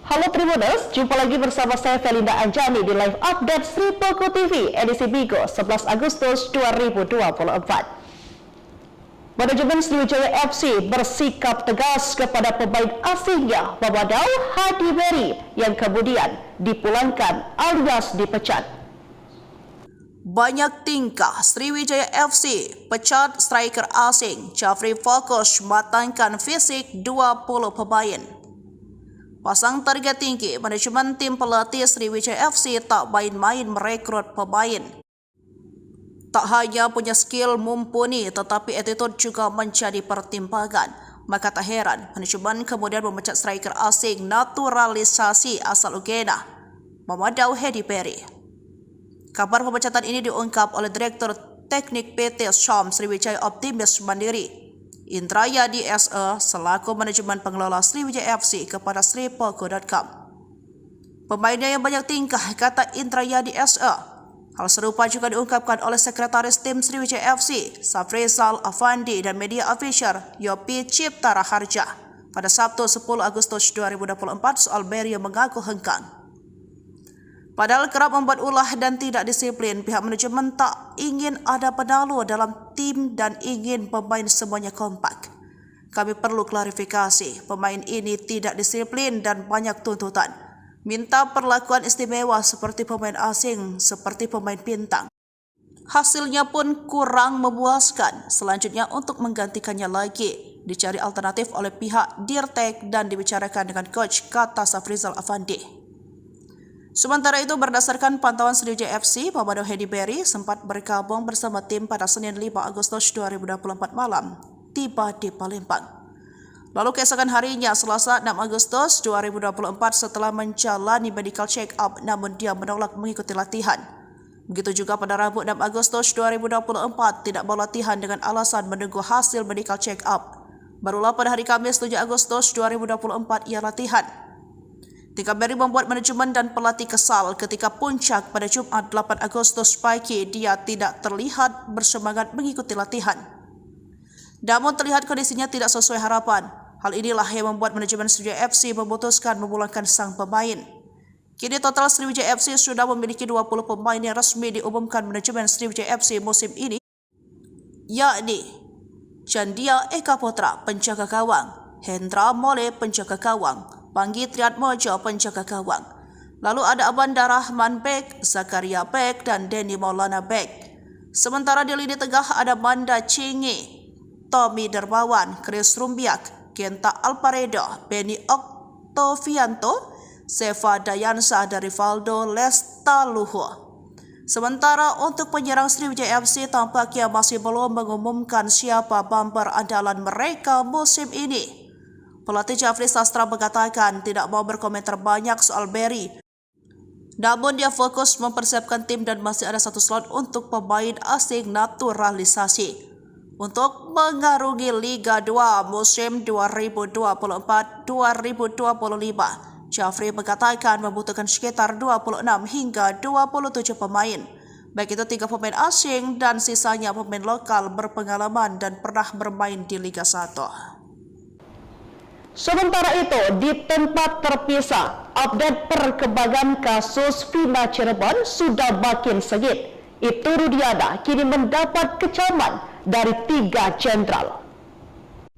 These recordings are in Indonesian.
Halo Tribuners, jumpa lagi bersama saya Felinda Anjani di Live Update Sri Poko TV edisi Bigo 11 Agustus 2024. Manajemen Sriwijaya FC bersikap tegas kepada pemain asingnya Mamadou Hadi Beri yang kemudian dipulangkan alias dipecat. Banyak tingkah Sriwijaya FC pecat striker asing. Jafri fokus matangkan fisik 20 pemain. Pasang target tinggi, manajemen tim pelatih Sriwijaya FC tak main-main merekrut pemain. Tak hanya punya skill mumpuni, tetapi attitude juga menjadi pertimbangan. Maka tak heran, manajemen kemudian memecat striker asing naturalisasi asal Uganda, Mamadou Hadi Beri. Kabar pemecatan ini diungkap oleh Direktur Teknik PT Syam Sriwijaya Optimis Mandiri, Indrayadi SE, selaku manajemen pengelola Sriwijaya FC kepada sripoko.com. Pemainnya yang banyak tingkah, kata Indrayadi SE. Hal serupa juga diungkapkan oleh Sekretaris Tim Sriwijaya FC, Safrizal Afandi, dan media official Yopi Cipta Raharja pada Sabtu 10 Agustus 2024 soal Beri yang mengaku hengkang. Padahal kerap membuat ulah dan tidak disiplin, pihak manajemen tak ingin ada penalu dalam tim dan ingin pemain semuanya kompak. Kami perlu klarifikasi, pemain ini tidak disiplin dan banyak tuntutan. Minta perlakuan istimewa seperti pemain asing, seperti pemain bintang. Hasilnya pun kurang memuaskan. Selanjutnya untuk menggantikannya lagi, dicari alternatif oleh pihak Dirtek dan dibicarakan dengan coach, kata Safrizal Afandi. Sementara itu, berdasarkan pantauan Sriwijaya FC, Mamadou Hadi Beri sempat bergabung bersama tim pada Senin 5 Agustus 2024 malam, tiba di Palembang. Lalu keesokan harinya, Selasa 6 Agustus 2024, setelah menjalani medical check-up, namun dia menolak mengikuti latihan. Begitu juga pada Rabu 6 Agustus 2024, tidak mau latihan dengan alasan menunggu hasil medical check-up. Barulah pada hari Kamis 7 Agustus 2024 ia latihan. Tingkah Beri membuat manajemen dan pelatih kesal ketika puncak pada Jumat 8 Agustus pagi dia tidak terlihat bersemangat mengikuti latihan. Namun terlihat kondisinya tidak sesuai harapan. Hal inilah yang membuat manajemen Sriwijaya FC memutuskan memulangkan sang pemain. Kini total Sriwijaya FC sudah memiliki 20 pemain yang resmi diumumkan manajemen Sriwijaya FC musim ini, yakni Chandia Eka Putra penjaga gawang, Hendra Mole penjaga gawang, Panggi Triatmojo penjaga gawang. Lalu ada Abanda Rahman Bek, Zakaria Bek, dan Denny Maulana Bek. Sementara di lini tengah ada Manda Cingi, Tommy Dermawan, Chris Rumbiak, Genta Alparedo, Benny Oktovianto, Seva Dayansa, dan Rivaldo Lestaluhu. Sementara untuk penyerang Sriwijaya FC tampaknya masih belum mengumumkan siapa bumper andalan mereka musim ini. Pelatih Jafri Sastra mengatakan tidak mau berkomentar banyak soal Beri. Namun dia fokus mempersiapkan tim dan masih ada satu slot untuk pemain asing naturalisasi untuk mengarungi Liga 2 musim 2024-2025. Jafri mengatakan membutuhkan sekitar 26 hingga 27 pemain. Baik itu 3 pemain asing dan sisanya pemain lokal berpengalaman dan pernah bermain di Liga 1. Sementara itu, di tempat terpisah, update perkembangan kasus Vina Cirebon sudah makin sengit. Ibtu Rudiana kini mendapat kecaman dari 3 jenderal.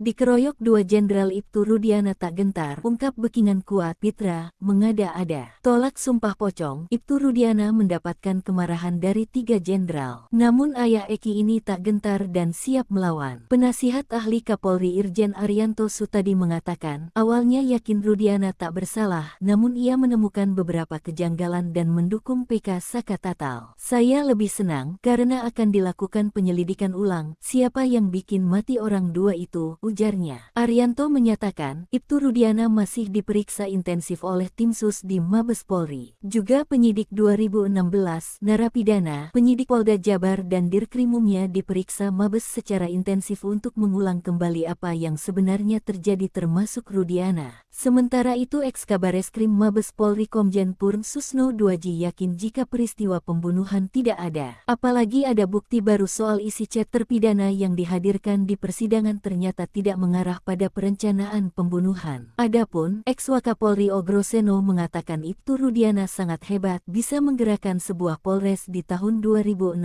Dikeroyok 2 jenderal Ibtu Rudiana tak gentar, ungkap Bekingan kuat Pitra, mengada-ada. Tolak sumpah pocong, Ibtu Rudiana mendapatkan kemarahan dari 3 jenderal. Namun ayah Eki ini tak gentar dan siap melawan. Penasihat ahli Kapolri Irjen Arianto Sutadi mengatakan, awalnya yakin Rudiana tak bersalah, namun ia menemukan beberapa kejanggalan dan mendukung PK Saka Tatal. Saya lebih senang karena akan dilakukan penyelidikan ulang, siapa yang bikin mati orang 2 itu, ujarnya. Arianto menyatakan, Ibtu Rudiana masih diperiksa intensif oleh tim sus di Mabes Polri. Juga penyidik 2016, narapidana, penyidik Polda Jabar dan Dirkrimumnya diperiksa Mabes secara intensif untuk mengulang kembali apa yang sebenarnya terjadi termasuk Rudiana. Sementara itu Eks-Kabareskrim Mabes Polri Komjen Purn Susno Duaji yakin jika peristiwa pembunuhan tidak ada. Apalagi ada bukti baru soal isi chat terpidana yang dihadirkan di persidangan ternyata tidak tidak mengarah pada perencanaan pembunuhan. Adapun ex-Wakapolri Ogroseno mengatakan Ibtu Rudiana sangat hebat bisa menggerakkan sebuah Polres di tahun 2016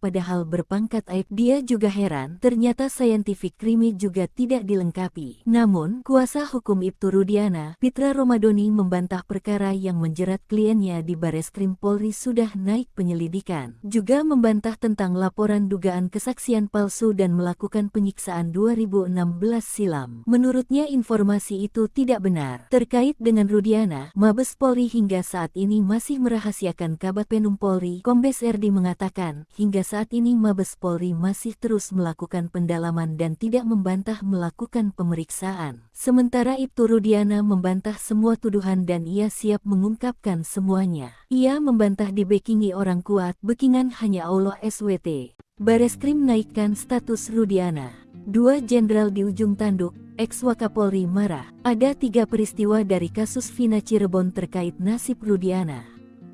padahal berpangkat Aib. Dia juga heran, ternyata scientific crime juga tidak dilengkapi. Namun, kuasa hukum Ibtu Rudiana, Pitra Romadoni membantah perkara yang menjerat kliennya di Bareskrim Polri sudah naik penyelidikan. Juga membantah tentang laporan dugaan kesaksian palsu dan melakukan penyiksaan 2016 silam. Menurutnya informasi itu tidak benar. Terkait dengan Rudiana, Mabes Polri hingga saat ini masih merahasiakan. Kabag Penum Polri, Kombes RD mengatakan, hingga saat ini Mabes Polri masih terus melakukan pendalaman dan tidak membantah melakukan pemeriksaan. Sementara Ibtu Rudiana membantah semua tuduhan dan ia siap mengungkapkan semuanya. Ia membantah dibekingi orang kuat, bekingan hanya Allah SWT. Bareskrim naikkan status Rudiana. 2 jenderal di ujung tanduk, ex-Wakapolri marah. Ada 3 peristiwa dari kasus Vina Cirebon terkait nasib Rudiana.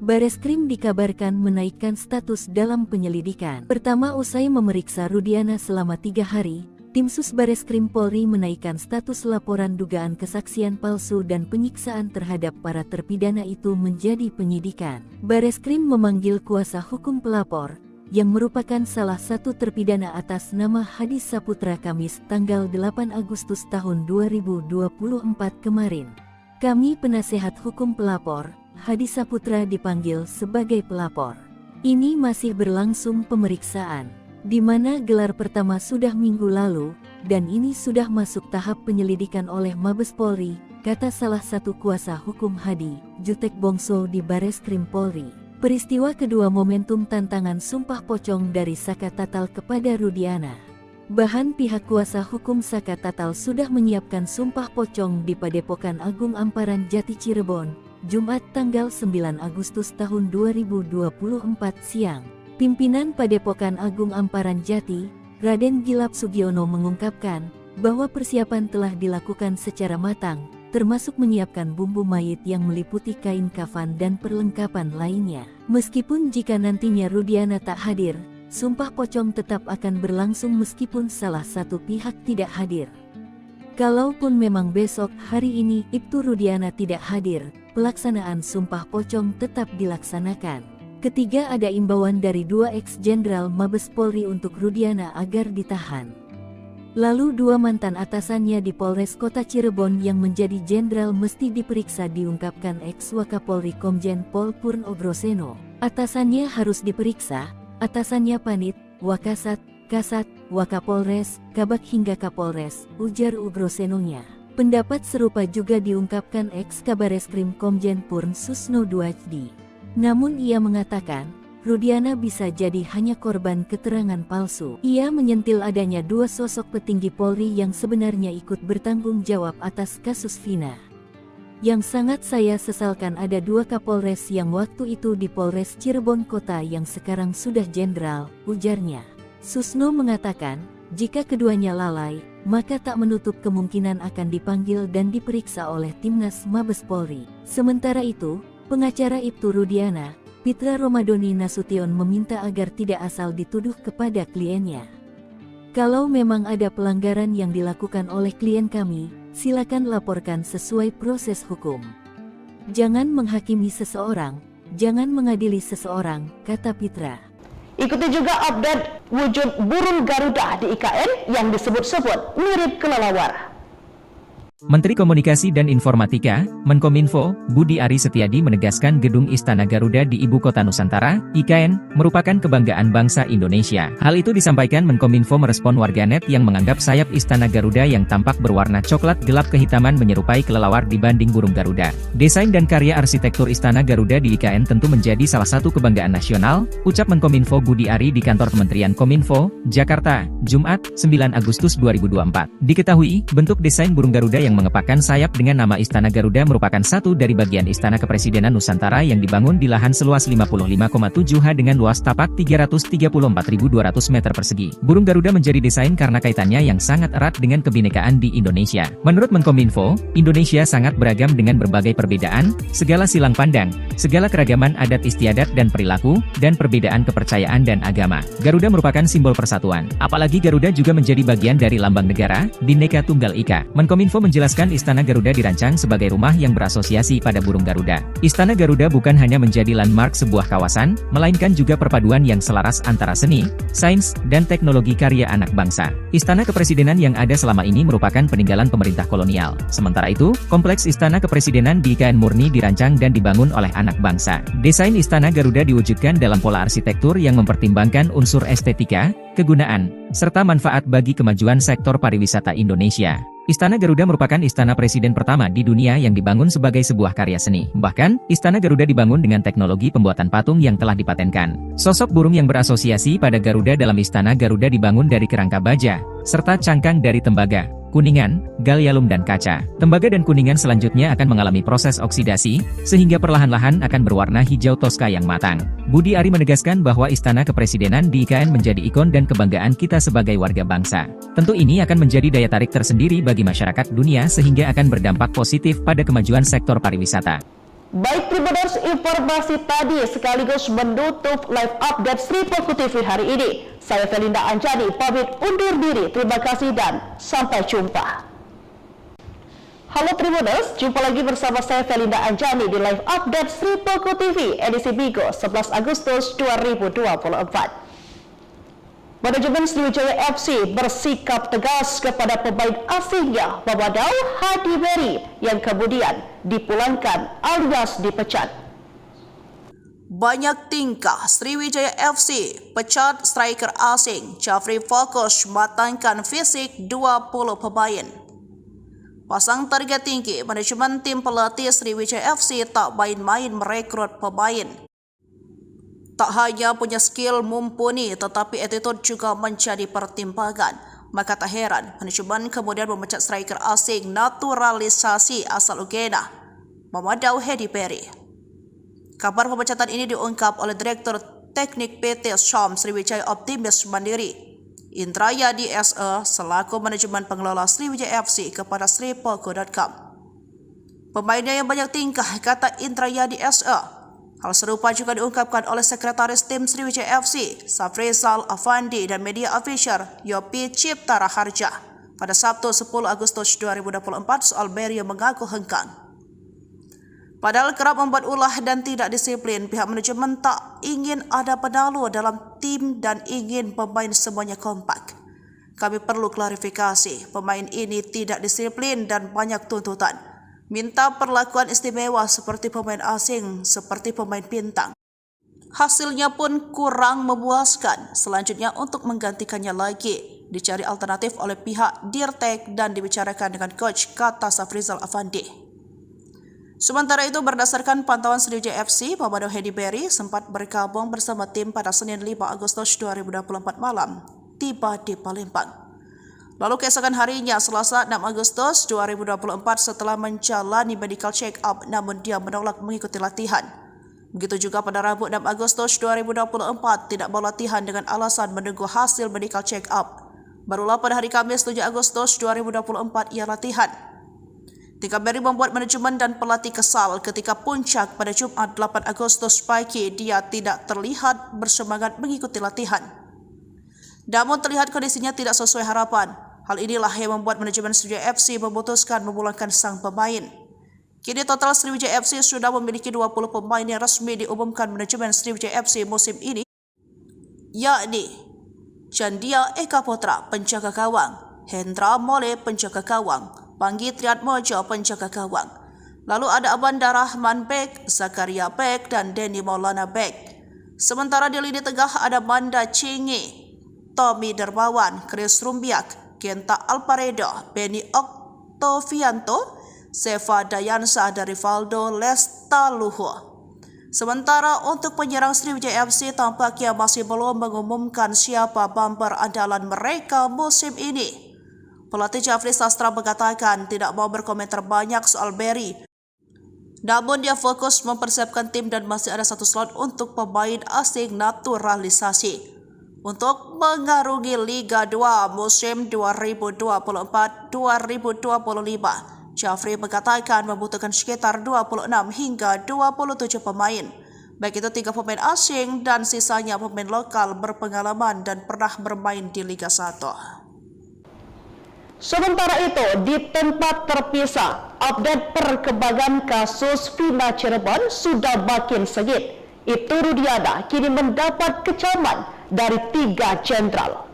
Bareskrim dikabarkan menaikkan status dalam penyelidikan. Pertama, usai memeriksa Rudiana selama 3 hari, Tim Sus Bareskrim Polri menaikkan status laporan dugaan kesaksian palsu dan penyiksaan terhadap para terpidana itu menjadi penyidikan. Bareskrim memanggil kuasa hukum pelapor, yang merupakan salah satu terpidana atas nama Hadis Saputra Kamis tanggal 8 Agustus tahun 2024 kemarin. Kami penasehat hukum pelapor, Hadis Saputra dipanggil sebagai pelapor. Ini masih berlangsung pemeriksaan, di mana gelar pertama sudah minggu lalu, dan ini sudah masuk tahap penyelidikan oleh Mabes Polri, kata salah satu kuasa hukum Hadi, Jutek Bongso di Bareskrim Polri. Peristiwa kedua momentum tantangan sumpah pocong dari Saka Tatal kepada Rudiana. Bahan pihak kuasa hukum Saka Tatal sudah menyiapkan sumpah pocong di Padepokan Agung Amparan Jati Cirebon, Jumat tanggal 9 Agustus tahun 2024 siang. Pimpinan Padepokan Agung Amparan Jati, Raden Gilap Sugiono mengungkapkan bahwa persiapan telah dilakukan secara matang, termasuk menyiapkan bumbu mayit yang meliputi kain kafan dan perlengkapan lainnya. Meskipun jika nantinya Rudiana tak hadir, sumpah pocong tetap akan berlangsung meskipun salah satu pihak tidak hadir. Kalaupun memang besok hari ini Ibtu Rudiana tidak hadir, pelaksanaan sumpah pocong tetap dilaksanakan. Ketiga, ada imbauan dari 2 ex-jenderal Mabes Polri untuk Rudiana agar ditahan. Lalu 2 mantan atasannya di Polres Kota Cirebon yang menjadi jenderal mesti diperiksa, diungkapkan ex-Wakapolri Komjen Pol Purn Ogroseno. Atasannya harus diperiksa, atasannya Panit, Wakasat, Kasat, Wakapolres, Kabag hingga Kapolres, ujar Ogrosenonya. Pendapat serupa juga diungkapkan ex-Kabareskrim Komjen Purn Susno Duajdi. Namun ia mengatakan, Rudiana bisa jadi hanya korban keterangan palsu. Ia menyentil adanya 2 sosok petinggi Polri yang sebenarnya ikut bertanggung jawab atas kasus Vina. Yang sangat saya sesalkan ada 2 Kapolres yang waktu itu di Polres Cirebon Kota yang sekarang sudah jenderal, ujarnya. Susno mengatakan, jika keduanya lalai, maka tak menutup kemungkinan akan dipanggil dan diperiksa oleh Timnas Mabes Polri. Sementara itu, pengacara Ibtu Rudiana, Pitra Romadoni Nasution meminta agar tidak asal dituduh kepada kliennya. Kalau memang ada pelanggaran yang dilakukan oleh klien kami, silakan laporkan sesuai proses hukum. Jangan menghakimi seseorang, jangan mengadili seseorang, kata Pitra. Ikuti juga update wujud burung Garuda di IKN yang disebut-sebut mirip kelelawar. Menteri Komunikasi dan Informatika, Menkominfo, Budi Ari Setiadi menegaskan Gedung Istana Garuda di Ibu Kota Nusantara, IKN, merupakan kebanggaan bangsa Indonesia. Hal itu disampaikan Menkominfo merespon warganet yang menganggap sayap Istana Garuda yang tampak berwarna coklat gelap kehitaman menyerupai kelelawar dibanding burung Garuda. Desain dan karya arsitektur Istana Garuda di IKN tentu menjadi salah satu kebanggaan nasional, ucap Menkominfo Budi Ari di kantor Kementerian Kominfo, Jakarta, Jumat, 9 Agustus 2024. Diketahui, bentuk desain burung Garuda yang yang mengepakkan sayap dengan nama Istana Garuda merupakan satu dari bagian Istana Kepresidenan Nusantara yang dibangun di lahan seluas 55,7 ha dengan luas tapak 334.200 meter persegi. Burung Garuda menjadi desain karena kaitannya yang sangat erat dengan kebinekaan di Indonesia. Menurut Menkominfo, Indonesia sangat beragam dengan berbagai perbedaan, segala silang pandang, segala keragaman adat istiadat dan perilaku, dan perbedaan kepercayaan dan agama. Garuda merupakan simbol persatuan. Apalagi Garuda juga menjadi bagian dari lambang negara, Bhinneka Tunggal Ika. Menkominfo menjelaskan Istana Garuda dirancang sebagai rumah yang berasosiasi pada burung Garuda. Istana Garuda bukan hanya menjadi landmark sebuah kawasan, melainkan juga perpaduan yang selaras antara seni, sains, dan teknologi karya anak bangsa. Istana Kepresidenan yang ada selama ini merupakan peninggalan pemerintah kolonial. Sementara itu, kompleks Istana Kepresidenan di IKN murni dirancang dan dibangun oleh anak bangsa. Desain Istana Garuda diwujudkan dalam pola arsitektur yang mempertimbangkan unsur estetika, kegunaan, serta manfaat bagi kemajuan sektor pariwisata Indonesia. Istana Garuda merupakan istana presiden pertama di dunia yang dibangun sebagai sebuah karya seni. Bahkan, Istana Garuda dibangun dengan teknologi pembuatan patung yang telah dipatenkan. Sosok burung yang berasosiasi pada Garuda dalam Istana Garuda dibangun dari kerangka baja, serta cangkang dari tembaga, kuningan, gallium dan kaca. Tembaga dan kuningan selanjutnya akan mengalami proses oksidasi, sehingga perlahan-lahan akan berwarna hijau toska yang matang. Budi Ari menegaskan bahwa Istana Kepresidenan di IKN menjadi ikon dan kebanggaan kita sebagai warga bangsa. Tentu ini akan menjadi daya tarik tersendiri bagi masyarakat dunia sehingga akan berdampak positif pada kemajuan sektor pariwisata. Baik Tribuners, informasi tadi sekaligus menutup live update Sri Poko TV hari ini. Saya Felinda Anjani pamit undur diri. Terima kasih dan sampai jumpa. Halo Tribuners, jumpa lagi bersama saya Felinda Anjani di live update Sri Poko TV edisi Bigo 11 Agustus 2024. Manajemen Sriwijaya FC bersikap tegas kepada pemain asingnya Mamadou Hadi Beri yang kemudian dipulangkan alias dipecat. Banyak tingkah Sriwijaya FC pecat striker asing Jafri fokus matangkan fisik 20 pemain. Pasang target tinggi, manajemen tim pelatih Sriwijaya FC tak main-main merekrut pemain. Tak hanya punya skill mumpuni, tetapi attitude juga menjadi pertimbangan. Maka tak heran, manajemen kemudian memecat striker asing naturalisasi asal Uganda, Mamadou Hadi Beri. Kabar pemecatan ini diungkap oleh Direktur Teknik PT Syam Sriwijaya Optimis Mandiri, Indrayadi SE, selaku manajemen pengelola Sriwijaya FC kepada sripoko.com. Pemainnya yang banyak tingkah, kata Indrayadi SE. Hal serupa juga diungkapkan oleh Sekretaris Tim Sriwijaya FC, Safrizal Afandi dan media official Yopi Cipta Raharja pada Sabtu 10 Agustus 2024 soal Beri yang mengaku hengkang. Padahal kerap membuat ulah dan tidak disiplin, pihak manajemen tak ingin ada penalu dalam tim dan ingin pemain semuanya kompak. Kami perlu klarifikasi, pemain ini tidak disiplin dan banyak tuntutan. Minta perlakuan istimewa seperti pemain asing, seperti pemain bintang. Hasilnya pun kurang memuaskan. Selanjutnya untuk menggantikannya lagi, dicari alternatif oleh pihak Dirtek dan dibicarakan dengan coach, kata Safrizal Afandi. Sementara itu, berdasarkan pantauan Sriwijaya FC, Mamadou Hadi Beri sempat bergabung bersama tim pada Senin 5 Agustus 2024 malam, tiba di Palembang. Lalu keesokan harinya, Selasa 6 Agustus 2024 setelah menjalani medical check-up namun dia menolak mengikuti latihan. Begitu juga pada Rabu 6 Agustus 2024 tidak mau latihan dengan alasan menunggu hasil medical check-up. Barulah pada hari Kamis 7 Agustus 2024 ia latihan. Tingkah Beri membuat manajemen dan pelatih kesal ketika puncak pada Jumat 8 Agustus pagi dia tidak terlihat bersemangat mengikuti latihan. Namun terlihat kondisinya tidak sesuai harapan. Hal inilah yang membuat manajemen Sriwijaya FC memutuskan memulangkan sang pemain. Kini total Sriwijaya FC sudah memiliki 20 pemain yang resmi diumumkan manajemen Sriwijaya FC musim ini, yakni Chandia Eka Putra penjaga gawang, Hendra Mole penjaga gawang, Panggi Triatmojo penjaga gawang. Lalu ada Abanda Rahman Bek, Zakaria Bek, dan Denny Maulana Bek. Sementara di lini tengah ada Manda Chingi, Tommy Dermawan, Chris Rumbiak, Genta Alparedo, Benny Oktovianto, Seva Dayansa, dan Rivaldo Lestaluhu. Sementara untuk penyerang Sriwijaya FC tampaknya masih belum mengumumkan siapa bumper andalan mereka musim ini. Pelatih Jafri Sastra mengatakan tidak mau berkomentar banyak soal Berry. Namun dia fokus mempersiapkan tim dan masih ada satu slot untuk pemain asing naturalisasi untuk mengarungi Liga 2 musim 2024-2025. Jafri mengatakan membutuhkan sekitar 26 hingga 27 pemain, baik itu 3 pemain asing dan sisanya pemain lokal berpengalaman dan pernah bermain di Liga 1. Sementara itu, di tempat terpisah, update perkembangan kasus Vina Cirebon sudah makin sengit. Ibtu Rudiana kini mendapat kecaman dari 3 jenderal.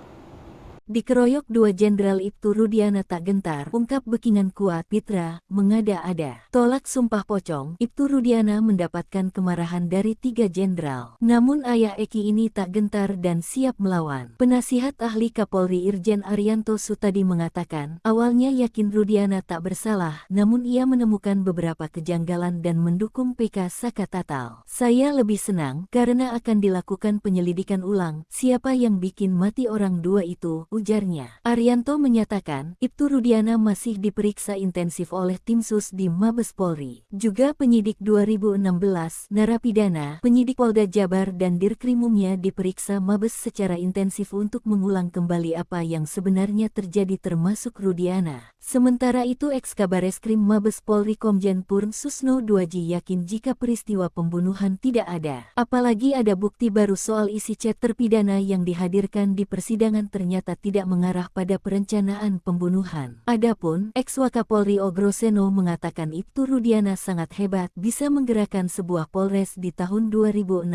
Dikeroyok 2 jenderal Ibtu Rudiana tak gentar, ungkap Bekingan kuat Pitra, mengada-ada. Tolak sumpah pocong, Ibtu Rudiana mendapatkan kemarahan dari 3 jenderal. Namun ayah Eki ini tak gentar dan siap melawan. Penasihat ahli Kapolri Irjen Arianto Sutadi mengatakan, awalnya yakin Rudiana tak bersalah, namun ia menemukan beberapa kejanggalan dan mendukung PK Saka Tatal. Saya lebih senang karena akan dilakukan penyelidikan ulang, siapa yang bikin mati orang 2 itu, ujarnya. Arianto menyatakan, Ibtu Rudiana masih diperiksa intensif oleh tim sus di Mabes Polri. Juga penyidik 2016, narapidana, penyidik Polda Jabar dan Dirkrimumnya diperiksa Mabes secara intensif untuk mengulang kembali apa yang sebenarnya terjadi termasuk Rudiana. Sementara itu Eks-Kabareskrim Mabes Polri Komjen Purn Susno Duaji yakin jika peristiwa pembunuhan tidak ada. Apalagi ada bukti baru soal isi chat terpidana yang dihadirkan di persidangan ternyata tidak mengarah pada perencanaan pembunuhan. Adapun Eks-Wakapolri Ogroseno mengatakan Ibtu Rudiana sangat hebat bisa menggerakkan sebuah polres di tahun 2016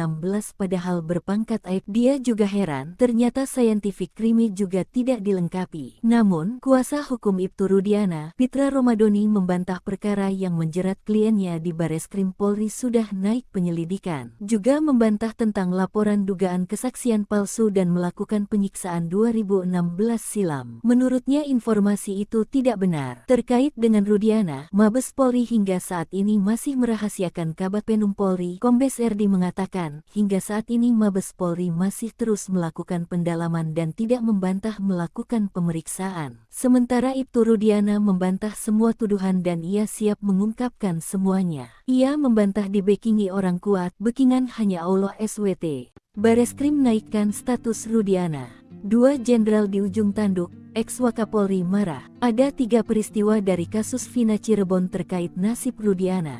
padahal berpangkat aib. Dia juga heran ternyata scientific crime juga tidak dilengkapi. Namun kuasa hukum Ibtu Rudiana, Pitra Romadoni membantah perkara yang menjerat kliennya di Bareskrim Polri sudah naik penyelidikan. Juga membantah tentang laporan dugaan kesaksian palsu dan melakukan penyiksaan 2016 silam. Menurutnya informasi itu tidak benar. Terkait dengan Rudiana, Mabes Polri hingga saat ini masih merahasiakan. Kabag Penum Polri, Kombes Erdi mengatakan, hingga saat ini Mabes Polri masih terus melakukan pendalaman dan tidak membantah melakukan pemeriksaan. Sementara Ibtu Rudiana membantah semua tuduhan dan ia siap mengungkapkan semuanya. Ia membantah dibekingi orang kuat, bekingan hanya Allah SWT. Bareskrim naikkan status Rudiana. 2 jenderal di ujung tanduk, Eks-Wakapolri marah. Ada 3 peristiwa dari kasus Vina Cirebon terkait nasib Rudiana.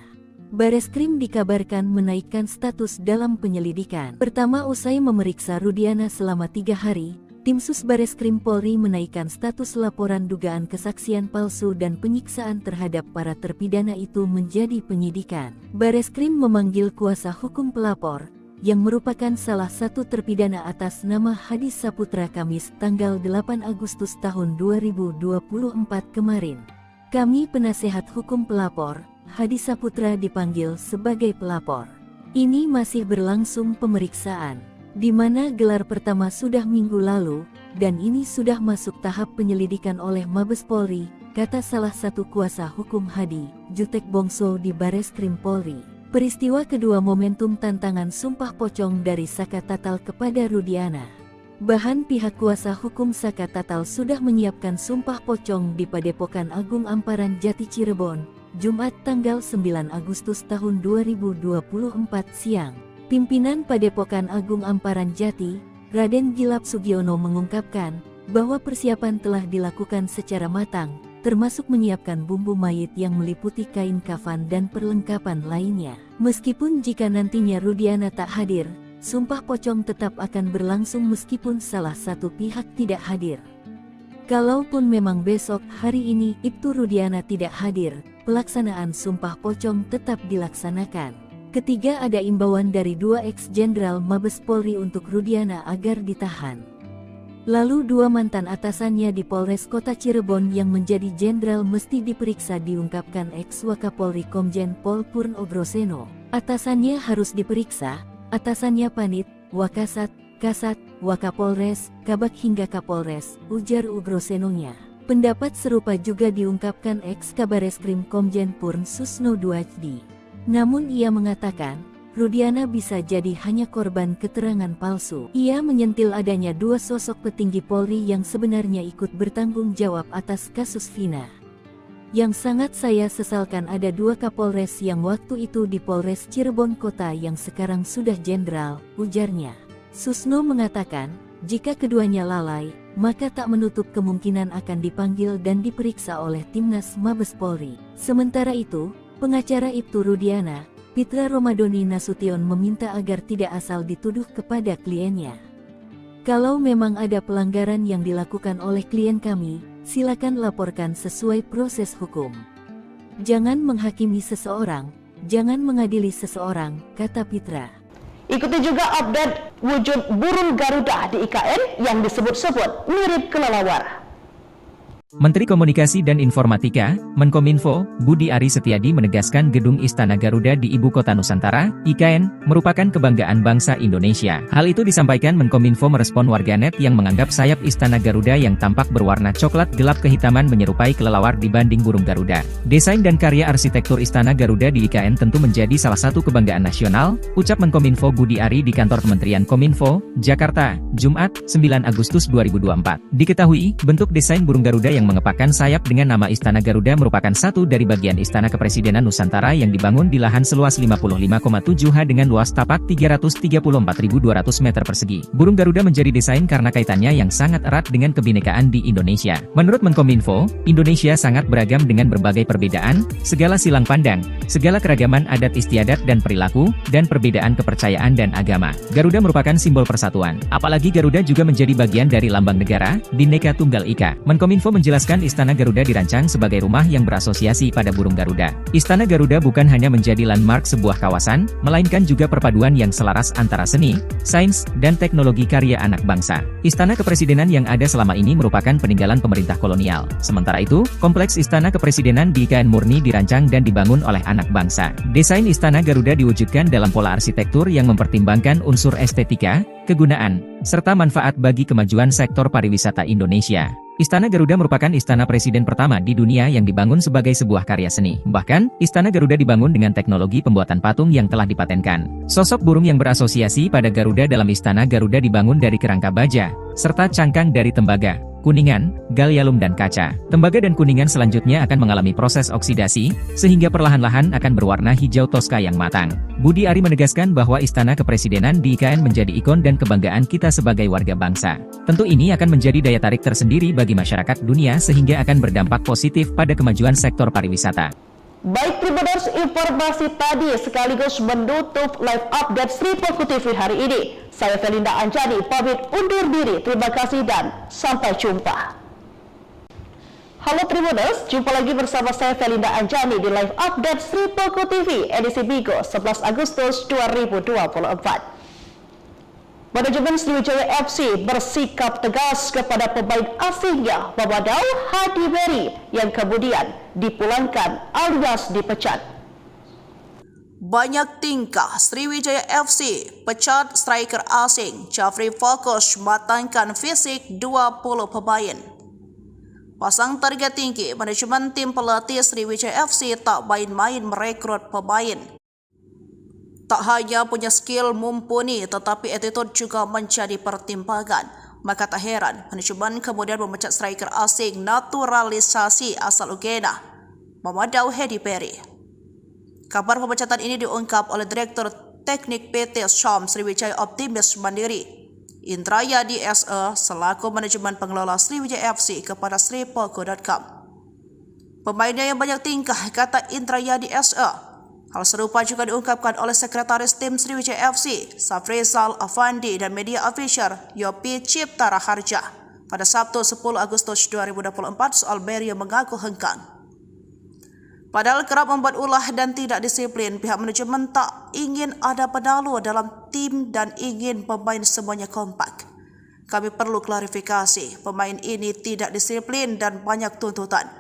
Bareskrim dikabarkan menaikkan status dalam penyelidikan. Pertama, usai memeriksa Rudiana selama 3 hari, tim sus Bareskrim Polri menaikkan status laporan dugaan kesaksian palsu dan penyiksaan terhadap para terpidana itu menjadi penyidikan. Bareskrim memanggil kuasa hukum pelapor, yang merupakan salah satu terpidana atas nama Hadi Saputra Kamis tanggal 8 Agustus tahun 2024 kemarin. Kami penasehat hukum pelapor, Hadi Saputra dipanggil sebagai pelapor. Ini masih berlangsung pemeriksaan, di mana gelar pertama sudah minggu lalu, dan ini sudah masuk tahap penyelidikan oleh Mabes Polri, kata salah satu kuasa hukum Hadi, Jutek Bongso di Bareskrim Polri. Peristiwa kedua momentum tantangan sumpah pocong dari Saka Tatal kepada Rudiana. Bahan pihak kuasa hukum Saka Tatal sudah menyiapkan sumpah pocong di Padepokan Agung Amparan Jati Cirebon, Jumat tanggal 9 Agustus tahun 2024 siang. Pimpinan Padepokan Agung Amparan Jati, Raden Gilap Sugiono mengungkapkan bahwa persiapan telah dilakukan secara matang, termasuk menyiapkan bumbu mayit yang meliputi kain kafan dan perlengkapan lainnya. Meskipun jika nantinya Rudiana tak hadir, sumpah pocong tetap akan berlangsung meskipun salah satu pihak tidak hadir. Kalaupun memang besok hari ini Ibtu Rudiana tidak hadir, pelaksanaan sumpah pocong tetap dilaksanakan. Ketiga, ada imbauan dari 2 ex-jenderal Mabes Polri untuk Rudiana agar ditahan. Lalu 2 mantan atasannya di Polres Kota Cirebon yang menjadi jenderal mesti diperiksa, diungkapkan Eks-Wakapolri Komjen Pol Purn Ogroseno. Atasannya harus diperiksa, atasannya Panit, Wakasat, Kasat, Wakapolres, Kabag hingga Kapolres, ujar Ogrosenonya. Pendapat serupa juga diungkapkan Eks-Kabareskrim Komjen Purn Susno Duaji. Namun ia mengatakan, Rudiana bisa jadi hanya korban keterangan palsu. Ia menyentil adanya dua sosok petinggi Polri yang sebenarnya ikut bertanggung jawab atas kasus Vina. Yang sangat saya sesalkan ada dua Kapolres yang waktu itu di Polres Cirebon Kota yang sekarang sudah jenderal, ujarnya. Susno mengatakan, jika keduanya lalai, maka tak menutup kemungkinan akan dipanggil dan diperiksa oleh Timnas Mabes Polri. Sementara itu, pengacara Ibtu Rudiana, Pitra Romadoni Nasution meminta agar tidak asal dituduh kepada kliennya. Kalau memang ada pelanggaran yang dilakukan oleh klien kami, silakan laporkan sesuai proses hukum. Jangan menghakimi seseorang, jangan mengadili seseorang, kata Pitra. Ikuti juga update wujud burung Garuda di IKN yang disebut-sebut mirip kelelawar. Menteri Komunikasi dan Informatika, Menkominfo, Budi Ari Setiadi menegaskan Gedung Istana Garuda di Ibu Kota Nusantara, IKN, merupakan kebanggaan bangsa Indonesia. Hal itu disampaikan Menkominfo merespon warganet yang menganggap sayap Istana Garuda yang tampak berwarna coklat gelap kehitaman menyerupai kelelawar dibanding burung Garuda. Desain dan karya arsitektur Istana Garuda di IKN tentu menjadi salah satu kebanggaan nasional, ucap Menkominfo Budi Ari di kantor Kementerian Kominfo, Jakarta, Jumat, 9 Agustus 2024. Diketahui, bentuk desain burung Garuda yang mengepakkan sayap dengan nama Istana Garuda merupakan satu dari bagian Istana Kepresidenan Nusantara yang dibangun di lahan seluas 55,7 ha dengan luas tapak 334.200 meter persegi. Burung Garuda menjadi desain karena kaitannya yang sangat erat dengan kebinekaan di Indonesia. Menurut Menkominfo, Indonesia sangat beragam dengan berbagai perbedaan, segala silang pandang, segala keragaman adat istiadat dan perilaku, dan perbedaan kepercayaan dan agama. Garuda merupakan simbol persatuan. Apalagi Garuda juga menjadi bagian dari lambang negara, Bhinneka Tunggal Ika. Menkominfo menjelaskan Istana Garuda dirancang sebagai rumah yang berasosiasi pada burung Garuda. Istana Garuda bukan hanya menjadi landmark sebuah kawasan, melainkan juga perpaduan yang selaras antara seni, sains, dan teknologi karya anak bangsa. Istana Kepresidenan yang ada selama ini merupakan peninggalan pemerintah kolonial. Sementara itu, kompleks Istana Kepresidenan di IKN murni dirancang dan dibangun oleh anak bangsa. Desain Istana Garuda diwujudkan dalam pola arsitektur yang mempertimbangkan unsur estetika, kegunaan, serta manfaat bagi kemajuan sektor pariwisata Indonesia. Istana Garuda merupakan istana presiden pertama di dunia yang dibangun sebagai sebuah karya seni. Bahkan, Istana Garuda dibangun dengan teknologi pembuatan patung yang telah dipatenkan. Sosok burung yang berasosiasi pada Garuda dalam Istana Garuda dibangun dari kerangka baja, serta cangkang dari tembaga, kuningan, gallium dan kaca. Tembaga dan kuningan selanjutnya akan mengalami proses oksidasi, sehingga perlahan-lahan akan berwarna hijau toska yang matang. Budi Ari menegaskan bahwa Istana Kepresidenan di IKN menjadi ikon dan kebanggaan kita sebagai warga bangsa. Tentu ini akan menjadi daya tarik tersendiri bagi masyarakat dunia sehingga akan berdampak positif pada kemajuan sektor pariwisata. Baik Tribuners, informasi tadi sekaligus menutup live update Sri Poko TV hari ini. Saya Felinda Anjani pamit undur diri. Terima kasih dan sampai jumpa. Halo Tribuners, jumpa lagi bersama saya Felinda Anjani di live update Sri Poko TV edisi Bigo 11 Agustus 2024. Manajemen Sriwijaya FC bersikap tegas kepada pemain asingnya Mamadou Hadi Beri yang kemudian dipulangkan alias dipecat. Banyak tingkah Sriwijaya FC pecat striker asing Jafri Fokus matangkan fisik 20 pemain. Pasang target tinggi, manajemen tim pelatih Sriwijaya FC tak main-main merekrut pemain. Tak hanya punya skill mumpuni, tetapi attitude juga menjadi pertimbangan. Maka tak heran, manajemen kemudian memecat striker asing naturalisasi asal Uganda, Mamadou Hadi Beri. Kabar pemecatan ini diungkap oleh Direktur Teknik PT Syam Sriwijaya Optimis Mandiri, Indrayadi SE, selaku manajemen pengelola Sriwijaya FC kepada sripoko.com. Pemainnya yang banyak tingkah, kata Indrayadi SE. Hal serupa juga diungkapkan oleh Sekretaris Tim Sriwijaya FC, Safrizal Afandi, dan media official Yopi Cipta Raharja. Pada Sabtu 10 Agustus 2024, soal Beri yang mengaku hengkang. Padahal kerap membuat ulah dan tidak disiplin, pihak manajemen tak ingin ada penalu dalam tim dan ingin pemain semuanya kompak. Kami perlu klarifikasi, pemain ini tidak disiplin dan banyak tuntutan.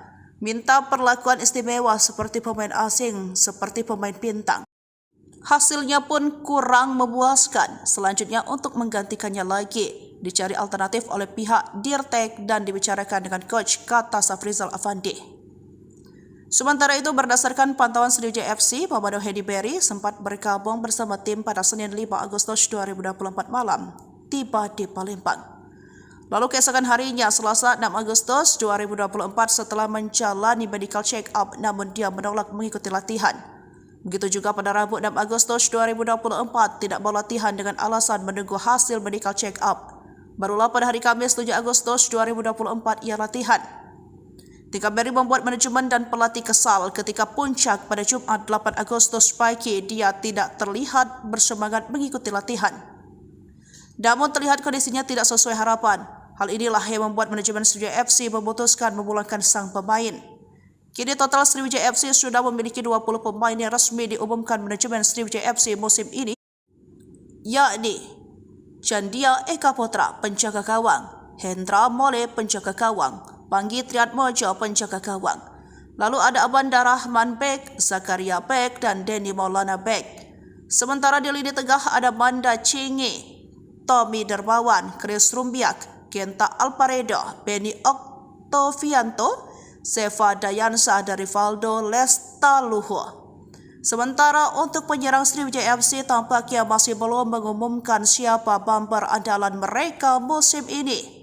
Minta perlakuan istimewa seperti pemain asing, seperti pemain bintang. Hasilnya pun kurang memuaskan. Selanjutnya untuk menggantikannya lagi, dicari alternatif oleh pihak Dirtek dan dibicarakan dengan coach, kata Safrizal Afandi. Sementara itu, berdasarkan pantauan Sriwijaya FC, Pamado Hedi Berry sempat bergabung bersama tim pada Senin 5 Agustus 2024 malam, tiba di Palembang. Lalu keesokan harinya, Selasa 6 Agustus 2024, setelah menjalani medical check-up, namun dia menolak mengikuti latihan. Begitu juga pada Rabu 6 Agustus 2024, tidak mau latihan dengan alasan menunggu hasil medical check-up. Barulah pada hari Kamis 7 Agustus 2024 ia latihan. Tingkah Berry membuat manajemen dan pelatih kesal ketika puncak pada Jumat 8 Agustus pagi dia tidak terlihat bersemangat mengikuti latihan. Namun terlihat kondisinya tidak sesuai harapan. Hal inilah yang membuat manajemen Sriwijaya FC memutuskan memulangkan sang pemain. Kini total Sriwijaya FC sudah memiliki 20 pemain yang resmi diumumkan manajemen Sriwijaya FC musim ini, yakni Chandia Eka Putra penjaga gawang, Hendra Mole penjaga gawang, Panggi Triatmojo penjaga gawang. Lalu ada Abanda Rahman Bek, Zakaria Bek, dan Denny Maulana Bek. Sementara di lini tengah ada Manda Cingi, Tommy Dermawan, Chris Rumbiak, Genta Alparedo, Benny Oktovianto, Seva Dayansa, dan Rivaldo Lestaluhu. Sementara untuk penyerang Sriwijaya FC tampaknya masih belum mengumumkan siapa bumper andalan mereka musim ini.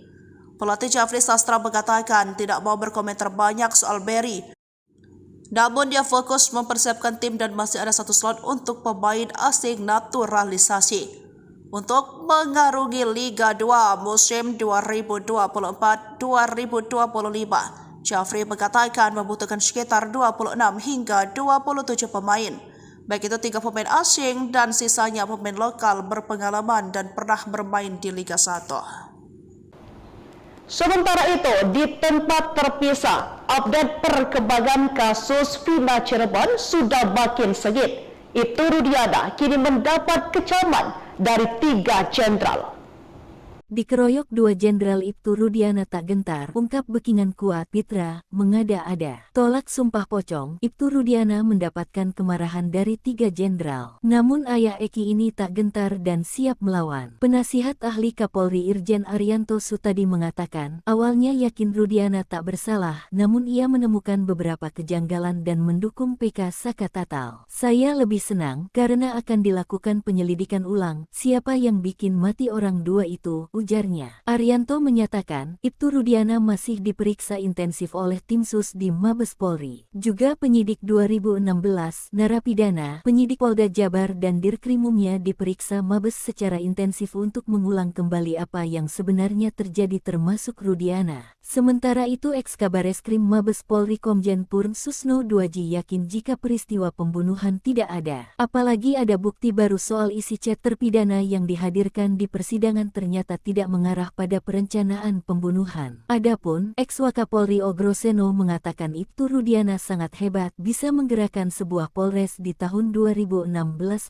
Pelatih Jafri Sastra mengatakan tidak mau berkomentar banyak soal Berry. Namun dia fokus mempersiapkan tim dan masih ada satu slot untuk pemain asing naturalisasi untuk mengarungi Liga 2 musim 2024-2025. Jafri mengatakan membutuhkan sekitar 26 hingga 27 pemain. Baik itu 3 pemain asing dan sisanya pemain lokal berpengalaman dan pernah bermain di Liga 1. Sementara itu, di tempat terpisah, update perkembangan kasus Vina Cirebon sudah makin sengit. Ibtu Rudiana kini mendapat kecaman dari 3 jenderal. Dikeroyok 2 Jenderal Ibtu Rudiana tak gentar, ungkap Bekingan kuat, Pitra, mengada-ada. Tolak sumpah pocong, Ibtu Rudiana mendapatkan kemarahan dari 3 jenderal. Namun ayah Eki ini tak gentar dan siap melawan. Penasihat ahli Kapolri Irjen Arianto Sutadi mengatakan, awalnya yakin Rudiana tak bersalah, namun ia menemukan beberapa kejanggalan dan mendukung PK Saka Tatal. Saya lebih senang karena akan dilakukan penyelidikan ulang, siapa yang bikin mati orang 2 itu, ujarnya. Arianto menyatakan, Ibtu Rudiana masih diperiksa intensif oleh tim sus di Mabes Polri. Juga penyidik 2016, narapidana, penyidik Polda Jabar dan Dirkrimumnya diperiksa Mabes secara intensif untuk mengulang kembali apa yang sebenarnya terjadi termasuk Rudiana. Sementara itu Eks-Kabareskrim Mabes Polri Komjen Purn Susno Duaji yakin jika peristiwa pembunuhan tidak ada. Apalagi ada bukti baru soal isi chat terpidana yang dihadirkan di persidangan ternyata tidak mengarah pada perencanaan pembunuhan. Adapun Eks-Wakapolri Ogroseno mengatakan Ibtu Rudiana sangat hebat bisa menggerakkan sebuah polres di tahun 2016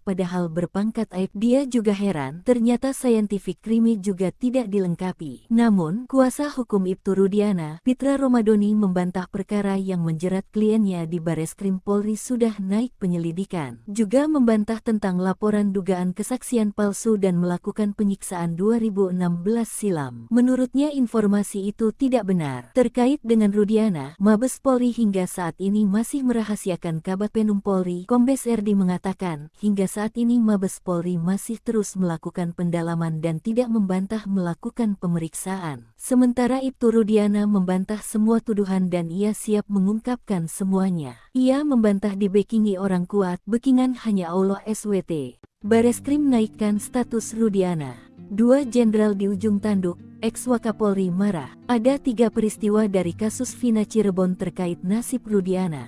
padahal berpangkat aib. Dia juga heran ternyata scientific crime juga tidak dilengkapi. Namun kuasa hukum Ibtu Rudiana, Pitra Romadoni membantah perkara yang menjerat kliennya di Bareskrim Polri sudah naik penyelidikan. Juga membantah tentang laporan dugaan kesaksian palsu dan melakukan penyiksaan 2016 silam. Menurutnya informasi itu tidak benar. Terkait dengan Rudiana, Mabes Polri hingga saat ini masih merahasiakan. Kabag Penum Polri, Kombes Erdi mengatakan, hingga saat ini Mabes Polri masih terus melakukan pendalaman dan tidak membantah melakukan pemeriksaan. Sementara Ibtu Rudiana membantah semua tuduhan dan ia siap mengungkapkan semuanya. Ia membantah dibekingi orang kuat, bekingan hanya Allah SWT. Bareskrim naikkan status Rudiana. 2 jenderal di ujung tanduk, Eks-Wakapolri marah. Ada 3 peristiwa dari kasus Vina Cirebon terkait nasib Rudiana.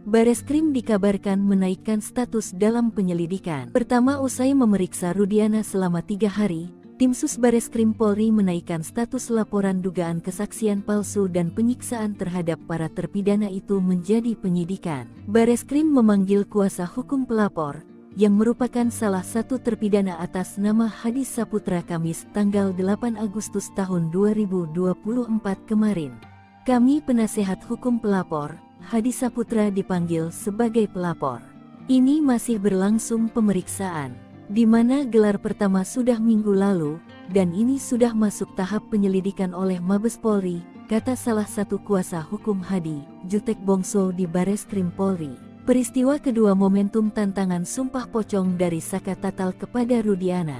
Bareskrim dikabarkan menaikkan status dalam penyelidikan. Pertama, usai memeriksa Rudiana selama 3 hari, tim sus Bareskrim Polri menaikkan status laporan dugaan kesaksian palsu dan penyiksaan terhadap para terpidana itu menjadi penyidikan. Bareskrim memanggil kuasa hukum pelapor, yang merupakan salah satu terpidana atas nama Hadi Saputra Kamis tanggal 8 Agustus tahun 2024 kemarin. Kami penasehat hukum pelapor, Hadi Saputra dipanggil sebagai pelapor. Ini masih berlangsung pemeriksaan, di mana gelar pertama sudah minggu lalu, dan ini sudah masuk tahap penyelidikan oleh Mabes Polri, kata salah satu kuasa hukum Hadi, Jutek Bongso di Bareskrim Polri. Peristiwa kedua momentum tantangan sumpah pocong dari Saka Tatal kepada Rudiana.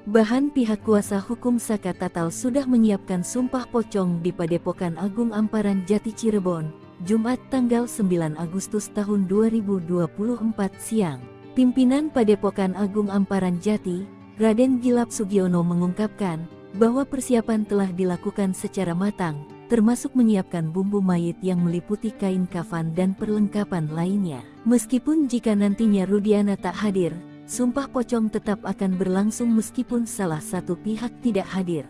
Bahan pihak kuasa hukum Saka Tatal sudah menyiapkan sumpah pocong di Padepokan Agung Amparan Jati Cirebon, Jumat tanggal 9 Agustus tahun 2024 siang. Pimpinan Padepokan Agung Amparan Jati, Raden Gilap Sugiono mengungkapkan bahwa persiapan telah dilakukan secara matang, termasuk menyiapkan bumbu mayit yang meliputi kain kafan dan perlengkapan lainnya. Meskipun jika nantinya Rudiana tak hadir, sumpah pocong tetap akan berlangsung meskipun salah satu pihak tidak hadir.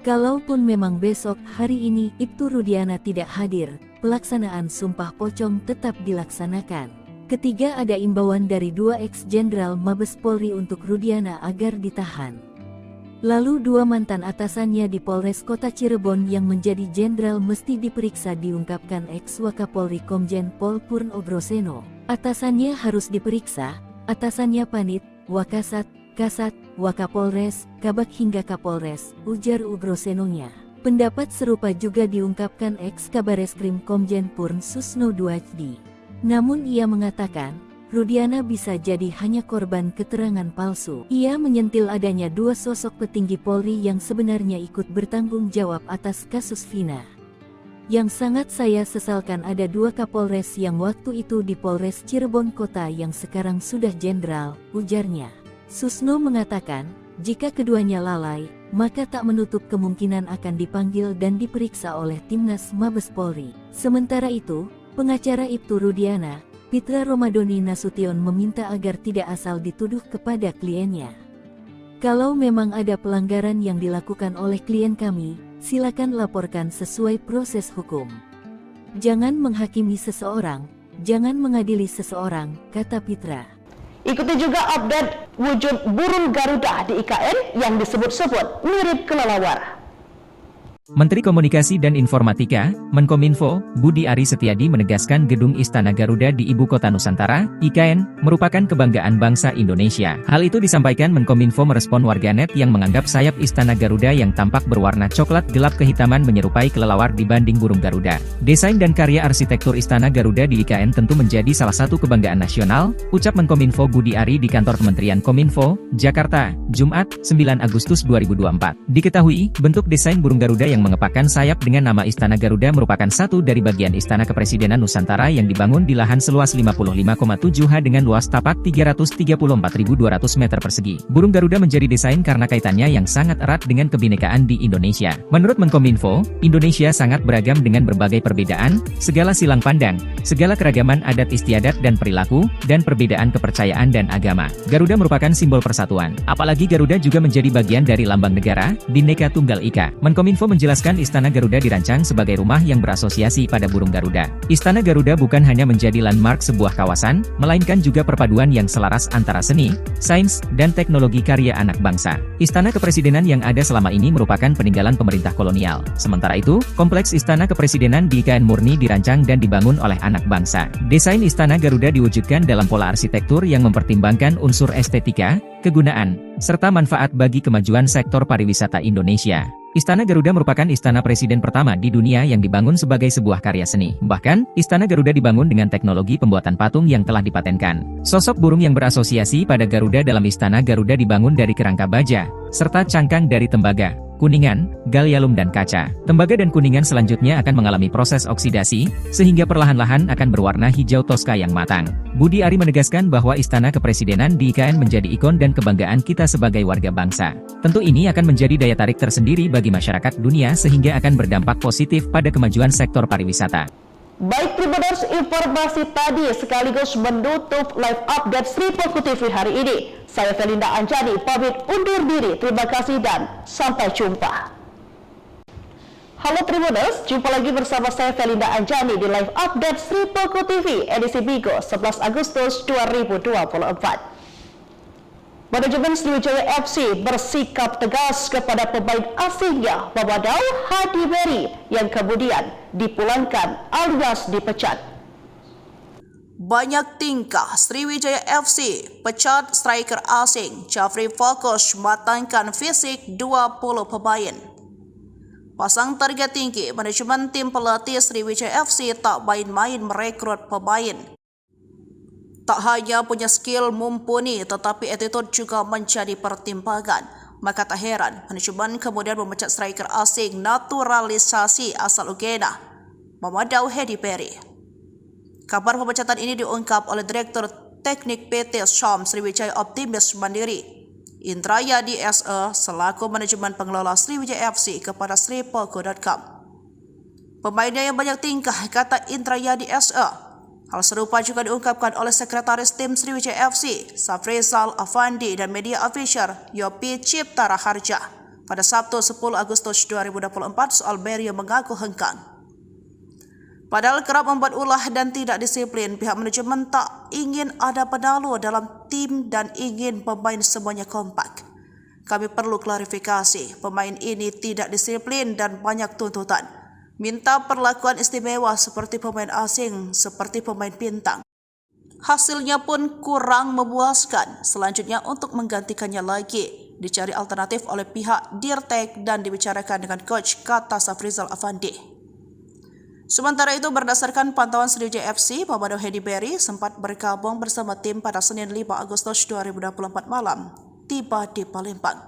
Kalaupun memang besok hari ini Ibtu Rudiana tidak hadir, pelaksanaan sumpah pocong tetap dilaksanakan. Ketiga, ada imbauan dari 2 ex-jenderal Mabes Polri untuk Rudiana agar ditahan. Lalu 2 mantan atasannya di Polres Kota Cirebon yang menjadi jenderal mesti diperiksa, diungkapkan ex-Wakapolri Komjen Pol Purno Groseno. Atasannya harus diperiksa, atasannya Panit, Wakasat, Kasat, Wakapolres, Kabak hingga Kapolres, ujar Ugrosenonya. Pendapat serupa juga diungkapkan ex-Kabareskrim Komjen Purn Susno Duajdi. Namun ia mengatakan, Rudiana bisa jadi hanya korban keterangan palsu. Ia menyentil adanya 2 sosok petinggi Polri yang sebenarnya ikut bertanggung jawab atas kasus Vina. Yang sangat saya sesalkan ada 2 Kapolres yang waktu itu di Polres Cirebon Kota yang sekarang sudah jenderal, ujarnya. Susno mengatakan, jika keduanya lalai, maka tak menutup kemungkinan akan dipanggil dan diperiksa oleh Timnas Mabes Polri. Sementara itu, pengacara Ibtu Rudiana, Pitra Romadoni Nasution meminta agar tidak asal dituduh kepada kliennya. Kalau memang ada pelanggaran yang dilakukan oleh klien kami, silakan laporkan sesuai proses hukum. Jangan menghakimi seseorang, jangan mengadili seseorang, kata Pitra. Ikuti juga update wujud burung Garuda di IKN yang disebut-sebut mirip kelelawar. Menteri Komunikasi dan Informatika, Menkominfo, Budi Ari Setiadi menegaskan Gedung Istana Garuda di Ibu Kota Nusantara, IKN, merupakan kebanggaan bangsa Indonesia. Hal itu disampaikan Menkominfo merespon warganet yang menganggap sayap Istana Garuda yang tampak berwarna coklat gelap kehitaman menyerupai kelelawar dibanding burung Garuda. Desain dan karya arsitektur Istana Garuda di IKN tentu menjadi salah satu kebanggaan nasional, ucap Menkominfo Budi Ari di kantor Kementerian Kominfo, Jakarta, Jumat, 9 Agustus 2024. Diketahui, bentuk desain burung Garuda yang mengepakkan sayap dengan nama Istana Garuda merupakan satu dari bagian Istana Kepresidenan Nusantara yang dibangun di lahan seluas 55,7 ha dengan luas tapak 334.200 meter persegi. Burung Garuda menjadi desain karena kaitannya yang sangat erat dengan kebinekaan di Indonesia. Menurut Menkominfo, Indonesia sangat beragam dengan berbagai perbedaan, segala silang pandang, segala keragaman adat istiadat dan perilaku, dan perbedaan kepercayaan dan agama. Garuda merupakan simbol persatuan. Apalagi Garuda juga menjadi bagian dari lambang negara, Bhinneka Tunggal Ika. Menkominfo menjelaskan Istana Garuda dirancang sebagai rumah yang berasosiasi pada burung Garuda. Istana Garuda bukan hanya menjadi landmark sebuah kawasan, melainkan juga perpaduan yang selaras antara seni, sains, dan teknologi karya anak bangsa. Istana Kepresidenan yang ada selama ini merupakan peninggalan pemerintah kolonial. Sementara itu, kompleks Istana Kepresidenan di IKN murni dirancang dan dibangun oleh anak bangsa. Desain Istana Garuda diwujudkan dalam pola arsitektur yang mempertimbangkan unsur estetika, kegunaan, serta manfaat bagi kemajuan sektor pariwisata Indonesia. Istana Garuda merupakan istana presiden pertama di dunia yang dibangun sebagai sebuah karya seni. Bahkan, Istana Garuda dibangun dengan teknologi pembuatan patung yang telah dipatenkan. Sosok burung yang berasosiasi pada Garuda dalam Istana Garuda dibangun dari kerangka baja, serta cangkang dari tembaga, kuningan, gallium dan kaca. Tembaga dan kuningan selanjutnya akan mengalami proses oksidasi, sehingga perlahan-lahan akan berwarna hijau toska yang matang. Budi Ari menegaskan bahwa Istana Kepresidenan di IKN menjadi ikon dan kebanggaan kita sebagai warga bangsa. Tentu ini akan menjadi daya tarik tersendiri bagi masyarakat dunia sehingga akan berdampak positif pada kemajuan sektor pariwisata. Baik Tribuners, informasi tadi sekaligus menutup live update Sri Poku TV hari ini. Saya Felinda Anjani pamit undur diri. Terima kasih dan sampai jumpa. Halo Tribuners, jumpa lagi bersama saya Felinda Anjani di live update Sri Poku TV edisi Bigo 11 Agustus 2024. Manajemen Sriwijaya FC bersikap tegas kepada pemain asingnya Mamadou Hadi Beri yang kemudian dipulangkan alias dipecat. Banyak tingkah Sriwijaya FC pecat striker asing Jafri fokus matangkan fisik 20 pemain. Pasang target tinggi, manajemen tim pelatih Sriwijaya FC tak main-main merekrut pemain. Tak hanya punya skill mumpuni, tetapi attitude juga menjadi pertimbangan. Maka tak heran, manajemen kemudian memecat striker asing naturalisasi asal Uganda, Mamadou Hedi Perry. Kabar pemecatan ini diungkap oleh Direktur Teknik PT Syam Sriwijaya Optimis Mandiri, Indrayadi SE, selaku manajemen pengelola Sriwijaya FC kepada sripolgo.com. Pemainnya yang banyak tingkah, kata Indrayadi SE. Hal serupa juga diungkapkan oleh Sekretaris Tim Sriwijaya FC, Safrizal Afandi, dan media official Yopi Cipta Raharja pada Sabtu 10 Agustus 2024 soal Berry yang mengaku hengkang. Padahal kerap membuat ulah dan tidak disiplin, pihak manajemen tak ingin ada penalu dalam tim dan ingin pemain semuanya kompak. Kami perlu klarifikasi, pemain ini tidak disiplin dan banyak tuntutan. Minta perlakuan istimewa seperti pemain asing, seperti pemain bintang. Hasilnya pun kurang memuaskan. Selanjutnya untuk menggantikannya lagi, dicari alternatif oleh pihak Dirtek dan dibicarakan dengan coach, kata Safrizal Afandi. Sementara itu, berdasarkan pantauan Sriwijaya FC, Mamadou Hedi Perry sempat bergabung bersama tim pada Senin 5 Agustus 2024 malam, tiba di Palembang.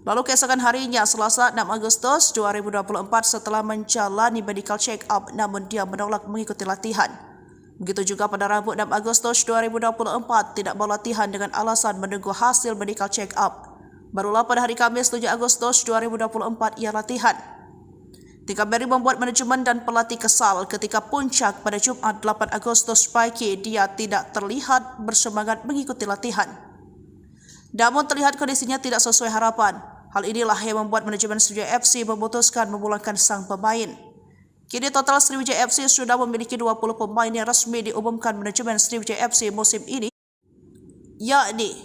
Lalu keesokan harinya, Selasa 6 Agustus 2024, setelah menjalani medical check-up, namun dia menolak mengikuti latihan. Begitu juga pada Rabu 6 Agustus 2024, tidak mau latihan dengan alasan menunggu hasil medical check-up. Barulah pada hari Kamis 7 Agustus 2024 ia latihan. Tingkah Berry membuat manajemen dan pelatih kesal ketika puncak pada Jumat 8 Agustus pagi dia tidak terlihat bersemangat mengikuti latihan. Namun terlihat kondisinya tidak sesuai harapan. Hal inilah yang membuat manajemen Sriwijaya FC memutuskan memulangkan sang pemain. Kini total Sriwijaya FC sudah memiliki 20 pemain yang resmi diumumkan manajemen Sriwijaya FC musim ini, yakni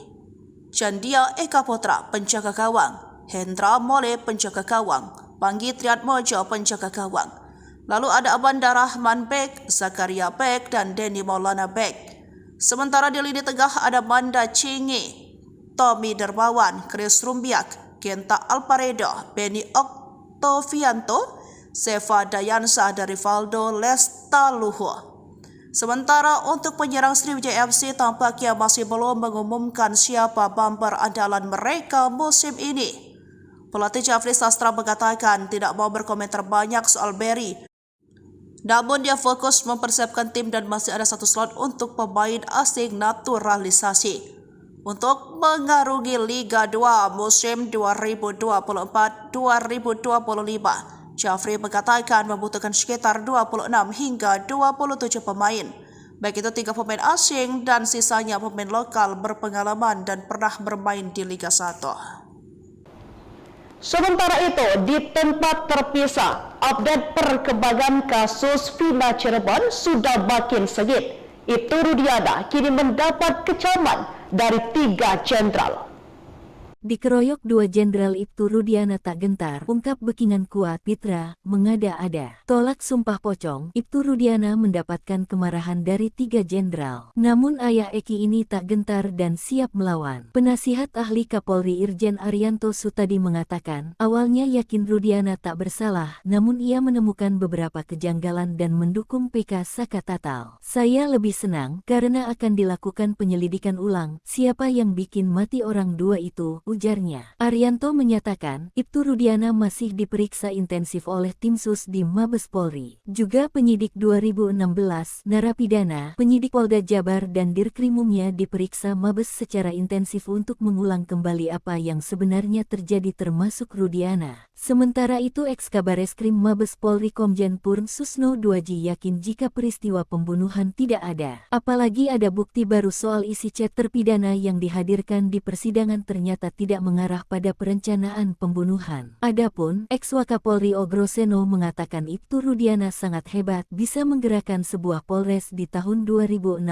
Chandia Eka Putra, penjaga gawang, Hendra Mole, penjaga gawang, Panggi Triatmojo, penjaga gawang. Lalu ada Abanda Rahman Bek, Zakaria Bek, dan Denny Maulana Bek. Sementara di lini tengah ada Manda Cingi, Tommy Dermawan, Chris Rumbiak, Kenta Alparedo, Benny Oktovianto, Seva Dayansa, dan Rivaldo Lestaluhu. Sementara untuk penyerang Sriwijaya FC tampaknya masih belum mengumumkan siapa bumper andalan mereka musim ini. Pelatih Jafri Sastra mengatakan tidak mau berkomentar banyak soal Berry. Namun dia fokus mempersiapkan tim dan masih ada satu slot untuk pemain asing naturalisasi untuk mengarungi Liga 2 musim 2024-2025. Jafri mengatakan membutuhkan sekitar 26 hingga 27 pemain, baik itu 3 pemain asing dan sisanya pemain lokal berpengalaman dan pernah bermain di Liga 1. Sementara itu, di tempat terpisah, update perkembangan kasus Vina Cirebon sudah makin sengit. Ibtu Rudiana kini mendapat kecaman dari 3 jenderal. Dikeroyok 2 Jenderal Ibtu Rudiana tak gentar, ungkap Bekingan kuat Pitra, mengada-ada. Tolak sumpah pocong, Ibtu Rudiana mendapatkan kemarahan dari 3 jenderal. Namun ayah Eki ini tak gentar dan siap melawan. Penasihat ahli Kapolri Irjen Arianto Sutadi mengatakan, awalnya yakin Rudiana tak bersalah, namun ia menemukan beberapa kejanggalan dan mendukung PK Saka Tatal. Saya lebih senang karena akan dilakukan penyelidikan ulang, siapa yang bikin mati orang 2 itu, ujarnya. Arianto menyatakan, Ibtu Rudiana masih diperiksa intensif oleh tim sus di Mabes Polri. Juga penyidik 2016, narapidana, penyidik Polda Jabar dan Dirkrimumnya diperiksa Mabes secara intensif untuk mengulang kembali apa yang sebenarnya terjadi termasuk Rudiana. Sementara itu Eks-Kabareskrim Mabes Polri Komjen Purn Susno Duaji yakin jika peristiwa pembunuhan tidak ada. Apalagi ada bukti baru soal isi chat terpidana yang dihadirkan di persidangan ternyata tidak mengarah pada perencanaan pembunuhan. Adapun, Eks-Wakapolri Ogroseno mengatakan Ibtu Rudiana sangat hebat bisa menggerakkan sebuah polres di tahun 2016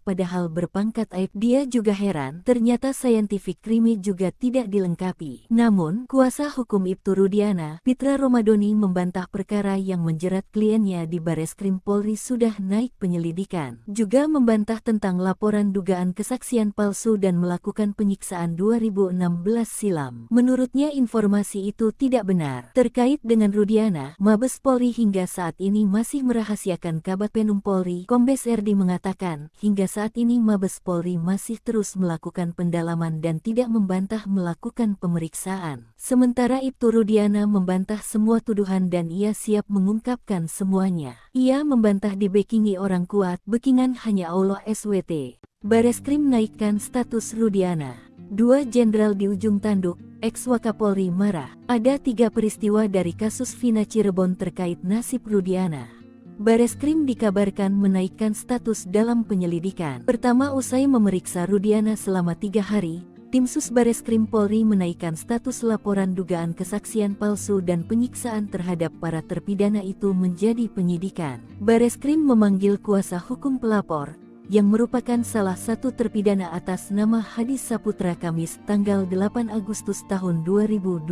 padahal berpangkat aib. Dia juga heran, ternyata scientific crime juga tidak dilengkapi. Namun, kuasa hukum Ibtu Rudiana, Pitra Romadoni membantah perkara yang menjerat kliennya di Bareskrim Polri sudah naik penyelidikan. Juga membantah tentang laporan dugaan kesaksian palsu dan melakukan penyiksaan 2016 silam. Menurutnya informasi itu tidak benar. Terkait dengan Rudiana, Mabes Polri hingga saat ini masih merahasiakan. Kabag Penum Polri, Kombes RD mengatakan, hingga saat ini Mabes Polri masih terus melakukan pendalaman dan tidak membantah melakukan pemeriksaan. Sementara Ibtu Rudiana membantah semua tuduhan dan ia siap mengungkapkan semuanya. Ia membantah dibekingi orang kuat, bekingan hanya Allah SWT. Bareskrim naikkan status Rudiana. 2 jenderal di ujung tanduk, ex-Wakapolri marah. Ada 3 peristiwa dari kasus Vina Cirebon terkait nasib Rudiana. Bareskrim dikabarkan menaikkan status dalam penyelidikan. Pertama, usai memeriksa Rudiana selama 3 hari, Tim Sus Bareskrim Polri menaikkan status laporan dugaan kesaksian palsu dan penyiksaan terhadap para terpidana itu menjadi penyidikan. Bareskrim memanggil kuasa hukum pelapor, yang merupakan salah satu terpidana atas nama Hadi Saputra Kamis tanggal 8 Agustus tahun 2024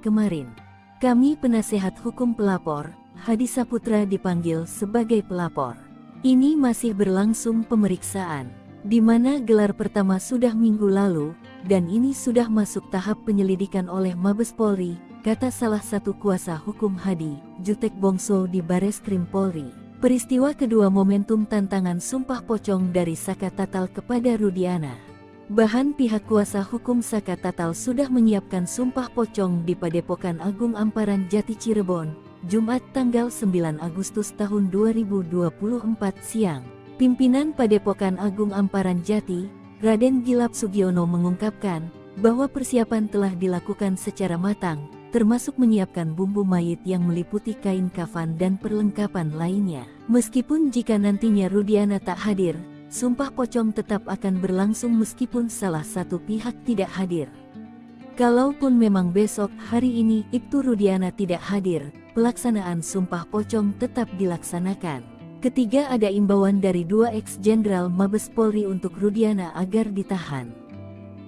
kemarin. Kami penasehat hukum pelapor, Hadi Saputra dipanggil sebagai pelapor. Ini masih berlangsung pemeriksaan, di mana gelar pertama sudah minggu lalu, dan ini sudah masuk tahap penyelidikan oleh Mabes Polri, kata salah satu kuasa hukum Hadi, Jutek Bongso di Bareskrim Polri. Peristiwa kedua momentum tantangan sumpah pocong dari Saka Tatal kepada Rudiana. Bahan pihak kuasa hukum Saka Tatal sudah menyiapkan sumpah pocong di Padepokan Agung Amparan Jati Cirebon, Jumat tanggal 9 Agustus tahun 2024 siang. Pimpinan Padepokan Agung Amparan Jati, Raden Gilap Sugiono mengungkapkan bahwa persiapan telah dilakukan secara matang, termasuk menyiapkan bumbu mayit yang meliputi kain kafan dan perlengkapan lainnya. Meskipun jika nantinya Rudiana tak hadir, sumpah pocong tetap akan berlangsung meskipun salah satu pihak tidak hadir. Kalaupun memang besok hari ini Ibtu Rudiana tidak hadir, pelaksanaan sumpah pocong tetap dilaksanakan. Ketiga, ada imbauan dari 2 ex-jenderal Mabes Polri untuk Rudiana agar ditahan.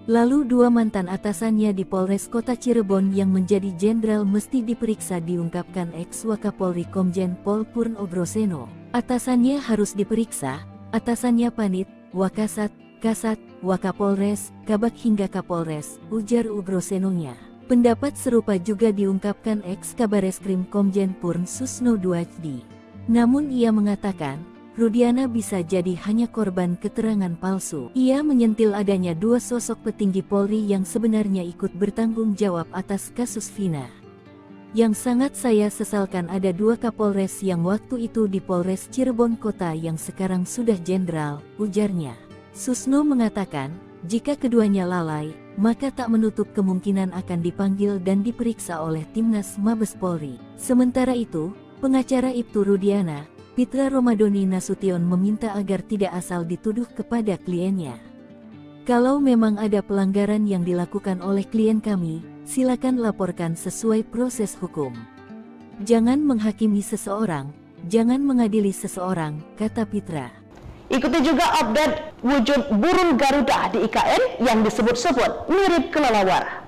Lalu 2 mantan atasannya di Polres Kota Cirebon yang menjadi jenderal mesti diperiksa, diungkapkan ex-Wakapolri Komjen Pol Purn Obroseno. Atasannya harus diperiksa, atasannya Panit, Wakasat, Kasat, Wakapolres, Kabag hingga Kapolres, ujar Obrosenonya. Pendapat serupa juga diungkapkan ex-Kabareskrim Komjen Purn Susno Duajdi. Namun ia mengatakan, Rudiana bisa jadi hanya korban keterangan palsu. Ia menyentil adanya 2 sosok petinggi Polri yang sebenarnya ikut bertanggung jawab atas kasus Vina. Yang sangat saya sesalkan ada 2 Kapolres yang waktu itu di Polres Cirebon Kota yang sekarang sudah jenderal, ujarnya. Susno mengatakan, jika keduanya lalai, maka tak menutup kemungkinan akan dipanggil dan diperiksa oleh Timnas Mabes Polri. Sementara itu, pengacara Ibtu Rudiana, Pitra Romadoni Nasution meminta agar tidak asal dituduh kepada kliennya. Kalau memang ada pelanggaran yang dilakukan oleh klien kami, silakan laporkan sesuai proses hukum. Jangan menghakimi seseorang, jangan mengadili seseorang, kata Pitra. Ikuti juga update wujud burung Garuda di IKN yang disebut-sebut mirip kelelawar.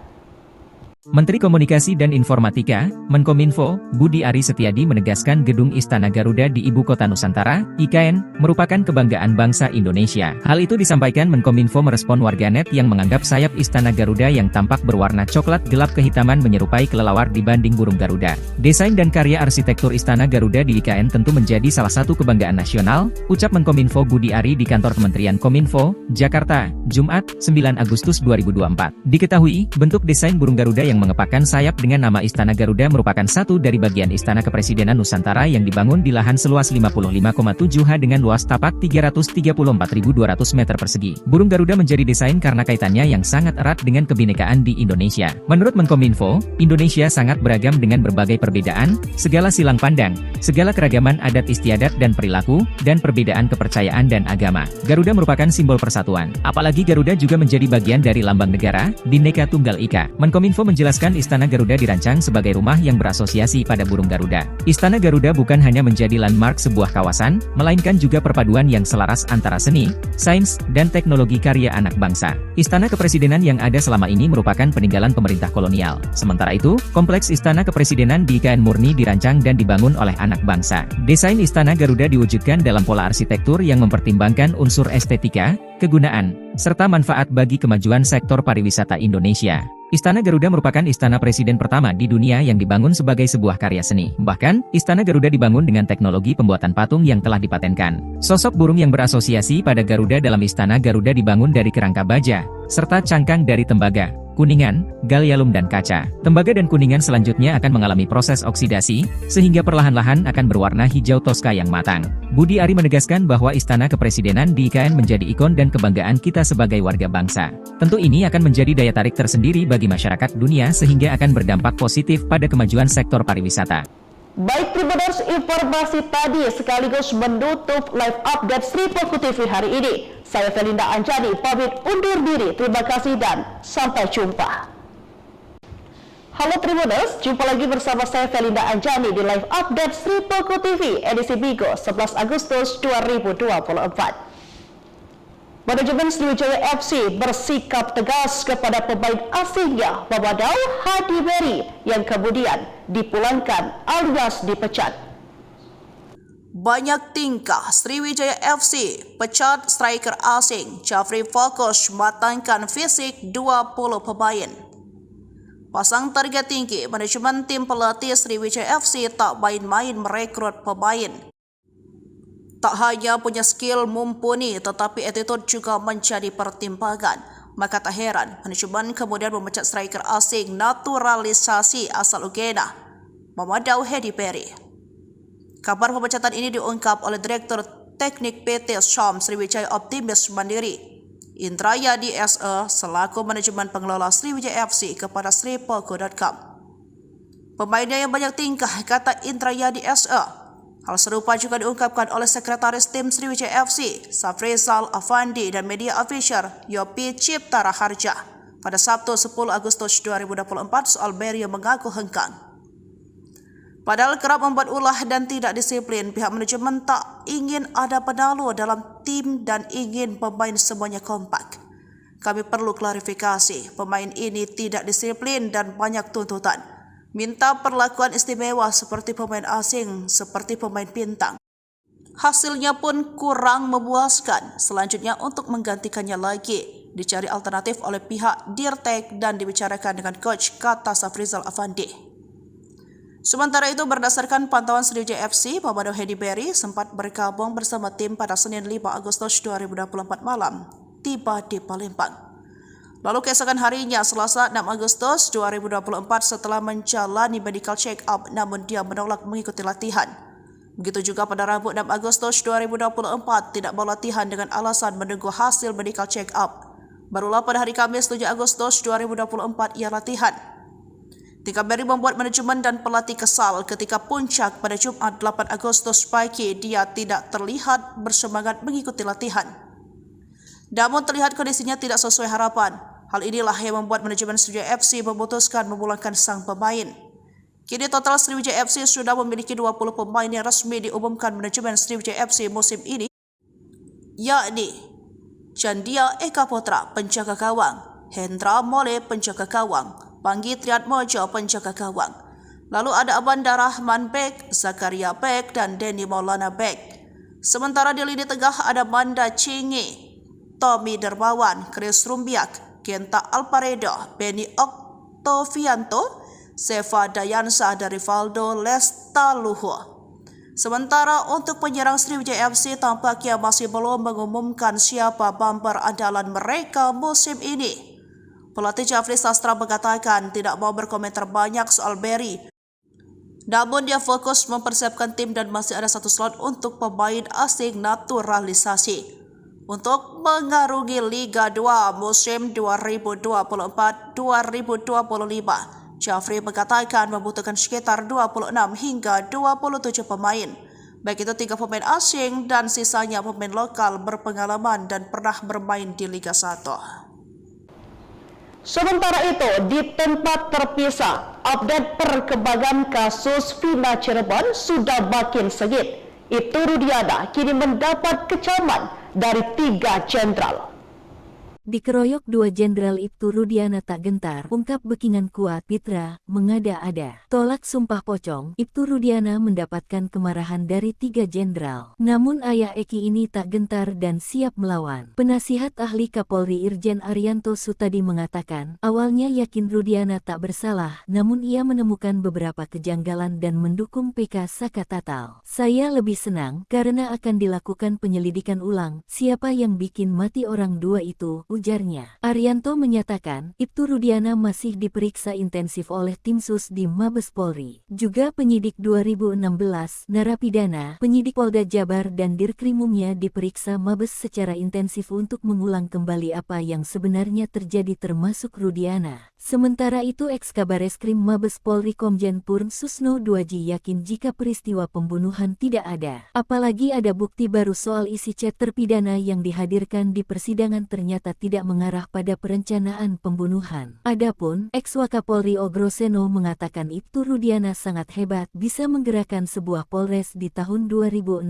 Menteri Komunikasi dan Informatika, Menkominfo, Budi Ari Setiadi menegaskan Gedung Istana Garuda di Ibu Kota Nusantara, IKN, merupakan kebanggaan bangsa Indonesia. Hal itu disampaikan Menkominfo merespon warganet yang menganggap sayap Istana Garuda yang tampak berwarna coklat gelap kehitaman menyerupai kelelawar dibanding burung Garuda. Desain dan karya arsitektur Istana Garuda di IKN tentu menjadi salah satu kebanggaan nasional, ucap Menkominfo Budi Ari di kantor Kementerian Kominfo, Jakarta, Jumat, 9 Agustus 2024. Diketahui, bentuk desain burung Garuda yang mengepakkan sayap dengan nama Istana Garuda merupakan satu dari bagian Istana Kepresidenan Nusantara yang dibangun di lahan seluas 55,7 ha dengan luas tapak 334.200 meter persegi. Burung Garuda menjadi desain karena kaitannya yang sangat erat dengan kebinekaan di Indonesia. Menurut Menkominfo, Indonesia sangat beragam dengan berbagai perbedaan, segala silang pandang, segala keragaman adat istiadat dan perilaku, dan perbedaan kepercayaan dan agama. Garuda merupakan simbol persatuan. Apalagi Garuda juga menjadi bagian dari lambang negara, Bhinneka Tunggal Ika. Menkominfo menjelaskan menjelaskan Istana Garuda dirancang sebagai rumah yang berasosiasi pada burung Garuda. Istana Garuda bukan hanya menjadi landmark sebuah kawasan, melainkan juga perpaduan yang selaras antara seni, sains, dan teknologi karya anak bangsa. Istana Kepresidenan yang ada selama ini merupakan peninggalan pemerintah kolonial. Sementara itu, kompleks Istana Kepresidenan di IKN murni dirancang dan dibangun oleh anak bangsa. Desain Istana Garuda diwujudkan dalam pola arsitektur yang mempertimbangkan unsur estetika, kegunaan, serta manfaat bagi kemajuan sektor pariwisata Indonesia. Istana Garuda merupakan istana presiden pertama di dunia yang dibangun sebagai sebuah karya seni. Bahkan, Istana Garuda dibangun dengan teknologi pembuatan patung yang telah dipatenkan. Sosok burung yang berasosiasi pada Garuda dalam Istana Garuda dibangun dari kerangka baja, serta cangkang dari tembaga, kuningan, gallium dan kaca. Tembaga dan kuningan selanjutnya akan mengalami proses oksidasi, sehingga perlahan-lahan akan berwarna hijau toska yang matang. Budi Ari menegaskan bahwa Istana Kepresidenan di IKN menjadi ikon dan kebanggaan kita sebagai warga bangsa. Tentu ini akan menjadi daya tarik tersendiri bagi masyarakat dunia sehingga akan berdampak positif pada kemajuan sektor pariwisata. Baik Tribuners, informasi tadi sekaligus menutup live update Sri Poko TV hari ini. Saya Felinda Anjani pamit undur diri. Terima kasih dan sampai jumpa. Halo Tribuners, jumpa lagi bersama saya Felinda Anjani di live update Sri Poko TV edisi Bigo 11 Agustus 2024. Manajemen Sriwijaya FC bersikap tegas kepada pemain asingnya Mamadou Hadi Beri yang kemudian dipulangkan alias dipecat. Banyak tingkah Sriwijaya FC pecat striker asing. Jafri fokus matangkan fisik 20 pemain. Pasang target tinggi, manajemen tim pelatih Sriwijaya FC tak main-main merekrut pemain. Tak hanya punya skill mumpuni, tetapi attitude juga menjadi pertimbangan. Maka tak heran, manajemen kemudian memecat striker asing naturalisasi asal Uganda, Mamadou Hadi Beri. Kabar pemecatan ini diungkap oleh Direktur Teknik PT Syam Sriwijaya Optimis Mandiri, Indrayadi SE, selaku manajemen pengelola Sriwijaya FC kepada sripoko.com. Pemainnya yang banyak tingkah, kata Indrayadi SE. Hal serupa juga diungkapkan oleh Sekretaris Tim Sriwijaya FC, Safrizal Afandi dan media official Yopi Cipta Raharja pada Sabtu 10 Agustus 2024 soal Beri yang mengaku hengkang. Padahal kerap membuat ulah dan tidak disiplin, pihak manajemen tak ingin ada penalu dalam tim dan ingin pemain semuanya kompak. Kami perlu klarifikasi, pemain ini tidak disiplin dan banyak tuntutan. Minta perlakuan istimewa seperti pemain asing, seperti pemain bintang. Hasilnya pun kurang memuaskan. Selanjutnya untuk menggantikannya lagi, dicari alternatif oleh pihak Dirtek dan dibicarakan dengan coach, kata Safrizal Afandi. Sementara itu berdasarkan pantauan Sriwijaya FC, Mamadou Hadi Beri sempat bergabung bersama tim pada Senin 5 Agustus 2024 malam, tiba di Palembang. Lalu keesokan harinya, Selasa 6 Agustus 2024 setelah menjalani medical check-up namun dia menolak mengikuti latihan. Begitu juga pada Rabu 6 Agustus 2024 tidak mau latihan dengan alasan menunggu hasil medical check-up. Barulah pada hari Kamis 7 Agustus 2024 ia latihan. Tingkah Beri membuat manajemen dan pelatih kesal ketika puncak pada Jumat 8 Agustus pagi dia tidak terlihat bersemangat mengikuti latihan. Namun terlihat kondisinya tidak sesuai harapan. Hal inilah yang membuat manajemen Sriwijaya FC memutuskan memulangkan sang pemain. Kini total Sriwijaya FC sudah memiliki 20 pemain yang resmi diumumkan manajemen Sriwijaya FC musim ini, yakni Chandia Eka Putra, penjaga gawang, Hendra Mole, penjaga gawang, Panggi Triatmojo, penjaga gawang. Lalu ada Abanda Rahman Bek, Zakaria Bek, dan Denny Maulana Bek. Sementara di lini tengah ada Manda Cingi, Tommy Dermawan, Chris Rumbiak, Kenta Alparedo, Benny Oktovianto, Seva Dayansa, dan Rivaldo Lestaluhu. Sementara untuk penyerang Sriwijaya FC tampaknya masih belum mengumumkan siapa bumper andalan mereka musim ini. Pelatih Jafri Sastra mengatakan tidak mau berkomentar banyak soal Beri. Namun dia fokus mempersiapkan tim dan masih ada satu slot untuk pemain asing naturalisasi untuk mengarungi Liga 2 musim 2024-2025. Jafri mengatakan membutuhkan sekitar 26 hingga 27 pemain, baik itu 3 pemain asing dan sisanya pemain lokal berpengalaman dan pernah bermain di Liga 1. Sementara itu, di tempat terpisah, update perkembangan kasus Vina Cirebon sudah makin sengit. Ibtu Rudiana kini mendapat kecaman dari 3 jenderal. Dikeroyok 2 Jenderal Ibtu Rudiana tak gentar, ungkap Bekingan kuat, Pitra, mengada-ada. Tolak sumpah pocong, Ibtu Rudiana mendapatkan kemarahan dari 3 jenderal. Namun ayah Eki ini tak gentar dan siap melawan. Penasihat ahli Kapolri Irjen Arianto Sutadi mengatakan, awalnya yakin Rudiana tak bersalah, namun ia menemukan beberapa kejanggalan dan mendukung PK Saka Tatal. Saya lebih senang karena akan dilakukan penyelidikan ulang, siapa yang bikin mati orang 2 itu, ujarnya. Arianto menyatakan, Ibtu Rudiana masih diperiksa intensif oleh tim sus di Mabes Polri. Juga penyidik 2016, narapidana, penyidik Polda Jabar dan Dirkrimumnya diperiksa Mabes secara intensif untuk mengulang kembali apa yang sebenarnya terjadi termasuk Rudiana. Sementara itu Eks-Kabareskrim Mabes Polri Komjen Purn Susno Duaji yakin jika peristiwa pembunuhan tidak ada. Apalagi ada bukti baru soal isi chat terpidana yang dihadirkan di persidangan ternyata tidak mengarah pada perencanaan pembunuhan. Adapun, Eks-Wakapolri Ogroseno mengatakan Ibtu Rudiana sangat hebat bisa menggerakkan sebuah polres di tahun 2016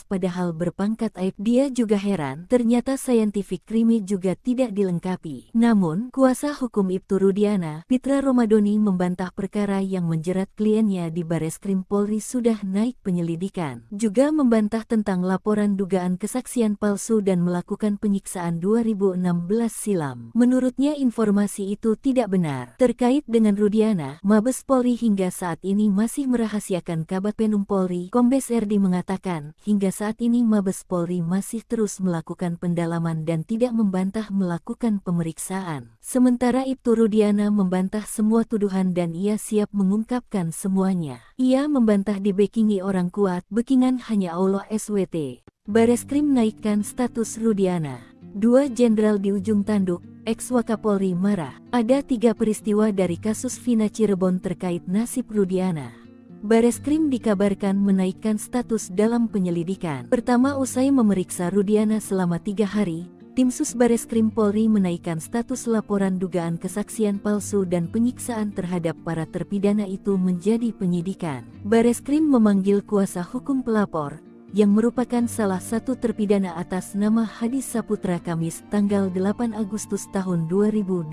padahal berpangkat aib. Dia juga heran, ternyata scientific crime juga tidak dilengkapi. Namun, kuasa hukum Ibtu Rudiana, Pitra Romadoni membantah perkara yang menjerat kliennya di Bareskrim Polri sudah naik penyelidikan. Juga membantah tentang laporan dugaan kesaksian palsu dan melakukan penyiksaan 2016 silam. Menurutnya informasi itu tidak benar. Terkait dengan Rudiana, Mabes Polri hingga saat ini masih merahasiakan. Kabag Penum Polri, Kombes RD mengatakan, hingga saat ini Mabes Polri masih terus melakukan pendalaman dan tidak membantah melakukan pemeriksaan. Sementara Ibtu Rudiana membantah semua tuduhan dan ia siap mengungkapkan semuanya. Ia membantah dibekingi orang kuat, bekingan hanya Allah SWT. Bareskrim naikkan status Rudiana. 2 jenderal di ujung tanduk, Eks-Wakapolri marah. Ada 3 peristiwa dari kasus Vina Cirebon terkait nasib Rudiana. Bareskrim dikabarkan menaikkan status dalam penyelidikan. Pertama, usai memeriksa Rudiana selama 3 hari, tim sus Bareskrim Polri menaikkan status laporan dugaan kesaksian palsu dan penyiksaan terhadap para terpidana itu menjadi penyidikan. Bareskrim memanggil kuasa hukum pelapor, yang merupakan salah satu terpidana atas nama Hadi Saputra Kamis tanggal 8 Agustus tahun 2024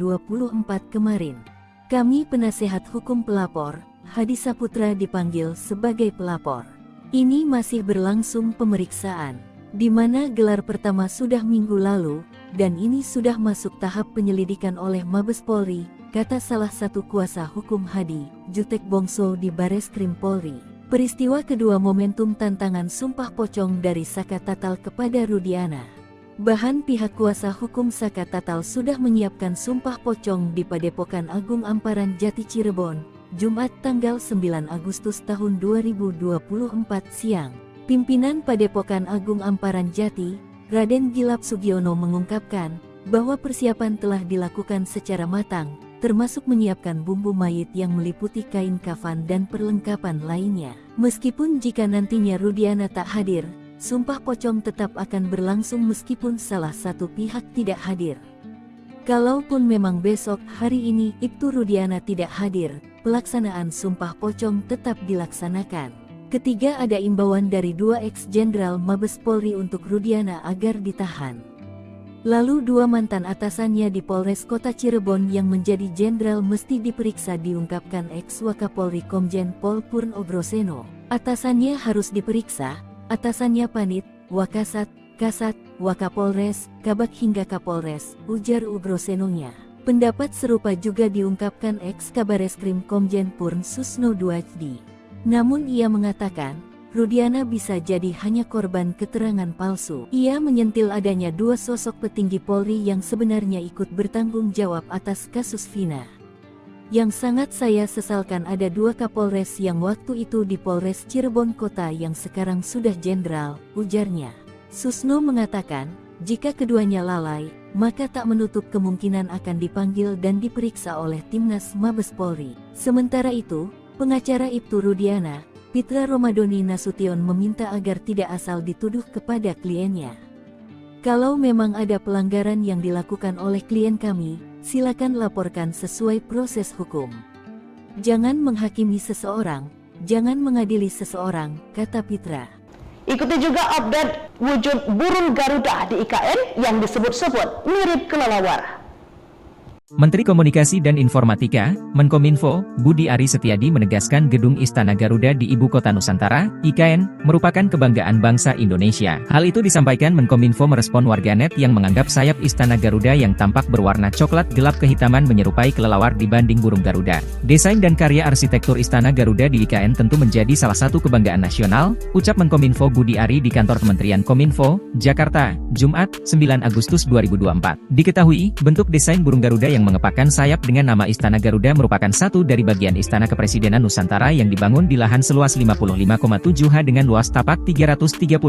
kemarin. Kami penasehat hukum pelapor, Hadi Saputra dipanggil sebagai pelapor. Ini masih berlangsung pemeriksaan, di mana gelar pertama sudah minggu lalu, dan ini sudah masuk tahap penyelidikan oleh Mabes Polri, kata salah satu kuasa hukum Hadi, Jutek Bongso di Bareskrim Polri. Peristiwa kedua momentum tantangan sumpah pocong dari Saka Tatal kepada Rudiana. Bahan pihak kuasa hukum Saka Tatal sudah menyiapkan sumpah pocong di Padepokan Agung Amparan Jati Cirebon, Jumat tanggal 9 Agustus tahun 2024 siang. Pimpinan Padepokan Agung Amparan Jati, Raden Gilap Sugiono mengungkapkan bahwa persiapan telah dilakukan secara matang, termasuk menyiapkan bumbu mayit yang meliputi kain kafan dan perlengkapan lainnya. Meskipun jika nantinya Rudiana tak hadir, sumpah pocong tetap akan berlangsung meskipun salah satu pihak tidak hadir. Kalaupun memang besok hari ini Ibtu Rudiana tidak hadir, pelaksanaan sumpah pocong tetap dilaksanakan. Ketiga, ada imbauan dari 2 ex-jenderal Mabes Polri untuk Rudiana agar ditahan. Lalu 2 mantan atasannya di Polres Kota Cirebon yang menjadi jenderal mesti diperiksa, diungkapkan Eks-Wakapolri Komjen Pol Purn Ogroseno. Atasannya harus diperiksa, atasannya Panit, Wakasat, Kasat, Wakapolres, Kabag hingga Kapolres, ujar Ogrosenonya. Pendapat serupa juga diungkapkan Eks-Kabareskrim Komjen Purn Susno Duaji. Namun ia mengatakan, Rudiana bisa jadi hanya korban keterangan palsu. Ia menyentil adanya 2 sosok petinggi Polri yang sebenarnya ikut bertanggung jawab atas kasus Vina. Yang sangat saya sesalkan ada 2 Kapolres yang waktu itu di Polres Cirebon Kota yang sekarang sudah jenderal, ujarnya. Susno mengatakan, jika keduanya lalai, maka tak menutup kemungkinan akan dipanggil dan diperiksa oleh Timnas Mabes Polri. Sementara itu, pengacara Ibtu Rudiana, Pitra Romadoni Nasution meminta agar tidak asal dituduh kepada kliennya. Kalau memang ada pelanggaran yang dilakukan oleh klien kami, silakan laporkan sesuai proses hukum. Jangan menghakimi seseorang, jangan mengadili seseorang, kata Pitra. Ikuti juga update wujud burung Garuda di IKN yang disebut-sebut mirip kelelawar. Menteri Komunikasi dan Informatika, Menkominfo, Budi Ari Setiadi menegaskan Gedung Istana Garuda di Ibu Kota Nusantara, IKN, merupakan kebanggaan bangsa Indonesia. Hal itu disampaikan Menkominfo merespon warganet yang menganggap sayap Istana Garuda yang tampak berwarna coklat gelap kehitaman menyerupai kelelawar dibanding burung Garuda. Desain dan karya arsitektur Istana Garuda di IKN tentu menjadi salah satu kebanggaan nasional, ucap Menkominfo Budi Ari di kantor Kementerian Kominfo, Jakarta, Jumat, 9 Agustus 2024. Diketahui, bentuk desain burung Garuda yang mengepakkan sayap dengan nama Istana Garuda merupakan satu dari bagian Istana Kepresidenan Nusantara yang dibangun di lahan seluas 55,7 ha dengan luas tapak 334.200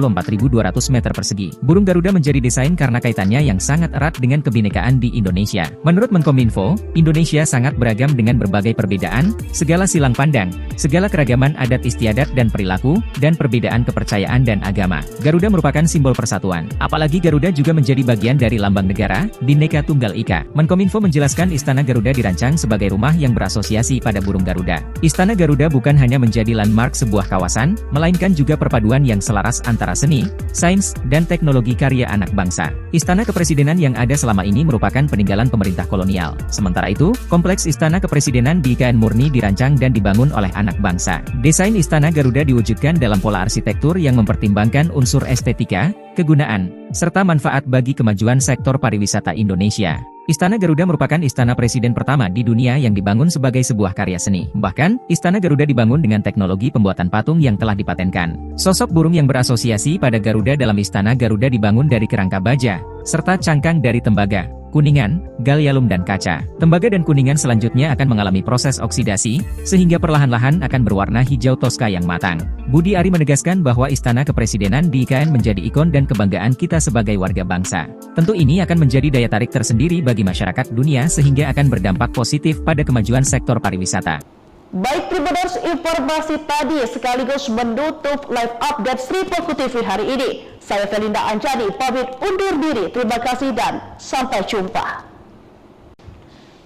meter persegi. Burung Garuda menjadi desain karena kaitannya yang sangat erat dengan kebinekaan di Indonesia. Menurut Menkominfo, Indonesia sangat beragam dengan berbagai perbedaan, segala silang pandang, segala keragaman adat istiadat dan perilaku, dan perbedaan kepercayaan dan agama. Garuda merupakan simbol persatuan. Apalagi Garuda juga menjadi bagian dari lambang negara, Bhinneka Tunggal Ika. Menkominfo menjelaskan Istana Garuda dirancang sebagai rumah yang berasosiasi pada burung Garuda. Istana Garuda bukan hanya menjadi landmark sebuah kawasan, melainkan juga perpaduan yang selaras antara seni, sains, dan teknologi karya anak bangsa. Istana Kepresidenan yang ada selama ini merupakan peninggalan pemerintah kolonial. Sementara itu, kompleks Istana Kepresidenan di IKN murni dirancang dan dibangun oleh anak bangsa. Desain Istana Garuda diwujudkan dalam pola arsitektur yang mempertimbangkan unsur estetika, kegunaan, serta manfaat bagi kemajuan sektor pariwisata Indonesia. Istana Garuda merupakan istana presiden pertama di dunia yang dibangun sebagai sebuah karya seni. Bahkan, Istana Garuda dibangun dengan teknologi pembuatan patung yang telah dipatenkan. Sosok burung yang berasosiasi pada Garuda dalam Istana Garuda dibangun dari kerangka baja, serta cangkang dari tembaga, kuningan, gallium dan kaca. Tembaga dan kuningan selanjutnya akan mengalami proses oksidasi, sehingga perlahan-lahan akan berwarna hijau toska yang matang. Budi Ari menegaskan bahwa Istana Kepresidenan di IKN menjadi ikon dan kebanggaan kita sebagai warga bangsa. Tentu ini akan menjadi daya tarik tersendiri bagi masyarakat dunia sehingga akan berdampak positif pada kemajuan sektor pariwisata. Baik Tribuners, informasi tadi sekaligus menutup live update Sri Poku TV hari ini. Saya Felinda Anjani pamit undur diri. Terima kasih dan sampai jumpa.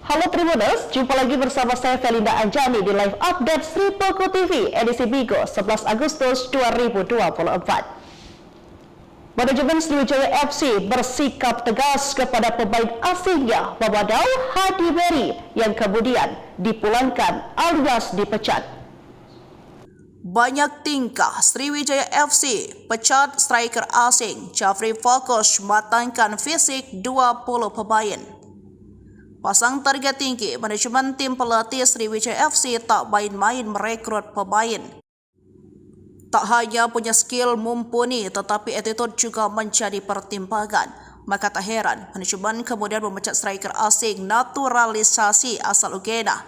Halo Tribuners, jumpa lagi bersama saya Felinda Anjani di live update Sri Poku TV edisi Bigo 11 Agustus 2024. Manajemen Sriwijaya FC bersikap tegas kepada pemain asingnya Mamadou Hadi Beri yang kemudian dipulangkan alias dipecat. Banyak tingkah Sriwijaya FC pecat striker asing Jafri Fokus matangkan fisik 20 pemain. Pasang target tinggi, manajemen tim pelatih Sriwijaya FC tak main-main merekrut pemain. Tak hanya punya skill mumpuni, tetapi attitude juga menjadi pertimbangan. Maka tak heran, manajemen kemudian memecat striker asing naturalisasi asal Uganda,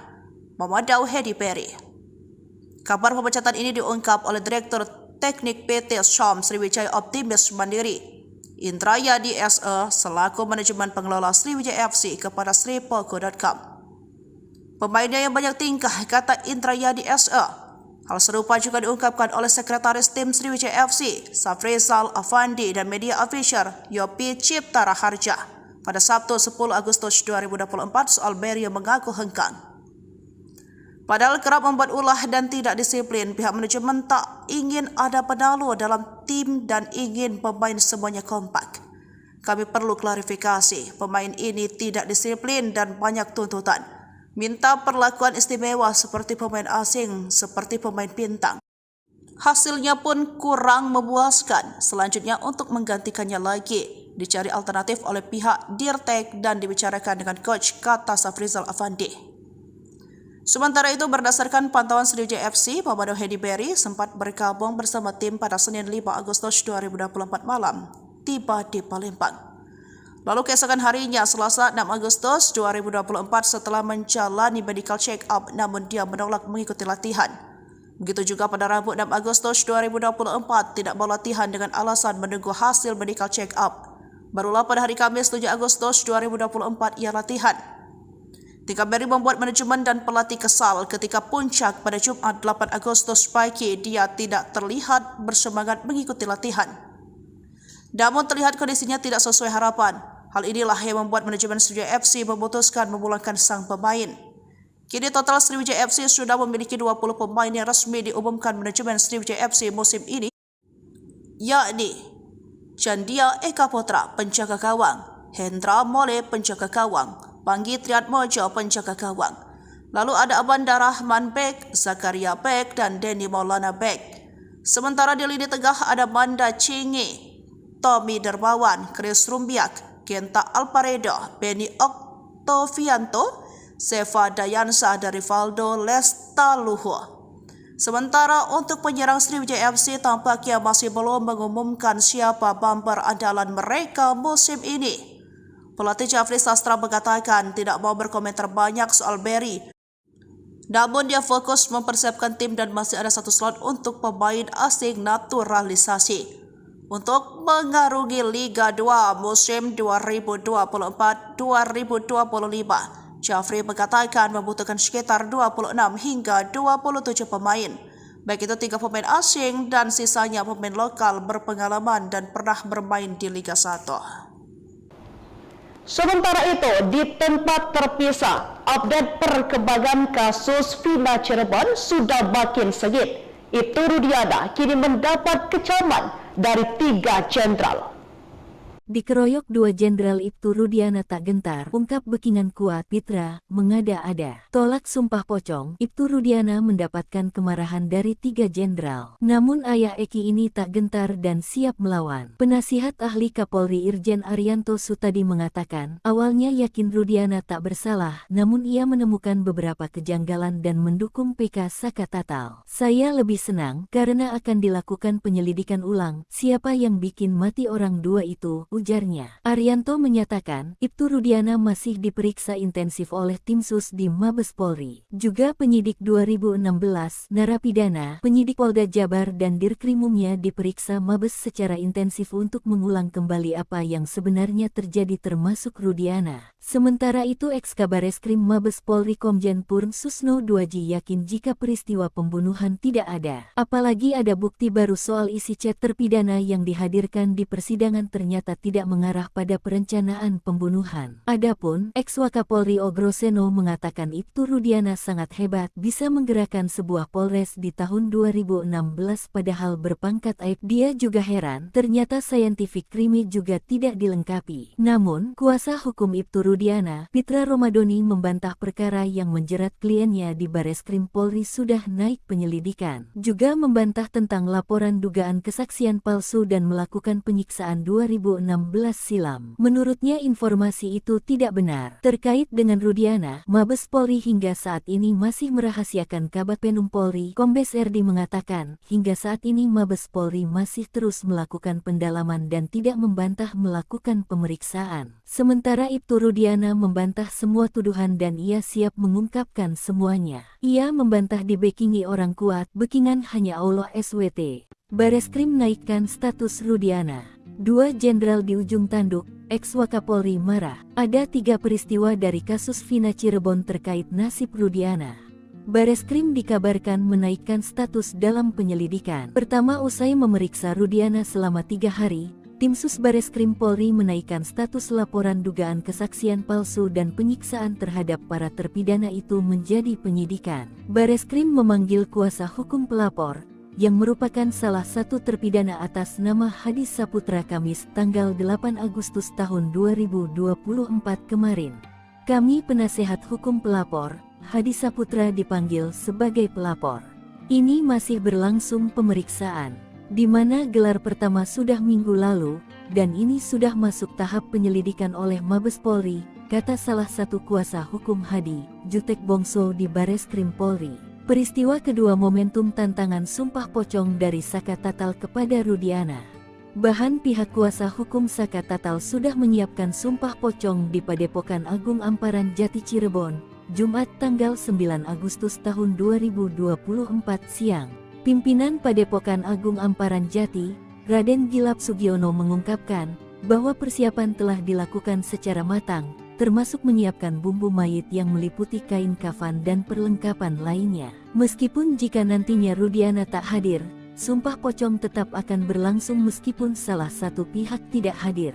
Mamadou Hadi Beri. Kabar pemecatan ini diungkap oleh Direktur Teknik PT Syam Sriwijaya Optimis Mandiri, Indrayadi SE, selaku manajemen pengelola Sriwijaya FC kepada sripoku.com. Pemainnya yang banyak tingkah, kata Indrayadi SE. Hal serupa juga diungkapkan oleh Sekretaris Tim Sriwijaya FC, Safrizal Afandi dan media official Yopi Cipta Raharja pada Sabtu 10 Agustus 2024 soal Beri yang mengaku hengkang. Padahal kerap membuat ulah dan tidak disiplin, pihak manajemen tak ingin ada penalu dalam tim dan ingin pemain semuanya kompak. Kami perlu klarifikasi, pemain ini tidak disiplin dan banyak tuntutan. Minta perlakuan istimewa seperti pemain asing, seperti pemain bintang. Hasilnya pun kurang memuaskan. Selanjutnya untuk menggantikannya lagi, dicari alternatif oleh pihak Dirtek dan dibicarakan dengan coach, kata Safrizal Afandi. Sementara itu berdasarkan pantauan Sriwijaya FC, Mamadou Hadi Beri sempat bergabung bersama tim pada Senin 5 Agustus 2024 malam, tiba di Palembang. Lalu keesokan harinya, Selasa 6 Agustus 2024 setelah menjalani medical check-up namun dia menolak mengikuti latihan. Begitu juga pada Rabu 6 Agustus 2024 tidak mau latihan dengan alasan menunggu hasil medical check-up. Barulah pada hari Kamis 7 Agustus 2024 ia latihan. Tingkah Beri membuat manajemen dan pelatih kesal ketika puncak pada Jumat 8 Agustus pagi dia tidak terlihat bersemangat mengikuti latihan. Namun terlihat kondisinya tidak sesuai harapan. Hal inilah yang membuat manajemen Sriwijaya FC memutuskan memulangkan sang pemain. Kini total Sriwijaya FC sudah memiliki 20 pemain yang resmi diumumkan manajemen Sriwijaya FC musim ini, yakni Chandia Eka Putra penjaga gawang, Hendra Mole penjaga gawang, Panggi Triatmojo penjaga gawang. Lalu ada Abanda Rahman Bek, Zakaria Bek, dan Denny Maulana Bek. Sementara di lini tengah ada Manda Cingi, Tommy Dermawan, Chris Rumbiak, Kenta Alparedo, Benny Oktovianto, Seva Dayansa, dan Rivaldo Lestaluhu. Sementara untuk penyerang Sriwijaya FC tampaknya masih belum mengumumkan siapa bumper andalan mereka musim ini. Pelatih Jafri Sastra mengatakan tidak mau berkomentar banyak soal Berry. Namun dia fokus mempersiapkan tim dan masih ada satu slot untuk pemain asing naturalisasi untuk mengarungi Liga 2 musim 2024-2025. Jafri mengatakan membutuhkan sekitar 26 hingga 27 pemain, baik itu 3 pemain asing dan sisanya pemain lokal berpengalaman dan pernah bermain di Liga 1. Sementara itu, di tempat terpisah, update perkembangan kasus Vina Cirebon sudah makin sengit. Ibtu Rudiana kini mendapat kecaman dari 3 jenderal. Dikeroyok 2 Jenderal Ibtu Rudiana tak gentar, ungkap Bekingan kuat, Pitra, mengada-ada. Tolak sumpah pocong, Ibtu Rudiana mendapatkan kemarahan dari 3 jenderal. Namun ayah Eki ini tak gentar dan siap melawan. Penasihat ahli Kapolri Irjen Arianto Sutadi mengatakan, awalnya yakin Rudiana tak bersalah, namun ia menemukan beberapa kejanggalan dan mendukung PK Saka Tatal. Saya lebih senang karena akan dilakukan penyelidikan ulang, siapa yang bikin mati orang 2 itu, ujarnya. Arianto menyatakan, Ibtu Rudiana masih diperiksa intensif oleh tim sus di Mabes Polri. Juga penyidik 2016, narapidana, penyidik Polda Jabar dan Dirkrimumnya diperiksa Mabes secara intensif untuk mengulang kembali apa yang sebenarnya terjadi termasuk Rudiana. Sementara itu Eks-Kabareskrim Mabes Polri Komjen Purn Susno Duaji yakin jika peristiwa pembunuhan tidak ada. Apalagi ada bukti baru soal isi chat terpidana yang dihadirkan di persidangan ternyata tidak mengarah pada perencanaan pembunuhan. Adapun Eks-Wakapolri Ogroseno mengatakan Ibtu Rudiana sangat hebat bisa menggerakkan sebuah polres di tahun 2016 padahal berpangkat aib. Dia juga heran ternyata scientific crime juga tidak dilengkapi. Namun kuasa hukum Ibtu Rudiana, Pitra Romadoni membantah perkara yang menjerat kliennya di Bareskrim Polri sudah naik penyelidikan. Juga membantah tentang laporan dugaan kesaksian palsu dan melakukan penyiksaan 2016 silam. Menurutnya informasi itu tidak benar. Terkait dengan Rudiana, Mabes Polri hingga saat ini masih merahasiakan. Kabag Penum Polri, Kombes RD mengatakan, hingga saat ini Mabes Polri masih terus melakukan pendalaman dan tidak membantah melakukan pemeriksaan. Sementara Ibtu Rudiana membantah semua tuduhan dan ia siap mengungkapkan semuanya. Ia membantah dibekingi orang kuat, bekingan hanya Allah SWT. Bareskrim naikkan status Rudiana. 2 jenderal di ujung tanduk, Eks-Wakapolri marah. Ada 3 peristiwa dari kasus Vina Cirebon terkait nasib Rudiana. Bareskrim dikabarkan menaikkan status dalam penyelidikan. Pertama, usai memeriksa Rudiana selama 3 hari, tim sus Bareskrim Polri menaikkan status laporan dugaan kesaksian palsu dan penyiksaan terhadap para terpidana itu menjadi penyidikan. Bareskrim memanggil kuasa hukum pelapor, yang merupakan salah satu terpidana atas nama Hadi Saputra Kamis tanggal 8 Agustus tahun 2024 kemarin. Kami penasehat hukum pelapor, Hadi Saputra dipanggil sebagai pelapor. Ini masih berlangsung pemeriksaan, di mana gelar pertama sudah minggu lalu, dan ini sudah masuk tahap penyelidikan oleh Mabes Polri, kata salah satu kuasa hukum Hadi, Jutek Bongso di Bareskrim Polri. Peristiwa kedua momentum tantangan sumpah pocong dari Saka Tatal kepada Rudiana. Bahan pihak kuasa hukum Saka Tatal sudah menyiapkan sumpah pocong di Padepokan Agung Amparan Jati Cirebon, Jumat tanggal 9 Agustus tahun 2024 siang. Pimpinan Padepokan Agung Amparan Jati, Raden Gilap Sugiono mengungkapkan bahwa persiapan telah dilakukan secara matang, termasuk menyiapkan bumbu mayit yang meliputi kain kafan dan perlengkapan lainnya. Meskipun jika nantinya Rudiana tak hadir, sumpah pocong tetap akan berlangsung meskipun salah satu pihak tidak hadir.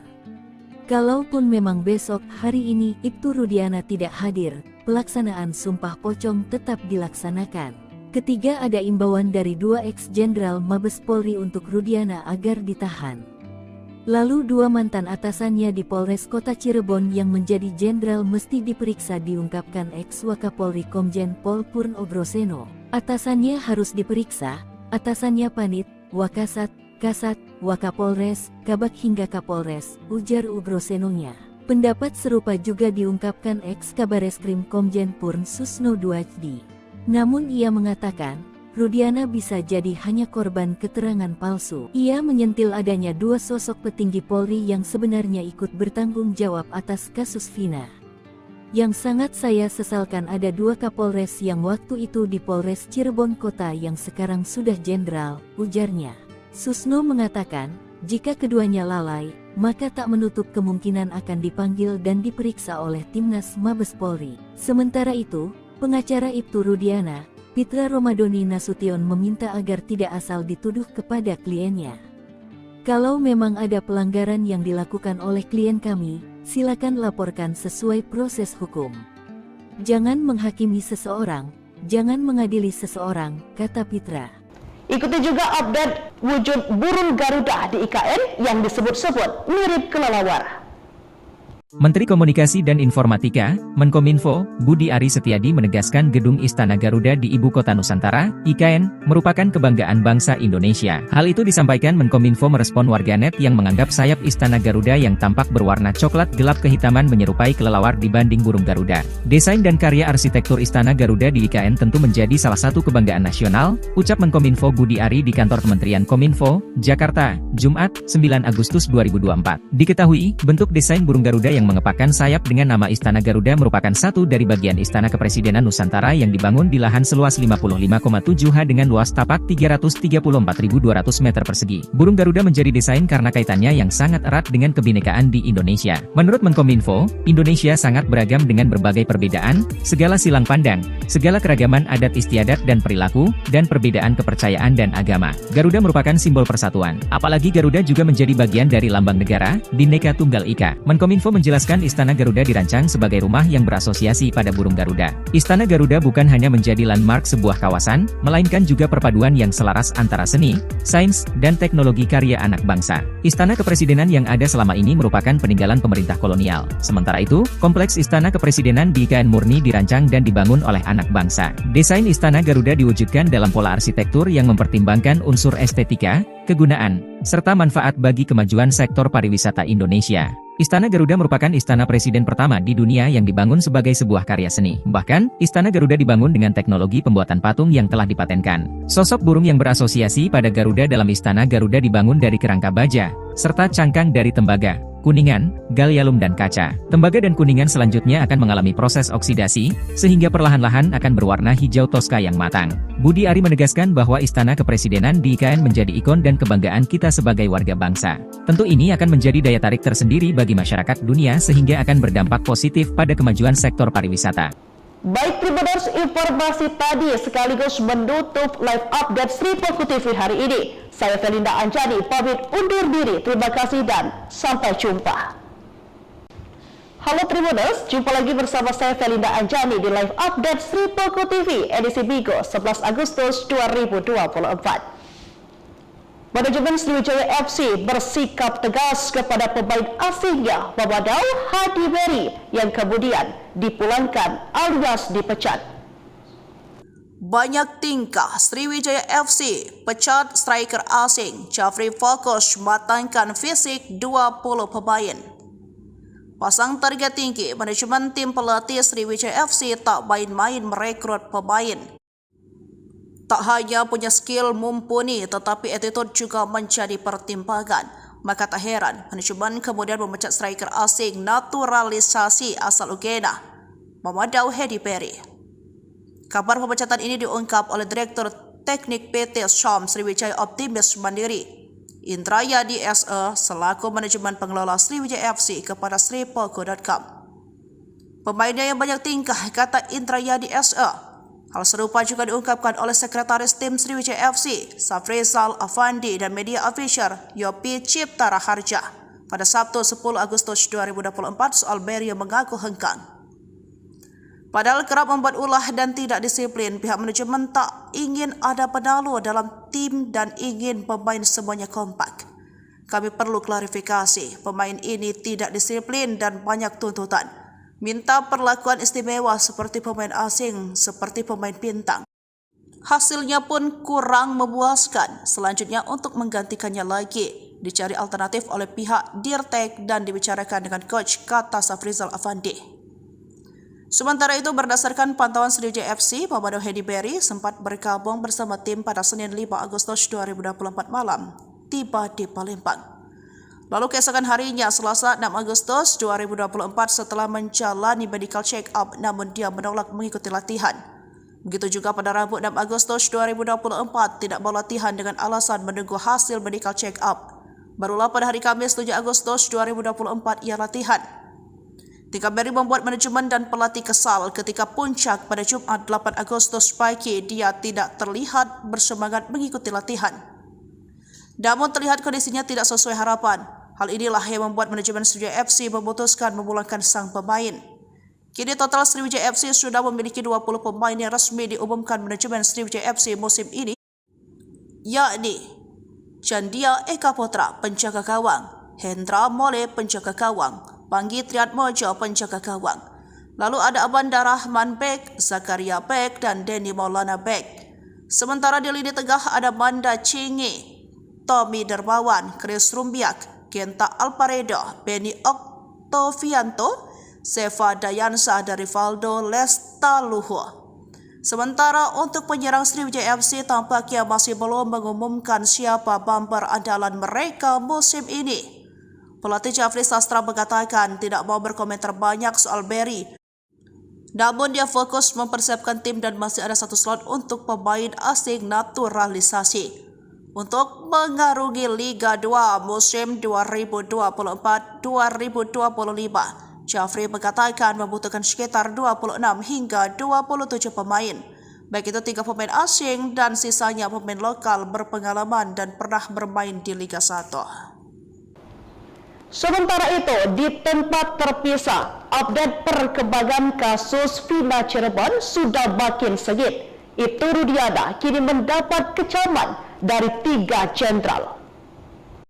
Kalaupun memang besok hari ini Ibtu Rudiana tidak hadir, pelaksanaan Sumpah Pocong tetap dilaksanakan. Ketiga, ada imbauan dari 2 ex-jenderal Mabes Polri untuk Rudiana agar ditahan. Lalu 2 mantan atasannya di Polres Kota Cirebon yang menjadi jenderal mesti diperiksa, diungkapkan ex-Wakapolri Komjen Pol Purnogrosono. Atasannya harus diperiksa, atasannya Panit, Wakasat, Kasat, Wakapolres, Kabak hingga Kapolres, ujar Ugrosenonya. Pendapat serupa juga diungkapkan ex-Kabareskrim Komjen Purn Susno Duajdi. Namun ia mengatakan, Rudiana bisa jadi hanya korban keterangan palsu. Ia menyentil adanya 2 sosok petinggi Polri yang sebenarnya ikut bertanggung jawab atas kasus Vina. Yang sangat saya sesalkan, ada 2 Kapolres yang waktu itu di Polres Cirebon Kota yang sekarang sudah jenderal, ujarnya. Susno mengatakan, jika keduanya lalai, maka tak menutup kemungkinan akan dipanggil dan diperiksa oleh Timnas Mabes Polri. Sementara itu, pengacara Ibtu Rudiana, Pitra Romadoni Nasution, meminta agar tidak asal dituduh kepada kliennya. Kalau memang ada pelanggaran yang dilakukan oleh klien kami, silakan laporkan sesuai proses hukum. Jangan menghakimi seseorang, jangan mengadili seseorang, kata Pitra. Ikuti juga update wujud burung Garuda di IKN yang disebut-sebut mirip kelelawar. Menteri Komunikasi dan Informatika, Menkominfo, Budi Ari Setiadi menegaskan Gedung Istana Garuda di Ibu Kota Nusantara, IKN, merupakan kebanggaan bangsa Indonesia. Hal itu disampaikan Menkominfo merespon warganet yang menganggap sayap Istana Garuda yang tampak berwarna coklat gelap kehitaman menyerupai kelelawar dibanding burung Garuda. Desain dan karya arsitektur Istana Garuda di IKN tentu menjadi salah satu kebanggaan nasional, ucap Menkominfo Budi Ari di kantor Kementerian Kominfo, Jakarta, Jumat, 9 Agustus 2024. Diketahui, bentuk desain burung Garuda yang mengepakkan sayap dengan nama Istana Garuda merupakan satu dari bagian Istana Kepresidenan Nusantara yang dibangun di lahan seluas 55,7 ha dengan luas tapak 334.200 meter persegi. Burung Garuda menjadi desain karena kaitannya yang sangat erat dengan kebinekaan di Indonesia. Menurut Menkominfo, Indonesia sangat beragam dengan berbagai perbedaan, segala silang pandang, segala keragaman adat istiadat dan perilaku, dan perbedaan kepercayaan dan agama. Garuda merupakan simbol persatuan. Apalagi Garuda juga menjadi bagian dari lambang negara, Bhinneka Tunggal Ika. Menkominfo menjelaskan Istana Garuda dirancang sebagai rumah yang berasosiasi pada burung Garuda. Istana Garuda bukan hanya menjadi landmark sebuah kawasan, melainkan juga perpaduan yang selaras antara seni, sains, dan teknologi karya anak bangsa. Istana Kepresidenan yang ada selama ini merupakan peninggalan pemerintah kolonial. Sementara itu, kompleks Istana Kepresidenan di IKN murni dirancang dan dibangun oleh anak bangsa. Desain Istana Garuda diwujudkan dalam pola arsitektur yang mempertimbangkan unsur estetika, kegunaan, serta manfaat bagi kemajuan sektor pariwisata Indonesia. Istana Garuda merupakan istana presiden pertama di dunia yang dibangun sebagai sebuah karya seni. Bahkan, Istana Garuda dibangun dengan teknologi pembuatan patung yang telah dipatenkan. Sosok burung yang berasosiasi pada Garuda dalam Istana Garuda dibangun dari kerangka baja, serta cangkang dari tembaga, kuningan, gallium dan kaca. Tembaga dan kuningan selanjutnya akan mengalami proses oksidasi, sehingga perlahan-lahan akan berwarna hijau toska yang matang. Budi Ari menegaskan bahwa Istana Kepresidenan di IKN menjadi ikon dan kebanggaan kita sebagai warga bangsa. Tentu ini akan menjadi daya tarik tersendiri bagi masyarakat dunia sehingga akan berdampak positif pada kemajuan sektor pariwisata. Baik Tribuners, informasi tadi sekaligus menutup live update Sri Poku TV hari ini. Saya Felinda Anjani pamit undur diri. Terima kasih dan sampai jumpa. Halo Tribuners, jumpa lagi bersama saya Felinda Anjani di live update Sri Poku TV edisi Bigo 11 Agustus 2024. Manajemen Sriwijaya FC bersikap tegas kepada pemain asingnya Mamadou Hadi Beri yang kemudian dipulangkan alias dipecat. Banyak tingkah Sriwijaya FC pecat striker asing Jafri fokus matangkan fisik 20 pemain. Pasang target tinggi, manajemen tim pelatih Sriwijaya FC tak main-main merekrut pemain. Tak hanya punya skill mumpuni, tetapi attitude juga menjadi pertimbangan. Maka tak heran, manajemen kemudian memecat striker asing naturalisasi asal Uganda, Mamadou Hadi Beri. Kabar pemecatan ini diungkap oleh Direktur Teknik PT Syam Sriwijaya Optimis Mandiri, Indrayadi SE, selaku manajemen pengelola Sriwijaya FC kepada sripoku.com. Pemainnya yang banyak tingkah, kata Indrayadi SE. Hal serupa juga diungkapkan oleh Sekretaris Tim Sriwijaya FC, Safrizal Afandi dan media official Yopi Cipta Raharja. pada Sabtu 10 Agustus 2024 soal Berry yang mengaku hengkang. Padahal kerap membuat ulah dan tidak disiplin, pihak manajemen tak ingin ada penalu dalam tim dan ingin pemain semuanya kompak. Kami perlu klarifikasi, pemain ini tidak disiplin dan banyak tuntutan. Minta perlakuan istimewa seperti pemain asing, seperti pemain bintang. Hasilnya pun kurang memuaskan. Selanjutnya untuk menggantikannya lagi, dicari alternatif oleh pihak Dirtek dan dibicarakan dengan coach, kata Safrizal Afandi. Sementara itu, berdasarkan pantauan Sriwijaya FC, Pemado Hedi Berry sempat bergabung bersama tim pada Senin 5 Agustus 2024 malam, tiba di Palembang. Lalu keesokan harinya, Selasa 6 Agustus 2024, setelah menjalani medical check-up, namun dia menolak mengikuti latihan. Begitu juga pada Rabu 6 Agustus 2024, tidak mau latihan dengan alasan menunggu hasil medical check-up. Barulah pada hari Kamis 7 Agustus 2024 ia latihan. Tingkah Berry membuat manajemen dan pelatih kesal ketika puncak pada Jumat 8 Agustus pagi dia tidak terlihat bersemangat mengikuti latihan. Namun terlihat kondisinya tidak sesuai harapan. Hal inilah yang membuat manajemen Sriwijaya FC memutuskan memulangkan sang pemain. Kini total Sriwijaya FC sudah memiliki 20 pemain yang resmi diumumkan manajemen Sriwijaya FC musim ini, yakni Chandia Eka Putra, penjaga gawang, Hendra Mole, penjaga gawang, Panggi Triatmojo, penjaga gawang. Lalu ada Abanda Rahman Bek, Zakaria Bek, dan Denny Maulana Bek. Sementara di lini tengah ada Manda Cingi, Tommy Dermawan, Chris Rumbiak, Genta Alparedo, Benny Oktovianto, Seva Dayansa, dan Rivaldo Lestaluhu. Sementara untuk penyerang Sriwijaya FC tampaknya masih belum mengumumkan siapa bumper andalan mereka musim ini. Pelatih Jafri Sastra mengatakan tidak mau berkomentar banyak soal Berry. Namun dia fokus mempersiapkan tim dan masih ada satu slot untuk pemain asing naturalisasi untuk mengarungi Liga 2 musim 2024-2025. Jafri mengatakan membutuhkan sekitar 26 hingga 27 pemain. Baik itu 3 pemain asing dan sisanya pemain lokal berpengalaman dan pernah bermain di Liga 1. Sementara itu, di tempat terpisah, update perkembangan kasus Vina Cirebon sudah makin sengit. Ibtu Rudiana kini mendapat kecaman dari 3 jenderal.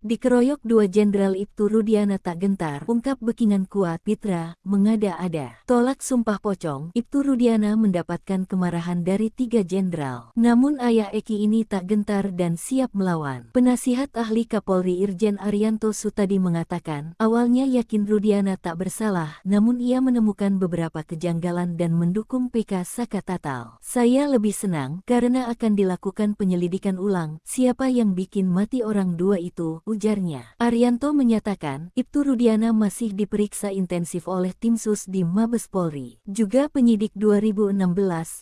Dikeroyok 2 Jenderal Ibtu Rudiana tak gentar, ungkap Bekingan kuat, Pitra, mengada-ada. Tolak sumpah pocong, Ibtu Rudiana mendapatkan kemarahan dari 3 jenderal. Namun ayah Eki ini tak gentar dan siap melawan. Penasihat ahli Kapolri Irjen Arianto Sutadi mengatakan, awalnya yakin Rudiana tak bersalah, namun ia menemukan beberapa kejanggalan dan mendukung PK Saka Tatal. Saya lebih senang karena akan dilakukan penyelidikan ulang, siapa yang bikin mati orang 2 itu, ujarnya. Arianto menyatakan, Ibtu Rudiana masih diperiksa intensif oleh tim sus di Mabes Polri. Juga penyidik 2016,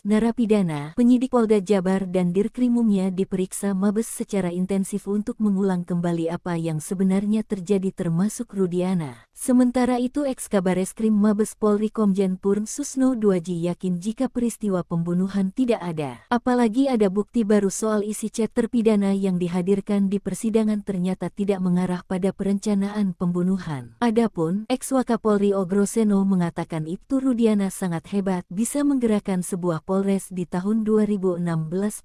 narapidana, penyidik Polda Jabar dan Dirkrimumnya diperiksa Mabes secara intensif untuk mengulang kembali apa yang sebenarnya terjadi termasuk Rudiana. Sementara itu Eks-Kabareskrim Mabes Polri Komjen Purn Susno Duaji yakin jika peristiwa pembunuhan tidak ada. Apalagi ada bukti baru soal isi chat terpidana yang dihadirkan di persidangan ternyata tidak mengarah pada perencanaan pembunuhan. Adapun, Eks-Wakapolri Ogroseno mengatakan Ibtu Rudiana sangat hebat bisa menggerakkan sebuah polres di tahun 2016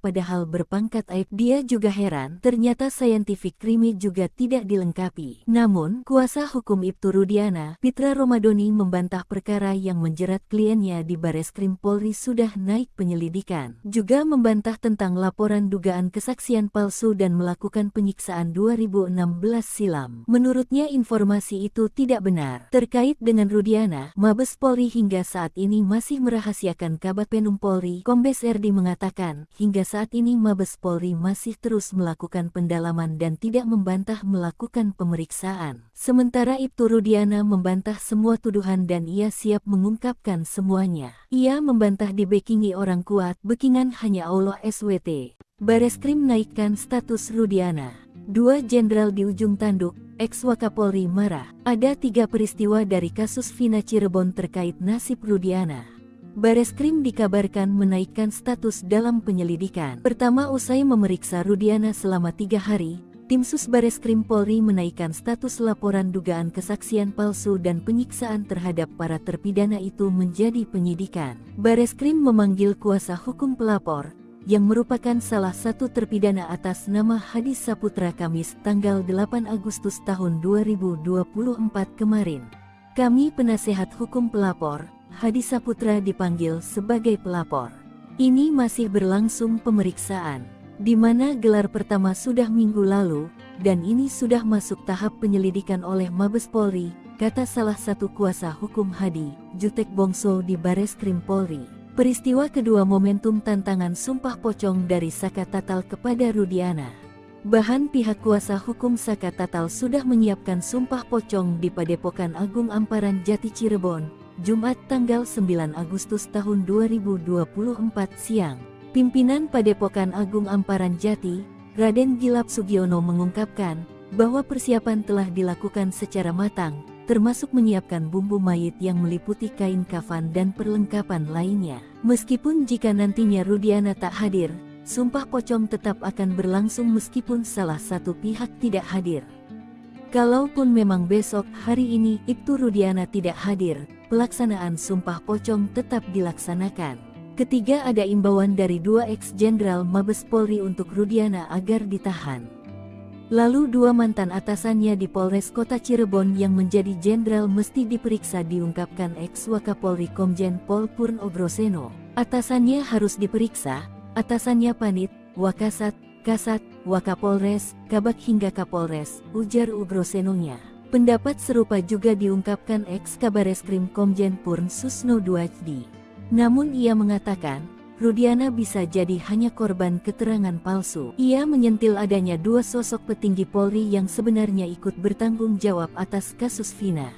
padahal berpangkat aib. Dia juga heran, ternyata scientific crime juga tidak dilengkapi. Namun, kuasa hukum Ibtu Rudiana, Pitra Romadoni membantah perkara yang menjerat kliennya di Bareskrim Polri sudah naik penyelidikan. Juga membantah tentang laporan dugaan kesaksian palsu dan melakukan penyiksaan 2016 silam. Menurutnya informasi itu tidak benar. Terkait dengan Rudiana, Mabes Polri hingga saat ini masih merahasiakan. Kabag Penum Polri, Kombes RD mengatakan, hingga saat ini Mabes Polri masih terus melakukan pendalaman dan tidak membantah melakukan pemeriksaan. Sementara Ibtu Rudiana membantah semua tuduhan dan ia siap mengungkapkan semuanya. Ia membantah dibekingi orang kuat, bekingan hanya Allah SWT. Bareskrim naikkan status Rudiana. 2 jenderal di ujung tanduk, Eks-Wakapolri marah. Ada 3 peristiwa dari kasus Vina Cirebon terkait nasib Rudiana. Bareskrim dikabarkan menaikkan status dalam penyelidikan. Pertama, usai memeriksa Rudiana selama 3 hari, Tim Sus Bareskrim Polri menaikkan status laporan dugaan kesaksian palsu dan penyiksaan terhadap para terpidana itu menjadi penyidikan. Bareskrim memanggil kuasa hukum pelapor, yang merupakan salah satu terpidana atas nama Hadi Saputra Kamis tanggal 8 Agustus tahun 2024 kemarin. Kami penasehat hukum pelapor, Hadi Saputra dipanggil sebagai pelapor. Ini masih berlangsung pemeriksaan, di mana gelar pertama sudah minggu lalu, dan ini sudah masuk tahap penyelidikan oleh Mabes Polri, kata salah satu kuasa hukum Hadi, Jutek Bongso di Bareskrim Polri. Peristiwa kedua momentum tantangan sumpah pocong dari Saka Tatal kepada Rudiana. Bahan pihak kuasa hukum Saka Tatal sudah menyiapkan sumpah pocong di Padepokan Agung Amparan Jati Cirebon, Jumat tanggal 9 Agustus tahun 2024 siang. Pimpinan Padepokan Agung Amparan Jati, Raden Gilap Sugiono mengungkapkan bahwa persiapan telah dilakukan secara matang, termasuk menyiapkan bumbu mayit yang meliputi kain kafan dan perlengkapan lainnya. Meskipun jika nantinya Rudiana tak hadir, sumpah pocong tetap akan berlangsung meskipun salah satu pihak tidak hadir. Kalaupun memang besok hari ini Ibtu Rudiana tidak hadir, pelaksanaan sumpah pocong tetap dilaksanakan. Ketiga, ada imbauan dari 2 ex-jenderal Mabes Polri untuk Rudiana agar ditahan. Lalu 2 mantan atasannya di Polres Kota Cirebon yang menjadi jenderal mesti diperiksa, diungkapkan ex-Wakapolri Komjen Pol Purno Groseno. Atasannya harus diperiksa, atasannya Panit, Wakasat, Kasat, Wakapolres, Kabak hingga Kapolres, ujar Ugrosenonya. Pendapat serupa juga diungkapkan ex-Kabareskrim Komjen Purn Susno Duajdi. Namun ia mengatakan, Rudiana bisa jadi hanya korban keterangan palsu. Ia menyentil adanya 2 sosok petinggi Polri yang sebenarnya ikut bertanggung jawab atas kasus Vina.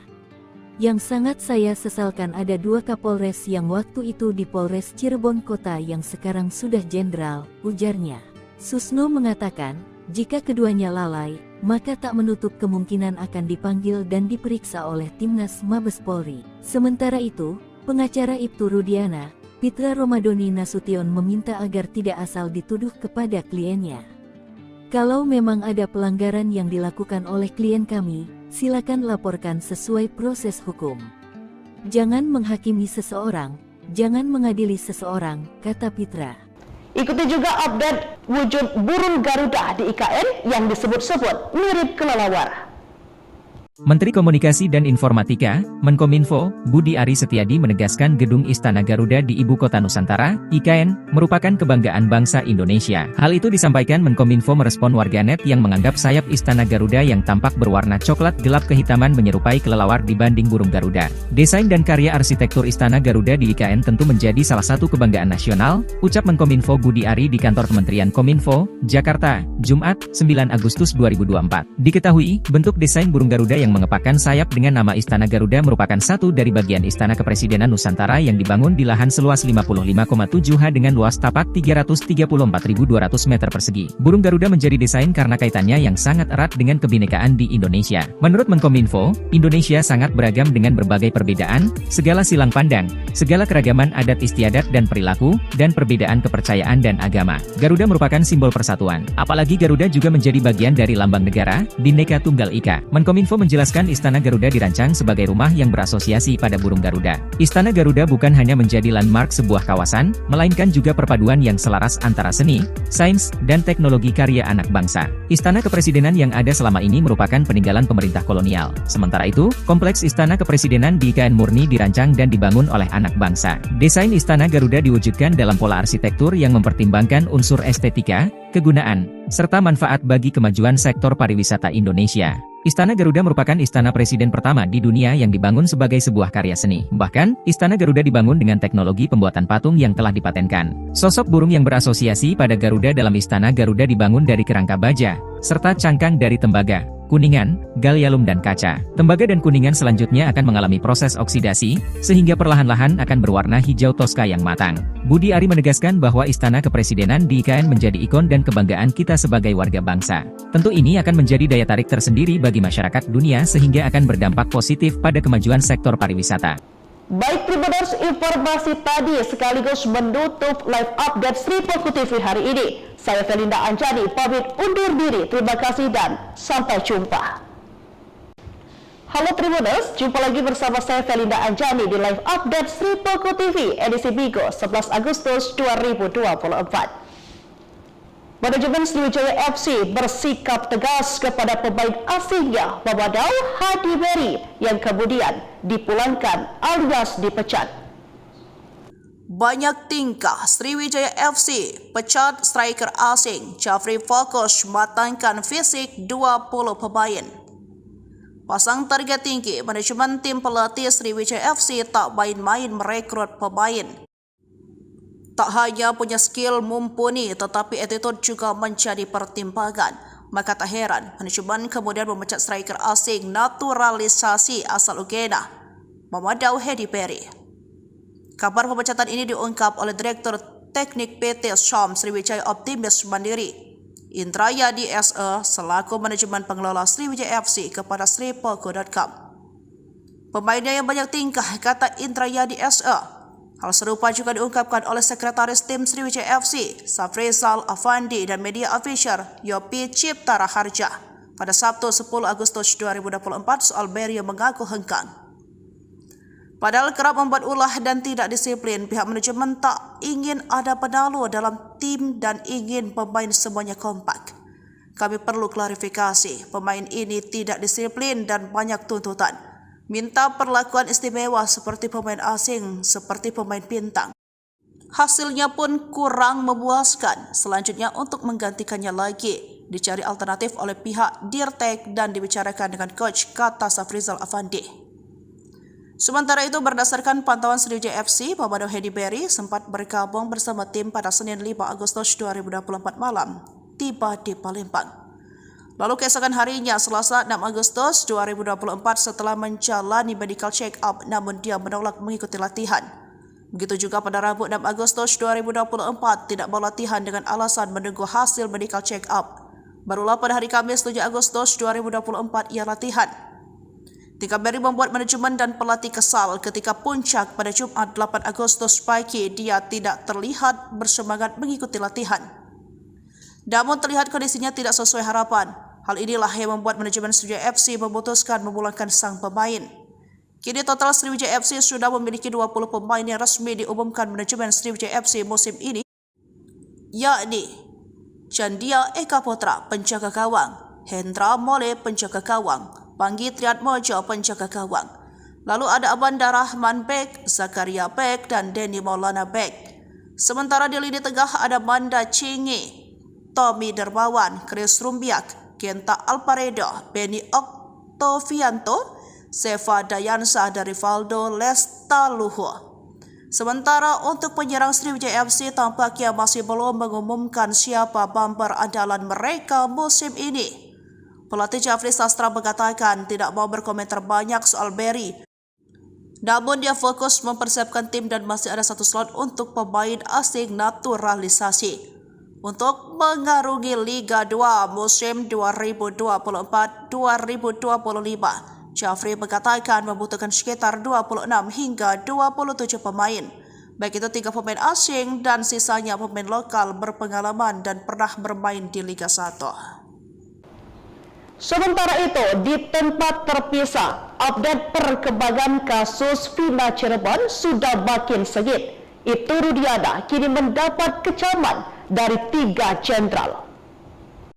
Yang sangat saya sesalkan ada 2 Kapolres yang waktu itu di Polres Cirebon Kota yang sekarang sudah jenderal, ujarnya. Susno mengatakan, jika keduanya lalai, maka tak menutup kemungkinan akan dipanggil dan diperiksa oleh Timnas Mabes Polri. Sementara itu, pengacara Ibtu Rudiana, Pitra Romadoni Nasution meminta agar tidak asal dituduh kepada kliennya. Kalau memang ada pelanggaran yang dilakukan oleh klien kami, silakan laporkan sesuai proses hukum. Jangan menghakimi seseorang, jangan mengadili seseorang, kata Pitra. Ikuti juga update wujud burung Garuda di IKN yang disebut-sebut mirip kelelawar. Menteri Komunikasi dan Informatika, Menkominfo, Budi Ari Setiadi menegaskan gedung Istana Garuda di Ibu Kota Nusantara, IKN, merupakan kebanggaan bangsa Indonesia. Hal itu disampaikan Menkominfo merespon warganet yang menganggap sayap Istana Garuda yang tampak berwarna coklat gelap kehitaman menyerupai kelelawar dibanding burung Garuda. Desain dan karya arsitektur Istana Garuda di IKN tentu menjadi salah satu kebanggaan nasional, ucap Menkominfo Budi Ari di kantor Kementerian Kominfo, Jakarta, Jumat, 9 Agustus 2024. Diketahui, bentuk desain burung Garuda yang mengepakkan sayap dengan nama Istana Garuda merupakan satu dari bagian Istana Kepresidenan Nusantara yang dibangun di lahan seluas 55,7 ha dengan luas tapak 334.200 meter persegi. Burung Garuda menjadi desain karena kaitannya yang sangat erat dengan kebinekaan di Indonesia. Menurut Menkominfo, Indonesia sangat beragam dengan berbagai perbedaan, segala silang pandang, segala keragaman adat istiadat dan perilaku, dan perbedaan kepercayaan dan agama. Garuda merupakan simbol persatuan. Apalagi Garuda juga menjadi bagian dari lambang negara, Bhinneka Tunggal Ika. Menkominfo menjelaskan Istana Garuda dirancang sebagai rumah yang berasosiasi pada burung Garuda. Istana Garuda bukan hanya menjadi landmark sebuah kawasan, melainkan juga perpaduan yang selaras antara seni, sains, dan teknologi karya anak bangsa. Istana Kepresidenan yang ada selama ini merupakan peninggalan pemerintah kolonial. Sementara itu, kompleks Istana Kepresidenan di IKN murni dirancang dan dibangun oleh anak bangsa. Desain Istana Garuda diwujudkan dalam pola arsitektur yang mempertimbangkan unsur estetika, kegunaan, serta manfaat bagi kemajuan sektor pariwisata Indonesia. Istana Garuda merupakan istana presiden pertama di dunia yang dibangun sebagai sebuah karya seni. Bahkan, Istana Garuda dibangun dengan teknologi pembuatan patung yang telah dipatenkan. Sosok burung yang berasosiasi pada Garuda dalam Istana Garuda dibangun dari kerangka baja, serta cangkang dari tembaga, kuningan, gallium dan kaca. Tembaga dan kuningan selanjutnya akan mengalami proses oksidasi, sehingga perlahan-lahan akan berwarna hijau toska yang matang. Budi Ari menegaskan bahwa Istana Kepresidenan di IKN menjadi ikon dan kebanggaan kita sebagai warga bangsa. Tentu ini akan menjadi daya tarik tersendiri bagi masyarakat dunia sehingga akan berdampak positif pada kemajuan sektor pariwisata. Baik Tribuners, informasi tadi sekaligus menutup live update Sri Poku TV hari ini. Saya Felinda Anjani pamit undur diri. Terima kasih dan sampai jumpa. Halo Tribuners, jumpa lagi bersama saya Felinda Anjani di Live Update Sri Poko TV edisi Bigo 11 Agustus 2024. Manajemen Sriwijaya FC bersikap tegas kepada pemain asingnya Mamadou Hadi Beri yang kemudian dipulangkan alias dipecat. Banyak tingkah Sriwijaya FC pecat striker asing Jafri fokus matangkan fisik 20 pemain. Pasang target tinggi, manajemen tim pelatih Sriwijaya FC tak main-main merekrut pemain. Tak hanya punya skill mumpuni tetapi attitude juga menjadi pertimbangan. Maka tak heran manajemen kemudian memecat striker asing naturalisasi asal Uganda, Mamadou Hadi Beri. Kabar pemecatan ini diungkap oleh Direktur Teknik PT Syam Sriwijaya Optimis Mandiri, Indrayadi SE selaku manajemen pengelola Sriwijaya FC kepada sripoko.com. Pemainnya yang banyak tingkah, kata Indrayadi SE. Hal serupa juga diungkapkan oleh Sekretaris Tim Sriwijaya FC, Safrizal Afandi dan media official Yopi Cipta Raharja pada Sabtu 10 Agustus 2024 soal Beri yang mengaku hengkang. Padahal kerap membuat ulah dan tidak disiplin, pihak manajemen tak ingin ada penalu dalam tim dan ingin pemain semuanya kompak. Kami perlu klarifikasi, pemain ini tidak disiplin dan banyak tuntutan. Minta perlakuan istimewa seperti pemain asing, seperti pemain bintang. Hasilnya pun kurang memuaskan. Selanjutnya untuk menggantikannya lagi, dicari alternatif oleh pihak Dirtek dan dibicarakan dengan coach, kata Safrizal Afandi. Sementara itu berdasarkan pantauan Sriwijaya FC, Mamadou Hadi Beri sempat bergabung bersama tim pada Senin 5 Agustus 2024 malam, tiba di Palembang. Lalu keesokan harinya, Selasa 6 Agustus 2024 setelah menjalani medical check-up namun dia menolak mengikuti latihan. Begitu juga pada Rabu 6 Agustus 2024 tidak mau latihan dengan alasan menunggu hasil medical check-up. Barulah pada hari Kamis 7 Agustus 2024 ia latihan. Tingkah Beri membuat manajemen dan pelatih kesal ketika puncak pada Jumat 8 Agustus pagi dia tidak terlihat bersemangat mengikuti latihan. Namun terlihat kondisinya tidak sesuai harapan. Hal inilah yang membuat manajemen Sriwijaya FC memutuskan memulangkan sang pemain. Kini total Sriwijaya FC sudah memiliki 20 pemain yang resmi diumumkan manajemen Sriwijaya FC musim ini, yakni Chandia Eka Putra penjaga gawang, Hendra Mole penjaga gawang, Panggi Triatmojo penjaga gawang. Lalu ada Abanda Rahman Bek, Zakaria Bek dan Denny Maulana Bek. Sementara di lini tengah ada Manda Cingi, Tommy Dermawan, Chris Rumbiak, Kenta Alparedo, Benny Oktovianto, Seva Dayansa dari Rivaldo Lestaluhu. Sementara untuk penyerang Sriwijaya FC tampaknya masih belum mengumumkan siapa bumper andalan mereka musim ini. Pelatih Jafri Sastra mengatakan tidak mau berkomentar banyak soal Beri. Namun dia fokus mempersiapkan tim dan masih ada satu slot untuk pemain asing naturalisasi untuk mengarungi Liga 2 musim 2024-2025. Jafri mengatakan membutuhkan sekitar 26 hingga 27 pemain, baik itu 3 pemain asing dan sisanya pemain lokal berpengalaman dan pernah bermain di Liga 1. Sementara itu, di tempat terpisah, update perkembangan kasus Vina Cirebon sudah makin sengit. Ibtu Rudiana kini mendapat kecaman dari 3 jenderal.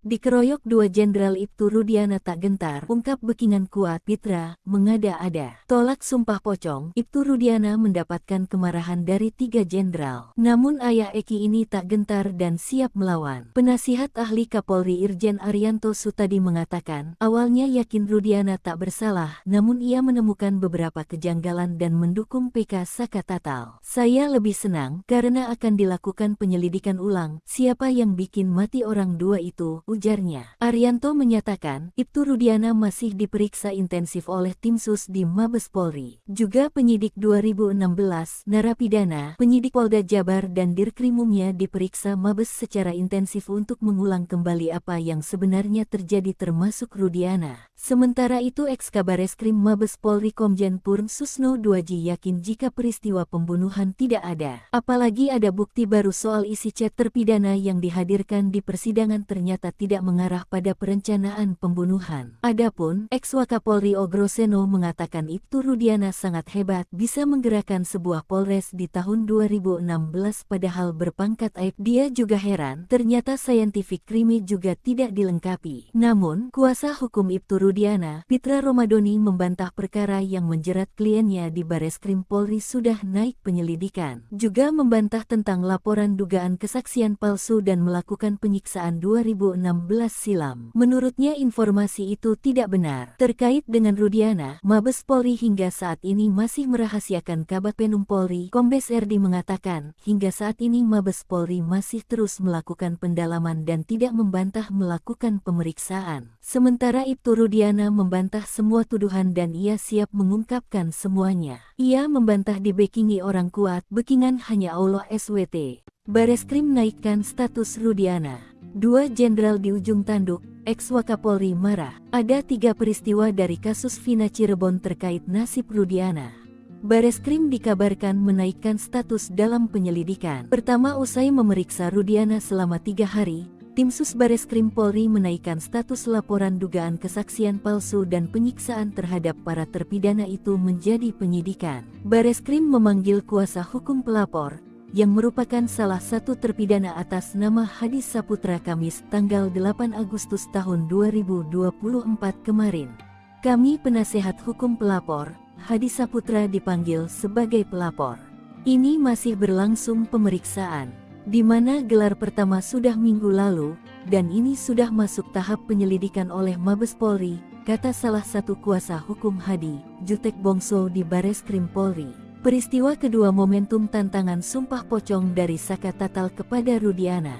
Dikeroyok 2 Jenderal Ibtu Rudiana tak gentar, ungkap Bekingan kuat Pitra, mengada-ada. Tolak sumpah pocong, Ibtu Rudiana mendapatkan kemarahan dari 3 jenderal. Namun ayah Eki ini tak gentar dan siap melawan. Penasihat ahli Kapolri Irjen Arianto Sutadi mengatakan, awalnya yakin Rudiana tak bersalah, namun ia menemukan beberapa kejanggalan dan mendukung PK Saka Tatal. Saya lebih senang karena akan dilakukan penyelidikan ulang, siapa yang bikin mati orang 2 itu, ujarnya. Arianto menyatakan, Ibtu Rudiana masih diperiksa intensif oleh tim sus di Mabes Polri. Juga penyidik 2016, narapidana, penyidik Polda Jabar dan Dirkrimumnya diperiksa Mabes secara intensif untuk mengulang kembali apa yang sebenarnya terjadi termasuk Rudiana. Sementara itu Eks-Kabareskrim Mabes Polri Komjen Purn Susno Duaji yakin jika peristiwa pembunuhan tidak ada. Apalagi ada bukti baru soal isi chat terpidana yang dihadirkan di persidangan ternyata tidak mengarah pada perencanaan pembunuhan. Adapun Eks-Wakapolri Ogroseno mengatakan Ibtu Rudiana sangat hebat bisa menggerakkan sebuah polres di tahun 2016 padahal berpangkat aib. Dia juga heran ternyata scientific crime juga tidak dilengkapi. Namun, kuasa hukum Ibtu Rudiana, Pitra Romadoni membantah perkara yang menjerat kliennya di Bareskrim Polri sudah naik penyelidikan. Juga membantah tentang laporan dugaan kesaksian palsu dan melakukan penyiksaan 2016 silam. Menurutnya informasi itu tidak benar. Terkait dengan Rudiana, Mabes Polri hingga saat ini masih merahasiakan Kabag Penum Polri. Kombes RD mengatakan, hingga saat ini Mabes Polri masih terus melakukan pendalaman dan tidak membantah melakukan pemeriksaan. Sementara Ibtu Rudiana membantah semua tuduhan dan ia siap mengungkapkan semuanya. Ia membantah dibekingi orang kuat, bekingan hanya Allah SWT. Bareskrim naikkan status Rudiana. 2 jenderal di ujung tanduk, Eks-Wakapolri marah. Ada 3 peristiwa dari kasus Vina Cirebon terkait nasib Rudiana. Bareskrim dikabarkan menaikkan status dalam penyelidikan. Pertama, usai memeriksa Rudiana selama 3 hari, tim sus Bareskrim Polri menaikkan status laporan dugaan kesaksian palsu dan penyiksaan terhadap para terpidana itu menjadi penyidikan. Bareskrim memanggil kuasa hukum pelapor, yang merupakan salah satu terpidana atas nama Hadi Saputra Kamis tanggal 8 Agustus tahun 2024 kemarin. Kami penasehat hukum pelapor, Hadi Saputra dipanggil sebagai pelapor. Ini masih berlangsung pemeriksaan, di mana gelar pertama sudah minggu lalu, dan ini sudah masuk tahap penyelidikan oleh Mabes Polri, kata salah satu kuasa hukum Hadi, Jutek Bongso di Bareskrim Polri. Peristiwa kedua momentum tantangan sumpah pocong dari Saka Tatal kepada Rudiana.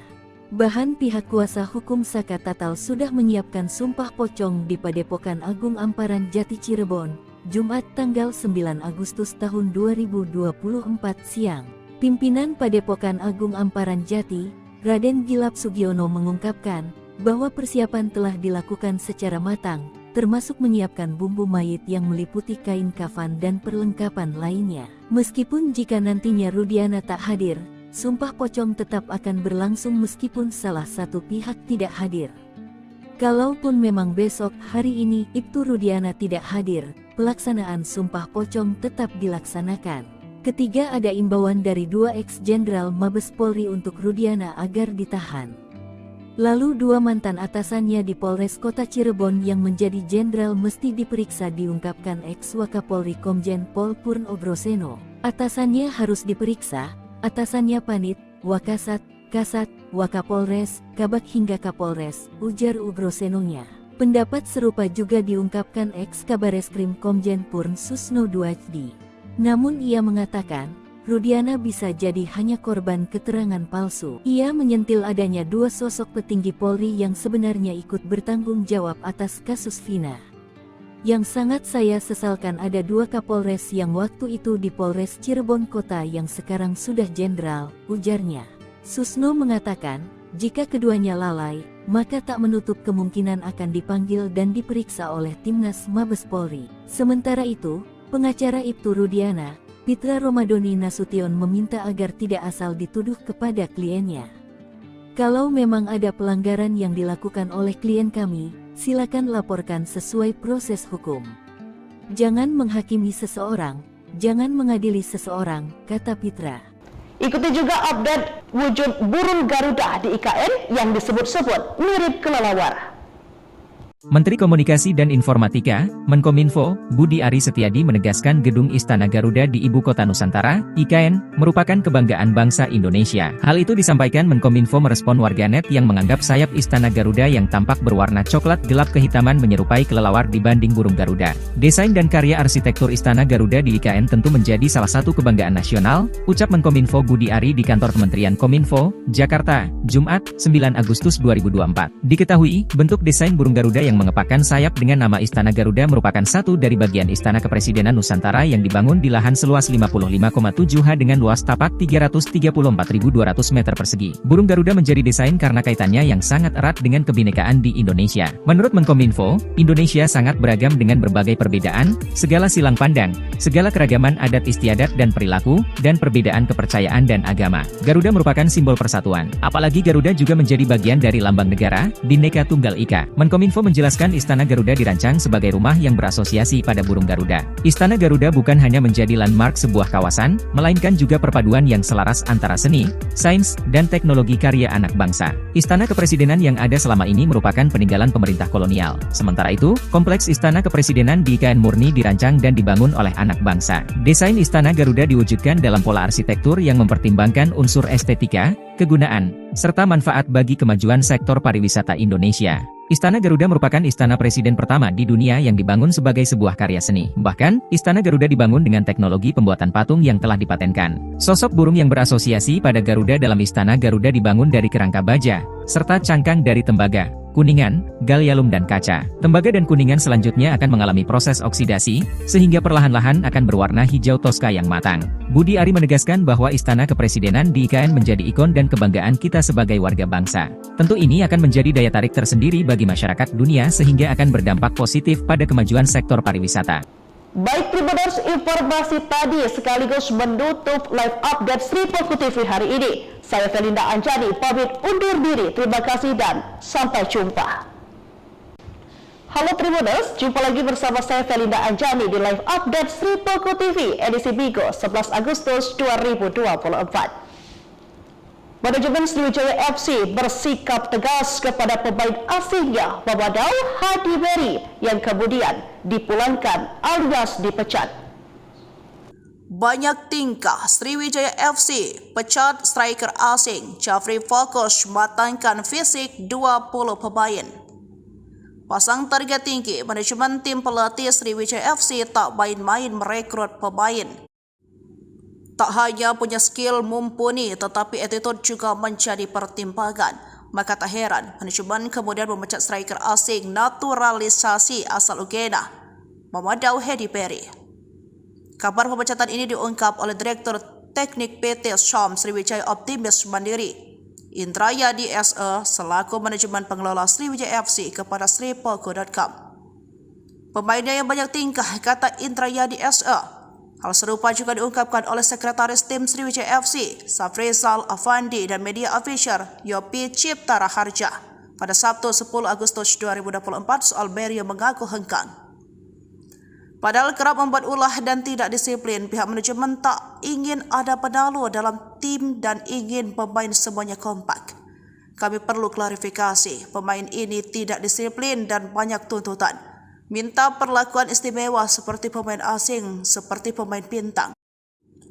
Bahan pihak kuasa hukum Saka Tatal sudah menyiapkan sumpah pocong di Padepokan Agung Amparan Jati Cirebon, Jumat tanggal 9 Agustus tahun 2024 siang. Pimpinan Padepokan Agung Amparan Jati, Raden Gilap Sugiono mengungkapkan bahwa persiapan telah dilakukan secara matang, termasuk menyiapkan bumbu mayit yang meliputi kain kafan dan perlengkapan lainnya. Meskipun jika nantinya Rudiana tak hadir, sumpah pocong tetap akan berlangsung meskipun salah satu pihak tidak hadir. Kalaupun memang besok hari ini Ibtu Rudiana tidak hadir, pelaksanaan sumpah pocong tetap dilaksanakan. Ketiga, ada imbauan dari 2 ex-jenderal Mabes Polri untuk Rudiana agar ditahan. Lalu 2 mantan atasannya di Polres Kota Cirebon yang menjadi jenderal mesti diperiksa, diungkapkan Eks-Wakapolri Komjen Pol Purn Ogroseno. Atasannya harus diperiksa, atasannya Panit, Wakasat, Kasat, Wakapolres, Kabag hingga Kapolres, ujar Ogrosenonya. Pendapat serupa juga diungkapkan Eks-Kabareskrim Komjen Purn Susno Duaji. Namun ia mengatakan, Rudiana bisa jadi hanya korban keterangan palsu. Ia menyentil adanya 2 sosok petinggi Polri yang sebenarnya ikut bertanggung jawab atas kasus Vina. Yang sangat saya sesalkan ada 2 Kapolres yang waktu itu di Polres Cirebon Kota yang sekarang sudah jenderal, ujarnya. Susno mengatakan, jika keduanya lalai, maka tak menutup kemungkinan akan dipanggil dan diperiksa oleh Timnas Mabes Polri. Sementara itu, pengacara Ibtu Rudiana, Pitra Romadoni Nasution meminta agar tidak asal dituduh kepada kliennya. Kalau memang ada pelanggaran yang dilakukan oleh klien kami, silakan laporkan sesuai proses hukum. Jangan menghakimi seseorang, jangan mengadili seseorang, kata Pitra. Ikuti juga update wujud burung Garuda di IKN yang disebut-sebut mirip kelelawar. Menteri Komunikasi dan Informatika, Menkominfo, Budi Ari Setiadi menegaskan Gedung Istana Garuda di Ibu Kota Nusantara, IKN, merupakan kebanggaan bangsa Indonesia. Hal itu disampaikan Menkominfo merespon warganet yang menganggap sayap Istana Garuda yang tampak berwarna coklat gelap kehitaman menyerupai kelelawar dibanding burung Garuda. Desain dan karya arsitektur Istana Garuda di IKN tentu menjadi salah satu kebanggaan nasional, ucap Menkominfo Budi Ari di kantor Kementerian Kominfo, Jakarta, Jumat, 9 Agustus 2024. Diketahui, bentuk desain burung Garuda yang mengepakkan sayap dengan nama Istana Garuda merupakan satu dari bagian Istana Kepresidenan Nusantara yang dibangun di lahan seluas 55,7 ha dengan luas tapak 334.200 meter persegi. Burung Garuda menjadi desain karena kaitannya yang sangat erat dengan kebinekaan di Indonesia. Menurut Menkominfo, Indonesia sangat beragam dengan berbagai perbedaan, segala silang pandang, segala keragaman adat istiadat dan perilaku, dan perbedaan kepercayaan dan agama. Garuda merupakan simbol persatuan. Apalagi Garuda juga menjadi bagian dari lambang negara, Bhinneka Tunggal Ika. Menkominfo menjelaskan Istana Garuda dirancang sebagai rumah yang berasosiasi pada burung Garuda. Istana Garuda bukan hanya menjadi landmark sebuah kawasan, melainkan juga perpaduan yang selaras antara seni, sains, dan teknologi karya anak bangsa. Istana Kepresidenan yang ada selama ini merupakan peninggalan pemerintah kolonial. Sementara itu, kompleks Istana Kepresidenan di IKN murni dirancang dan dibangun oleh anak bangsa. Desain Istana Garuda diwujudkan dalam pola arsitektur yang mempertimbangkan unsur estetika, kegunaan, serta manfaat bagi kemajuan sektor pariwisata Indonesia. Istana Garuda merupakan istana presiden pertama di dunia yang dibangun sebagai sebuah karya seni. Bahkan, Istana Garuda dibangun dengan teknologi pembuatan patung yang telah dipatenkan. Sosok burung yang berasosiasi pada Garuda dalam Istana Garuda dibangun dari kerangka baja, serta cangkang dari tembaga, kuningan, gallium dan kaca. Tembaga dan kuningan selanjutnya akan mengalami proses oksidasi, sehingga perlahan-lahan akan berwarna hijau toska yang matang. Budi Ari menegaskan bahwa Istana Kepresidenan di IKN menjadi ikon dan kebanggaan kita sebagai warga bangsa. Tentu ini akan menjadi daya tarik tersendiri bagi masyarakat dunia sehingga akan berdampak positif pada kemajuan sektor pariwisata. Baik Tribuners, informasi tadi sekaligus menutup live update Sri Poku TV hari ini. Saya Felinda Anjani pamit undur diri. Terima kasih dan sampai jumpa. Halo Tribuners, jumpa lagi bersama saya Felinda Anjani di live update Sri Poku TV edisi Bigo 11 Agustus 2024. Manajemen Sriwijaya FC bersikap tegas kepada pemain asingnya Mamadou Hadi Beri yang kemudian dipulangkan alias dipecat. Banyak tingkah Sriwijaya FC pecat striker asing Jafri Fokus matangkan fisik 20 pemain. Pasang target tinggi, manajemen tim pelatih Sriwijaya FC tak main-main merekrut pemain. Tak hanya punya skill mumpuni, tetapi attitude juga menjadi pertimbangan. Maka tak heran, manajemen kemudian memecat striker asing naturalisasi asal Uganda, Mamadou Hadi Beri. Kabar pemecatan ini diungkap oleh Direktur Teknik PT Syam Sriwijaya Optimis Mandiri, Indrayadi SE, selaku manajemen pengelola Sriwijaya FC kepada sripoku.com. Pemainnya yang banyak tingkah, kata Indrayadi SE. Hal serupa juga diungkapkan oleh Sekretaris Tim Sriwijaya FC, Safrizal Afandi dan media official Yopi Cipta Raharja pada Sabtu 10 Agustus 2024 soal Beri yang mengaku hengkang. Padahal kerap membuat ulah dan tidak disiplin, pihak manajemen tak ingin ada penalu dalam tim dan ingin pemain semuanya kompak. Kami perlu klarifikasi, pemain ini tidak disiplin dan banyak tuntutan. Minta perlakuan istimewa seperti pemain asing, seperti pemain bintang.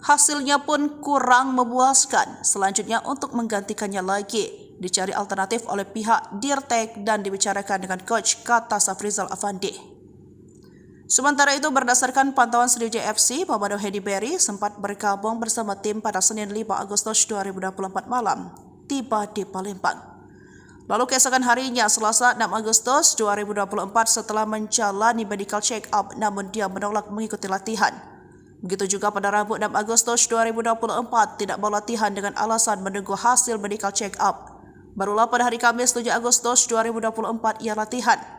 Hasilnya pun kurang memuaskan. Selanjutnya untuk menggantikannya lagi, dicari alternatif oleh pihak Dirtek dan dibicarakan dengan coach, kata Safrizal Afandi. Sementara itu berdasarkan pantauan Sriwijaya FC, Mamadou Hadi Beri sempat bergabung bersama tim pada Senin 5 Agustus 2024 malam, tiba di Palembang. Lalu keesokan harinya, Selasa 6 Agustus 2024 setelah menjalani medical check-up namun dia menolak mengikuti latihan. Begitu juga pada Rabu 6 Agustus 2024 tidak mau latihan dengan alasan menunggu hasil medical check-up. Barulah pada hari Kamis 7 Agustus 2024 ia latihan.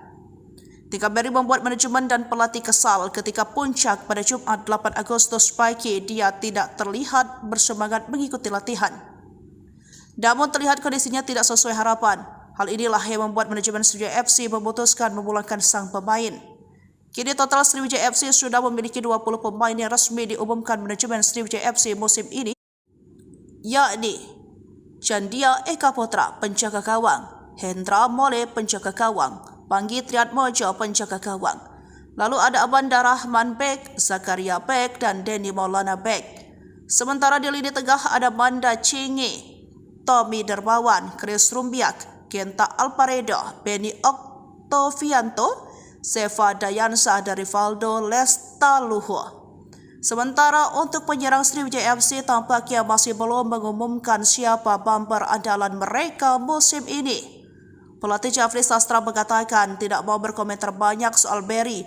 Tingkah Beri membuat manajemen dan pelatih kesal ketika puncak pada Jumat 8 Agustus pagi dia tidak terlihat bersemangat mengikuti latihan. Namun terlihat kondisinya tidak sesuai harapan. Hal inilah yang membuat manajemen Sriwijaya FC memutuskan memulangkan sang pemain. Kini total Sriwijaya FC sudah memiliki 20 pemain yang resmi diumumkan manajemen Sriwijaya FC musim ini, yakni Chandia Eka Putra penjaga gawang, Hendra Mole penjaga gawang, Panggi Triatmojo penjaga gawang. Lalu ada Abanda Rahman Bek, Zakaria Bek, dan Denny Maulana Bek. Sementara di lini tengah ada Manda Cingi, Tommy Dermawan, Chris Rumbiak, Genta Alparedo, Benny Oktovianto, Seva Dayansa, dan Rivaldo Lestaluhu. Sementara untuk penyerang Sriwijaya FC tampaknya masih belum mengumumkan siapa bumper andalan mereka musim ini. Pelatih Jafri Sastra mengatakan tidak mau berkomentar banyak soal Berry.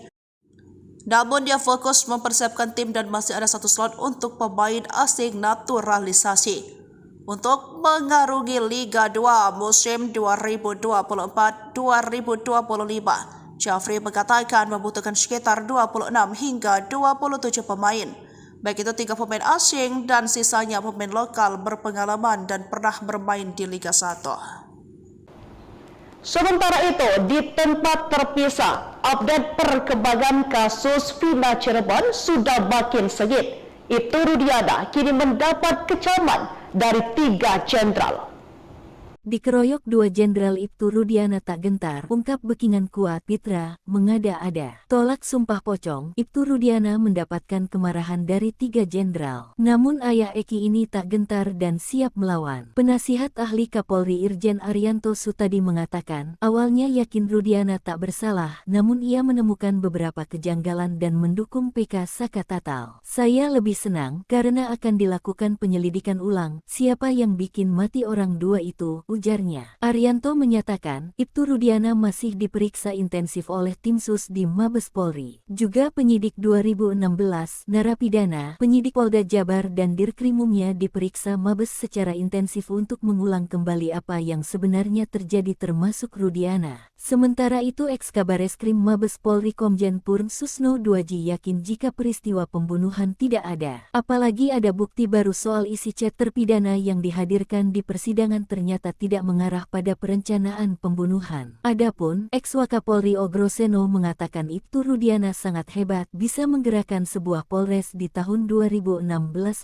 Namun dia fokus mempersiapkan tim dan masih ada satu slot untuk pemain asing naturalisasi untuk mengarungi Liga 2 musim 2024-2025. Jafri mengatakan membutuhkan sekitar 26 hingga 27 pemain, baik itu 3 pemain asing dan sisanya pemain lokal berpengalaman dan pernah bermain di Liga 1. Sementara itu, di tempat terpisah, update perkembangan kasus Vina Cirebon sudah makin sengit. Ibtu Rudiana kini mendapat kecaman dari 3 jenderal. Dikeroyok 2 Jenderal Ibtu Rudiana tak gentar, ungkap Bekingan kuat Pitra, mengada-ada. Tolak sumpah pocong, Ibtu Rudiana mendapatkan kemarahan dari 3 jenderal. Namun ayah Eki ini tak gentar dan siap melawan. Penasihat ahli Kapolri Irjen Arianto Sutadi mengatakan, awalnya yakin Rudiana tak bersalah, namun ia menemukan beberapa kejanggalan dan mendukung PK Saka Tatal. Saya lebih senang karena akan dilakukan penyelidikan ulang, siapa yang bikin mati orang 2 itu, ujarnya. Arianto menyatakan, Ibtu Rudiana masih diperiksa intensif oleh tim sus di Mabes Polri. Juga penyidik 2016, narapidana, penyidik Polda Jabar dan Dirkrimumnya diperiksa Mabes secara intensif untuk mengulang kembali apa yang sebenarnya terjadi termasuk Rudiana. Sementara itu Eks-Kabareskrim Mabes Polri Komjen Purn Susno Duaji yakin jika peristiwa pembunuhan tidak ada. Apalagi ada bukti baru soal isi chat terpidana yang dihadirkan di persidangan ternyata tidak mengarah pada perencanaan pembunuhan. Adapun Eks-Wakapolri Ogroseno mengatakan Ibtu Rudiana sangat hebat bisa menggerakkan sebuah polres di tahun 2016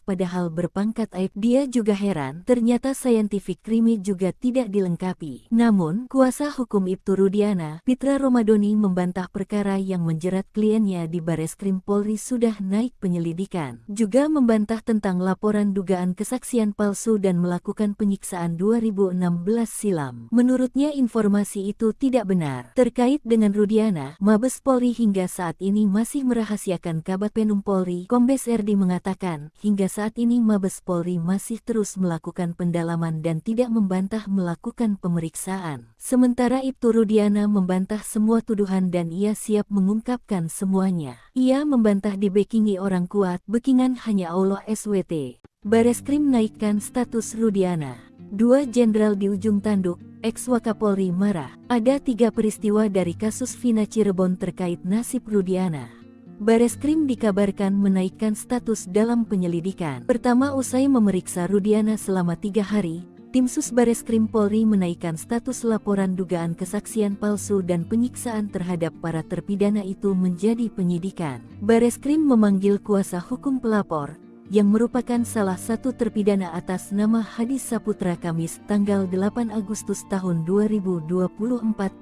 padahal berpangkat aib. Dia juga heran ternyata scientific crime juga tidak dilengkapi. Namun kuasa hukum Ibtu Rudiana, Pitra Romadoni membantah perkara yang menjerat kliennya di Bareskrim Polri sudah naik penyelidikan. Juga membantah tentang laporan dugaan kesaksian palsu dan melakukan penyiksaan 2016 silam. Menurutnya informasi itu tidak benar. Terkait dengan Rudiana, Mabes Polri hingga saat ini masih merahasiakan Kabag Penum Polri. Kombes RD mengatakan, hingga saat ini Mabes Polri masih terus melakukan pendalaman dan tidak membantah melakukan pemeriksaan. Sementara Ibtu Rudiana membantah semua tuduhan dan ia siap mengungkapkan semuanya. Ia membantah dibekingi orang kuat, bekingan hanya Allah SWT. Bareskrim naikkan status Rudiana. 2 jenderal di ujung tanduk, Eks-Wakapolri marah. Ada 3 peristiwa dari kasus Vina Cirebon terkait nasib Rudiana. Bareskrim dikabarkan menaikkan status dalam penyelidikan. Pertama, usai memeriksa Rudiana selama 3 hari, tim sus Bareskrim Polri menaikkan status laporan dugaan kesaksian palsu dan penyiksaan terhadap para terpidana itu menjadi penyidikan. Bareskrim memanggil kuasa hukum pelapor, yang merupakan salah satu terpidana atas nama Hadi Saputra Kamis tanggal 8 Agustus tahun 2024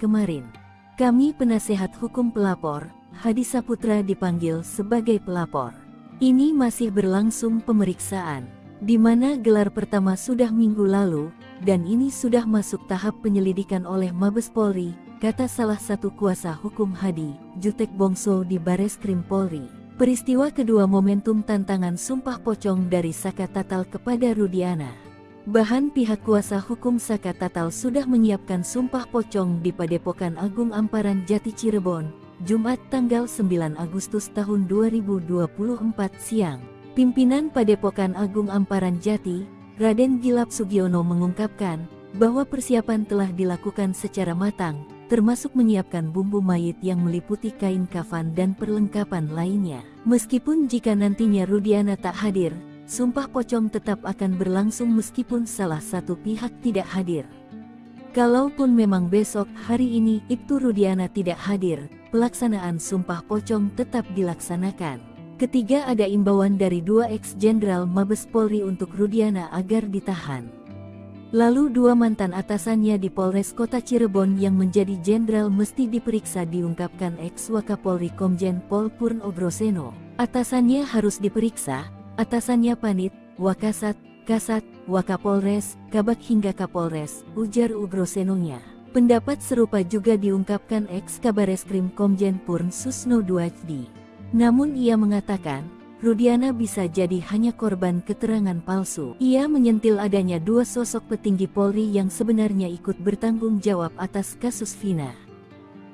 kemarin. Kami penasehat hukum pelapor, Hadi Saputra dipanggil sebagai pelapor. Ini masih berlangsung pemeriksaan, di mana gelar pertama sudah minggu lalu, dan ini sudah masuk tahap penyelidikan oleh Mabes Polri, kata salah satu kuasa hukum Hadi, Jutek Bongso di Bareskrim Polri. Peristiwa kedua momentum tantangan sumpah pocong dari Saka Tatal kepada Rudiana. Bahan pihak kuasa hukum Saka Tatal sudah menyiapkan sumpah pocong di Padepokan Agung Amparan Jati Cirebon, Jumat tanggal 9 Agustus tahun 2024 siang. Pimpinan Padepokan Agung Amparan Jati, Raden Gilap Sugiono mengungkapkan bahwa persiapan telah dilakukan secara matang, termasuk menyiapkan bumbu mayit yang meliputi kain kafan dan perlengkapan lainnya. Meskipun jika nantinya Rudiana tak hadir, sumpah pocong tetap akan berlangsung meskipun salah satu pihak tidak hadir. Kalaupun memang besok hari ini Ibtu Rudiana tidak hadir, pelaksanaan sumpah pocong tetap dilaksanakan. Ketiga, ada imbauan dari 2 eks-jenderal Mabes Polri untuk Rudiana agar ditahan. Lalu 2 mantan atasannya di Polres Kota Cirebon yang menjadi jenderal mesti diperiksa, diungkapkan ex-Wakapolri Komjen Pol Purno Groseno. Atasannya harus diperiksa, atasannya Panit, Wakasat, Kasat, Wakapolres, Kabak hingga Kapolres, ujar Ugrosenonya. Pendapat serupa juga diungkapkan ex-Kabareskrim Komjen Purn Susno Duajdi. Namun ia mengatakan, Rudiana bisa jadi hanya korban keterangan palsu. Ia menyentil adanya 2 sosok petinggi Polri yang sebenarnya ikut bertanggung jawab atas kasus Vina.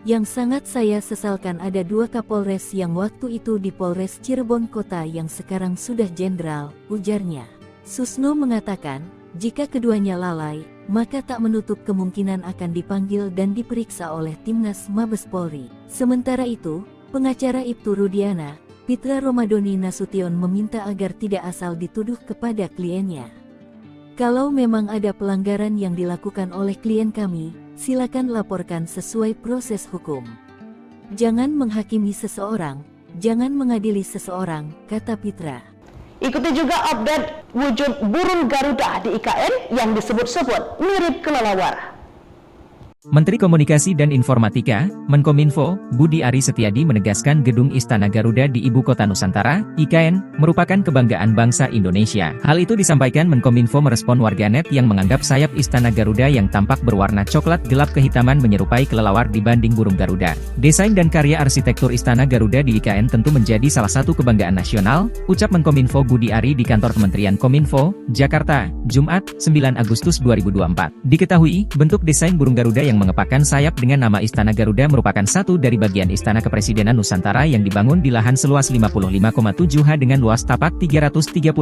Yang sangat saya sesalkan ada 2 Kapolres yang waktu itu di Polres Cirebon Kota yang sekarang sudah jenderal, ujarnya. Susno mengatakan, jika keduanya lalai, maka tak menutup kemungkinan akan dipanggil dan diperiksa oleh Timnas Mabes Polri. Sementara itu, pengacara Ibtu Rudiana, Pitra Romadoni Nasution meminta agar tidak asal dituduh kepada kliennya. Kalau memang ada pelanggaran yang dilakukan oleh klien kami, silakan laporkan sesuai proses hukum. Jangan menghakimi seseorang, jangan mengadili seseorang, kata Pitra. Ikuti juga update wujud burung Garuda di IKN yang disebut-sebut mirip kelelawar. Menteri Komunikasi dan Informatika, Menkominfo, Budi Ari Setiadi menegaskan Gedung Istana Garuda di Ibu Kota Nusantara, IKN, merupakan kebanggaan bangsa Indonesia. Hal itu disampaikan Menkominfo merespon warganet yang menganggap sayap Istana Garuda yang tampak berwarna coklat gelap kehitaman menyerupai kelelawar dibanding burung Garuda. Desain dan karya arsitektur Istana Garuda di IKN tentu menjadi salah satu kebanggaan nasional, ucap Menkominfo Budi Ari di kantor Kementerian Kominfo, Jakarta, Jumat, 9 Agustus 2024. Diketahui, bentuk desain burung Garuda yang mengepakkan sayap dengan nama Istana Garuda merupakan satu dari bagian Istana Kepresidenan Nusantara yang dibangun di lahan seluas 55,7 ha dengan luas tapak 334.200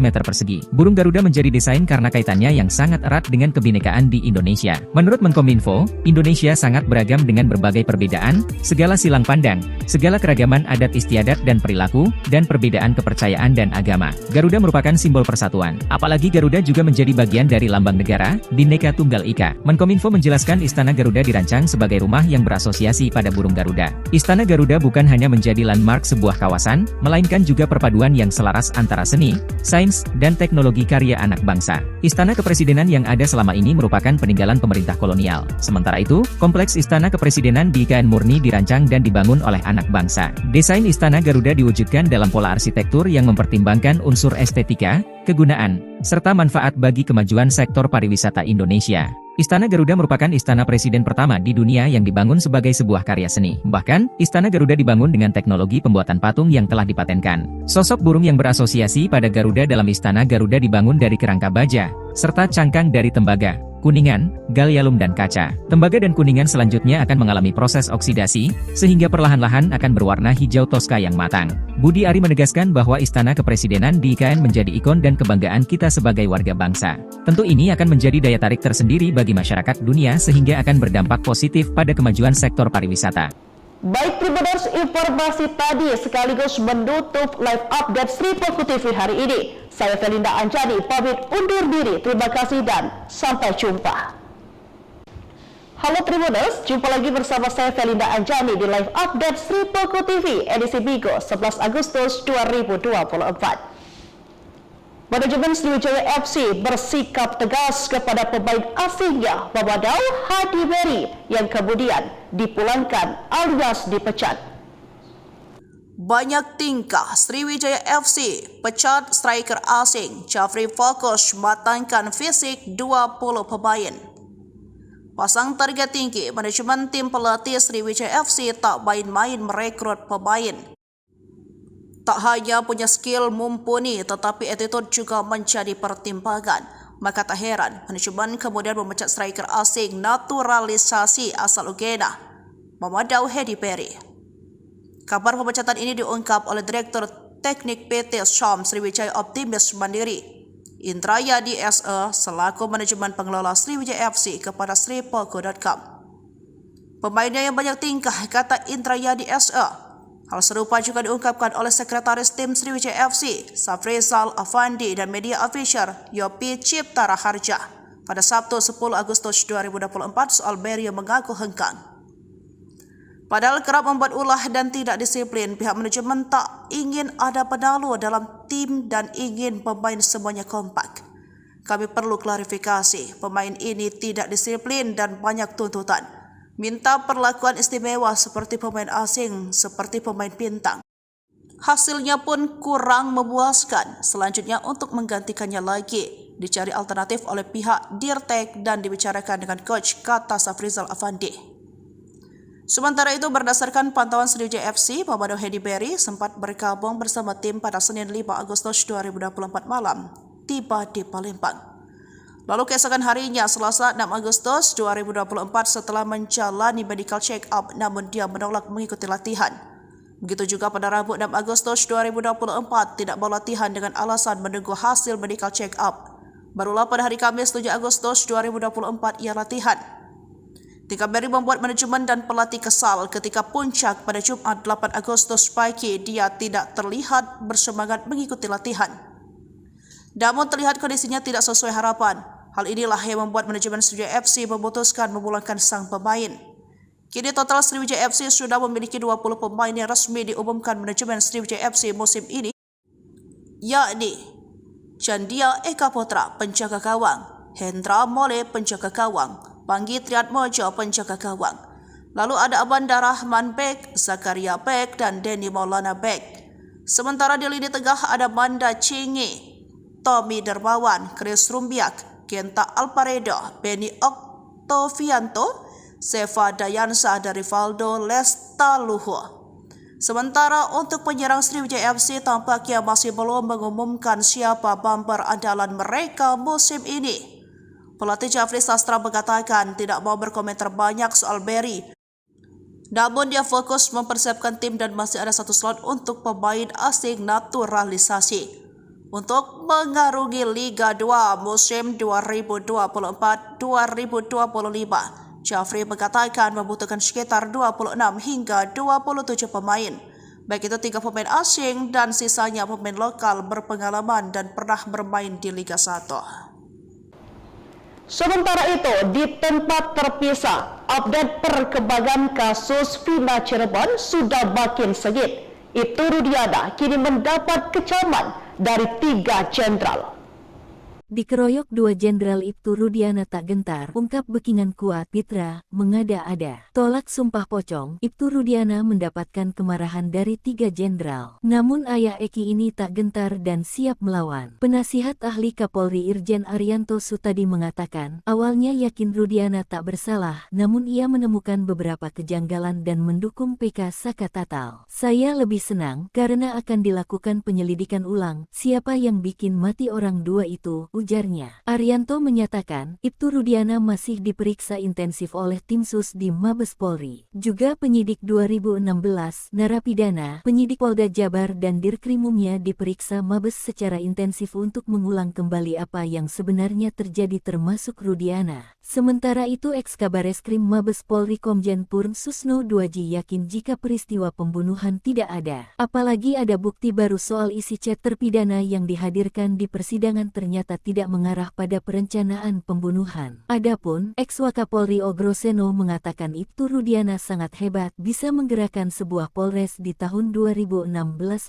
meter persegi. Burung Garuda menjadi desain karena kaitannya yang sangat erat dengan kebinekaan di Indonesia. Menurut Menkominfo, Indonesia sangat beragam dengan berbagai perbedaan, segala silang pandang, segala keragaman adat istiadat dan perilaku, dan perbedaan kepercayaan dan agama. Garuda merupakan simbol persatuan. Apalagi Garuda juga menjadi bagian dari lambang negara, Bhinneka Tunggal Ika. Menkominfo menjelaskan Istana Garuda dirancang sebagai rumah yang berasosiasi pada burung Garuda. Istana Garuda bukan hanya menjadi landmark sebuah kawasan, melainkan juga perpaduan yang selaras antara seni, sains, dan teknologi karya anak bangsa. Istana Kepresidenan yang ada selama ini merupakan peninggalan pemerintah kolonial. Sementara itu, kompleks Istana Kepresidenan di IKN murni dirancang dan dibangun oleh anak bangsa. Desain Istana Garuda diwujudkan dalam pola arsitektur yang mempertimbangkan unsur estetika, kegunaan, serta manfaat bagi kemajuan sektor pariwisata Indonesia. Istana Garuda merupakan istana presiden pertama di dunia yang dibangun sebagai sebuah karya seni. Bahkan, Istana Garuda dibangun dengan teknologi pembuatan patung yang telah dipatenkan. Sosok burung yang berasosiasi pada Garuda dalam Istana Garuda dibangun dari kerangka baja, serta cangkang dari tembaga, kuningan, gallium dan kaca. Tembaga dan kuningan selanjutnya akan mengalami proses oksidasi, sehingga perlahan-lahan akan berwarna hijau toska yang matang. Budi Ari menegaskan bahwa Istana Kepresidenan di IKN menjadi ikon dan kebanggaan kita sebagai warga bangsa. Tentu ini akan menjadi daya tarik tersendiri bagi masyarakat dunia sehingga akan berdampak positif pada kemajuan sektor pariwisata. Baik Tribuners, informasi tadi sekaligus menutup live update Sri Poku TV hari ini. Saya Felinda Anjani pamit undur diri. Terima kasih dan sampai jumpa. Halo Tribuners, jumpa lagi bersama saya Felinda Anjani di live update Sri Poku TV edisi Bigo 11 Agustus 2024. Manajemen Sriwijaya FC bersikap tegas kepada pemain asingnya Mamadou Hadi Beri yang kemudian dipulangkan alias dipecat. Banyak tingkah Sriwijaya FC pecat striker asing Jafri fokus matangkan fisik 20 pemain. Pasang target tinggi, manajemen tim pelatih Sriwijaya FC tak main-main merekrut pemain. Tak hanya punya skill mumpuni, tetapi attitude juga menjadi pertimbangan. Maka tak heran, manajemen kemudian memecat striker asing naturalisasi asal Uganda, Mamadou Hadi Beri. Kabar pemecatan ini diungkap oleh Direktur Teknik PT Syam Sriwijaya Optimis Mandiri, Indrayadi SE, selaku manajemen pengelola Sriwijaya FC kepada sripoku.com. Pemainnya yang banyak tingkah, kata Indrayadi SE. Hal serupa juga diungkapkan oleh Sekretaris Tim Sriwijaya FC, Safrizal Afandi, dan media official Yopi Cipta Raharja. Pada Sabtu 10 Agustus 2024, soal Beri yang mengaku hengkang. Padahal kerap membuat ulah dan tidak disiplin, pihak manajemen tak ingin ada penalu dalam tim dan ingin pemain semuanya kompak. Kami perlu klarifikasi, pemain ini tidak disiplin dan banyak tuntutan. Minta perlakuan istimewa seperti pemain asing, seperti pemain bintang. Hasilnya pun kurang memuaskan. Selanjutnya untuk menggantikannya lagi, dicari alternatif oleh pihak Dirtek dan dibicarakan dengan coach, kata Safrizal Afandi. Sementara itu, berdasarkan pantauan Sriwijaya FC, Pamado Hedi Berry sempat bergabung bersama tim pada Senin 5 Agustus 2024 malam, tiba di Palembang. Lalu keesokan harinya, Selasa 6 Agustus 2024, setelah menjalani medical check-up, namun dia menolak mengikuti latihan. Begitu juga pada Rabu 6 Agustus 2024, tidak mau latihan dengan alasan menunggu hasil medical check-up. Barulah pada hari Kamis 7 Agustus 2024 ia latihan. Tingkah Berry membuat manajemen dan pelatih kesal ketika puncak pada Jumat 8 Agustus pagi dia tidak terlihat bersemangat mengikuti latihan. Namun terlihat kondisinya tidak sesuai harapan. Hal inilah yang membuat manajemen Sriwijaya FC memutuskan memulangkan sang pemain. Kini total Sriwijaya FC sudah memiliki 20 pemain yang resmi diumumkan manajemen Sriwijaya FC musim ini, yakni Chandia Eka Putra penjaga gawang, Hendra Mole penjaga gawang, Panggi Triatmojo penjaga gawang. Lalu ada Abanda Rahman Bek, Zakaria Bek, dan Denny Maulana Bek. Sementara di lini tengah ada Manda Cingi, Tommy Dermawan, Chris Rumbiak, Genta Alparedo, Benny Oktovianto, Seva Dayansa, dan Rivaldo Lestaluhu. Sementara untuk penyerang Sriwijaya FC tampaknya masih belum mengumumkan siapa bumper andalan mereka musim ini. Pelatih Jafri Sastra mengatakan tidak mau berkomentar banyak soal Berry. Namun dia fokus mempersiapkan tim dan masih ada satu slot untuk pemain asing naturalisasi untuk mengarungi Liga 2 musim 2024-2025. Jafri mengatakan membutuhkan sekitar 26 hingga 27 pemain. Baik itu 3 pemain asing dan sisanya pemain lokal berpengalaman dan pernah bermain di Liga 1. Sementara itu, di tempat terpisah, update perkembangan kasus Vina Cirebon sudah makin sengit. Ibtu Rudiana kini mendapat kecaman dari 3 jenderal. Dikeroyok 2 Jenderal Ibtu Rudiana tak gentar, ungkap Bekingan kuat, Pitra, mengada-ada. Tolak sumpah pocong, Ibtu Rudiana mendapatkan kemarahan dari 3 jenderal. Namun ayah Eki ini tak gentar dan siap melawan. Penasihat ahli Kapolri Irjen Arianto Sutadi mengatakan, awalnya yakin Rudiana tak bersalah, namun ia menemukan beberapa kejanggalan dan mendukung PK Saka Tatal. Saya lebih senang karena akan dilakukan penyelidikan ulang, siapa yang bikin mati orang 2 itu, ujarnya. Arianto menyatakan, Ibtu Rudiana masih diperiksa intensif oleh tim sus di Mabes Polri. Juga penyidik 2016, narapidana, penyidik Polda Jabar dan Dirkrimumnya diperiksa Mabes secara intensif untuk mengulang kembali apa yang sebenarnya terjadi termasuk Rudiana. Sementara itu Eks-Kabareskrim Mabes Polri Komjen Purn Susno Duaji yakin jika peristiwa pembunuhan tidak ada. Apalagi ada bukti baru soal isi chat terpidana yang dihadirkan di persidangan ternyata tidak mengarah pada perencanaan pembunuhan. Adapun Eks-Wakapolri Ogroseno mengatakan Ibtu Rudiana sangat hebat bisa menggerakkan sebuah polres di tahun 2016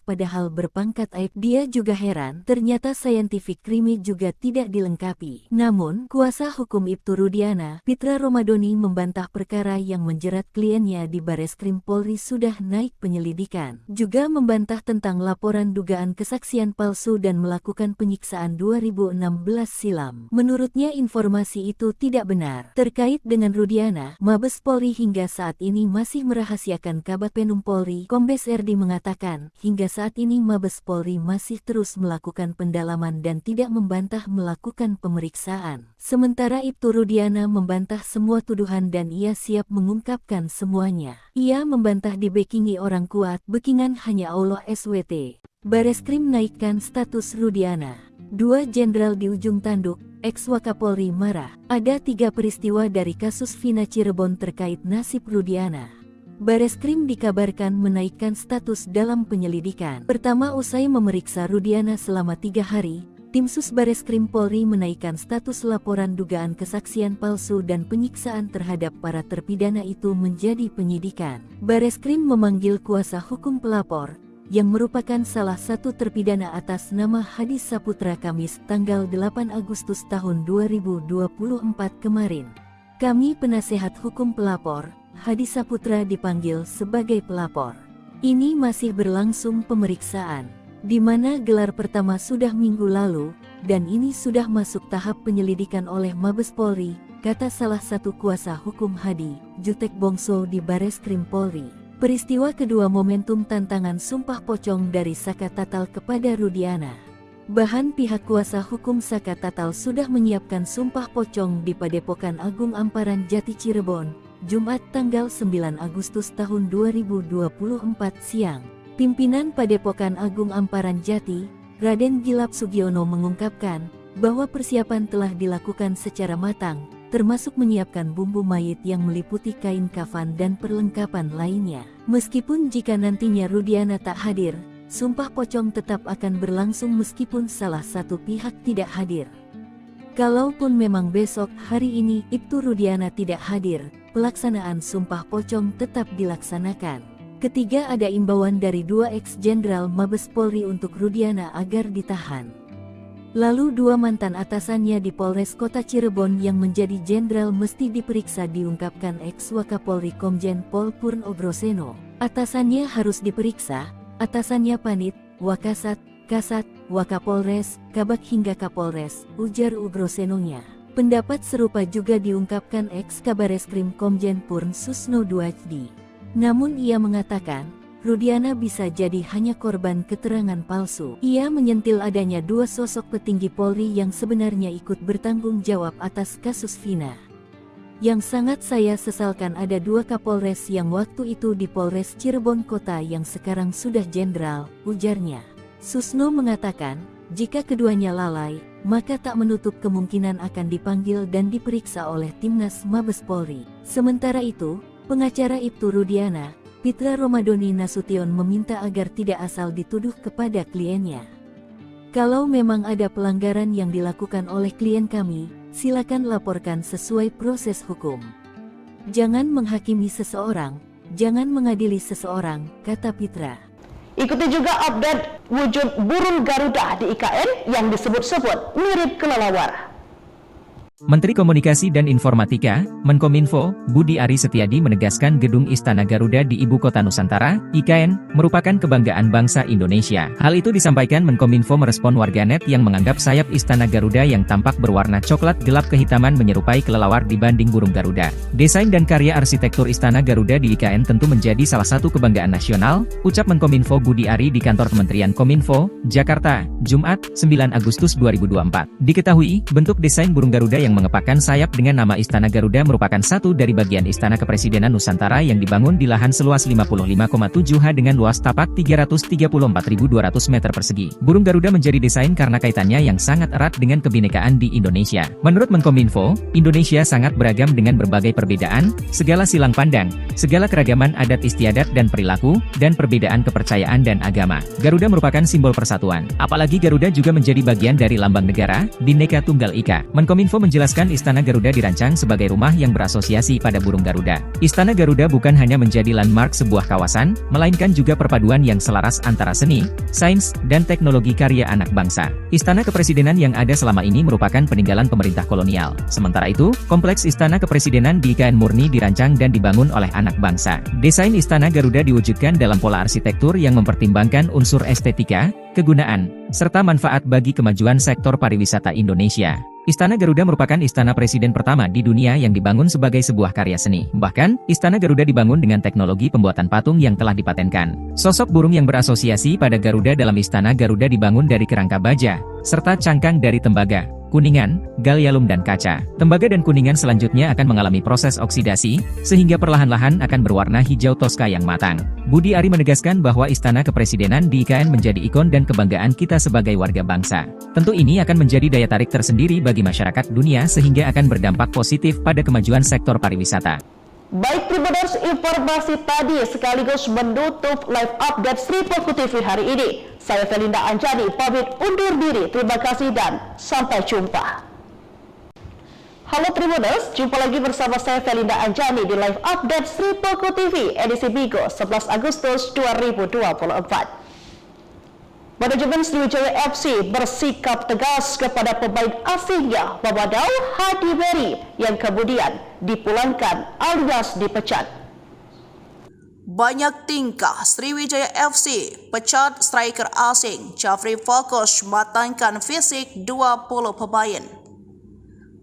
padahal berpangkat aib. Dia juga heran ternyata scientific crime juga tidak dilengkapi. Namun kuasa hukum Ibtu Rudiana, Pitra Romadoni membantah perkara yang menjerat kliennya di Bareskrim Polri sudah naik penyelidikan. Juga membantah tentang laporan dugaan kesaksian palsu dan melakukan penyiksaan 2016 silam. Menurutnya informasi itu tidak benar. Terkait dengan Rudiana, Mabes Polri hingga saat ini masih merahasiakan. Kabag Penum Polri, Kombes Erdi mengatakan, hingga saat ini Mabes Polri masih terus melakukan pendalaman dan tidak membantah melakukan pemeriksaan. Sementara Ibtu Rudiana membantah semua tuduhan dan ia siap mengungkapkan semuanya. Ia membantah dibekingi orang kuat, bekingan hanya Allah SWT. Bareskrim naikkan status Rudiana. 2 jenderal di ujung tanduk, Eks-Wakapolri marah. Ada 3 peristiwa dari kasus Vina Cirebon terkait nasib Rudiana. Bareskrim dikabarkan menaikkan status dalam penyelidikan. Pertama, usai memeriksa Rudiana selama 3 hari, tim sus Bareskrim Polri menaikkan status laporan dugaan kesaksian palsu dan penyiksaan terhadap para terpidana itu menjadi penyidikan. Bareskrim memanggil kuasa hukum pelapor, yang merupakan salah satu terpidana atas nama Hadi Saputra Kamis tanggal 8 Agustus tahun 2024 kemarin. Kami penasehat hukum pelapor, Hadi Saputra dipanggil sebagai pelapor. Ini masih berlangsung pemeriksaan, di mana gelar pertama sudah minggu lalu, dan ini sudah masuk tahap penyelidikan oleh Mabes Polri, kata salah satu kuasa hukum Hadi, Jutek Bongso di Bareskrim Polri. Peristiwa kedua momentum tantangan sumpah pocong dari Saka Tatal kepada Rudiana. Bahan pihak kuasa hukum Saka Tatal sudah menyiapkan sumpah pocong di Padepokan Agung Amparan Jati Cirebon, Jumat tanggal 9 Agustus tahun 2024 siang. Pimpinan Padepokan Agung Amparan Jati, Raden Gilap Sugiono mengungkapkan bahwa persiapan telah dilakukan secara matang, termasuk menyiapkan bumbu mayit yang meliputi kain kafan dan perlengkapan lainnya. Meskipun jika nantinya Rudiana tak hadir, sumpah pocong tetap akan berlangsung meskipun salah satu pihak tidak hadir. Kalaupun memang besok hari ini Ibtu Rudiana tidak hadir, pelaksanaan sumpah pocong tetap dilaksanakan. Ketiga, ada imbauan dari 2 ex-jenderal Mabes Polri untuk Rudiana agar ditahan. Lalu 2 mantan atasannya di Polres Kota Cirebon yang menjadi jenderal mesti diperiksa, diungkapkan ex-Wakapolri Komjen Pol Purno Groseno. Atasannya harus diperiksa, atasannya Panit, Wakasat, Kasat, Wakapolres, Kabak hingga Kapolres, ujar Ugrosenonya. Pendapat serupa juga diungkapkan ex-Kabareskrim Komjen Purn Susno Duajdi. Namun ia mengatakan, Rudiana bisa jadi hanya korban keterangan palsu. Ia menyentil adanya 2 sosok petinggi Polri yang sebenarnya ikut bertanggung jawab atas kasus Vina. Yang sangat saya sesalkan ada 2 Kapolres yang waktu itu di Polres Cirebon Kota yang sekarang sudah jenderal, ujarnya. Susno mengatakan, jika keduanya lalai, maka tak menutup kemungkinan akan dipanggil dan diperiksa oleh Timnas Mabes Polri. Sementara itu, pengacara Ibtu Rudiana, Pitra Romadoni Nasution meminta agar tidak asal dituduh kepada kliennya. Kalau memang ada pelanggaran yang dilakukan oleh klien kami, silakan laporkan sesuai proses hukum. Jangan menghakimi seseorang, jangan mengadili seseorang, kata Pitra. Ikuti juga update wujud burung Garuda di IKN yang disebut-sebut mirip kelelawar. Menteri Komunikasi dan Informatika, Menkominfo, Budi Ari Setiadi menegaskan Gedung Istana Garuda di Ibu Kota Nusantara, IKN, merupakan kebanggaan bangsa Indonesia. Hal itu disampaikan Menkominfo merespon warganet yang menganggap sayap Istana Garuda yang tampak berwarna coklat gelap kehitaman menyerupai kelelawar dibanding burung Garuda. Desain dan karya arsitektur Istana Garuda di IKN tentu menjadi salah satu kebanggaan nasional, ucap Menkominfo Budi Ari di kantor Kementerian Kominfo, Jakarta, Jumat, 9 Agustus 2024. Diketahui, bentuk desain burung Garuda yang mengepakkan sayap dengan nama Istana Garuda merupakan satu dari bagian Istana Kepresidenan Nusantara yang dibangun di lahan seluas 55,7 ha dengan luas tapak 334.200 meter persegi. Burung Garuda menjadi desain karena kaitannya yang sangat erat dengan kebinekaan di Indonesia. Menurut Menkominfo, Indonesia sangat beragam dengan berbagai perbedaan, segala silang pandang, segala keragaman adat istiadat dan perilaku, dan perbedaan kepercayaan dan agama. Garuda merupakan simbol persatuan. Apalagi Garuda juga menjadi bagian dari lambang negara, Bhinneka Tunggal Ika. Menkominfo menjelaskan Istana Garuda dirancang sebagai rumah yang berasosiasi pada burung Garuda. Istana Garuda bukan hanya menjadi landmark sebuah kawasan, melainkan juga perpaduan yang selaras antara seni, sains, dan teknologi karya anak bangsa. Istana Kepresidenan yang ada selama ini merupakan peninggalan pemerintah kolonial. Sementara itu, kompleks Istana Kepresidenan di IKN murni dirancang dan dibangun oleh anak bangsa. Desain Istana Garuda diwujudkan dalam pola arsitektur yang mempertimbangkan unsur estetika, kegunaan, serta manfaat bagi kemajuan sektor pariwisata Indonesia. Istana Garuda merupakan istana presiden pertama di dunia yang dibangun sebagai sebuah karya seni. Bahkan, Istana Garuda dibangun dengan teknologi pembuatan patung yang telah dipatenkan. Sosok burung yang berasosiasi pada Garuda dalam Istana Garuda dibangun dari kerangka baja, serta cangkang dari tembaga, kuningan, gallium dan kaca. Tembaga dan kuningan selanjutnya akan mengalami proses oksidasi, sehingga perlahan-lahan akan berwarna hijau toska yang matang. Budi Ari menegaskan bahwa Istana Kepresidenan di IKN menjadi ikon dan kebanggaan kita sebagai warga bangsa. Tentu ini akan menjadi daya tarik tersendiri bagi masyarakat dunia sehingga akan berdampak positif pada kemajuan sektor pariwisata. Baik Tribuners, informasi tadi sekaligus menutup live update Sri Poku TV hari ini. Saya Felinda Anjani pamit undur diri. Terima kasih dan sampai jumpa. Halo Tribuners, jumpa lagi bersama saya Felinda Anjani di live update Sri Poku TV edisi Bigo 11 Agustus 2024. Manajemen Sriwijaya FC bersikap tegas kepada pemain asingnya Mamadou Hadi Beri yang kemudian dipulangkan alias dipecat. Banyak tingkah Sriwijaya FC pecat striker asing Jafri fokus matangkan fisik 20 pemain.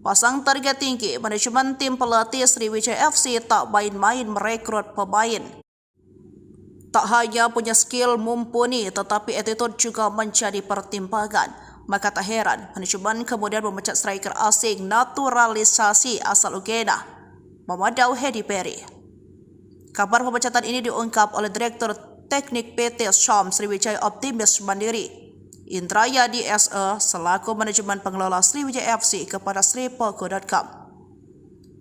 Pasang target tinggi, manajemen tim pelatih Sriwijaya FC tak main-main merekrut pemain. Tak hanya punya skill mumpuni tetapi attitude juga menjadi pertimbangan. Maka tak heran manajemen kemudian memecat striker asing naturalisasi asal Uganda, Mamadou Hadi Beri. Kabar pemecatan ini diungkap oleh Direktur Teknik PT Syam Sriwijaya Optimis Mandiri, Indrayadi SE selaku manajemen pengelola Sriwijaya FC kepada sripoko.com.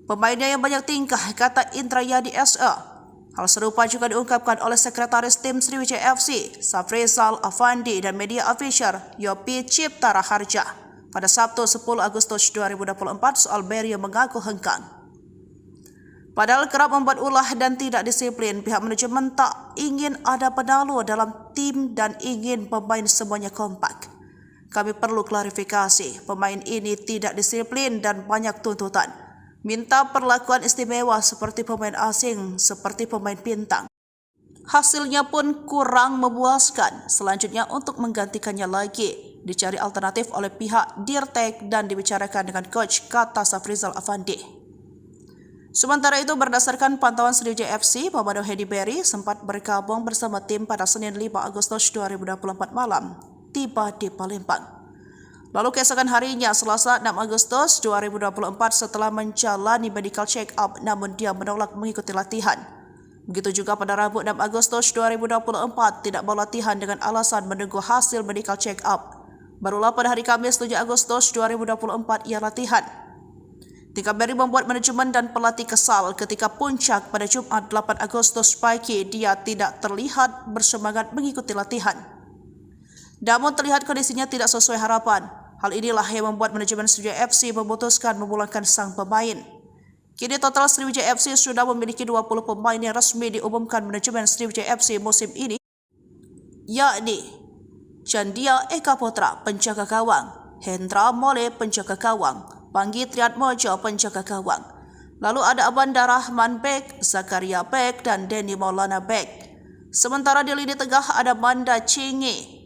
Pemainnya yang banyak tingkah, kata Indrayadi SE. Hal serupa juga diungkapkan oleh Sekretaris Tim Sriwijaya FC, Safrizal Afandi dan media official Yopi Cipta Raharja pada Sabtu 10 Agustus 2024 soal Beri yang mengaku hengkang. Padahal kerap membuat ulah dan tidak disiplin, pihak manajemen tak ingin ada penalu dalam tim dan ingin pemain semuanya kompak. Kami perlu klarifikasi, pemain ini tidak disiplin dan banyak tuntutan. Minta perlakuan istimewa seperti pemain asing, seperti pemain bintang. Hasilnya pun kurang memuaskan. Selanjutnya untuk menggantikannya lagi dicari alternatif oleh pihak Dirtek dan dibicarakan dengan coach, kata Safrizal Afandi. Sementara itu berdasarkan pantauan Sriwijaya FC, Mamadou Hadi Beri sempat bergabung bersama tim pada Senin 5 Agustus 2024 malam, tiba di Palembang. Lalu keesokan harinya, Selasa 6 Agustus 2024 setelah menjalani medical check up namun dia menolak mengikuti latihan. Begitu juga pada Rabu 6 Agustus 2024 tidak mau latihan dengan alasan menunggu hasil medical check up. Barulah pada hari Kamis 7 Agustus 2024 ia latihan. Tingkah Beri membuat manajemen dan pelatih kesal ketika puncak pada Jumat 8 Agustus pagi dia tidak terlihat bersemangat mengikuti latihan. Namun terlihat kondisinya tidak sesuai harapan. Hal inilah yang membuat manajemen Sriwijaya FC memutuskan memulangkan sang pemain. Kini total Sriwijaya FC sudah memiliki 20 pemain yang resmi diumumkan manajemen Sriwijaya FC musim ini, yakni Chandia Eka Putra penjaga gawang, Hendra Mole penjaga gawang, Panggi Triatmojo penjaga gawang. Lalu ada Abanda Rahman Bek, Zakaria Bek dan Denny Maulana Bek. Sementara di lini tengah ada Manda Cingi,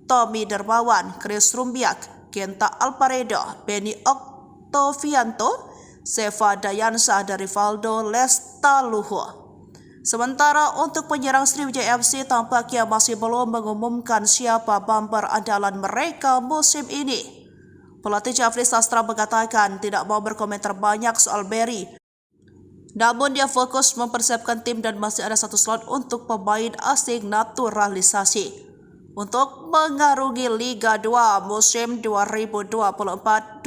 Tommy Dermawan, Chris Rumbiak, Genta Alparedo, Benny Oktovianto, Seva Dayansa dari Rivaldo Lestaluhu. Sementara untuk penyerang Sriwijaya FC tampaknya masih belum mengumumkan siapa bumper andalan mereka musim ini. Pelatih Jafri Sastra mengatakan tidak mau berkomentar banyak soal Beri. Namun dia fokus mempersiapkan tim dan masih ada satu slot untuk pemain asing naturalisasi untuk mengarungi Liga 2 musim 2024-2025.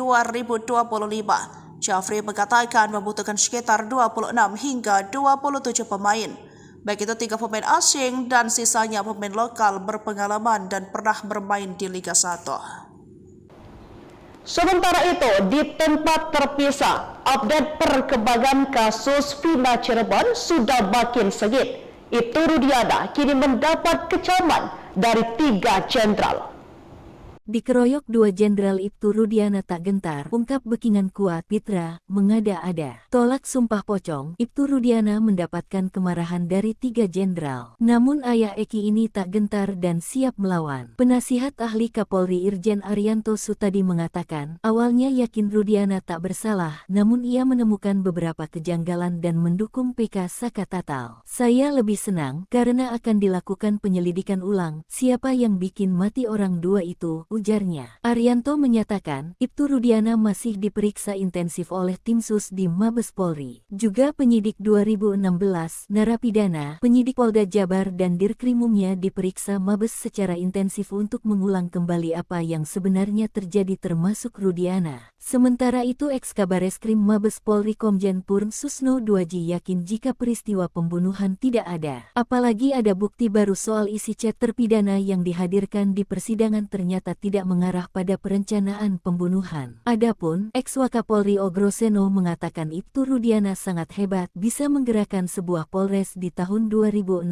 Jafri mengatakan membutuhkan sekitar 26 hingga 27 pemain, baik itu 3 pemain asing dan sisanya pemain lokal berpengalaman dan pernah bermain di Liga 1. Sementara itu, di tempat terpisah, update perkembangan kasus Vina Cirebon sudah makin sengit. Ibtu Rudiana kini mendapat kecaman dari 3 jenderal. Dikeroyok 2 jenderal Ibtu Rudiana tak gentar, ungkap Bekingan kuat Pitra, mengada-ada. Tolak sumpah pocong, Ibtu Rudiana mendapatkan kemarahan dari 3 jenderal. Namun ayah Eki ini tak gentar dan siap melawan. Penasihat ahli Kapolri Irjen Arianto Sutadi mengatakan, awalnya yakin Rudiana tak bersalah, namun ia menemukan beberapa kejanggalan dan mendukung PK Saka Tatal. Saya lebih senang karena akan dilakukan penyelidikan ulang, siapa yang bikin mati orang 2 itu, ujarnya. Arianto menyatakan, Ibtu Rudiana masih diperiksa intensif oleh tim sus di Mabes Polri. Juga penyidik 2016, narapidana, penyidik Polda Jabar dan Dirkrimumnya diperiksa Mabes secara intensif untuk mengulang kembali apa yang sebenarnya terjadi termasuk Rudiana. Sementara itu Eks-Kabareskrim Mabes Polri Komjen Purn Susno Duaji yakin jika peristiwa pembunuhan tidak ada. Apalagi ada bukti baru soal isi chat terpidana yang dihadirkan di persidangan ternyata tidak tidak mengarah pada perencanaan pembunuhan. Adapun ex-Wakapolri Ogroseno mengatakan Ibtu Rudiana sangat hebat bisa menggerakkan sebuah Polres di tahun 2016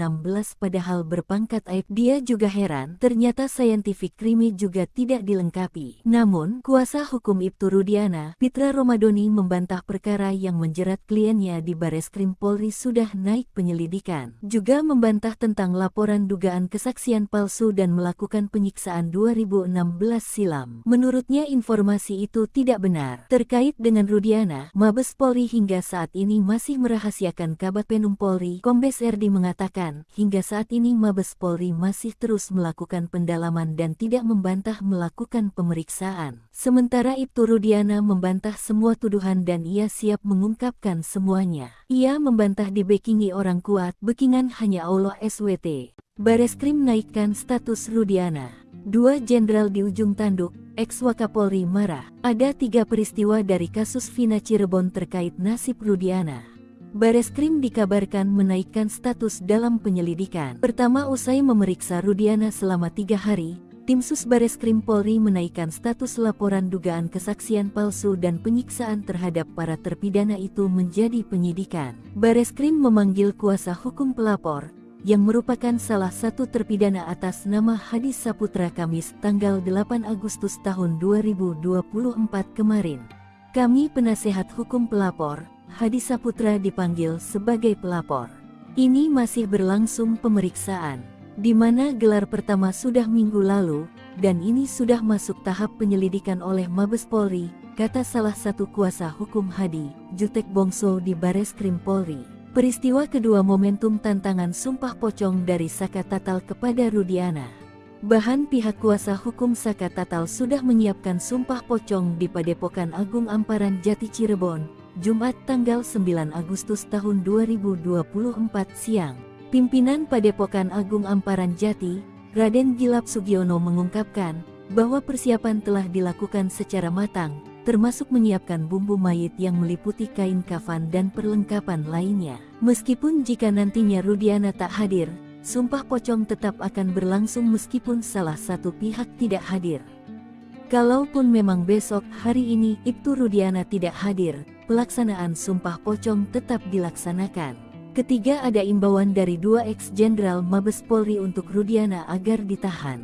padahal berpangkat Aib. Dia juga heran ternyata scientific crime juga tidak dilengkapi. Namun, kuasa hukum Ibtu Rudiana, Pitra Romadoni membantah perkara yang menjerat kliennya di Bareskrim Polri sudah naik penyelidikan. Juga membantah tentang laporan dugaan kesaksian palsu dan melakukan penyiksaan 2016 silam. Menurutnya informasi itu tidak benar. Terkait dengan Rudiana, Mabes Polri hingga saat ini masih merahasiakan. Kabag Penum Polri, Kombes Erdi mengatakan, hingga saat ini Mabes Polri masih terus melakukan pendalaman dan tidak membantah melakukan pemeriksaan. Sementara Ibtu Rudiana membantah semua tuduhan dan ia siap mengungkapkan semuanya. Ia membantah dibekingi orang kuat, bekingan hanya Allah SWT. Bareskrim naikkan status Rudiana. 2 jenderal di ujung tanduk, ex-Wakapolri marah. Ada 3 peristiwa dari kasus Vina Cirebon terkait nasib Rudiana. Bareskrim dikabarkan menaikkan status dalam penyelidikan. Pertama, usai memeriksa Rudiana selama 3 hari, Tim Sus Bareskrim Polri menaikkan status laporan dugaan kesaksian palsu dan penyiksaan terhadap para terpidana itu menjadi penyidikan. Bareskrim memanggil kuasa hukum pelapor, yang merupakan salah satu terpidana atas nama Hadi Saputra Kamis tanggal 8 Agustus tahun 2024 kemarin. Kami penasehat hukum pelapor, Hadi Saputra dipanggil sebagai pelapor. Ini masih berlangsung pemeriksaan, di mana gelar pertama sudah minggu lalu, dan ini sudah masuk tahap penyelidikan oleh Mabes Polri, kata salah satu kuasa hukum Hadi, Jutek Bongso di Bareskrim Polri. Peristiwa kedua momentum tantangan sumpah pocong dari Saka Tatal kepada Rudiana. Bahan pihak kuasa hukum Saka Tatal sudah menyiapkan sumpah pocong di Padepokan Agung Amparan Jati Cirebon, Jumat tanggal 9 Agustus tahun 2024 siang. Pimpinan Padepokan Agung Amparan Jati, Raden Gilap Sugiono mengungkapkan bahwa persiapan telah dilakukan secara matang, termasuk menyiapkan bumbu mayit yang meliputi kain kafan dan perlengkapan lainnya. Meskipun jika nantinya Rudiana tak hadir, sumpah pocong tetap akan berlangsung meskipun salah satu pihak tidak hadir. Kalaupun memang besok hari ini Ibtu Rudiana tidak hadir, pelaksanaan sumpah pocong tetap dilaksanakan. Ketiga, ada imbauan dari 2 ex-jenderal Mabes Polri untuk Rudiana agar ditahan.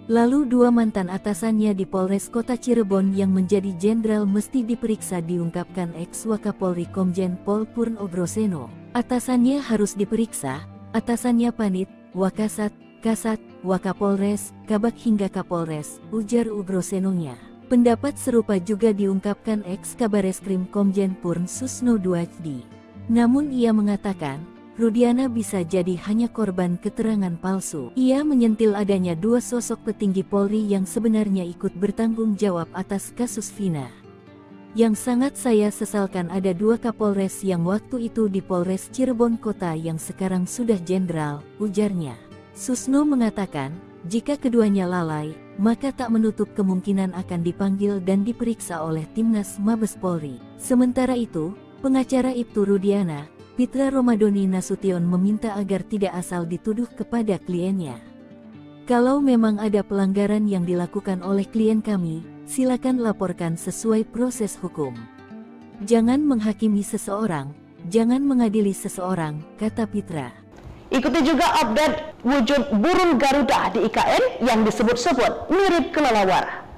Lalu 2 mantan atasannya di Polres Kota Cirebon yang menjadi jenderal mesti diperiksa, diungkapkan ex-Wakapolri Komjen Pol Purn Ogroseno. Atasannya harus diperiksa, atasannya Panit, Wakasat, Kasat, Wakapolres, Kabag hingga Kapolres, ujar Ogrosenonya. Pendapat serupa juga diungkapkan ex-Kabareskrim Komjen Purn Susno Duajdi. Namun ia mengatakan, Rudiana bisa jadi hanya korban keterangan palsu. Ia menyentil adanya 2 sosok petinggi Polri yang sebenarnya ikut bertanggung jawab atas kasus Vina. Yang sangat saya sesalkan ada 2 Kapolres yang waktu itu di Polres Cirebon Kota yang sekarang sudah jenderal, ujarnya. Susno mengatakan, jika keduanya lalai, maka tak menutup kemungkinan akan dipanggil dan diperiksa oleh Timnas Mabes Polri. Sementara itu, pengacara Ibtu Rudiana, Pitra Romadoni Nasution meminta agar tidak asal dituduh kepada kliennya. Kalau memang ada pelanggaran yang dilakukan oleh klien kami, silakan laporkan sesuai proses hukum. Jangan menghakimi seseorang, jangan mengadili seseorang, kata Pitra. Ikuti juga update wujud burung Garuda di IKN yang disebut-sebut mirip kelelawar.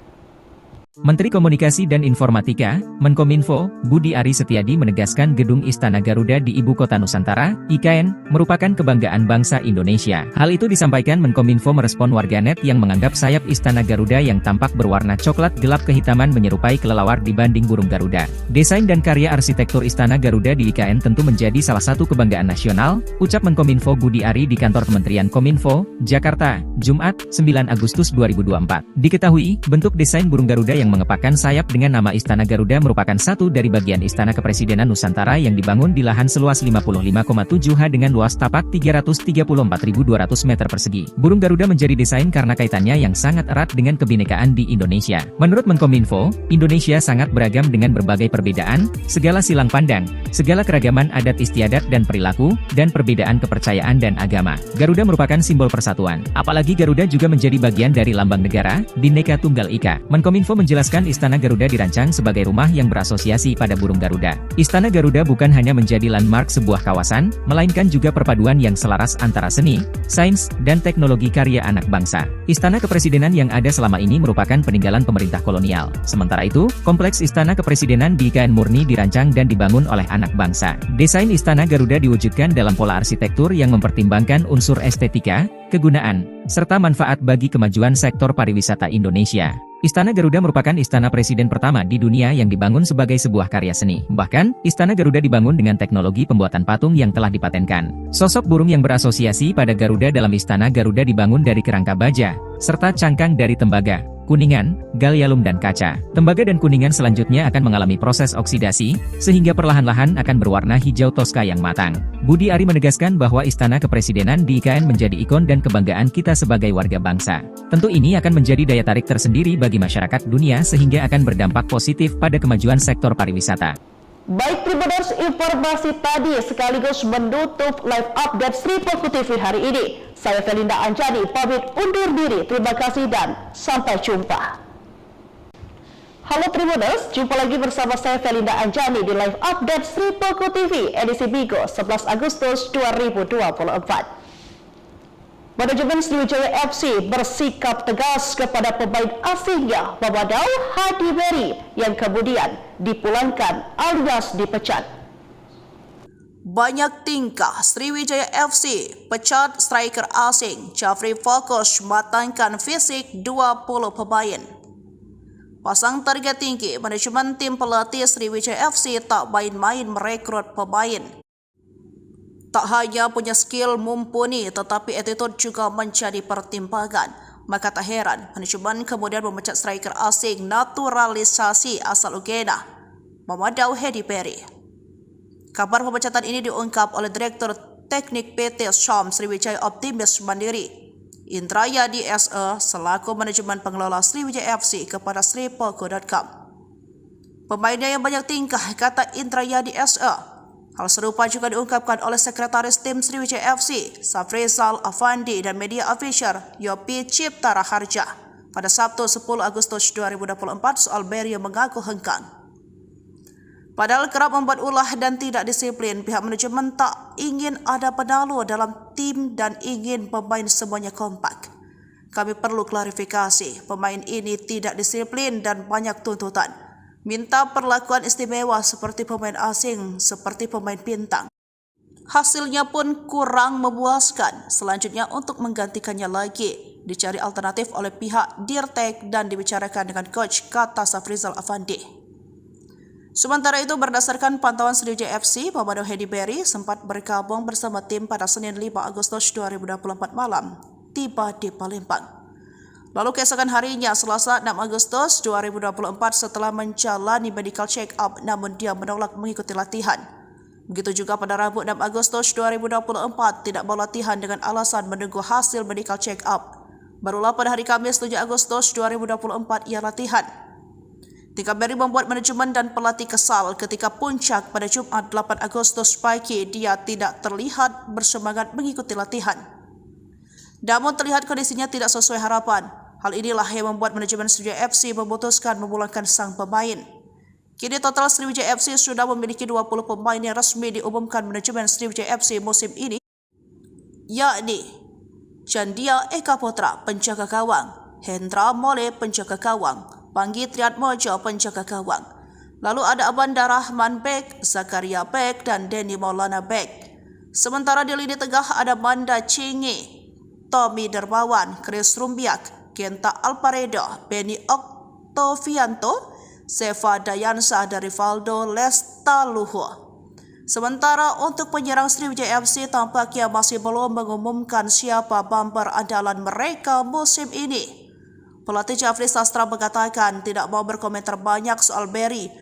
Menteri Komunikasi dan Informatika, Menkominfo, Budi Ari Setiadi menegaskan Gedung Istana Garuda di Ibu Kota Nusantara, IKN, merupakan kebanggaan bangsa Indonesia. Hal itu disampaikan Menkominfo merespon warganet yang menganggap sayap Istana Garuda yang tampak berwarna coklat gelap kehitaman menyerupai kelelawar dibanding burung Garuda. Desain dan karya arsitektur Istana Garuda di IKN tentu menjadi salah satu kebanggaan nasional, ucap Menkominfo Budi Ari di kantor Kementerian Kominfo, Jakarta, Jumat, 9 Agustus 2024. Diketahui, bentuk desain burung Garuda yang mengepakkan sayap dengan nama Istana Garuda merupakan satu dari bagian Istana Kepresidenan Nusantara yang dibangun di lahan seluas 55,7 ha dengan luas tapak 334.200 meter persegi. Burung Garuda menjadi desain karena kaitannya yang sangat erat dengan kebinekaan di Indonesia. Menurut Menkominfo, Indonesia sangat beragam dengan berbagai perbedaan, segala silang pandang, segala keragaman adat istiadat dan perilaku, dan perbedaan kepercayaan dan agama. Garuda merupakan simbol persatuan. Apalagi Garuda juga menjadi bagian dari lambang negara, Bhinneka Tunggal Ika. Menkominfo menjelaskan Istana Garuda dirancang sebagai rumah yang berasosiasi pada burung Garuda. Istana Garuda bukan hanya menjadi landmark sebuah kawasan, melainkan juga perpaduan yang selaras antara seni, sains, dan teknologi karya anak bangsa. Istana Kepresidenan yang ada selama ini merupakan peninggalan pemerintah kolonial. Sementara itu, kompleks Istana Kepresidenan di IKN murni dirancang dan dibangun oleh anak bangsa. Desain Istana Garuda diwujudkan dalam pola arsitektur yang mempertimbangkan unsur estetika, kegunaan, serta manfaat bagi kemajuan sektor pariwisata Indonesia. Istana Garuda merupakan istana presiden pertama di dunia yang dibangun sebagai sebuah karya seni. Bahkan, Istana Garuda dibangun dengan teknologi pembuatan patung yang telah dipatenkan. Sosok burung yang berasosiasi pada Garuda dalam Istana Garuda dibangun dari kerangka baja, serta cangkang dari tembaga, kuningan, gallium dan kaca. Tembaga dan kuningan selanjutnya akan mengalami proses oksidasi, sehingga perlahan-lahan akan berwarna hijau toska yang matang. Budi Ari menegaskan bahwa Istana Kepresidenan di IKN menjadi ikon dan kebanggaan kita sebagai warga bangsa. Tentu ini akan menjadi daya tarik tersendiri bagi masyarakat dunia sehingga akan berdampak positif pada kemajuan sektor pariwisata. Baik Tribuners, informasi tadi sekaligus menutup live update Sri Poko TV hari ini. Saya Felinda Anjani pamit undur diri. Terima kasih dan sampai jumpa. Halo Tribuners, jumpa lagi bersama saya Felinda Anjani di live update Sri Poko TV edisi Bigo 11 Agustus 2024. Manajemen Sriwijaya FC bersikap tegas kepada pemain asingnya Mamadou Hadi Beri yang kemudian dipulangkan alias dipecat. Banyak tingkah Sriwijaya FC pecat striker asing. Jafri fokus matangkan fisik 20 pemain. Pasang target tinggi, manajemen tim pelatih Sriwijaya FC tak main-main merekrut pemain. Tak hanya punya skill mumpuni, tetapi attitude juga menjadi pertimbangan. Maka tak heran, manajemen kemudian memecat striker asing naturalisasi asal Uganda, Mamadou Hadi Beri. Kabar pemecatan ini diungkap oleh Direktur Teknik PT Syam Sriwijaya Optimis Mandiri, Indrayadi SE, selaku manajemen pengelola Sriwijaya FC kepada sripoko.com. Pemainnya yang banyak tingkah, kata Indrayadi SE. Hal serupa juga diungkapkan oleh Sekretaris Tim Sriwijaya FC, Safrizal Afandi, dan media official Yopi Cipta Raharja pada Sabtu 10 Agustus 2024 soal Beri yang mengaku hengkang. Padahal kerap membuat ulah dan tidak disiplin, pihak manajemen tak ingin ada penalu dalam tim dan ingin pemain semuanya kompak. Kami perlu klarifikasi, pemain ini tidak disiplin dan banyak tuntutan. Minta perlakuan istimewa seperti pemain asing, seperti pemain bintang. Hasilnya pun kurang memuaskan. Selanjutnya untuk menggantikannya lagi, dicari alternatif oleh pihak Dirtek dan dibicarakan dengan coach, kata Safrizal Afandi. Sementara itu, berdasarkan pantauan Sriwijaya FC, Mamadou Hadi Beri sempat bergabung bersama tim pada Senin 5 Agustus 2024 malam, tiba di Palembang. Lalu keesokan harinya, Selasa 6 Agustus 2024, setelah menjalani medical check-up, namun dia menolak mengikuti latihan. Begitu juga pada Rabu 6 Agustus 2024, tidak mau latihan dengan alasan menunggu hasil medical check-up. Barulah pada hari Kamis 7 Agustus 2024 ia latihan. Tingkah Beri membuat manajemen dan pelatih kesal ketika puncak pada Jumat 8 Agustus pagi dia tidak terlihat bersemangat mengikuti latihan. Namun terlihat kondisinya tidak sesuai harapan. Hal inilah yang membuat manajemen Sriwijaya FC memutuskan memulangkan sang pemain. Kini total Sriwijaya FC sudah memiliki 20 pemain yang resmi diumumkan manajemen Sriwijaya FC musim ini, yakni Chandia Eka Putra penjaga gawang, Hendra Mole penjaga gawang, Panggi Triatmojo penjaga gawang. Lalu ada Abanda Rahman Bek, Zakaria Bek, dan Denny Maulana Bek. Sementara di lini tengah ada Manda Cingi, Tommy Dermawan, Chris Rumbiak, Genta Alparedo, Benny Oktovianto, Seva Dayansa, dan Rivaldo Lestaluhu. Sementara untuk penyerang Sriwijaya FC tampaknya masih belum mengumumkan siapa bumper andalan mereka musim ini. Pelatih Jafri Sastra mengatakan tidak mau berkomentar banyak soal Berry.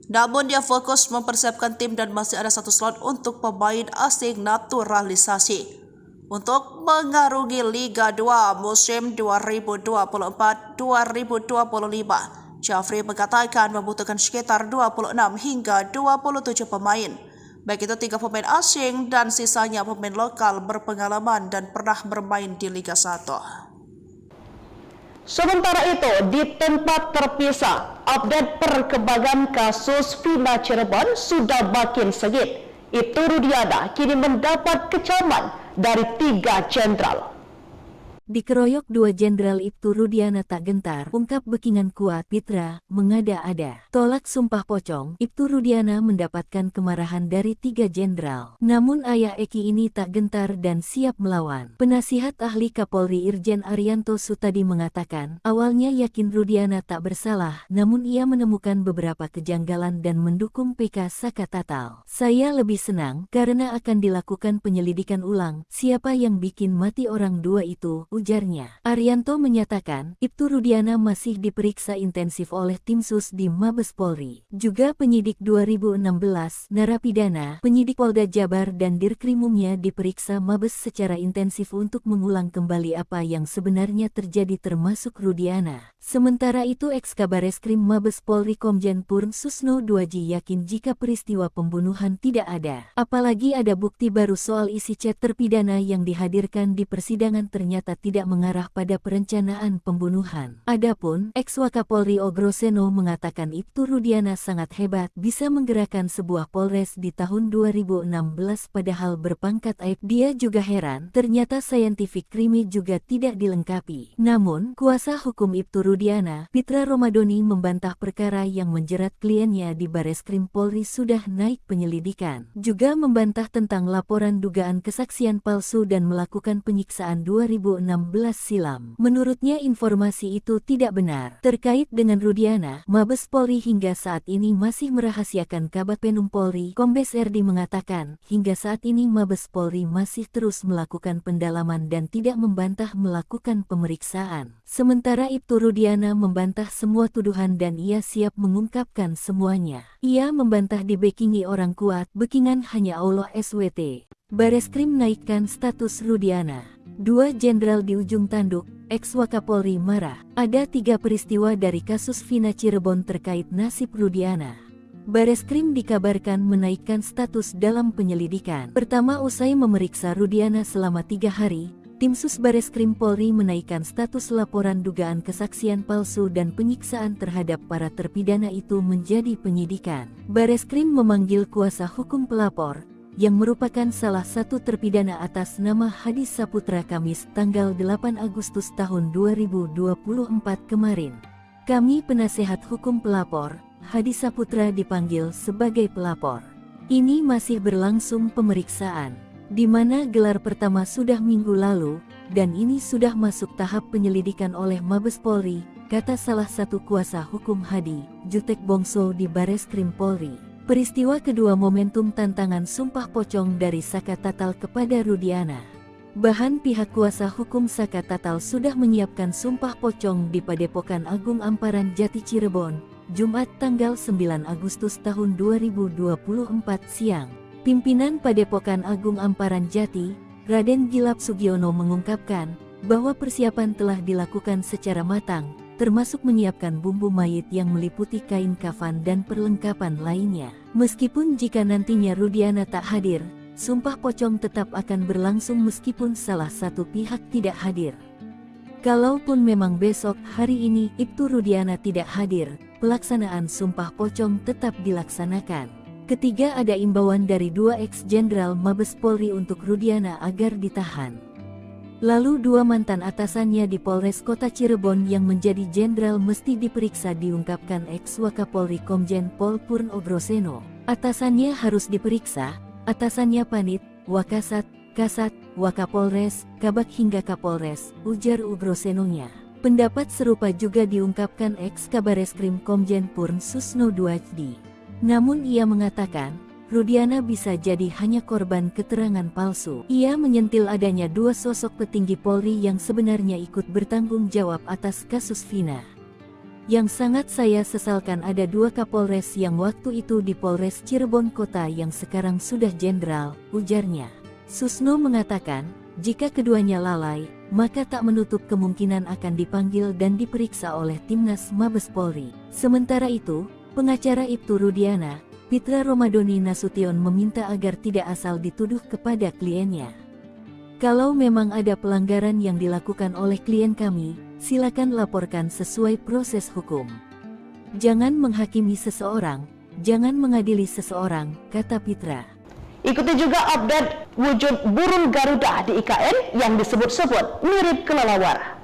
Namun dia fokus mempersiapkan tim dan masih ada satu slot untuk pemain asing naturalisasi untuk mengarungi Liga 2 musim 2024-2025. Jafri mengatakan membutuhkan sekitar 26 hingga 27 pemain, baik itu 3 pemain asing dan sisanya pemain lokal berpengalaman dan pernah bermain di Liga 1. Sementara itu, di tempat terpisah, update perkembangan kasus Vina Cirebon sudah makin sengit. Ibtu Rudiana kini mendapat kecaman dari 3 jenderal. Dikeroyok 2 Jenderal Ibtu Rudiana tak gentar, ungkap Bekingan kuat Pitra, mengada-ada. Tolak sumpah pocong, Ibtu Rudiana mendapatkan kemarahan dari 3 jenderal. Namun ayah Eki ini tak gentar dan siap melawan. Penasihat ahli Kapolri Irjen Arianto Sutadi mengatakan, awalnya yakin Rudiana tak bersalah, namun ia menemukan beberapa kejanggalan dan mendukung PK Saka Tatal. Saya lebih senang karena akan dilakukan penyelidikan ulang, siapa yang bikin mati orang 2 itu, ujarnya. Arianto menyatakan, Ibtu Rudiana masih diperiksa intensif oleh tim sus di Mabes Polri. Juga penyidik 2016, narapidana, penyidik Polda Jabar dan Dirkrimumnya diperiksa Mabes secara intensif untuk mengulang kembali apa yang sebenarnya terjadi termasuk Rudiana. Sementara itu Eks-Kabareskrim Mabes Polri Komjen Purn Susno Duaji yakin jika peristiwa pembunuhan tidak ada. Apalagi ada bukti baru soal isi chat terpidana yang dihadirkan di persidangan ternyata tidak mengarah pada perencanaan pembunuhan. Adapun Eks-Wakapolri Ogroseno mengatakan Ibtu Rudiana sangat hebat bisa menggerakkan sebuah Polres di tahun 2016 padahal berpangkat Aib. Dia juga heran ternyata scientific crime juga tidak dilengkapi. Namun kuasa hukum Ibtu Rudiana, Pitra Romadoni membantah perkara yang menjerat kliennya di Bareskrim Polri sudah naik penyelidikan. Juga membantah tentang laporan dugaan kesaksian palsu dan melakukan penyiksaan 2016 silam. Menurutnya informasi itu tidak benar. Terkait dengan Rudiana, Mabes Polri hingga saat ini masih merahasiakan. Kabag Penum Polri, Kombes Erdi mengatakan, hingga saat ini Mabes Polri masih terus melakukan pendalaman dan tidak membantah melakukan pemeriksaan. Sementara Ibtu Rudiana membantah semua tuduhan dan ia siap mengungkapkan semuanya. Ia membantah dibekingi orang kuat, Bekingan hanya Allah SWT. Bareskrim naikkan status Rudiana. 2 jenderal di ujung tanduk, Eks-Wakapolri marah. Ada 3 peristiwa dari kasus Vina Cirebon terkait nasib Rudiana. Bareskrim dikabarkan menaikkan status dalam penyelidikan. Pertama, usai memeriksa Rudiana selama 3 hari, tim sus Bareskrim Polri menaikkan status laporan dugaan kesaksian palsu dan penyiksaan terhadap para terpidana itu menjadi penyidikan. Bareskrim memanggil kuasa hukum pelapor, yang merupakan salah satu terpidana atas nama Hadi Saputra Kamis tanggal 8 Agustus tahun 2024 kemarin. Kami penasehat hukum pelapor, Hadi Saputra dipanggil sebagai pelapor. Ini masih berlangsung pemeriksaan, di mana gelar pertama sudah minggu lalu, dan ini sudah masuk tahap penyelidikan oleh Mabes Polri, kata salah satu kuasa hukum Hadi, Jutek Bongso di Bareskrim Polri. Peristiwa kedua momentum tantangan sumpah pocong dari Saka Tatal kepada Rudiana. Bahan pihak kuasa hukum Saka Tatal sudah menyiapkan sumpah pocong di Padepokan Agung Amparan Jati Cirebon, Jumat tanggal 9 Agustus tahun 2024 siang. Pimpinan Padepokan Agung Amparan Jati, Raden Gilap Sugiono mengungkapkan bahwa persiapan telah dilakukan secara matang, termasuk menyiapkan bumbu mayit yang meliputi kain kafan dan perlengkapan lainnya. Meskipun jika nantinya Rudiana tak hadir, sumpah pocong tetap akan berlangsung meskipun salah satu pihak tidak hadir. Kalaupun memang besok hari ini Ibtu Rudiana tidak hadir, pelaksanaan sumpah pocong tetap dilaksanakan. Ketiga, ada imbauan dari 2 ex-jenderal Mabes Polri untuk Rudiana agar ditahan. Lalu 2 mantan atasannya di Polres Kota Cirebon yang menjadi jenderal mesti diperiksa, diungkapkan Eks-Wakapolri Komjen Pol Purn Ogroseno. Atasannya harus diperiksa, atasannya Panit, Wakasat, Kasat, Wakapolres, Kabag hingga Kapolres, ujar Ogrosenonya. Pendapat serupa juga diungkapkan Eks-Kabareskrim Komjen Purn Susno Duaji. Namun ia mengatakan, Rudiana bisa jadi hanya korban keterangan palsu. Ia menyentil adanya dua sosok petinggi Polri yang sebenarnya ikut bertanggung jawab atas kasus Vina. Yang sangat saya sesalkan ada dua Kapolres yang waktu itu di Polres Cirebon Kota yang sekarang sudah jenderal, ujarnya. Susno mengatakan, jika keduanya lalai, maka tak menutup kemungkinan akan dipanggil dan diperiksa oleh Timnas Mabes Polri. Sementara itu, pengacara Ibtu Rudiana, Pitra Romadoni Nasution meminta agar tidak asal dituduh kepada kliennya. Kalau memang ada pelanggaran yang dilakukan oleh klien kami, silakan laporkan sesuai proses hukum. Jangan menghakimi seseorang, jangan mengadili seseorang, kata Pitra. Ikuti juga update wujud burung Garuda di IKN yang disebut-sebut mirip kelelawar.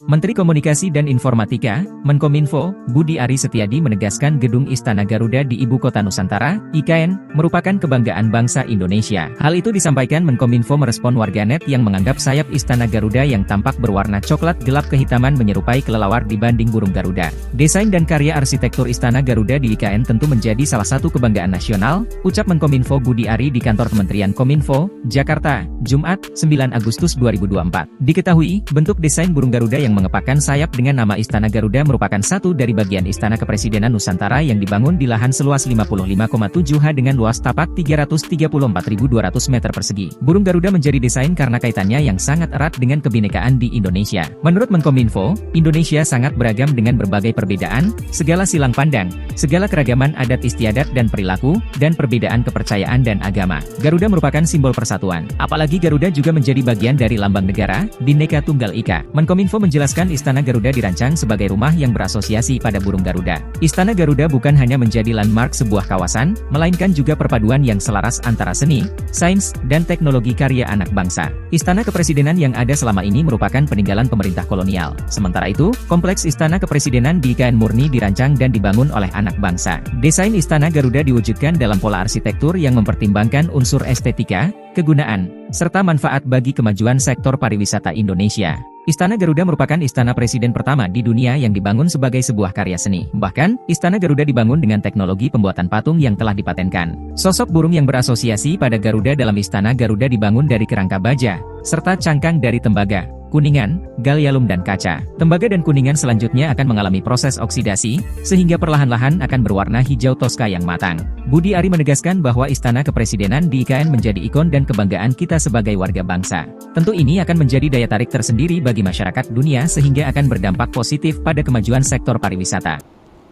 Menteri Komunikasi dan Informatika, Menkominfo, Budi Ari Setiadi menegaskan Gedung Istana Garuda di Ibu Kota Nusantara, IKN, merupakan kebanggaan bangsa Indonesia. Hal itu disampaikan Menkominfo merespon warganet yang menganggap sayap Istana Garuda yang tampak berwarna coklat gelap kehitaman menyerupai kelelawar dibanding burung Garuda. Desain dan karya arsitektur Istana Garuda di IKN tentu menjadi salah satu kebanggaan nasional, ucap Menkominfo Budi Ari di kantor Kementerian Kominfo, Jakarta, Jumat, 9 Agustus 2024. Diketahui, bentuk desain burung Garuda yang mengepakkan sayap dengan nama Istana Garuda merupakan satu dari bagian Istana Kepresidenan Nusantara yang dibangun di lahan seluas 55,7 ha dengan luas tapak 334.200 meter persegi. Burung Garuda menjadi desain karena kaitannya yang sangat erat dengan kebinekaan di Indonesia. Menurut Menkominfo, Indonesia sangat beragam dengan berbagai perbedaan, segala silang pandang, segala keragaman adat istiadat dan perilaku, dan perbedaan kepercayaan dan agama. Garuda merupakan simbol persatuan. Apalagi Garuda juga menjadi bagian dari lambang negara, Bhinneka Tunggal Ika. Menkominfo menjelaskan Istana Garuda dirancang sebagai rumah yang berasosiasi pada burung Garuda. Istana Garuda bukan hanya menjadi landmark sebuah kawasan, melainkan juga perpaduan yang selaras antara seni, sains, dan teknologi karya anak bangsa. Istana Kepresidenan yang ada selama ini merupakan peninggalan pemerintah kolonial. Sementara itu, kompleks Istana Kepresidenan di IKN murni dirancang dan dibangun oleh anak bangsa. Desain Istana Garuda diwujudkan dalam pola arsitektur yang mempertimbangkan unsur estetika, kegunaan, serta manfaat bagi kemajuan sektor pariwisata Indonesia. Istana Garuda merupakan istana presiden pertama di dunia yang dibangun sebagai sebuah karya seni. Bahkan, Istana Garuda dibangun dengan teknologi pembuatan patung yang telah dipatenkan. Sosok burung yang berasosiasi pada Garuda dalam Istana Garuda dibangun dari kerangka baja, serta cangkang dari tembaga, kuningan, gallium dan kaca. Tembaga dan kuningan selanjutnya akan mengalami proses oksidasi, sehingga perlahan-lahan akan berwarna hijau toska yang matang. Budi Ari menegaskan bahwa Istana Kepresidenan di IKN menjadi ikon dan kebanggaan kita sebagai warga bangsa. Tentu ini akan menjadi daya tarik tersendiri bagi masyarakat dunia sehingga akan berdampak positif pada kemajuan sektor pariwisata.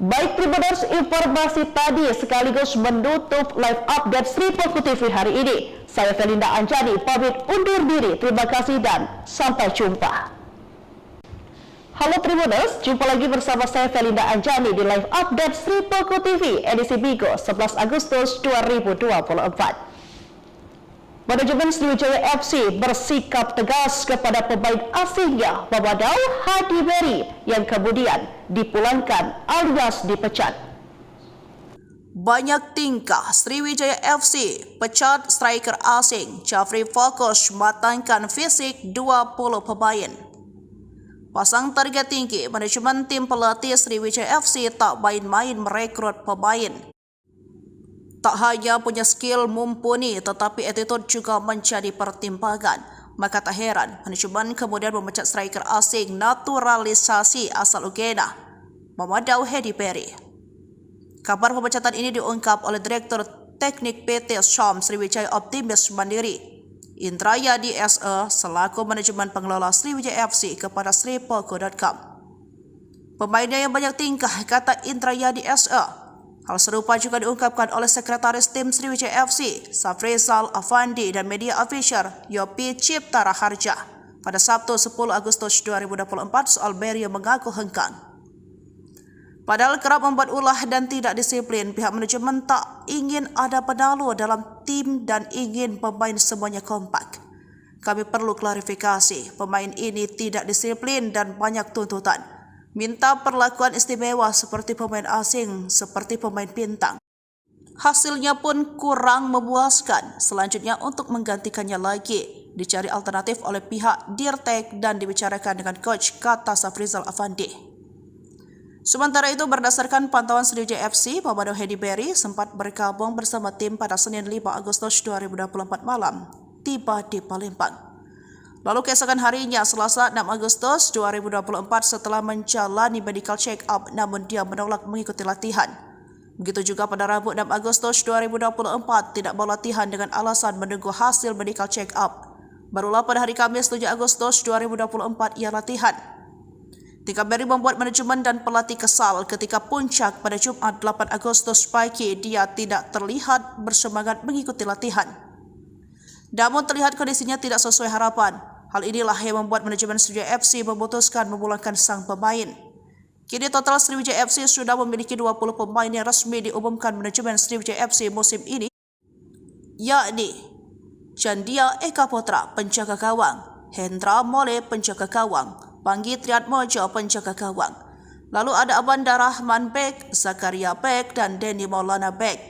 Baik Tribuners, informasi tadi sekaligus menutup live update Sri Poko TV hari ini. Saya Felinda Anjani pamit undur diri. Terima kasih dan sampai jumpa. Halo Tribuners, jumpa lagi bersama saya Felinda Anjani di live update Sri Poko TV edisi Bigo 11 Agustus 2024. Manajemen Sriwijaya FC bersikap tegas kepada pemain asingnya Mamadou Hadi Beri yang kemudian dipulangkan alias dipecat. Banyak tingkah Sriwijaya FC pecat striker asing Jafri fokus matangkan fisik 20 pemain. Pasang target tinggi, manajemen tim pelatih Sriwijaya FC tak main-main merekrut pemain. Tak hanya punya skill mumpuni, tetapi attitude juga menjadi pertimbangan. Maka tak heran, manajemen kemudian memecat striker asing naturalisasi asal Uganda, Mamadou Hadi Beri. Kabar pemecatan ini diungkap oleh Direktur Teknik PT Syam Sriwijaya Optimis Mandiri, Indrayadi SE, selaku manajemen pengelola Sriwijaya FC kepada sripoko.com. Pemainnya yang banyak tingkah, kata Indrayadi SE. Hal serupa juga diungkapkan oleh Sekretaris Tim Sriwijaya FC, Safrizal Afandi dan media official Yopi Cipta Raharja pada Sabtu 10 Agustus 2024 soal Beri yang mengaku hengkang. Padahal kerap membuat ulah dan tidak disiplin, pihak manajemen tak ingin ada penalu dalam tim dan ingin pemain semuanya kompak. Kami perlu klarifikasi, pemain ini tidak disiplin dan banyak tuntutan. Minta perlakuan istimewa seperti pemain asing, seperti pemain bintang. Hasilnya pun kurang memuaskan. Selanjutnya untuk menggantikannya lagi, dicari alternatif oleh pihak Dirtek dan dibicarakan dengan coach, kata Safrizal Afandi. Sementara itu, berdasarkan pantauan Sriwijaya FC, Pemado Hedi Berry sempat bergabung bersama tim pada Senin 5 Agustus 2024 malam, tiba di Palembang. Lalu keesokan harinya, Selasa 6 Agustus 2024 setelah menjalani medical check-up namun dia menolak mengikuti latihan. Begitu juga pada Rabu 6 Agustus 2024 tidak mau latihan dengan alasan menunggu hasil medical check-up. Barulah pada hari Kamis 7 Agustus 2024 ia latihan. Tika Berry membuat manajemen dan pelatih kesal ketika puncak pada Jumat 8 Agustus pagi dia tidak terlihat bersemangat mengikuti latihan. Namun terlihat kondisinya tidak sesuai harapan. Hal inilah yang membuat manajemen Sriwijaya FC memutuskan memulangkan sang pemain. Kini total Sriwijaya FC sudah memiliki 20 pemain yang resmi diumumkan manajemen Sriwijaya FC musim ini, yakni Chandia Eka Putra penjaga gawang, Hendra Mole penjaga gawang, Panggi Triatmojo penjaga gawang. Lalu ada Abanda Rahman Bek, Zakaria Bek, dan Denny Maulana Bek.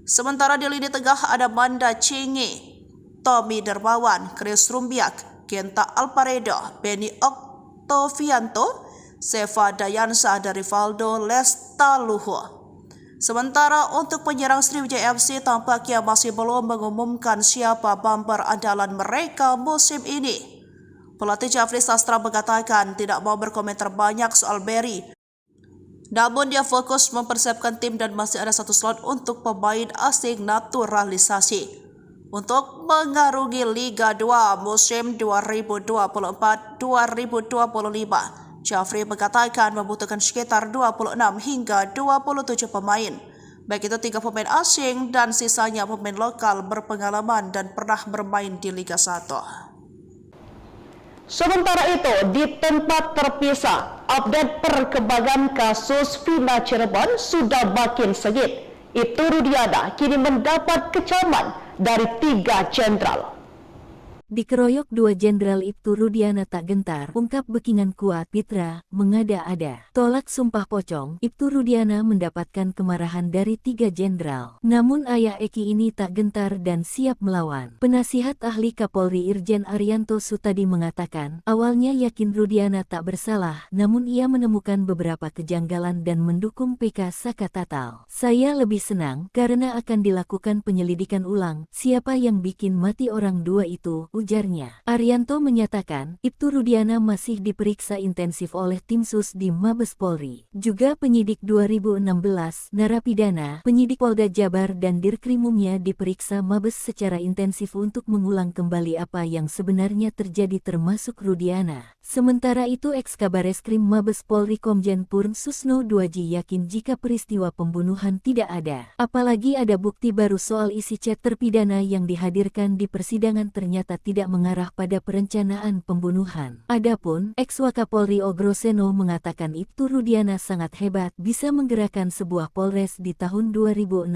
Sementara di lini tengah ada Manda Cingi, Tommy Dermawan, Chris Rumbiak, Genta Alparedo, Benny Oktovianto, Seva Dayansa, dan Rivaldo Lestaluhu. Sementara untuk penyerang Sriwijaya FC tampaknya masih belum mengumumkan siapa bumper andalan mereka musim ini. Pelatih Jafri Sastra mengatakan tidak mau berkomentar banyak soal Berry. Namun dia fokus mempersiapkan tim dan masih ada satu slot untuk pemain asing naturalisasi untuk mengarungi Liga 2 musim 2024-2025. Jafri mengatakan membutuhkan sekitar 26 hingga 27 pemain. Baik itu 3 pemain asing dan sisanya pemain lokal berpengalaman dan pernah bermain di Liga 1. Sementara itu, di tempat terpisah, update perkembangan kasus Vina Cirebon sudah makin sengit. Ibtu Rudiana kini mendapat kecaman dari 3 jenderal. Dikeroyok 2 Jenderal Ibtu Rudiana tak gentar, ungkap Bekingan kuat Pitra, mengada-ada. Tolak sumpah pocong, Ibtu Rudiana mendapatkan kemarahan dari 3 jenderal. Namun ayah Eki ini tak gentar dan siap melawan. Penasihat ahli Kapolri Irjen Arianto Sutadi mengatakan, awalnya yakin Rudiana tak bersalah, namun ia menemukan beberapa kejanggalan dan mendukung PK Saka Tatal. Saya lebih senang karena akan dilakukan penyelidikan ulang, siapa yang bikin mati orang 2 itu, ujarnya. Arianto menyatakan, Ibtu Rudiana masih diperiksa intensif oleh tim sus di Mabes Polri. Juga penyidik 2016, narapidana, penyidik Polda Jabar dan Dirkrimumnya diperiksa Mabes secara intensif untuk mengulang kembali apa yang sebenarnya terjadi termasuk Rudiana. Sementara itu Eks-Kabareskrim Mabes Polri Komjen Purn Susno Duaji yakin jika peristiwa pembunuhan tidak ada. Apalagi ada bukti baru soal isi chat terpidana yang dihadirkan di persidangan ternyata tidak mengarah pada perencanaan pembunuhan. Adapun Eks-Wakapolri Ogroseno mengatakan Ibtu Rudiana sangat hebat bisa menggerakkan sebuah polres di tahun 2016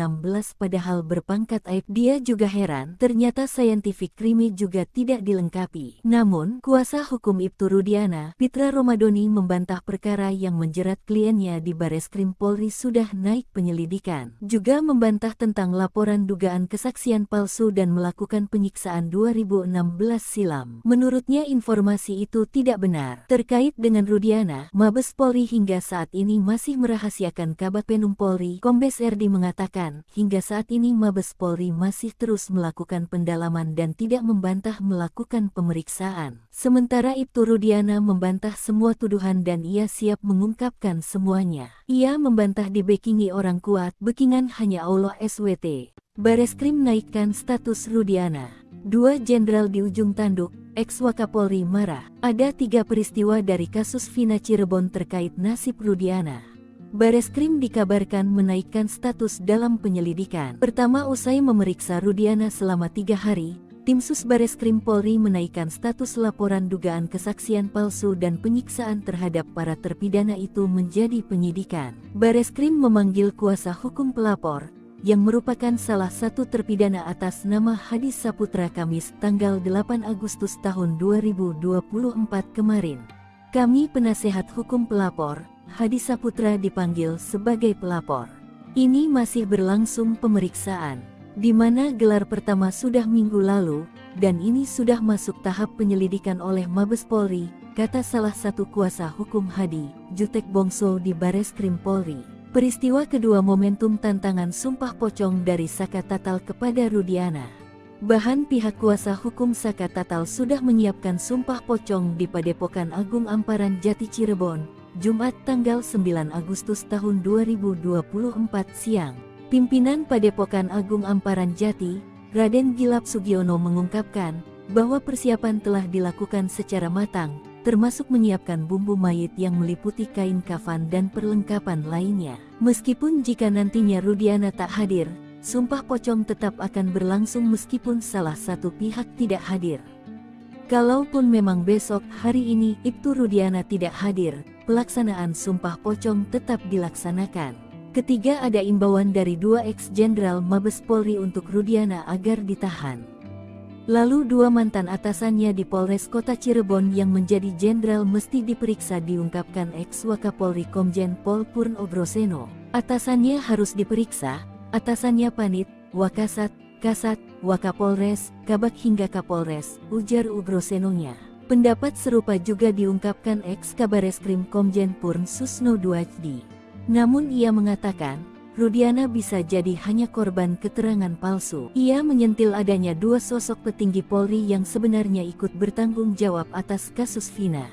padahal berpangkat aib. Dia juga heran ternyata scientific crime juga tidak dilengkapi. Namun kuasa hukum Ibtu Rudiana, Pitra Romadoni membantah perkara yang menjerat kliennya di Bareskrim Polri sudah naik penyelidikan. Juga membantah tentang laporan dugaan kesaksian palsu dan melakukan penyiksaan 2016 silam. Menurutnya informasi itu tidak benar. Terkait dengan Rudiana, Mabes Polri hingga saat ini masih merahasiakan. Kabag Penum Polri, Kombes Erdi mengatakan, hingga saat ini Mabes Polri masih terus melakukan pendalaman dan tidak membantah melakukan pemeriksaan. Sementara Ibtu Rudiana membantah semua tuduhan dan ia siap mengungkapkan semuanya. Ia membantah dibekingi orang kuat, Bekingan hanya Allah SWT. Bareskrim naikkan status Rudiana. 2 jenderal di ujung tanduk, Eks-Wakapolri marah. Ada 3 peristiwa dari kasus Vina Cirebon terkait nasib Rudiana. Bareskrim dikabarkan menaikkan status dalam penyelidikan. Pertama, usai memeriksa Rudiana selama 3 hari, tim sus Bareskrim Polri menaikkan status laporan dugaan kesaksian palsu dan penyiksaan terhadap para terpidana itu menjadi penyidikan. Bareskrim memanggil kuasa hukum pelapor, yang merupakan salah satu terpidana atas nama Hadi Saputra Kamis tanggal 8 Agustus tahun 2024 kemarin. Kami penasehat hukum pelapor, Hadi Saputra dipanggil sebagai pelapor. Ini masih berlangsung pemeriksaan, di mana gelar pertama sudah minggu lalu, dan ini sudah masuk tahap penyelidikan oleh Mabes Polri, kata salah satu kuasa hukum Hadi, Jutek Bongso di Bareskrim Polri. Peristiwa kedua momentum tantangan sumpah pocong dari Saka Tatal kepada Rudiana. Bahan pihak kuasa hukum Saka Tatal sudah menyiapkan sumpah pocong di Padepokan Agung Amparan Jati Cirebon, Jumat tanggal 9 Agustus tahun 2024 siang. Pimpinan Padepokan Agung Amparan Jati, Raden Gilap Sugiono mengungkapkan bahwa persiapan telah dilakukan secara matang, termasuk menyiapkan bumbu mayit yang meliputi kain kafan dan perlengkapan lainnya. Meskipun jika nantinya Rudiana tak hadir, sumpah pocong tetap akan berlangsung meskipun salah satu pihak tidak hadir. Kalaupun memang besok hari ini Ibtu Rudiana tidak hadir, pelaksanaan sumpah pocong tetap dilaksanakan. Ketiga, ada imbauan dari 2 ex-jenderal Mabes Polri untuk Rudiana agar ditahan. Lalu 2 mantan atasannya di Polres Kota Cirebon yang menjadi jenderal mesti diperiksa, diungkapkan ex-Wakapolri Komjen Pol Purno Groseno. Atasannya harus diperiksa, atasannya Panit, Wakasat, Kasat, Wakapolres, Kabak hingga Kapolres, ujar Ugrosenonya. Pendapat serupa juga diungkapkan ex-Kabareskrim Komjen Purn Susno Duajdi. Namun ia mengatakan, Rudiana bisa jadi hanya korban keterangan palsu. Ia menyentil adanya 2 sosok petinggi Polri yang sebenarnya ikut bertanggung jawab atas kasus Vina.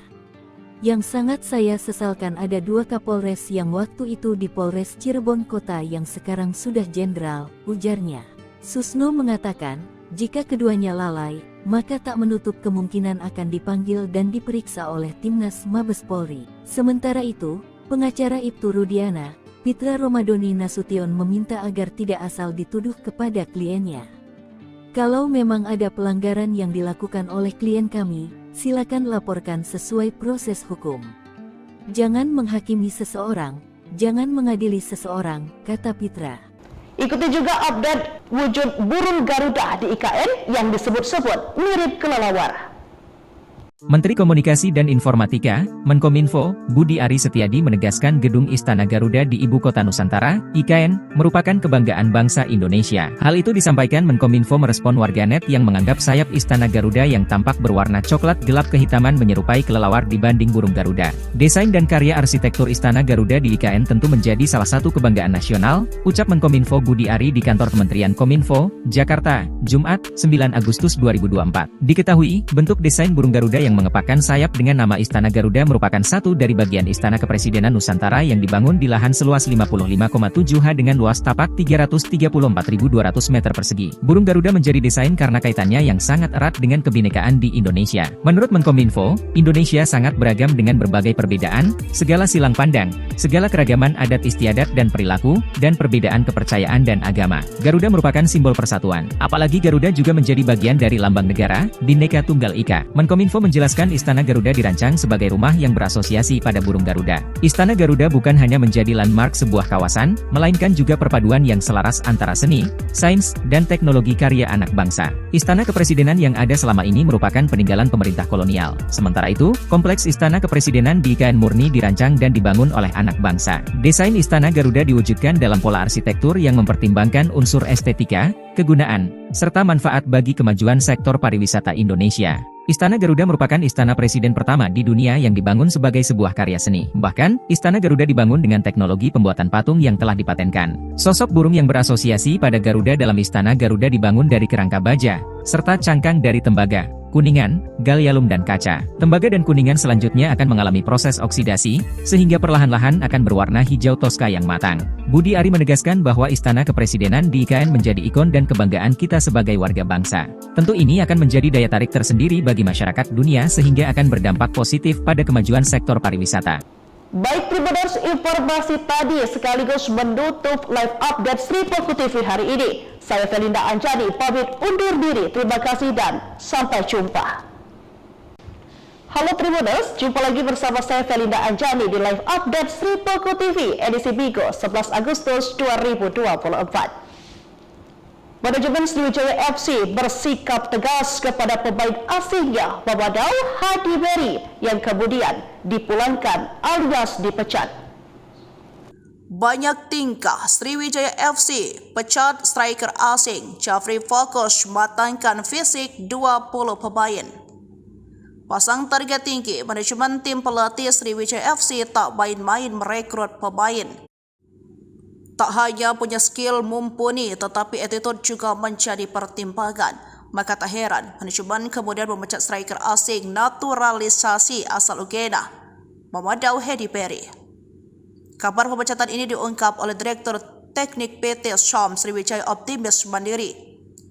Yang sangat saya sesalkan ada 2 Kapolres yang waktu itu di Polres Cirebon Kota yang sekarang sudah jenderal, ujarnya. Susno mengatakan, jika keduanya lalai, maka tak menutup kemungkinan akan dipanggil dan diperiksa oleh Timnas Mabes Polri. Sementara itu, pengacara Ibtu Rudiana, Pitra Romadoni Nasution meminta agar tidak asal dituduh kepada kliennya. Kalau memang ada pelanggaran yang dilakukan oleh klien kami, silakan laporkan sesuai proses hukum. Jangan menghakimi seseorang, jangan mengadili seseorang, kata Pitra. Ikuti juga update wujud burung Garuda di IKN yang disebut-sebut mirip kelelawar. Menteri Komunikasi dan Informatika, Menkominfo, Budi Ari Setiadi menegaskan Gedung Istana Garuda di Ibu Kota Nusantara, IKN, merupakan kebanggaan bangsa Indonesia. Hal itu disampaikan Menkominfo merespon warganet yang menganggap sayap Istana Garuda yang tampak berwarna coklat gelap kehitaman menyerupai kelelawar dibanding burung Garuda. Desain dan karya arsitektur Istana Garuda di IKN tentu menjadi salah satu kebanggaan nasional, ucap Menkominfo Budi Ari di kantor Kementerian Kominfo, Jakarta, Jumat, 9 Agustus 2024. Diketahui, bentuk desain burung Garuda yang mengepakkan sayap dengan nama Istana Garuda merupakan satu dari bagian Istana Kepresidenan Nusantara yang dibangun di lahan seluas 55,7 ha dengan luas tapak 334.200 meter persegi. Burung Garuda menjadi desain karena kaitannya yang sangat erat dengan kebinekaan di Indonesia. Menurut Menkominfo, Indonesia sangat beragam dengan berbagai perbedaan, segala silang pandang, segala keragaman adat istiadat dan perilaku, dan perbedaan kepercayaan dan agama. Garuda merupakan simbol persatuan. Apalagi Garuda juga menjadi bagian dari lambang negara, Bhinneka Tunggal Ika. Menkominfo menjelaskan Istana Garuda dirancang sebagai rumah yang berasosiasi pada burung Garuda. Istana Garuda bukan hanya menjadi landmark sebuah kawasan, melainkan juga perpaduan yang selaras antara seni, sains, dan teknologi karya anak bangsa. Istana Kepresidenan yang ada selama ini merupakan peninggalan pemerintah kolonial. Sementara itu, kompleks Istana Kepresidenan di IKN murni dirancang dan dibangun oleh anak bangsa. Desain Istana Garuda diwujudkan dalam pola arsitektur yang mempertimbangkan unsur estetika, kegunaan, serta manfaat bagi kemajuan sektor pariwisata Indonesia. Istana Garuda merupakan istana presiden pertama di dunia yang dibangun sebagai sebuah karya seni. Bahkan, Istana Garuda dibangun dengan teknologi pembuatan patung yang telah dipatenkan. Sosok burung yang berasosiasi pada Garuda dalam Istana Garuda dibangun dari kerangka baja, serta cangkang dari tembaga, kuningan, gallium dan kaca. Tembaga dan kuningan selanjutnya akan mengalami proses oksidasi, sehingga perlahan-lahan akan berwarna hijau toska yang matang. Budi Ari menegaskan bahwa Istana Kepresidenan di IKN menjadi ikon dan kebanggaan kita sebagai warga bangsa. Tentu ini akan menjadi daya tarik tersendiri bagi masyarakat dunia sehingga akan berdampak positif pada kemajuan sektor pariwisata. Baik Tribuners, informasi tadi sekaligus menutup live update Sri Poku TV hari ini. Saya Felinda Anjani pamit undur diri. Terima kasih dan sampai jumpa. Halo Tribuners, jumpa lagi bersama saya Felinda Anjani di live update Sri Poku TV edisi Bigo 11 Agustus 2024. Manajemen Sriwijaya FC bersikap tegas kepada pemain asingnya Mamadou Hadi Beri yang kemudian dipulangkan alias dipecat. Banyak tingkah Sriwijaya FC pecat striker asing. Jafri fokus matangkan fisik 20 pemain. Pasang target tinggi, manajemen tim pelatih Sriwijaya FC tak main-main merekrut pemain. Tak hanya punya skill mumpuni, tetapi attitude juga menjadi pertimbangan. Maka tak heran, manajemen kemudian memecat striker asing naturalisasi asal Uganda, Mamadou Hedi Perry. Kabar pemecatan ini diungkap oleh Direktur Teknik PT Syam Sriwijaya Optimis Mandiri,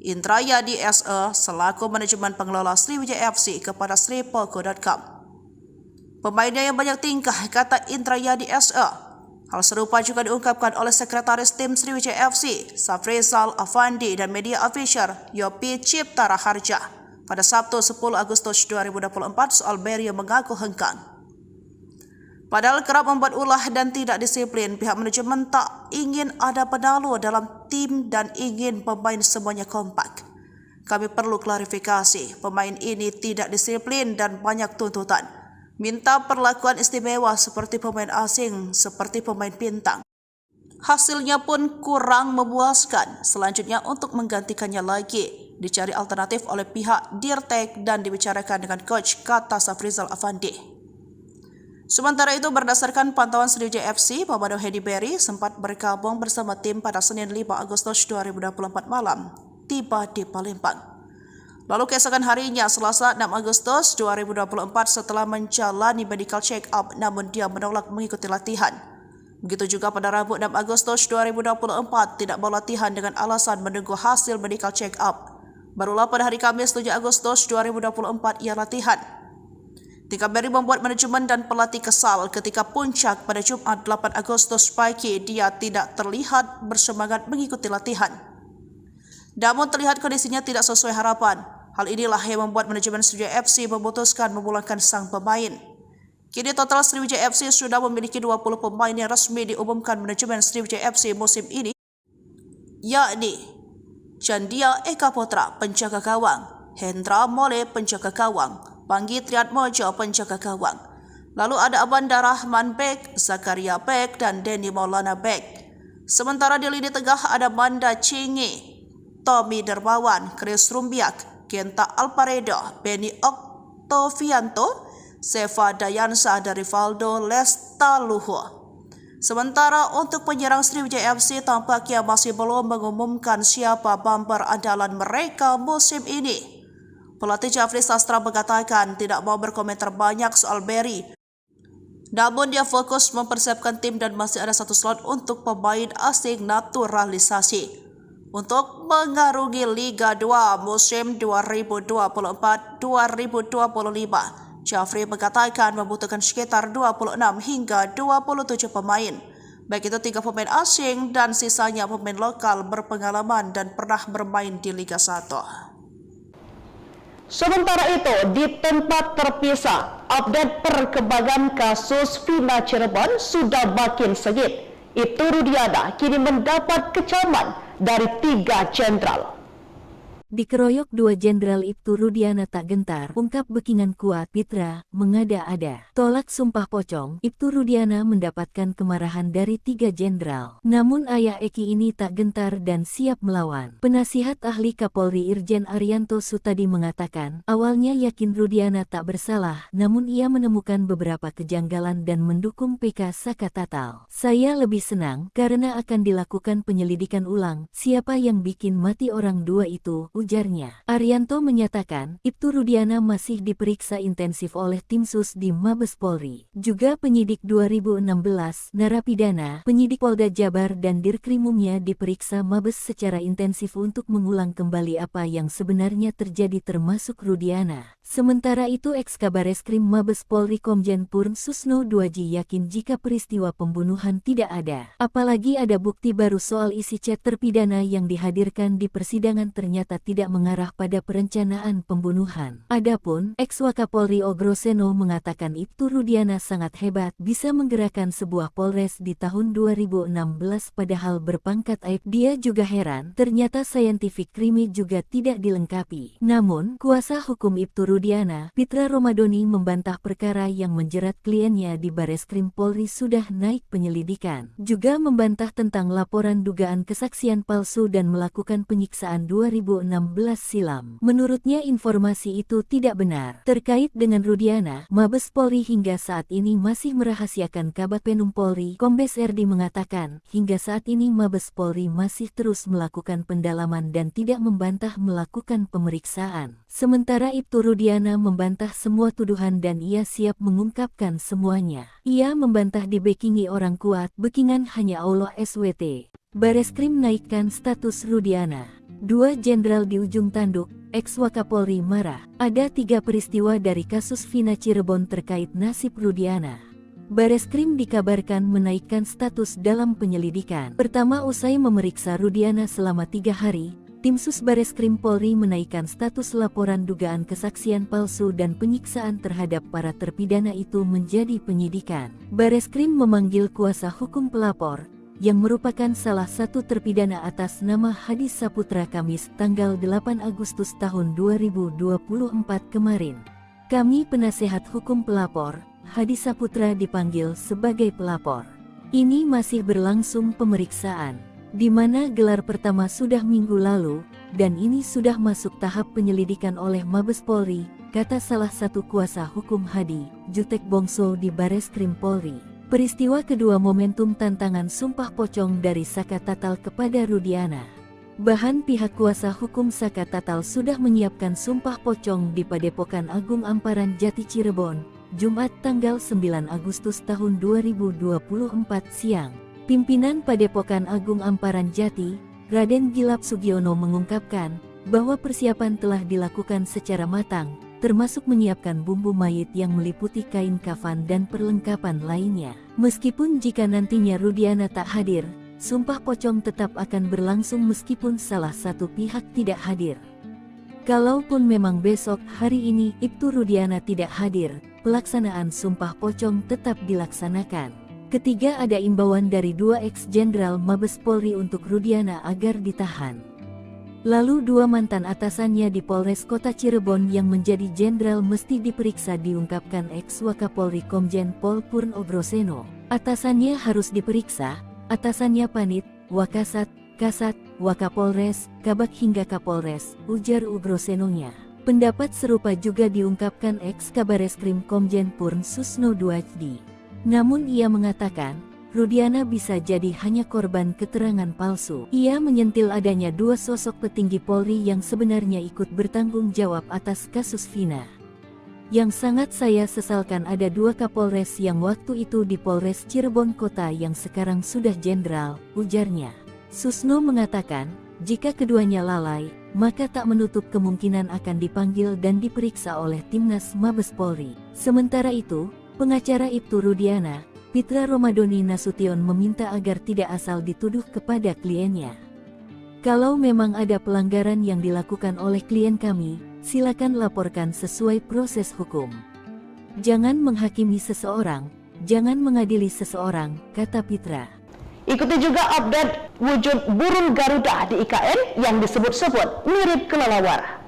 Indrayadi SE, selaku manajemen pengelola Sriwijaya FC kepada sripolko.com. Pemainnya yang banyak tingkah, kata Indrayadi SE. Hal serupa juga diungkapkan oleh Sekretaris Tim Sriwijaya FC, Safrizal Afandi, dan media official Yopi Cipta Raharja pada Sabtu 10 Agustus 2024 soal Berry yang mengaku hengkang. Padahal kerap membuat ulah dan tidak disiplin, pihak manajemen tak ingin ada penalu dalam tim dan ingin pemain semuanya kompak. Kami perlu klarifikasi, pemain ini tidak disiplin dan banyak tuntutan. Minta perlakuan istimewa seperti pemain asing, seperti pemain bintang. Hasilnya pun kurang memuaskan. Selanjutnya untuk menggantikannya lagi, dicari alternatif oleh pihak Dirtek dan dibicarakan dengan coach, kata Safrizal Afandi. Sementara itu, berdasarkan pantauan Sriwijaya FC, Mamadou Hedi Perry sempat bergabung bersama tim pada Senin 5 Agustus 2024 malam, tiba di Palembang. Lalu keesokan harinya, Selasa 6 Agustus 2024, setelah menjalani medical check-up, namun dia menolak mengikuti latihan. Begitu juga pada Rabu 6 Agustus 2024, tidak mau latihan dengan alasan menunggu hasil medical check-up. Barulah pada hari Kamis 7 Agustus 2024 ia latihan. Tingkah Berry membuat manajemen dan pelatih kesal ketika puncak pada Jumat 8 Agustus pagi dia tidak terlihat bersemangat mengikuti latihan. Namun terlihat kondisinya tidak sesuai harapan. Hal inilah yang membuat manajemen Sriwijaya FC memutuskan memulangkan sang pemain. Kini total Sriwijaya FC sudah memiliki 20 pemain yang resmi diumumkan manajemen Sriwijaya FC musim ini, yakni Chandia Eka Putra penjaga gawang, Hendra Mole penjaga gawang, Panggi Triatmojo penjaga gawang. Lalu ada Abanda Rahman Bek, Zakaria Bek, dan Denny Maulana Bek. Sementara di lini tengah ada Manda Cingi, Tommy Dermawan, Chris Rumbiak, Kenta Alparedo, Benny Oktovianto, Seva Dayansa, dan Rivaldo Lestaluhu. Sementara untuk penyerang Sriwijaya FC tampaknya masih belum mengumumkan siapa bumper andalan mereka musim ini. Pelatih Jafri Sastra mengatakan tidak mau berkomentar banyak soal Berry. Namun dia fokus mempersiapkan tim dan masih ada satu slot untuk pemain asing naturalisasi untuk mengarungi Liga 2 musim 2024-2025. Jafri mengatakan membutuhkan sekitar 26 hingga 27 pemain. Baik itu 3 pemain asing dan sisanya pemain lokal berpengalaman dan pernah bermain di Liga 1. Sementara itu, di tempat terpisah, update perkembangan kasus Vina Cirebon sudah makin sengit. Ibtu Rudiana kini mendapat kecaman dari 3 jenderal. Dikeroyok 2 Jenderal Ibtu Rudiana tak gentar, ungkap Bekingan kuat Pitra, mengada-ada. Tolak sumpah pocong, Ibtu Rudiana mendapatkan kemarahan dari 3 jenderal. Namun ayah Eki ini tak gentar dan siap melawan. Penasihat ahli Kapolri Irjen Arianto Sutadi mengatakan, awalnya yakin Rudiana tak bersalah, namun ia menemukan beberapa kejanggalan dan mendukung PK Saka Tatal. Saya lebih senang karena akan dilakukan penyelidikan ulang, siapa yang bikin mati orang 2 itu, ujarnya. Arianto menyatakan, Ibtu Rudiana masih diperiksa intensif oleh tim sus di Mabes Polri. Juga penyidik 2016, narapidana, penyidik Polda Jabar dan Dirkrimumnya diperiksa Mabes secara intensif untuk mengulang kembali apa yang sebenarnya terjadi termasuk Rudiana. Sementara itu Eks-Kabareskrim Mabes Polri Komjen Purn Susno Duaji yakin jika peristiwa pembunuhan tidak ada. Apalagi ada bukti baru soal isi chat terpidana yang dihadirkan di persidangan ternyata tidak mengarah pada perencanaan pembunuhan. Adapun ex-Wakapolri Ogroseno mengatakan Ibtu Rudiana sangat hebat bisa menggerakkan sebuah Polres di tahun 2016 padahal berpangkat Aib. Dia juga heran, ternyata scientific crime juga tidak dilengkapi. Namun, kuasa hukum Ibtu Rudiana, Pitra Romadoni membantah perkara yang menjerat kliennya di Bareskrim Polri sudah naik penyelidikan. Juga membantah tentang laporan dugaan kesaksian palsu dan melakukan penyiksaan 2016 silam. Menurutnya informasi itu tidak benar. Terkait dengan Rudiana, Mabes Polri hingga saat ini masih merahasiakan. Kabag Penum Polri, Kombes Erdi mengatakan, hingga saat ini Mabes Polri masih terus melakukan pendalaman dan tidak membantah melakukan pemeriksaan. Sementara Ibtu Rudiana membantah semua tuduhan dan ia siap mengungkapkan semuanya. Ia membantah dibekingi orang kuat, bekingan hanya Allah SWT. Bareskrim naikkan status Rudiana. 2 jenderal di ujung tanduk, ex-Wakapolri marah. Ada 3 peristiwa dari kasus Vina Cirebon terkait nasib Rudiana. Bareskrim dikabarkan menaikkan status dalam penyelidikan. Pertama, usai memeriksa Rudiana selama 3 hari, tim Sus Bareskrim Polri menaikkan status laporan dugaan kesaksian palsu dan penyiksaan terhadap para terpidana itu menjadi penyidikan. Bareskrim memanggil kuasa hukum pelapor, yang merupakan salah satu terpidana atas nama Hadi Saputra Kamis tanggal 8 Agustus tahun 2024 kemarin. Kami penasehat hukum pelapor, Hadi Saputra dipanggil sebagai pelapor. Ini masih berlangsung pemeriksaan, di mana gelar pertama sudah minggu lalu, dan ini sudah masuk tahap penyelidikan oleh Mabes Polri, kata salah satu kuasa hukum Hadi, Jutek Bongso di Bareskrim Polri. Peristiwa kedua momentum tantangan sumpah pocong dari Saka Tatal kepada Rudiana. Bahan pihak kuasa hukum Saka Tatal sudah menyiapkan sumpah pocong di Padepokan Agung Amparan Jati Cirebon, Jumat tanggal 9 Agustus tahun 2024 siang. Pimpinan Padepokan Agung Amparan Jati, Raden Gilap Sugiono mengungkapkan bahwa persiapan telah dilakukan secara matang, termasuk menyiapkan bumbu mayit yang meliputi kain kafan dan perlengkapan lainnya. Meskipun jika nantinya Rudiana tak hadir, sumpah pocong tetap akan berlangsung meskipun salah satu pihak tidak hadir. Kalaupun memang besok hari ini Ibtu Rudiana tidak hadir, pelaksanaan sumpah pocong tetap dilaksanakan. Ketiga, ada imbauan dari 2 ex-jenderal Mabes Polri untuk Rudiana agar ditahan. Lalu 2 mantan atasannya di Polres Kota Cirebon yang menjadi jenderal mesti diperiksa, diungkapkan ex-Wakapolri Komjen Pol Purn Ogroseno. Atasannya harus diperiksa, atasannya Panit, Wakasat, Kasat, Wakapolres, Kabag hingga Kapolres, ujar Ogrosenonya. Pendapat serupa juga diungkapkan ex-Kabareskrim Komjen Purn Susno Duajdi. Namun ia mengatakan, Rudiana bisa jadi hanya korban keterangan palsu. Ia menyentil adanya 2 sosok petinggi Polri yang sebenarnya ikut bertanggung jawab atas kasus Vina. Yang sangat saya sesalkan ada 2 Kapolres yang waktu itu di Polres Cirebon Kota yang sekarang sudah jenderal, ujarnya. Susno mengatakan, jika keduanya lalai, maka tak menutup kemungkinan akan dipanggil dan diperiksa oleh Timnas Mabes Polri. Sementara itu, pengacara Ibtu Rudiana, Pitra Romadoni Nasution meminta agar tidak asal dituduh kepada kliennya. Kalau memang ada pelanggaran yang dilakukan oleh klien kami, silakan laporkan sesuai proses hukum. Jangan menghakimi seseorang, jangan mengadili seseorang, kata Pitra. Ikuti juga update wujud burung Garuda di IKN yang disebut-sebut mirip kelelawar.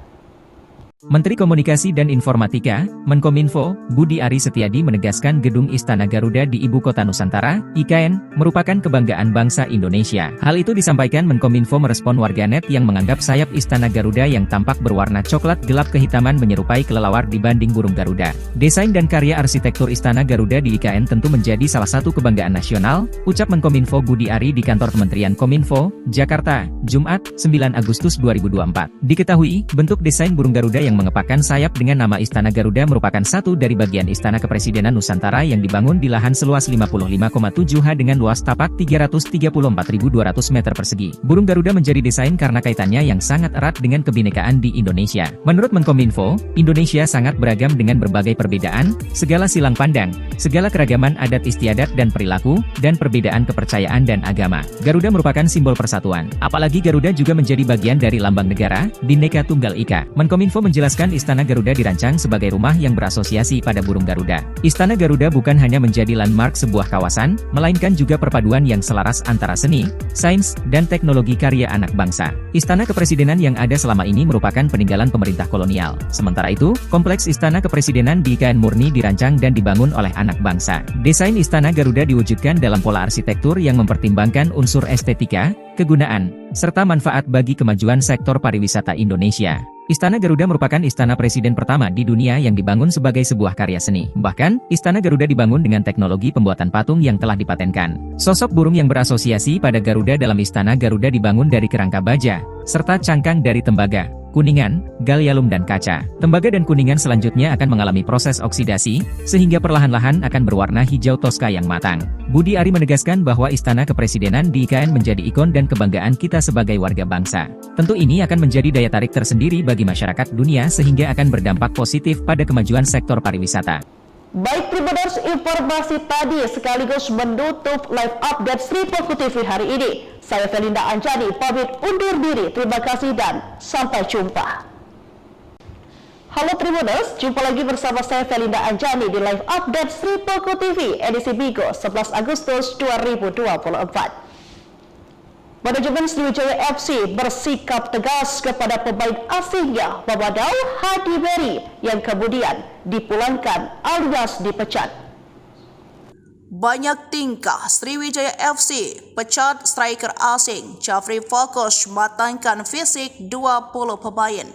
Menteri Komunikasi dan Informatika, Menkominfo, Budi Ari Setiadi menegaskan Gedung Istana Garuda di Ibu Kota Nusantara, IKN, merupakan kebanggaan bangsa Indonesia. Hal itu disampaikan Menkominfo merespon warganet yang menganggap sayap Istana Garuda yang tampak berwarna coklat gelap kehitaman menyerupai kelelawar dibanding burung Garuda. Desain dan karya arsitektur Istana Garuda di IKN tentu menjadi salah satu kebanggaan nasional, ucap Menkominfo Budi Ari di kantor Kementerian Kominfo, Jakarta, Jumat, 9 Agustus 2024. Diketahui, bentuk desain burung Garuda yang mengepakkan sayap dengan nama Istana Garuda merupakan satu dari bagian Istana Kepresidenan Nusantara yang dibangun di lahan seluas 55,7 ha dengan luas tapak 334.200 meter persegi. Burung Garuda menjadi desain karena kaitannya yang sangat erat dengan kebinekaan di Indonesia. Menurut Menkominfo, Indonesia sangat beragam dengan berbagai perbedaan, segala silang pandang, segala keragaman adat istiadat dan perilaku, dan perbedaan kepercayaan dan agama. Garuda merupakan simbol persatuan. Apalagi Garuda juga menjadi bagian dari lambang negara, Bhinneka Tunggal Ika. Menkominfo menjelaskan Istana Garuda dirancang sebagai rumah yang berasosiasi pada burung Garuda. Istana Garuda bukan hanya menjadi landmark sebuah kawasan, melainkan juga perpaduan yang selaras antara seni, sains, dan teknologi karya anak bangsa. Istana Kepresidenan yang ada selama ini merupakan peninggalan pemerintah kolonial. Sementara itu, kompleks Istana Kepresidenan di IKN murni dirancang dan dibangun oleh anak bangsa. Desain Istana Garuda diwujudkan dalam pola arsitektur yang mempertimbangkan unsur estetika, kegunaan, serta manfaat bagi kemajuan sektor pariwisata Indonesia. Istana Garuda merupakan istana presiden pertama di dunia yang dibangun sebagai sebuah karya seni. Bahkan, Istana Garuda dibangun dengan teknologi pembuatan patung yang telah dipatenkan. Sosok burung yang berasosiasi pada Garuda dalam Istana Garuda dibangun dari kerangka baja, serta cangkang dari tembaga, kuningan, gallium dan kaca. Tembaga dan kuningan selanjutnya akan mengalami proses oksidasi, sehingga perlahan-lahan akan berwarna hijau toska yang matang. Budi Ari menegaskan bahwa Istana Kepresidenan di IKN menjadi ikon dan kebanggaan kita sebagai warga bangsa. Tentu ini akan menjadi daya tarik tersendiri bagi masyarakat dunia sehingga akan berdampak positif pada kemajuan sektor pariwisata. Baik Tribuners, informasi tadi sekaligus menutup live update Sri Poko TV hari ini. Saya Felinda Anjani pamit undur diri. Terima kasih dan sampai jumpa. Halo Tribuners, jumpa lagi bersama saya Felinda Anjani di live update Sri Poko TV edisi Bigo 11 Agustus 2024. Manajemen Sriwijaya FC bersikap tegas kepada pemain asingnya Mamadou Hadi Beri yang kemudian dipulangkan alias dipecat. Banyak tingkah Sriwijaya FC pecat striker asing. Jafri fokus matangkan fisik 20 pemain.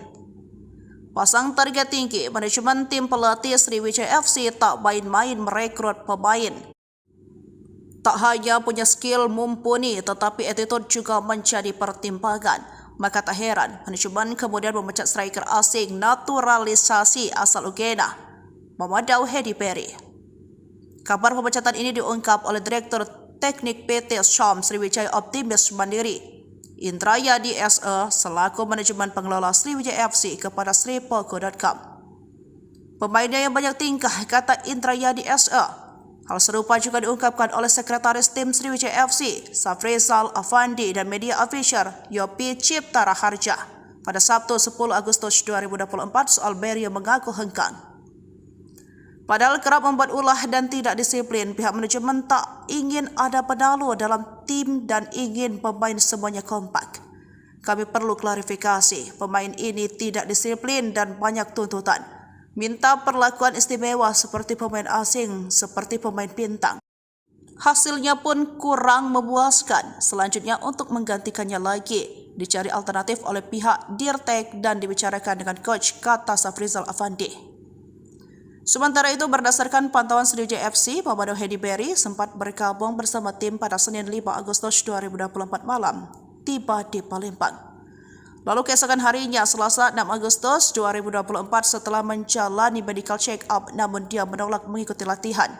Pasang target tinggi, manajemen tim pelatih Sriwijaya FC tak main-main merekrut pemain. Tak hanya punya skill mumpuni, tetapi attitude juga menjadi pertimbangan. Maka tak heran, manajemen kemudian memecat striker asing naturalisasi asal Uganda, Mamadou Hadi Beri. Kabar pemecatan ini diungkap oleh Direktur Teknik PT Syam Sriwijaya Optimis Mandiri, Indrayadi SE, selaku manajemen pengelola Sriwijaya FC kepada sripoko.com. Pemainnya yang banyak tingkah, kata Indrayadi SE. Hal serupa juga diungkapkan oleh Sekretaris Tim Sriwijaya FC, Safrizal Afandi dan media official Yopi Cipta Raharja pada Sabtu 10 Agustus 2024 soal Beri yang mengaku hengkang. Padahal kerap membuat ulah dan tidak disiplin, pihak manajemen tak ingin ada penalu dalam tim dan ingin pemain semuanya kompak. Kami perlu klarifikasi, pemain ini tidak disiplin dan banyak tuntutan. Minta perlakuan istimewa seperti pemain asing, seperti pemain bintang. Hasilnya pun kurang memuaskan. Selanjutnya untuk menggantikannya lagi, dicari alternatif oleh pihak Dirtek dan dibicarakan dengan coach, kata Safrizal Afandi. Sementara itu, berdasarkan pantauan Sriwijaya FC, Mamadou Hadi Beri sempat bergabung bersama tim pada Senin 5 Agustus 2024 malam, tiba di Palembang. Lalu keesokan harinya, Selasa 6 Agustus 2024 setelah menjalani medical check-up namun dia menolak mengikuti latihan.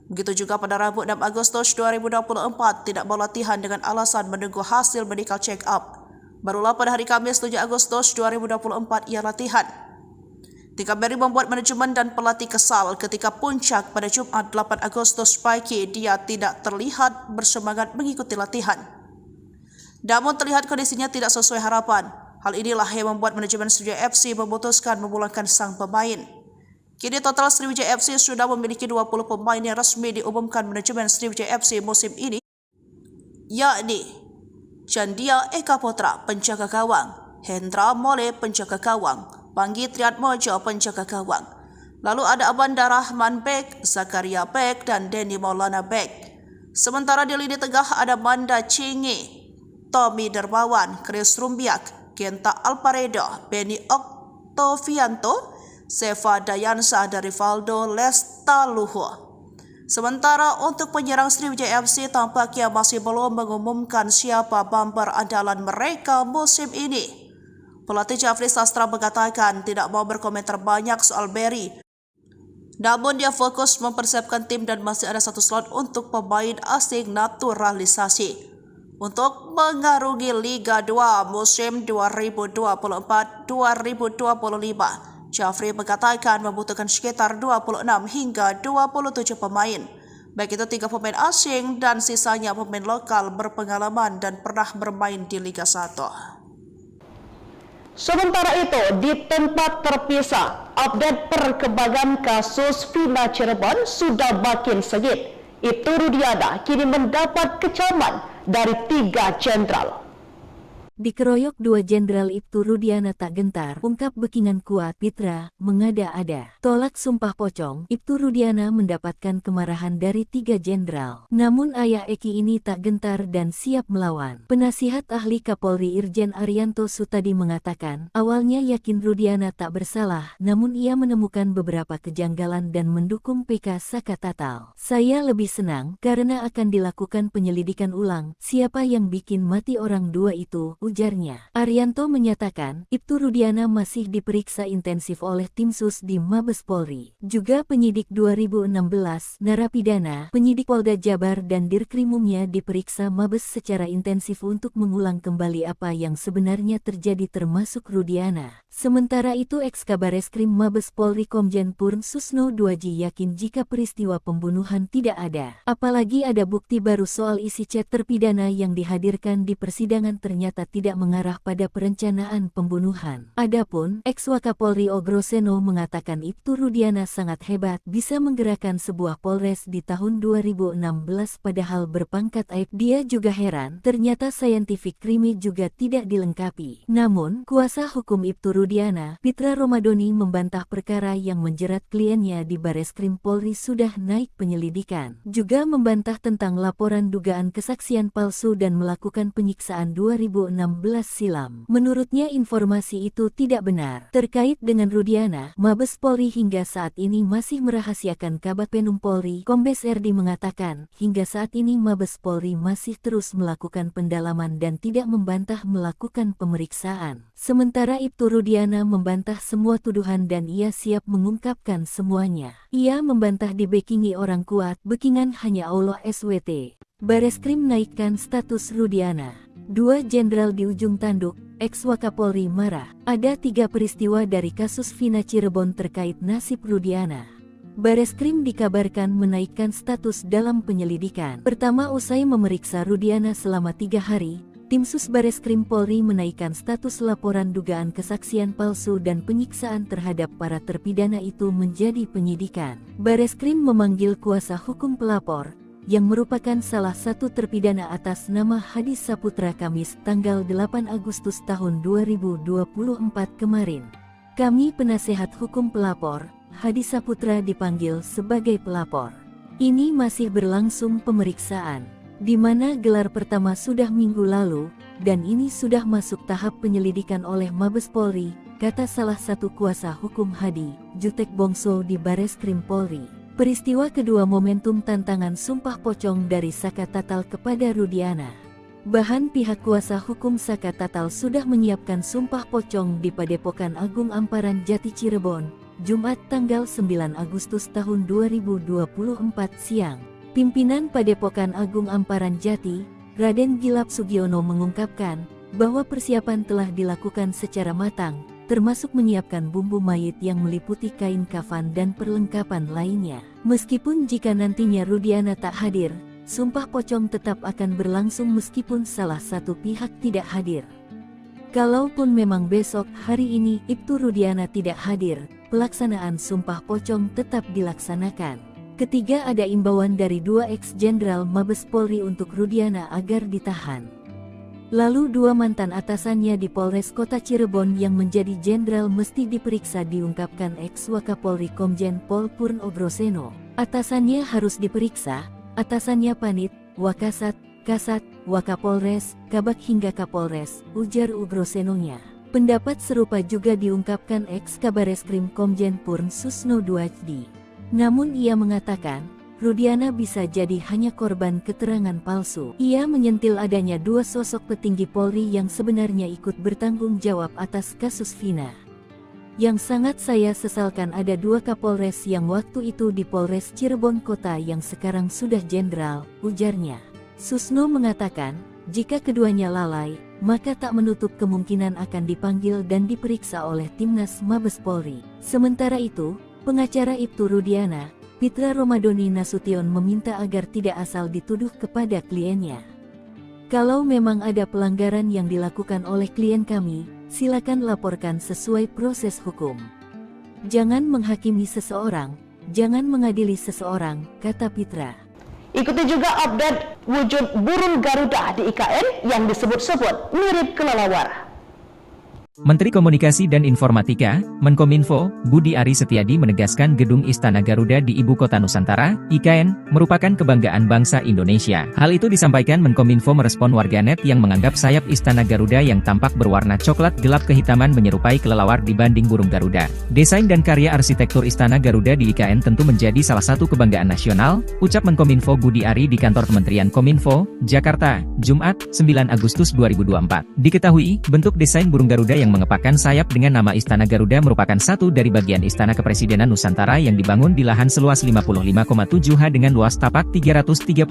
Begitu juga pada Rabu 6 Agustus 2024 tidak mau latihan dengan alasan menunggu hasil medical check-up. Barulah pada hari Kamis 7 Agustus 2024 ia latihan. Tingkah Beri membuat manajemen dan pelatih kesal ketika puncak pada Jumat 8 Agustus pagi dia tidak terlihat bersemangat mengikuti latihan. Namun terlihat kondisinya tidak sesuai harapan. Hal inilah yang membuat manajemen Sriwijaya FC memutuskan memulangkan sang pemain. Kini total Sriwijaya FC sudah memiliki 20 pemain yang resmi diumumkan manajemen Sriwijaya FC musim ini, yakni Chandia Eka Putra penjaga gawang, Hendra Mole penjaga gawang, Panggi Triatmojo penjaga gawang. Lalu ada Abanda Rahman Bek, Zakaria Bek, dan Denny Maulana Bek. Sementara di lini tengah ada Manda Cingi, Tommy Dermawan, Chris Rumbiak, Kenta Alparedo, Benny Oktovianto, Seva Dayansa, dan Rivaldo Lestaluhu. Sementara untuk penyerang Sriwijaya FC tampaknya masih belum mengumumkan siapa bumper andalan mereka musim ini. Pelatih Jafri Sastra mengatakan tidak mau berkomentar banyak soal Berry. Namun dia fokus mempersiapkan tim dan masih ada satu slot untuk pemain asing naturalisasi untuk mengarungi Liga 2 musim 2024-2025. Jafri mengatakan membutuhkan sekitar 26 hingga 27 pemain, baik itu 3 pemain asing dan sisanya pemain lokal berpengalaman dan pernah bermain di Liga 1. Sementara itu, di tempat terpisah, update perkembangan kasus Vina Cirebon sudah makin sengit. Ibtu Rudiana kini mendapat kecaman dari 3 jenderal. Dikeroyok 2 jenderal Ibtu Rudiana tak gentar, ungkap Bekingan kuat Pitra, mengada-ada. Tolak sumpah pocong, Ibtu Rudiana mendapatkan kemarahan dari 3 jenderal. Namun ayah Eki ini tak gentar dan siap melawan. Penasihat ahli Kapolri Irjen Arianto Sutadi mengatakan, awalnya yakin Rudiana tak bersalah, namun ia menemukan beberapa kejanggalan dan mendukung PK Saka Tatal. Saya lebih senang karena akan dilakukan penyelidikan ulang, siapa yang bikin mati orang 2 itu, ujarnya. Arianto menyatakan, Ibtu Rudiana masih diperiksa intensif oleh tim sus di Mabes Polri. Juga penyidik 2016, narapidana, penyidik Polda Jabar dan Dirkrimumnya diperiksa Mabes secara intensif untuk mengulang kembali apa yang sebenarnya terjadi termasuk Rudiana. Sementara itu Eks-Kabareskrim Mabes Polri Komjen Purn Susno Duaji yakin jika peristiwa pembunuhan tidak ada. Apalagi ada bukti baru soal isi chat terpidana yang dihadirkan di persidangan ternyata tidak mengarah pada perencanaan pembunuhan. Adapun Eks-Wakapolri Ogroseno mengatakan Ibtu Rudiana sangat hebat bisa menggerakkan sebuah polres di tahun 2016 padahal berpangkat aib. Dia juga heran ternyata scientific crime juga tidak dilengkapi. Namun kuasa hukum Ibtu Rudiana, Pitra Romadoni membantah perkara yang menjerat kliennya di Bareskrim Polri sudah naik penyelidikan. Juga membantah tentang laporan dugaan kesaksian palsu dan melakukan penyiksaan 2016 silam. Menurutnya informasi itu tidak benar. Terkait dengan Rudiana, Mabes Polri hingga saat ini masih merahasiakan. Kabag Penum Polri, Kombes Erdi mengatakan, hingga saat ini Mabes Polri masih terus melakukan pendalaman dan tidak membantah melakukan pemeriksaan. Sementara Ibtu Rudiana membantah semua tuduhan dan ia siap mengungkapkan semuanya. Ia membantah dibekingi orang kuat, Bekingan hanya Allah SWT. Bareskrim naikkan status Rudiana. 2 jenderal di ujung tanduk, Eks-Wakapolri marah. Ada 3 peristiwa dari kasus Vina Cirebon terkait nasib Rudiana. Bareskrim dikabarkan menaikkan status dalam penyelidikan. Pertama, usai memeriksa Rudiana selama 3 hari, tim sus Bareskrim Polri menaikkan status laporan dugaan kesaksian palsu dan penyiksaan terhadap para terpidana itu menjadi penyidikan. Bareskrim memanggil kuasa hukum pelapor, yang merupakan salah satu terpidana atas nama Hadi Saputra Kamis tanggal 8 Agustus tahun 2024 kemarin. Kami penasehat hukum pelapor, Hadi Saputra dipanggil sebagai pelapor. Ini masih berlangsung pemeriksaan, di mana gelar pertama sudah minggu lalu, dan ini sudah masuk tahap penyelidikan oleh Mabes Polri, kata salah satu kuasa hukum Hadi, Jutek Bongso di Bareskrim Polri. Peristiwa kedua momentum tantangan sumpah pocong dari Saka Tatal kepada Rudiana. Bahan pihak kuasa hukum Saka Tatal sudah menyiapkan sumpah pocong di Padepokan Agung Amparan Jati Cirebon, Jumat tanggal 9 Agustus tahun 2024 siang. Pimpinan Padepokan Agung Amparan Jati, Raden Gilap Sugiono mengungkapkan bahwa persiapan telah dilakukan secara matang, termasuk menyiapkan bumbu mayit yang meliputi kain kafan dan perlengkapan lainnya. Meskipun jika nantinya Rudiana tak hadir, sumpah pocong tetap akan berlangsung meskipun salah satu pihak tidak hadir. Kalaupun memang besok hari ini Ibtu Rudiana tidak hadir, pelaksanaan sumpah pocong tetap dilaksanakan. Ketiga, ada imbauan dari 2 ex-jenderal Mabes Polri untuk Rudiana agar ditahan. Lalu 2 mantan atasannya di Polres Kota Cirebon yang menjadi jenderal mesti diperiksa, diungkapkan Eks-Wakapolri Komjen Pol Purn Ogroseno. Atasannya harus diperiksa, atasannya Panit, Wakasat, Kasat, Wakapolres, Kabag hingga Kapolres, ujar Ogrosenonya. Pendapat serupa juga diungkapkan Eks-Kabareskrim Komjen Purn Susno Duaji. Namun ia mengatakan, Rudiana bisa jadi hanya korban keterangan palsu. Ia menyentil adanya dua sosok petinggi Polri yang sebenarnya ikut bertanggung jawab atas kasus Vina. Yang sangat saya sesalkan ada dua Kapolres yang waktu itu di Polres Cirebon Kota yang sekarang sudah jenderal, ujarnya. Susno mengatakan, jika keduanya lalai, maka tak menutup kemungkinan akan dipanggil dan diperiksa oleh Timnas Mabes Polri. Sementara itu, pengacara Ibtu Rudiana, Pitra Romadoni Nasution meminta agar tidak asal dituduh kepada kliennya. Kalau memang ada pelanggaran yang dilakukan oleh klien kami, silakan laporkan sesuai proses hukum. Jangan menghakimi seseorang, jangan mengadili seseorang, kata Pitra. Ikuti juga update wujud burung Garuda di IKN yang disebut-sebut mirip kelelawar. Menteri Komunikasi dan Informatika, Menkominfo, Budi Ari Setiadi menegaskan Gedung Istana Garuda di Ibu Kota Nusantara, IKN, merupakan kebanggaan bangsa Indonesia. Hal itu disampaikan Menkominfo merespon warganet yang menganggap sayap Istana Garuda yang tampak berwarna coklat gelap kehitaman menyerupai kelelawar dibanding burung Garuda. Desain dan karya arsitektur Istana Garuda di IKN tentu menjadi salah satu kebanggaan nasional, ucap Menkominfo Budi Ari di kantor Kementerian Kominfo, Jakarta, Jumat, 9 Agustus 2024. Diketahui, bentuk desain burung Garuda yang mengepakkan sayap dengan nama Istana Garuda merupakan satu dari bagian Istana Kepresidenan Nusantara yang dibangun di lahan seluas 55,7 ha dengan luas tapak 334.200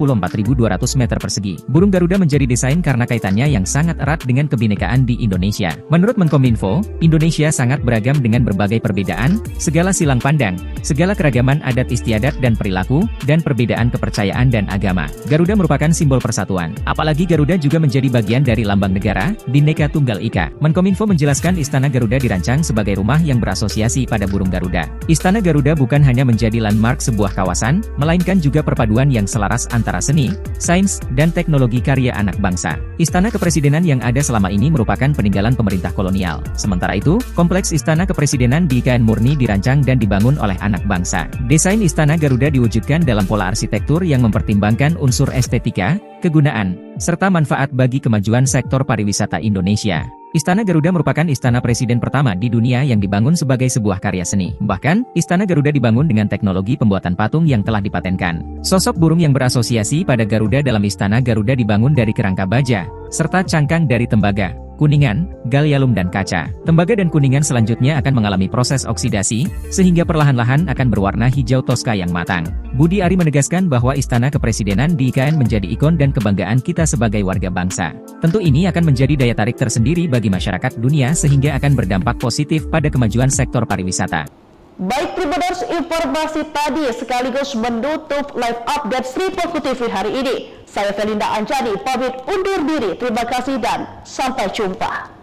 meter persegi. Burung Garuda menjadi desain karena kaitannya yang sangat erat dengan kebinekaan di Indonesia. Menurut Menkominfo, Indonesia sangat beragam dengan berbagai perbedaan, segala silang pandang, segala keragaman adat istiadat dan perilaku, dan perbedaan kepercayaan dan agama. Garuda merupakan simbol persatuan. Apalagi Garuda juga menjadi bagian dari lambang negara, Bhinneka Tunggal Ika. Menkominfo menjelaskan Istana Garuda dirancang sebagai rumah yang berasosiasi pada burung Garuda. Istana Garuda bukan hanya menjadi landmark sebuah kawasan, melainkan juga perpaduan yang selaras antara seni, sains, dan teknologi karya anak bangsa. Istana Kepresidenan yang ada selama ini merupakan peninggalan pemerintah kolonial. Sementara itu, kompleks Istana Kepresidenan di IKN murni dirancang dan dibangun oleh anak bangsa. Desain Istana Garuda diwujudkan dalam pola arsitektur yang mempertimbangkan unsur estetika, kegunaan, serta manfaat bagi kemajuan sektor pariwisata Indonesia. Istana Garuda merupakan istana presiden pertama di dunia yang dibangun sebagai sebuah karya seni. Bahkan, Istana Garuda dibangun dengan teknologi pembuatan patung yang telah dipatenkan. Sosok burung yang berasosiasi pada Garuda dalam Istana Garuda dibangun dari kerangka baja, serta cangkang dari tembaga, kuningan, gallium dan kaca. Tembaga dan kuningan selanjutnya akan mengalami proses oksidasi, sehingga perlahan-lahan akan berwarna hijau toska yang matang. Budi Ari menegaskan bahwa Istana Kepresidenan di IKN menjadi ikon dan kebanggaan kita sebagai warga bangsa. Tentu ini akan menjadi daya tarik tersendiri bagi masyarakat dunia sehingga akan berdampak positif pada kemajuan sektor pariwisata. Baik Tribuners, informasi tadi sekaligus menutup live update Sri Poko TV hari ini. Saya Felinda Anjani pamit undur diri. Terima kasih dan sampai jumpa.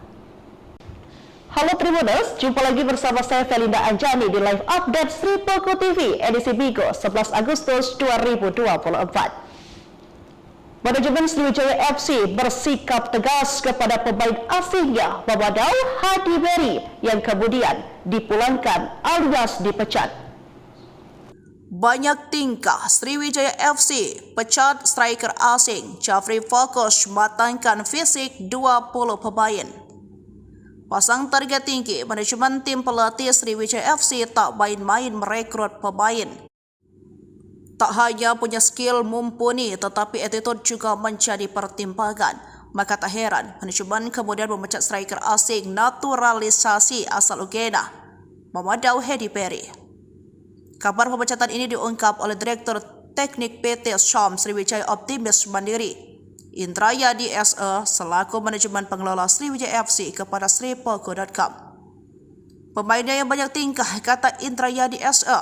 Halo Tribuners, jumpa lagi bersama saya Felinda Anjani di live update Sri Poko TV edisi Minggu 11 Agustus 2024. Manajemen Sriwijaya FC bersikap tegas kepada pemain asingnya Mamadou Hadi Beri yang kemudian dipulangkan alias dipecat. Banyak tingkah Sriwijaya FC pecat striker asing Jafri fokus matangkan fisik 20 pemain. Pasang target tinggi, manajemen tim pelatih Sriwijaya FC tak main-main merekrut pemain. Tak hanya punya skill mumpuni, tetapi attitude juga menjadi pertimbangan. Maka tak heran, manajemen kemudian memecat striker asing naturalisasi asal Uganda, Mamadou Hadi Beri. Kabar pemecatan ini diungkap oleh Direktur Teknik PT Syam Sriwijaya Optimis Mandiri, Indrayadi SE, selaku manajemen pengelola Sriwijaya FC kepada sripoko.com. Pemainnya yang banyak tingkah, kata Indrayadi SE.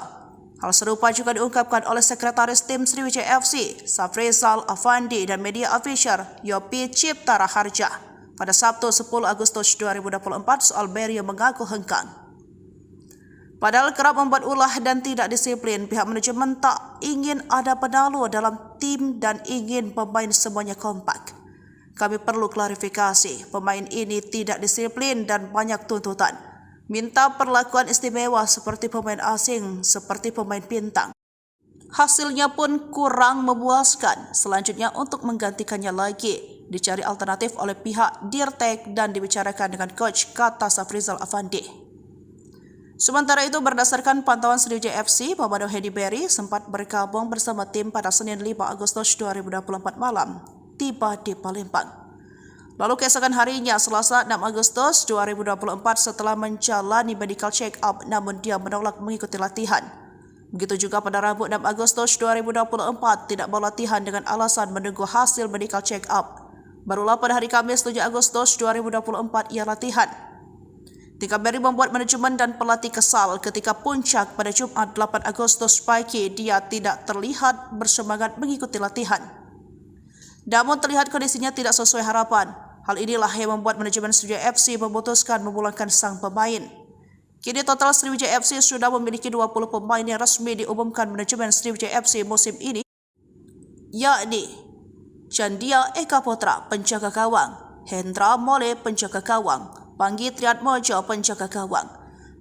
Hal serupa juga diungkapkan oleh Sekretaris Tim Sriwijaya FC, Safrizal Afandi, dan media official Yopi Cipta Raharja pada Sabtu 10 Agustus 2024 soal Beri yang mengaku hengkang. Padahal kerap membuat ulah dan tidak disiplin, pihak manajemen tak ingin ada penalu dalam tim dan ingin pemain semuanya kompak. Kami perlu klarifikasi, pemain ini tidak disiplin dan banyak tuntutan. Minta perlakuan istimewa seperti pemain asing, seperti pemain bintang. Hasilnya pun kurang memuaskan. Selanjutnya untuk menggantikannya lagi, dicari alternatif oleh pihak Dirtek dan dibicarakan dengan coach, kata Safrizal Afandi. Sementara itu, berdasarkan pantauan Sriwijaya FC, Pemado Hedi Berry sempat bergabung bersama tim pada Senin 5 Agustus 2024 malam, tiba di Palembang. Lalu keesokan harinya, Selasa 6 Agustus 2024 setelah menjalani medical check-up namun dia menolak mengikuti latihan. Begitu juga pada Rabu 6 Agustus 2024 tidak mau latihan dengan alasan menunggu hasil medical check-up. Barulah pada hari Kamis 7 Agustus 2024 ia latihan. Tika Berry membuat manajemen dan pelatih kesal ketika puncak pada Jumat 8 Agustus pagi dia tidak terlihat bersemangat mengikuti latihan. Namun terlihat kondisinya tidak sesuai harapan. Hal inilah yang membuat manajemen Sriwijaya FC memutuskan memulangkan sang pemain. Kini total Sriwijaya FC sudah memiliki 20 pemain yang resmi diumumkan manajemen Sriwijaya FC musim ini, yakni Chandia Eka Putra penjaga gawang, Hendra Mole penjaga gawang, Panggi Triatmojo penjaga gawang.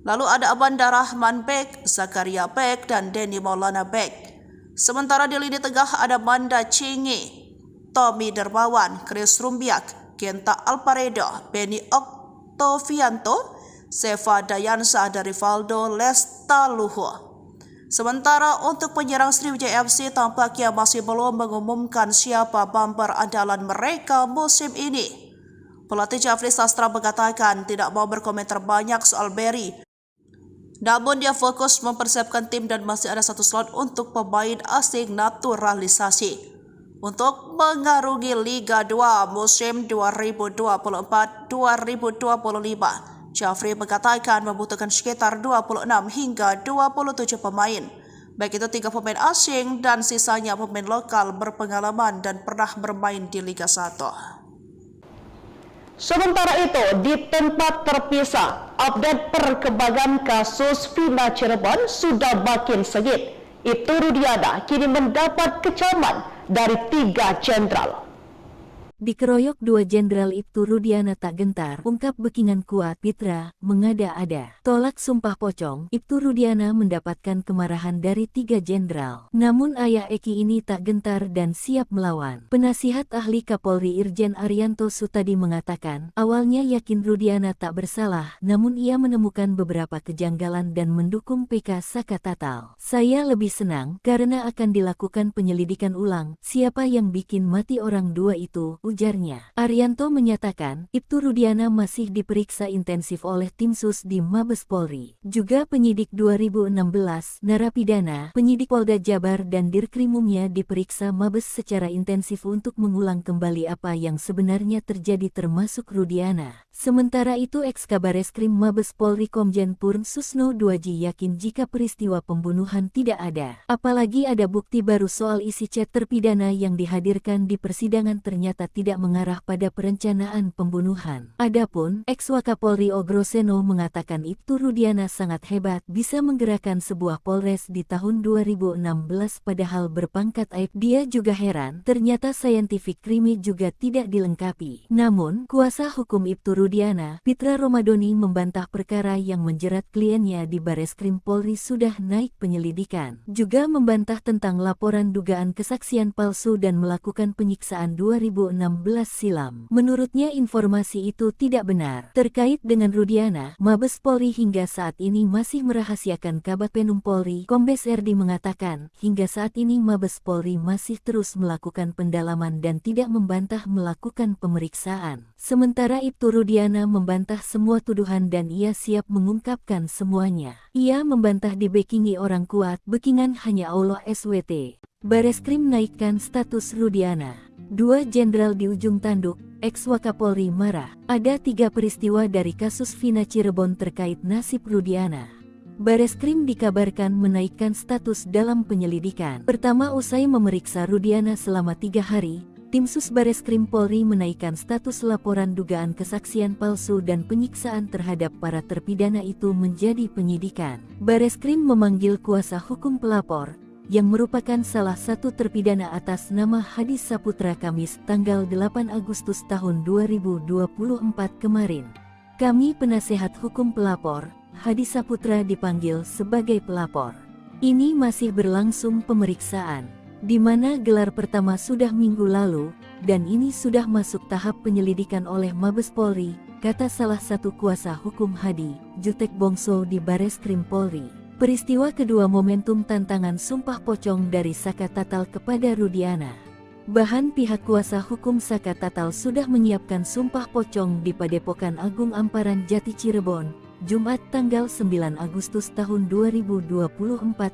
Lalu ada Abanda Rahman Bek, Zakaria Bek, dan Denny Maulana Bek. Sementara di lini tengah ada Manda Cingi, Tommy Dermawan, Chris Rumbiak, Genta Alparedo, Benny Oktovianto, Seva Dayansa, dan Rivaldo Lestaluhu. Sementara untuk penyerang Sriwijaya FC tampaknya masih belum mengumumkan siapa bumper andalan mereka musim ini. Pelatih Jafri Sastra mengatakan tidak mau berkomentar banyak soal Berry. Namun dia fokus mempersiapkan tim dan masih ada satu slot untuk pemain asing naturalisasi untuk mengarungi Liga 2 musim 2024-2025. Jafri mengatakan membutuhkan sekitar 26 hingga 27 pemain, baik itu 3 pemain asing dan sisanya pemain lokal berpengalaman dan pernah bermain di Liga 1. Sementara itu, di tempat terpisah, update perkembangan kasus Vina Cirebon sudah makin sengit. Ibtu Rudiana kini mendapat kecaman dari 3 jenderal. Dikeroyok 2 Jenderal Ibtu Rudiana tak gentar, ungkap Bekingan kuat, Pitra, mengada-ada. Tolak sumpah pocong, Ibtu Rudiana mendapatkan kemarahan dari 3 jenderal. Namun ayah Eki ini tak gentar dan siap melawan. Penasihat ahli Kapolri Irjen Arianto Sutadi mengatakan, awalnya yakin Rudiana tak bersalah, namun ia menemukan beberapa kejanggalan dan mendukung PK Saka Tatal. Saya lebih senang karena akan dilakukan penyelidikan ulang, siapa yang bikin mati orang 2 itu, ujarnya. Arianto menyatakan, Ibtu Rudiana masih diperiksa intensif oleh tim sus di Mabes Polri. Juga penyidik 2016, narapidana, penyidik Polda Jabar dan Dirkrimumnya diperiksa Mabes secara intensif untuk mengulang kembali apa yang sebenarnya terjadi termasuk Rudiana. Sementara itu Eks-Kabareskrim Mabes Polri Komjen Purn Susno Duaji yakin jika peristiwa pembunuhan tidak ada. Apalagi ada bukti baru soal isi chat terpidana yang dihadirkan di persidangan ternyata tidak mengarah pada perencanaan pembunuhan. Adapun Eks-Wakapolri Ogroseno mengatakan Ibtu Rudiana sangat hebat bisa menggerakkan sebuah polres di tahun 2016 padahal berpangkat aib. Dia juga heran ternyata scientific crime juga tidak dilengkapi. Namun kuasa hukum Ibtu Rudiana, Pitra Romadoni membantah perkara yang menjerat kliennya di Bareskrim Polri sudah naik penyelidikan. Juga membantah tentang laporan dugaan kesaksian palsu dan melakukan penyiksaan 2016 silam. Menurutnya informasi itu tidak benar. Terkait dengan Rudiana, Mabes Polri hingga saat ini masih merahasiakan. Kabag Penum Polri, Kombes Erdi mengatakan, hingga saat ini Mabes Polri masih terus melakukan pendalaman dan tidak membantah melakukan pemeriksaan. Sementara Ibtu Rudiana membantah semua tuduhan dan ia siap mengungkapkan semuanya. Ia membantah dibekingi orang kuat, Bekingan hanya Allah SWT. Bareskrim naikkan status Rudiana. 2 jenderal di ujung tanduk, Eks-Wakapolri marah. Ada 3 peristiwa dari kasus Vina Cirebon terkait nasib Rudiana. Bareskrim dikabarkan menaikkan status dalam penyelidikan. Pertama, usai memeriksa Rudiana selama 3 hari, tim sus Bareskrim Polri menaikkan status laporan dugaan kesaksian palsu dan penyiksaan terhadap para terpidana itu menjadi penyidikan. Bareskrim memanggil kuasa hukum pelapor, yang merupakan salah satu terpidana atas nama Hadis Saputra Kamis tanggal 8 Agustus tahun 2024 kemarin. Kami penasehat hukum pelapor, Hadis Saputra dipanggil sebagai pelapor. Ini masih berlangsung pemeriksaan, di mana gelar pertama sudah minggu lalu, dan ini sudah masuk tahap penyelidikan oleh Mabes Polri, kata salah satu kuasa hukum Hadi, Jutek Bongso di Bareskrim Polri. Peristiwa kedua momentum tantangan sumpah pocong dari Saka Tatal kepada Rudiana. Bahan pihak kuasa hukum Saka Tatal sudah menyiapkan sumpah pocong di Padepokan Agung Amparan Jati Cirebon, Jumat tanggal 9 Agustus tahun 2024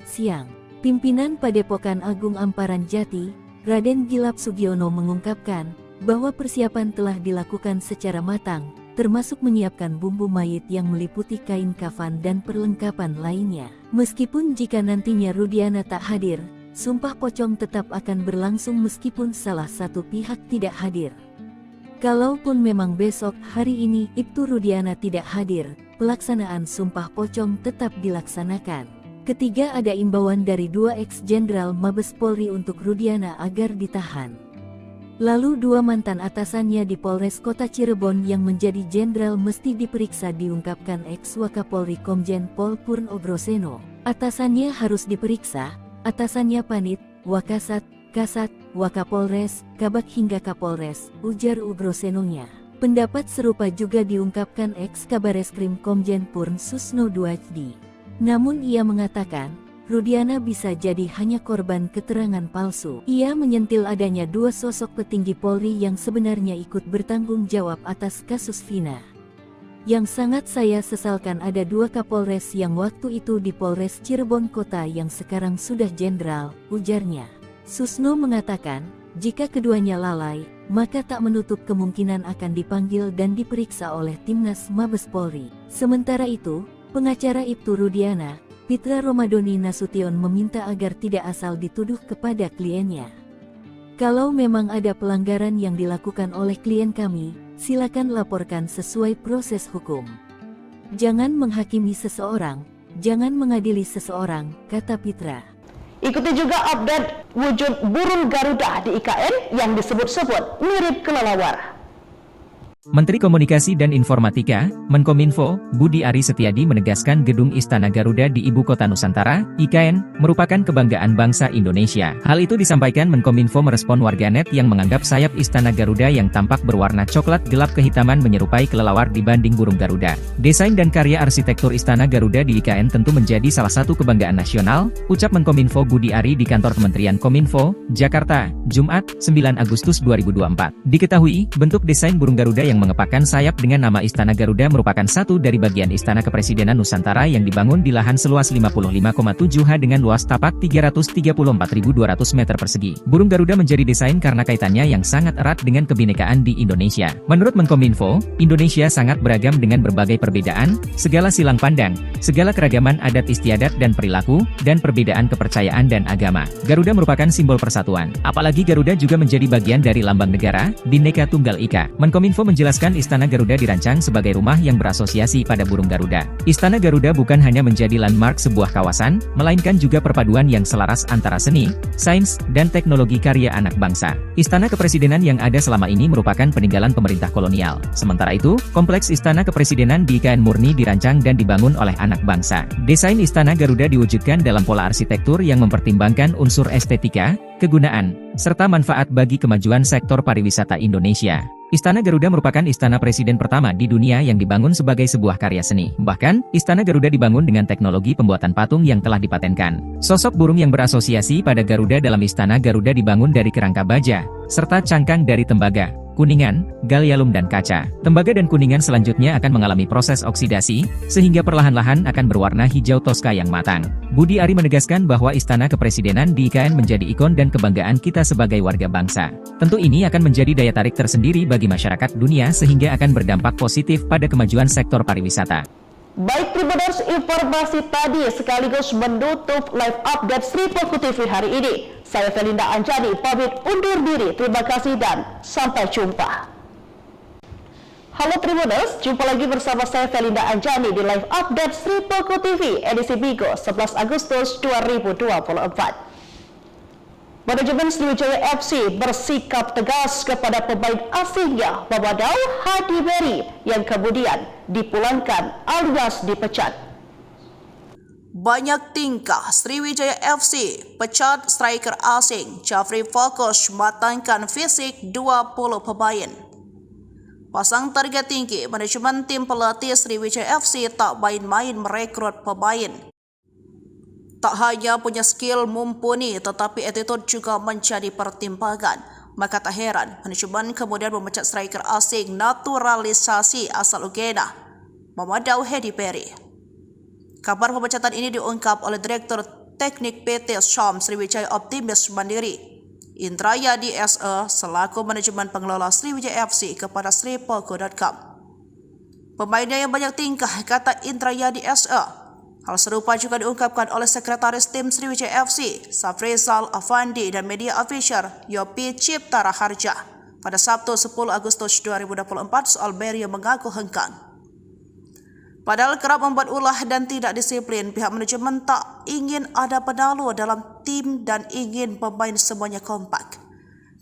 siang. Pimpinan Padepokan Agung Amparan Jati, Raden Gilap Sugiono mengungkapkan bahwa persiapan telah dilakukan secara matang, termasuk menyiapkan bumbu mayit yang meliputi kain kafan dan perlengkapan lainnya. Meskipun jika nantinya Rudiana tak hadir, sumpah pocong tetap akan berlangsung meskipun salah satu pihak tidak hadir. Kalaupun memang besok hari ini Ibtu Rudiana tidak hadir, pelaksanaan sumpah pocong tetap dilaksanakan. Ketiga, ada imbauan dari 2 ex-jenderal Mabes Polri untuk Rudiana agar ditahan. Lalu 2 mantan atasannya di Polres Kota Cirebon yang menjadi jenderal mesti diperiksa, diungkapkan ex-Wakapolri Komjen Pol Purno Groseno. Atasannya harus diperiksa, atasannya Panit, Wakasat, Kasat, Wakapolres, Kabak hingga Kapolres, ujar Ugrosenonya. Pendapat serupa juga diungkapkan ex-Kabareskrim Komjen Purn Susno Duajdi. Namun ia mengatakan, Rudiana bisa jadi hanya korban keterangan palsu. Ia menyentil adanya 2 sosok petinggi Polri yang sebenarnya ikut bertanggung jawab atas kasus Vina. Yang sangat saya sesalkan ada 2 Kapolres yang waktu itu di Polres Cirebon Kota yang sekarang sudah jenderal, ujarnya. Susno mengatakan, jika keduanya lalai, maka tak menutup kemungkinan akan dipanggil dan diperiksa oleh Timnas Mabes Polri. Sementara itu, pengacara Ibtu Rudiana, Pitra Romadoni Nasution meminta agar tidak asal dituduh kepada kliennya. Kalau memang ada pelanggaran yang dilakukan oleh klien kami, silakan laporkan sesuai proses hukum. Jangan menghakimi seseorang, jangan mengadili seseorang, kata Pitra. Ikuti juga update wujud burung Garuda di IKN yang disebut-sebut mirip kelelawar. Menteri Komunikasi dan Informatika, Menkominfo, Budi Ari Setiadi menegaskan Gedung Istana Garuda di Ibu Kota Nusantara, IKN, merupakan kebanggaan bangsa Indonesia. Hal itu disampaikan Menkominfo merespon warganet yang menganggap sayap Istana Garuda yang tampak berwarna coklat gelap kehitaman menyerupai kelelawar dibanding burung Garuda. Desain dan karya arsitektur Istana Garuda di IKN tentu menjadi salah satu kebanggaan nasional, ucap Menkominfo Budi Ari di kantor Kementerian Kominfo, Jakarta, Jumat, 9 Agustus 2024. Diketahui, bentuk desain burung Garuda yang mengepakkan sayap dengan nama Istana Garuda merupakan satu dari bagian Istana Kepresidenan Nusantara yang dibangun di lahan seluas 55,7 ha dengan luas tapak 334.200 meter persegi. Burung Garuda menjadi desain karena kaitannya yang sangat erat dengan kebinekaan di Indonesia. Menurut Menkominfo, Indonesia sangat beragam dengan berbagai perbedaan, segala silang pandang, segala keragaman adat istiadat dan perilaku, dan perbedaan kepercayaan dan agama. Garuda merupakan simbol persatuan. Apalagi Garuda juga menjadi bagian dari lambang negara, Bhinneka Tunggal Ika. Menkominfo menjelaskan Istana Garuda dirancang sebagai rumah yang berasosiasi pada burung Garuda. Istana Garuda bukan hanya menjadi landmark sebuah kawasan, melainkan juga perpaduan yang selaras antara seni, sains, dan teknologi karya anak bangsa. Istana Kepresidenan yang ada selama ini merupakan peninggalan pemerintah kolonial. Sementara itu, kompleks Istana Kepresidenan di IKN murni dirancang dan dibangun oleh anak bangsa. Desain Istana Garuda diwujudkan dalam pola arsitektur yang mempertimbangkan unsur estetika, kegunaan, serta manfaat bagi kemajuan sektor pariwisata Indonesia. Istana Garuda merupakan istana presiden pertama di dunia yang dibangun sebagai sebuah karya seni. Bahkan, Istana Garuda dibangun dengan teknologi pembuatan patung yang telah dipatenkan. Sosok burung yang berasosiasi pada Garuda dalam Istana Garuda dibangun dari kerangka baja, serta cangkang dari tembaga, kuningan, gallium dan kaca. Tembaga dan kuningan selanjutnya akan mengalami proses oksidasi, sehingga perlahan-lahan akan berwarna hijau toska yang matang. Budi Ari menegaskan bahwa Istana Kepresidenan di IKN menjadi ikon dan kebanggaan kita sebagai warga bangsa. Tentu ini akan menjadi daya tarik tersendiri bagi masyarakat dunia sehingga akan berdampak positif pada kemajuan sektor pariwisata. Baik Tribuners, informasi tadi sekaligus menutup live update Sri Poku TV hari ini. Saya Felinda Anjani pamit undur diri. Terima kasih dan sampai jumpa. Halo Tribuners, jumpa lagi bersama saya Felinda Anjani di live update Sri Poku TV edisi Minggu 11 Agustus 2024. Manajemen Sriwijaya FC bersikap tegas kepada pemain asingnya Mamadou Hadi Beri yang kemudian dipulangkan alias dipecat. Banyak tingkah Sriwijaya FC pecat striker asing Jafri fokus matangkan fisik 20 pemain. Pasang target tinggi, manajemen tim pelatih Sriwijaya FC tak main-main merekrut pemain. Tak hanya punya skill mumpuni, tetapi attitude juga menjadi pertimbangan. Maka tak heran, manajemen kemudian memecat striker asing naturalisasi asal Uganda, Mamadou Hedi Perry. Kabar pemecatan ini diungkap oleh Direktur Teknik PT Syam Sriwijaya Optimis Mandiri, Indrayadi SE, selaku manajemen pengelola Sriwijaya FC kepada sripolgo.com. Pemainnya yang banyak tingkah, kata Indrayadi SE. Hal serupa juga diungkapkan oleh Sekretaris Tim Sriwijaya FC, Safrizal Afandi, dan media official Yopi Cipta Raharja pada Sabtu 10 Agustus 2024 soal Berry yang mengaku hengkang. Padahal kerap membuat ulah dan tidak disiplin, pihak manajemen tak ingin ada penalu dalam tim dan ingin pemain semuanya kompak.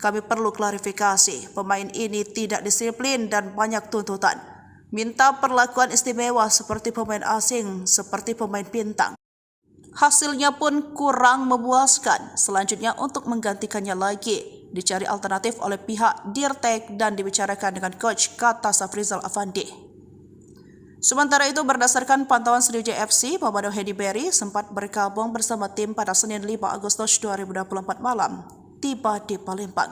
Kami perlu klarifikasi, pemain ini tidak disiplin dan banyak tuntutan. Minta perlakuan istimewa seperti pemain asing, seperti pemain bintang. Hasilnya pun kurang memuaskan. Selanjutnya untuk menggantikannya lagi, dicari alternatif oleh pihak Dirtek dan dibicarakan dengan coach, kata Safrizal Afandi. Sementara itu, berdasarkan pantauan Sriwijaya FC, Mamadou Hedi Perry sempat bergabung bersama tim pada Senin 5 Agustus 2024 malam, tiba di Palembang.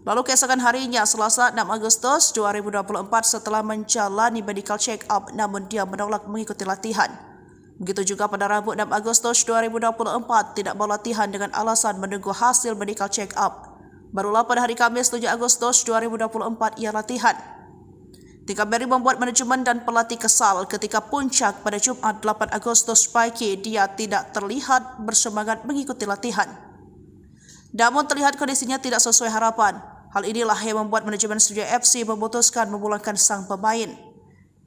Lalu keesokan harinya, Selasa 6 Agustus 2024, setelah menjalani medical check-up, namun dia menolak mengikuti latihan. Begitu juga pada Rabu 6 Agustus 2024, tidak mau latihan dengan alasan menunggu hasil medical check-up. Barulah pada hari Kamis 7 Agustus 2024 ia latihan. Tingkah Berry membuat manajemen dan pelatih kesal ketika puncak pada Jumat 8 Agustus pagi dia tidak terlihat bersemangat mengikuti latihan. Namun terlihat kondisinya tidak sesuai harapan. Hal inilah yang membuat manajemen Sriwijaya FC memutuskan memulangkan sang pemain.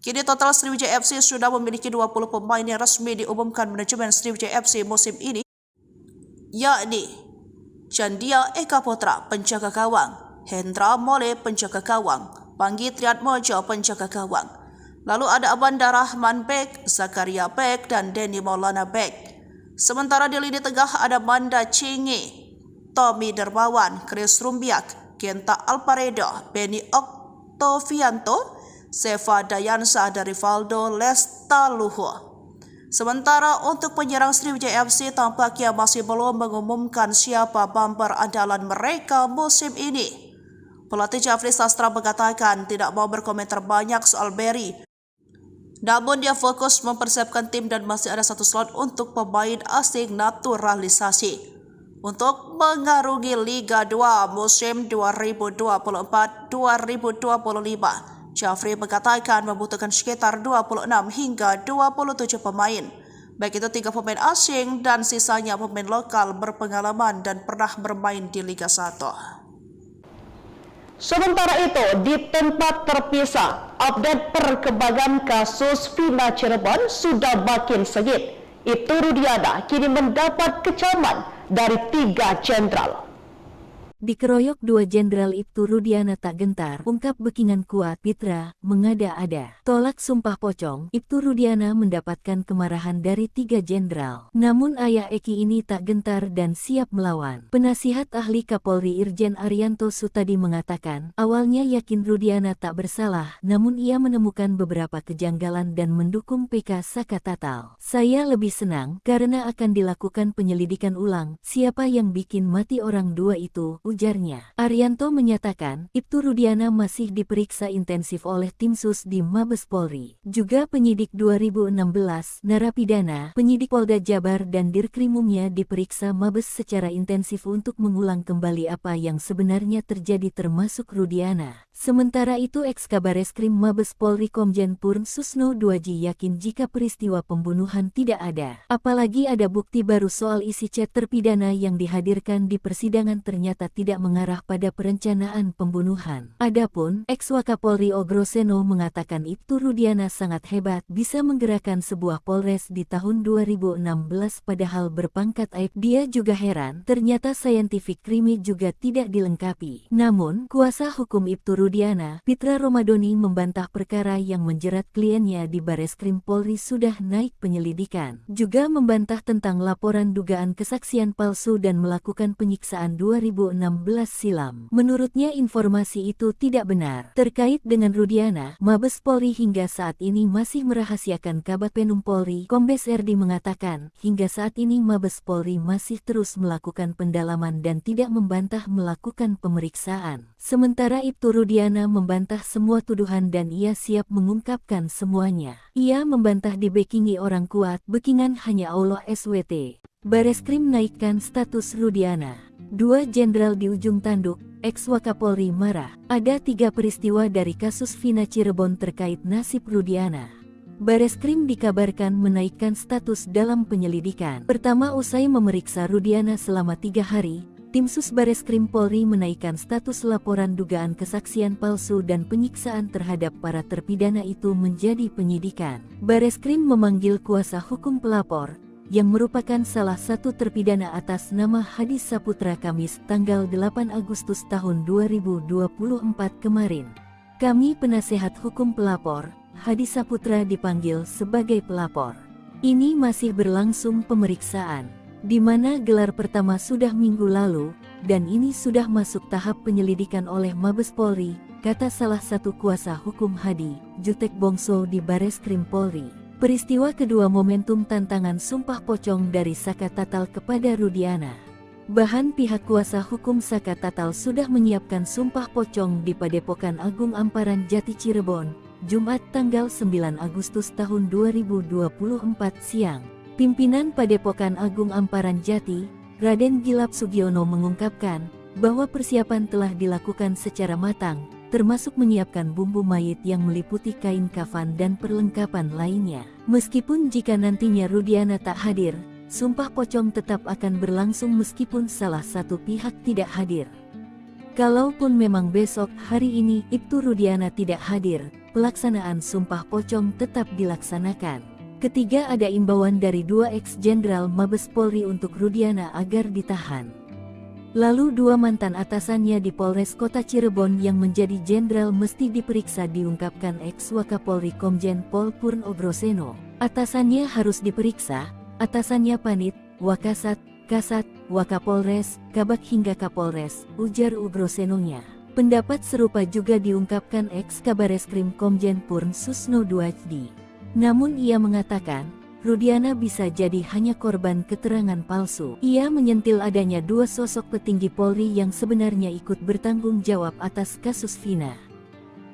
Kini total Sriwijaya FC sudah memiliki 20 pemain yang resmi diumumkan manajemen Sriwijaya FC musim ini, yakni Chandia Eka Putra, penjaga gawang, Hendra Mole, penjaga gawang, Panggi Triatmojo, penjaga gawang. Lalu ada Abanda Rahman Bek, Zakaria Bek, dan Denny Maulana Bek. Sementara di lini tengah ada Manda Cingi, Tommy Dermawan, Chris Rumbiak, Genta Alparedo, Benny Oktovianto, Seva Dayansa, dan Rivaldo Lestaluhu. Sementara untuk penyerang Sriwijaya FC tampaknya masih belum mengumumkan siapa bumper andalan mereka musim ini. Pelatih Jafri Sastra mengatakan tidak mau berkomentar banyak soal Berry. Namun dia fokus mempersiapkan tim dan masih ada satu slot untuk pemain asing naturalisasi untuk mengarungi Liga 2 musim 2024-2025. Jafri mengatakan membutuhkan sekitar 26 hingga 27 pemain. Baik itu 3 pemain asing dan sisanya pemain lokal berpengalaman dan pernah bermain di Liga 1. Sementara itu, di tempat terpisah, update perkembangan kasus Vina Cirebon sudah makin sengit. Ibtu Rudiana kini mendapat kecaman dari 3 jenderal. Dikeroyok 2 Jenderal Ibtu Rudiana tak gentar, ungkap Bekingan kuat, Pitra, mengada-ada. Tolak sumpah pocong, Ibtu Rudiana mendapatkan kemarahan dari 3 jenderal. Namun ayah Eki ini tak gentar dan siap melawan. Penasihat ahli Kapolri Irjen Arianto Sutadi mengatakan, awalnya yakin Rudiana tak bersalah, namun ia menemukan beberapa kejanggalan dan mendukung PK Saka Tatal. Saya lebih senang, karena akan dilakukan penyelidikan ulang, siapa yang bikin mati orang 2 itu, ujarnya. Arianto menyatakan, Ibtu Rudiana masih diperiksa intensif oleh tim sus di Mabes Polri. Juga penyidik 2016, narapidana, penyidik Polda Jabar dan Dirkrimumnya diperiksa Mabes secara intensif untuk mengulang kembali apa yang sebenarnya terjadi termasuk Rudiana. Sementara itu Eks-Kabareskrim Mabes Polri Komjen Purn Susno Duaji yakin jika peristiwa pembunuhan tidak ada. Apalagi ada bukti baru soal isi chat terpidana yang dihadirkan di persidangan ternyata tidak mengarah pada perencanaan pembunuhan. Adapun, Eks-Wakapolri Ogroseno mengatakan Ibtu Rudiana sangat hebat bisa menggerakkan sebuah polres di tahun 2016 padahal berpangkat aib. Dia juga heran, ternyata scientific crime juga tidak dilengkapi. Namun, kuasa hukum Ibtu Rudiana, Pitra Romadoni membantah perkara yang menjerat kliennya di Bareskrim Polri sudah naik penyelidikan. Juga membantah tentang laporan dugaan kesaksian palsu dan melakukan penyiksaan 2016 silam. Menurutnya informasi itu tidak benar. Terkait dengan Rudiana, Mabes Polri hingga saat ini masih merahasiakan. Kabag Penum Polri, Kombes Erdi mengatakan, hingga saat ini Mabes Polri masih terus melakukan pendalaman dan tidak membantah melakukan pemeriksaan. Sementara Ibtu Rudiana membantah semua tuduhan dan ia siap mengungkapkan semuanya. Ia membantah dibekingi orang kuat, bekingan hanya Allah SWT. Bareskrim naikkan status Rudiana. 2 jenderal di ujung tanduk, ex-Wakapolri marah. Ada 3 peristiwa dari kasus Vina Cirebon terkait nasib Rudiana. Bareskrim dikabarkan menaikkan status dalam penyelidikan. Pertama, usai memeriksa Rudiana selama 3 hari, tim Sus Bareskrim Polri menaikkan status laporan dugaan kesaksian palsu dan penyiksaan terhadap para terpidana itu menjadi penyidikan. Bareskrim memanggil kuasa hukum pelapor, yang merupakan salah satu terpidana atas nama Hadi Saputra Kamis tanggal 8 Agustus tahun 2024 kemarin. Kami penasehat hukum pelapor, Hadi Saputra dipanggil sebagai pelapor. Ini masih berlangsung pemeriksaan, di mana gelar pertama sudah minggu lalu, dan ini sudah masuk tahap penyelidikan oleh Mabes Polri, kata salah satu kuasa hukum Hadi, Jutek Bongso di Bareskrim Polri. Peristiwa kedua momentum tantangan sumpah pocong dari Saka Tatal kepada Rudiana. Bahan pihak kuasa hukum Saka Tatal sudah menyiapkan sumpah pocong di Padepokan Agung Amparan Jati Cirebon, Jumat tanggal 9 Agustus tahun 2024 siang. Pimpinan Padepokan Agung Amparan Jati, Raden Gilap Sugiono mengungkapkan bahwa persiapan telah dilakukan secara matang, termasuk menyiapkan bumbu mayit yang meliputi kain kafan dan perlengkapan lainnya. Meskipun jika nantinya Rudiana tak hadir, sumpah pocong tetap akan berlangsung meskipun salah satu pihak tidak hadir. Kalaupun memang besok hari ini Ibtu Rudiana tidak hadir, pelaksanaan sumpah pocong tetap dilaksanakan. Ketiga, ada imbauan dari 2 ex-jenderal Mabes Polri untuk Rudiana agar ditahan. Lalu 2 mantan atasannya di Polres Kota Cirebon yang menjadi jenderal mesti diperiksa, diungkapkan ex-Wakapolri Komjen Pol Purn Ogroseno. Atasannya harus diperiksa, atasannya Panit, Wakasat, Kasat, Wakapolres, Kabag hingga Kapolres, ujar Ugrosenonya. Pendapat serupa juga diungkapkan ex-Kabareskrim Komjen Purn Susno Duajdi. Namun ia mengatakan, Rudiana bisa jadi hanya korban keterangan palsu. Ia menyentil adanya 2 sosok petinggi Polri yang sebenarnya ikut bertanggung jawab atas kasus Vina.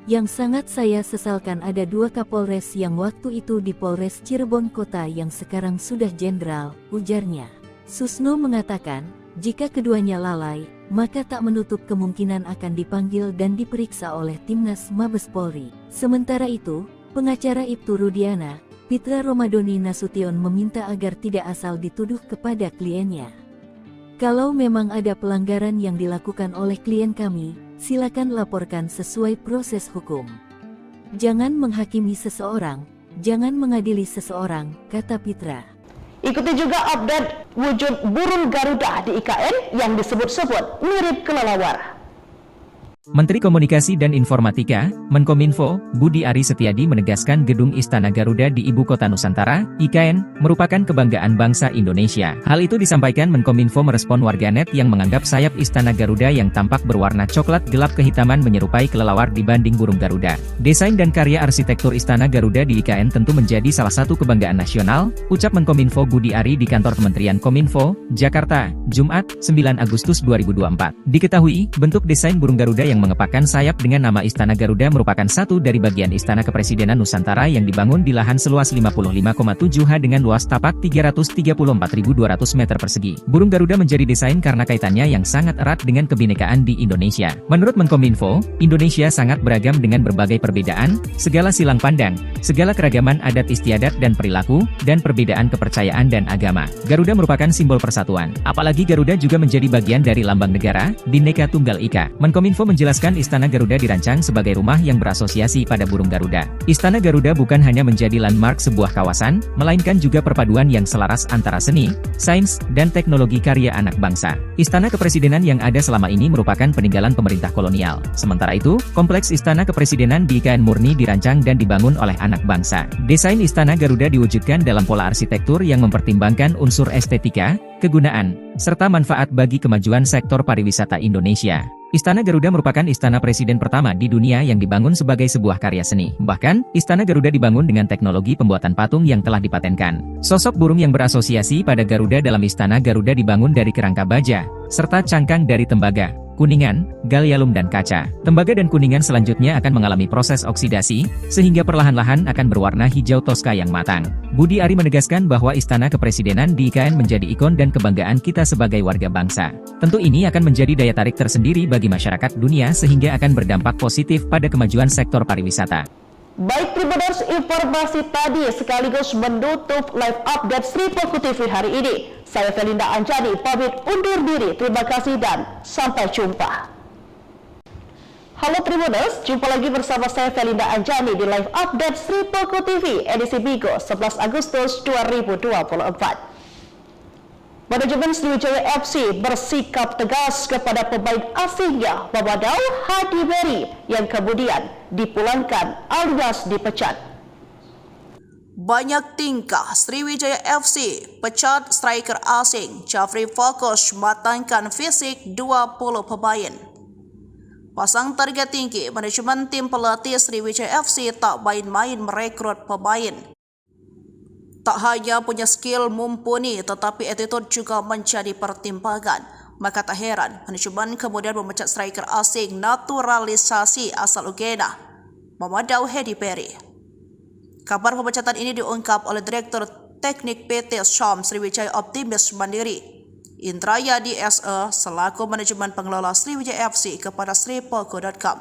Yang sangat saya sesalkan ada 2 Kapolres yang waktu itu di Polres Cirebon Kota yang sekarang sudah jenderal, ujarnya. Susno mengatakan, jika keduanya lalai, maka tak menutup kemungkinan akan dipanggil dan diperiksa oleh Timnas Mabes Polri. Sementara itu, pengacara Ibtu Rudiana, Pitra Romadoni Nasution meminta agar tidak asal dituduh kepada kliennya. Kalau memang ada pelanggaran yang dilakukan oleh klien kami, silakan laporkan sesuai proses hukum. Jangan menghakimi seseorang, jangan mengadili seseorang, kata Pitra. Ikuti juga update wujud burung Garuda di IKN yang disebut-sebut mirip kelelawar. Menteri Komunikasi dan Informatika, Menkominfo, Budi Ari Setiadi menegaskan Gedung Istana Garuda di Ibu Kota Nusantara, IKN, merupakan kebanggaan bangsa Indonesia. Hal itu disampaikan Menkominfo merespon warganet yang menganggap sayap Istana Garuda yang tampak berwarna coklat gelap kehitaman menyerupai kelelawar dibanding burung Garuda. Desain dan karya arsitektur Istana Garuda di IKN tentu menjadi salah satu kebanggaan nasional, ucap Menkominfo Budi Ari di kantor Kementerian Kominfo, Jakarta, Jumat, 9 Agustus 2024. Diketahui, bentuk desain burung Garuda yang mengepakkan sayap dengan nama Istana Garuda merupakan satu dari bagian Istana Kepresidenan Nusantara yang dibangun di lahan seluas 55,7 ha dengan luas tapak 334.200 meter persegi. Burung Garuda menjadi desain karena kaitannya yang sangat erat dengan kebinekaan di Indonesia. Menurut Menkominfo, Indonesia sangat beragam dengan berbagai perbedaan, segala silang pandang, segala keragaman adat istiadat dan perilaku, dan perbedaan kepercayaan dan agama. Garuda merupakan simbol persatuan. Apalagi Garuda juga menjadi bagian dari lambang negara, Bhinneka Tunggal Ika. Menkominfo menjelaskan menjelaskan Istana Garuda dirancang sebagai rumah yang berasosiasi pada burung Garuda. Istana Garuda bukan hanya menjadi landmark sebuah kawasan, melainkan juga perpaduan yang selaras antara seni, sains, dan teknologi karya anak bangsa. Istana Kepresidenan yang ada selama ini merupakan peninggalan pemerintah kolonial. Sementara itu, kompleks Istana Kepresidenan di IKN murni dirancang dan dibangun oleh anak bangsa. Desain Istana Garuda diwujudkan dalam pola arsitektur yang mempertimbangkan unsur estetika, kegunaan, serta manfaat bagi kemajuan sektor pariwisata Indonesia. Istana Garuda merupakan istana presiden pertama di dunia yang dibangun sebagai sebuah karya seni. Bahkan, Istana Garuda dibangun dengan teknologi pembuatan patung yang telah dipatenkan. Sosok burung yang berasosiasi pada Garuda dalam Istana Garuda dibangun dari kerangka baja, serta cangkang dari tembaga, kuningan, gallium dan kaca. Tembaga dan kuningan selanjutnya akan mengalami proses oksidasi, sehingga perlahan-lahan akan berwarna hijau toska yang matang. Budi Ari menegaskan bahwa Istana Kepresidenan di IKN menjadi ikon dan kebanggaan kita sebagai warga bangsa. Tentu ini akan menjadi daya tarik tersendiri bagi masyarakat dunia sehingga akan berdampak positif pada kemajuan sektor pariwisata. Baik Tribuners, informasi tadi sekaligus menutup live update Sri Poku TV hari ini. Saya Felinda Anjani pamit undur diri. Terima kasih dan sampai jumpa. Halo Tribuners, jumpa lagi bersama saya Felinda Anjani di live update Sri Poku TV edisi Bigo 11 Agustus 2024. Manajemen Sriwijaya FC bersikap tegas kepada pemain asingnya Mamadou Hadi Beri yang kemudian dipulangkan alias dipecat. Banyak tingkah Sriwijaya FC pecat striker asing. Jafri fokus matangkan fisik 20 pemain. Pasang target tinggi, manajemen tim pelatih Sriwijaya FC tak main-main merekrut pemain. Tak hanya punya skill mumpuni, tetapi attitude juga menjadi pertimbangan. Maka tak heran, manajemen kemudian memecat striker asing naturalisasi asal Uganda, Mamadou Hadi Beri. Kabar pemecatan ini diungkap oleh Direktur Teknik PT Syam Sriwijaya Optimis Mandiri, Indrayadi SE, selaku manajemen pengelola Sriwijaya FC kepada sripoku.com.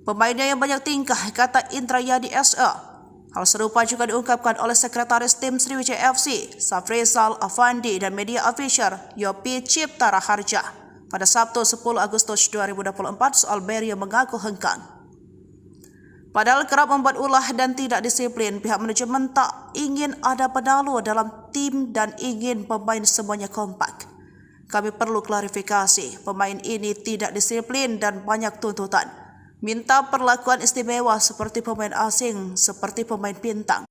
Pemainnya yang banyak tingkah, kata Indrayadi SE. Hal serupa juga diungkapkan oleh Sekretaris Tim Sriwijaya FC, Safrizal Afandi dan media official Yopi Cipta Raharja pada Sabtu 10 Agustus 2024 soal Beri yang mengaku hengkang. Padahal kerap membuat ulah dan tidak disiplin, pihak manajemen tak ingin ada penalu dalam tim dan ingin pemain semuanya kompak. Kami perlu klarifikasi, pemain ini tidak disiplin dan banyak tuntutan. Minta perlakuan istimewa seperti pemain asing, seperti pemain bintang.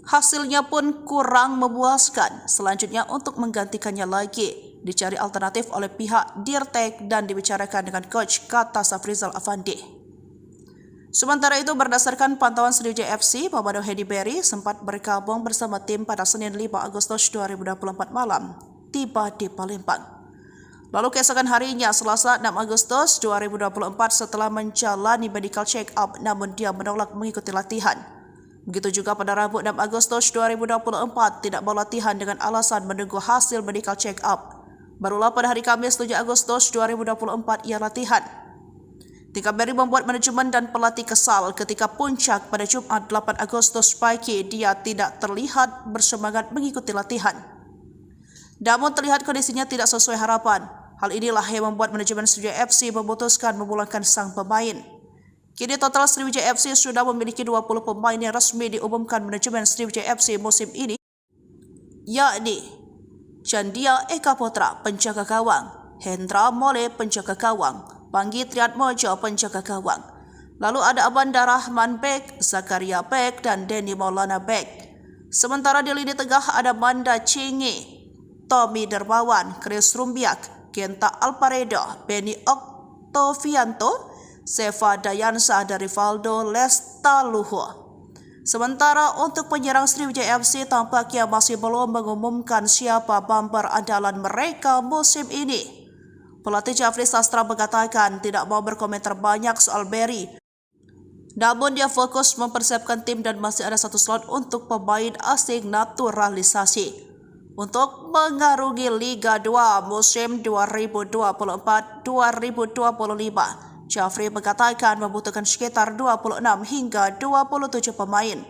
Hasilnya pun kurang memuaskan. Selanjutnya untuk menggantikannya lagi, dicari alternatif oleh pihak Dirtek dan dibicarakan dengan coach, kata Safrizal Afandi. Sementara itu berdasarkan pantauan Sriwijaya FC, Mamadou Hadi Beri sempat bergabung bersama tim pada Senin 5 Agustus 2024 malam, tiba di Palembang. Lalu keesokan harinya, Selasa 6 Agustus 2024 setelah menjalani medical check-up namun dia menolak mengikuti latihan. Begitu juga pada Rabu 6 Agustus 2024 tidak mau latihan dengan alasan menunggu hasil medical check-up. Barulah pada hari Kamis 7 Agustus 2024 ia latihan. Tingkah Beri membuat manajemen dan pelatih kesal ketika puncak pada Jumat 8 Agustus pagi dia tidak terlihat bersemangat mengikuti latihan. Namun terlihat kondisinya tidak sesuai harapan. Hal inilah yang membuat manajemen Sriwijaya FC memutuskan memulangkan sang pemain. Kini total Sriwijaya FC sudah memiliki 20 pemain yang resmi diumumkan manajemen Sriwijaya FC musim ini, yakni Chandia Eka Putra penjaga gawang, Hendra Mole penjaga gawang, Panggi Triatmojo penjaga gawang. Lalu ada Abanda Rahman Bek, Zakaria Bek, dan Denny Maulana Bek. Sementara di lini tengah ada Manda Cingi, Tommy Dermawan, Chris Rumbiak, Kenta Alparedo, Benny Oktovianto, Seva Dayansa, dan Rivaldo Lestaluhu. Sementara untuk penyerang Sriwijaya FC tampaknya masih belum mengumumkan siapa bumper andalan mereka musim ini. Pelatih Jafri Sastra mengatakan tidak mau berkomentar banyak soal Beri. Namun dia fokus mempersiapkan tim dan masih ada satu slot untuk pemain asing naturalisasi untuk mengarungi Liga 2 musim 2024-2025. Jafri mengatakan membutuhkan sekitar 26 hingga 27 pemain,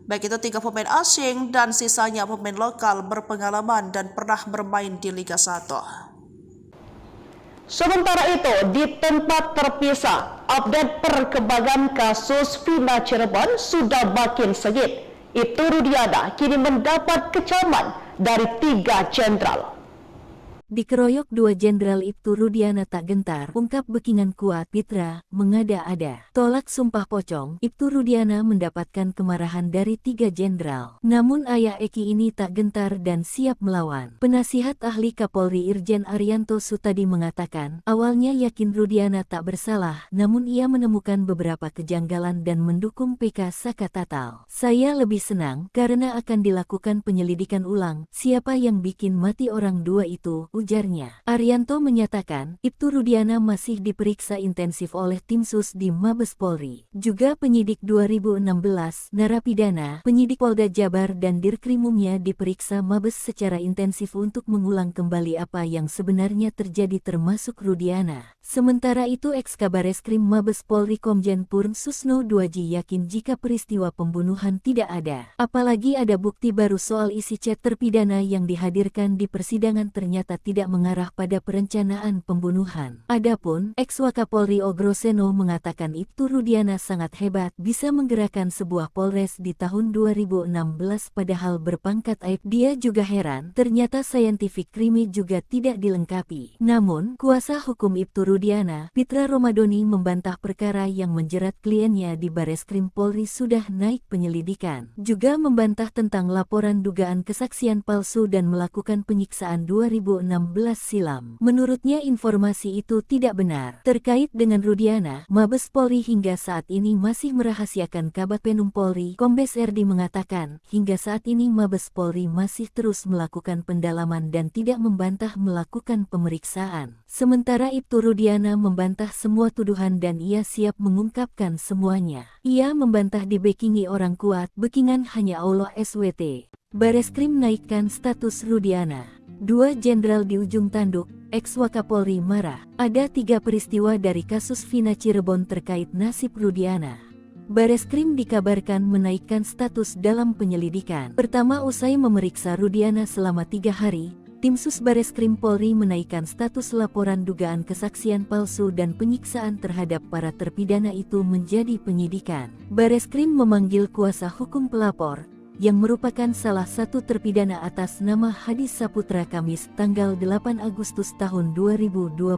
baik itu 3 pemain asing dan sisanya pemain lokal berpengalaman dan pernah bermain di Liga 1. Sementara itu, di tempat terpisah, update perkembangan kasus Vina Cirebon sudah makin sengit. Ibtu Rudiana kini mendapat kecaman dari 3 jenderal. Dikeroyok 2 Jenderal Ibtu Rudiana tak gentar, ungkap Bekingan kuat, Pitra, mengada-ada. Tolak sumpah pocong, Ibtu Rudiana mendapatkan kemarahan dari 3 jenderal. Namun ayah Eki ini tak gentar dan siap melawan. Penasihat ahli Kapolri Irjen Arianto Sutadi mengatakan, awalnya yakin Rudiana tak bersalah, namun ia menemukan beberapa kejanggalan dan mendukung PK Saka Tatal. Saya lebih senang karena akan dilakukan penyelidikan ulang, siapa yang bikin mati orang 2 itu, ujarnya. Arianto menyatakan, Ibtu Rudiana masih diperiksa intensif oleh tim sus di Mabes Polri. Juga penyidik 2016, narapidana, penyidik Polda Jabar dan Dirkrimumnya diperiksa Mabes secara intensif untuk mengulang kembali apa yang sebenarnya terjadi termasuk Rudiana. Sementara itu Eks-Kabareskrim Mabes Polri Komjen Purn Susno Duaji yakin jika peristiwa pembunuhan tidak ada. Apalagi ada bukti baru soal isi chat terpidana yang dihadirkan di persidangan ternyata tidak mengarah pada perencanaan pembunuhan. Adapun, Eks-Wakapolri Ogroseno mengatakan Ibtu Rudiana sangat hebat, bisa menggerakkan sebuah polres di tahun 2016 padahal berpangkat aib. Dia juga heran, ternyata scientific crime juga tidak dilengkapi. Namun, kuasa hukum Ibtu Rudiana, Pitra Romadoni membantah perkara yang menjerat kliennya di Bareskrim Polri sudah naik penyelidikan. Juga membantah tentang laporan dugaan kesaksian palsu dan melakukan penyiksaan 2016 silam. Menurutnya informasi itu tidak benar. Terkait dengan Rudiana, Mabes Polri hingga saat ini masih merahasiakan. Kabag Penum Polri, Kombes Erdi mengatakan, hingga saat ini Mabes Polri masih terus melakukan pendalaman dan tidak membantah melakukan pemeriksaan. Sementara Ibtu Rudiana membantah semua tuduhan dan ia siap mengungkapkan semuanya. Ia membantah dibekingi orang kuat, Bekingan hanya Allah SWT. Bareskrim naikkan status Rudiana. 2 jenderal di ujung tanduk, Eks-Wakapolri marah. Ada 3 peristiwa dari kasus Vina Cirebon terkait nasib Rudiana. Bareskrim dikabarkan menaikkan status dalam penyelidikan. Pertama, usai memeriksa Rudiana selama 3 hari, tim sus Bareskrim Polri menaikkan status laporan dugaan kesaksian palsu dan penyiksaan terhadap para terpidana itu menjadi penyidikan. Bareskrim memanggil kuasa hukum pelapor, yang merupakan salah satu terpidana atas nama Hadi Saputra Kamis tanggal 8 Agustus tahun 2024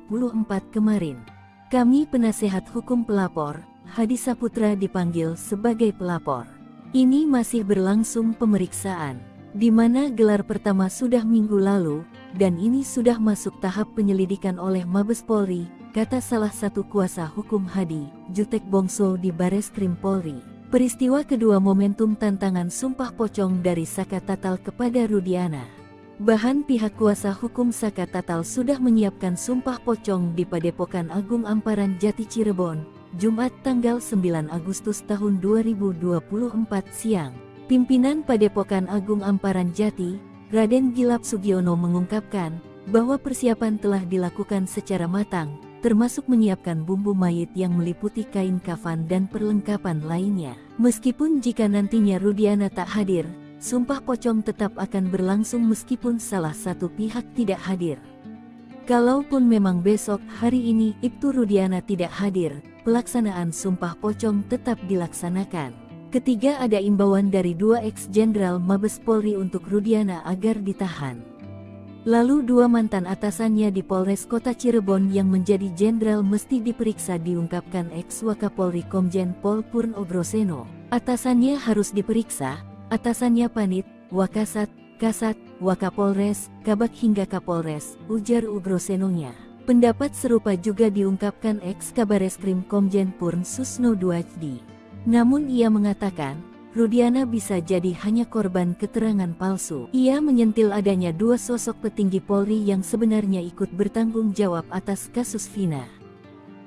kemarin. Kami penasehat hukum pelapor, Hadi Saputra dipanggil sebagai pelapor. Ini masih berlangsung pemeriksaan, di mana gelar pertama sudah minggu lalu, dan ini sudah masuk tahap penyelidikan oleh Mabes Polri, kata salah satu kuasa hukum Hadi, Jutek Bongso di Bareskrim Polri. Peristiwa kedua momentum tantangan sumpah pocong dari Saka Tatal kepada Rudiana. Bahan pihak kuasa hukum Saka Tatal sudah menyiapkan sumpah pocong di Padepokan Agung Amparan Jati Cirebon, Jumat tanggal 9 Agustus tahun 2024 siang. Pimpinan Padepokan Agung Amparan Jati, Raden Gilap Sugiono mengungkapkan bahwa persiapan telah dilakukan secara matang, termasuk menyiapkan bumbu mayit yang meliputi kain kafan dan perlengkapan lainnya. Meskipun jika nantinya Rudiana tak hadir, sumpah pocong tetap akan berlangsung meskipun salah satu pihak tidak hadir. Kalaupun memang besok hari ini Ibtu Rudiana tidak hadir, pelaksanaan sumpah pocong tetap dilaksanakan. Ketiga, ada imbauan dari 2 ex-jenderal Mabes Polri untuk Rudiana agar ditahan. Lalu 2 mantan atasannya di Polres Kota Cirebon yang menjadi jenderal mesti diperiksa, diungkapkan Eks-Wakapolri Komjen Pol Purn Ogroseno. Atasannya harus diperiksa, atasannya Panit, Wakasat, Kasat, Wakapolres, Kabag hingga Kapolres, ujar Ogrosenonya. Pendapat serupa juga diungkapkan Eks-Kabareskrim Komjen Purn Susno Duaji. Namun ia mengatakan, Rudiana bisa jadi hanya korban keterangan palsu. Ia menyentil adanya 2 sosok petinggi Polri yang sebenarnya ikut bertanggung jawab atas kasus Vina.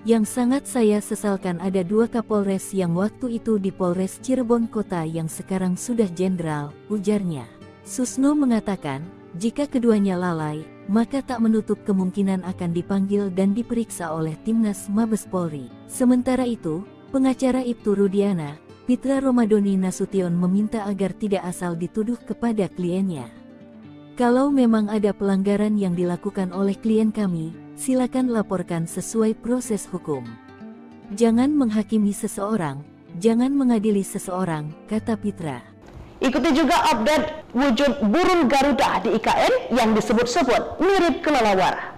Yang sangat saya sesalkan ada 2 Kapolres yang waktu itu di Polres Cirebon Kota yang sekarang sudah jenderal, ujarnya. Susno mengatakan, jika keduanya lalai, maka tak menutup kemungkinan akan dipanggil dan diperiksa oleh Timnas Mabes Polri. Sementara itu, pengacara Ibtu Rudiana, Pitra Romadoni Nasution meminta agar tidak asal dituduh kepada kliennya. Kalau memang ada pelanggaran yang dilakukan oleh klien kami, silakan laporkan sesuai proses hukum. Jangan menghakimi seseorang, jangan mengadili seseorang, kata Pitra. Ikuti juga update wujud burung Garuda di IKN yang disebut-sebut mirip kelelawar.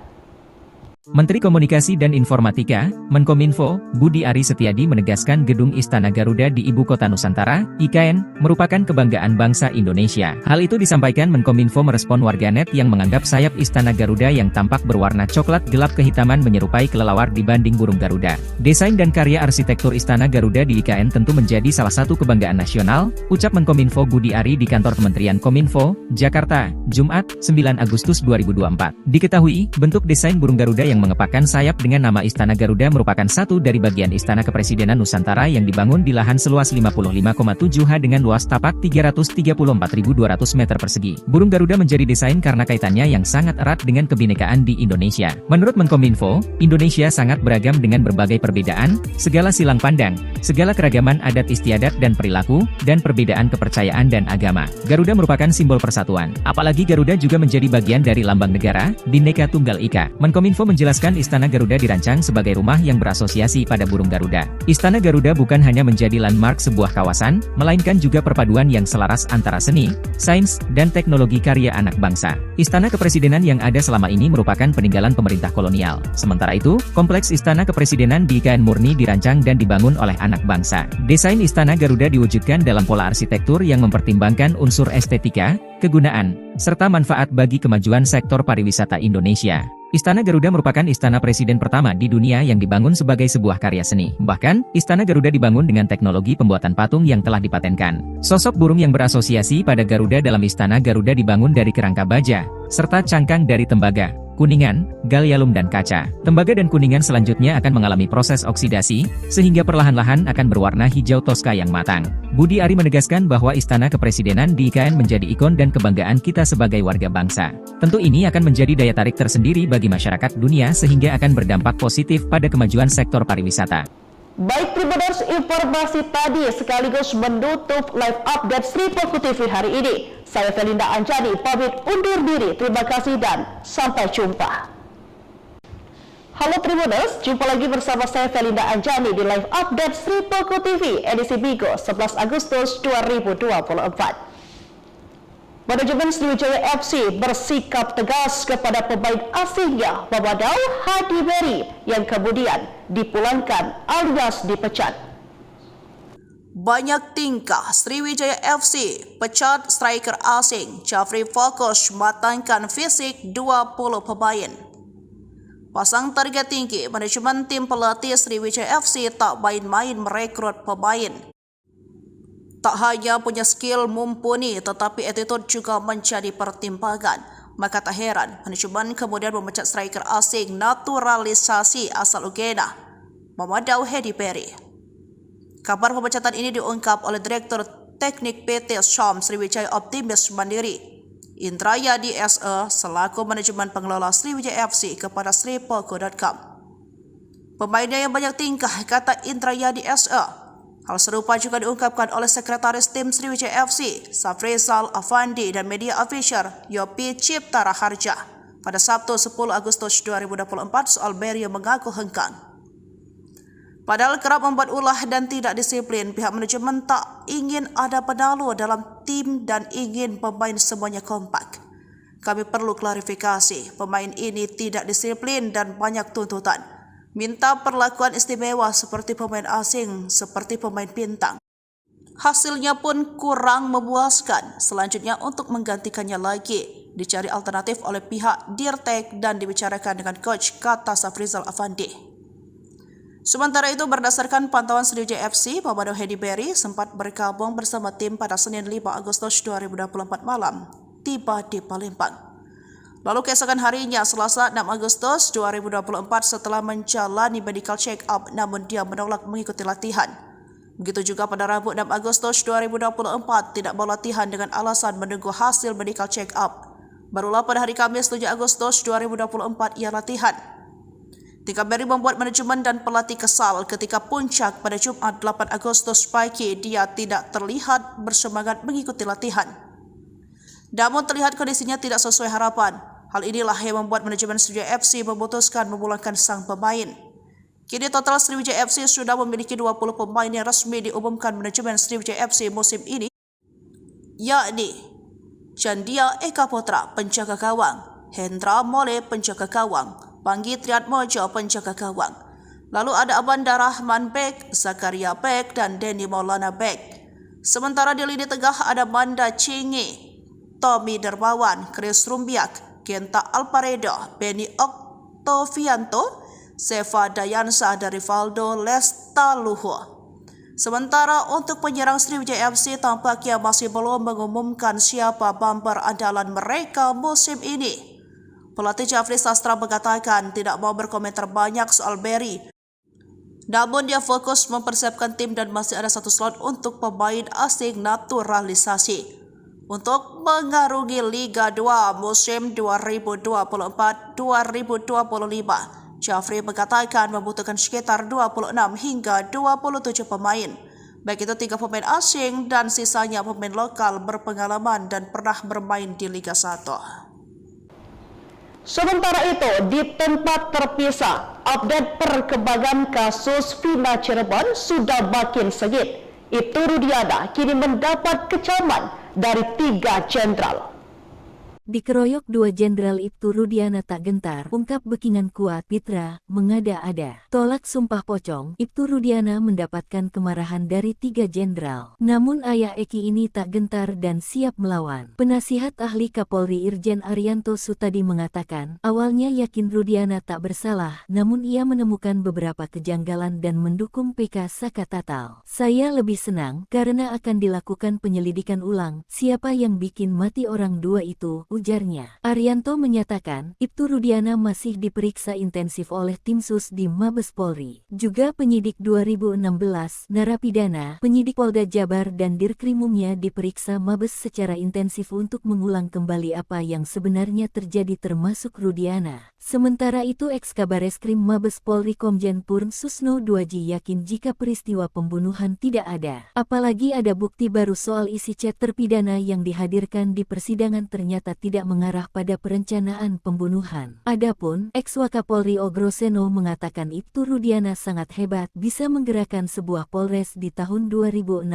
Menteri Komunikasi dan Informatika, Menkominfo, Budi Ari Setiadi menegaskan Gedung Istana Garuda di Ibu Kota Nusantara, IKN, merupakan kebanggaan bangsa Indonesia. Hal itu disampaikan Menkominfo merespon warganet yang menganggap sayap Istana Garuda yang tampak berwarna coklat gelap kehitaman menyerupai kelelawar dibanding burung Garuda. Desain dan karya arsitektur Istana Garuda di IKN tentu menjadi salah satu kebanggaan nasional, ucap Menkominfo Budi Ari di kantor Kementerian Kominfo, Jakarta, Jumat, 9 Agustus 2024. Diketahui, bentuk desain burung Garuda yang mengepakkan sayap dengan nama Istana Garuda merupakan satu dari bagian Istana Kepresidenan Nusantara yang dibangun di lahan seluas 55,7 ha dengan luas tapak 334.200 meter persegi. Burung Garuda menjadi desain karena kaitannya yang sangat erat dengan kebinekaan di Indonesia. Menurut Menkominfo, Indonesia sangat beragam dengan berbagai perbedaan, segala silang pandang, segala keragaman adat istiadat dan perilaku, dan perbedaan kepercayaan dan agama. Garuda merupakan simbol persatuan. Apalagi Garuda juga menjadi bagian dari lambang negara, Bhinneka Tunggal Ika. Menkominfo menjelaskan Istana Garuda dirancang sebagai rumah yang berasosiasi pada burung Garuda. Istana Garuda bukan hanya menjadi landmark sebuah kawasan, melainkan juga perpaduan yang selaras antara seni, sains, dan teknologi karya anak bangsa. Istana Kepresidenan yang ada selama ini merupakan peninggalan pemerintah kolonial. Sementara itu, kompleks Istana Kepresidenan di IKN murni dirancang dan dibangun oleh anak bangsa. Desain Istana Garuda diwujudkan dalam pola arsitektur yang mempertimbangkan unsur estetika, kegunaan, serta manfaat bagi kemajuan sektor pariwisata Indonesia. Istana Garuda merupakan istana presiden pertama di dunia yang dibangun sebagai sebuah karya seni. Bahkan, Istana Garuda dibangun dengan teknologi pembuatan patung yang telah dipatenkan. Sosok burung yang berasosiasi pada Garuda dalam Istana Garuda dibangun dari kerangka baja, serta cangkang dari tembaga, kuningan, gallium dan kaca. Tembaga dan kuningan selanjutnya akan mengalami proses oksidasi, sehingga perlahan-lahan akan berwarna hijau toska yang matang. Budi Ari menegaskan bahwa Istana Kepresidenan di IKN menjadi ikon dan kebanggaan kita sebagai warga bangsa. Tentu ini akan menjadi daya tarik tersendiri bagi masyarakat dunia sehingga akan berdampak positif pada kemajuan sektor pariwisata. Baik Tribuners, informasi tadi sekaligus menutup live update Sri Poko TV hari ini. Saya Felinda Anjani pamit undur diri. Terima kasih dan sampai jumpa. Halo Tribuners, jumpa lagi bersama saya Felinda Anjani di live update Sri Poko TV edisi Bigo 11 Agustus 2024. Manajemen Sriwijaya FC bersikap tegas kepada pemain asingnya Mamadou Hadi Beri yang kemudian dipulangkan alias dipecat. Banyak tingkah Sriwijaya FC pecat striker asing Jafri fokus matangkan fisik 20 pemain. Pasang target tinggi, manajemen tim pelatih Sriwijaya FC tak main-main merekrut pemain. Tak hanya punya skill mumpuni, tetapi attitude juga menjadi pertimbangan. Maka tak heran, manajemen kemudian memecat striker asing naturalisasi asal Uganda, Mamadou Hadi Beri. Kabar pemecatan ini diungkap oleh Direktur Teknik PT Syam Sriwijaya Optimis Mandiri, Indrayadi SE, selaku manajemen pengelola Sriwijaya FC kepada sripoko.com. Pemainnya yang banyak tingkah, kata Indrayadi SE. Hal serupa juga diungkapkan oleh Sekretaris Tim Sriwijaya FC, Safrizal Afandi dan media official Yopi Cipta Raharja pada Sabtu 10 Agustus 2024 soal Beri yang mengaku hengkang. Padahal kerap membuat ulah dan tidak disiplin, pihak manajemen tak ingin ada penalu dalam tim dan ingin pemain semuanya kompak. Kami perlu klarifikasi, pemain ini tidak disiplin dan banyak tuntutan. Minta perlakuan istimewa seperti pemain asing, seperti pemain bintang. Hasilnya pun kurang memuaskan. Selanjutnya untuk menggantikannya lagi, dicari alternatif oleh pihak Dirtek dan dibicarakan dengan coach, kata Safrizal Afandi. Sementara itu, berdasarkan pantauan Sriwijaya FC, Mamadou Hadi Beri sempat bergabung bersama tim pada Senin 5 Agustus 2024 malam, tiba di Palembang. Lalu keesokan harinya, Selasa 6 Agustus 2024 setelah menjalani medical check-up namun dia menolak mengikuti latihan. Begitu juga pada Rabu 6 Agustus 2024 tidak mau latihan dengan alasan menunggu hasil medical check-up. Barulah pada hari Kamis 7 Agustus 2024 ia latihan. Tingkah Beri membuat manajemen dan pelatih kesal ketika puncak pada Jumat 8 Agustus pagi dia tidak terlihat bersemangat mengikuti latihan. Namun terlihat kondisinya tidak sesuai harapan. Hal inilah yang membuat manajemen Sriwijaya FC memutuskan memulangkan sang pemain. Kini total Sriwijaya FC sudah memiliki 20 pemain yang resmi diumumkan manajemen Sriwijaya FC musim ini, yakni Chandia Eka Putra penjaga gawang, Hendra Mole penjaga gawang, Panggi Triatmojo penjaga gawang. Lalu ada Abanda Rahman Bek, Zakaria Bek, dan Denny Maulana Bek. Sementara di lini tengah ada Manda Chingi, Tommy Dermawan, Chris Rumbiak, Kenta Alparedo, Benny Oktovianto, Seva Dayansa, dan Rivaldo Lestaluhu. Sementara untuk penyerang Sriwijaya FC tampaknya masih belum mengumumkan siapa bumper andalan mereka musim ini. Pelatih Jafri Sastra mengatakan tidak mau berkomentar banyak soal Berry. Namun dia fokus mempersiapkan tim dan masih ada satu slot untuk pemain asing naturalisasi untuk mengarungi Liga 2 musim 2024-2025. Jafri mengatakan membutuhkan sekitar 26 hingga 27 pemain, baik itu 3 pemain asing dan sisanya pemain lokal berpengalaman dan pernah bermain di Liga 1. Sementara itu, di tempat terpisah, update perkembangan kasus Vina Cirebon sudah makin sengit. Ibtu Rudiana kini mendapat kecaman dari 3 jenderal. Dikeroyok 2 Jenderal Ibtu Rudiana tak gentar, ungkap Bekingan kuat Pitra, mengada-ada. Tolak sumpah pocong, Ibtu Rudiana mendapatkan kemarahan dari 3 jenderal. Namun ayah Eki ini tak gentar dan siap melawan. Penasihat ahli Kapolri Irjen Arianto Sutadi mengatakan, awalnya yakin Rudiana tak bersalah, namun ia menemukan beberapa kejanggalan dan mendukung PK Saka Tatal. Saya lebih senang karena akan dilakukan penyelidikan ulang, siapa yang bikin mati orang 2 itu, ujarnya. Arianto menyatakan, Ibtu Rudiana masih diperiksa intensif oleh tim sus di Mabes Polri. Juga penyidik 2016, narapidana, penyidik Polda Jabar dan Dirkrimumnya diperiksa Mabes secara intensif untuk mengulang kembali apa yang sebenarnya terjadi termasuk Rudiana. Sementara itu Eks-Kabareskrim Mabes Polri Komjen Purn Susno Duaji yakin jika peristiwa pembunuhan tidak ada. Apalagi ada bukti baru soal isi chat terpidana yang dihadirkan di persidangan ternyata tidak mengarah pada perencanaan pembunuhan. Adapun Eks-Wakapolri Ogroseno mengatakan Ibtu Rudiana sangat hebat bisa menggerakkan sebuah polres di tahun 2016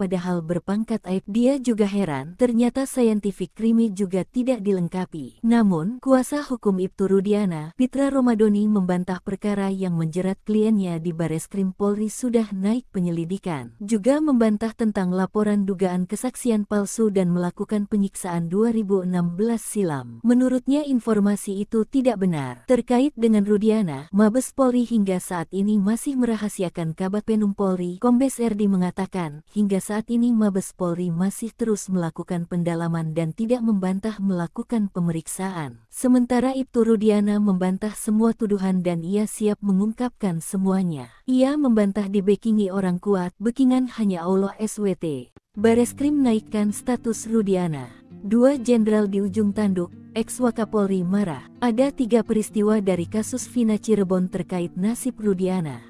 padahal berpangkat aib. Dia juga heran ternyata scientific crime juga tidak dilengkapi. Namun kuasa hukum Ibtu Rudiana, Pitra Romadoni membantah perkara yang menjerat kliennya di Bareskrim Polri sudah naik penyelidikan. Juga membantah tentang laporan dugaan kesaksian palsu dan melakukan penyiksaan 2016 silam. Menurutnya informasi itu tidak benar. Terkait dengan Rudiana, Mabes Polri hingga saat ini masih merahasiakan Kabag Penum Polri. Kombes Erdi mengatakan, hingga saat ini Mabes Polri masih terus melakukan pendalaman dan tidak membantah melakukan pemeriksaan. Sementara Ibtu Rudiana membantah semua tuduhan dan ia siap mengungkapkan semuanya. Ia membantah dibekingi orang kuat, Bekingan hanya Allah SWT. Bareskrim naikkan status Rudiana. 2 jenderal di ujung tanduk, Eks-Wakapolri marah. Ada 3 peristiwa dari kasus Vina Cirebon terkait nasib Rudiana.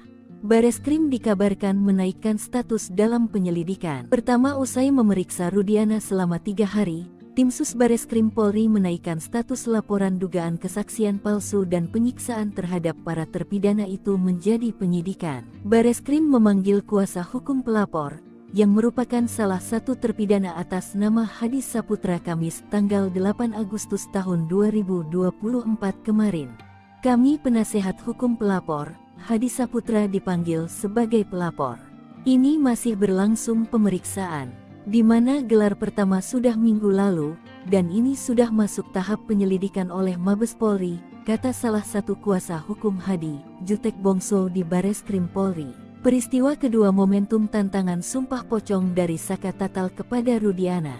Bareskrim dikabarkan menaikkan status dalam penyelidikan. Pertama, usai memeriksa Rudiana selama 3 hari, tim sus Bareskrim Polri menaikkan status laporan dugaan kesaksian palsu dan penyiksaan terhadap para terpidana itu menjadi penyidikan. Bareskrim memanggil kuasa hukum pelapor, yang merupakan salah satu terpidana atas nama Hadi Saputra Kamis tanggal 8 Agustus tahun 2024 kemarin. Kami penasehat hukum pelapor, Hadi Saputra dipanggil sebagai pelapor. Ini masih berlangsung pemeriksaan, di mana gelar pertama sudah minggu lalu, dan ini sudah masuk tahap penyelidikan oleh Mabes Polri, kata salah satu kuasa hukum Hadi, Jutek Bongso di Bareskrim Polri. Peristiwa kedua momentum tantangan sumpah pocong dari Saka Tatal kepada Rudiana.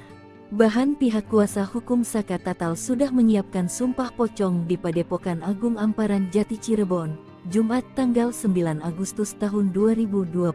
Bahan pihak kuasa hukum Saka Tatal sudah menyiapkan sumpah pocong di Padepokan Agung Amparan Jati Cirebon, Jumat tanggal 9 Agustus tahun 2024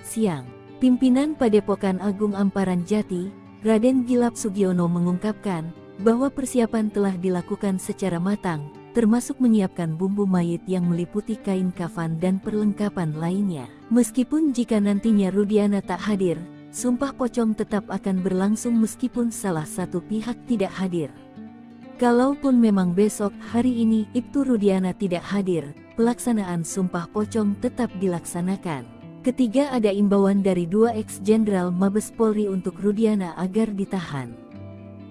siang. Pimpinan Padepokan Agung Amparan Jati, Raden Gilap Sugiono mengungkapkan bahwa persiapan telah dilakukan secara matang, termasuk menyiapkan bumbu mayit yang meliputi kain kafan dan perlengkapan lainnya. Meskipun jika nantinya Rudiana tak hadir, Sumpah Pocong tetap akan berlangsung meskipun salah satu pihak tidak hadir. Kalaupun memang besok hari ini Ibtu Rudiana tidak hadir, pelaksanaan Sumpah Pocong tetap dilaksanakan. Ketiga, ada imbauan dari 2 ex-jenderal Mabes Polri untuk Rudiana agar ditahan.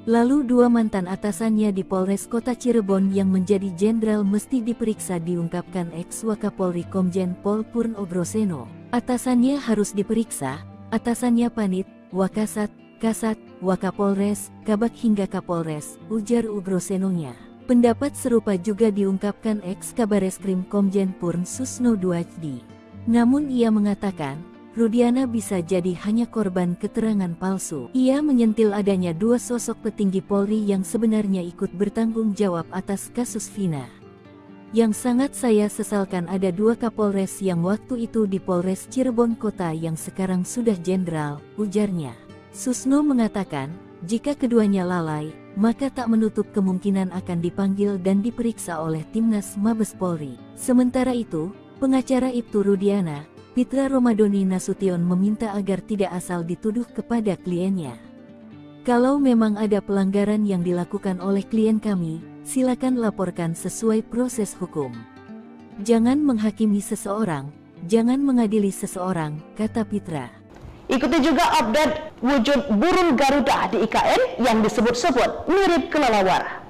Lalu 2 mantan atasannya di Polres Kota Cirebon yang menjadi jenderal mesti diperiksa, diungkapkan ex-Wakapolri Komjen Pol Purn Ogroseno. Atasannya harus diperiksa, atasannya Panit, Wakasat, Kasat, Wakapolres, Kabak hingga Kapolres, ujar Ogrosenonya. Pendapat serupa juga diungkapkan ex-Kabareskrim Komjen Purn Susno Duajdi. Namun ia mengatakan, Rudiana bisa jadi hanya korban keterangan palsu. Ia menyentil adanya 2 sosok petinggi Polri yang sebenarnya ikut bertanggung jawab atas kasus Vina. Yang sangat saya sesalkan ada 2 Kapolres yang waktu itu di Polres Cirebon Kota yang sekarang sudah jenderal, ujarnya. Susno mengatakan, jika keduanya lalai, maka tak menutup kemungkinan akan dipanggil dan diperiksa oleh Timnas Mabes Polri. Sementara itu, pengacara Ibtu Rudiana, Pitra Romadoni Nasution meminta agar tidak asal dituduh kepada kliennya. Kalau memang ada pelanggaran yang dilakukan oleh klien kami, silakan laporkan sesuai proses hukum. Jangan menghakimi seseorang, jangan mengadili seseorang, kata Pitra. Ikuti juga update wujud burung Garuda di IKN yang disebut-sebut mirip kelelawar.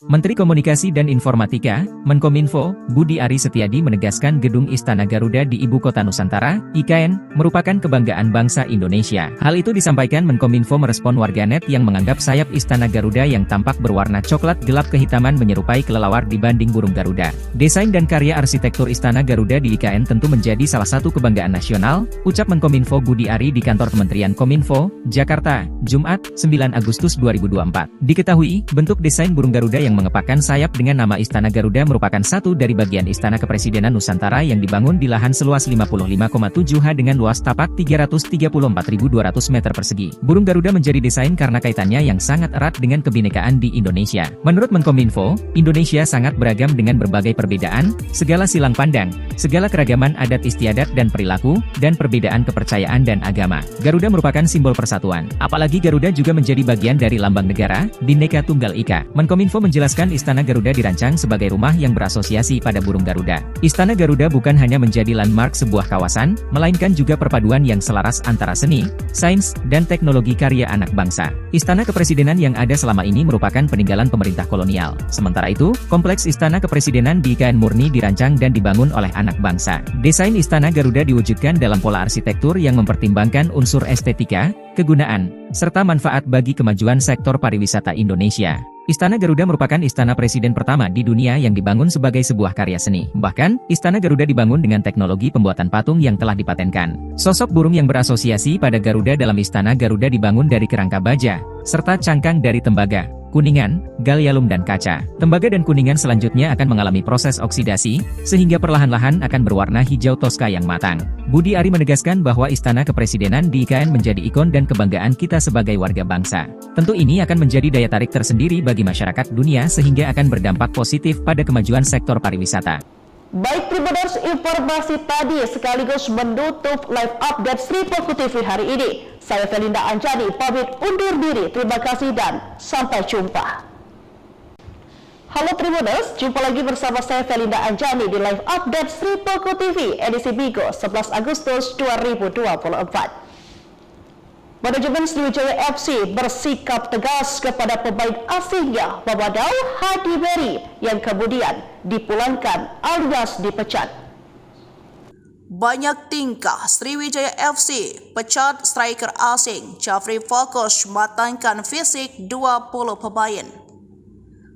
Menteri Komunikasi dan Informatika, Menkominfo, Budi Ari Setiadi menegaskan Gedung Istana Garuda di Ibu Kota Nusantara, IKN, merupakan kebanggaan bangsa Indonesia. Hal itu disampaikan Menkominfo merespon warganet yang menganggap sayap Istana Garuda yang tampak berwarna coklat gelap kehitaman menyerupai kelelawar dibanding burung Garuda. Desain dan karya arsitektur Istana Garuda di IKN tentu menjadi salah satu kebanggaan nasional, ucap Menkominfo Budi Ari di kantor Kementerian Kominfo, Jakarta, Jumat, 9 Agustus 2024. Diketahui, bentuk desain burung Garuda yang mengepakkan sayap dengan nama Istana Garuda merupakan satu dari bagian Istana Kepresidenan Nusantara yang dibangun di lahan seluas 55,7 ha dengan luas tapak 334.200 meter persegi. Burung Garuda menjadi desain karena kaitannya yang sangat erat dengan kebinekaan di Indonesia. Menurut Menkominfo, Indonesia sangat beragam dengan berbagai perbedaan, segala silang pandang, segala keragaman adat istiadat dan perilaku, dan perbedaan kepercayaan dan agama. Garuda merupakan simbol persatuan. Apalagi Garuda juga menjadi bagian dari lambang negara, Bhinneka Tunggal Ika. Menkominfo menjelaskan Istana Garuda dirancang sebagai rumah yang berasosiasi pada burung Garuda. Istana Garuda bukan hanya menjadi landmark sebuah kawasan, melainkan juga perpaduan yang selaras antara seni, sains, dan teknologi karya anak bangsa. Istana Kepresidenan yang ada selama ini merupakan peninggalan pemerintah kolonial. Sementara itu, kompleks Istana Kepresidenan di IKN murni dirancang dan dibangun oleh anak bangsa. Desain Istana Garuda diwujudkan dalam pola arsitektur yang mempertimbangkan unsur estetika, kegunaan, serta manfaat bagi kemajuan sektor pariwisata Indonesia. Istana Garuda merupakan istana presiden pertama di dunia yang dibangun sebagai sebuah karya seni. Bahkan, Istana Garuda dibangun dengan teknologi pembuatan patung yang telah dipatenkan. Sosok burung yang berasosiasi pada Garuda dalam Istana Garuda dibangun dari kerangka baja, serta cangkang dari tembaga, kuningan, gallium dan kaca. Tembaga dan kuningan selanjutnya akan mengalami proses oksidasi, sehingga perlahan-lahan akan berwarna hijau toska yang matang. Budi Ari menegaskan bahwa Istana Kepresidenan di IKN menjadi ikon dan kebanggaan kita sebagai warga bangsa. Tentu ini akan menjadi daya tarik tersendiri bagi masyarakat dunia sehingga akan berdampak positif pada kemajuan sektor pariwisata. Baik Tribuners, informasi tadi sekaligus menutup live update Sri Poko TV hari ini. Saya Felinda Anjani pamit undur diri. Terima kasih dan sampai jumpa. Halo Tribuners, jumpa lagi bersama saya Felinda Anjani di live update Sri Poko TV edisi Bigo 11 Agustus 2024. Manajemen Sriwijaya FC bersikap tegas kepada pemain asingnya Mamadou Hadi Beri yang kemudian dipulangkan alias dipecat. Banyak tingkah Sriwijaya FC pecat striker asing Jafri fokus matangkan fisik 20 pemain.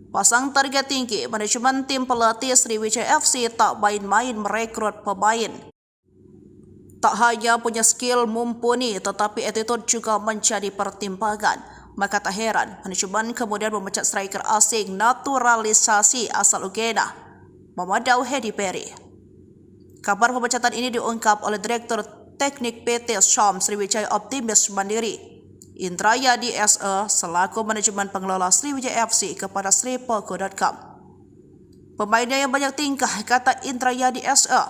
Pasang target tinggi, manajemen tim pelatih Sriwijaya FC tak main-main merekrut pemain. Tak hanya punya skill mumpuni, tetapi attitude juga menjadi pertimbangan. Maka tak heran, manajemen kemudian memecat striker asing naturalisasi asal Uganda, Mamadou Hadi Beri. Kabar pemecatan ini diungkap oleh Direktur Teknik PT Syam Sriwijaya Optimis Mandiri, Indrayadi SE, selaku manajemen pengelola Sriwijaya FC kepada sripoko.com. Pemainnya yang banyak tingkah, kata Indrayadi SE.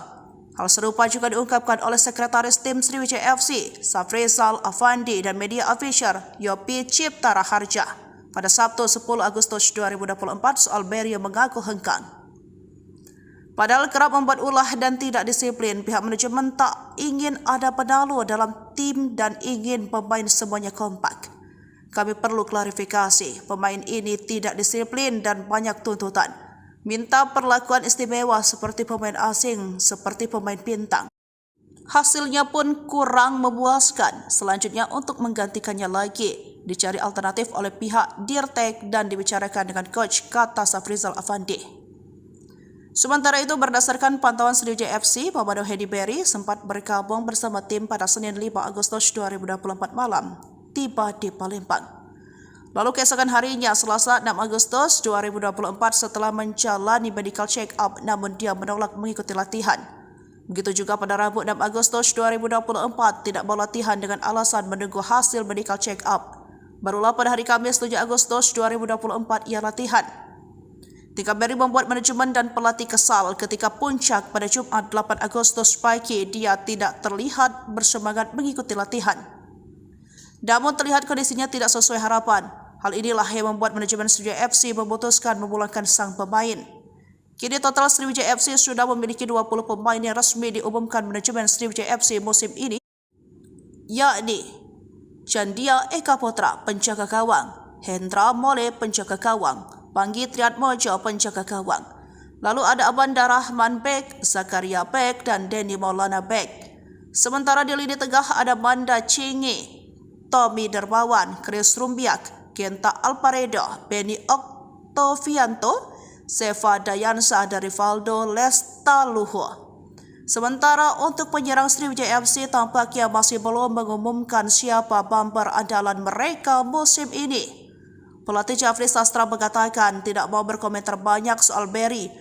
Hal serupa juga diungkapkan oleh Sekretaris Tim Sriwijaya FC, Safrizal Afandi dan Media Officer Yopi Cipta Raharja pada Sabtu 10 Agustus 2024 soal Berry yang mengaku hengkang. Padahal kerap membuat ulah dan tidak disiplin, pihak manajemen tak ingin ada penalu dalam tim dan ingin pemain semuanya kompak. Kami perlu klarifikasi, pemain ini tidak disiplin dan banyak tuntutan. Minta perlakuan istimewa seperti pemain asing, seperti pemain bintang. Hasilnya pun kurang memuaskan. Selanjutnya untuk menggantikannya lagi, dicari alternatif oleh pihak Dirtek dan dibicarakan dengan coach, kata Safrizal Afandi. Sementara itu, berdasarkan pantauan Sriwijaya FC, Pemado Hedi Berry sempat bergabung bersama tim pada Senin 5 Agustus 2024 malam, tiba di Palembang. Lalu keesokan harinya, Selasa 6 Agustus 2024 setelah menjalani medical check-up, namun dia menolak mengikuti latihan. Begitu juga pada Rabu 6 Agustus 2024 tidak mau latihan dengan alasan menunggu hasil medical check-up. Barulah pada hari Kamis 7 Agustus 2024 ia latihan. Tingkah Berry membuat manajemen dan pelatih kesal ketika puncak pada Jumat 8 Agustus pagi dia tidak terlihat bersemangat mengikuti latihan. Namun terlihat kondisinya tidak sesuai harapan. Hal inilah yang membuat manajemen Sriwijaya FC memutuskan memulangkan sang pemain. Kini total Sriwijaya FC sudah memiliki 20 pemain yang resmi diumumkan manajemen Sriwijaya FC musim ini, yakni Chandia Eka Putra penjaga gawang, Hendra Mole penjaga gawang, Panggi Triatmojo penjaga gawang. Lalu ada Abanda Rahman Bek, Zakaria Bek, dan Denny Maulana Bek. Sementara di lini tengah ada Manda Cingi, Tommy Dermawan, Chris Rumbiak, Genta Alparedo, Benny Oktovianto, Seva Dayansa, dan Rivaldo Lestaluhu. Sementara untuk penyerang Sriwijaya FC tampaknya masih belum mengumumkan siapa bumper andalan mereka musim ini. Pelatih Jafri Sastra mengatakan tidak mau berkomentar banyak soal Berry.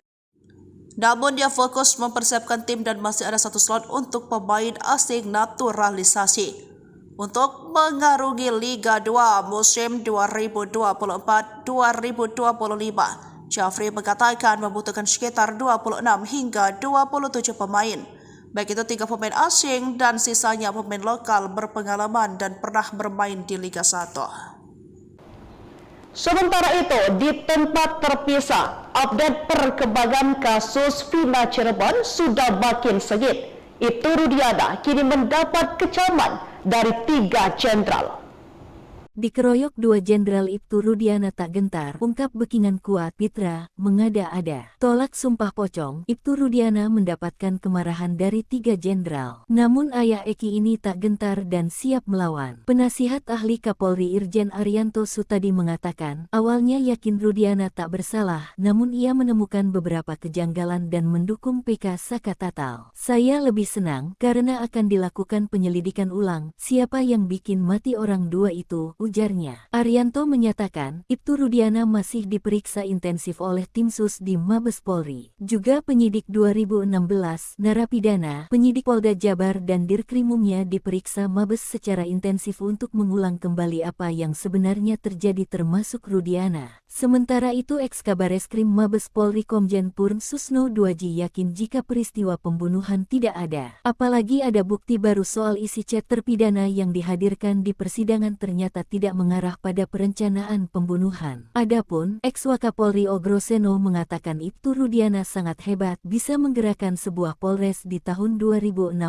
Namun dia fokus mempersiapkan tim dan masih ada satu slot untuk pemain asing naturalisasi untuk mengarungi Liga 2 musim 2024-2025. Jafri mengatakan membutuhkan sekitar 26 hingga 27 pemain. Baik itu 3 pemain asing dan sisanya pemain lokal berpengalaman dan pernah bermain di Liga 1. Sementara itu, di tempat terpisah, update perkembangan kasus Vina Cirebon sudah makin sengit. Ibtu Rudiana kini mendapat kecaman dari 3 jenderal. Dikeroyok 2 Jenderal Ibtu Rudiana tak gentar, ungkap Bekingan kuat Pitra, mengada-ada. Tolak sumpah pocong, Ibtu Rudiana mendapatkan kemarahan dari 3 jenderal. Namun ayah Eki ini tak gentar dan siap melawan. Penasihat ahli Kapolri Irjen Arianto Sutadi mengatakan, awalnya yakin Rudiana tak bersalah, namun ia menemukan beberapa kejanggalan dan mendukung PK Saka Tatal. Saya lebih senang karena akan dilakukan penyelidikan ulang, siapa yang bikin mati orang 2 itu, ujarnya. Arianto menyatakan, Ibtu Rudiana masih diperiksa intensif oleh tim sus di Mabes Polri. Juga penyidik 2016, narapidana, penyidik Polda Jabar dan Dirkrimumnya diperiksa Mabes secara intensif untuk mengulang kembali apa yang sebenarnya terjadi termasuk Rudiana. Sementara itu Eks-Kabareskrim Mabes Polri Komjen Purn Susno Duaji yakin jika peristiwa pembunuhan tidak ada. Apalagi ada bukti baru soal isi chat terpidana yang dihadirkan di persidangan ternyata tidak mengarah pada perencanaan pembunuhan. Adapun Eks-Wakapolri Ogroseno mengatakan Ibtu Rudiana sangat hebat bisa menggerakkan sebuah polres di tahun 2016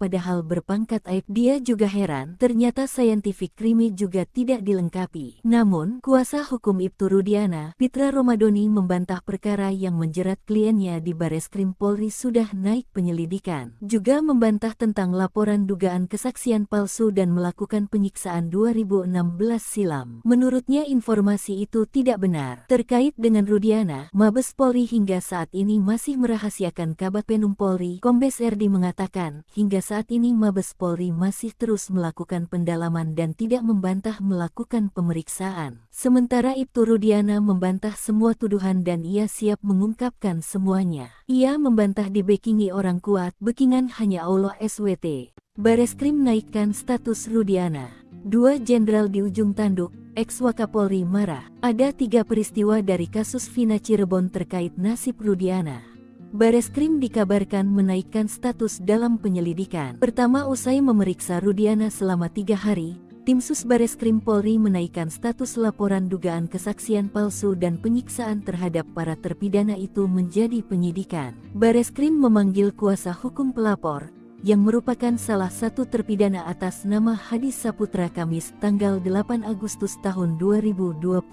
padahal berpangkat aib. Dia juga heran ternyata scientific crime juga tidak dilengkapi. Namun kuasa hukum Ibtu Rudiana, Pitra Romadoni membantah perkara yang menjerat kliennya di Bareskrim Polri sudah naik penyelidikan. Juga membantah tentang laporan dugaan kesaksian palsu dan melakukan penyiksaan 2016 silam. Menurutnya informasi itu tidak benar. Terkait dengan Rudiana, Mabes Polri hingga saat ini masih merahasiakan. Kabag Penum Polri, Kombes Erdi mengatakan, hingga saat ini Mabes Polri masih terus melakukan pendalaman dan tidak membantah melakukan pemeriksaan. Sementara Ibtu Rudiana membantah semua tuduhan dan ia siap mengungkapkan semuanya. Ia membantah dibekingi orang kuat, Bekingan hanya Allah SWT. Bareskrim naikkan status Rudiana. 2 jenderal di ujung tanduk, Eks-Wakapolri marah. Ada 3 peristiwa dari kasus Vina Cirebon terkait nasib Rudiana. Bareskrim dikabarkan menaikkan status dalam penyelidikan. Pertama, usai memeriksa Rudiana selama 3 hari, tim Sus Bareskrim Polri menaikkan status laporan dugaan kesaksian palsu dan penyiksaan terhadap para terpidana itu menjadi penyidikan. Bareskrim memanggil kuasa hukum pelapor, yang merupakan salah satu terpidana atas nama Hadi Saputra Kamis tanggal 8 Agustus tahun 2024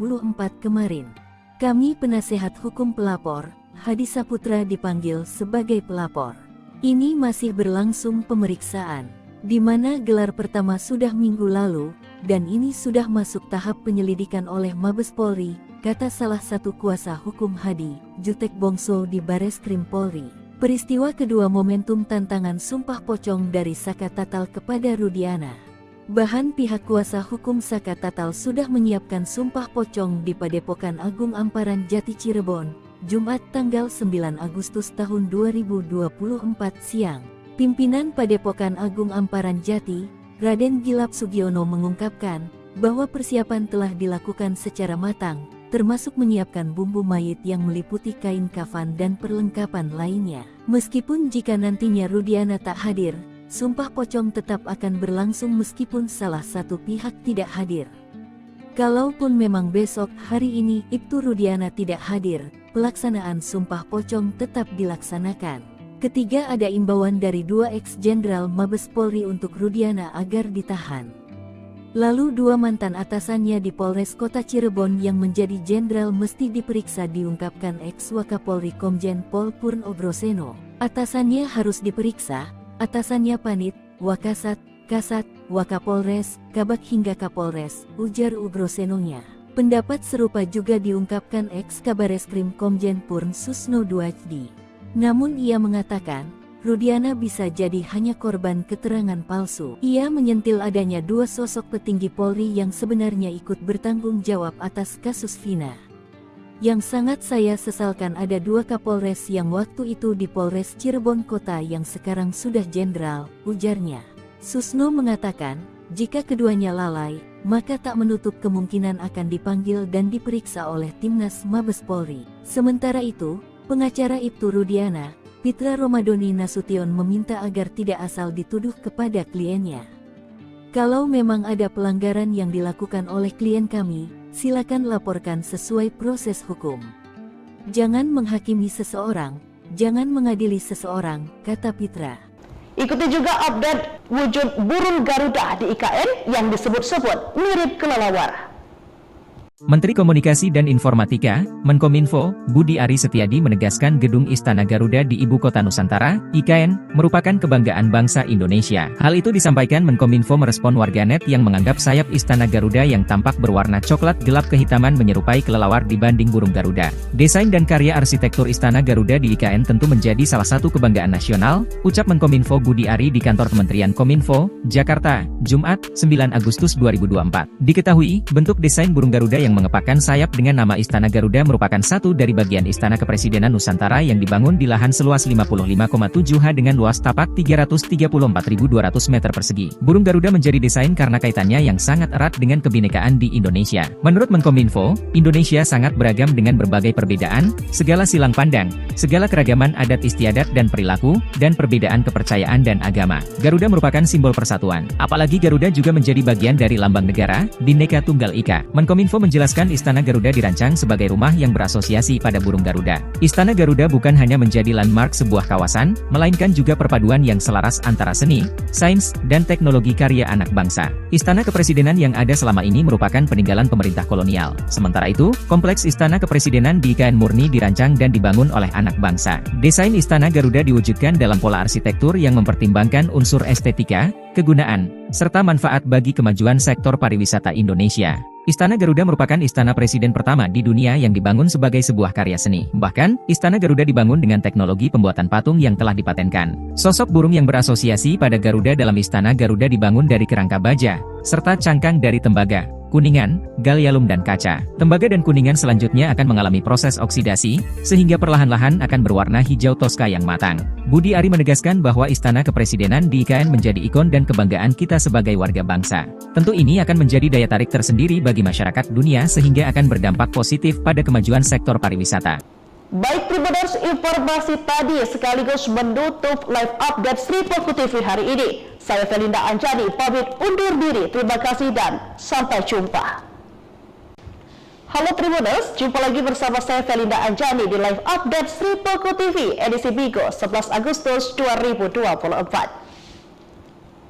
kemarin. Kami penasehat hukum pelapor, Hadi Saputra dipanggil sebagai pelapor. Ini masih berlangsung pemeriksaan, di mana gelar pertama sudah minggu lalu, dan ini sudah masuk tahap penyelidikan oleh Mabes Polri, kata salah satu kuasa hukum Hadi, Jutek Bongso di Bareskrim Polri. Peristiwa kedua momentum tantangan sumpah pocong dari Saka Tatal kepada Rudiana. Bahan pihak kuasa hukum Saka Tatal sudah menyiapkan sumpah pocong di Padepokan Agung Amparan Jati Cirebon, Jumat tanggal 9 Agustus tahun 2024 siang. Pimpinan Padepokan Agung Amparan Jati, Raden Gilap Sugiono mengungkapkan bahwa persiapan telah dilakukan secara matang, termasuk menyiapkan bumbu mayit yang meliputi kain kafan dan perlengkapan lainnya. Meskipun jika nantinya Rudiana tak hadir, sumpah pocong tetap akan berlangsung meskipun salah satu pihak tidak hadir. Kalaupun memang besok hari ini Ibtu Rudiana tidak hadir, pelaksanaan sumpah pocong tetap dilaksanakan. Ketiga, ada imbauan dari 2 ex-jenderal Mabes Polri untuk Rudiana agar ditahan. Lalu 2 mantan atasannya di Polres Kota Cirebon yang menjadi jenderal mesti diperiksa, diungkapkan ex-Wakapolri Komjen Pol Purno Groseno. Atasannya harus diperiksa, atasannya Panit, Wakasat, Kasat, Wakapolres, Kabak hingga Kapolres, ujar Ugrosenonya. Pendapat serupa juga diungkapkan ex-Kabareskrim Komjen Purn Susno Duajdi. Namun ia mengatakan, Rudiana bisa jadi hanya korban keterangan palsu. Ia menyentil adanya 2 sosok petinggi Polri yang sebenarnya ikut bertanggung jawab atas kasus Vina. Yang sangat saya sesalkan ada 2 Kapolres yang waktu itu di Polres Cirebon Kota yang sekarang sudah jenderal, ujarnya. Susno mengatakan, jika keduanya lalai, maka tak menutup kemungkinan akan dipanggil dan diperiksa oleh Timnas Mabes Polri. Sementara itu, pengacara Ibtu Rudiana, Pitra Romadoni Nasution meminta agar tidak asal dituduh kepada kliennya. Kalau memang ada pelanggaran yang dilakukan oleh klien kami, silakan laporkan sesuai proses hukum. Jangan menghakimi seseorang, jangan mengadili seseorang, kata Pitra. Ikuti juga update wujud burung Garuda di IKN yang disebut-sebut mirip kelelawar. Menteri Komunikasi dan Informatika, Menkominfo, Budi Ari Setiadi menegaskan Gedung Istana Garuda di Ibu Kota Nusantara, IKN, merupakan kebanggaan bangsa Indonesia. Hal itu disampaikan Menkominfo merespon warganet yang menganggap sayap Istana Garuda yang tampak berwarna coklat gelap kehitaman menyerupai kelelawar dibanding burung Garuda. Desain dan karya arsitektur Istana Garuda di IKN tentu menjadi salah satu kebanggaan nasional, ucap Menkominfo Budi Ari di kantor Kementerian Kominfo, Jakarta, Jumat, 9 Agustus 2024. Diketahui, bentuk desain burung Garuda yang mengepakkan sayap dengan nama Istana Garuda merupakan satu dari bagian Istana Kepresidenan Nusantara yang dibangun di lahan seluas 55,7 ha dengan luas tapak 334.200 meter persegi. Burung Garuda menjadi desain karena kaitannya yang sangat erat dengan kebinekaan di Indonesia. Menurut Menkominfo, Indonesia sangat beragam dengan berbagai perbedaan, segala silang pandang, segala keragaman adat istiadat dan perilaku, dan perbedaan kepercayaan dan agama. Garuda merupakan simbol persatuan. Apalagi Garuda juga menjadi bagian dari lambang negara, Bhinneka Tunggal Ika. Menkominfo menjelaskan Istana Garuda dirancang sebagai rumah yang berasosiasi pada burung Garuda. Istana Garuda bukan hanya menjadi landmark sebuah kawasan, melainkan juga perpaduan yang selaras antara seni, sains, dan teknologi karya anak bangsa. Istana Kepresidenan yang ada selama ini merupakan peninggalan pemerintah kolonial. Sementara itu, kompleks Istana Kepresidenan di IKN murni dirancang dan dibangun oleh anak bangsa. Desain Istana Garuda diwujudkan dalam pola arsitektur yang mempertimbangkan unsur estetika, kegunaan, serta manfaat bagi kemajuan sektor pariwisata Indonesia. Istana Garuda merupakan istana presiden pertama di dunia yang dibangun sebagai sebuah karya seni. Bahkan, Istana Garuda dibangun dengan teknologi pembuatan patung yang telah dipatenkan. Sosok burung yang berasosiasi pada Garuda dalam Istana Garuda dibangun dari kerangka baja, serta cangkang dari tembaga, kuningan, gallium dan kaca. Tembaga dan kuningan selanjutnya akan mengalami proses oksidasi, sehingga perlahan-lahan akan berwarna hijau toska yang matang. Budi Ari menegaskan bahwa Istana Kepresidenan di IKN menjadi ikon dan kebanggaan kita sebagai warga bangsa. Tentu ini akan menjadi daya tarik tersendiri bagi masyarakat dunia sehingga akan berdampak positif pada kemajuan sektor pariwisata. Baik Tribuners, informasi tadi sekaligus menutup live update Sri Poko TV hari ini. Saya Felinda Anjani pamit undur diri. Terima kasih dan sampai jumpa. Halo Tribuners, jumpa lagi bersama saya Felinda Anjani di live update Sri Poko TV edisi Bigo 11 Agustus 2024.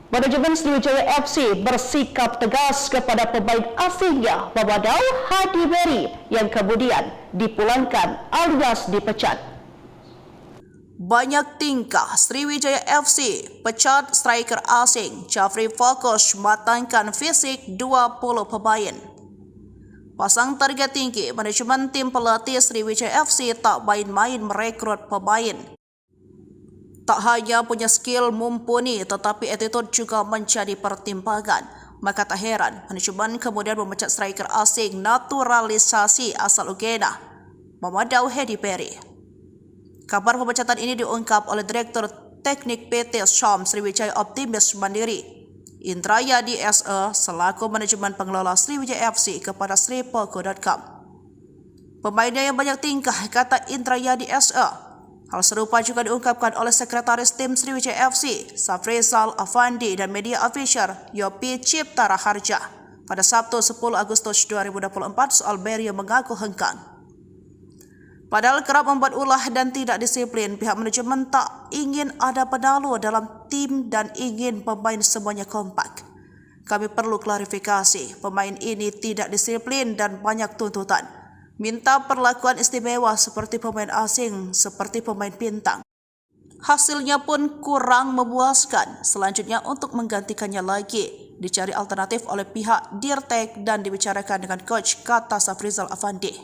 Manajemen Sriwijaya FC bersikap tegas kepada pemain asingnya Mamadou Hadi Beri yang kemudian dipulangkan alias dipecat. Banyak tingkah Sriwijaya FC pecat striker asing Jafri fokus matangkan fisik 20 pemain. Pasang target tinggi, manajemen tim pelatih Sriwijaya FC tak main-main merekrut pemain. Tak hanya punya skill mumpuni, tetapi attitude juga menjadi pertimbangan. Maka tak heran, manajemen kemudian memecat striker asing naturalisasi asal Uganda, Mamadou Hadi Beri. Kabar pemecatan ini diungkap oleh Direktur Teknik PT Syam Sriwijaya Optimis Mandiri, Indrayadi SE, selaku manajemen pengelola Sriwijaya FC kepada sripoko.com. Pemainnya yang banyak tingkah, kata Indrayadi SE. Hal serupa juga diungkapkan oleh Sekretaris Tim Sriwijaya FC, Safrizal Afandi dan Media Official Yopi Cipta Raharja pada Sabtu 10 Agustus 2024 soal Beri yang mengaku hengkang. Padahal kerap membuat ulah dan tidak disiplin, pihak manajemen tak ingin ada penalu dalam tim dan ingin pemain semuanya kompak. Kami perlu klarifikasi, pemain ini tidak disiplin dan banyak tuntutan. Minta perlakuan istimewa seperti pemain asing, seperti pemain bintang. Hasilnya pun kurang memuaskan. Selanjutnya untuk menggantikannya lagi, dicari alternatif oleh pihak Dirtek dan dibicarakan dengan coach, kata Safrizal Afandi.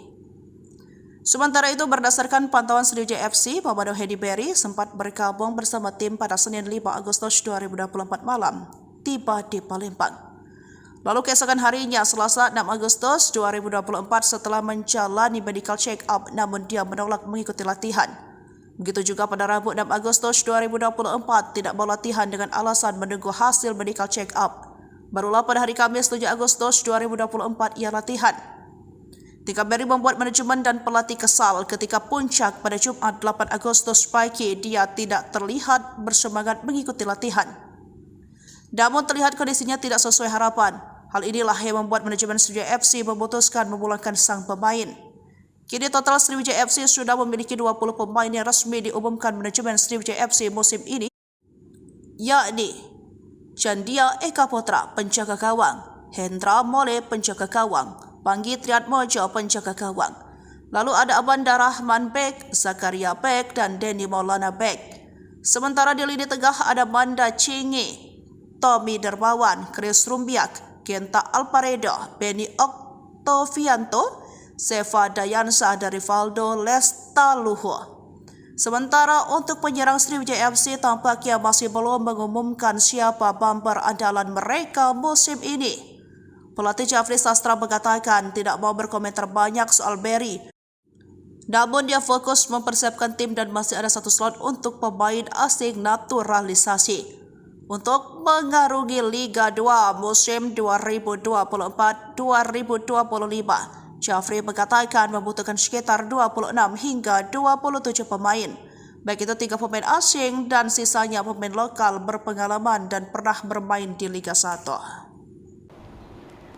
Sementara itu berdasarkan pantauan Sriwijaya FC, Mamadou Hadi Beri sempat bergabung bersama tim pada Senin 5 Agustus 2024 malam, tiba di Palembang. Lalu keesokan harinya, Selasa 6 Agustus 2024 setelah menjalani medical check-up namun dia menolak mengikuti latihan. Begitu juga pada Rabu 6 Agustus 2024 tidak mau latihan dengan alasan menunggu hasil medical check-up. Barulah pada hari Kamis 7 Agustus 2024 ia latihan. Tingkah Beri membuat manajemen dan pelatih kesal ketika puncak pada Jumat 8 Agustus pagi dia tidak terlihat bersemangat mengikuti latihan. Namun terlihat kondisinya tidak sesuai harapan. Hal inilah yang membuat manajemen Sriwijaya FC memutuskan memulangkan sang pemain. Kini total Sriwijaya FC sudah memiliki 20 pemain yang resmi diumumkan manajemen Sriwijaya FC musim ini, yakni Chandia Eka Putra penjaga gawang, Hendra Mole penjaga gawang, Panggi Triatmojo penjaga gawang. Lalu ada Abanda Rahman Bek, Zakaria Bek, dan Denny Maulana Bek. Sementara di lini tengah ada Manda Chingi, Tommy Dermawan, Chris Rumbiak, Kenta Alparedo, Benny Oktovianto, Seva Dayansa, dan Rivaldo Lestaluhu. Sementara untuk penyerang Sriwijaya FC tampaknya masih belum mengumumkan siapa bumper andalan mereka musim ini. Pelatih Jafri Sastra mengatakan tidak mau berkomentar banyak soal Beri. Namun dia fokus mempersiapkan tim dan masih ada satu slot untuk pemain asing naturalisasi untuk mengarungi Liga 2 musim 2024-2025. Jafri mengatakan membutuhkan sekitar 26 hingga 27 pemain, baik itu 3 pemain asing dan sisanya pemain lokal berpengalaman dan pernah bermain di Liga 1.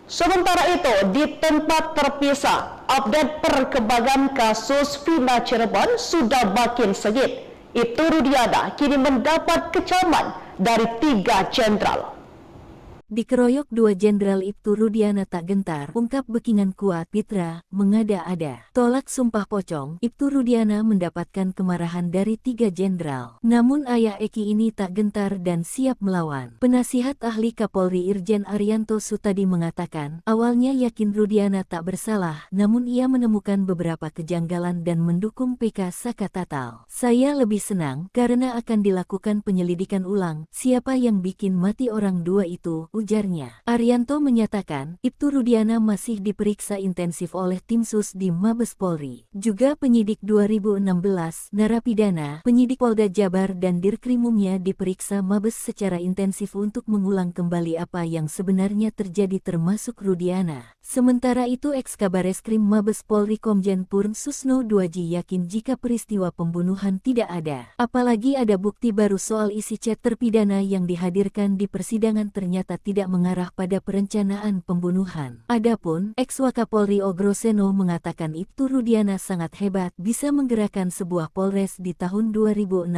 Sementara itu, di tempat terpisah, update perkembangan kasus Vina Cirebon sudah makin sengit. Ibtu Rudiana kini mendapat kecaman dari 3 jenderal. Dikeroyok 2 Jenderal Ibtu Rudiana tak gentar, ungkap Bekingan kuat Pitra, mengada-ada. Tolak sumpah pocong, Ibtu Rudiana mendapatkan kemarahan dari 3 jenderal. Namun ayah Eki ini tak gentar dan siap melawan. Penasihat ahli Kapolri Irjen Arianto Sutadi mengatakan, awalnya yakin Rudiana tak bersalah, namun ia menemukan beberapa kejanggalan dan mendukung PK Saka Tatal. Saya lebih senang karena akan dilakukan penyelidikan ulang, siapa yang bikin mati orang 2 itu, ujarnya. Arianto menyatakan, Ibtu Rudiana masih diperiksa intensif oleh tim sus di Mabes Polri. Juga penyidik 2016, narapidana, penyidik Polda Jabar dan Dirkrimumnya diperiksa Mabes secara intensif untuk mengulang kembali apa yang sebenarnya terjadi termasuk Rudiana. Sementara itu Eks-Kabareskrim Mabes Polri Komjen Purn Susno Duaji yakin jika peristiwa pembunuhan tidak ada. Apalagi ada bukti baru soal isi chat terpidana yang dihadirkan di persidangan ternyata tidak mengarah pada perencanaan pembunuhan. Adapun Eks-Wakapolri Ogroseno mengatakan Ibtu Rudiana sangat hebat bisa menggerakkan sebuah Polres di tahun 2016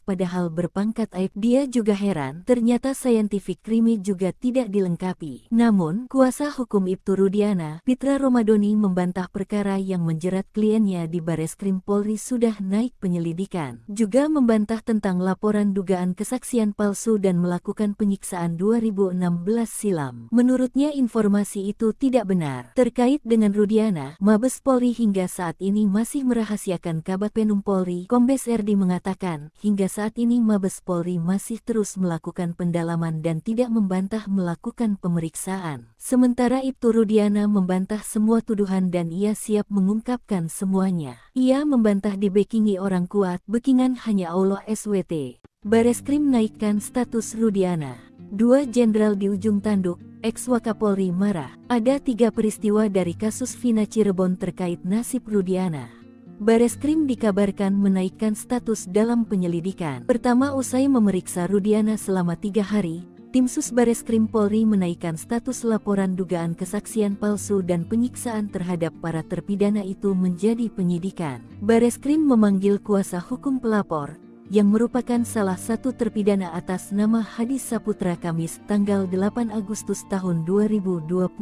padahal berpangkat Aib. Dia juga heran ternyata scientific crime juga tidak dilengkapi. Namun, kuasa hukum Ibtu Rudiana, Pitra Romadoni membantah perkara yang menjerat kliennya di Bareskrim Polri sudah naik penyelidikan. Juga membantah tentang laporan dugaan kesaksian palsu dan melakukan penyiksaan 2016 silam. Menurutnya informasi itu tidak benar. Terkait dengan Rudiana, Mabes Polri hingga saat ini masih merahasiakan. Kabag Penum Polri, Kombes Erdi mengatakan, hingga saat ini Mabes Polri masih terus melakukan pendalaman dan tidak membantah melakukan pemeriksaan. Sementara Ibtu Rudiana membantah semua tuduhan dan ia siap mengungkapkan semuanya. Ia membantah dibekingi orang kuat, bekingan hanya Allah SWT. Bareskrim naikkan status Rudiana. 2 jenderal di ujung tanduk, Eks-Wakapolri marah. Ada 3 peristiwa dari kasus Vina Cirebon terkait nasib Rudiana. Bareskrim dikabarkan menaikkan status dalam penyelidikan. Pertama, usai memeriksa Rudiana selama 3 hari, tim sus Bareskrim Polri menaikkan status laporan dugaan kesaksian palsu dan penyiksaan terhadap para terpidana itu menjadi penyidikan. Bareskrim memanggil kuasa hukum pelapor, yang merupakan salah satu terpidana atas nama Hadi Saputra Kamis tanggal 8 Agustus tahun 2024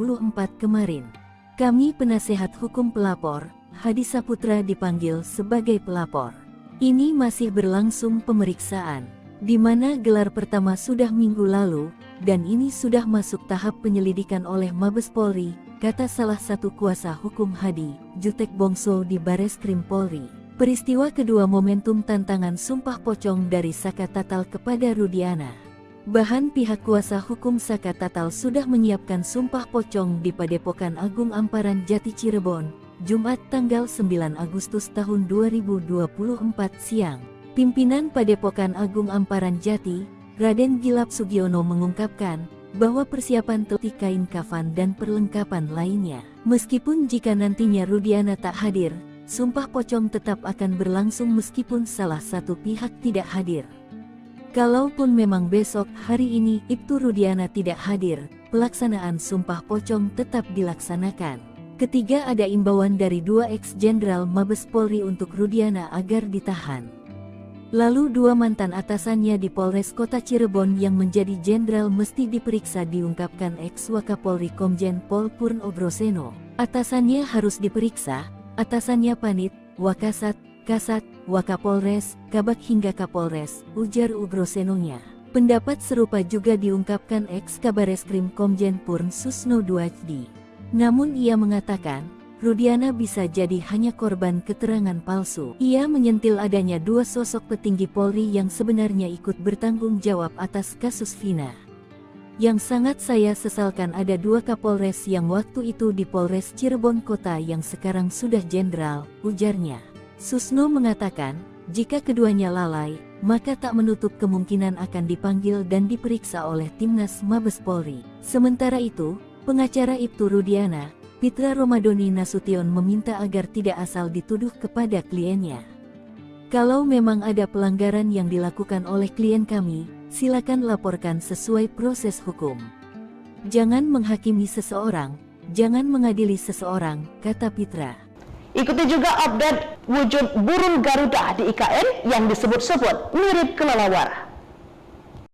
kemarin. Kami penasehat hukum pelapor, Hadi Saputra dipanggil sebagai pelapor. Ini masih berlangsung pemeriksaan, di mana gelar pertama sudah minggu lalu, dan ini sudah masuk tahap penyelidikan oleh Mabes Polri, kata salah satu kuasa hukum Hadi, Jutek Bongso di Bareskrim Polri. Peristiwa kedua momentum tantangan sumpah pocong dari Saka Tatal kepada Rudiana. Bahan pihak kuasa hukum Saka Tatal sudah menyiapkan sumpah pocong di Padepokan Agung Amparan Jati Cirebon, Jumat tanggal 9 Agustus tahun 2024 siang. Pimpinan Padepokan Agung Amparan Jati, Raden Gilap Sugiono mengungkapkan bahwa persiapan teliti kain kafan dan perlengkapan lainnya. Meskipun jika nantinya Rudiana tak hadir, sumpah pocong tetap akan berlangsung meskipun salah satu pihak tidak hadir. Kalaupun memang besok hari ini Ibtu Rudiana tidak hadir, pelaksanaan sumpah pocong tetap dilaksanakan. Ketiga, ada imbauan dari 2 ex-jenderal Mabes Polri untuk Rudiana agar ditahan. Lalu 2 mantan atasannya di Polres Kota Cirebon yang menjadi jenderal mesti diperiksa, diungkapkan Eks-Wakapolri Komjen Pol Purn Ogroseno. Atasannya harus diperiksa, atasannya Panit, Wakasat, Kasat, Wakapolres, Kabag hingga Kapolres, ujar Ogrosenonya. Pendapat serupa juga diungkapkan Eks-Kabareskrim Komjen Purn Susno Duaji. Namun ia mengatakan, Rudiana bisa jadi hanya korban keterangan palsu. Ia menyentil adanya 2 sosok petinggi Polri yang sebenarnya ikut bertanggung jawab atas kasus Vina. Yang sangat saya sesalkan ada 2 Kapolres yang waktu itu di Polres Cirebon Kota yang sekarang sudah jenderal, ujarnya. Susno mengatakan, jika keduanya lalai, maka tak menutup kemungkinan akan dipanggil dan diperiksa oleh Timnas Mabes Polri. Sementara itu, pengacara Ibtu Rudiana, Pitra Romadoni Nasution meminta agar tidak asal dituduh kepada kliennya. Kalau memang ada pelanggaran yang dilakukan oleh klien kami, silakan laporkan sesuai proses hukum. Jangan menghakimi seseorang, jangan mengadili seseorang, kata Pitra. Ikuti juga update wujud burung Garuda di IKN yang disebut-sebut mirip kelelawar.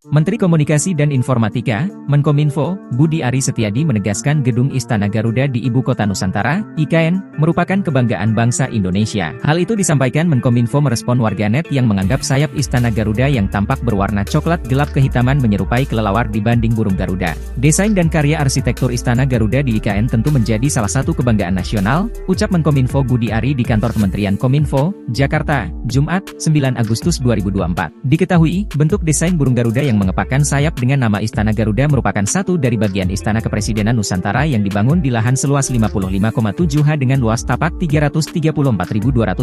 Menteri Komunikasi dan Informatika, Menkominfo, Budi Ari Setiadi menegaskan Gedung Istana Garuda di Ibu Kota Nusantara, IKN, merupakan kebanggaan bangsa Indonesia. Hal itu disampaikan Menkominfo merespon warganet yang menganggap sayap Istana Garuda yang tampak berwarna coklat gelap kehitaman menyerupai kelelawar dibanding burung Garuda. Desain dan karya arsitektur Istana Garuda di IKN tentu menjadi salah satu kebanggaan nasional, ucap Menkominfo Budi Ari di kantor Kementerian Kominfo, Jakarta, Jumat, 9 Agustus 2024. Diketahui, bentuk desain burung Garuda yang mengepakkan sayap dengan nama Istana Garuda merupakan satu dari bagian Istana Kepresidenan Nusantara yang dibangun di lahan seluas 55,7 ha dengan luas tapak 334.200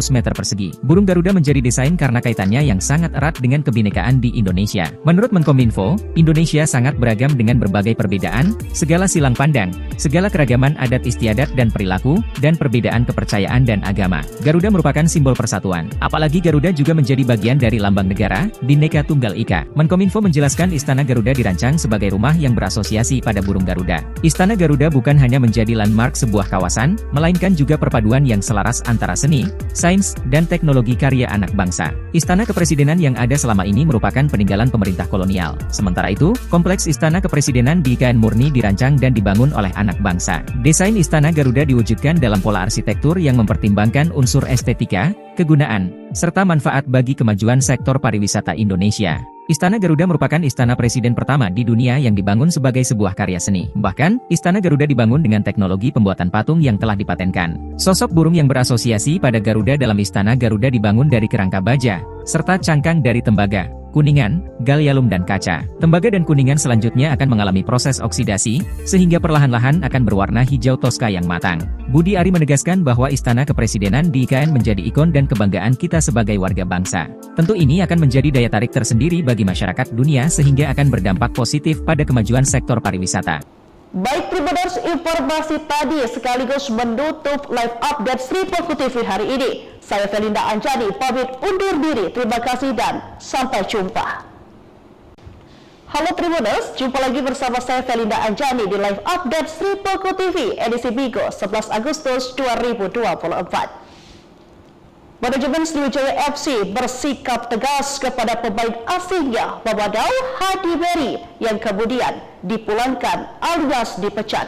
meter persegi. Burung Garuda menjadi desain karena kaitannya yang sangat erat dengan kebinekaan di Indonesia. Menurut Menkominfo, Indonesia sangat beragam dengan berbagai perbedaan, segala silang pandang, segala keragaman adat istiadat dan perilaku, dan perbedaan kepercayaan dan agama. Garuda merupakan simbol persatuan. Apalagi Garuda juga menjadi bagian dari lambang negara, Bhinneka Tunggal Ika. Menkominfo menjelaskan Istana Garuda dirancang sebagai rumah yang berasosiasi pada burung Garuda. Istana Garuda bukan hanya menjadi landmark sebuah kawasan, melainkan juga perpaduan yang selaras antara seni, sains, dan teknologi karya anak bangsa. Istana Kepresidenan yang ada selama ini merupakan peninggalan pemerintah kolonial. Sementara itu, kompleks Istana Kepresidenan di IKN murni dirancang dan dibangun oleh anak bangsa. Desain Istana Garuda diwujudkan dalam pola arsitektur yang mempertimbangkan unsur estetika, kegunaan, serta manfaat bagi kemajuan sektor pariwisata Indonesia. Istana Garuda merupakan istana presiden pertama di dunia yang dibangun sebagai sebuah karya seni. Bahkan, Istana Garuda dibangun dengan teknologi pembuatan patung yang telah dipatenkan. Sosok burung yang berasosiasi pada Garuda dalam Istana Garuda dibangun dari kerangka baja, serta cangkang dari tembaga, kuningan, gallium dan kaca. Tembaga dan kuningan selanjutnya akan mengalami proses oksidasi, sehingga perlahan-lahan akan berwarna hijau toska yang matang. Budi Ari menegaskan bahwa Istana Kepresidenan di IKN menjadi ikon dan kebanggaan kita sebagai warga bangsa. Tentu ini akan menjadi daya tarik tersendiri bagi masyarakat dunia sehingga akan berdampak positif pada kemajuan sektor pariwisata. Baik Tribuners, informasi tadi sekaligus menutup live update Sri Poko TV hari ini. Saya Felinda Anjani pamit undur diri. Terima kasih dan sampai jumpa. Halo Tribuners, jumpa lagi bersama saya Felinda Anjani di live update Sri Poko TV edisi Bigo 11 Agustus 2024. Manajemen Sriwijaya FC bersikap tegas kepada pemain asingnya Mamadou Hadi Beri yang kemudian dipulangkan alias dipecat.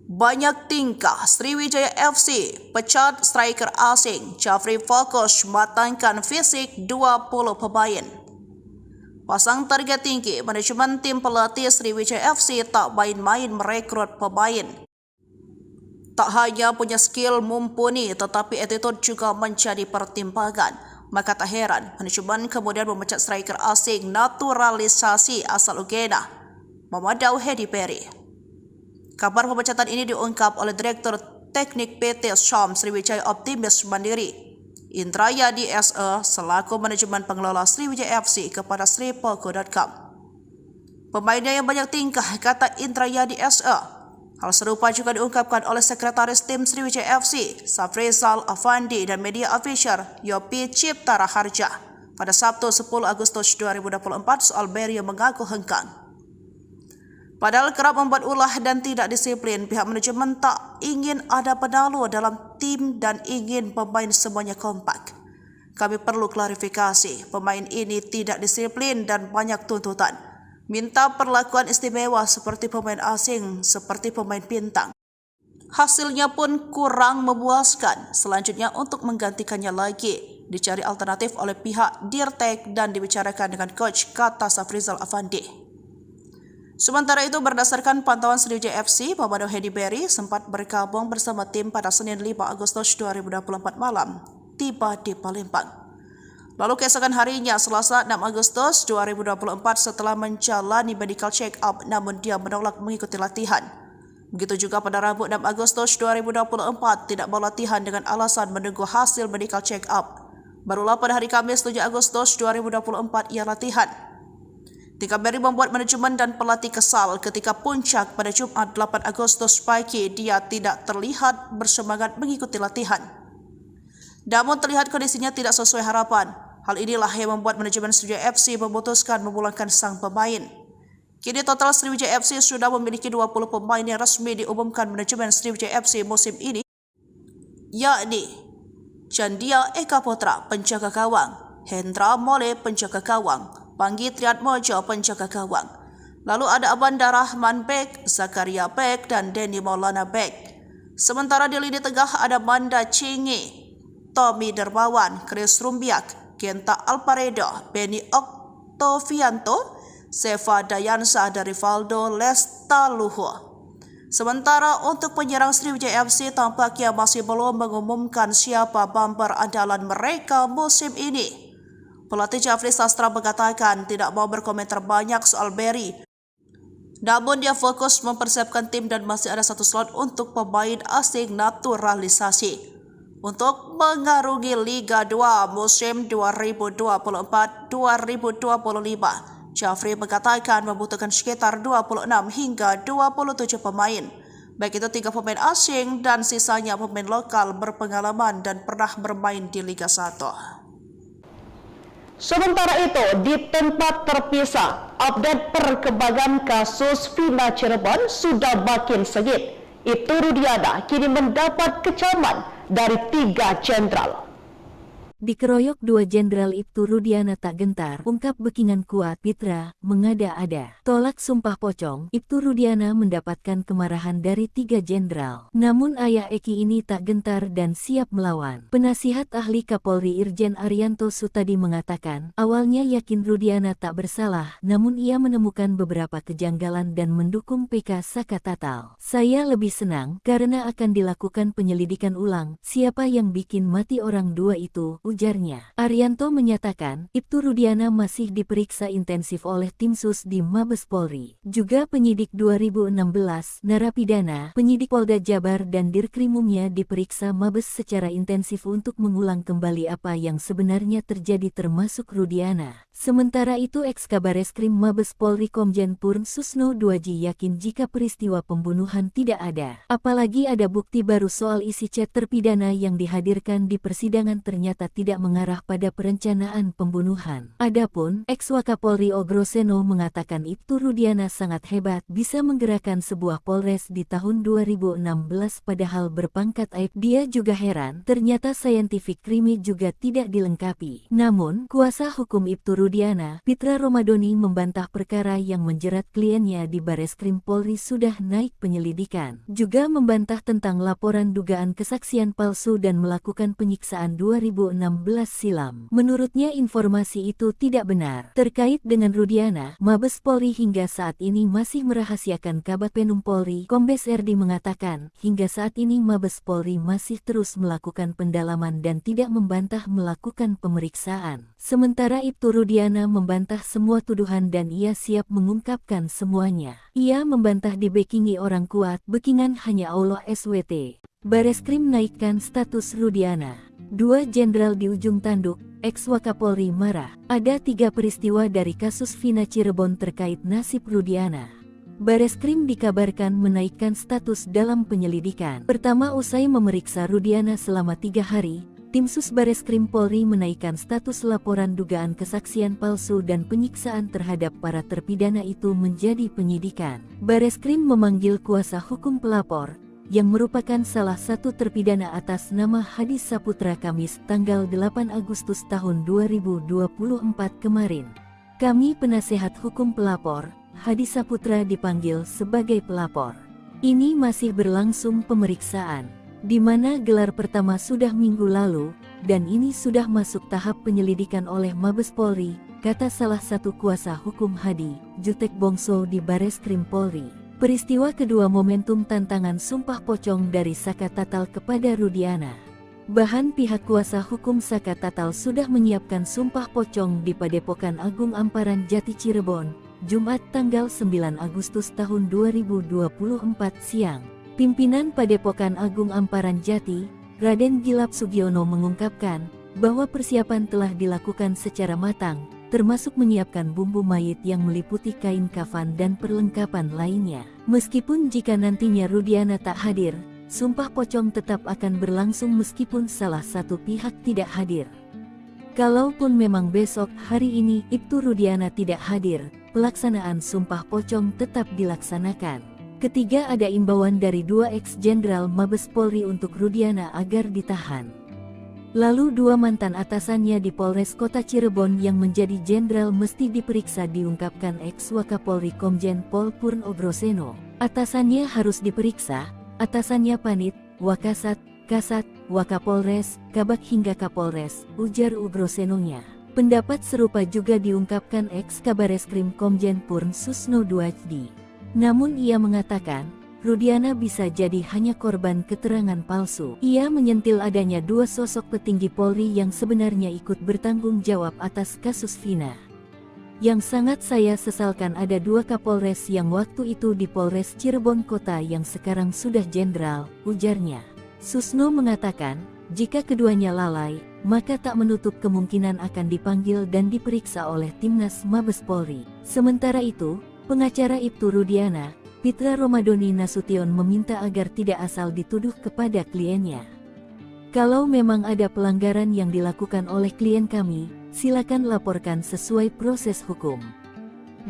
Banyak tingkah Sriwijaya FC pecat striker asing. Jafri fokus matangkan fisik 20 pemain. Pasang target tinggi, manajemen tim pelatih Sriwijaya FC tak main-main merekrut pemain. Tak hanya punya skill mumpuni, tetapi attitude juga menjadi pertimbangan. Maka tak heran, manajemen kemudian memecat striker asing naturalisasi asal Uganda, Mamadou Hadi Beri. Kabar pemecatan ini diungkap oleh Direktur Teknik PT Syam Sriwijaya Optimis Mandiri, Indrayadi SE, selaku manajemen pengelola Sriwijaya FC kepada sripoko.com. Pemainnya yang banyak tingkah, kata Indrayadi SE. Hal serupa juga diungkapkan oleh Sekretaris Tim Sriwijaya FC, Safrizal Afandi dan media official Yopi Cipta Raharja pada Sabtu 10 Agustus 2024 soal Beri yang mengaku hengkang. Padahal kerap membuat ulah dan tidak disiplin, pihak manajemen tak ingin ada penalu dalam tim dan ingin pemain semuanya kompak. Kami perlu klarifikasi, pemain ini tidak disiplin dan banyak tuntutan. Minta perlakuan istimewa seperti pemain asing, seperti pemain bintang. Hasilnya pun kurang memuaskan. Selanjutnya untuk menggantikannya lagi, dicari alternatif oleh pihak Dirtek dan dibicarakan dengan coach, kata Safrizal Afandi. Sementara itu berdasarkan pantauan Sriwijaya FC, Mamadou Hadi Beri sempat bergabung bersama tim pada Senin 5 Agustus 2024 malam, tiba di Palembang. Lalu keesokan harinya, Selasa 6 Agustus 2024 setelah menjalani medical check-up namun dia menolak mengikuti latihan. Begitu juga pada Rabu 6 Agustus 2024 tidak mau latihan dengan alasan menunggu hasil medical check-up. Barulah pada hari Kamis 7 Agustus 2024 ia latihan. Tingkah Beri membuat manajemen dan pelatih kesal ketika puncak pada Jumat 8 Agustus pagi dia tidak terlihat bersemangat mengikuti latihan. Namun terlihat kondisinya tidak sesuai harapan. Hal inilah yang membuat manajemen Sriwijaya FC memutuskan memulangkan sang pemain. Kini total Sriwijaya FC sudah memiliki 20 pemain yang resmi diumumkan manajemen Sriwijaya FC musim ini, yakni Chandia Eka Putra penjaga gawang, Hendra Mole penjaga gawang, Panggi Triatmojo penjaga gawang. Lalu ada Abanda Rahman Bek, Zakaria Bek, dan Denny Maulana Bek. Sementara di lini tengah ada Manda Cingi, Tommy Dermawan, Chris Rumbiak, Genta Alparedo, Benny Oktovianto, Seva Dayansa dari Rivaldo Lestaluhu. Sementara untuk penyerang Sriwijaya FC tampaknya masih belum mengumumkan siapa bumper andalan mereka musim ini. Pelatih Jafri Sastra mengatakan tidak mau berkomentar banyak soal Berry. Namun dia fokus mempersiapkan tim dan masih ada satu slot untuk pemain asing naturalisasi untuk mengarungi Liga 2 musim 2024-2025. Jafri mengatakan membutuhkan sekitar 26 hingga 27 pemain, baik itu 3 pemain asing dan sisanya pemain lokal berpengalaman dan pernah bermain di Liga 1. Sementara itu, di tempat terpisah, update perkembangan kasus Vina Cirebon sudah makin sengit. Ibtu Rudiana kini mendapat kecaman dari 3 jenderal. Dikeroyok 2 Jenderal Ibtu Rudiana tak gentar, ungkap Bekingan kuat, Pitra, mengada-ada. Tolak sumpah pocong, Ibtu Rudiana mendapatkan kemarahan dari 3 jenderal. Namun ayah Eki ini tak gentar dan siap melawan. Penasihat ahli Kapolri Irjen Arianto Sutadi mengatakan, awalnya yakin Rudiana tak bersalah, namun ia menemukan beberapa kejanggalan dan mendukung PK Saka Tatal. Saya lebih senang karena akan dilakukan penyelidikan ulang, siapa yang bikin mati orang 2 itu, ujarnya. Arianto menyatakan, Ibtu Rudiana masih diperiksa intensif oleh tim sus di Mabes Polri. Juga penyidik 2016, narapidana, penyidik Polda Jabar dan Dirkrimumnya diperiksa Mabes secara intensif untuk mengulang kembali apa yang sebenarnya terjadi termasuk Rudiana. Sementara itu Eks-Kabareskrim Mabes Polri Komjen Purn Susno Duaji yakin jika peristiwa pembunuhan tidak ada. Apalagi ada bukti baru soal isi chat terpidana yang dihadirkan di persidangan ternyata tidak mengarah pada perencanaan pembunuhan. Adapun Eks-Wakapolri Ogroseno mengatakan Ibtu Rudiana sangat hebat bisa menggerakkan sebuah polres di tahun 2016 padahal berpangkat aib. Dia juga heran ternyata scientific crime juga tidak dilengkapi. Namun, kuasa hukum Ibtu Rudiana, Pitra Romadoni membantah perkara yang menjerat kliennya di Bareskrim Polri sudah naik penyelidikan. Juga membantah tentang laporan dugaan kesaksian palsu dan melakukan penyiksaan 2016 silam. Menurutnya informasi itu tidak benar. Terkait dengan Rudiana, Mabes Polri hingga saat ini masih merahasiakan. Kabag Penum Polri, Kombes Erdi mengatakan, hingga saat ini Mabes Polri masih terus melakukan pendalaman dan tidak membantah melakukan pemeriksaan. Sementara Ibtu Rudiana membantah semua tuduhan dan ia siap mengungkapkan semuanya. Ia membantah dibekingi orang kuat, Bekingan hanya Allah SWT. Bareskrim naikkan status Rudiana. 2 jenderal di ujung tanduk, Eks-Wakapolri marah. Ada 3 peristiwa dari kasus Vina Cirebon terkait nasib Rudiana. Bareskrim dikabarkan menaikkan status dalam penyelidikan. Pertama, usai memeriksa Rudiana selama 3 hari, tim sus Bareskrim Polri menaikkan status laporan dugaan kesaksian palsu dan penyiksaan terhadap para terpidana itu menjadi penyidikan. Bareskrim memanggil kuasa hukum pelapor, yang merupakan salah satu terpidana atas nama Hadi Saputra Kamis tanggal 8 Agustus tahun 2024 kemarin. Kami penasehat hukum pelapor, Hadi Saputra dipanggil sebagai pelapor. Ini masih berlangsung pemeriksaan, di mana gelar pertama sudah minggu lalu, dan ini sudah masuk tahap penyelidikan oleh Mabes Polri, kata salah satu kuasa hukum Hadi, Jutek Bongso di Bareskrim Polri. Peristiwa kedua momentum tantangan sumpah pocong dari Saka Tatal kepada Rudiana. Bahan pihak kuasa hukum Saka Tatal sudah menyiapkan sumpah pocong di Padepokan Agung Amparan Jati Cirebon, Jumat tanggal 9 Agustus tahun 2024 siang. Pimpinan Padepokan Agung Amparan Jati, Raden Gilap Sugiono mengungkapkan bahwa persiapan telah dilakukan secara matang, termasuk menyiapkan bumbu mayit yang meliputi kain kafan dan perlengkapan lainnya. Meskipun jika nantinya Rudiana tak hadir, sumpah pocong tetap akan berlangsung meskipun salah satu pihak tidak hadir. Kalaupun memang besok hari ini Ibtu Rudiana tidak hadir, pelaksanaan sumpah pocong tetap dilaksanakan. Ketiga, ada imbauan dari 2 ex-jenderal Mabes Polri untuk Rudiana agar ditahan. Lalu 2 mantan atasannya di Polres Kota Cirebon yang menjadi jenderal mesti diperiksa, diungkapkan Eks-Wakapolri Komjen Pol Purn Ogroseno. Atasannya harus diperiksa, atasannya Panit, Wakasat, Kasat, Wakapolres, Kabag hingga Kapolres, ujar Ogrosenonya. Pendapat serupa juga diungkapkan Eks-Kabareskrim Komjen Purn Susno Duaji. Namun ia mengatakan, Rudiana bisa jadi hanya korban keterangan palsu. Ia menyentil adanya dua sosok petinggi Polri yang sebenarnya ikut bertanggung jawab atas kasus Vina. Yang sangat saya sesalkan ada dua Kapolres yang waktu itu di Polres Cirebon Kota yang sekarang sudah jenderal, ujarnya. Susno mengatakan, jika keduanya lalai, maka tak menutup kemungkinan akan dipanggil dan diperiksa oleh Timnas Mabes Polri. Sementara itu, pengacara Ibtu Rudiana, Pitra Romadoni Nasution meminta agar tidak asal dituduh kepada kliennya. Kalau memang ada pelanggaran yang dilakukan oleh klien kami, silakan laporkan sesuai proses hukum.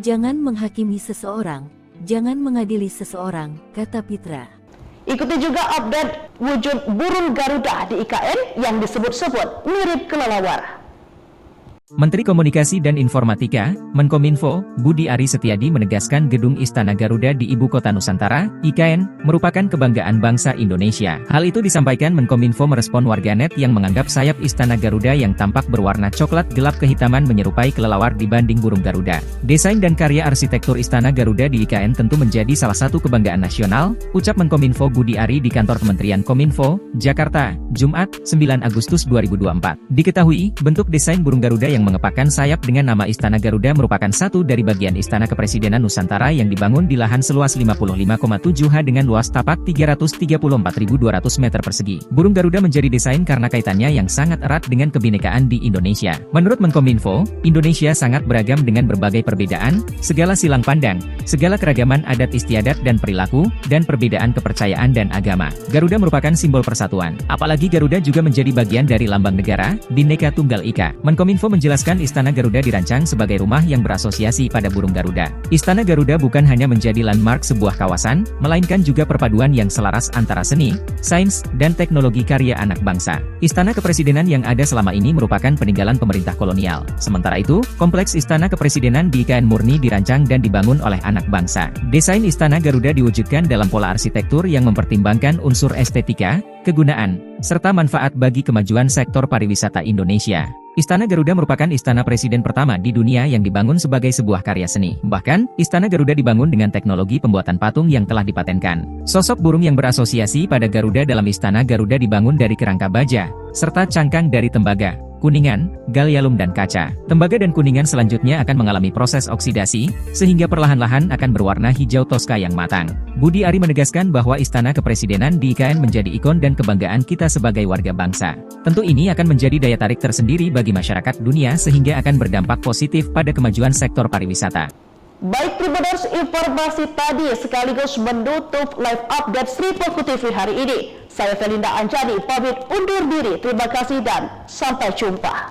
Jangan menghakimi seseorang, jangan mengadili seseorang, kata Pitra. Ikuti juga update wujud burung Garuda di IKN yang disebut-sebut mirip kelelawar. Menteri Komunikasi dan Informatika, Menkominfo, Budi Ari Setiadi menegaskan Gedung Istana Garuda di Ibu Kota Nusantara, IKN, merupakan kebanggaan bangsa Indonesia. Hal itu disampaikan Menkominfo merespon warganet yang menganggap sayap Istana Garuda yang tampak berwarna coklat gelap kehitaman menyerupai kelelawar dibanding burung Garuda. Desain dan karya arsitektur Istana Garuda di IKN tentu menjadi salah satu kebanggaan nasional, ucap Menkominfo Budi Ari di kantor Kementerian Kominfo, Jakarta, Jumat, 9 Agustus 2024. Diketahui, bentuk desain burung Garuda yang mengepakkan sayap dengan nama Istana Garuda merupakan satu dari bagian Istana Kepresidenan Nusantara yang dibangun di lahan seluas 55,7 ha dengan luas tapak 334.200 meter persegi. Burung Garuda menjadi desain karena kaitannya yang sangat erat dengan kebinekaan di Indonesia. Menurut Menkominfo, Indonesia sangat beragam dengan berbagai perbedaan, segala silang pandang, segala keragaman adat istiadat dan perilaku, dan perbedaan kepercayaan dan agama. Garuda merupakan simbol persatuan. Apalagi Garuda juga menjadi bagian dari lambang negara, Bhinneka Tunggal Ika. Menkominfo menjelaskan Istana Garuda dirancang sebagai rumah yang berasosiasi pada burung Garuda. Istana Garuda bukan hanya menjadi landmark sebuah kawasan, melainkan juga perpaduan yang selaras antara seni, sains, dan teknologi karya anak bangsa. Istana Kepresidenan yang ada selama ini merupakan peninggalan pemerintah kolonial. Sementara itu, kompleks Istana Kepresidenan di IKN murni dirancang dan dibangun oleh anak bangsa. Desain Istana Garuda diwujudkan dalam pola arsitektur yang mempertimbangkan unsur estetika, kegunaan, serta manfaat bagi kemajuan sektor pariwisata Indonesia. Istana Garuda merupakan istana presiden pertama di dunia yang dibangun sebagai sebuah karya seni. Bahkan, Istana Garuda dibangun dengan teknologi pembuatan patung yang telah dipatenkan. Sosok burung yang berasosiasi pada Garuda dalam Istana Garuda dibangun dari kerangka baja, serta cangkang dari tembaga, kuningan, gallium dan kaca. Tembaga dan kuningan selanjutnya akan mengalami proses oksidasi, sehingga perlahan-lahan akan berwarna hijau toska yang matang. Budi Ari menegaskan bahwa Istana Kepresidenan di IKN menjadi ikon dan kebanggaan kita sebagai warga bangsa. Tentu ini akan menjadi daya tarik tersendiri bagi masyarakat dunia sehingga akan berdampak positif pada kemajuan sektor pariwisata. Baik Tribuners, informasi tadi sekaligus menutup live update Sri Poko TV hari ini. Saya Felinda Anjani pamit undur diri. Terima kasih dan sampai jumpa.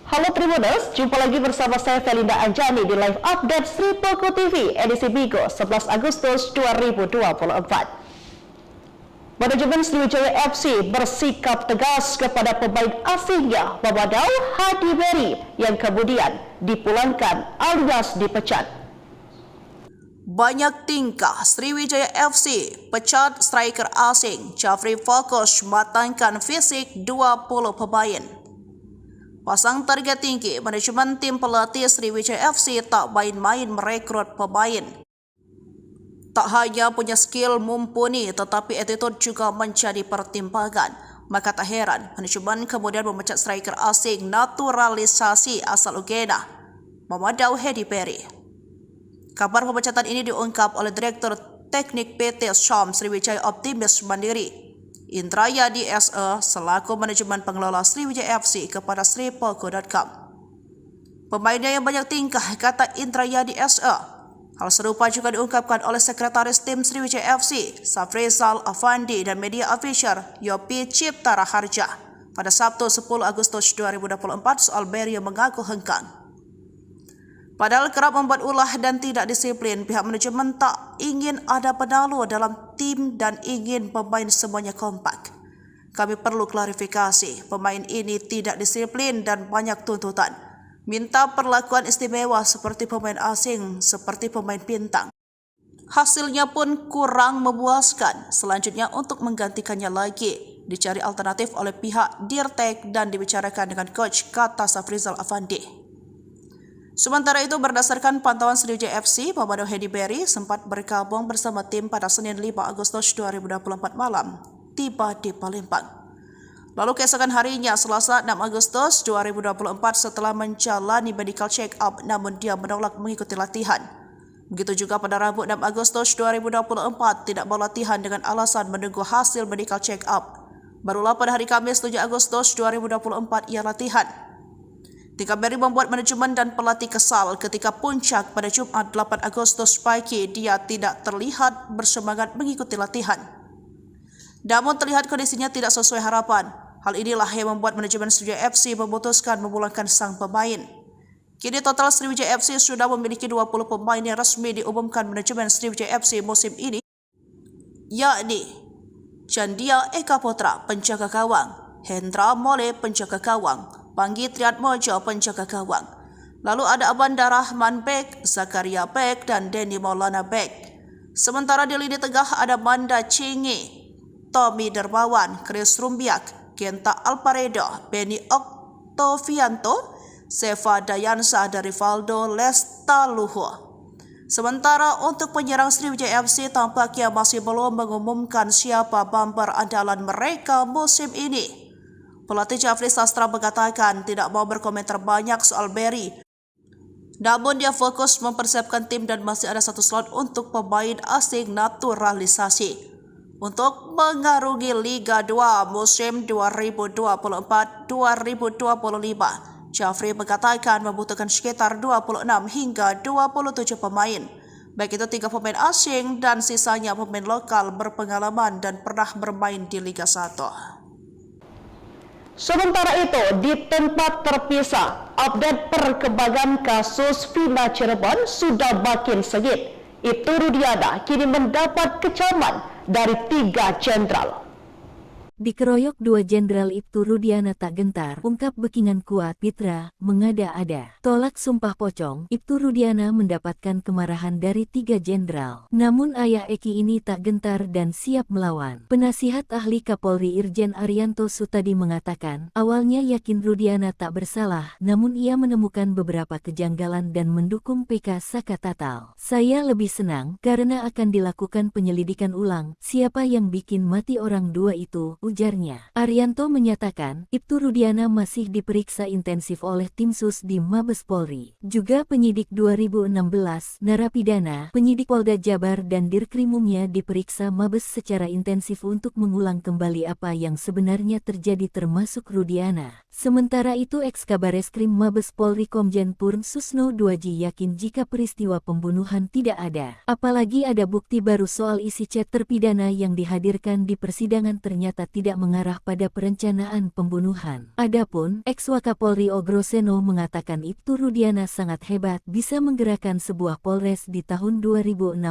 Halo Tribuners, jumpa lagi bersama saya Felinda Anjani di live update Sri Poko TV edisi Bigo 11 Agustus 2024. Manajemen Sriwijaya FC bersikap tegas kepada pemain asingnya Mamadou Hadi Beri yang kemudian dipulangkan alias dipecat. Banyak tingkah Sriwijaya FC pecat striker asing Jafri fokus matangkan fisik 20 pemain. Pasang target tinggi, manajemen tim pelatih Sriwijaya FC tak main-main merekrut pemain. Tak hanya punya skill mumpuni, tetapi attitude juga menjadi pertimbangan. Maka tak heran, manajemen kemudian memecat striker asing naturalisasi asal Uganda, Mamadou Hadi Beri. Kabar pemecatan ini diungkap oleh Direktur Teknik PT Syam Sriwijaya Optimis Mandiri, Indrayadi SE, selaku manajemen pengelola Sriwijaya FC kepada sripoko.com. Pemainnya yang banyak tingkah, kata Indrayadi SE. Hal serupa juga diungkapkan oleh Sekretaris Tim Sriwijaya FC, Safrizal Afandi, dan media official Yopi Cipta Raharja pada Sabtu 10 Agustus 2024 soal Beri yang mengaku hengkang. Padahal kerap membuat ulah dan tidak disiplin, pihak manajemen tak ingin ada penalu dalam tim dan ingin pemain semuanya kompak. Kami perlu klarifikasi, pemain ini tidak disiplin dan banyak tuntutan. Minta perlakuan istimewa seperti pemain asing, seperti pemain bintang. Hasilnya pun kurang memuaskan. Selanjutnya untuk menggantikannya lagi, dicari alternatif oleh pihak Dirtek dan dibicarakan dengan coach, kata Safrizal Afandi. Sementara itu, berdasarkan pantauan Sriwijaya FC, Pemado Hedi Berry sempat bergabung bersama tim pada Senin 5 Agustus 2024 malam, tiba di Palembang. Lalu keesokan harinya, Selasa 6 Agustus 2024 setelah menjalani medical check-up namun dia menolak mengikuti latihan. Begitu juga pada Rabu 6 Agustus 2024 tidak mau latihan dengan alasan menunggu hasil medical check-up. Barulah pada hari Kamis 7 Agustus 2024 ia latihan. Tika Berry membuat manajemen dan pelatih kesal ketika puncak pada Jumat 8 Agustus pagi dia tidak terlihat bersemangat mengikuti latihan. Namun terlihat kondisinya tidak sesuai harapan. Hal inilah yang membuat manajemen Sriwijaya FC memutuskan memulangkan sang pemain. Kini total Sriwijaya FC sudah memiliki 20 pemain yang resmi diumumkan manajemen Sriwijaya FC musim ini, yakni Chandia Eka Putra penjaga gawang, Hendra Mole penjaga gawang, Panggi Triatmojo penjaga gawang. Lalu ada Abanda Rahman Bek, Zakaria Bek, dan Denny Maulana Bek. Sementara di lini tengah ada Manda Cingi, Tommy Dermawan, Chris Rumbiak, Genta Alparedo, Benny Oktovianto, Seva Dayansa dari Valdo Lestaluhu. Sementara untuk penyerang Sriwijaya FC tampaknya masih belum mengumumkan siapa bumper andalan mereka musim ini. Pelatih Jafri Sastra mengatakan tidak mau berkomentar banyak soal Berry. Namun dia fokus mempersiapkan tim dan masih ada satu slot untuk pemain asing naturalisasi untuk mengarungi Liga 2 musim 2024-2025. Jafri mengatakan membutuhkan sekitar 26 hingga 27 pemain. Baik itu 3 pemain asing dan sisanya pemain lokal berpengalaman dan pernah bermain di Liga 1. Sementara itu, di tempat terpisah, update perkembangan kasus Vina Cirebon sudah makin sengit. Ibtu Rudiana kini mendapat kecaman dari 3 jenderal. Dikeroyok 2 Jenderal Ibtu Rudiana tak gentar, ungkap Bekingan kuat, Pitra, mengada-ada. Tolak sumpah pocong, Ibtu Rudiana mendapatkan kemarahan dari 3 jenderal. Namun ayah Eki ini tak gentar dan siap melawan. Penasihat ahli Kapolri Irjen Arianto Sutadi mengatakan, awalnya yakin Rudiana tak bersalah, namun ia menemukan beberapa kejanggalan dan mendukung PK Saka Tatal. Saya lebih senang karena akan dilakukan penyelidikan ulang, siapa yang bikin mati orang 2 itu, ujarnya. Arianto menyatakan, Ibtu Rudiana masih diperiksa intensif oleh tim sus di Mabes Polri. Juga penyidik 2016, narapidana, penyidik Polda Jabar dan Dirkrimumnya diperiksa Mabes secara intensif untuk mengulang kembali apa yang sebenarnya terjadi termasuk Rudiana. Sementara itu Eks-Kabareskrim Mabes Polri Komjen Purn Susno Duaji yakin jika peristiwa pembunuhan tidak ada. Apalagi ada bukti baru soal isi chat terpidana yang dihadirkan di persidangan ternyata tidak mengarah pada perencanaan pembunuhan. Adapun Eks-Wakapolri Ogroseno mengatakan Ibtu Rudiana sangat hebat bisa menggerakkan sebuah polres di tahun 2016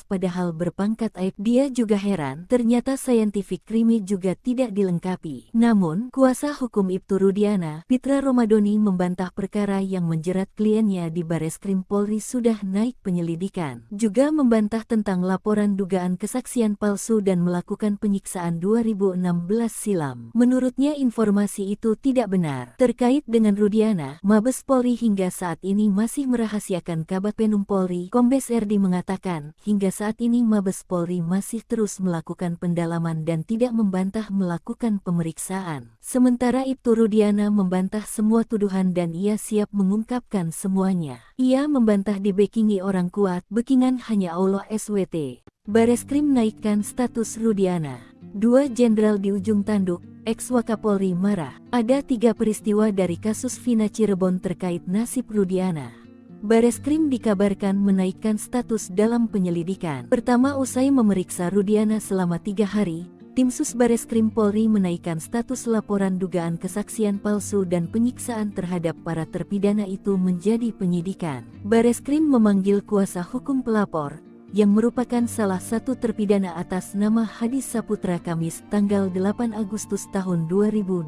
padahal berpangkat aib. Dia juga heran ternyata scientific crime juga tidak dilengkapi. Namun kuasa hukum Ibtu Rudiana, Pitra Romadoni membantah perkara yang menjerat kliennya di Bareskrim Polri sudah naik penyelidikan. Juga membantah tentang laporan dugaan kesaksian palsu dan melakukan penyiksaan 2016 silam. Menurutnya informasi itu tidak benar. Terkait dengan Rudiana, Mabes Polri hingga saat ini masih merahasiakan. Kabag Penum Polri, Kombes Erdi mengatakan, hingga saat ini Mabes Polri masih terus melakukan pendalaman dan tidak membantah melakukan pemeriksaan. Sementara Ibtu Rudiana membantah semua tuduhan dan ia siap mengungkapkan semuanya. Ia membantah dibekingi orang kuat, bekingan hanya Allah SWT. Bareskrim naikkan status Rudiana. 2 jenderal di ujung tanduk, Eks-Wakapolri marah. Ada 3 peristiwa dari kasus Vina Cirebon terkait nasib Rudiana. Bareskrim dikabarkan menaikkan status dalam penyelidikan. Pertama, usai memeriksa Rudiana selama 3 hari, tim sus Bareskrim Polri menaikkan status laporan dugaan kesaksian palsu dan penyiksaan terhadap para terpidana itu menjadi penyidikan. Bareskrim memanggil kuasa hukum pelapor, yang merupakan salah satu terpidana atas nama Hadis Saputra Kamis tanggal 8 Agustus tahun 2024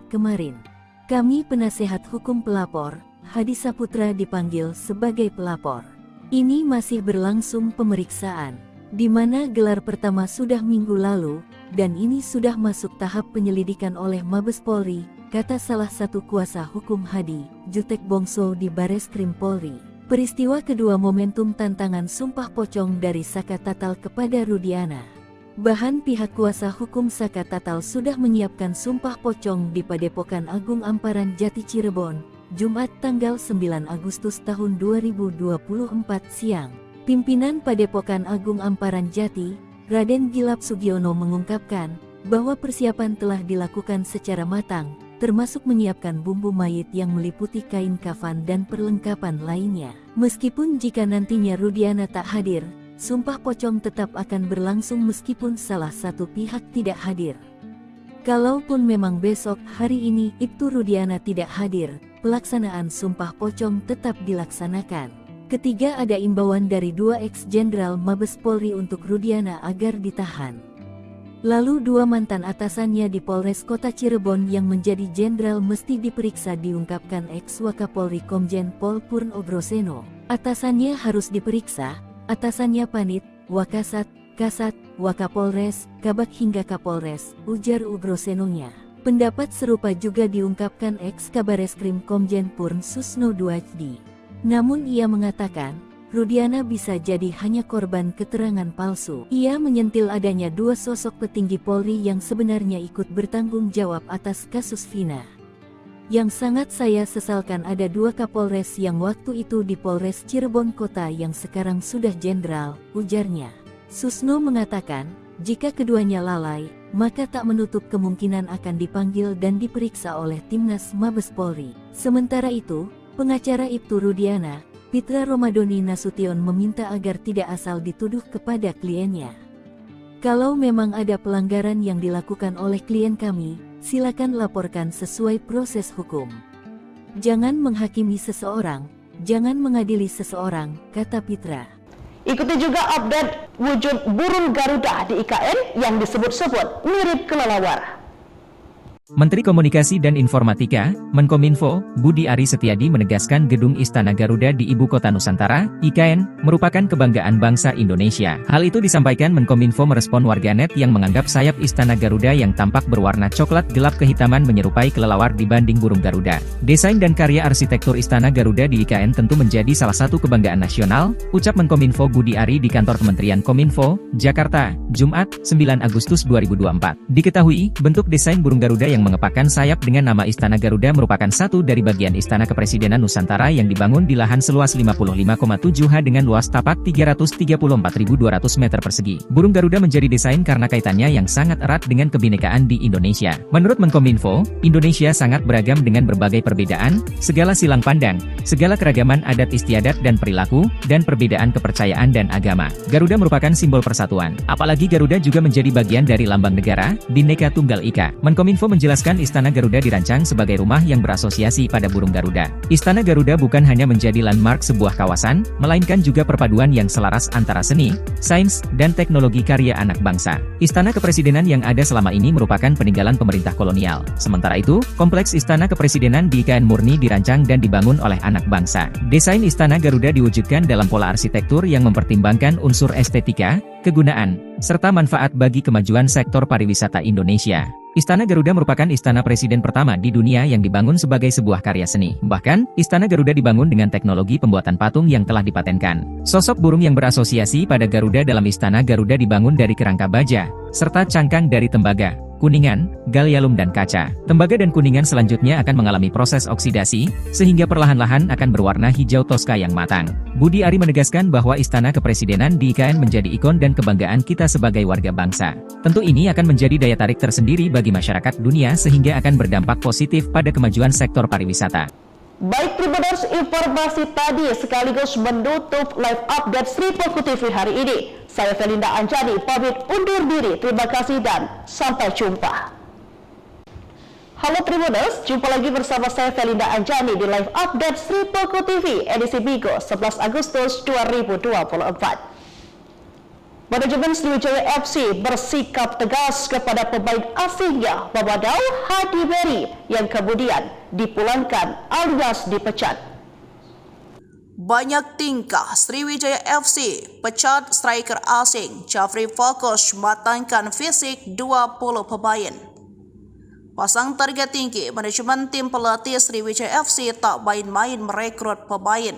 kemarin. Kami penasehat hukum pelapor, Hadis Saputra dipanggil sebagai pelapor. Ini masih berlangsung pemeriksaan, di mana gelar pertama sudah minggu lalu, dan ini sudah masuk tahap penyelidikan oleh Mabes Polri, kata salah satu kuasa hukum Hadi, Jutek Bongso di Bareskrim Polri. Peristiwa kedua momentum tantangan sumpah pocong dari Saka Tatal kepada Rudiana. Bahan pihak kuasa hukum Saka Tatal sudah menyiapkan sumpah pocong di Padepokan Agung Amparan Jati Cirebon, Jumat tanggal 9 Agustus tahun 2024 siang. Pimpinan Padepokan Agung Amparan Jati, Raden Gilap Sugiono mengungkapkan bahwa persiapan telah dilakukan secara matang, termasuk menyiapkan bumbu mayit yang meliputi kain kafan dan perlengkapan lainnya. Meskipun jika nantinya Rudiana tak hadir, sumpah pocong tetap akan berlangsung meskipun salah satu pihak tidak hadir. Kalaupun memang besok hari ini Ibtu Rudiana tidak hadir, pelaksanaan sumpah pocong tetap dilaksanakan. Ketiga, ada imbauan dari 2 ex-jenderal Mabes Polri untuk Rudiana agar ditahan. Lalu 2 mantan atasannya di Polres Kota Cirebon yang menjadi jenderal mesti diperiksa, diungkapkan ex-Wakapolri Komjen Pol Purno Groseno. Atasannya harus diperiksa, atasannya Panit, Wakasat, Kasat, Wakapolres, Kabak hingga Kapolres, ujar Ugrosenonya. Pendapat serupa juga diungkapkan ex-Kabareskrim Komjen Purn Susno Duajdi. Namun ia mengatakan, Rudiana bisa jadi hanya korban keterangan palsu. Ia menyentil adanya 2 sosok petinggi Polri yang sebenarnya ikut bertanggung jawab atas kasus Vina. Yang sangat saya sesalkan ada 2 Kapolres yang waktu itu di Polres Cirebon Kota yang sekarang sudah jenderal, ujarnya. Susno mengatakan, jika keduanya lalai, maka tak menutup kemungkinan akan dipanggil dan diperiksa oleh Timnas Mabes Polri. Sementara itu, pengacara Ibtu Rudiana, Pitra Romadoni Nasution meminta agar tidak asal dituduh kepada kliennya. Kalau memang ada pelanggaran yang dilakukan oleh klien kami, silakan laporkan sesuai proses hukum. Jangan menghakimi seseorang, jangan mengadili seseorang, kata Pitra. Ikuti juga update wujud burung Garuda di IKN yang disebut-sebut mirip kelelawar. Menteri Komunikasi dan Informatika, Menkominfo, Budi Ari Setiadi menegaskan Gedung Istana Garuda di Ibu Kota Nusantara, IKN, merupakan kebanggaan bangsa Indonesia. Hal itu disampaikan Menkominfo merespon warganet yang menganggap sayap Istana Garuda yang tampak berwarna coklat gelap kehitaman menyerupai kelelawar dibanding burung Garuda. Desain dan karya arsitektur Istana Garuda di IKN tentu menjadi salah satu kebanggaan nasional, ucap Menkominfo Budi Ari di kantor Kementerian Kominfo, Jakarta, Jumat, 9 Agustus 2024. Diketahui, bentuk desain burung Garuda yang mengepakkan sayap dengan nama Istana Garuda merupakan satu dari bagian Istana Kepresidenan Nusantara yang dibangun di lahan seluas 55,7 ha dengan luas tapak 334.200 meter persegi. Burung Garuda menjadi desain karena kaitannya yang sangat erat dengan kebinekaan di Indonesia. Menurut Menkominfo, Indonesia sangat beragam dengan berbagai perbedaan, segala silang pandang, segala keragaman adat istiadat dan perilaku, dan perbedaan kepercayaan dan agama. Garuda merupakan simbol persatuan. Apalagi Garuda juga menjadi bagian dari lambang negara, Bhinneka Tunggal Ika. Menkominfo menjelaskan Istana Garuda dirancang sebagai rumah yang berasosiasi pada burung Garuda. Istana Garuda bukan hanya menjadi landmark sebuah kawasan, melainkan juga perpaduan yang selaras antara seni, sains, dan teknologi karya anak bangsa. Istana Kepresidenan yang ada selama ini merupakan peninggalan pemerintah kolonial. Sementara itu, kompleks Istana Kepresidenan di IKN murni dirancang dan dibangun oleh anak bangsa. Desain Istana Garuda diwujudkan dalam pola arsitektur yang mempertimbangkan unsur estetika, kegunaan, serta manfaat bagi kemajuan sektor pariwisata Indonesia. Istana Garuda merupakan istana presiden pertama di dunia yang dibangun sebagai sebuah karya seni. Bahkan, Istana Garuda dibangun dengan teknologi pembuatan patung yang telah dipatenkan. Sosok burung yang berasosiasi pada Garuda dalam Istana Garuda dibangun dari kerangka baja, serta cangkang dari tembaga, kuningan, gallium dan kaca. Tembaga dan kuningan selanjutnya akan mengalami proses oksidasi, sehingga perlahan-lahan akan berwarna hijau toska yang matang. Budi Ari menegaskan bahwa Istana Kepresidenan di IKN menjadi ikon dan kebanggaan kita sebagai warga bangsa. Tentu ini akan menjadi daya tarik tersendiri bagi masyarakat dunia sehingga akan berdampak positif pada kemajuan sektor pariwisata. Baik Tribuners, informasi tadi sekaligus menutup live update Sri Poku TV hari ini. Saya Felinda Anjani pamit undur diri. Terima kasih dan sampai jumpa. Halo Tribuners, jumpa lagi bersama saya Felinda Anjani di live update Sri Poku TV edisi Minggu 11 Agustus 2024. Manajemen Sriwijaya FC bersikap tegas kepada pemain asingnya Mamadou Hadi Beri yang kemudian dipulangkan alias dipecat. Banyak tingkah Sriwijaya FC pecat striker asing Jafri fokus matangkan fisik 20 pemain. Pasang target tinggi, manajemen tim pelatih Sriwijaya FC tak main-main merekrut pemain.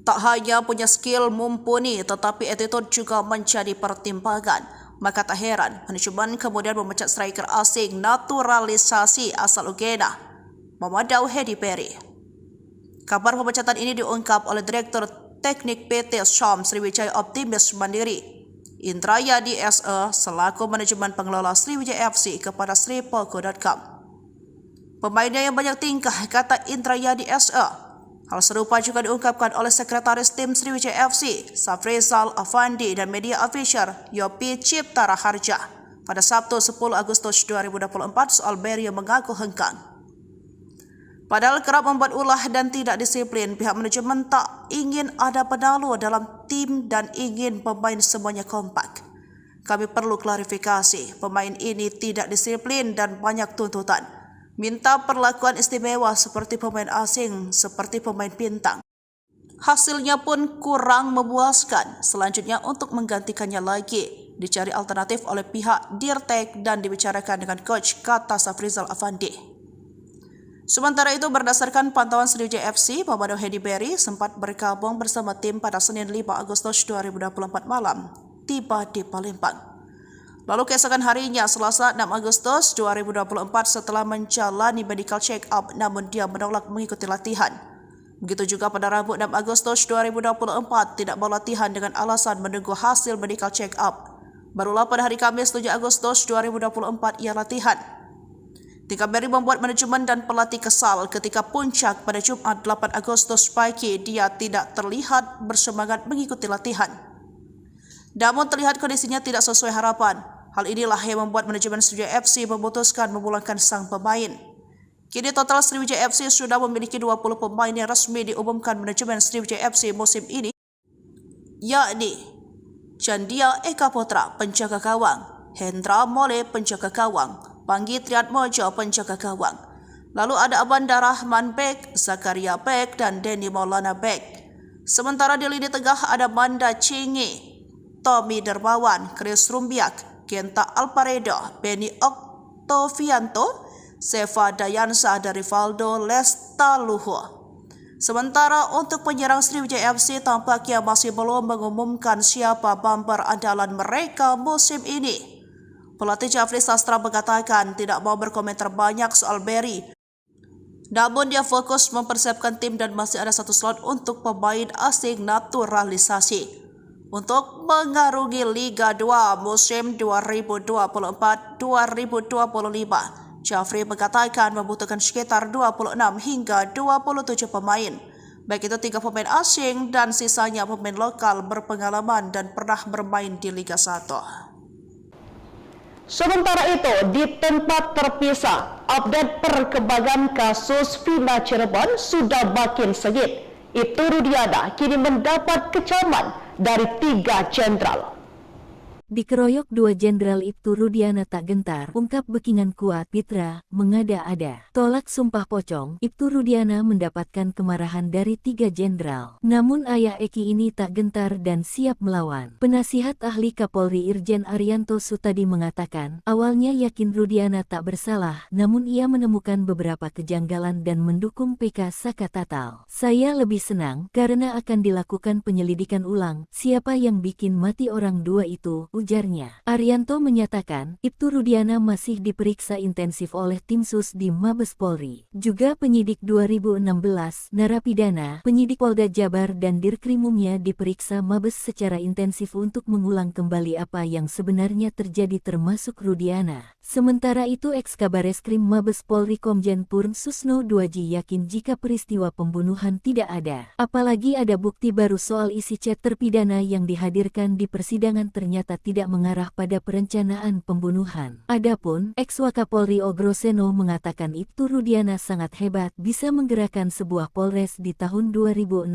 Tak hanya punya skill mumpuni tetapi attitude juga menjadi pertimbangan. Maka tak heran manajemen kemudian memecat striker asing naturalisasi asal Uganda, Mamadou Hedi Perry. Kabar pemecatan ini diungkap oleh Direktur Teknik PT Syam Sriwijaya Optimis Mandiri, Indrayadi SE, selaku manajemen pengelola Sriwijaya FC kepada sripolko.com. Pemainnya yang banyak tingkah, kata Indrayadi SE. Hal serupa juga diungkapkan oleh Sekretaris Tim Sriwijaya FC, Safrizal Afandi, dan media official Yopi Cipta Raharja pada Sabtu 10 Agustus 2024 soal Berry yang mengaku hengkang. Padahal kerap membuat ulah dan tidak disiplin, pihak manajemen tak ingin ada penalu dalam tim dan ingin pemain semuanya kompak. Kami perlu klarifikasi, pemain ini tidak disiplin dan banyak tuntutan. Minta perlakuan istimewa seperti pemain asing, seperti pemain bintang. Hasilnya pun kurang memuaskan. Selanjutnya untuk menggantikannya lagi, dicari alternatif oleh pihak Dirtek dan dibicarakan dengan coach, kata Safrizal Afandi. Sementara itu, berdasarkan pantauan Sriwijaya FC, Mamadou Hedi Perry sempat bergabung bersama tim pada Senin 5 Agustus 2024 malam, tiba di Palembang. Lalu keesokan harinya, Selasa 6 Agustus 2024, setelah menjalani medical check-up, namun dia menolak mengikuti latihan. Begitu juga pada Rabu 6 Agustus 2024, tidak mau latihan dengan alasan menunggu hasil medical check-up. Barulah pada hari Kamis 7 Agustus 2024 ia latihan. Tingkah Berry membuat manajemen dan pelatih kesal ketika puncak pada Jumat 8 Agustus pagi dia tidak terlihat bersemangat mengikuti latihan. Namun terlihat kondisinya tidak sesuai harapan. Hal inilah yang membuat manajemen Sriwijaya FC memutuskan memulangkan sang pemain. Kini total Sriwijaya FC sudah memiliki 20 pemain yang resmi diumumkan manajemen Sriwijaya FC musim ini, yakni Chandia Eka Putra penjaga gawang, Hendra Mole penjaga gawang, Panggi Triatmojo penjaga gawang. Lalu ada Abanda Rahman Bek, Zakaria Bek, dan Denny Maulana Bek. Sementara di lini tengah ada Manda Cingi, Tommy Dermawan, Chris Rumbiak, Genta Alparedo, Benny Oktovianto, Seva Dayansa, dari Rivaldo Lestaluhu. Sementara untuk penyerang Sriwijaya FC tampaknya masih belum mengumumkan siapa bumper andalan mereka musim ini. Pelatih Jafri Sastra mengatakan tidak mau berkomentar banyak soal Berry. Namun dia fokus mempersiapkan tim dan masih ada satu slot untuk pemain asing naturalisasi untuk mengarungi Liga 2 musim 2024-2025. Jafri mengatakan membutuhkan sekitar 26 hingga 27 pemain. Baik itu 3 pemain asing dan sisanya pemain lokal berpengalaman dan pernah bermain di Liga 1. Sementara itu, di tempat terpisah, update perkembangan kasus Vina Cirebon sudah makin sengit. Ibtu Rudiana kini mendapat kecaman dari 3 jenderal. Dikeroyok 2 Jenderal Ibtu Rudiana tak gentar, ungkap Bekingan kuat, Pitra, mengada-ada. Tolak sumpah pocong, Ibtu Rudiana mendapatkan kemarahan dari 3 jenderal. Namun ayah Eki ini tak gentar dan siap melawan. Penasihat ahli Kapolri Irjen Arianto Sutadi mengatakan, awalnya yakin Rudiana tak bersalah, namun ia menemukan beberapa kejanggalan dan mendukung PK Saka Tatal. Saya lebih senang, karena akan dilakukan penyelidikan ulang, siapa yang bikin mati orang 2 itu, ujarnya. Arianto menyatakan, Ibtu Rudiana masih diperiksa intensif oleh tim sus di Mabes Polri. Juga penyidik 2016, narapidana, penyidik Polda Jabar dan Dirkrimumnya diperiksa Mabes secara intensif untuk mengulang kembali apa yang sebenarnya terjadi termasuk Rudiana. Sementara itu Eks-Kabareskrim Mabes Polri Komjen Purn Susno Duaji yakin jika peristiwa pembunuhan tidak ada. Apalagi ada bukti baru soal isi chat terpidana yang dihadirkan di persidangan ternyata tidak mengarah pada perencanaan pembunuhan. Adapun ex-Wakapolri Ogroseno mengatakan Ibtu Rudiana sangat hebat bisa menggerakkan sebuah Polres di tahun 2016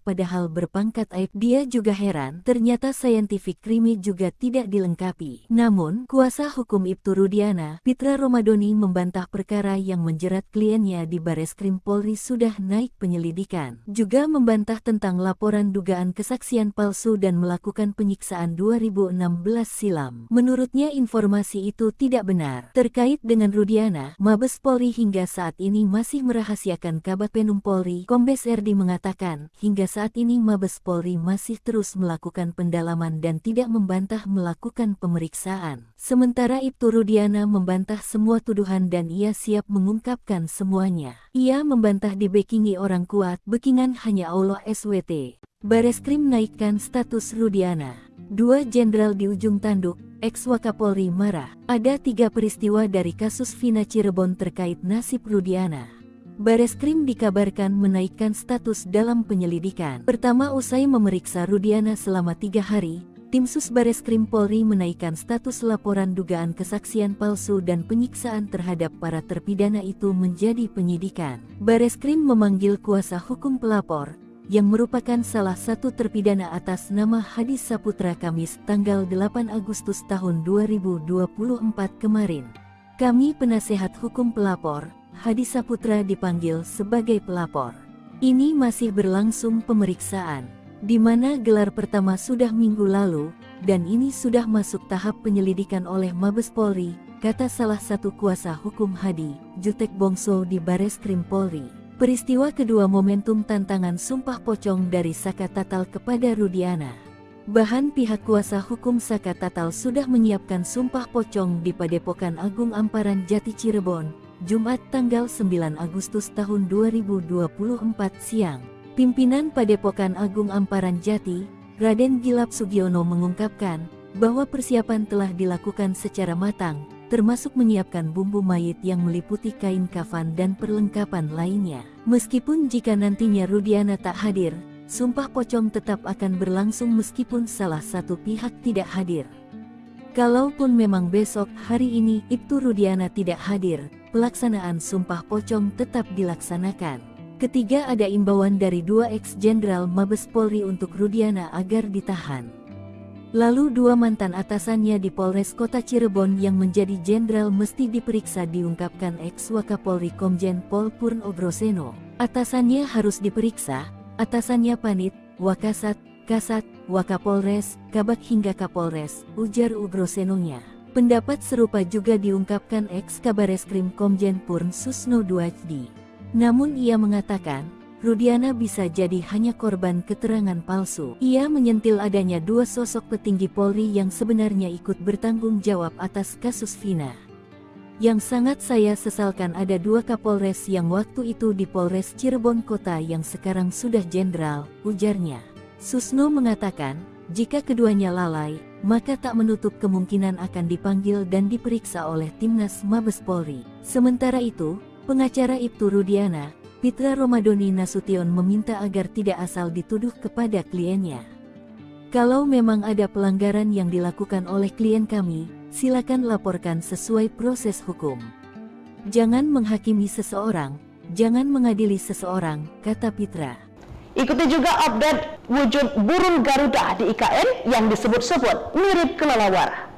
padahal berpangkat Aib. Dia juga heran, ternyata scientific crime juga tidak dilengkapi. Namun, kuasa hukum Ibtu Rudiana, Pitra Romadoni membantah perkara yang menjerat kliennya di Bareskrim Polri sudah naik penyelidikan. Juga membantah tentang laporan dugaan kesaksian palsu dan melakukan penyiksaan 2016 silam. Menurutnya informasi itu tidak benar. Terkait dengan Rudiana, Mabes Polri hingga saat ini masih merahasiakan. Kabag Penum Polri, Kombes Erdi mengatakan, hingga saat ini Mabes Polri masih terus melakukan pendalaman dan tidak membantah melakukan pemeriksaan. Sementara Ibtu Rudiana membantah semua tuduhan dan ia siap mengungkapkan semuanya. Ia membantah dibekingi orang kuat, bekingan hanya Allah SWT. Bareskrim naikkan status Rudiana. 2 jenderal di ujung tanduk, ex-Wakapolri marah. Ada 3 peristiwa dari kasus Vina Cirebon terkait nasib Rudiana. Bareskrim dikabarkan menaikkan status dalam penyelidikan. Pertama, usai memeriksa Rudiana selama 3 hari, tim Sus Bareskrim Polri menaikkan status laporan dugaan kesaksian palsu dan penyiksaan terhadap para terpidana itu menjadi penyidikan. Bareskrim memanggil kuasa hukum pelapor, yang merupakan salah satu terpidana atas nama Hadi Saputra Kamis tanggal 8 Agustus tahun 2024 kemarin. Kami penasehat hukum pelapor, Hadi Saputra dipanggil sebagai pelapor. Ini masih berlangsung pemeriksaan, di mana gelar pertama sudah minggu lalu, dan ini sudah masuk tahap penyelidikan oleh Mabes Polri, kata salah satu kuasa hukum Hadi, Jutek Bongso di Bareskrim Polri. Peristiwa kedua momentum tantangan sumpah pocong dari Saka Tatal kepada Rudiana. Bahan pihak kuasa hukum Saka Tatal sudah menyiapkan sumpah pocong di Padepokan Agung Amparan Jati Cirebon, Jumat tanggal 9 Agustus tahun 2024 siang. Pimpinan Padepokan Agung Amparan Jati, Raden Gilap Sugiono mengungkapkan bahwa persiapan telah dilakukan secara matang, termasuk menyiapkan bumbu mayit yang meliputi kain kafan dan perlengkapan lainnya. Meskipun jika nantinya Rudiana tak hadir, sumpah pocong tetap akan berlangsung meskipun salah satu pihak tidak hadir. Kalaupun memang besok hari ini Ibtu Rudiana tidak hadir, pelaksanaan sumpah pocong tetap dilaksanakan. Ketiga, ada imbauan dari 2 ex-jenderal Mabes Polri untuk Rudiana agar ditahan. Lalu 2 mantan atasannya di Polres Kota Cirebon yang menjadi jenderal mesti diperiksa, diungkapkan ex-Wakapolri Komjen Pol Purn Ogroseno. Atasannya harus diperiksa, atasannya Panit, Wakasat, Kasat, Wakapolres, Kabag hingga Kapolres, ujar Ogrosenonya. Pendapat serupa juga diungkapkan ex-Kabareskrim Komjen Purn Susno Duajdi. Namun ia mengatakan, Rudiana bisa jadi hanya korban keterangan palsu. Ia menyentil adanya 2 sosok petinggi Polri yang sebenarnya ikut bertanggung jawab atas kasus Vina. Yang sangat saya sesalkan ada 2 Kapolres yang waktu itu di Polres Cirebon Kota yang sekarang sudah jenderal, ujarnya. Susno mengatakan, jika keduanya lalai, maka tak menutup kemungkinan akan dipanggil dan diperiksa oleh Timnas Mabes Polri. Sementara itu, pengacara Ibtu Rudiana, Pitra Romadoni Nasution meminta agar tidak asal dituduh kepada kliennya. Kalau memang ada pelanggaran yang dilakukan oleh klien kami, silakan laporkan sesuai proses hukum. Jangan menghakimi seseorang, jangan mengadili seseorang, kata Pitra. Ikuti juga update wujud burung Garuda di IKN yang disebut-sebut mirip kelelawar.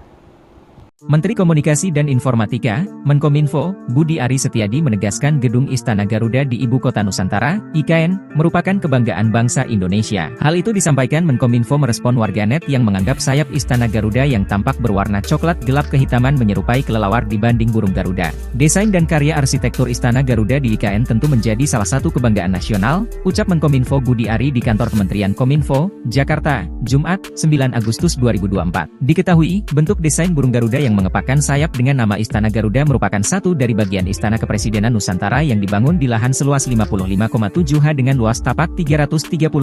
Menteri Komunikasi dan Informatika, Menkominfo, Budi Ari Setiadi menegaskan Gedung Istana Garuda di Ibu Kota Nusantara, IKN, merupakan kebanggaan bangsa Indonesia. Hal itu disampaikan Menkominfo merespon warganet yang menganggap sayap Istana Garuda yang tampak berwarna coklat gelap kehitaman menyerupai kelelawar dibanding burung Garuda. Desain dan karya arsitektur Istana Garuda di IKN tentu menjadi salah satu kebanggaan nasional, ucap Menkominfo Budi Ari di kantor Kementerian Kominfo, Jakarta, Jumat, 9 Agustus 2024. Diketahui, bentuk desain burung Garuda yang yang mengepakkan sayap dengan nama Istana Garuda merupakan satu dari bagian Istana Kepresidenan Nusantara yang dibangun di lahan seluas 55,7 ha dengan luas tapak 334.200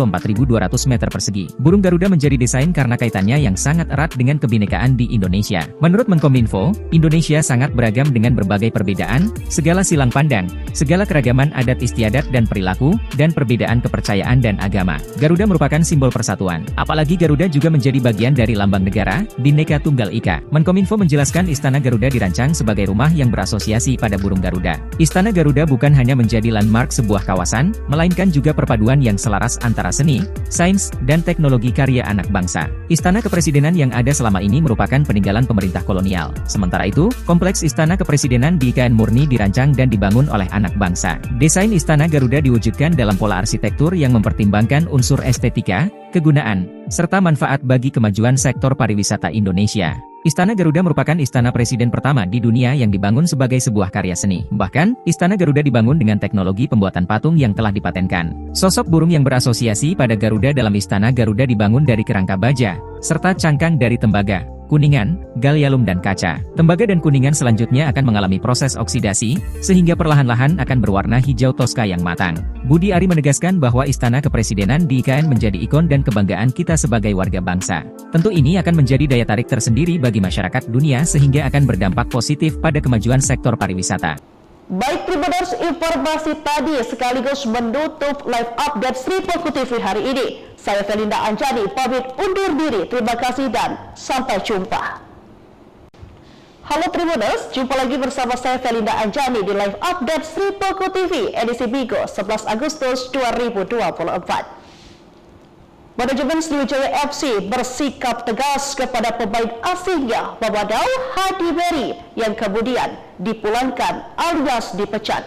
meter persegi. Burung Garuda menjadi desain karena kaitannya yang sangat erat dengan kebinekaan di Indonesia. Menurut Menkominfo, Indonesia sangat beragam dengan berbagai perbedaan, segala silang pandang, segala keragaman adat istiadat dan perilaku, dan perbedaan kepercayaan dan agama. Garuda merupakan simbol persatuan. Apalagi Garuda juga menjadi bagian dari lambang negara, Bhinneka Tunggal Ika. Menkominfo menjelaskan Istana Garuda dirancang sebagai rumah yang berasosiasi pada burung Garuda. Istana Garuda bukan hanya menjadi landmark sebuah kawasan, melainkan juga perpaduan yang selaras antara seni, sains, dan teknologi karya anak bangsa. Istana Kepresidenan yang ada selama ini merupakan peninggalan pemerintah kolonial. Sementara itu, kompleks Istana Kepresidenan di IKN murni dirancang dan dibangun oleh anak bangsa. Desain Istana Garuda diwujudkan dalam pola arsitektur yang mempertimbangkan unsur estetika, kegunaan, serta manfaat bagi kemajuan sektor pariwisata Indonesia. Istana Garuda merupakan istana presiden pertama di dunia yang dibangun sebagai sebuah karya seni. Bahkan, Istana Garuda dibangun dengan teknologi pembuatan patung yang telah dipatenkan. Sosok burung yang berasosiasi pada Garuda dalam Istana Garuda dibangun dari kerangka baja, serta cangkang dari tembaga, kuningan, gallium dan kaca. Tembaga dan kuningan selanjutnya akan mengalami proses oksidasi, sehingga perlahan-lahan akan berwarna hijau toska yang matang. Budi Ari menegaskan bahwa Istana Kepresidenan di IKN menjadi ikon dan kebanggaan kita sebagai warga bangsa. Tentu ini akan menjadi daya tarik tersendiri bagi masyarakat dunia sehingga akan berdampak positif pada kemajuan sektor pariwisata. Baik Tribuners, informasi tadi sekaligus menutup live update Sri Poku TV hari ini. Saya Felinda Anjani pamit undur diri. Terima kasih dan sampai jumpa. Halo Tribuners, jumpa lagi bersama saya Felinda Anjani di live update Sri Poku TV edisi Bigo 11 Agustus 2024. Manajemen Sriwijaya FC bersikap tegas kepada pemain asingnya Mamadou Hadi Beri yang kemudian dipulangkan alias dipecat.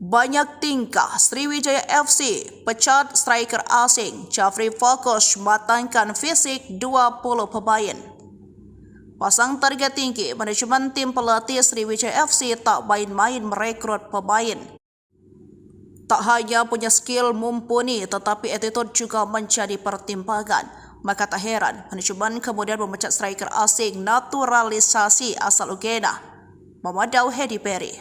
Banyak tingkah Sriwijaya FC pecat striker asing. Jafri fokus matangkan fisik 20 pemain. Pasang target tinggi, manajemen tim pelatih Sriwijaya FC tak main-main merekrut pemain. Tak hanya punya skill mumpuni, tetapi attitude juga menjadi pertimbangan. Maka tak heran, manajemen kemudian memecat striker asing naturalisasi asal Uganda, Mamadou Hadi Beri.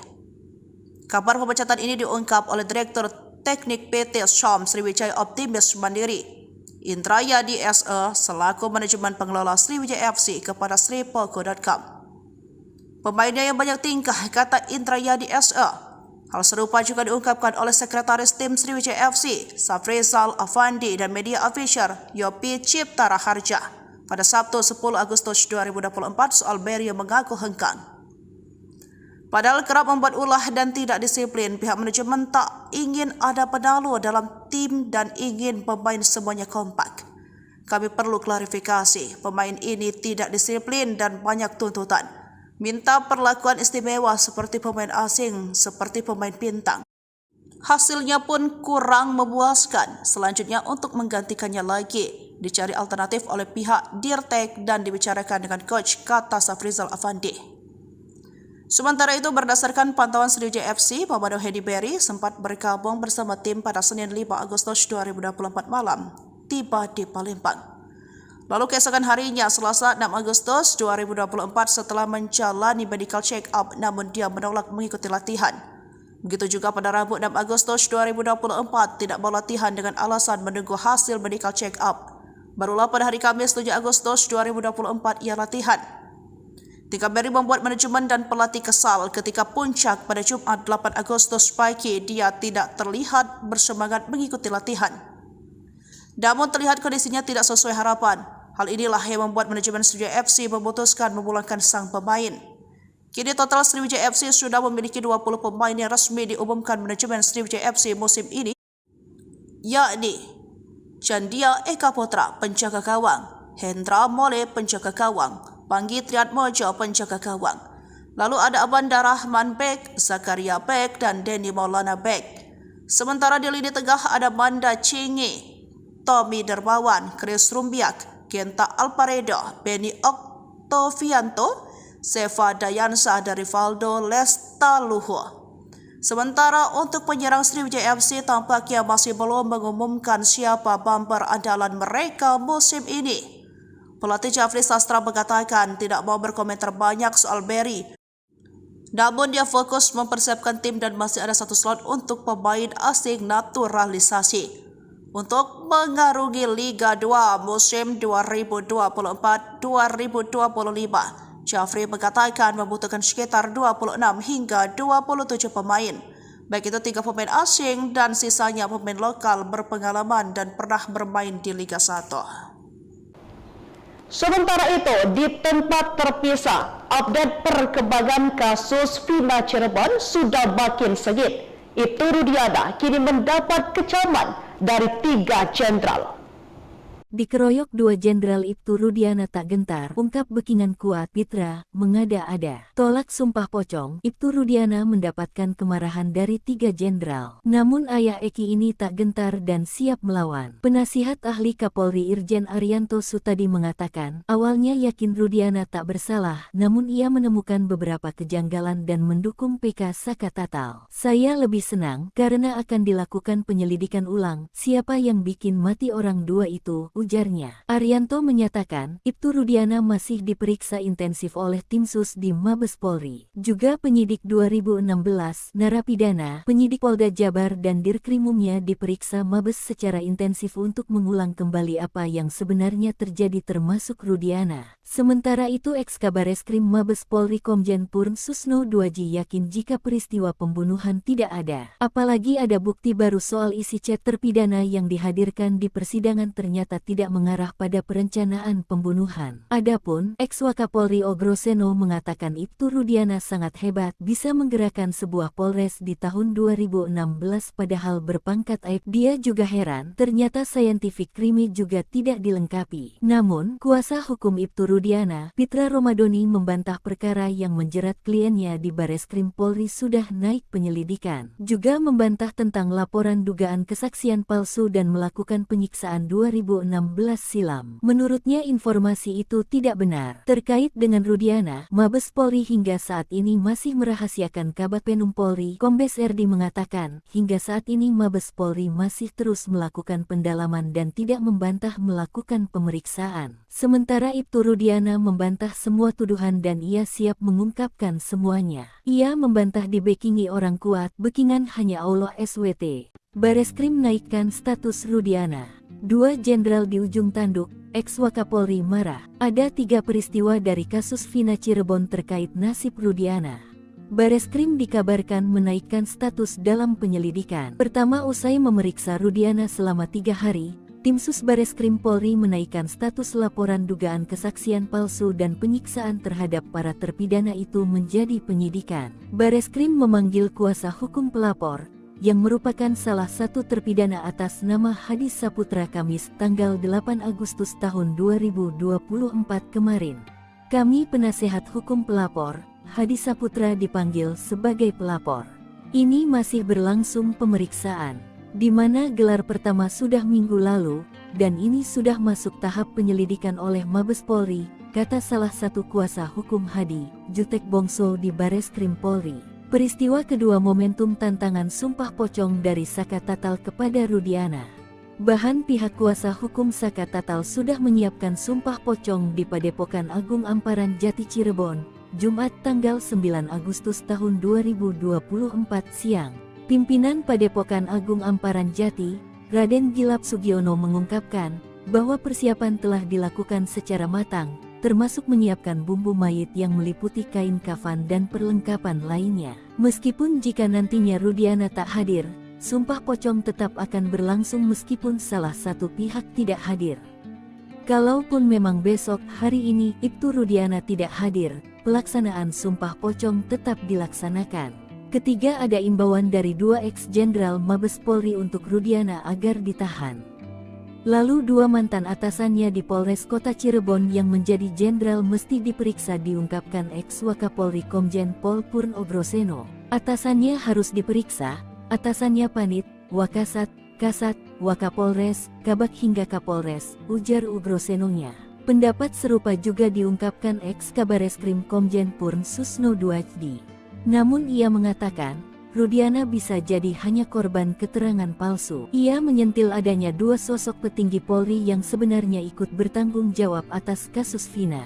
Kabar pemecatan ini diungkap oleh Direktur Teknik PT Syam Sriwijaya Optimis Mandiri, Indrayadi SE, selaku manajemen pengelola Sriwijaya FC kepada sripoku.com. Pemainnya yang banyak tingkah, kata Indrayadi SE. Hal serupa juga diungkapkan oleh Sekretaris Tim Sriwijaya FC, Safrizal Afandi dan media official Yopi Cipta Raharja pada Sabtu 10 Agustus 2024 soal Beri yang mengaku hengkang. Padahal kerap membuat ulah dan tidak disiplin, pihak manajemen tak ingin ada penalu dalam tim dan ingin pemain semuanya kompak. Kami perlu klarifikasi, pemain ini tidak disiplin dan banyak tuntutan. Minta perlakuan istimewa seperti pemain asing, seperti pemain bintang. Hasilnya pun kurang memuaskan. Selanjutnya untuk menggantikannya lagi, dicari alternatif oleh pihak Dirtek dan dibicarakan dengan coach, kata Safrizal Afandi. Sementara itu, berdasarkan pantauan Sriwijaya FC, Mamadou Hadi Beri sempat bergabung bersama tim pada Senin 5 Agustus 2024 malam, tiba di Palembang. Lalu keesokan harinya, Selasa 6 Agustus 2024 setelah menjalani medical check-up namun dia menolak mengikuti latihan. Begitu juga pada Rabu 6 Agustus 2024 tidak mau latihan dengan alasan menunggu hasil medical check-up. Barulah pada hari Kamis 7 Agustus 2024 ia latihan. Tingkah Beri membuat manajemen dan pelatih kesal ketika puncak pada Jumat 8 Agustus pagi dia tidak terlihat bersemangat mengikuti latihan. Namun terlihat kondisinya tidak sesuai harapan. Hal inilah yang membuat manajemen Sriwijaya FC memutuskan memulangkan sang pemain. Kini total Sriwijaya FC sudah memiliki 20 pemain yang resmi diumumkan manajemen Sriwijaya FC musim ini, yakni Chandia Eka Putra, penjaga gawang, Hendra Mole, penjaga gawang, Panggi Triatmojo, penjaga gawang. Lalu ada Abanda Rahman Bek, Zakaria Bek, dan Denny Maulana Bek. Sementara di lini tengah ada Manda Cingi, Tommy Dermawan, Chris Rumbiak, Genta Alparedo, Benny Oktovianto, Seva Dayansa, dan Rivaldo Lestaluhu. Sementara untuk penyerang Sriwijaya FC tampaknya masih belum mengumumkan siapa bumper andalan mereka musim ini. Pelatih Jafri Sastra mengatakan tidak mau berkomentar banyak soal Berry. Namun dia fokus mempersiapkan tim dan masih ada satu slot untuk pemain asing naturalisasi untuk mengarungi Liga 2 musim 2024-2025. Jafri mengatakan membutuhkan sekitar 26 hingga 27 pemain, baik itu 3 pemain asing dan sisanya pemain lokal berpengalaman dan pernah bermain di Liga 1. Sementara itu, di tempat terpisah, update perkembangan kasus Vina Cirebon sudah makin sengit. Ibtu Rudiana kini mendapat kecaman dari 3 jenderal. Dikeroyok 2 Jenderal Ibtu Rudiana tak gentar, ungkap Bekingan kuat Pitra, mengada-ada. Tolak sumpah pocong, Ibtu Rudiana mendapatkan kemarahan dari 3 jenderal. Namun ayah Eki ini tak gentar dan siap melawan. Penasihat ahli Kapolri Irjen Arianto Sutadi mengatakan, awalnya yakin Rudiana tak bersalah, namun ia menemukan beberapa kejanggalan dan mendukung PK Saka Tatal. Saya lebih senang karena akan dilakukan penyelidikan ulang, siapa yang bikin mati orang 2 itu, ujarnya. Arianto menyatakan, Ibtu Rudiana masih diperiksa intensif oleh tim sus di Mabes Polri. Juga penyidik 2016, narapidana, penyidik Polda Jabar dan Dirkrimumnya diperiksa Mabes secara intensif untuk mengulang kembali apa yang sebenarnya terjadi termasuk Rudiana. Sementara itu Eks-Kabareskrim Mabes Polri Komjen Purn Susno Duaji yakin jika peristiwa pembunuhan tidak ada. Apalagi ada bukti baru soal isi chat terpidana yang dihadirkan di persidangan ternyata tidak mengarah pada perencanaan pembunuhan. Adapun, Eks-Wakapolri Ogroseno mengatakan Ibtu Rudiana sangat hebat bisa menggerakkan sebuah polres di tahun 2016 padahal berpangkat aib. Dia juga heran, ternyata scientific crime juga tidak dilengkapi. Namun, kuasa hukum Ibtu Rudiana, Pitra Romadoni membantah perkara yang menjerat kliennya di Bareskrim Polri sudah naik penyelidikan. Juga membantah tentang laporan dugaan kesaksian palsu dan melakukan penyiksaan 2016 silam. Menurutnya informasi itu tidak benar. Terkait dengan Rudiana, Mabes Polri hingga saat ini masih merahasiakan. Kabag Penum Polri, Kombes RD mengatakan, hingga saat ini Mabes Polri masih terus melakukan pendalaman dan tidak membantah melakukan pemeriksaan. Sementara Ibtu Rudiana membantah semua tuduhan dan ia siap mengungkapkan semuanya. Ia membantah dibekingi orang kuat, bekingan hanya Allah SWT. Bareskrim naikkan status Rudiana. 2 jenderal di ujung tanduk, Eks-Wakapolri marah. Ada 3 peristiwa dari kasus Vina Cirebon terkait nasib Rudiana. Bareskrim dikabarkan menaikkan status dalam penyelidikan. Pertama, usai memeriksa Rudiana selama 3 hari, tim sus Bareskrim Polri menaikkan status laporan dugaan kesaksian palsu dan penyiksaan terhadap para terpidana itu menjadi penyidikan. Bareskrim memanggil kuasa hukum pelapor, yang merupakan salah satu terpidana atas nama Hadi Saputra Kamis tanggal 8 Agustus tahun 2024 kemarin. Kami penasehat hukum pelapor, Hadi Saputra dipanggil sebagai pelapor. Ini masih berlangsung pemeriksaan, di mana gelar pertama sudah minggu lalu, dan ini sudah masuk tahap penyelidikan oleh Mabes Polri, kata salah satu kuasa hukum Hadi, Jutek Bongso di Bareskrim Polri. Peristiwa kedua momentum tantangan sumpah pocong dari Saka Tatal kepada Rudiana. Bahan pihak kuasa hukum Saka Tatal sudah menyiapkan sumpah pocong di Padepokan Agung Amparan Jati Cirebon, Jumat tanggal 9 Agustus tahun 2024 siang. Pimpinan Padepokan Agung Amparan Jati, Raden Gilap Sugiono mengungkapkan bahwa persiapan telah dilakukan secara matang, termasuk menyiapkan bumbu mayit yang meliputi kain kafan dan perlengkapan lainnya. Meskipun jika nantinya Rudiana tak hadir, sumpah pocong tetap akan berlangsung meskipun salah satu pihak tidak hadir. Kalaupun memang besok hari ini Ibtu Rudiana tidak hadir, pelaksanaan sumpah pocong tetap dilaksanakan. Ketiga, ada imbauan dari 2 ex-jenderal Mabes Polri untuk Rudiana agar ditahan. Lalu 2 mantan atasannya di Polres Kota Cirebon yang menjadi jenderal mesti diperiksa, diungkapkan Eks-Wakapolri Komjen Pol Purn Ogroseno. Atasannya harus diperiksa, atasannya Panit, Wakasat, Kasat, Wakapolres, Kabag hingga Kapolres, ujar Ogrosenonya. Pendapat serupa juga diungkapkan Eks-Kabareskrim Komjen Purn Susno Duaji. Namun ia mengatakan, Rudiana bisa jadi hanya korban keterangan palsu. Ia menyentil adanya dua sosok petinggi Polri yang sebenarnya ikut bertanggung jawab atas kasus Vina.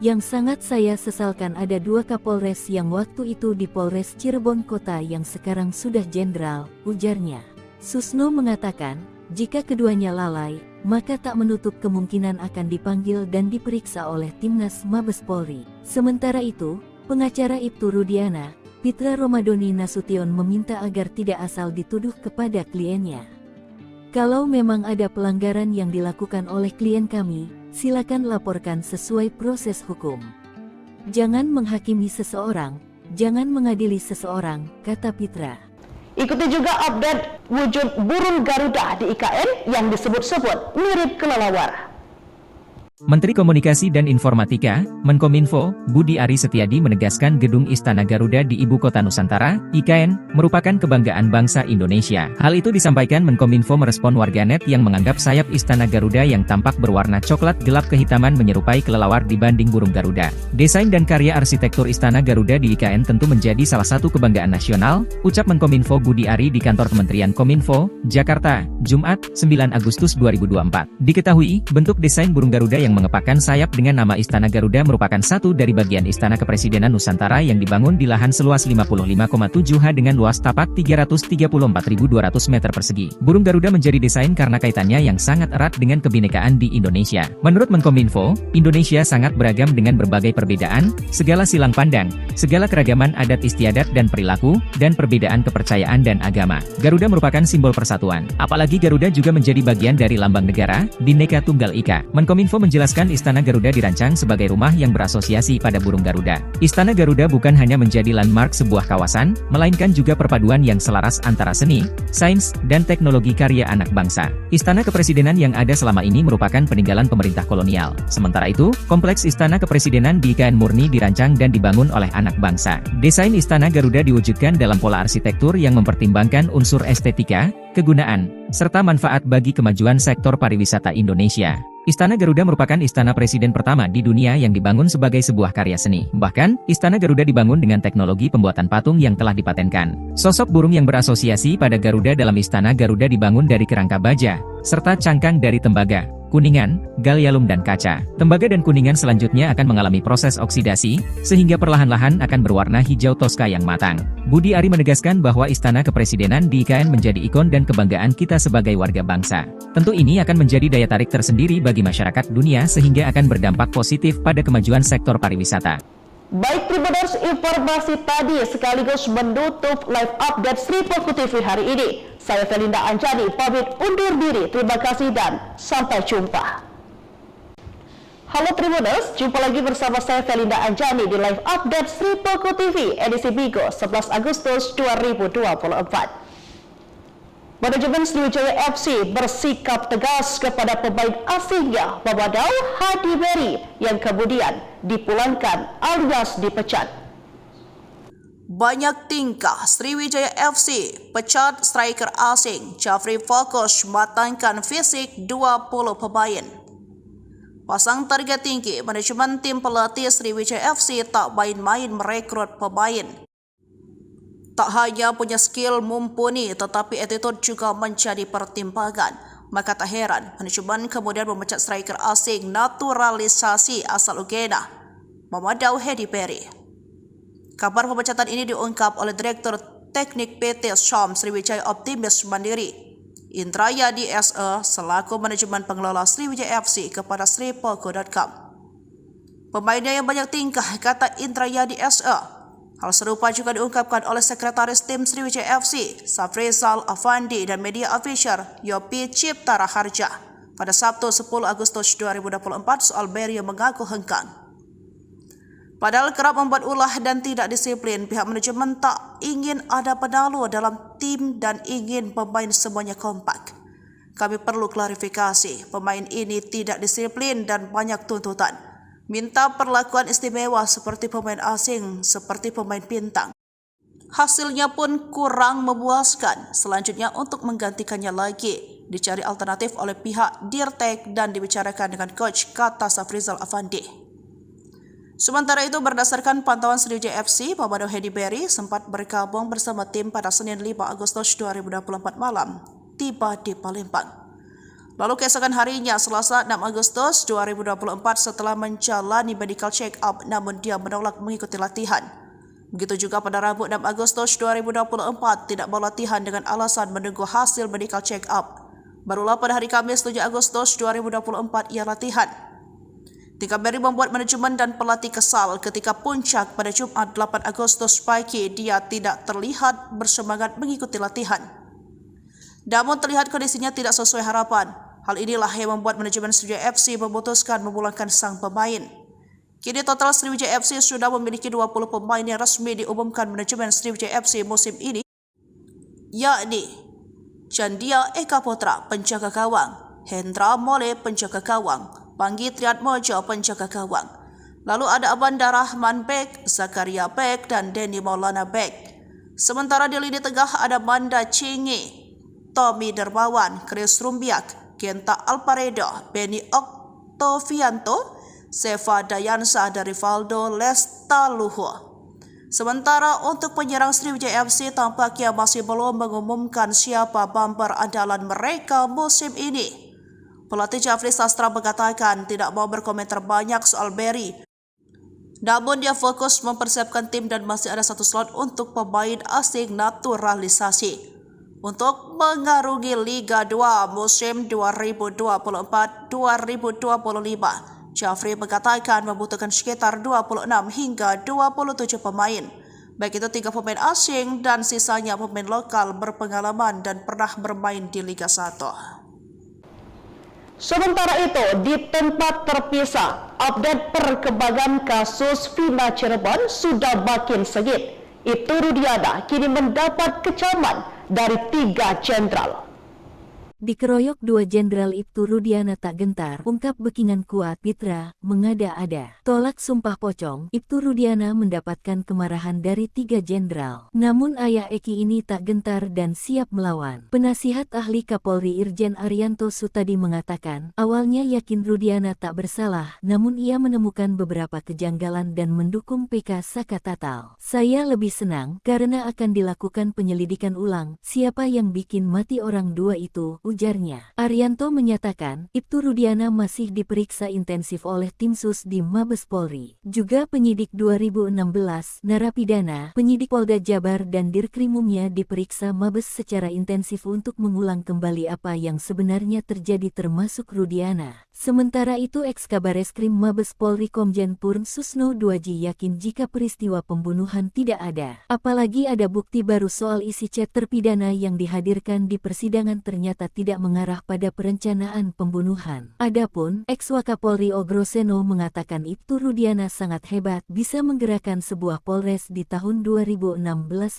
Yang sangat saya sesalkan ada dua Kapolres yang waktu itu di Polres Cirebon Kota yang sekarang sudah jenderal, ujarnya. Susno mengatakan, jika keduanya lalai, maka tak menutup kemungkinan akan dipanggil dan diperiksa oleh Timnas Mabes Polri. Sementara itu, pengacara Ibtu Rudiana, Pitra Romadoni Nasution meminta agar tidak asal dituduh kepada kliennya. Kalau memang ada pelanggaran yang dilakukan oleh klien kami, silakan laporkan sesuai proses hukum. Jangan menghakimi seseorang, jangan mengadili seseorang, kata Pitra. Ikuti juga update wujud burung Garuda di IKN yang disebut-sebut mirip kelelawar. Menteri Komunikasi dan Informatika, Menkominfo, Budi Ari Setiadi menegaskan Gedung Istana Garuda di Ibu Kota Nusantara, IKN, merupakan kebanggaan bangsa Indonesia. Hal itu disampaikan Menkominfo merespon warganet yang menganggap sayap Istana Garuda yang tampak berwarna coklat gelap kehitaman menyerupai kelelawar dibanding burung Garuda. Desain dan karya arsitektur Istana Garuda di IKN tentu menjadi salah satu kebanggaan nasional, ucap Menkominfo Budi Ari di kantor Kementerian Kominfo, Jakarta, Jumat, 9 Agustus 2024. Diketahui, bentuk desain burung Garuda yang mengepakkan sayap dengan nama Istana Garuda merupakan satu dari bagian Istana Kepresidenan Nusantara yang dibangun di lahan seluas 55,7 ha dengan luas tapak 334.200 meter persegi. Burung Garuda menjadi desain karena kaitannya yang sangat erat dengan kebinekaan di Indonesia. Menurut Menkominfo, Indonesia sangat beragam dengan berbagai perbedaan, segala silang pandang, segala keragaman adat istiadat dan perilaku, dan perbedaan kepercayaan dan agama. Garuda merupakan simbol persatuan. Apalagi Garuda juga menjadi bagian dari lambang negara, Bhinneka Tunggal Ika. Menkominfo menjelaskan Istana Garuda dirancang sebagai rumah yang berasosiasi pada burung Garuda. Istana Garuda bukan hanya menjadi landmark sebuah kawasan, melainkan juga perpaduan yang selaras antara seni, sains, dan teknologi karya anak bangsa. Istana Kepresidenan yang ada selama ini merupakan peninggalan pemerintah kolonial. Sementara itu, kompleks Istana Kepresidenan di IKN murni dirancang dan dibangun oleh anak bangsa. Desain Istana Garuda diwujudkan dalam pola arsitektur yang mempertimbangkan unsur estetika, kegunaan, serta manfaat bagi kemajuan sektor pariwisata Indonesia. Istana Garuda merupakan istana presiden pertama di dunia yang dibangun sebagai sebuah karya seni. Bahkan, Istana Garuda dibangun dengan teknologi pembuatan patung yang telah dipatenkan. Sosok burung yang berasosiasi pada Garuda dalam Istana Garuda dibangun dari kerangka baja, serta cangkang dari tembaga, kuningan, gallium dan kaca. Tembaga dan kuningan selanjutnya akan mengalami proses oksidasi, sehingga perlahan-lahan akan berwarna hijau toska yang matang. Budi Ari menegaskan bahwa Istana Kepresidenan di IKN menjadi ikon dan kebanggaan kita sebagai warga bangsa. Tentu ini akan menjadi daya tarik tersendiri bagi masyarakat dunia sehingga akan berdampak positif pada kemajuan sektor pariwisata. Baik Tribuners, informasi tadi sekaligus menutup live update Sri Poko TV hari ini. Saya Felinda Anjani pamit undur diri. Terima kasih dan sampai jumpa. Halo Tribuners, jumpa lagi bersama saya Felinda Anjani di live update Sri Poko TV edisi Bigo 11 Agustus 2024. Manajemen Sriwijaya FC bersikap tegas kepada pemain asingnya Mamadou Hadi Beri yang kemudian dipulangkan alias dipecat. Banyak tingkah Sriwijaya FC pecat striker asing Jafri Fokus matangkan fisik 20 pemain. Pasang target tinggi, manajemen tim pelatih Sriwijaya FC tak main-main merekrut pemain. Tak hanya punya skill mumpuni, tetapi attitude juga menjadi pertimbangan. Maka tak heran, manajemen kemudian memecat striker asing naturalisasi asal Uganda, Mamadou Hadi Beri. Kabar pemecatan ini diungkap oleh Direktur Teknik PT Syam Sriwijaya Optimis Mandiri, Indrayadi SE, selaku manajemen pengelola Sriwijaya FC kepada sripoko.com. Pemainnya yang banyak tingkah, kata Indrayadi SE. Hal serupa juga diungkapkan oleh Sekretaris Tim Sriwijaya FC, Safrizal Afandi dan media official Yopi Cipta Raharja pada Sabtu 10 Agustus 2024 soal Beri yang mengaku hengkang. Padahal kerap membuat ulah dan tidak disiplin, pihak manajemen tak ingin ada penalu dalam tim dan ingin pemain semuanya kompak. Kami perlu klarifikasi, pemain ini tidak disiplin dan banyak tuntutan. Minta perlakuan istimewa seperti pemain asing, seperti pemain bintang. Hasilnya pun kurang memuaskan. Selanjutnya untuk menggantikannya lagi, dicari alternatif oleh pihak Dirtek dan dibicarakan dengan coach, kata Safrizal Afandi. Sementara itu, berdasarkan pantauan Sriwijaya FC, Pemado Hedi Berry sempat bergabung bersama tim pada Senin 5 Agustus 2024 malam, tiba di Palembang. Lalu keesokan harinya, Selasa 6 Agustus 2024 setelah menjalani medical check-up, namun dia menolak mengikuti latihan. Begitu juga pada Rabu 6 Agustus 2024 tidak mau latihan dengan alasan menunggu hasil medical check-up. Barulah pada hari Kamis 7 Agustus 2024 ia latihan. Tika Berry membuat manajemen dan pelatih kesal ketika puncak pada Jumat 8 Agustus pagi dia tidak terlihat bersemangat mengikuti latihan. Namun terlihat kondisinya tidak sesuai harapan. Hal inilah yang membuat manajemen Sriwijaya FC memutuskan memulangkan sang pemain. Kini total Sriwijaya FC sudah memiliki 20 pemain yang resmi diumumkan manajemen Sriwijaya FC musim ini, yakni Chandia Eka Putra penjaga gawang, Hendra Mole penjaga gawang, Panggi Triatmojo penjaga gawang. Lalu ada Abanda Rahman Bek, Zakaria Bek, dan Denny Maulana Bek. Sementara di lini tengah ada Manda Cingi, Tommy Dermawan, Chris Rumbiak, Genta Alparedo, Benny Oktovianto, Seva Dayansa, dan Rivaldo Lestaluhu. Sementara untuk penyerang Sriwijaya FC tampaknya masih belum mengumumkan siapa bumper andalan mereka musim ini. Pelatih Jafri Sastra mengatakan tidak mau berkomentar banyak soal Berry. Namun dia fokus mempersiapkan tim dan masih ada satu slot untuk pemain asing naturalisasi untuk mengarungi Liga 2 musim 2024-2025. Jafri mengatakan membutuhkan sekitar 26 hingga 27 pemain, baik itu 3 pemain asing dan sisanya pemain lokal berpengalaman dan pernah bermain di Liga 1. Sementara itu, di tempat terpisah, update perkembangan kasus Vina Cirebon sudah makin sengit. Ibtu Rudiana kini mendapat kecaman dari 3 jenderal. Dikeroyok 2 Jenderal Ibtu Rudiana tak gentar, ungkap Bekingan kuat Pitra, mengada-ada. Tolak sumpah pocong, Ibtu Rudiana mendapatkan kemarahan dari 3 jenderal. Namun ayah Eki ini tak gentar dan siap melawan. Penasihat ahli Kapolri Irjen Arianto Sutadi mengatakan, awalnya yakin Rudiana tak bersalah, namun ia menemukan beberapa kejanggalan dan mendukung PK Saka Tatal. Saya lebih senang karena akan dilakukan penyelidikan ulang, siapa yang bikin mati orang 2 itu, ujarnya. Arianto menyatakan, Ibtu Rudiana masih diperiksa intensif oleh tim sus di Mabes Polri. Juga penyidik 2016, narapidana, penyidik Polda Jabar dan Dirkrimumnya diperiksa Mabes secara intensif untuk mengulang kembali apa yang sebenarnya terjadi termasuk Rudiana. Sementara itu Eks-Kabareskrim Mabes Polri Komjen Purn Susno Duaji yakin jika peristiwa pembunuhan tidak ada. Apalagi ada bukti baru soal isi chat terpidana yang dihadirkan di persidangan ternyata tidak mengarah pada perencanaan pembunuhan. Adapun Eks-Wakapolri Ogroseno mengatakan Ibtu Rudiana sangat hebat bisa menggerakkan sebuah polres di tahun 2016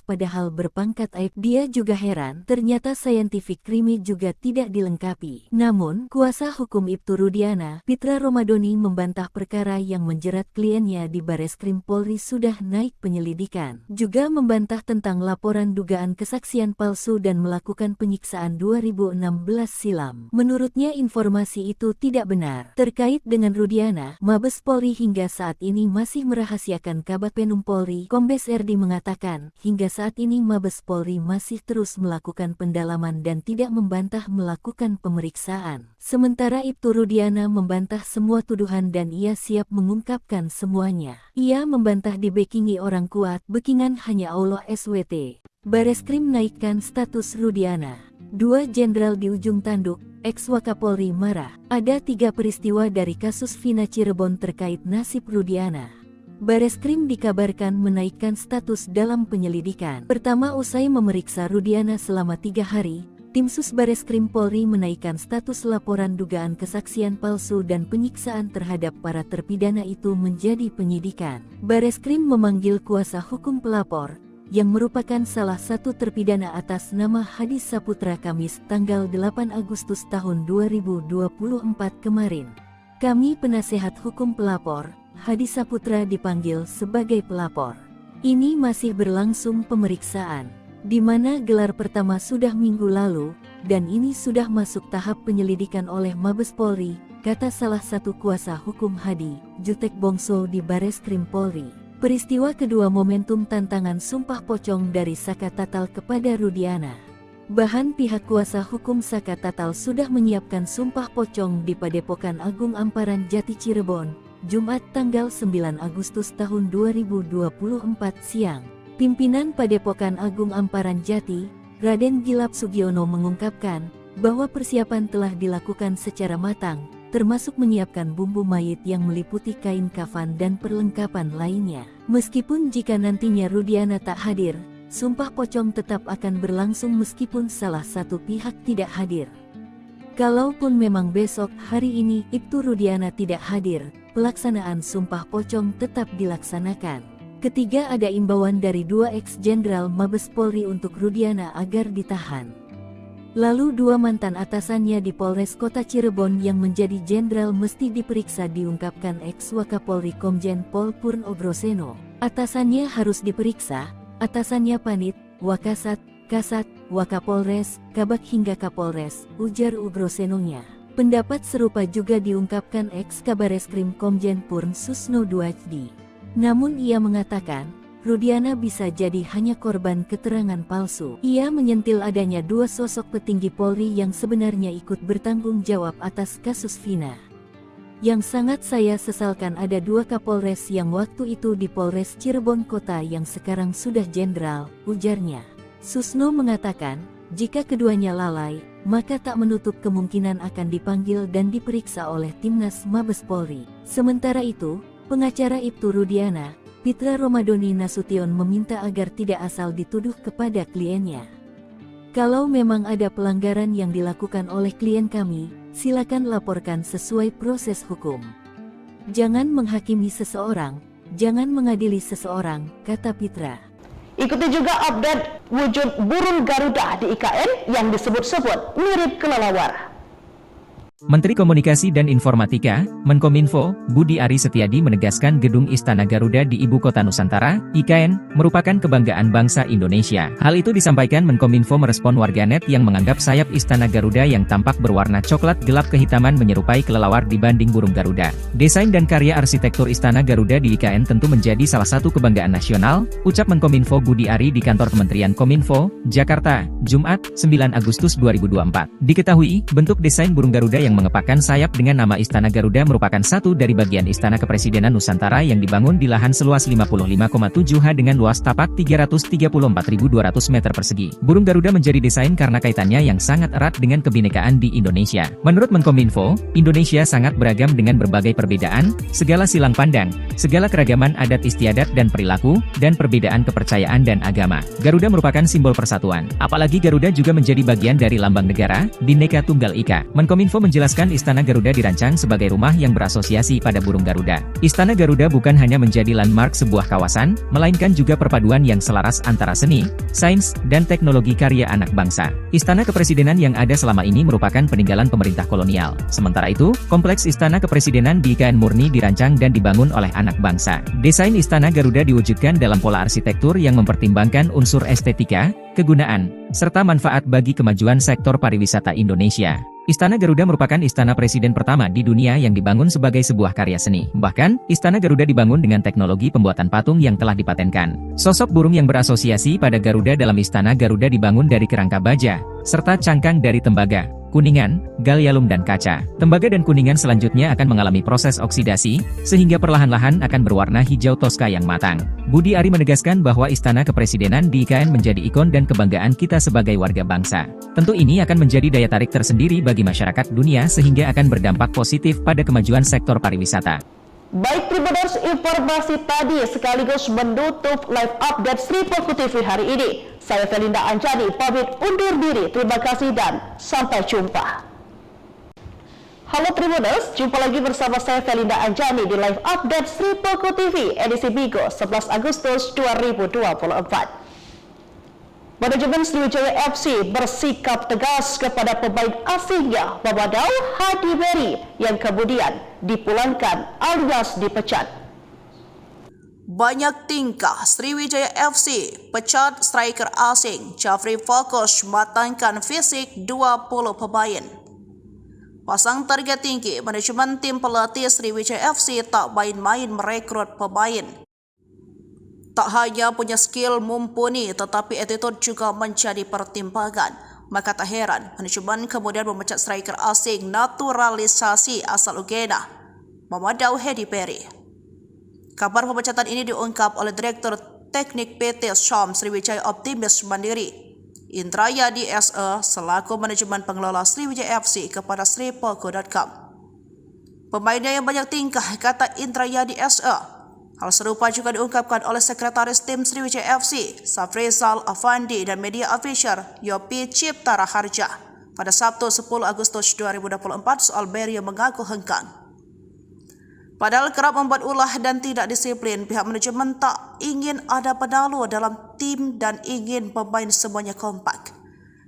padahal berpangkat aib. Dia juga heran ternyata scientific crime juga tidak dilengkapi. Namun kuasa hukum Ibtu Rudiana, Pitra Romadoni membantah perkara yang menjerat kliennya di Bareskrim Polri sudah naik penyelidikan. Juga membantah tentang laporan dugaan kesaksian palsu dan melakukan penyiksaan 2016 silam. Menurutnya informasi itu tidak benar. Terkait dengan Rudiana, Mabes Polri hingga saat ini masih merahasiakan. Kabag Penum Polri, Kombes RD mengatakan, hingga saat ini Mabes Polri masih terus melakukan pendalaman dan tidak membantah melakukan pemeriksaan. Sementara Ibtu Rudiana membantah semua tuduhan dan ia siap mengungkapkan semuanya. Ia membantah dibekingi orang kuat, bekingan hanya Allah SWT. Bareskrim naikkan status Rudiana. 2 jenderal di ujung tanduk, Eks-Wakapolri marah. Ada 3 peristiwa dari kasus Vina Cirebon terkait nasib Rudiana. Bareskrim dikabarkan menaikkan status dalam penyelidikan. Pertama, usai memeriksa Rudiana selama 3 hari, tim sus Bareskrim Polri menaikkan status laporan dugaan kesaksian palsu dan penyiksaan terhadap para terpidana itu menjadi penyidikan. Bareskrim memanggil kuasa hukum pelapor, yang merupakan salah satu terpidana atas nama Hadis Saputra Kamis tanggal 8 Agustus tahun 2024 kemarin. Kami penasehat hukum pelapor, Hadis Saputra dipanggil sebagai pelapor. Ini masih berlangsung pemeriksaan, di mana gelar pertama sudah minggu lalu, dan ini sudah masuk tahap penyelidikan oleh Mabes Polri, kata salah satu kuasa hukum Hadi, Jutek Bongso di Bareskrim Polri. Peristiwa kedua momentum tantangan sumpah pocong dari Saka Tatal kepada Rudiana. Bahan pihak kuasa hukum Saka Tatal sudah menyiapkan sumpah pocong di Padepokan Agung Amparan Jati Cirebon, Jumat tanggal 9 Agustus tahun 2024 siang. Pimpinan Padepokan Agung Amparan Jati, Raden Gilap Sugiono mengungkapkan bahwa persiapan telah dilakukan secara matang, termasuk menyiapkan bumbu mayit yang meliputi kain kafan dan perlengkapan lainnya. Meskipun jika nantinya Rudiana tak hadir, sumpah pocong tetap akan berlangsung meskipun salah satu pihak tidak hadir. Kalaupun memang besok hari ini Ibtu Rudiana tidak hadir, pelaksanaan sumpah pocong tetap dilaksanakan. Ketiga, ada imbauan dari 2 ex-jenderal Mabes Polri untuk Rudiana agar ditahan. Lalu 2 mantan atasannya di Polres Kota Cirebon yang menjadi jenderal mesti diperiksa, diungkapkan ex-Wakapolri Komjen Pol Purnogrosono. Atasannya harus diperiksa, atasannya Panit, Wakasat, Kasat, Wakapolres, Kabak hingga Kapolres, ujar Ugrosenonya. Pendapat serupa juga diungkapkan ex-Kabareskrim Komjen Purn Susno Duajdi. Namun ia mengatakan, Rudiana bisa jadi hanya korban keterangan palsu. Ia menyentil adanya 2 sosok petinggi Polri yang sebenarnya ikut bertanggung jawab atas kasus Vina. Yang sangat saya sesalkan ada 2 Kapolres yang waktu itu di Polres Cirebon Kota yang sekarang sudah jenderal, ujarnya. Susno mengatakan, jika keduanya lalai, maka tak menutup kemungkinan akan dipanggil dan diperiksa oleh Timnas Mabes Polri. Sementara itu, pengacara Ibtu Rudiana, Pitra Romadoni Nasution meminta agar tidak asal dituduh kepada kliennya. Kalau memang ada pelanggaran yang dilakukan oleh klien kami, silakan laporkan sesuai proses hukum. Jangan menghakimi seseorang, jangan mengadili seseorang, kata Pitra. Ikuti juga update wujud burung Garuda di IKN yang disebut-sebut mirip kelelawar. Menteri Komunikasi dan Informatika, Menkominfo, Budi Ari Setiadi menegaskan Gedung Istana Garuda di Ibu Kota Nusantara, IKN, merupakan kebanggaan bangsa Indonesia. Hal itu disampaikan Menkominfo merespon warganet yang menganggap sayap Istana Garuda yang tampak berwarna coklat gelap kehitaman menyerupai kelelawar dibanding burung Garuda. Desain dan karya arsitektur Istana Garuda di IKN tentu menjadi salah satu kebanggaan nasional, ucap Menkominfo Budi Ari di kantor Kementerian Kominfo, Jakarta, Jumat, 9 Agustus 2024. Diketahui, bentuk desain burung Garuda yang mengepakkan sayap dengan nama Istana Garuda merupakan satu dari bagian Istana Kepresidenan Nusantara yang dibangun di lahan seluas 55,7 ha dengan luas tapak 334.200 meter persegi. Burung Garuda menjadi desain karena kaitannya yang sangat erat dengan kebinekaan di Indonesia. Menurut Menkominfo, Indonesia sangat beragam dengan berbagai perbedaan, segala silang pandang, segala keragaman adat istiadat dan perilaku, dan perbedaan kepercayaan dan agama. Garuda merupakan simbol persatuan. Apalagi Garuda juga menjadi bagian dari lambang negara, Bhinneka Tunggal Ika. Menkominfo menjelaskan Istana Garuda dirancang sebagai rumah yang berasosiasi pada burung Garuda. Istana Garuda bukan hanya menjadi landmark sebuah kawasan, melainkan juga perpaduan yang selaras antara seni, sains, dan teknologi karya anak bangsa. Istana Kepresidenan yang ada selama ini merupakan peninggalan pemerintah kolonial. Sementara itu, kompleks Istana Kepresidenan di IKN murni dirancang dan dibangun oleh anak bangsa. Desain Istana Garuda diwujudkan dalam pola arsitektur yang mempertimbangkan unsur estetika, kegunaan, serta manfaat bagi kemajuan sektor pariwisata Indonesia. Istana Garuda merupakan istana presiden pertama di dunia yang dibangun sebagai sebuah karya seni. Bahkan, Istana Garuda dibangun dengan teknologi pembuatan patung yang telah dipatenkan. Sosok burung yang berasosiasi pada Garuda dalam Istana Garuda dibangun dari kerangka baja, serta cangkang dari tembaga, kuningan, gallium dan kaca. Tembaga dan kuningan selanjutnya akan mengalami proses oksidasi, sehingga perlahan-lahan akan berwarna hijau toska yang matang. Budi Ari menegaskan bahwa Istana Kepresidenan di IKN menjadi ikon dan kebanggaan kita sebagai warga bangsa. Tentu ini akan menjadi daya tarik tersendiri bagi masyarakat dunia sehingga akan berdampak positif pada kemajuan sektor pariwisata. Baik Tribuners, informasi tadi sekaligus menutup live update Sri Poku TV hari ini. Saya Felinda Anjani pamit undur diri. Terima kasih dan sampai jumpa. Halo Tribuners, jumpa lagi bersama saya Felinda Anjani di live update Sri Poku TV edisi Bigo 11 Agustus 2024. Manajemen Sriwijaya FC bersikap tegas kepada pemain asingnya Mamadou Hadi Beri yang kemudian dipulangkan alias dipecat. Banyak tingkah Sriwijaya FC pecat striker asing Jafri Fokus matangkan fisik 20 pemain. Pasang target tinggi, manajemen tim pelatih Sriwijaya FC tak main-main merekrut pemain. Tak hanya punya skill mumpuni, tetapi attitude juga menjadi pertimbangan. Maka tak heran, manajemen kemudian memecat striker asing naturalisasi asal Uganda, Mamadou Hedi Perry. Kabar pemecatan ini diungkap oleh Direktur Teknik PT Syam Sriwijaya Optimis Mandiri, Indrayadi SE, selaku manajemen pengelola Sriwijaya FC kepada sripoko.com. Pemainnya yang banyak tingkah, kata Indrayadi SE. Hal serupa juga diungkapkan oleh Sekretaris Tim Sriwijaya FC, Safrizal Afandi, dan media official Yopi Cipta Raharja pada Sabtu 10 Agustus 2024 soal Berry yang mengaku hengkang. Padahal kerap membuat ulah dan tidak disiplin, pihak manajemen tak ingin ada penalu dalam tim dan ingin pemain semuanya kompak.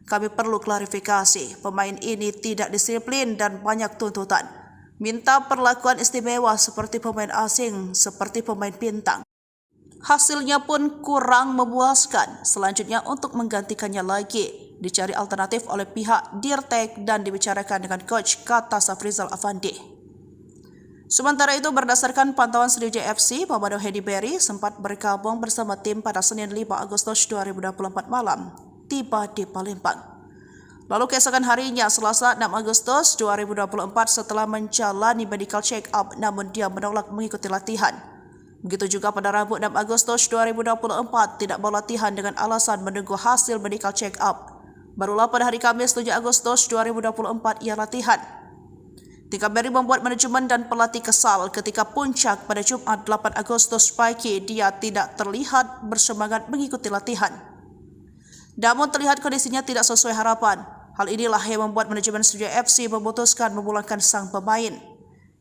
Kami perlu klarifikasi, pemain ini tidak disiplin dan banyak tuntutan. Minta perlakuan istimewa seperti pemain asing, seperti pemain bintang. Hasilnya pun kurang memuaskan. Selanjutnya untuk menggantikannya lagi, dicari alternatif oleh pihak Dirtek dan dibicarakan dengan coach, kata Safrizal Afandi. Sementara itu, berdasarkan pantauan Sriwijaya FC, Mamadou Hedi Perry sempat bergabung bersama tim pada Senin 5 Agustus 2024 malam, tiba di Palembang. Lalu keesokan harinya, Selasa 6 Agustus 2024, setelah menjalani medical check-up, namun dia menolak mengikuti latihan. Begitu juga pada Rabu 6 Agustus 2024, tidak mau latihan dengan alasan menunggu hasil medical check-up. Barulah pada hari Kamis 7 Agustus 2024 ia latihan. Tingkah Berry membuat manajemen dan pelatih kesal ketika puncak pada Jumat 8 Agustus pagi dia tidak terlihat bersemangat mengikuti latihan. Namun terlihat kondisinya tidak sesuai harapan. Hal inilah yang membuat manajemen Sriwijaya FC memutuskan memulangkan sang pemain.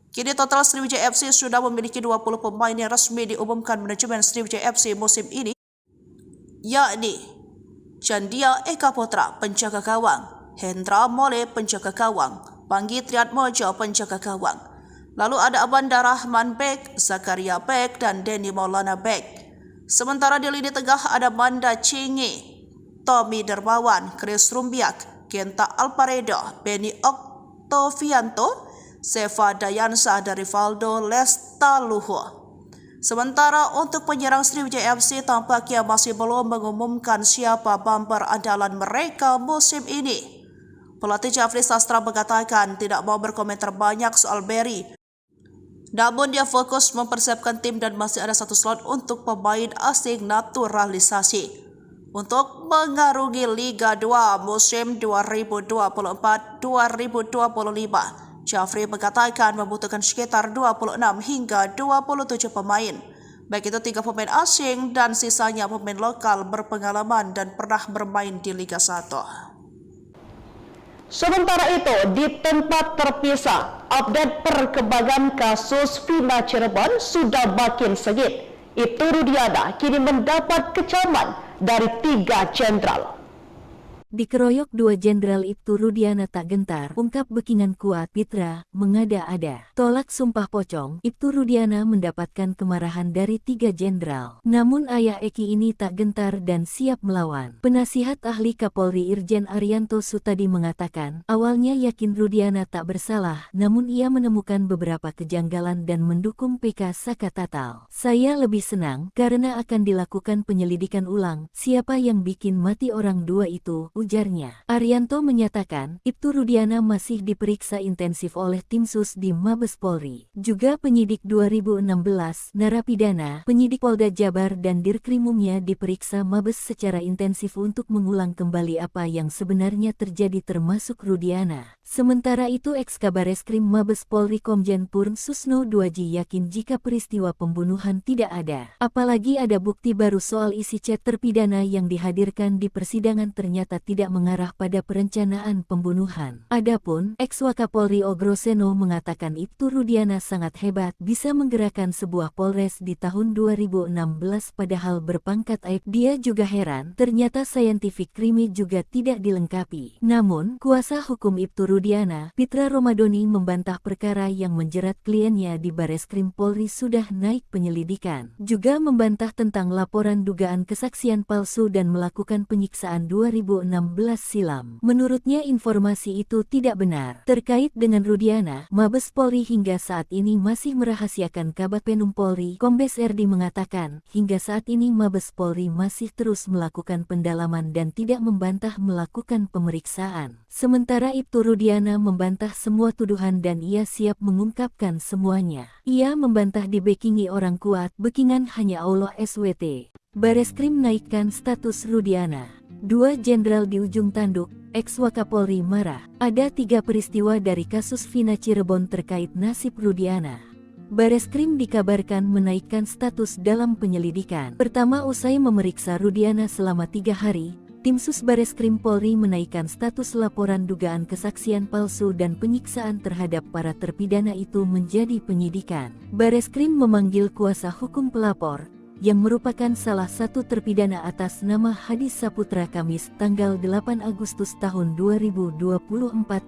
Kini total Sriwijaya FC sudah memiliki 20 pemain yang resmi diumumkan manajemen Sriwijaya FC musim ini, yakni Chandia Eka Putra, penjaga gawang, Hendra Mole, penjaga gawang, Panggi Triatmojo, penjaga gawang. Lalu ada Abanda Rahman Bek, Zakaria Bek, dan Denny Maulana Bek. Sementara di lini tengah ada Manda Cingi, Tommy Dermawan, Chris Rumbiak, Genta Alparedo, Benny Oktovianto, Seva Dayansa, dan Rivaldo Lestaluhu. Sementara untuk penyerang Sriwijaya FC tampaknya masih belum mengumumkan siapa bumper andalan mereka musim ini. Pelatih Jafri Sastra mengatakan tidak mau berkomentar banyak soal Berry. Namun dia fokus mempersiapkan tim dan masih ada satu slot untuk pemain asing naturalisasi untuk mengarungi Liga 2 musim 2024-2025. Jafri mengatakan membutuhkan sekitar 26 hingga 27 pemain, baik itu 3 pemain asing dan sisanya pemain lokal berpengalaman dan pernah bermain di Liga 1. Sementara itu, di tempat terpisah, update perkembangan kasus Vina Cirebon sudah makin sengit. Ibtu Rudiana kini mendapat kecaman dari 3 jenderal. Dikeroyok 2 jenderal Ibtu Rudiana tak gentar, ungkap Bekingan kuat Pitra, mengada-ada. Tolak sumpah pocong, Ibtu Rudiana mendapatkan kemarahan dari 3 jenderal. Namun ayah Eki ini tak gentar dan siap melawan. Penasihat ahli Kapolri Irjen Arianto Sutadi mengatakan, awalnya yakin Rudiana tak bersalah, namun ia menemukan beberapa kejanggalan dan mendukung PK Saka Tatal. Saya lebih senang karena akan dilakukan penyelidikan ulang, siapa yang bikin mati orang 2 itu, ujarnya. Arianto menyatakan, Ibtu Rudiana masih diperiksa intensif oleh tim sus di Mabes Polri. Juga penyidik 2016, narapidana, penyidik Polda Jabar dan Dirkrimumnya diperiksa Mabes secara intensif untuk mengulang kembali apa yang sebenarnya terjadi termasuk Rudiana. Sementara itu Eks-Kabareskrim Mabes Polri Komjen Purn Susno Duaji yakin jika peristiwa pembunuhan tidak ada. Apalagi ada bukti baru soal isi chat terpidana yang dihadirkan di persidangan ternyata tidak mengarah pada perencanaan pembunuhan. Adapun Eks-Wakapolri Ogroseno mengatakan Ibtu Rudiana sangat hebat bisa menggerakkan sebuah polres di tahun 2016 padahal berpangkat aib. Dia juga heran ternyata scientific crime juga tidak dilengkapi. Namun kuasa hukum Ibtu Rudiana, Pitra Romadoni membantah perkara yang menjerat kliennya di Bareskrim Polri sudah naik penyelidikan. Juga membantah tentang laporan dugaan kesaksian palsu dan melakukan penyiksaan 2016 silam. Menurutnya informasi itu tidak benar. Terkait dengan Rudiana, Mabes Polri hingga saat ini masih merahasiakan. Kabag Penum Polri, Kombes RD mengatakan, hingga saat ini Mabes Polri masih terus melakukan pendalaman dan tidak membantah melakukan pemeriksaan. Sementara Ibtu Rudiana membantah semua tuduhan dan ia siap mengungkapkan semuanya. Ia membantah dibekingi orang kuat, bekingan hanya Allah SWT. Bareskrim naikkan status Rudiana. 2 jenderal di ujung tanduk, ex-Wakapolri marah. Ada 3 peristiwa dari kasus Vina Cirebon terkait nasib Rudiana. Bareskrim dikabarkan menaikkan status dalam penyelidikan. Pertama, usai memeriksa Rudiana selama 3 hari, Tim Sus Bareskrim Polri menaikkan status laporan dugaan kesaksian palsu dan penyiksaan terhadap para terpidana itu menjadi penyidikan. Bareskrim memanggil kuasa hukum pelapor, yang merupakan salah satu terpidana atas nama Hadi Saputra Kamis tanggal 8 Agustus tahun 2024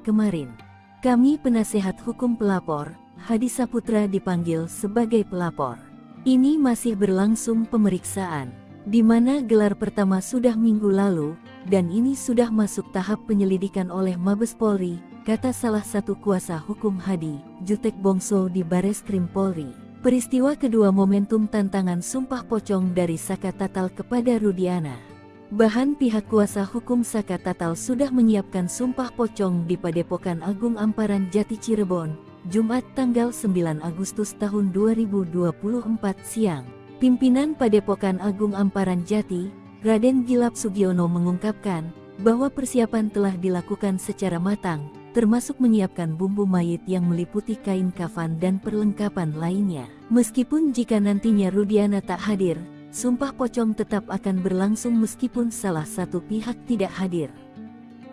kemarin. Kami penasehat hukum pelapor, Hadi Saputra dipanggil sebagai pelapor. Ini masih berlangsung pemeriksaan, di mana gelar pertama sudah minggu lalu, dan ini sudah masuk tahap penyelidikan oleh Mabes Polri, kata salah satu kuasa hukum Hadi, Jutek Bongso di Bareskrim Polri. Peristiwa kedua momentum tantangan sumpah pocong dari Saka Tatal kepada Rudiana. Bahan pihak kuasa hukum Saka Tatal sudah menyiapkan sumpah pocong di Padepokan Agung Amparan Jati Cirebon, Jumat tanggal 9 Agustus tahun 2024 siang. Pimpinan Padepokan Agung Amparan Jati, Raden Gilap Sugiono mengungkapkan bahwa persiapan telah dilakukan secara matang, termasuk menyiapkan bumbu mayit yang meliputi kain kafan dan perlengkapan lainnya. Meskipun jika nantinya Rudiana tak hadir, sumpah pocong tetap akan berlangsung meskipun salah satu pihak tidak hadir.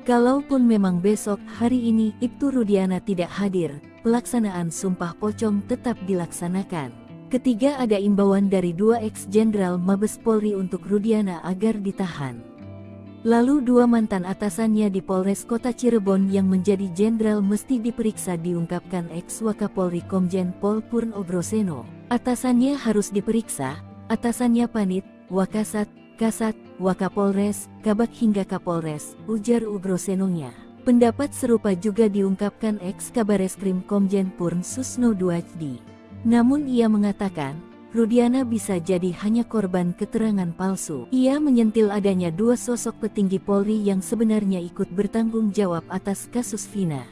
Kalaupun memang besok hari ini Ibtu Rudiana tidak hadir, pelaksanaan sumpah pocong tetap dilaksanakan. Ketiga, ada imbauan dari 2 ex-jenderal Mabes Polri untuk Rudiana agar ditahan. Lalu 2 mantan atasannya di Polres Kota Cirebon yang menjadi jenderal mesti diperiksa, diungkapkan ex-Wakapolri Komjen Pol Purno Groseno. Atasannya harus diperiksa, atasannya Panit, Wakasat, Kasat, Wakapolres, Kabag hingga Kapolres, ujar Ugrosenonya. Pendapat serupa juga diungkapkan ex-Kabareskrim Komjen Purn Susno Duajdi. Namun ia mengatakan, Rudiana bisa jadi hanya korban keterangan palsu. Ia menyentil adanya 2 sosok petinggi Polri yang sebenarnya ikut bertanggung jawab atas kasus Vina.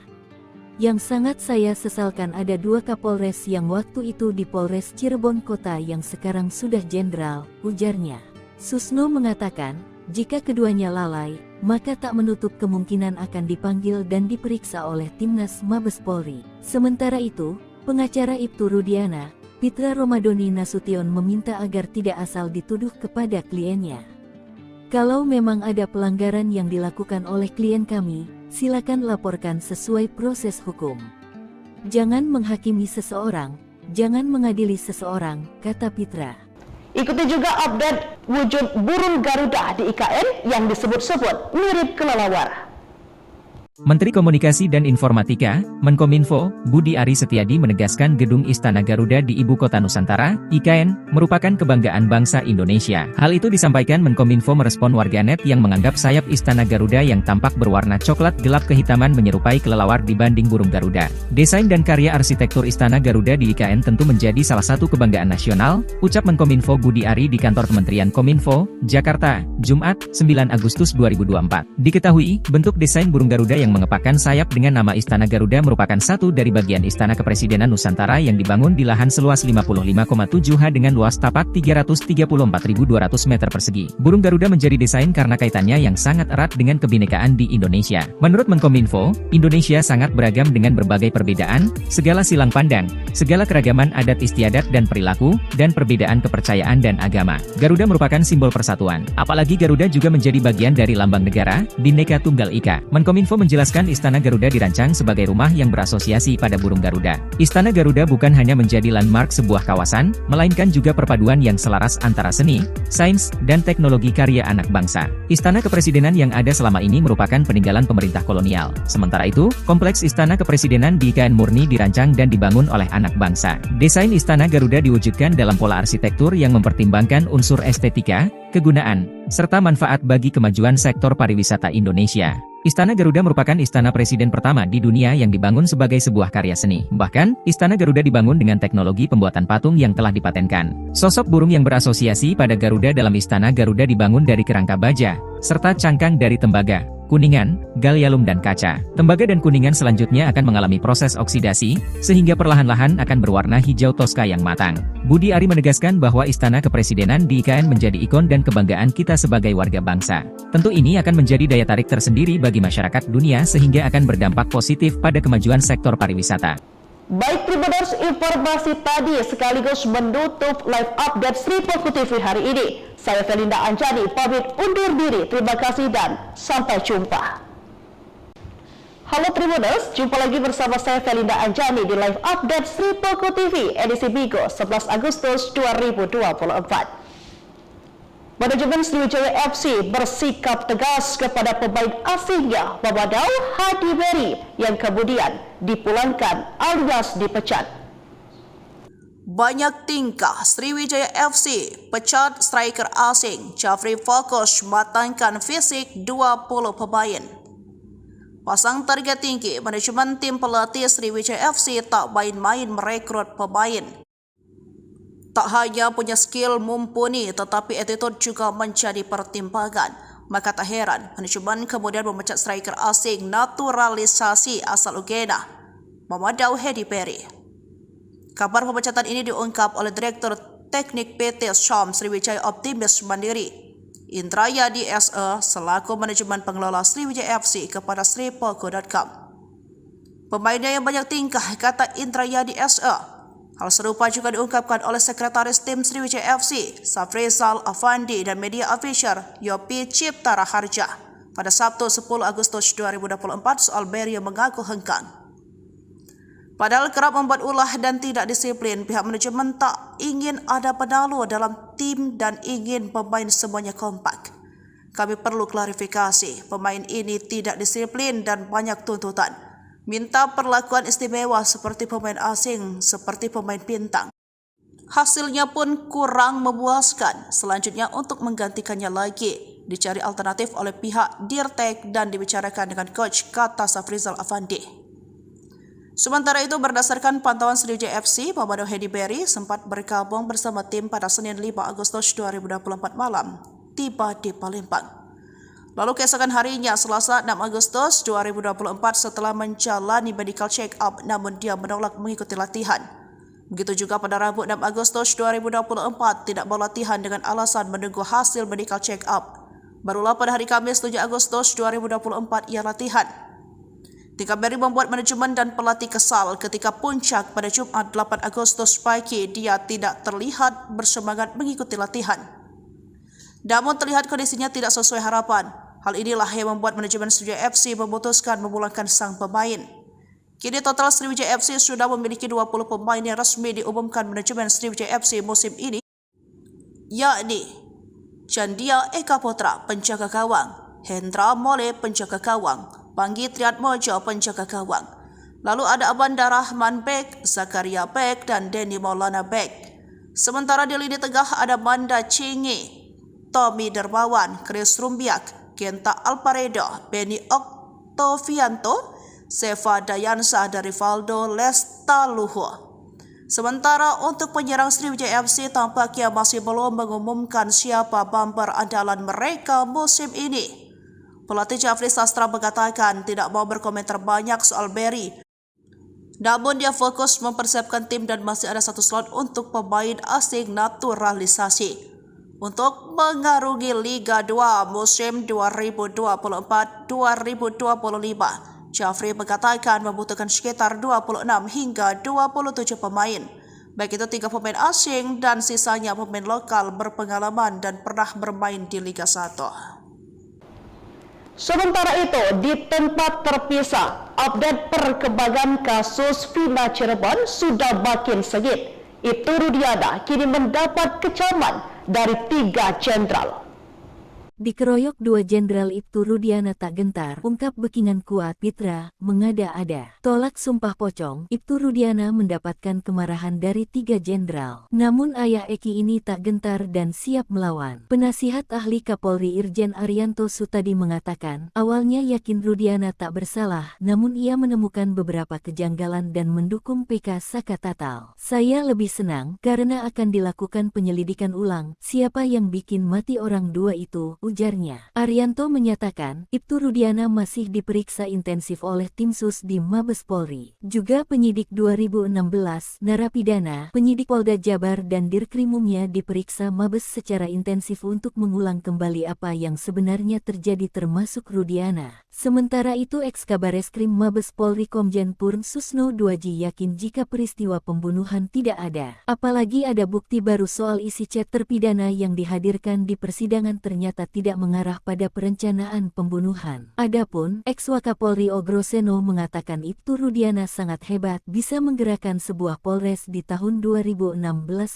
Yang sangat saya sesalkan ada 2 Kapolres yang waktu itu di Polres Cirebon Kota yang sekarang sudah jenderal, ujarnya. Susno mengatakan, jika keduanya lalai, maka tak menutup kemungkinan akan dipanggil dan diperiksa oleh Timnas Mabes Polri. Sementara itu, pengacara Ibtu Rudiana, Pitra Romadoni Nasution meminta agar tidak asal dituduh kepada kliennya. Kalau memang ada pelanggaran yang dilakukan oleh klien kami, silakan laporkan sesuai proses hukum. Jangan menghakimi seseorang, jangan mengadili seseorang, kata Pitra. Ikuti juga update wujud burung Garuda di IKN yang disebut-sebut mirip kelelawar. Menteri Komunikasi dan Informatika, Menkominfo, Budi Ari Setiadi menegaskan Gedung Istana Garuda di Ibu Kota Nusantara, IKN, merupakan kebanggaan bangsa Indonesia. Hal itu disampaikan Menkominfo merespon warganet yang menganggap sayap Istana Garuda yang tampak berwarna coklat gelap kehitaman menyerupai kelelawar dibanding burung Garuda. Desain dan karya arsitektur Istana Garuda di IKN tentu menjadi salah satu kebanggaan nasional, ucap Menkominfo Budi Ari di kantor Kementerian Kominfo, Jakarta, Jumat, 9 Agustus 2024. Diketahui, bentuk desain burung Garuda yang mengepakkan sayap dengan nama Istana Garuda merupakan satu dari bagian Istana Kepresidenan Nusantara yang dibangun di lahan seluas 55,7 ha dengan luas tapak 334.200 meter persegi. Burung Garuda menjadi desain karena kaitannya yang sangat erat dengan kebinekaan di Indonesia. Menurut Menkominfo, Indonesia sangat beragam dengan berbagai perbedaan, segala silang pandang, segala keragaman adat istiadat dan perilaku, dan perbedaan kepercayaan dan agama. Garuda merupakan simbol persatuan. Apalagi Garuda juga menjadi bagian dari lambang negara, Bhinneka Tunggal Ika. Menkominfo menjelaskan menjelaskan Istana Garuda dirancang sebagai rumah yang berasosiasi pada burung Garuda. Istana Garuda bukan hanya menjadi landmark sebuah kawasan, melainkan juga perpaduan yang selaras antara seni, sains, dan teknologi karya anak bangsa. Istana Kepresidenan yang ada selama ini merupakan peninggalan pemerintah kolonial. Sementara itu, kompleks Istana Kepresidenan di IKN murni dirancang dan dibangun oleh anak bangsa. Desain Istana Garuda diwujudkan dalam pola arsitektur yang mempertimbangkan unsur estetika, kegunaan, serta manfaat bagi kemajuan sektor pariwisata Indonesia. Istana Garuda merupakan istana presiden pertama di dunia yang dibangun sebagai sebuah karya seni. Bahkan, Istana Garuda dibangun dengan teknologi pembuatan patung yang telah dipatenkan. Sosok burung yang berasosiasi pada Garuda dalam Istana Garuda dibangun dari kerangka baja, serta cangkang dari tembaga, kuningan, gallium dan kaca. Tembaga dan kuningan selanjutnya akan mengalami proses oksidasi, sehingga perlahan-lahan akan berwarna hijau toska yang matang. Budi Ari menegaskan bahwa Istana Kepresidenan di IKN menjadi ikon dan kebanggaan kita sebagai warga bangsa. Tentu ini akan menjadi daya tarik tersendiri bagi masyarakat dunia sehingga akan berdampak positif pada kemajuan sektor pariwisata. Baik Tribuners, informasi tadi sekaligus menutup live update Sri Poko TV hari ini. Saya Felinda Anjani pamit undur diri. Terima kasih dan sampai jumpa. Halo Tribuners, jumpa lagi bersama saya Felinda Anjani di live update Sri Poko TV edisi Bigo 11 Agustus 2024. Manajemen Sriwijaya FC bersikap tegas kepada pemain asingnya Mamadou Hadi Beri yang kemudian dipulangkan alias dipecat. Banyak tingkah Sriwijaya FC pecat striker asing. Jafri fokus matangkan fisik 20 pemain. Pasang target tinggi, manajemen tim pelatih Sriwijaya FC tak main-main merekrut pemain. Tak hanya punya skill mumpuni, tetapi attitude juga menjadi pertimbangan. Maka tak heran, manajemen kemudian memecat striker asing naturalisasi asal Uganda, Mamadou Hadi Beri. Kabar pemecatan ini diungkap oleh Direktur Teknik PT Syam Sriwijaya Optimis Mandiri, Indrayadi SE, selaku manajemen pengelola Sriwijaya FC kepada sripoko.com. Pemainnya yang banyak tingkah, kata Indrayadi SE. Hal serupa juga diungkapkan oleh Sekretaris Tim Sriwijaya FC, Safrizal Afandi dan media official Yopi Cipta Raharja pada Sabtu 10 Agustus 2024 soal Beri yang mengaku hengkang. Padahal kerap membuat ulah dan tidak disiplin, pihak manajemen tak ingin ada penalu dalam tim dan ingin pemain semuanya kompak. Kami perlu klarifikasi, pemain ini tidak disiplin dan banyak tuntutan. Minta perlakuan istimewa seperti pemain asing, seperti pemain bintang. Hasilnya pun kurang memuaskan. Selanjutnya untuk menggantikannya lagi, dicari alternatif oleh pihak Dirtek dan dibicarakan dengan coach, kata Safrizal Afandi. Sementara itu, berdasarkan pantauan Sriwijaya FC, Mamadou Hadi Beri sempat bergabung bersama tim pada Senin 5 Agustus 2024 malam, tiba di Palembang. Lalu keesokan harinya, Selasa 6 Agustus 2024, setelah menjalani medical check-up, namun dia menolak mengikuti latihan. Begitu juga pada Rabu 6 Agustus 2024, tidak mau latihan dengan alasan menunggu hasil medical check-up. Barulah pada hari Kamis 7 Agustus 2024 ia latihan. Tingkah Beri membuat manajemen dan pelatih kesal ketika puncak pada Jumat 8 Agustus pagi dia tidak terlihat bersemangat mengikuti latihan. Namun terlihat kondisinya tidak sesuai harapan. Hal inilah yang membuat manajemen Sriwijaya FC memutuskan memulangkan sang pemain. Kini total Sriwijaya FC sudah memiliki 20 pemain yang resmi diumumkan manajemen Sriwijaya FC musim ini, yakni Chandia Eka Putra, penjaga gawang, Hendra Mole, penjaga gawang, Panggi Triatmojo, penjaga gawang. Lalu ada Abanda Rahman Bek, Zakaria Bek, dan Denny Maulana Bek. Sementara di lini tengah ada Manda Cingi, Tommy Dermawan, Chris Rumbiak, Genta Alparedo, Benny Oktovianto, Seva Dayansa, dan Rivaldo Lestaluhu. Sementara untuk penyerang Sriwijaya FC tampaknya masih belum mengumumkan siapa bumper andalan mereka musim ini. Pelatih Jafri Sastra mengatakan tidak mau berkomentar banyak soal Beri. Namun dia fokus mempersiapkan tim dan masih ada satu slot untuk pemain asing naturalisasi untuk mengarungi Liga 2 musim 2024-2025. Jafri mengatakan membutuhkan sekitar 26 hingga 27 pemain, baik itu 3 pemain asing dan sisanya pemain lokal berpengalaman dan pernah bermain di Liga 1. Sementara itu, di tempat terpisah, update perkembangan kasus Vina Cirebon sudah makin sengit. Ibtu Rudiana kini mendapat kecaman dari 3 jenderal. Dikeroyok 2 jenderal Ibtu Rudiana tak gentar, ungkap Bekingan kuat Pitra, mengada-ada. Tolak sumpah pocong, Ibtu Rudiana mendapatkan kemarahan dari 3 jenderal. Namun ayah Eki ini tak gentar dan siap melawan. Penasihat ahli Kapolri Irjen Arianto Sutadi mengatakan, awalnya yakin Rudiana tak bersalah, namun ia menemukan beberapa kejanggalan dan mendukung PK Saka Tatal. Saya lebih senang, karena akan dilakukan penyelidikan ulang, siapa yang bikin mati orang 2 itu, ujarnya. Arianto menyatakan, Ibtu Rudiana masih diperiksa intensif oleh tim sus di Mabes Polri. Juga penyidik 2016, narapidana, penyidik Polda Jabar dan Dirkrimumnya diperiksa Mabes secara intensif untuk mengulang kembali apa yang sebenarnya terjadi termasuk Rudiana. Sementara itu Eks-Kabareskrim Mabes Polri Komjen Purn Susno Duaji yakin jika peristiwa pembunuhan tidak ada. Apalagi ada bukti baru soal isi chat terpidana yang dihadirkan di persidangan ternyata tidak mengarah pada perencanaan pembunuhan. Adapun, Eks-Wakapolri Ogroseno mengatakan Ibtu Rudiana sangat hebat, bisa menggerakkan sebuah polres di tahun 2016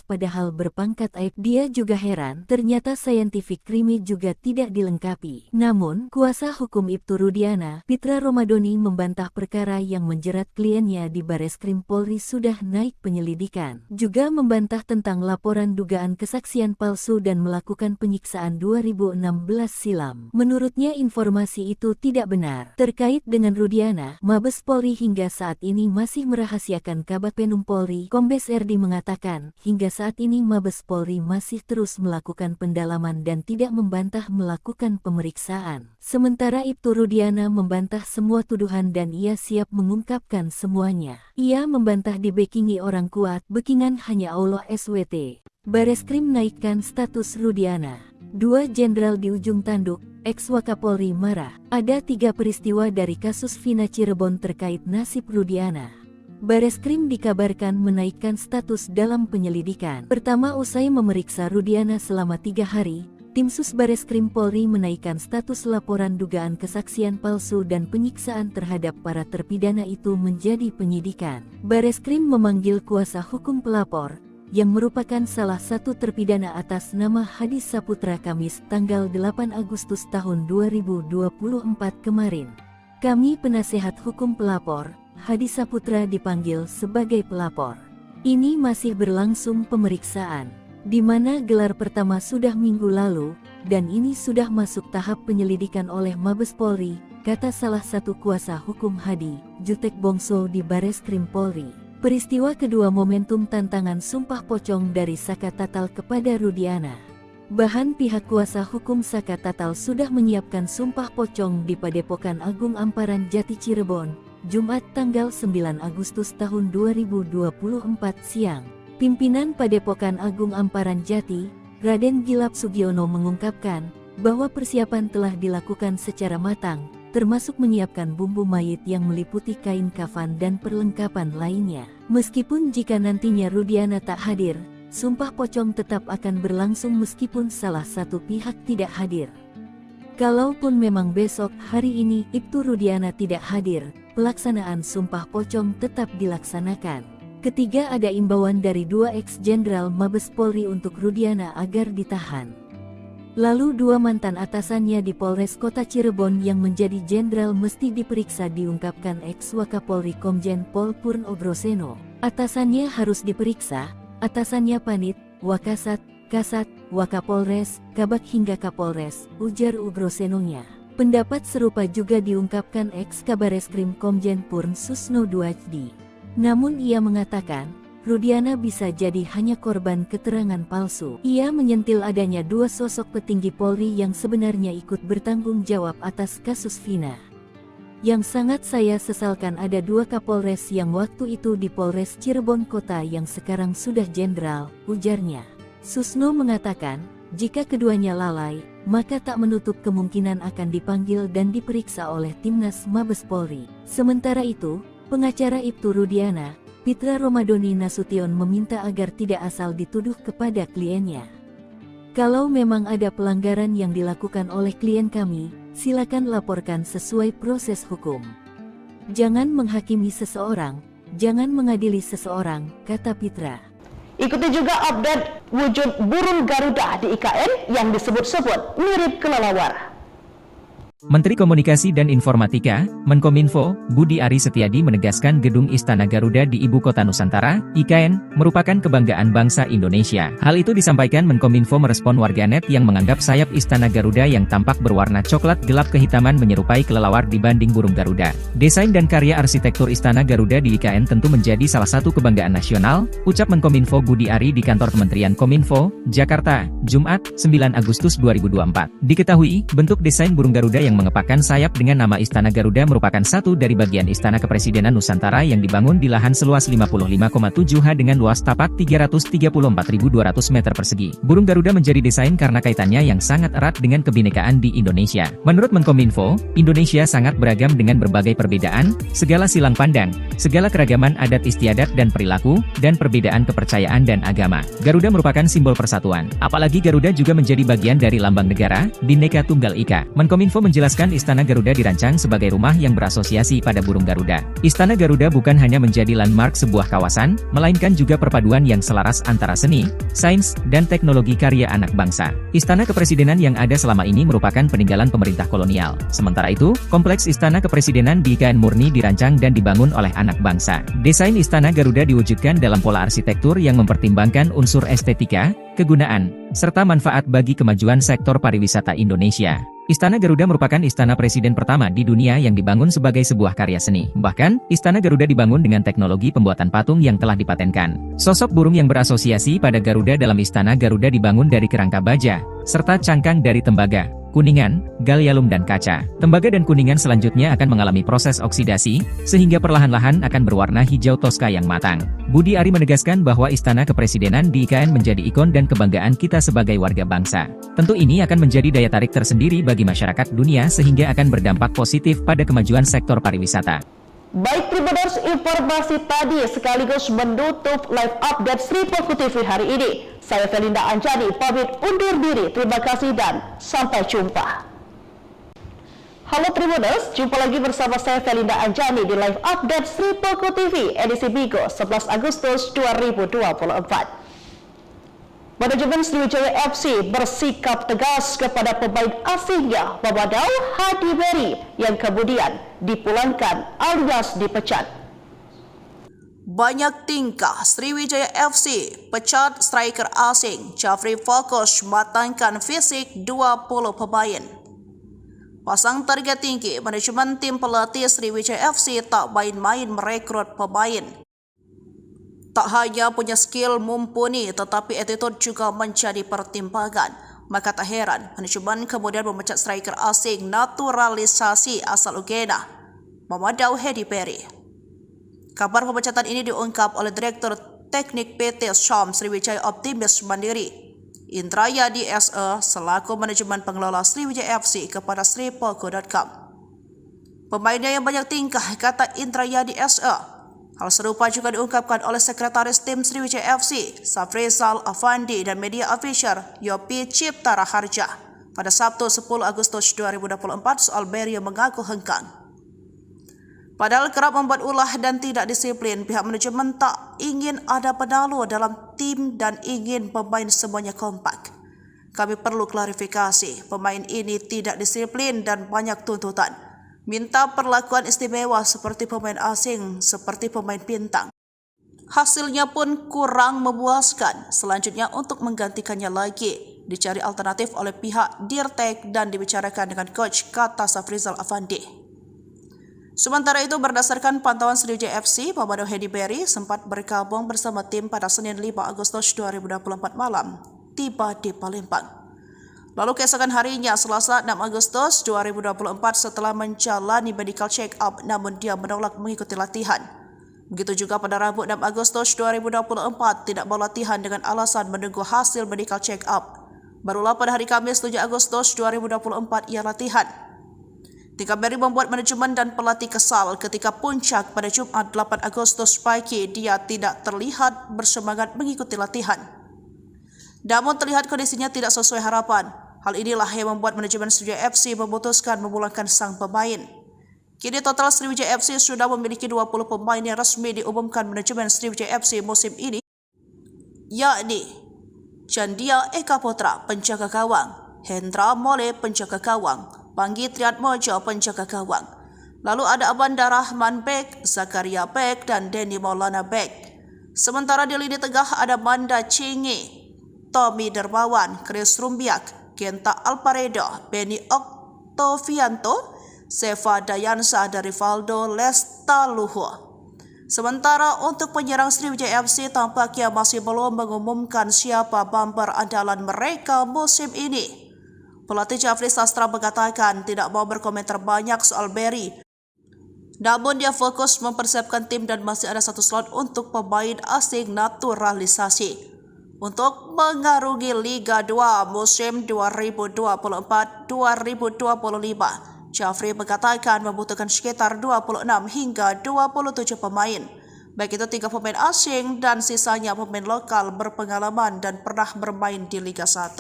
padahal berpangkat aib. Dia juga heran, ternyata scientific crime juga tidak dilengkapi. Namun, kuasa hukum Ibtu Rudiana, Pitra Romadoni membantah perkara yang menjerat kliennya di Bareskrim Polri sudah naik penyelidikan. Juga membantah tentang laporan dugaan kesaksian palsu dan melakukan penyiksaan 2016 silam. Menurutnya informasi itu tidak benar. Terkait dengan Rudiana, Mabes Polri hingga saat ini masih merahasiakan. Kabag Penum Polri, Kombes Erdi mengatakan, hingga saat ini Mabes Polri masih terus melakukan pendalaman dan tidak membantah melakukan pemeriksaan. Sementara Ibtu Rudiana membantah semua tuduhan dan ia siap mengungkapkan semuanya. Ia membantah dibekingi orang kuat, bekingan hanya Allah SWT. Bareskrim naikkan status Rudiana. 2 jenderal di ujung tanduk, Eks-Wakapolri marah. Ada 3 peristiwa dari kasus Vina Cirebon terkait nasib Rudiana. Bareskrim dikabarkan menaikkan status dalam penyelidikan. Pertama, usai memeriksa Rudiana selama 3 hari, tim sus Bareskrim Polri menaikkan status laporan dugaan kesaksian palsu dan penyiksaan terhadap para terpidana itu menjadi penyidikan. Bareskrim memanggil kuasa hukum pelapor, yang merupakan salah satu terpidana atas nama Hadi Saputra Kamis tanggal 8 Agustus tahun 2024 kemarin. Kami penasehat hukum pelapor, Hadi Saputra dipanggil sebagai pelapor. Ini masih berlangsung pemeriksaan, di mana gelar pertama sudah minggu lalu, dan ini sudah masuk tahap penyelidikan oleh Mabes Polri, kata salah satu kuasa hukum Hadi, Jutek Bongso di Bareskrim Polri. Peristiwa kedua momentum tantangan sumpah pocong dari Saka Tatal kepada Rudiana. Bahan pihak kuasa hukum Saka Tatal sudah menyiapkan sumpah pocong di Padepokan Agung Amparan Jati Cirebon, Jumat tanggal 9 Agustus tahun 2024 siang. Pimpinan Padepokan Agung Amparan Jati, Raden Gilap Sugiono mengungkapkan bahwa persiapan telah dilakukan secara matang, termasuk menyiapkan bumbu mayit yang meliputi kain kafan dan perlengkapan lainnya. Meskipun jika nantinya Rudiana tak hadir, sumpah pocong tetap akan berlangsung meskipun salah satu pihak tidak hadir. Kalaupun memang besok hari ini Ibtu Rudiana tidak hadir, pelaksanaan sumpah pocong tetap dilaksanakan. Ketiga, ada imbauan dari 2 ex-jenderal Mabes Polri untuk Rudiana agar ditahan. Lalu 2 mantan atasannya di Polres Kota Cirebon yang menjadi jenderal mesti diperiksa, diungkapkan Eks-Wakapolri Komjen Pol Purn Ogroseno. Atasannya harus diperiksa, atasannya Panit, Wakasat, Kasat, Wakapolres, Kabag hingga Kapolres, ujar Ogrosenonya. Pendapat serupa juga diungkapkan Eks-Kabareskrim Komjen Purn Susno Duaji. Namun ia mengatakan, Rudiana bisa jadi hanya korban keterangan palsu. Ia menyentil adanya 2 sosok petinggi Polri yang sebenarnya ikut bertanggung jawab atas kasus Vina. Yang sangat saya sesalkan ada 2 Kapolres yang waktu itu di Polres Cirebon Kota yang sekarang sudah jenderal, ujarnya. Susno mengatakan, jika keduanya lalai, maka tak menutup kemungkinan akan dipanggil dan diperiksa oleh Timnas Mabes Polri. Sementara itu, pengacara Ibtu Rudiana, Pitra Romadoni Nasution meminta agar tidak asal dituduh kepada kliennya. Kalau memang ada pelanggaran yang dilakukan oleh klien kami, silakan laporkan sesuai proses hukum. Jangan menghakimi seseorang, jangan mengadili seseorang, kata Pitra. Ikuti juga update wujud burung Garuda di IKN yang disebut-sebut mirip kelelawar. Menteri Komunikasi dan Informatika, Menkominfo, Budi Ari Setiadi menegaskan gedung Istana Garuda di Ibu Kota Nusantara, IKN, merupakan kebanggaan bangsa Indonesia. Hal itu disampaikan Menkominfo merespon warganet yang menganggap sayap Istana Garuda yang tampak berwarna coklat gelap kehitaman menyerupai kelelawar dibanding burung Garuda. Desain dan karya arsitektur Istana Garuda di IKN tentu menjadi salah satu kebanggaan nasional, ucap Menkominfo Budi Ari di kantor Kementerian Kominfo, Jakarta, Jumat, 9 Agustus 2024. Diketahui, bentuk desain burung Garuda yang mengepakkan sayap dengan nama Istana Garuda merupakan satu dari bagian Istana Kepresidenan Nusantara yang dibangun di lahan seluas 55,7 ha dengan luas tapak 334.200 meter persegi. Burung Garuda menjadi desain karena kaitannya yang sangat erat dengan kebinekaan di Indonesia. Menurut Menkominfo, Indonesia sangat beragam dengan berbagai perbedaan, segala silang pandang, segala keragaman adat istiadat dan perilaku, dan perbedaan kepercayaan dan agama. Garuda merupakan simbol persatuan. Apalagi Garuda juga menjadi bagian dari lambang negara, Bhinneka Tunggal Ika. Menkominfo menjelaskan Istana Garuda dirancang sebagai rumah yang berasosiasi pada burung Garuda. Istana Garuda bukan hanya menjadi landmark sebuah kawasan, melainkan juga perpaduan yang selaras antara seni, sains, dan teknologi karya anak bangsa. Istana Kepresidenan yang ada selama ini merupakan peninggalan pemerintah kolonial. Sementara itu, kompleks Istana Kepresidenan di IKN murni dirancang dan dibangun oleh anak bangsa. Desain Istana Garuda diwujudkan dalam pola arsitektur yang mempertimbangkan unsur estetika, kegunaan, serta manfaat bagi kemajuan sektor pariwisata Indonesia. Istana Garuda merupakan istana presiden pertama di dunia yang dibangun sebagai sebuah karya seni. Bahkan, Istana Garuda dibangun dengan teknologi pembuatan patung yang telah dipatenkan. Sosok burung yang berasosiasi pada Garuda dalam Istana Garuda dibangun dari kerangka baja, serta cangkang dari tembaga, kuningan, gallium dan kaca. Tembaga dan kuningan selanjutnya akan mengalami proses oksidasi, sehingga perlahan-lahan akan berwarna hijau toska yang matang. Budi Ari menegaskan bahwa Istana Kepresidenan di IKN menjadi ikon dan kebanggaan kita sebagai warga bangsa. Tentu ini akan menjadi daya tarik tersendiri bagi masyarakat dunia sehingga akan berdampak positif pada kemajuan sektor pariwisata. Baik Tribuners, informasi tadi sekaligus menutup live update Sri Poko TV hari ini. Saya Felinda Anjani pamit undur diri. Terima kasih dan sampai jumpa. Halo Tribuners, jumpa lagi bersama saya Felinda Anjani di live update Sri Poko TV edisi Bigo 11 Agustus 2024. Manajemen Sriwijaya FC bersikap tegas kepada pemain asingnya Mamadou Hadi Beri yang kemudian dipulangkan alias dipecat. Banyak tingkah Sriwijaya FC pecat striker asing Jafri fokus matangkan fisik 20 pemain. Pasang target tinggi, manajemen tim pelatih Sriwijaya FC tak main-main merekrut pemain. Tak hanya punya skill mumpuni, tetapi attitude juga menjadi pertimbangan. Maka tak heran, manajemen kemudian memecat striker asing naturalisasi asal Uganda, Mamadou Hadi Beri. Kabar pemecatan ini diungkap oleh Direktur Teknik PT Syam Sriwijaya Optimis Mandiri, Indrayadi SE, selaku manajemen pengelola Sriwijaya FC kepada sripoko.com. Pemainnya yang banyak tingkah, kata Indrayadi SE. Hal serupa juga diungkapkan oleh Sekretaris Tim Sriwijaya FC, Safrizal Afandi dan media official Yopi Cipta Raharja pada Sabtu 10 Agustus 2024 soal Beri yang mengaku hengkang. Padahal kerap membuat ulah dan tidak disiplin, pihak manajemen tak ingin ada penalu dalam tim dan ingin pemain semuanya kompak. Kami perlu klarifikasi, pemain ini tidak disiplin dan banyak tuntutan. Minta perlakuan istimewa seperti pemain asing, seperti pemain bintang. Hasilnya pun kurang memuaskan. Selanjutnya untuk menggantikannya lagi, dicari alternatif oleh pihak Dirtek dan dibicarakan dengan coach, kata Safrizal Afandi. Sementara itu, berdasarkan pantauan Sriwijaya FC, Mamadou Hadi Beri sempat bergabung bersama tim pada Senin 5 Agustus 2024 malam, tiba di Palembang. Lalu keesokan harinya, Selasa 6 Agustus 2024 setelah menjalani medical check-up namun dia menolak mengikuti latihan. Begitu juga pada Rabu 6 Agustus 2024 tidak mau latihan dengan alasan menunggu hasil medical check-up. Barulah pada hari Kamis 7 Agustus 2024 ia latihan. Tingkah Beri membuat manajemen dan pelatih kesal ketika puncak pada Jumat 8 Agustus pagi dia tidak terlihat bersemangat mengikuti latihan. Namun terlihat kondisinya tidak sesuai harapan. Hal inilah yang membuat manajemen Sriwijaya FC memutuskan memulangkan sang pemain. Kini total Sriwijaya FC sudah memiliki 20 pemain yang resmi diumumkan manajemen Sriwijaya FC musim ini, yakni Chandia Eka Putra penjaga gawang, Hendra Mole penjaga gawang, Panggi Triatmojo penjaga gawang. Lalu ada Abanda Rahman Bek, Zakaria Bek, dan Denny Maulana Bek. Sementara di lini tengah ada Manda Cingi, Tommy Dermawan, Chris Rumbiak, Genta Alparedo, Benny Oktovianto, Seva Dayansa, dan Rivaldo Lestaluhu. Sementara untuk penyerang Sriwijaya FC tampaknya masih belum mengumumkan siapa bumper andalan mereka musim ini. Pelatih Jafri Sastra mengatakan tidak mau berkomentar banyak soal Berry. Namun dia fokus mempersiapkan tim dan masih ada satu slot untuk pemain asing naturalisasi untuk mengarungi Liga 2 musim 2024-2025. Jafri mengatakan membutuhkan sekitar 26 hingga 27 pemain, baik itu 3 pemain asing dan sisanya pemain lokal berpengalaman dan pernah bermain di Liga 1.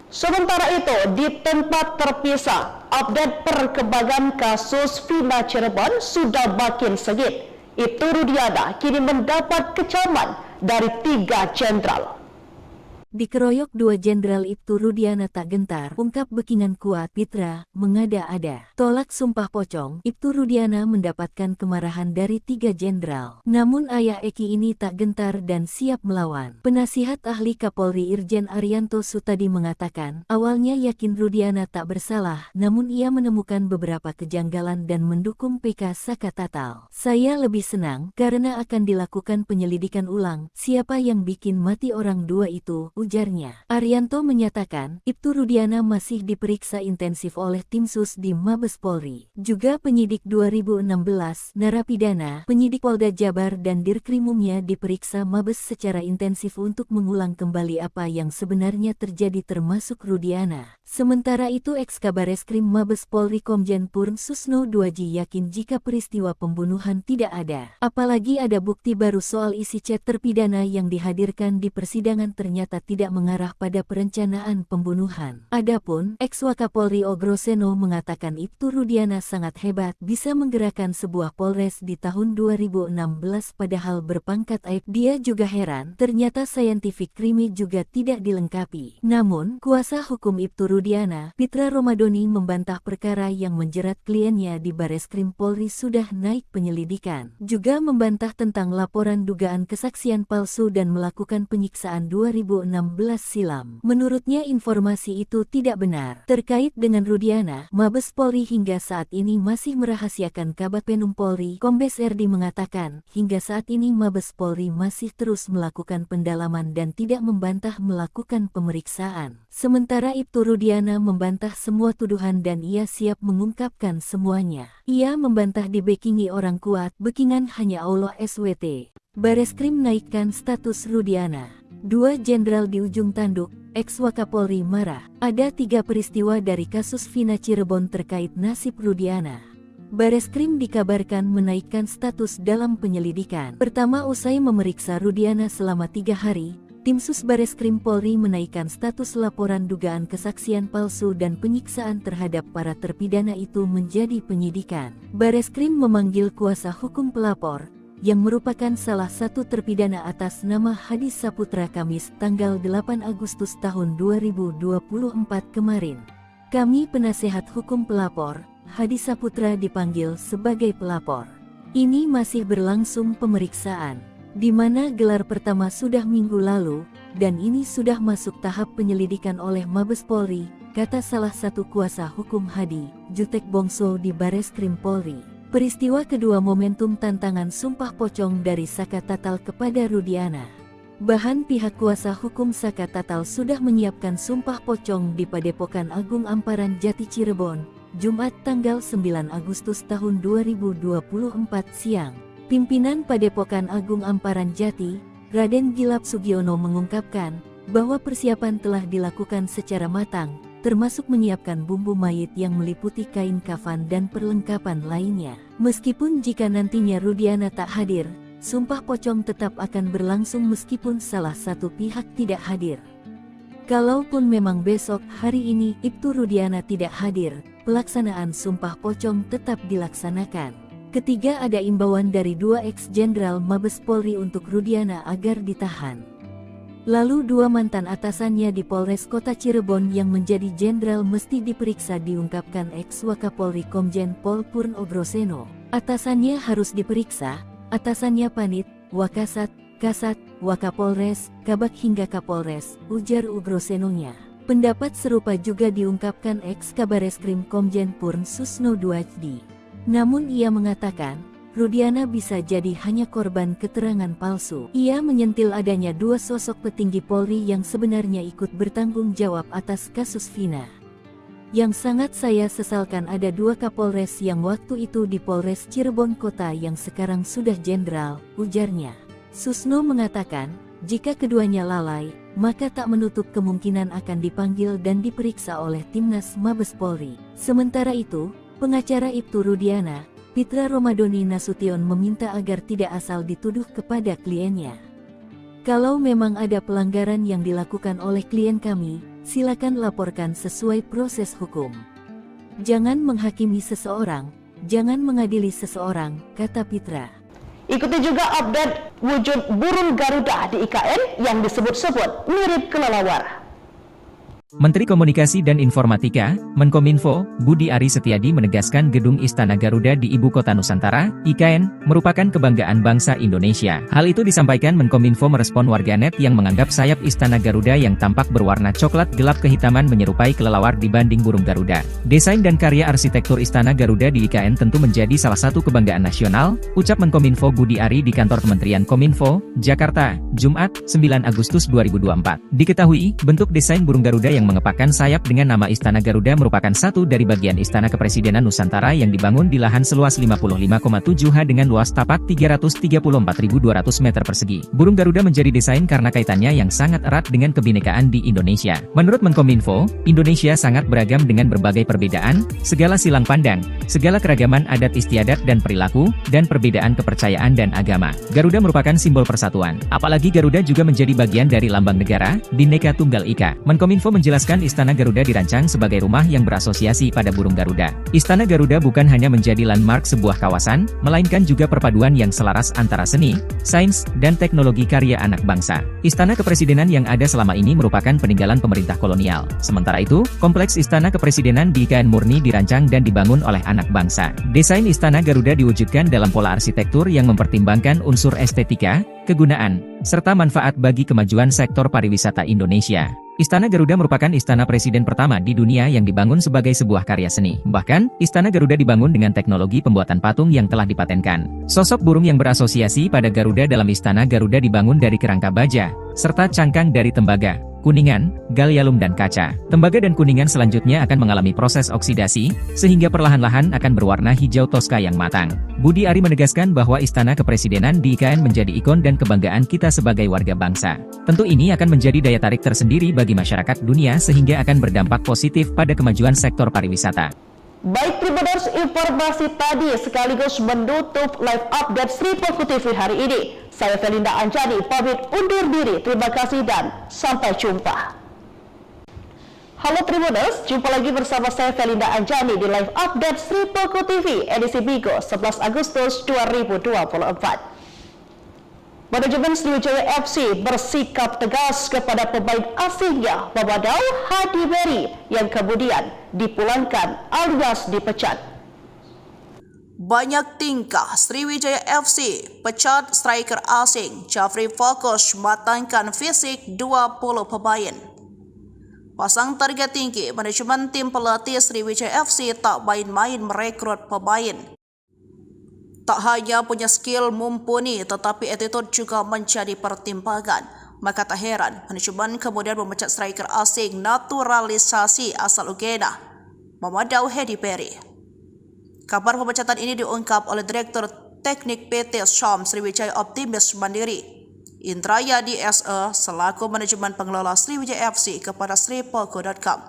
Sementara itu, di tempat terpisah, update perkembangan kasus Vina Cirebon sudah makin sengit. Ibtu Rudiana kini mendapat kecaman dari 3 jenderal. Dikeroyok 2 Jenderal Ibtu Rudiana tak gentar, ungkap Bekingan kuat Pitra, mengada-ada. Tolak sumpah pocong, Ibtu Rudiana mendapatkan kemarahan dari 3 jenderal. Namun ayah Eki ini tak gentar dan siap melawan. Penasihat ahli Kapolri Irjen Arianto Sutadi mengatakan, awalnya yakin Rudiana tak bersalah, namun ia menemukan beberapa kejanggalan dan mendukung PK Saka Tatal. Saya lebih senang, karena akan dilakukan penyelidikan ulang, siapa yang bikin mati orang 2 itu, ujarnya. Arianto menyatakan, Ibtu Rudiana masih diperiksa intensif oleh tim sus di Mabes Polri. Juga penyidik 2016, narapidana, penyidik Polda Jabar dan Dirkrimumnya diperiksa Mabes secara intensif untuk mengulang kembali apa yang sebenarnya terjadi termasuk Rudiana. Sementara itu Eks-Kabareskrim Mabes Polri Komjen Purn Susno Duaji yakin jika peristiwa pembunuhan tidak ada. Apalagi ada bukti baru soal isi chat terpidana yang dihadirkan di persidangan ternyata tidak mengarah pada perencanaan pembunuhan. Adapun, Eks-Wakapolri Ogroseno mengatakan Ibtu Rudiana sangat hebat bisa menggerakkan sebuah Polres di tahun 2016 padahal berpangkat Aib. Dia juga heran, ternyata scientific crime juga tidak dilengkapi. Namun, kuasa hukum Ibtu Rudiana, Pitra Romadoni membantah perkara yang menjerat kliennya di Bareskrim Polri sudah naik penyelidikan. Juga membantah tentang laporan dugaan kesaksian palsu dan melakukan penyiksaan 2016 silam. Menurutnya informasi itu tidak benar. Terkait dengan Rudiana, Mabes Polri hingga saat ini masih merahasiakan. Kabag Penum Polri, Kombes Erdi mengatakan, hingga saat ini Mabes Polri masih terus melakukan pendalaman dan tidak membantah melakukan pemeriksaan. Sementara Ibtu Rudiana membantah semua tuduhan dan ia siap mengungkapkan semuanya. Ia membantah dibekingi orang kuat, Bekingan hanya Allah SWT. Bareskrim naikkan status Rudiana. 2 jenderal di ujung tanduk, Eks-Wakapolri marah. Ada 3 peristiwa dari kasus Vina Cirebon terkait nasib Rudiana. Bareskrim dikabarkan menaikkan status dalam penyelidikan. Pertama, usai memeriksa Rudiana selama 3 hari, tim sus Bareskrim Polri menaikkan status laporan dugaan kesaksian palsu dan penyiksaan terhadap para terpidana itu menjadi penyidikan. Bareskrim memanggil kuasa hukum pelapor, yang merupakan salah satu terpidana atas nama Hadi Saputra Kamis tanggal 8 Agustus tahun 2024 kemarin. Kami penasehat hukum pelapor, Hadi Saputra dipanggil sebagai pelapor. Ini masih berlangsung pemeriksaan, di mana gelar pertama sudah minggu lalu, dan ini sudah masuk tahap penyelidikan oleh Mabes Polri, kata salah satu kuasa hukum Hadi, Jutek Bongso di Bareskrim Polri. Peristiwa kedua momentum tantangan sumpah pocong dari Saka Tatal kepada Rudiana. Bahan pihak kuasa hukum Saka Tatal sudah menyiapkan sumpah pocong di Padepokan Agung Amparan Jati Cirebon, Jumat tanggal 9 Agustus tahun 2024 siang. Pimpinan Padepokan Agung Amparan Jati, Raden Gilap Sugiono mengungkapkan bahwa persiapan telah dilakukan secara matang, termasuk menyiapkan bumbu mayit yang meliputi kain kafan dan perlengkapan lainnya. Meskipun jika nantinya Rudiana tak hadir, sumpah pocong tetap akan berlangsung meskipun salah satu pihak tidak hadir. Kalaupun memang besok hari ini Ibtu Rudiana tidak hadir, pelaksanaan Sumpah Pocong tetap dilaksanakan. Ketiga, ada imbauan dari 2 ex-jenderal Mabes Polri untuk Rudiana agar ditahan. Lalu 2 mantan atasannya di Polres Kota Cirebon yang menjadi jenderal mesti diperiksa, diungkapkan ex-Wakapolri Komjen Pol Purno Groseno. Atasannya harus diperiksa, atasannya Panit, Wakasat, Kasat, Wakapolres, Kabak hingga Kapolres, ujar Ugrosenonya. Pendapat serupa juga diungkapkan ex-Kabareskrim Komjen Purn Susno Duajdi. Namun ia mengatakan, Rudiana bisa jadi hanya korban keterangan palsu. Ia menyentil adanya 2 sosok petinggi Polri yang sebenarnya ikut bertanggung jawab atas kasus Vina. Yang sangat saya sesalkan ada 2 Kapolres yang waktu itu di Polres Cirebon Kota yang sekarang sudah jenderal, ujarnya. Susno mengatakan, jika keduanya lalai, maka tak menutup kemungkinan akan dipanggil dan diperiksa oleh Timnas Mabes Polri. Sementara itu, pengacara Ibtu Rudiana, Pitra Romadoni Nasution meminta agar tidak asal dituduh kepada kliennya. Kalau memang ada pelanggaran yang dilakukan oleh klien kami, silakan laporkan sesuai proses hukum. Jangan menghakimi seseorang, jangan mengadili seseorang, kata Pitra. Ikuti juga update wujud burung Garuda di IKN yang disebut-sebut mirip kelelawar. Menteri Komunikasi dan Informatika, Menkominfo, Budi Ari Setiadi menegaskan Gedung Istana Garuda di Ibu Kota Nusantara, IKN, merupakan kebanggaan bangsa Indonesia. Hal itu disampaikan Menkominfo merespon warganet yang menganggap sayap Istana Garuda yang tampak berwarna coklat gelap kehitaman menyerupai kelelawar dibanding burung Garuda. Desain dan karya arsitektur Istana Garuda di IKN tentu menjadi salah satu kebanggaan nasional, ucap Menkominfo Budi Ari di kantor Kementerian Kominfo, Jakarta, Jumat, 9 Agustus 2024. Diketahui, bentuk desain burung Garuda yang mengepakkan sayap dengan nama Istana Garuda merupakan satu dari bagian Istana Kepresidenan Nusantara yang dibangun di lahan seluas 55,7 ha dengan luas tapak 334.200 meter persegi. Burung Garuda menjadi desain karena kaitannya yang sangat erat dengan kebinekaan di Indonesia. Menurut Menkominfo, Indonesia sangat beragam dengan berbagai perbedaan, segala silang pandang, segala keragaman adat istiadat dan perilaku, dan perbedaan kepercayaan dan agama. Garuda merupakan simbol persatuan. Apalagi Garuda juga menjadi bagian dari lambang negara, Bhinneka Tunggal Ika. Menkominfo menjelaskan Istana Garuda dirancang sebagai rumah yang berasosiasi pada burung Garuda. Istana Garuda bukan hanya menjadi landmark sebuah kawasan, melainkan juga perpaduan yang selaras antara seni, sains, dan teknologi karya anak bangsa. Istana Kepresidenan yang ada selama ini merupakan peninggalan pemerintah kolonial. Sementara itu, kompleks Istana Kepresidenan di IKN murni dirancang dan dibangun oleh anak bangsa. Desain Istana Garuda diwujudkan dalam pola arsitektur yang mempertimbangkan unsur estetika, kegunaan, serta manfaat bagi kemajuan sektor pariwisata Indonesia. Istana Garuda merupakan istana presiden pertama di dunia yang dibangun sebagai sebuah karya seni. Bahkan, Istana Garuda dibangun dengan teknologi pembuatan patung yang telah dipatenkan. Sosok burung yang berasosiasi pada Garuda dalam Istana Garuda dibangun dari kerangka baja, serta cangkang dari tembaga, kuningan, gallium dan kaca. Tembaga dan kuningan selanjutnya akan mengalami proses oksidasi, sehingga perlahan-lahan akan berwarna hijau toska yang matang. Budi Ari menegaskan bahwa Istana Kepresidenan di IKN menjadi ikon dan kebanggaan kita sebagai warga bangsa. Tentu ini akan menjadi daya tarik tersendiri bagi masyarakat dunia sehingga akan berdampak positif pada kemajuan sektor pariwisata. Baik Tribuners, informasi tadi sekaligus menutup live update Sri Poku TV hari ini. Saya Felinda Anjani pamit undur diri. Terima kasih dan sampai jumpa. Halo Tribuners, jumpa lagi bersama saya Felinda Anjani di live update Sri Poku TV edisi Bigo 11 Agustus 2024. Manajemen Sriwijaya FC bersikap tegas kepada pemain asingnya Mamadou Hadi Beri yang kemudian dipulangkan alias dipecat. Banyak tingkah Sriwijaya FC pecat striker asing Jafri fokus matangkan fisik 20 pemain. Pasang target tinggi, manajemen tim pelatih Sriwijaya FC tak main-main merekrut pemain. Tak hanya punya skill mumpuni, tetapi attitude juga menjadi pertimbangan. Maka tak heran, manajemen kemudian memecat striker asing naturalisasi asal Uganda, Mamadou Hadi Beri. Kabar pemecatan ini diungkap oleh Direktur Teknik PT Syam Sriwijaya Optimis Mandiri, Indrayadi SE, selaku manajemen pengelola Sriwijaya FC kepada sripoku.com.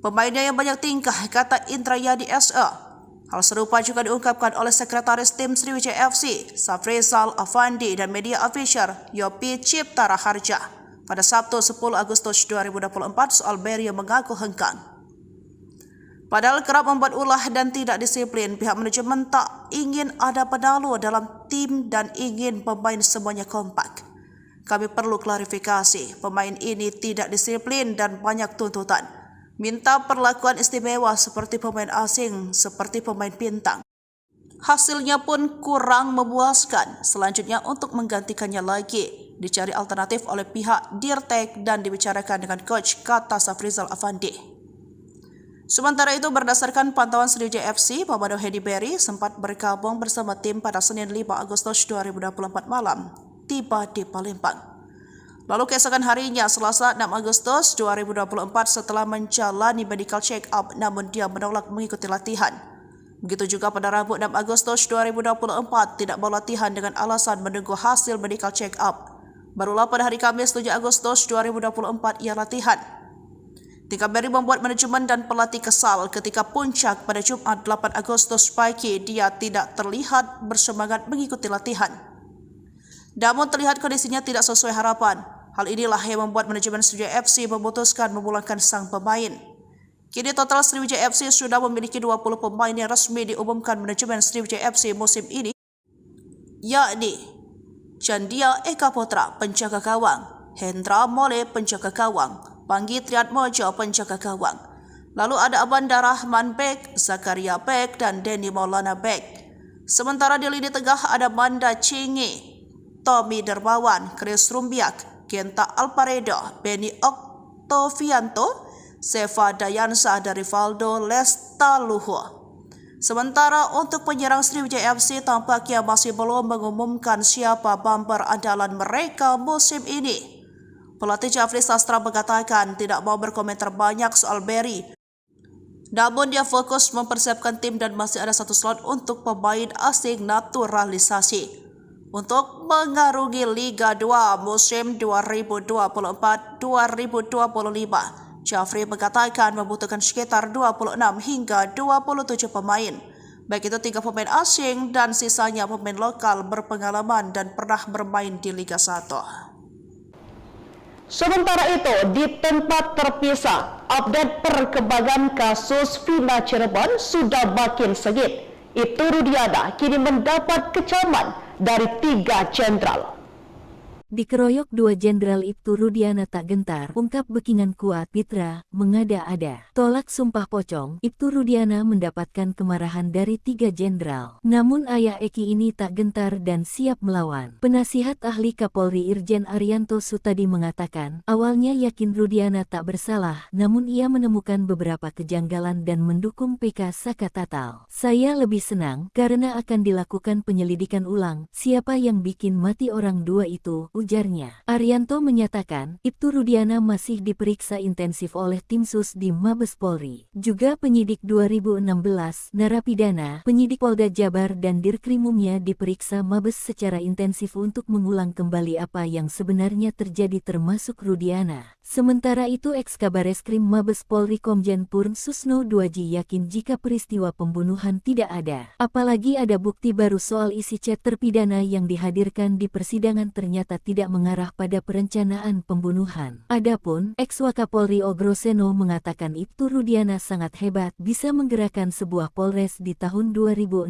Pemainnya yang banyak tingkah, kata Indrayadi SE. Hal serupa juga diungkapkan oleh Sekretaris Tim Sriwijaya FC, Safrizal Afandi dan media official Yopi Cipta Raharja. pada Sabtu 10 Agustus 2024 soal Berry yang mengaku hengkang. Padahal kerap membuat ulah dan tidak disiplin, pihak manajemen tak ingin ada penalu dalam tim dan ingin pemain semuanya kompak. Kami perlu klarifikasi, pemain ini tidak disiplin dan banyak tuntutan. Minta perlakuan istimewa seperti pemain asing, seperti pemain bintang. Hasilnya pun kurang memuaskan. Selanjutnya untuk menggantikannya lagi, dicari alternatif oleh pihak Dirtek dan dibicarakan dengan coach, kata Safrizal Afandi. Sementara itu berdasarkan pantauan Sriwijaya FC, Pemado Hedi Berry sempat bergabung bersama tim pada Senin 5 Agustus 2024 malam, tiba di Palembang. Lalu keesokan harinya, Selasa 6 Agustus 2024 setelah menjalani medical check-up namun dia menolak mengikuti latihan. Begitu juga pada Rabu 6 Agustus 2024 tidak mau latihan dengan alasan menunggu hasil medical check-up. Barulah pada hari Kamis 7 Agustus 2024 ia latihan. Tingkah Berry membuat manajemen dan pelatih kesal ketika puncak pada Jumat 8 Agustus pagi dia tidak terlihat bersemangat mengikuti latihan. Namun terlihat kondisinya tidak sesuai harapan. Hal inilah yang membuat manajemen Sriwijaya FC memutuskan memulangkan sang pemain. Kini total Sriwijaya FC sudah memiliki 20 pemain yang resmi diumumkan manajemen Sriwijaya FC musim ini, yakni Chandia Eka Putra, penjaga gawang, Hendra Mole, penjaga gawang, Panggi Triatmojo, penjaga gawang. Lalu ada Abanda Rahman Bek, Zakaria Bek, dan Denny Maulana Bek. Sementara di lini tengah ada Manda Cingi, Tommy Dermawan, Chris Rumbiak, Genta Alparedo, Benny Oktovianto, Seva Dayansa dari Valdo Lestaluhu. Sementara untuk penyerang Sriwijaya FC tampaknya masih belum mengumumkan siapa bumper andalan mereka musim ini. Pelatih Jafri Sastra mengatakan tidak mau berkomentar banyak soal Berry. Namun dia fokus mempersiapkan tim dan masih ada satu slot untuk pemain asing naturalisasi untuk mengarungi Liga 2 musim 2024-2025. Jafri mengatakan membutuhkan sekitar 26 hingga 27 pemain, baik itu 3 pemain asing dan sisanya pemain lokal berpengalaman dan pernah bermain di Liga 1. Sementara itu, di tempat terpisah, update perkembangan kasus Vina Cirebon sudah makin sengit. Ibtu Rudiana kini mendapat kecaman dari 3 jenderal. Dikeroyok 2 Jenderal Ibtu Rudiana tak gentar, ungkap Bekingan kuat, Pitra, mengada-ada. Tolak sumpah pocong, Ibtu Rudiana mendapatkan kemarahan dari 3 jenderal. Namun ayah Eki ini tak gentar dan siap melawan. Penasihat ahli Kapolri Irjen Arianto Sutadi mengatakan, awalnya yakin Rudiana tak bersalah, namun ia menemukan beberapa kejanggalan dan mendukung PK Saka Tatal. Saya lebih senang karena akan dilakukan penyelidikan ulang, siapa yang bikin mati orang 2 itu, ujarnya. Arianto menyatakan, Ibtu Rudiana masih diperiksa intensif oleh tim sus di Mabes Polri. Juga penyidik 2016, narapidana, penyidik Polda Jabar dan Dirkrimumnya diperiksa Mabes secara intensif untuk mengulang kembali apa yang sebenarnya terjadi termasuk Rudiana. Sementara itu Eks-Kabareskrim Mabes Polri Komjen Purn Susno Duaji yakin jika peristiwa pembunuhan tidak ada. Apalagi ada bukti baru soal isi chat terpidana yang dihadirkan di persidangan ternyata tidak mengarah pada perencanaan pembunuhan. Adapun Eks-Wakapolri Ogroseno mengatakan Ibtu Rudiana sangat hebat bisa menggerakkan sebuah polres di tahun 2016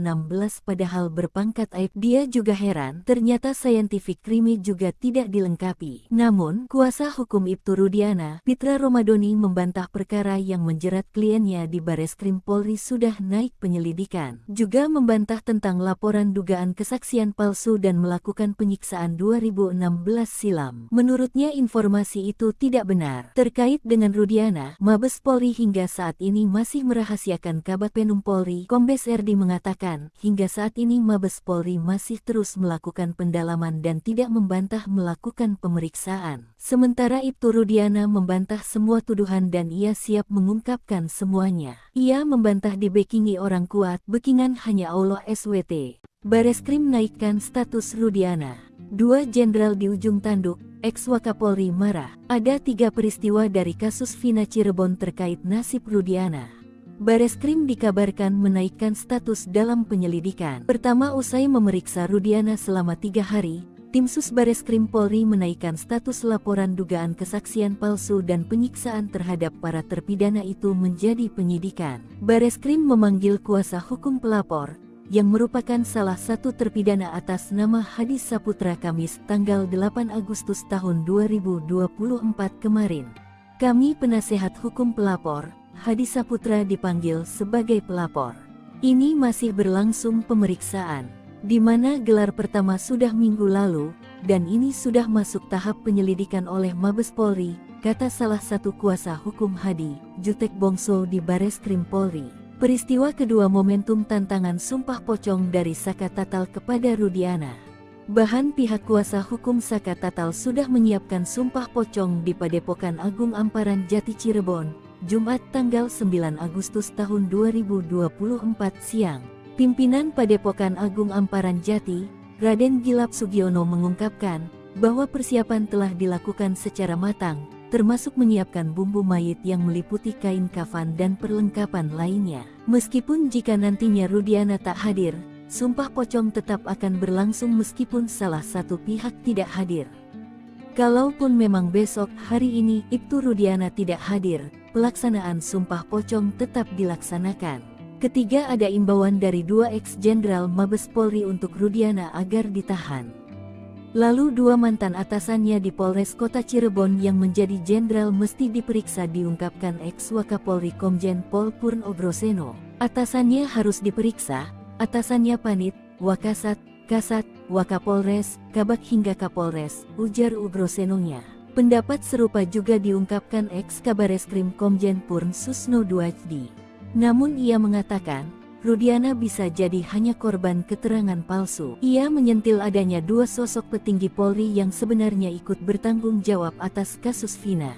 padahal berpangkat aib. Dia juga heran ternyata scientific crime juga tidak dilengkapi. Namun kuasa hukum Ibtu Rudiana, Pitra Romadoni membantah perkara yang menjerat kliennya di Bareskrim Polri sudah naik penyelidikan. Juga membantah tentang laporan dugaan kesaksian palsu dan melakukan penyiksaan 2016 silam. Menurutnya informasi itu tidak benar. Terkait dengan Rudiana, Mabes Polri hingga saat ini masih merahasiakan. Kabag Penum Polri, Kombes Erdi mengatakan, hingga saat ini Mabes Polri masih terus melakukan pendalaman dan tidak membantah melakukan pemeriksaan. Sementara Ibtu Rudiana membantah semua tuduhan dan ia siap mengungkapkan semuanya. Ia membantah dibekingi orang kuat, bekingan hanya Allah SWT. Bareskrim naikkan status Rudiana. 2 jenderal di ujung tanduk, Eks-Wakapolri marah. Ada 3 peristiwa dari kasus Vina Cirebon terkait nasib Rudiana. Bareskrim dikabarkan menaikkan status dalam penyelidikan. Pertama, usai memeriksa Rudiana selama 3 hari, Tim Sus Bareskrim Polri menaikkan status laporan dugaan kesaksian palsu dan penyiksaan terhadap para terpidana itu menjadi penyidikan. Bareskrim memanggil kuasa hukum pelapor, yang merupakan salah satu terpidana atas nama Hadi Saputra Kamis tanggal 8 Agustus tahun 2024 kemarin. Kami penasehat hukum pelapor, Hadi Saputra dipanggil sebagai pelapor. Ini masih berlangsung pemeriksaan, di mana gelar pertama sudah minggu lalu, dan ini sudah masuk tahap penyelidikan oleh Mabes Polri, kata salah satu kuasa hukum Hadi, Jutek Bongso di Bareskrim Polri. Peristiwa kedua momentum tantangan sumpah pocong dari Saka Tatal kepada Rudiana. Bahan pihak kuasa hukum Saka Tatal sudah menyiapkan sumpah pocong di Padepokan Agung Amparan Jati Cirebon, Jumat tanggal 9 Agustus tahun 2024 siang. Pimpinan Padepokan Agung Amparan Jati, Raden Gilap Sugiono mengungkapkan bahwa persiapan telah dilakukan secara matang, termasuk menyiapkan bumbu mayit yang meliputi kain kafan dan perlengkapan lainnya. Meskipun jika nantinya Rudiana tak hadir, sumpah pocong tetap akan berlangsung meskipun salah satu pihak tidak hadir. Kalaupun memang besok hari ini Ibtu Rudiana tidak hadir, pelaksanaan sumpah pocong tetap dilaksanakan. Ketiga, ada imbauan dari 2 ex-jenderal Mabes Polri untuk Rudiana agar ditahan. Lalu 2 mantan atasannya di Polres Kota Cirebon yang menjadi jenderal mesti diperiksa, diungkapkan ex-Wakapolri Komjen Pol Purno Groseno. Atasannya harus diperiksa, atasannya Panit, Wakasat, Kasat, Wakapolres, Kabak hingga Kapolres, ujar Ugrosenonya. Pendapat serupa juga diungkapkan ex-Kabareskrim Komjen Purn Susno Duajdi. Namun ia mengatakan, Rudiana bisa jadi hanya korban keterangan palsu. Ia menyentil adanya 2 sosok petinggi Polri yang sebenarnya ikut bertanggung jawab atas kasus Vina.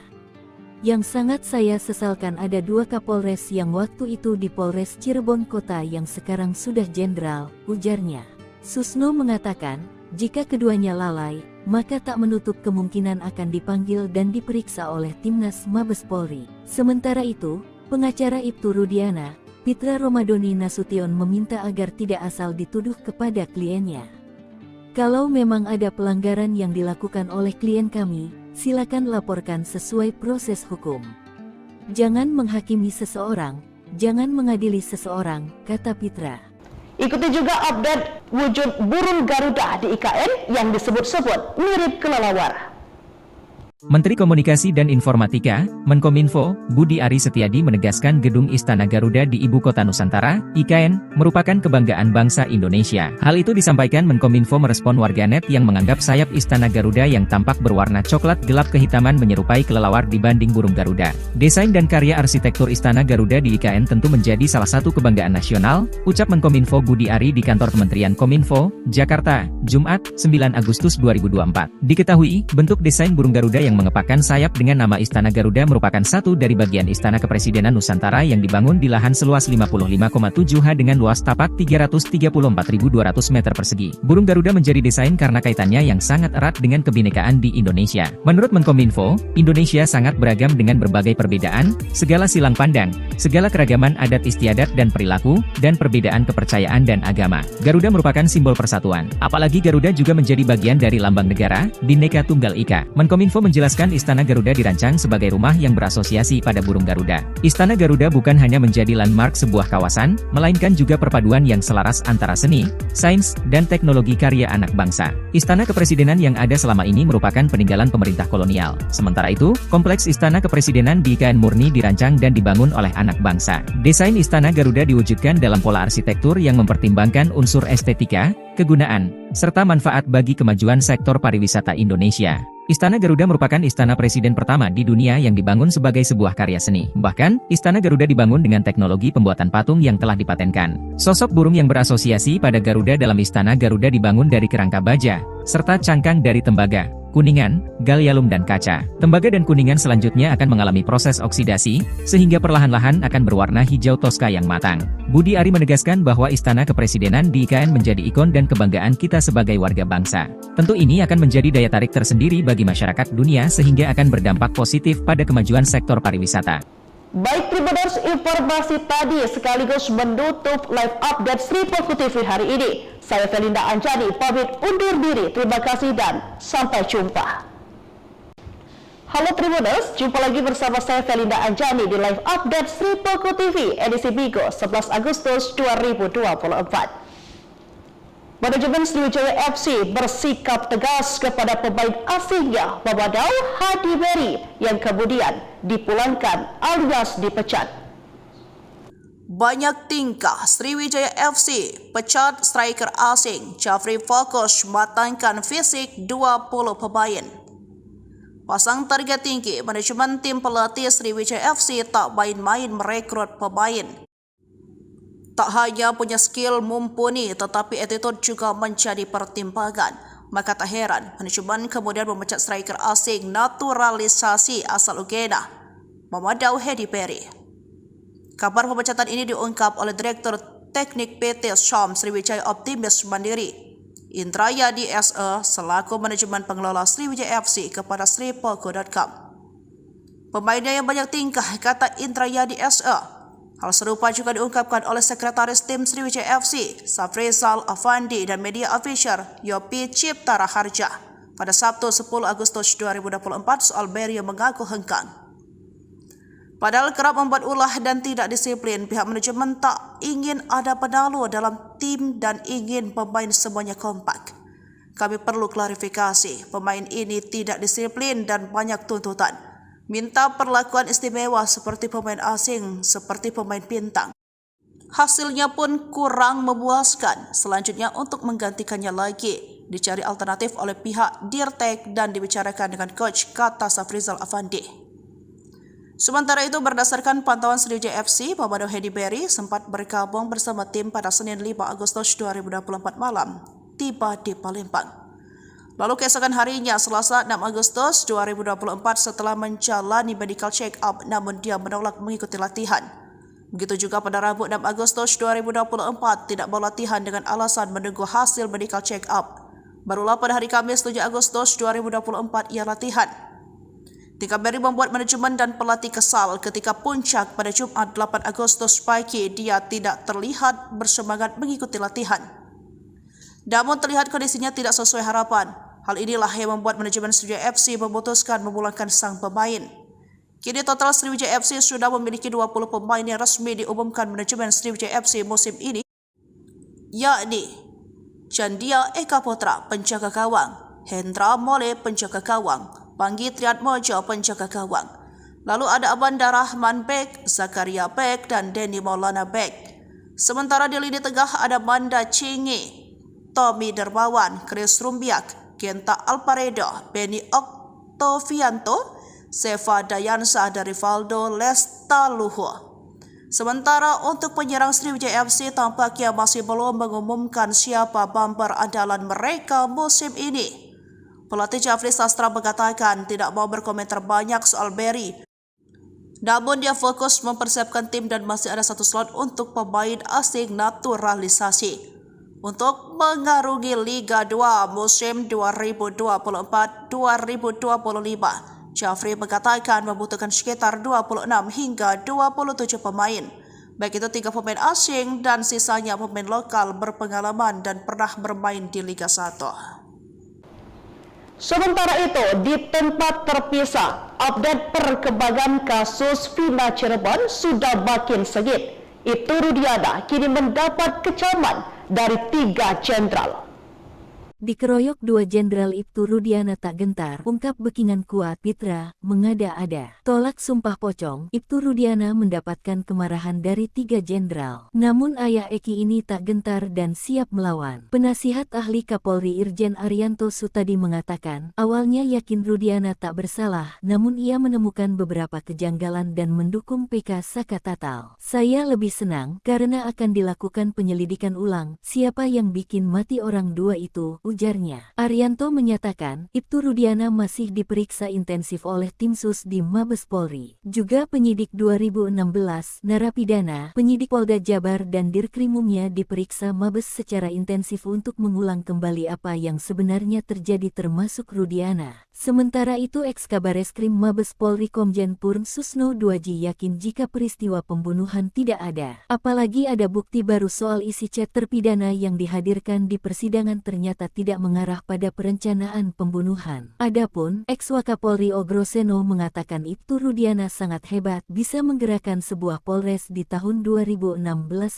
Yang sangat saya sesalkan ada 2 Kapolres yang waktu itu di Polres Cirebon Kota yang sekarang sudah jenderal, ujarnya. Susno mengatakan, jika keduanya lalai, maka tak menutup kemungkinan akan dipanggil dan diperiksa oleh Timnas Mabes Polri. Sementara itu, pengacara Ibtu Rudiana, Pitra Romadoni Nasution meminta agar tidak asal dituduh kepada kliennya. Kalau memang ada pelanggaran yang dilakukan oleh klien kami, silakan laporkan sesuai proses hukum. Jangan menghakimi seseorang, jangan mengadili seseorang, kata Pitra. Ikuti juga update wujud burung Garuda di IKN yang disebut-sebut mirip kelelawar. Menteri Komunikasi dan Informatika, Menkominfo, Budi Ari Setiadi menegaskan Gedung Istana Garuda di Ibu Kota Nusantara, IKN, merupakan kebanggaan bangsa Indonesia. Hal itu disampaikan Menkominfo merespon warganet yang menganggap sayap Istana Garuda yang tampak berwarna coklat gelap kehitaman menyerupai kelelawar dibanding burung Garuda. Desain dan karya arsitektur Istana Garuda di IKN tentu menjadi salah satu kebanggaan nasional, ucap Menkominfo Budi Ari di kantor Kementerian Kominfo, Jakarta, Jumat, 9 Agustus 2024. Diketahui, bentuk desain burung Garuda yang mengepakkan sayap dengan nama Istana Garuda merupakan satu dari bagian Istana Kepresidenan Nusantara yang dibangun di lahan seluas 55,7 ha dengan luas tapak 334.200 meter persegi. Burung Garuda menjadi desain karena kaitannya yang sangat erat dengan kebinekaan di Indonesia. Menurut Menkominfo, Indonesia sangat beragam dengan berbagai perbedaan, segala silang pandang, segala keragaman adat istiadat dan perilaku, dan perbedaan kepercayaan dan agama. Garuda merupakan simbol persatuan. Apalagi Garuda juga menjadi bagian dari lambang negara, Bhinneka Tunggal Ika. Menkominfo menjelaskan Istana Garuda dirancang sebagai rumah yang berasosiasi pada burung Garuda. Istana Garuda bukan hanya menjadi landmark sebuah kawasan, melainkan juga perpaduan yang selaras antara seni, sains, dan teknologi karya anak bangsa. Istana Kepresidenan yang ada selama ini merupakan peninggalan pemerintah kolonial. Sementara itu, kompleks Istana Kepresidenan di IKN murni dirancang dan dibangun oleh anak bangsa. Desain Istana Garuda diwujudkan dalam pola arsitektur yang mempertimbangkan unsur estetika, kegunaan, serta manfaat bagi kemajuan sektor pariwisata Indonesia. Istana Garuda merupakan istana presiden pertama di dunia yang dibangun sebagai sebuah karya seni. Bahkan, Istana Garuda dibangun dengan teknologi pembuatan patung yang telah dipatenkan. Sosok burung yang berasosiasi pada Garuda dalam Istana Garuda dibangun dari kerangka baja, serta cangkang dari tembaga, kuningan, gallium dan kaca. Tembaga dan kuningan selanjutnya akan mengalami proses oksidasi, sehingga perlahan-lahan akan berwarna hijau toska yang matang. Budi Ari menegaskan bahwa Istana Kepresidenan di IKN menjadi ikon dan kebanggaan kita sebagai warga bangsa. Tentu ini akan menjadi daya tarik tersendiri bagi masyarakat dunia sehingga akan berdampak positif pada kemajuan sektor pariwisata. Baik Tribuners, informasi tadi sekaligus menutup live update Sri Polku TV hari ini. Saya Felinda Anjani pamit undur diri. Terima kasih dan sampai jumpa. Halo Tribuners, jumpa lagi bersama saya Felinda Anjani di live update Sri Poko TV edisi Bigo 11 Agustus 2024. Manajemen Sriwijaya FC bersikap tegas kepada pemain asingnya Mamadou Hadi Beri yang kemudian dipulangkan alias dipecat. Banyak tingkah Sriwijaya FC pecat striker asing Jafri Fokus matangkan fisik 20 pemain. Pasang target tinggi, manajemen tim pelatih Sriwijaya FC tak main-main merekrut pemain. Tak hanya punya skill mumpuni, tetapi attitude juga menjadi pertimbangan. Maka tak heran, manajemen kemudian memecat striker asing naturalisasi asal Uganda, Mamadou Hadi Beri. Kabar pemecatan ini diungkap oleh Direktur Teknik PT Syam Sriwijaya Optimis Mandiri, Indrayadi SE, selaku manajemen pengelola Sriwijaya FC kepada sripoko.com. Pemainnya yang banyak tingkah, kata Indrayadi SE. Hal serupa juga diungkapkan oleh Sekretaris Tim Sriwijaya FC, Safrizal Afandi dan media official Yopi Cipta Raharja pada Sabtu 10 Agustus 2024 soal Beri yang mengaku hengkang. Padahal kerap membuat ulah dan tidak disiplin, pihak manajemen tak ingin ada penalu dalam tim dan ingin pemain semuanya kompak. Kami perlu klarifikasi, pemain ini tidak disiplin dan banyak tuntutan. Minta perlakuan istimewa seperti pemain asing, seperti pemain bintang. Hasilnya pun kurang memuaskan. Selanjutnya untuk menggantikannya lagi, dicari alternatif oleh pihak Dirtek dan dibicarakan dengan coach, kata Safrizal Afandi. Sementara itu, berdasarkan pantauan Sriwijaya FC, Mamadou Hadi Beri sempat bergabung bersama tim pada Senin 5 Agustus 2024 malam, tiba di Palembang. Lalu keesokan harinya, Selasa 6 Agustus 2024 setelah menjalani medical check-up namun dia menolak mengikuti latihan. Begitu juga pada Rabu 6 Agustus 2024 tidak mau latihan dengan alasan menunggu hasil medical check-up. Barulah pada hari Kamis 7 Agustus 2024 ia latihan. Tingkah Beri membuat manajemen dan pelatih kesal ketika puncak pada Jumat 8 Agustus pagi dia tidak terlihat bersemangat mengikuti latihan. Namun terlihat kondisinya tidak sesuai harapan. Hal inilah yang membuat manajemen Sriwijaya FC memutuskan memulangkan sang pemain. Kini total Sriwijaya FC sudah memiliki 20 pemain yang resmi diumumkan manajemen Sriwijaya FC musim ini, yakni Chandia Eka Putra, penjaga gawang, Hendra Mole, penjaga gawang, Panggi Triatmojo, penjaga gawang. Lalu ada Abanda Rahman Bek, Zakaria Bek, dan Denny Maulana Bek. Sementara di lini tengah ada Manda Cingi, Tommy Dermawan, Chris Rumbiak, Genta Alparedo, Benny Oktovianto, Seva Dayansa, dan Rivaldo Lestaluhu. Sementara untuk penyerang Sriwijaya FC tampaknya masih belum mengumumkan siapa bumper andalan mereka musim ini. Pelatih Jafri Sastra mengatakan tidak mau berkomentar banyak soal Beri. Namun dia fokus mempersiapkan tim dan masih ada satu slot untuk pemain asing naturalisasi untuk mengarungi Liga 2 musim 2024-2025. Jafri mengatakan membutuhkan sekitar 26 hingga 27 pemain, baik itu 3 pemain asing dan sisanya pemain lokal berpengalaman dan pernah bermain di Liga 1. Sementara itu, di tempat terpisah, update perkembangan kasus Vina Cirebon sudah makin sengit. Ibtu Rudiana kini mendapat kecaman dari 3 jenderal. Dikeroyok 2 Jenderal Ibtu Rudiana tak gentar, ungkap Bekingan kuat Pitra, mengada-ada. Tolak sumpah pocong, Ibtu Rudiana mendapatkan kemarahan dari 3 jenderal. Namun ayah Eki ini tak gentar dan siap melawan. Penasihat ahli Kapolri Irjen Arianto Sutadi mengatakan, awalnya yakin Rudiana tak bersalah, namun ia menemukan beberapa kejanggalan dan mendukung PK Saka Tatal. Saya lebih senang karena akan dilakukan penyelidikan ulang, siapa yang bikin mati orang 2 itu, ujarnya. Arianto menyatakan, Ibtu Rudiana masih diperiksa intensif oleh tim sus di Mabes Polri. Juga penyidik 2016, narapidana, penyidik Polda Jabar dan Dirkrimumnya diperiksa Mabes secara intensif untuk mengulang kembali apa yang sebenarnya terjadi termasuk Rudiana. Sementara itu Eks-Kabareskrim Mabes Polri Komjen Purn Susno Duaji yakin jika peristiwa pembunuhan tidak ada. Apalagi ada bukti baru soal isi chat terpidana yang dihadirkan di persidangan ternyata tidak mengarah pada perencanaan pembunuhan. Adapun Eks-Wakapolri Ogroseno mengatakan Ibtu Rudiana sangat hebat bisa menggerakkan sebuah polres di tahun 2016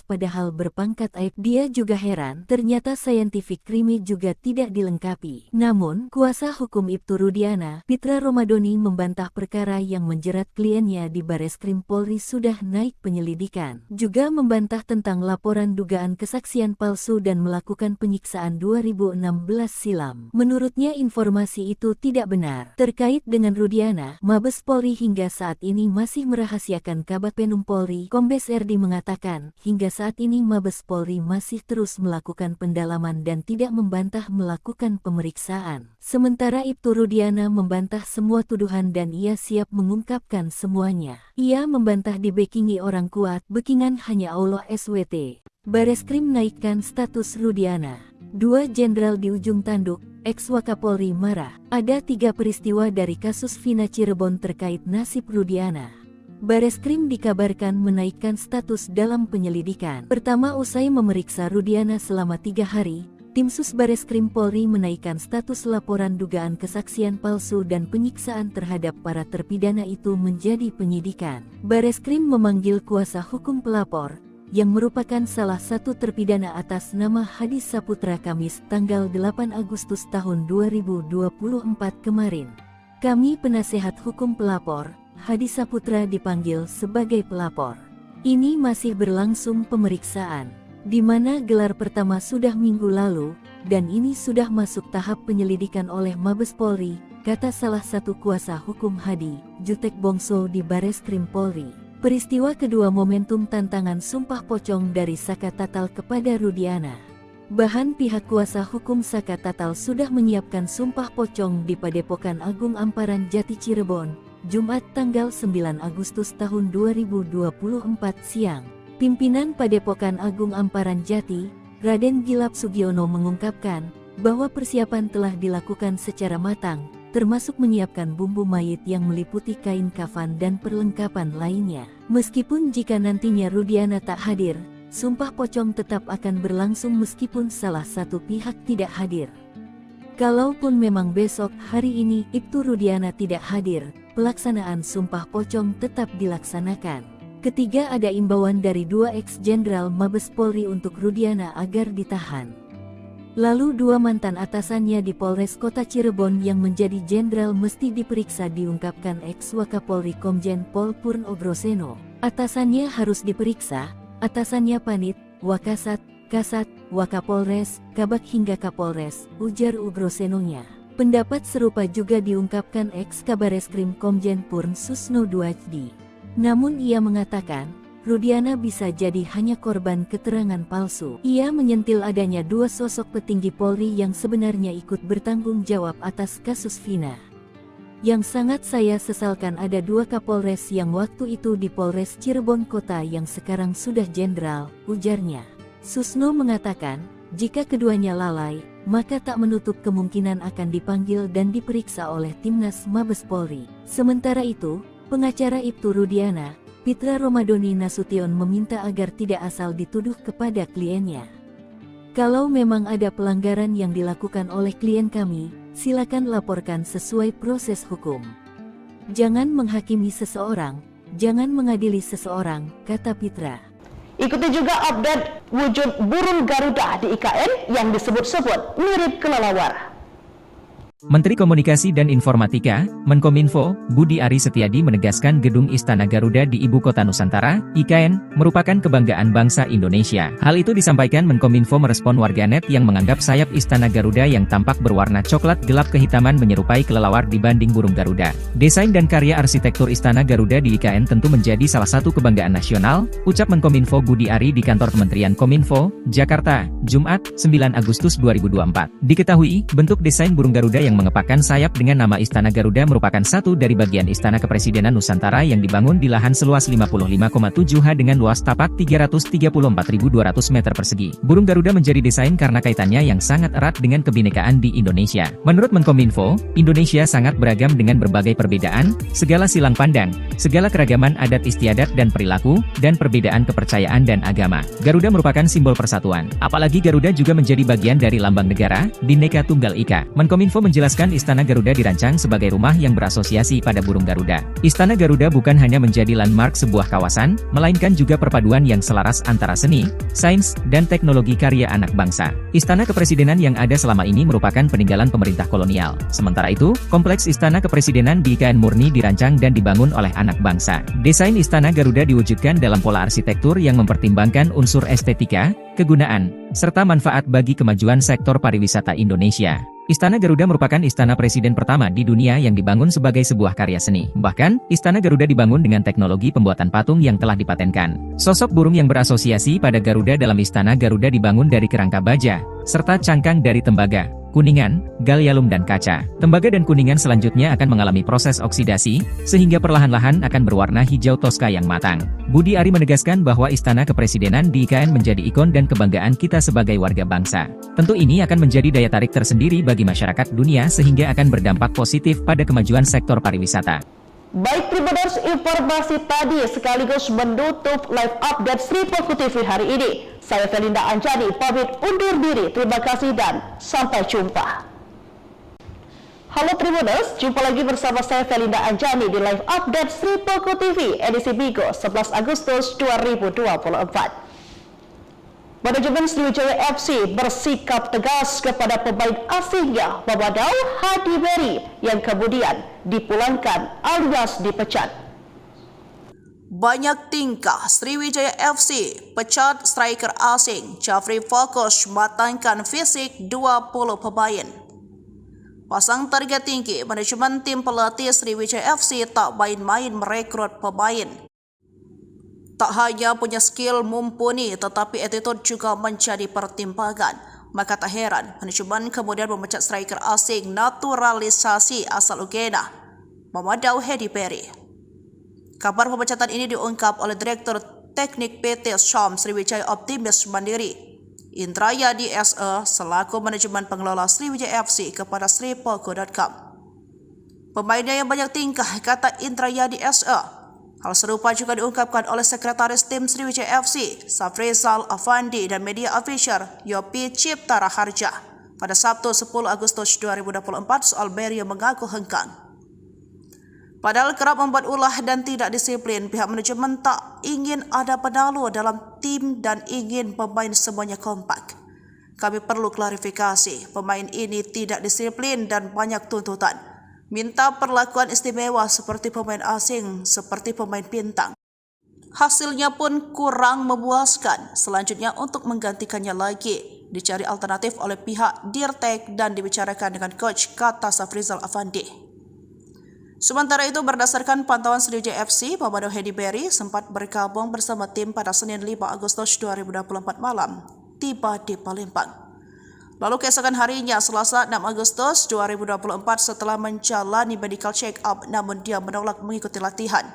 padahal berpangkat aib. Dia juga heran ternyata scientific crime juga tidak dilengkapi. Namun, kuasa hukum Ibtu Rudiana, Pitra Romadoni membantah perkara yang menjerat kliennya di Bareskrim Polri sudah naik penyelidikan. Juga membantah tentang laporan dugaan kesaksian palsu dan melakukan penyiksaan 2016 silam. Menurutnya informasi itu tidak benar. Terkait dengan Rudiana, Mabes Polri hingga saat ini masih merahasiakan Kabag Penum Polri. Kombes RD mengatakan, hingga saat ini Mabes Polri masih terus melakukan pendalaman dan tidak membantah melakukan pemeriksaan. Sementara Ibtu Rudiana membantah semua tuduhan dan ia siap mengungkapkan semuanya. Ia membantah dibekingi orang kuat, bekingan hanya Allah SWT. Bareskrim naikkan status Rudiana. 2 jenderal di ujung tanduk, Eks-Wakapolri marah. Ada 3 peristiwa dari kasus Vina Cirebon terkait nasib Rudiana. Bareskrim dikabarkan menaikkan status dalam penyelidikan. Pertama, usai memeriksa Rudiana selama 3 hari, tim sus Bareskrim Polri menaikkan status laporan dugaan kesaksian palsu dan penyiksaan terhadap para terpidana itu menjadi penyidikan. Bareskrim memanggil kuasa hukum pelapor, yang merupakan salah satu terpidana atas nama Hadi Saputra Kamis tanggal 8 Agustus tahun 2024 kemarin. Kami penasehat hukum pelapor, Hadi Saputra dipanggil sebagai pelapor. Ini masih berlangsung pemeriksaan, di mana gelar pertama sudah minggu lalu, dan ini sudah masuk tahap penyelidikan oleh Mabes Polri, kata salah satu kuasa hukum Hadi, Jutek Bongso di Bareskrim Polri. Peristiwa kedua momentum tantangan sumpah pocong dari Saka Tatal kepada Rudiana. Bahan pihak kuasa hukum Saka Tatal sudah menyiapkan sumpah pocong di Padepokan Agung Amparan Jati Cirebon, Jumat tanggal 9 Agustus tahun 2024 siang. Pimpinan Padepokan Agung Amparan Jati, Raden Gilap Sugiono mengungkapkan bahwa persiapan telah dilakukan secara matang, termasuk menyiapkan bumbu mayit yang meliputi kain kafan dan perlengkapan lainnya. Meskipun jika nantinya Rudiana tak hadir, sumpah pocong tetap akan berlangsung meskipun salah satu pihak tidak hadir. Kalaupun memang besok hari ini Ibtu Rudiana tidak hadir, pelaksanaan sumpah pocong tetap dilaksanakan. Ketiga, ada imbauan dari 2 ex-jenderal Mabes Polri untuk Rudiana agar ditahan. Lalu 2 mantan atasannya di Polres Kota Cirebon yang menjadi jenderal mesti diperiksa, diungkapkan Eks-Wakapolri Komjen Pol Purn Ogroseno. Atasannya harus diperiksa, atasannya Panit, Wakasat, Kasat, Wakapolres, Kabag hingga Kapolres, ujar Ogrosenonya. Pendapat serupa juga diungkapkan Eks-Kabareskrim Komjen Purn Susno Duaji. Namun ia mengatakan, Rudiana bisa jadi hanya korban keterangan palsu. Ia menyentil adanya 2 sosok petinggi Polri yang sebenarnya ikut bertanggung jawab atas kasus Vina. Yang sangat saya sesalkan ada 2 Kapolres yang waktu itu di Polres Cirebon Kota yang sekarang sudah jenderal, ujarnya. Susno mengatakan, jika keduanya lalai, maka tak menutup kemungkinan akan dipanggil dan diperiksa oleh Timnas Mabes Polri. Sementara itu, pengacara Ibtu Rudiana, Pitra Romadoni Nasution meminta agar tidak asal dituduh kepada kliennya. Kalau memang ada pelanggaran yang dilakukan oleh klien kami, silakan laporkan sesuai proses hukum. Jangan menghakimi seseorang, jangan mengadili seseorang, kata Pitra. Ikuti juga update wujud burung Garuda di IKN yang disebut-sebut mirip kelelawar. Menteri Komunikasi dan Informatika, Menkominfo, Budi Ari Setiadi menegaskan gedung Istana Garuda di Ibu Kota Nusantara, IKN, merupakan kebanggaan bangsa Indonesia. Hal itu disampaikan Menkominfo merespon warganet yang menganggap sayap Istana Garuda yang tampak berwarna coklat gelap kehitaman menyerupai kelelawar dibanding burung Garuda. Desain dan karya arsitektur Istana Garuda di IKN tentu menjadi salah satu kebanggaan nasional, ucap Menkominfo Budi Ari di kantor Kementerian Kominfo, Jakarta, Jumat, 9 Agustus 2024. Diketahui, bentuk desain burung Garuda yang mengepakkan sayap dengan nama Istana Garuda merupakan satu dari bagian Istana Kepresidenan Nusantara yang dibangun di lahan seluas 55,7 ha dengan luas tapak 334.200 meter persegi. Burung Garuda menjadi desain karena kaitannya yang sangat erat dengan kebinekaan di Indonesia. Menurut Menkominfo, Indonesia sangat beragam dengan berbagai perbedaan, segala silang pandang, segala keragaman adat istiadat dan perilaku, dan perbedaan kepercayaan dan agama. Garuda merupakan simbol persatuan. Apalagi Garuda juga menjadi bagian dari lambang negara, Bhinneka Tunggal Ika. Menkominfo menjelaskan Istana Garuda dirancang sebagai rumah yang berasosiasi pada burung Garuda. Istana Garuda bukan hanya menjadi landmark sebuah kawasan, melainkan juga perpaduan yang selaras antara seni, sains, dan teknologi karya anak bangsa. Istana Kepresidenan yang ada selama ini merupakan peninggalan pemerintah kolonial. Sementara itu, kompleks Istana Kepresidenan di IKN murni dirancang dan dibangun oleh anak bangsa. Desain Istana Garuda diwujudkan dalam pola arsitektur yang mempertimbangkan unsur estetika, kegunaan, serta manfaat bagi kemajuan sektor pariwisata Indonesia. Istana Garuda merupakan istana presiden pertama di dunia yang dibangun sebagai sebuah karya seni. Bahkan, Istana Garuda dibangun dengan teknologi pembuatan patung yang telah dipatenkan. Sosok burung yang berasosiasi pada Garuda dalam Istana Garuda dibangun dari kerangka baja, serta cangkang dari tembaga, kuningan, gallium dan kaca. Tembaga dan kuningan selanjutnya akan mengalami proses oksidasi, sehingga perlahan-lahan akan berwarna hijau toska yang matang. Budi Ari menegaskan bahwa Istana Kepresidenan di IKN menjadi ikon dan kebanggaan kita sebagai warga bangsa. Tentu ini akan menjadi daya tarik tersendiri bagi masyarakat dunia sehingga akan berdampak positif pada kemajuan sektor pariwisata. Baik Tribuners, informasi tadi sekaligus menutup live update Sri Poko TV hari ini. Saya Felinda Anjani pamit undur diri. Terima kasih dan sampai jumpa. Halo Tribuners, jumpa lagi bersama saya Felinda Anjani di live update Sri Poko TV edisi Bigo 11 Agustus 2024. Manajemen Sriwijaya FC bersikap tegas kepada pemain asingnya Mamadou Hadi Beri yang kemudian dipulangkan alias dipecat. Banyak tingkah Sriwijaya FC pecat striker asing Jafri Fokus matangkan fisik 20 pemain. Pasang target tinggi, manajemen tim pelatih Sriwijaya FC tak main-main merekrut pemain. Tak hanya punya skill mumpuni, tetapi attitude juga menjadi pertimbangan. Maka tak heran, manajemen kemudian memecat striker asing naturalisasi asal Uganda, Mamadou Hadi Beri. Kabar pemecatan ini diungkap oleh Direktur Teknik PT Syam Sriwijaya Optimis Mandiri, Indrayadi SE, selaku manajemen pengelola Sriwijaya FC kepada sripoko.com. Pemainnya yang banyak tingkah, kata Indrayadi SE. Hal serupa juga diungkapkan oleh Sekretaris Tim Sriwijaya FC, Safrizal Afandi dan media official Yopi Cipta Raharja pada Sabtu 10 Agustus 2024 soal Beri yang mengaku hengkang. Padahal kerap membuat ulah dan tidak disiplin, pihak manajemen tak ingin ada penalu dalam tim dan ingin pemain semuanya kompak. Kami perlu klarifikasi, pemain ini tidak disiplin dan banyak tuntutan. Minta perlakuan istimewa seperti pemain asing, seperti pemain bintang. Hasilnya pun kurang memuaskan. Selanjutnya untuk menggantikannya lagi, dicari alternatif oleh pihak Dirtek dan dibicarakan dengan coach, kata Safrizal Afandi. Sementara itu, berdasarkan pantauan Sriwijaya FC, Mamadou Hadi Beri sempat bergabung bersama tim pada Senin 5 Agustus 2024 malam, tiba di Palembang. Lalu keesokan harinya, Selasa 6 Agustus 2024 setelah menjalani medical check-up namun dia menolak mengikuti latihan.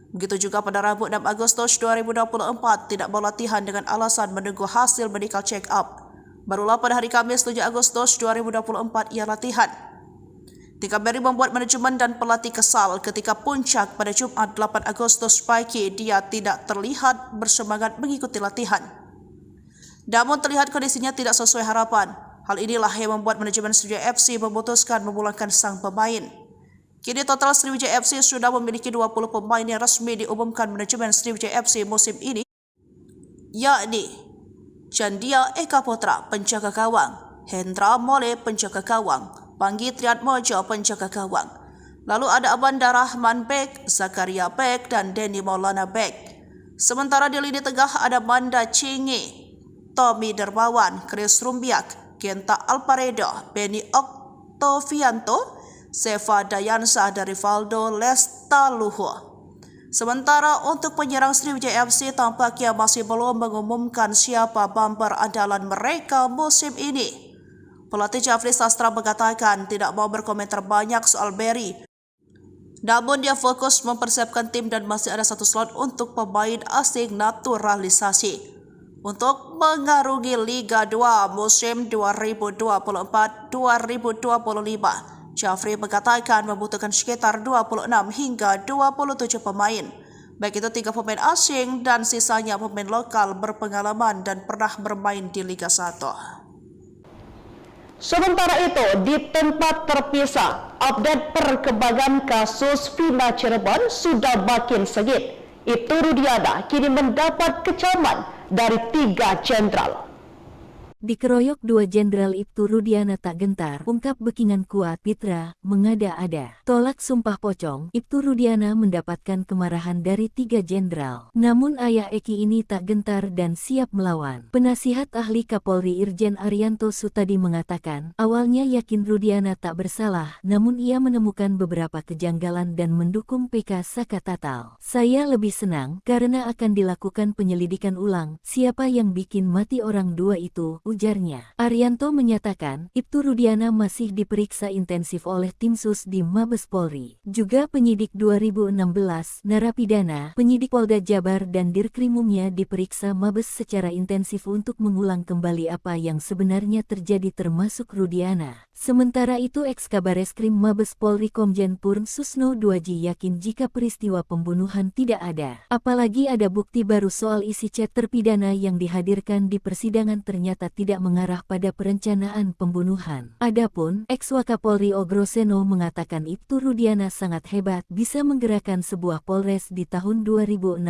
Begitu juga pada Rabu 6 Agustus 2024 tidak mau latihan dengan alasan menunggu hasil medical check-up. Barulah pada hari Kamis 7 Agustus 2024 ia latihan. Tingkah Beri membuat manajemen dan pelatih kesal ketika puncak pada Jumat 8 Agustus pagi dia tidak terlihat bersemangat mengikuti latihan. Namun terlihat kondisinya tidak sesuai harapan. Hal inilah yang membuat manajemen Sriwijaya FC memutuskan memulangkan sang pemain. Kini total Sriwijaya FC sudah memiliki 20 pemain yang resmi diumumkan manajemen Sriwijaya FC musim ini, yakni Chandia Eka Putra penjaga gawang, Hendra Mole penjaga gawang, Panggi Triatmojo penjaga gawang. Lalu ada Abanda Rahman Bek, Zakaria Bek, dan Denny Maulana Bek. Sementara di lini tengah ada Manda Cingi, Tommy Dermawan, Chris Rumbiak, Genta Alparedo, Benny Oktovianto, Seva Dayansa, dan Rivaldo Lestaluhu. Sementara untuk penyerang Sriwijaya FC tampaknya masih belum mengumumkan siapa bumper andalan mereka musim ini. Pelatih Jafri Sastra mengatakan tidak mau berkomentar banyak soal Berry. Namun dia fokus mempersiapkan tim dan masih ada satu slot untuk pemain asing naturalisasi untuk mengarungi Liga 2 musim 2024-2025. Jafri mengatakan membutuhkan sekitar 26 hingga 27 pemain, baik itu 3 pemain asing dan sisanya pemain lokal berpengalaman dan pernah bermain di Liga 1. Sementara itu, di tempat terpisah, update perkembangan kasus Vina Cirebon sudah makin sengit. Ibtu Rudiana kini mendapat kecaman dari 3 jenderal. Dikeroyok 2 Jenderal Ibtu Rudiana tak gentar, ungkap Bekingan kuat Pitra, mengada-ada. Tolak sumpah pocong, Ibtu Rudiana mendapatkan kemarahan dari 3 jenderal. Namun ayah Eki ini tak gentar dan siap melawan. Penasihat ahli Kapolri Irjen Arianto Sutadi mengatakan, awalnya yakin Rudiana tak bersalah, namun ia menemukan beberapa kejanggalan dan mendukung PK Saka Tatal. Saya lebih senang karena akan dilakukan penyelidikan ulang, siapa yang bikin mati orang 2 itu, ujarnya. Arianto menyatakan, Ibtu Rudiana masih diperiksa intensif oleh tim sus di Mabes Polri. Juga penyidik 2016, narapidana, penyidik Polda Jabar dan Dirkrimumnya diperiksa Mabes secara intensif untuk mengulang kembali apa yang sebenarnya terjadi termasuk Rudiana. Sementara itu Eks-Kabareskrim Mabes Polri Komjen Purn Susno Duaji yakin jika peristiwa pembunuhan tidak ada. Apalagi ada bukti baru soal isi chat terpidana yang dihadirkan di persidangan ternyata tidak mengarah pada perencanaan pembunuhan. Adapun Eks-Wakapolri Ogroseno mengatakan Ibtu Rudiana sangat hebat bisa menggerakkan sebuah polres di tahun 2016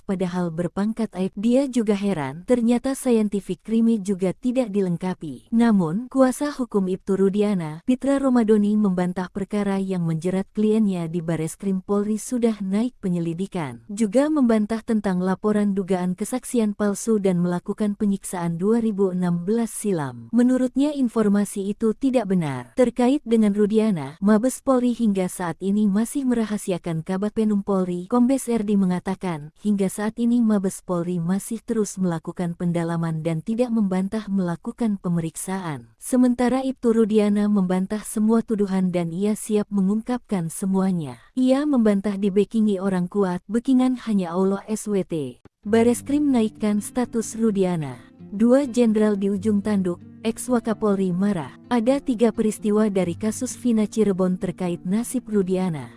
padahal berpangkat aib. Dia juga heran ternyata scientific crime juga tidak dilengkapi. Namun kuasa hukum Ibtu Rudiana, Pitra Romadoni membantah perkara yang menjerat kliennya di Bareskrim Polri sudah naik penyelidikan. Juga membantah tentang laporan dugaan kesaksian palsu dan melakukan penyiksaan 2016 silam. Menurutnya informasi itu tidak benar. Terkait dengan Rudiana, Mabes Polri hingga saat ini masih merahasiakan Kabag Penum Polri. Kombes RD mengatakan, hingga saat ini Mabes Polri masih terus melakukan pendalaman dan tidak membantah melakukan pemeriksaan. Sementara Ibtu Rudiana membantah semua tuduhan dan ia siap mengungkapkan semuanya. Ia membantah dibekingi orang kuat, bekingan hanya Allah SWT. Bareskrim naikkan status Rudiana. 2 jenderal di ujung tanduk, Eks-Wakapolri marah. Ada 3 peristiwa dari kasus Vina Cirebon terkait nasib Rudiana.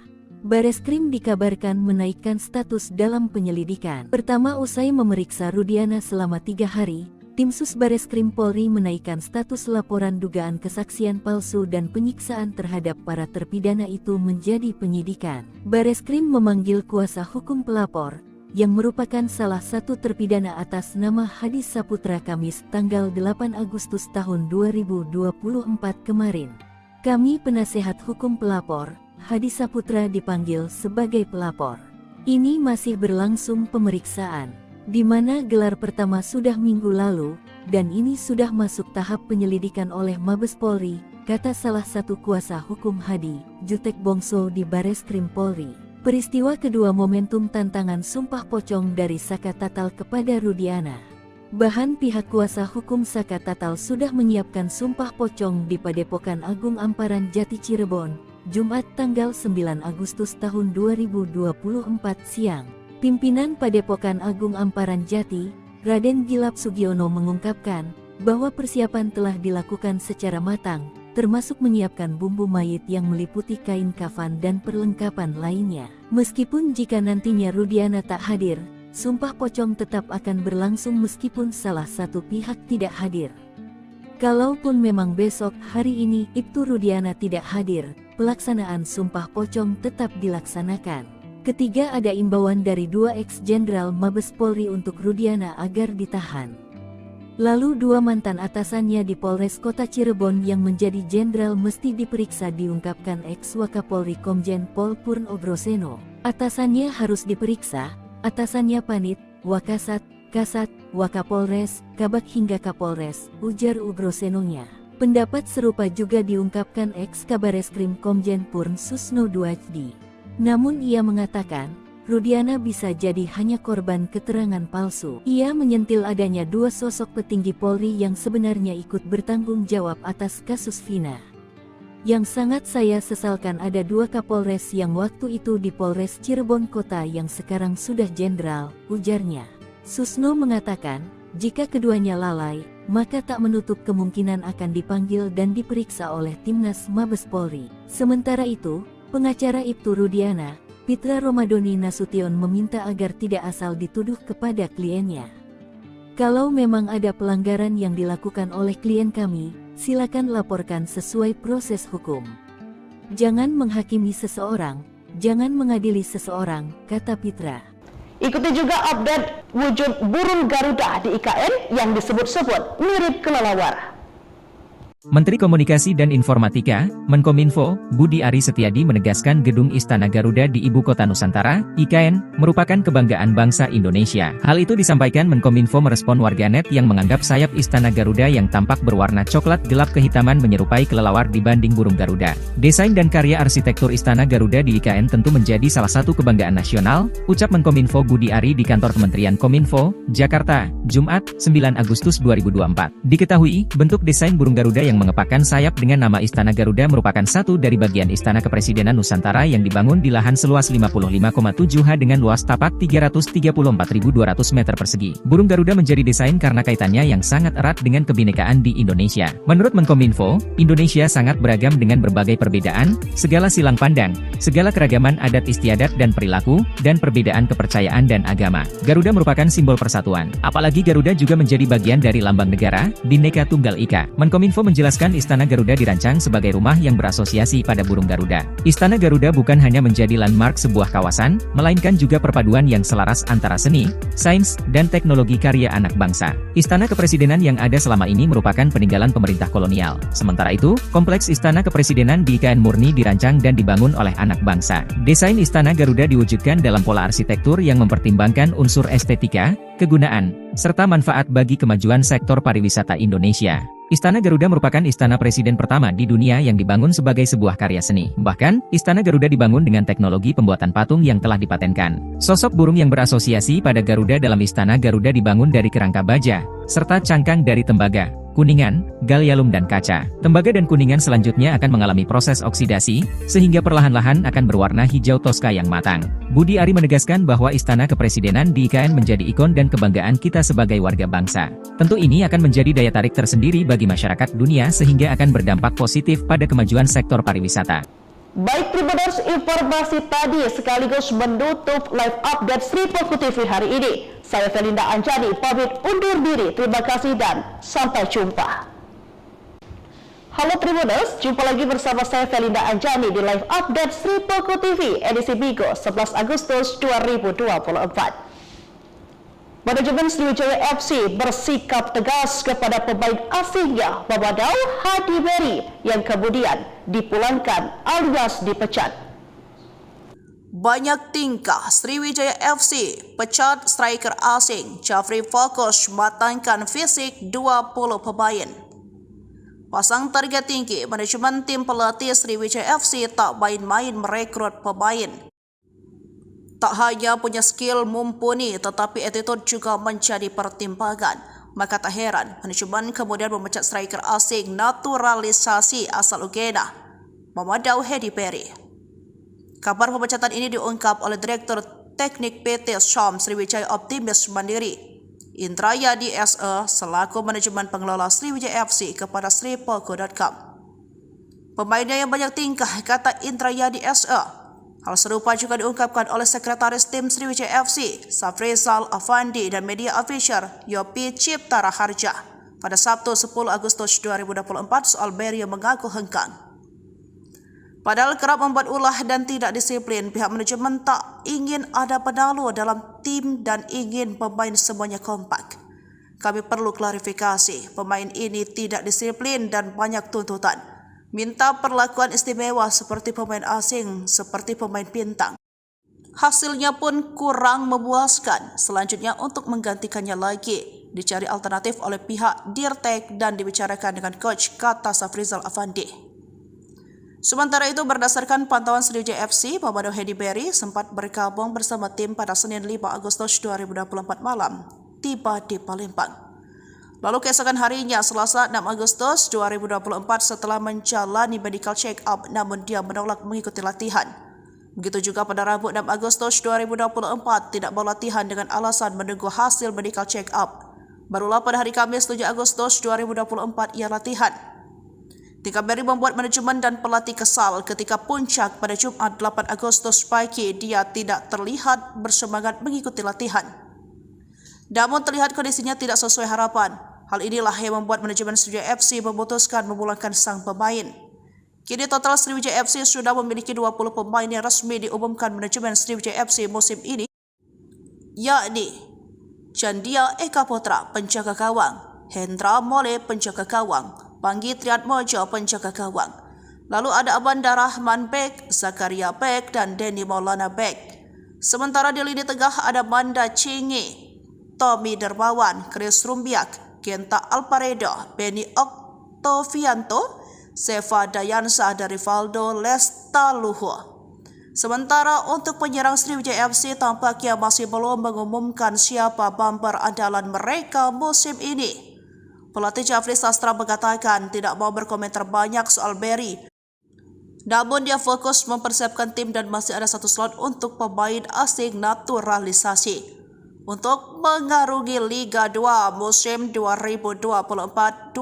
Bareskrim dikabarkan menaikkan status dalam penyelidikan. Pertama, usai memeriksa Rudiana selama 3 hari, tim sus Bareskrim Polri menaikkan status laporan dugaan kesaksian palsu dan penyiksaan terhadap para terpidana itu menjadi penyidikan. Bareskrim memanggil kuasa hukum pelapor, yang merupakan salah satu terpidana atas nama Hadi Saputra Kamis tanggal 8 Agustus tahun 2024 kemarin. Kami penasehat hukum pelapor, Hadi Saputra dipanggil sebagai pelapor. Ini masih berlangsung pemeriksaan, di mana gelar pertama sudah minggu lalu, dan ini sudah masuk tahap penyelidikan oleh Mabes Polri, kata salah satu kuasa hukum Hadi, Jutek Bongso di Bareskrim Polri. Peristiwa kedua momentum tantangan sumpah pocong dari Saka Tatal kepada Rudiana. Bahan pihak kuasa hukum Saka Tatal sudah menyiapkan sumpah pocong di Padepokan Agung Amparan Jati Cirebon, Jumat tanggal 9 Agustus tahun 2024 siang. Pimpinan Padepokan Agung Amparan Jati, Raden Gilap Sugiono mengungkapkan bahwa persiapan telah dilakukan secara matang, termasuk menyiapkan bumbu mayit yang meliputi kain kafan dan perlengkapan lainnya. Meskipun jika nantinya Rudiana tak hadir, sumpah pocong tetap akan berlangsung meskipun salah satu pihak tidak hadir. Kalaupun memang besok hari ini Ibtu Rudiana tidak hadir, pelaksanaan sumpah pocong tetap dilaksanakan. Ketiga, ada imbauan dari 2 eks-jenderal Mabes Polri untuk Rudiana agar ditahan. Lalu 2 mantan atasannya di Polres Kota Cirebon yang menjadi jenderal mesti diperiksa, diungkapkan ex-Wakapolri Komjen Pol Purno Groseno. Atasannya harus diperiksa, atasannya Panit, Wakasat, Kasat, Wakapolres, Kabak hingga Kapolres, ujar Ugrosenonya. Pendapat serupa juga diungkapkan ex-Kabareskrim Komjen Purn Susno Duajdi. Namun ia mengatakan, Rudiana bisa jadi hanya korban keterangan palsu. Ia menyentil adanya 2 sosok petinggi Polri yang sebenarnya ikut bertanggung jawab atas kasus Vina. Yang sangat saya sesalkan ada 2 Kapolres yang waktu itu di Polres Cirebon Kota yang sekarang sudah jenderal, ujarnya. Susno mengatakan, jika keduanya lalai, maka tak menutup kemungkinan akan dipanggil dan diperiksa oleh Timnas Mabes Polri. Sementara itu, pengacara Ibtu Rudiana, Pitra Romadoni Nasution meminta agar tidak asal dituduh kepada kliennya. Kalau memang ada pelanggaran yang dilakukan oleh klien kami, silakan laporkan sesuai proses hukum. Jangan menghakimi seseorang, jangan mengadili seseorang, kata Pitra. Ikuti juga update wujud burung Garuda di IKN yang disebut-sebut mirip kelelawar. Menteri Komunikasi dan Informatika, Menkominfo, Budi Ari Setiadi menegaskan Gedung Istana Garuda di Ibu Kota Nusantara, IKN, merupakan kebanggaan bangsa Indonesia. Hal itu disampaikan Menkominfo merespon warganet yang menganggap sayap Istana Garuda yang tampak berwarna coklat gelap kehitaman menyerupai kelelawar dibanding burung Garuda. Desain dan karya arsitektur Istana Garuda di IKN tentu menjadi salah satu kebanggaan nasional, ucap Menkominfo Budi Ari di kantor Kementerian Kominfo, Jakarta, Jumat, 9 Agustus 2024. Diketahui, bentuk desain burung Garuda yang mengepakkan sayap dengan nama Istana Garuda merupakan satu dari bagian Istana Kepresidenan Nusantara yang dibangun di lahan seluas 55,7 ha dengan luas tapak 334.200 meter persegi. Burung Garuda menjadi desain karena kaitannya yang sangat erat dengan kebinekaan di Indonesia. Menurut Menkominfo, Indonesia sangat beragam dengan berbagai perbedaan, segala silang pandang, segala keragaman adat istiadat dan perilaku, dan perbedaan kepercayaan dan agama. Garuda merupakan simbol persatuan. Apalagi Garuda juga menjadi bagian dari lambang negara, Bhinneka Tunggal Ika. Menkominfo menjelaskan Istana Garuda dirancang sebagai rumah yang berasosiasi pada burung Garuda. Istana Garuda bukan hanya menjadi landmark sebuah kawasan, melainkan juga perpaduan yang selaras antara seni, sains, dan teknologi karya anak bangsa. Istana Kepresidenan yang ada selama ini merupakan peninggalan pemerintah kolonial. Sementara itu, kompleks Istana Kepresidenan di IKN murni dirancang dan dibangun oleh anak bangsa. Desain Istana Garuda diwujudkan dalam pola arsitektur yang mempertimbangkan unsur estetika, kegunaan, serta manfaat bagi kemajuan sektor pariwisata Indonesia. Istana Garuda merupakan istana presiden pertama di dunia yang dibangun sebagai sebuah karya seni. Bahkan, Istana Garuda dibangun dengan teknologi pembuatan patung yang telah dipatenkan. Sosok burung yang berasosiasi pada Garuda dalam Istana Garuda dibangun dari kerangka baja, serta cangkang dari tembaga, kuningan, gallium dan kaca. Tembaga dan kuningan selanjutnya akan mengalami proses oksidasi, sehingga perlahan-lahan akan berwarna hijau toska yang matang. Budi Ari menegaskan bahwa Istana Kepresidenan di IKN menjadi ikon dan kebanggaan kita sebagai warga bangsa. Tentu ini akan menjadi daya tarik tersendiri bagi masyarakat dunia sehingga akan berdampak positif pada kemajuan sektor pariwisata. Baik Tribuners, informasi tadi sekaligus menutup live update Sri Poko TV hari ini. Saya Felinda Anjani pamit undur diri. Terima kasih dan sampai jumpa. Halo Tribuners, jumpa lagi bersama saya Felinda Anjani di live update Sri Poko TV edisi Bigo 11 Agustus 2024. Manajemen Sriwijaya FC bersikap tegas kepada pemain asingnya Mamadou Hadi Beri yang kemudian dipulangkan alias dipecat. Banyak tingkah Sriwijaya FC pecat striker asing Jafri fokus matangkan fisik 20 pemain. Pasang target tinggi, manajemen tim pelatih Sriwijaya FC tak main-main merekrut pemain. Tak hanya punya skill mumpuni, tetapi attitude juga menjadi pertimbangan. Maka tak heran, manajemen kemudian memecat striker asing naturalisasi asal Uganda, Mamadou Hadi Beri. Kabar pemecatan ini diungkap oleh Direktur Teknik PT Syam Sriwijaya Optimis Mandiri, Indrayadi SE, selaku manajemen pengelola Sriwijaya FC kepada sripoko.com. Pemainnya yang banyak tingkah, kata Indrayadi SE. Hal serupa juga diungkapkan oleh Sekretaris Tim Sriwijaya FC, Safrizal Afandi dan media official Yopi Cipta Raharja pada Sabtu 10 Agustus 2024 soal Beri yang mengaku hengkang. Padahal kerap membuat ulah dan tidak disiplin, pihak manajemen tak ingin ada penalu dalam tim dan ingin pemain semuanya kompak. Kami perlu klarifikasi, pemain ini tidak disiplin dan banyak tuntutan. Minta perlakuan istimewa seperti pemain asing, seperti pemain bintang. Hasilnya pun kurang memuaskan. Selanjutnya untuk menggantikannya lagi, dicari alternatif oleh pihak Dirtek dan dibicarakan dengan coach, kata Safrizal Afandi. Sementara itu, berdasarkan pantauan Sriwijaya FC, Pamado Hedi Berry sempat bergabung bersama tim pada Senin 5 Agustus 2024 malam, tiba di Palembang. Lalu keesokan harinya, Selasa 6 Agustus 2024, setelah menjalani medical check-up, namun dia menolak mengikuti latihan. Begitu juga pada Rabu 6 Agustus 2024, tidak mau latihan dengan alasan menunggu hasil medical check-up. Barulah pada hari Kamis 7 Agustus 2024 ia latihan. Tika Berry membuat manajemen dan pelatih kesal ketika puncak pada Jumat 8 Agustus pagi dia tidak terlihat bersemangat mengikuti latihan. Namun terlihat kondisinya tidak sesuai harapan. Hal inilah yang membuat manajemen Sriwijaya FC memutuskan memulangkan sang pemain. Kini total Sriwijaya FC sudah memiliki 20 pemain yang resmi diumumkan manajemen Sriwijaya FC musim ini, yakni Chandia Eka Putra, penjaga gawang, Hendra Mole, penjaga gawang, Panggi Triatmojo, penjaga gawang. Lalu ada Abanda Rahman Bek, Zakaria Bek, dan Denny Maulana Bek. Sementara di lini tengah ada Manda Cingi, Tommy Dermawan, Chris Rumbiak, Genta Alparedo, Benny Oktovianto, Seva Dayansa, dan Rivaldo Lestaluhu. Sementara untuk penyerang Sriwijaya FC tampaknya masih belum mengumumkan siapa bumper andalan mereka musim ini. Pelatih Jafri Sastra mengatakan tidak mau berkomentar banyak soal Berry. Namun dia fokus mempersiapkan tim dan masih ada satu slot untuk pemain asing naturalisasi untuk mengarungi Liga 2 musim 2024-2025.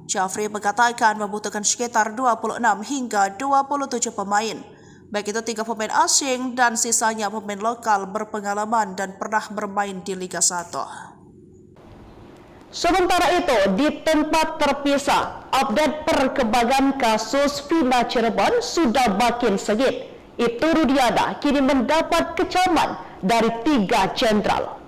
Jafri mengatakan membutuhkan sekitar 26 hingga 27 pemain, baik itu 3 pemain asing dan sisanya pemain lokal berpengalaman dan pernah bermain di Liga 1. Sementara itu, di tempat terpisah, update perkembangan kasus Vina Cirebon sudah makin sengit. Ibtu Rudiana kini mendapat kecaman dari 3 jenderal.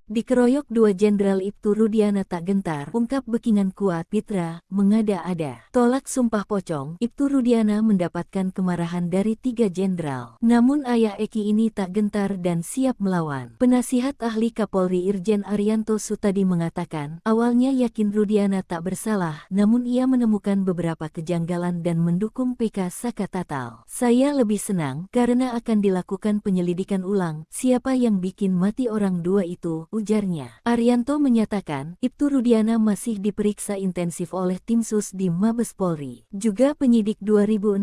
Dikeroyok 2 Jenderal Ibtu Rudiana tak gentar, ungkap Bekingan kuat Pitra, mengada-ada. Tolak sumpah pocong, Ibtu Rudiana mendapatkan kemarahan dari 3 jenderal. Namun ayah Eki ini tak gentar dan siap melawan. Penasihat ahli Kapolri Irjen Arianto Sutadi mengatakan, awalnya yakin Rudiana tak bersalah, namun ia menemukan beberapa kejanggalan dan mendukung PK Saka Tatal. Saya lebih senang karena akan dilakukan penyelidikan ulang, siapa yang bikin mati orang 2 itu, ujarnya. Arianto menyatakan, Ibtu Rudiana masih diperiksa intensif oleh tim sus di Mabes Polri. Juga penyidik 2016,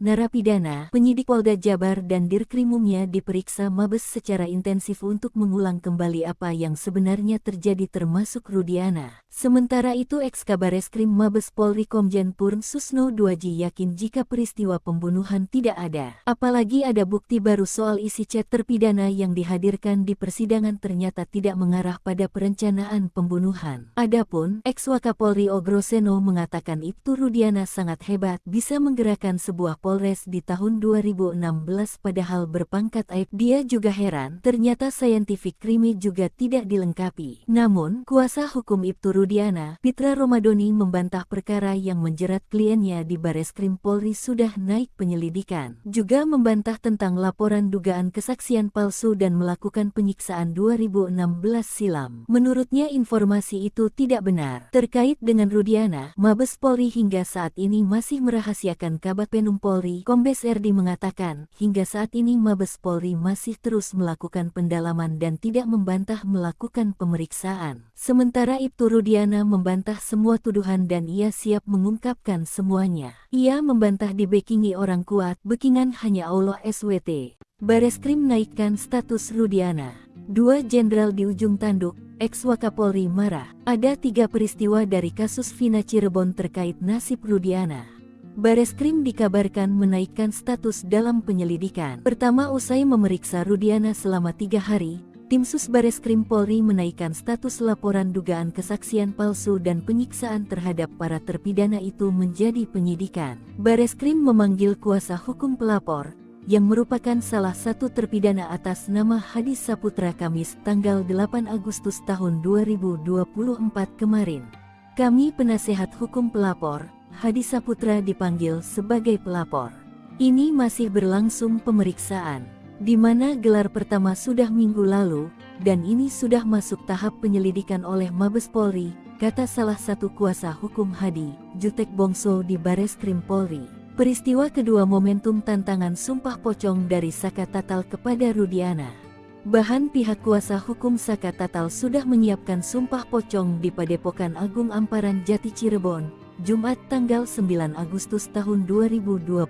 narapidana, penyidik Polda Jabar dan Dirkrimumnya diperiksa Mabes secara intensif untuk mengulang kembali apa yang sebenarnya terjadi termasuk Rudiana. Sementara itu Eks-Kabareskrim Mabes Polri Komjen Purn Susno Duaji yakin jika peristiwa pembunuhan tidak ada. Apalagi ada bukti baru soal isi chat terpidana yang dihadirkan di persidangan ternyata tidak mengarah pada perencanaan pembunuhan. Adapun Eks-Wakapolri Ogroseno mengatakan Ibtu Rudiana sangat hebat bisa menggerakkan sebuah polres di tahun 2016 padahal berpangkat aib. Dia juga heran ternyata scientific crime juga tidak dilengkapi. Namun kuasa hukum Ibtu Rudiana, Pitra Romadoni membantah perkara yang menjerat kliennya di Bareskrim Polri sudah naik penyelidikan. Juga membantah tentang laporan dugaan kesaksian palsu dan melakukan penyiksaan 2016 silam. Menurutnya informasi itu tidak benar. Terkait dengan Rudiana, Mabes Polri hingga saat ini masih merahasiakan. Kabag Penum Polri, Kombes RD mengatakan, hingga saat ini Mabes Polri masih terus melakukan pendalaman dan tidak membantah melakukan pemeriksaan. Sementara Ibtu Rudiana membantah semua tuduhan dan ia siap mengungkapkan semuanya. Ia membantah dibekingi orang kuat, bekingan hanya Allah SWT. Bareskrim naikkan status Rudiana. 2 jenderal di ujung tanduk, Eks-Wakapolri marah. Ada 3 peristiwa dari kasus Vina Cirebon terkait nasib Rudiana. Bareskrim dikabarkan menaikkan status dalam penyelidikan. Pertama, usai memeriksa Rudiana selama 3 hari, tim sus Bareskrim Polri menaikkan status laporan dugaan kesaksian palsu dan penyiksaan terhadap para terpidana itu menjadi penyidikan. Bareskrim memanggil kuasa hukum pelapor, yang merupakan salah satu terpidana atas nama Hadi Saputra Kamis tanggal 8 Agustus tahun 2024 kemarin. Kami penasehat hukum pelapor, Hadi Saputra dipanggil sebagai pelapor. Ini masih berlangsung pemeriksaan, di mana gelar pertama sudah minggu lalu, dan ini sudah masuk tahap penyelidikan oleh Mabes Polri, kata salah satu kuasa hukum Hadi, Jutek Bongso di Bareskrim Polri. Peristiwa kedua momentum tantangan sumpah pocong dari Saka Tatal kepada Rudiana. Bahan pihak kuasa hukum Saka Tatal sudah menyiapkan sumpah pocong di Padepokan Agung Amparan Jati Cirebon, Jumat tanggal 9 Agustus tahun 2024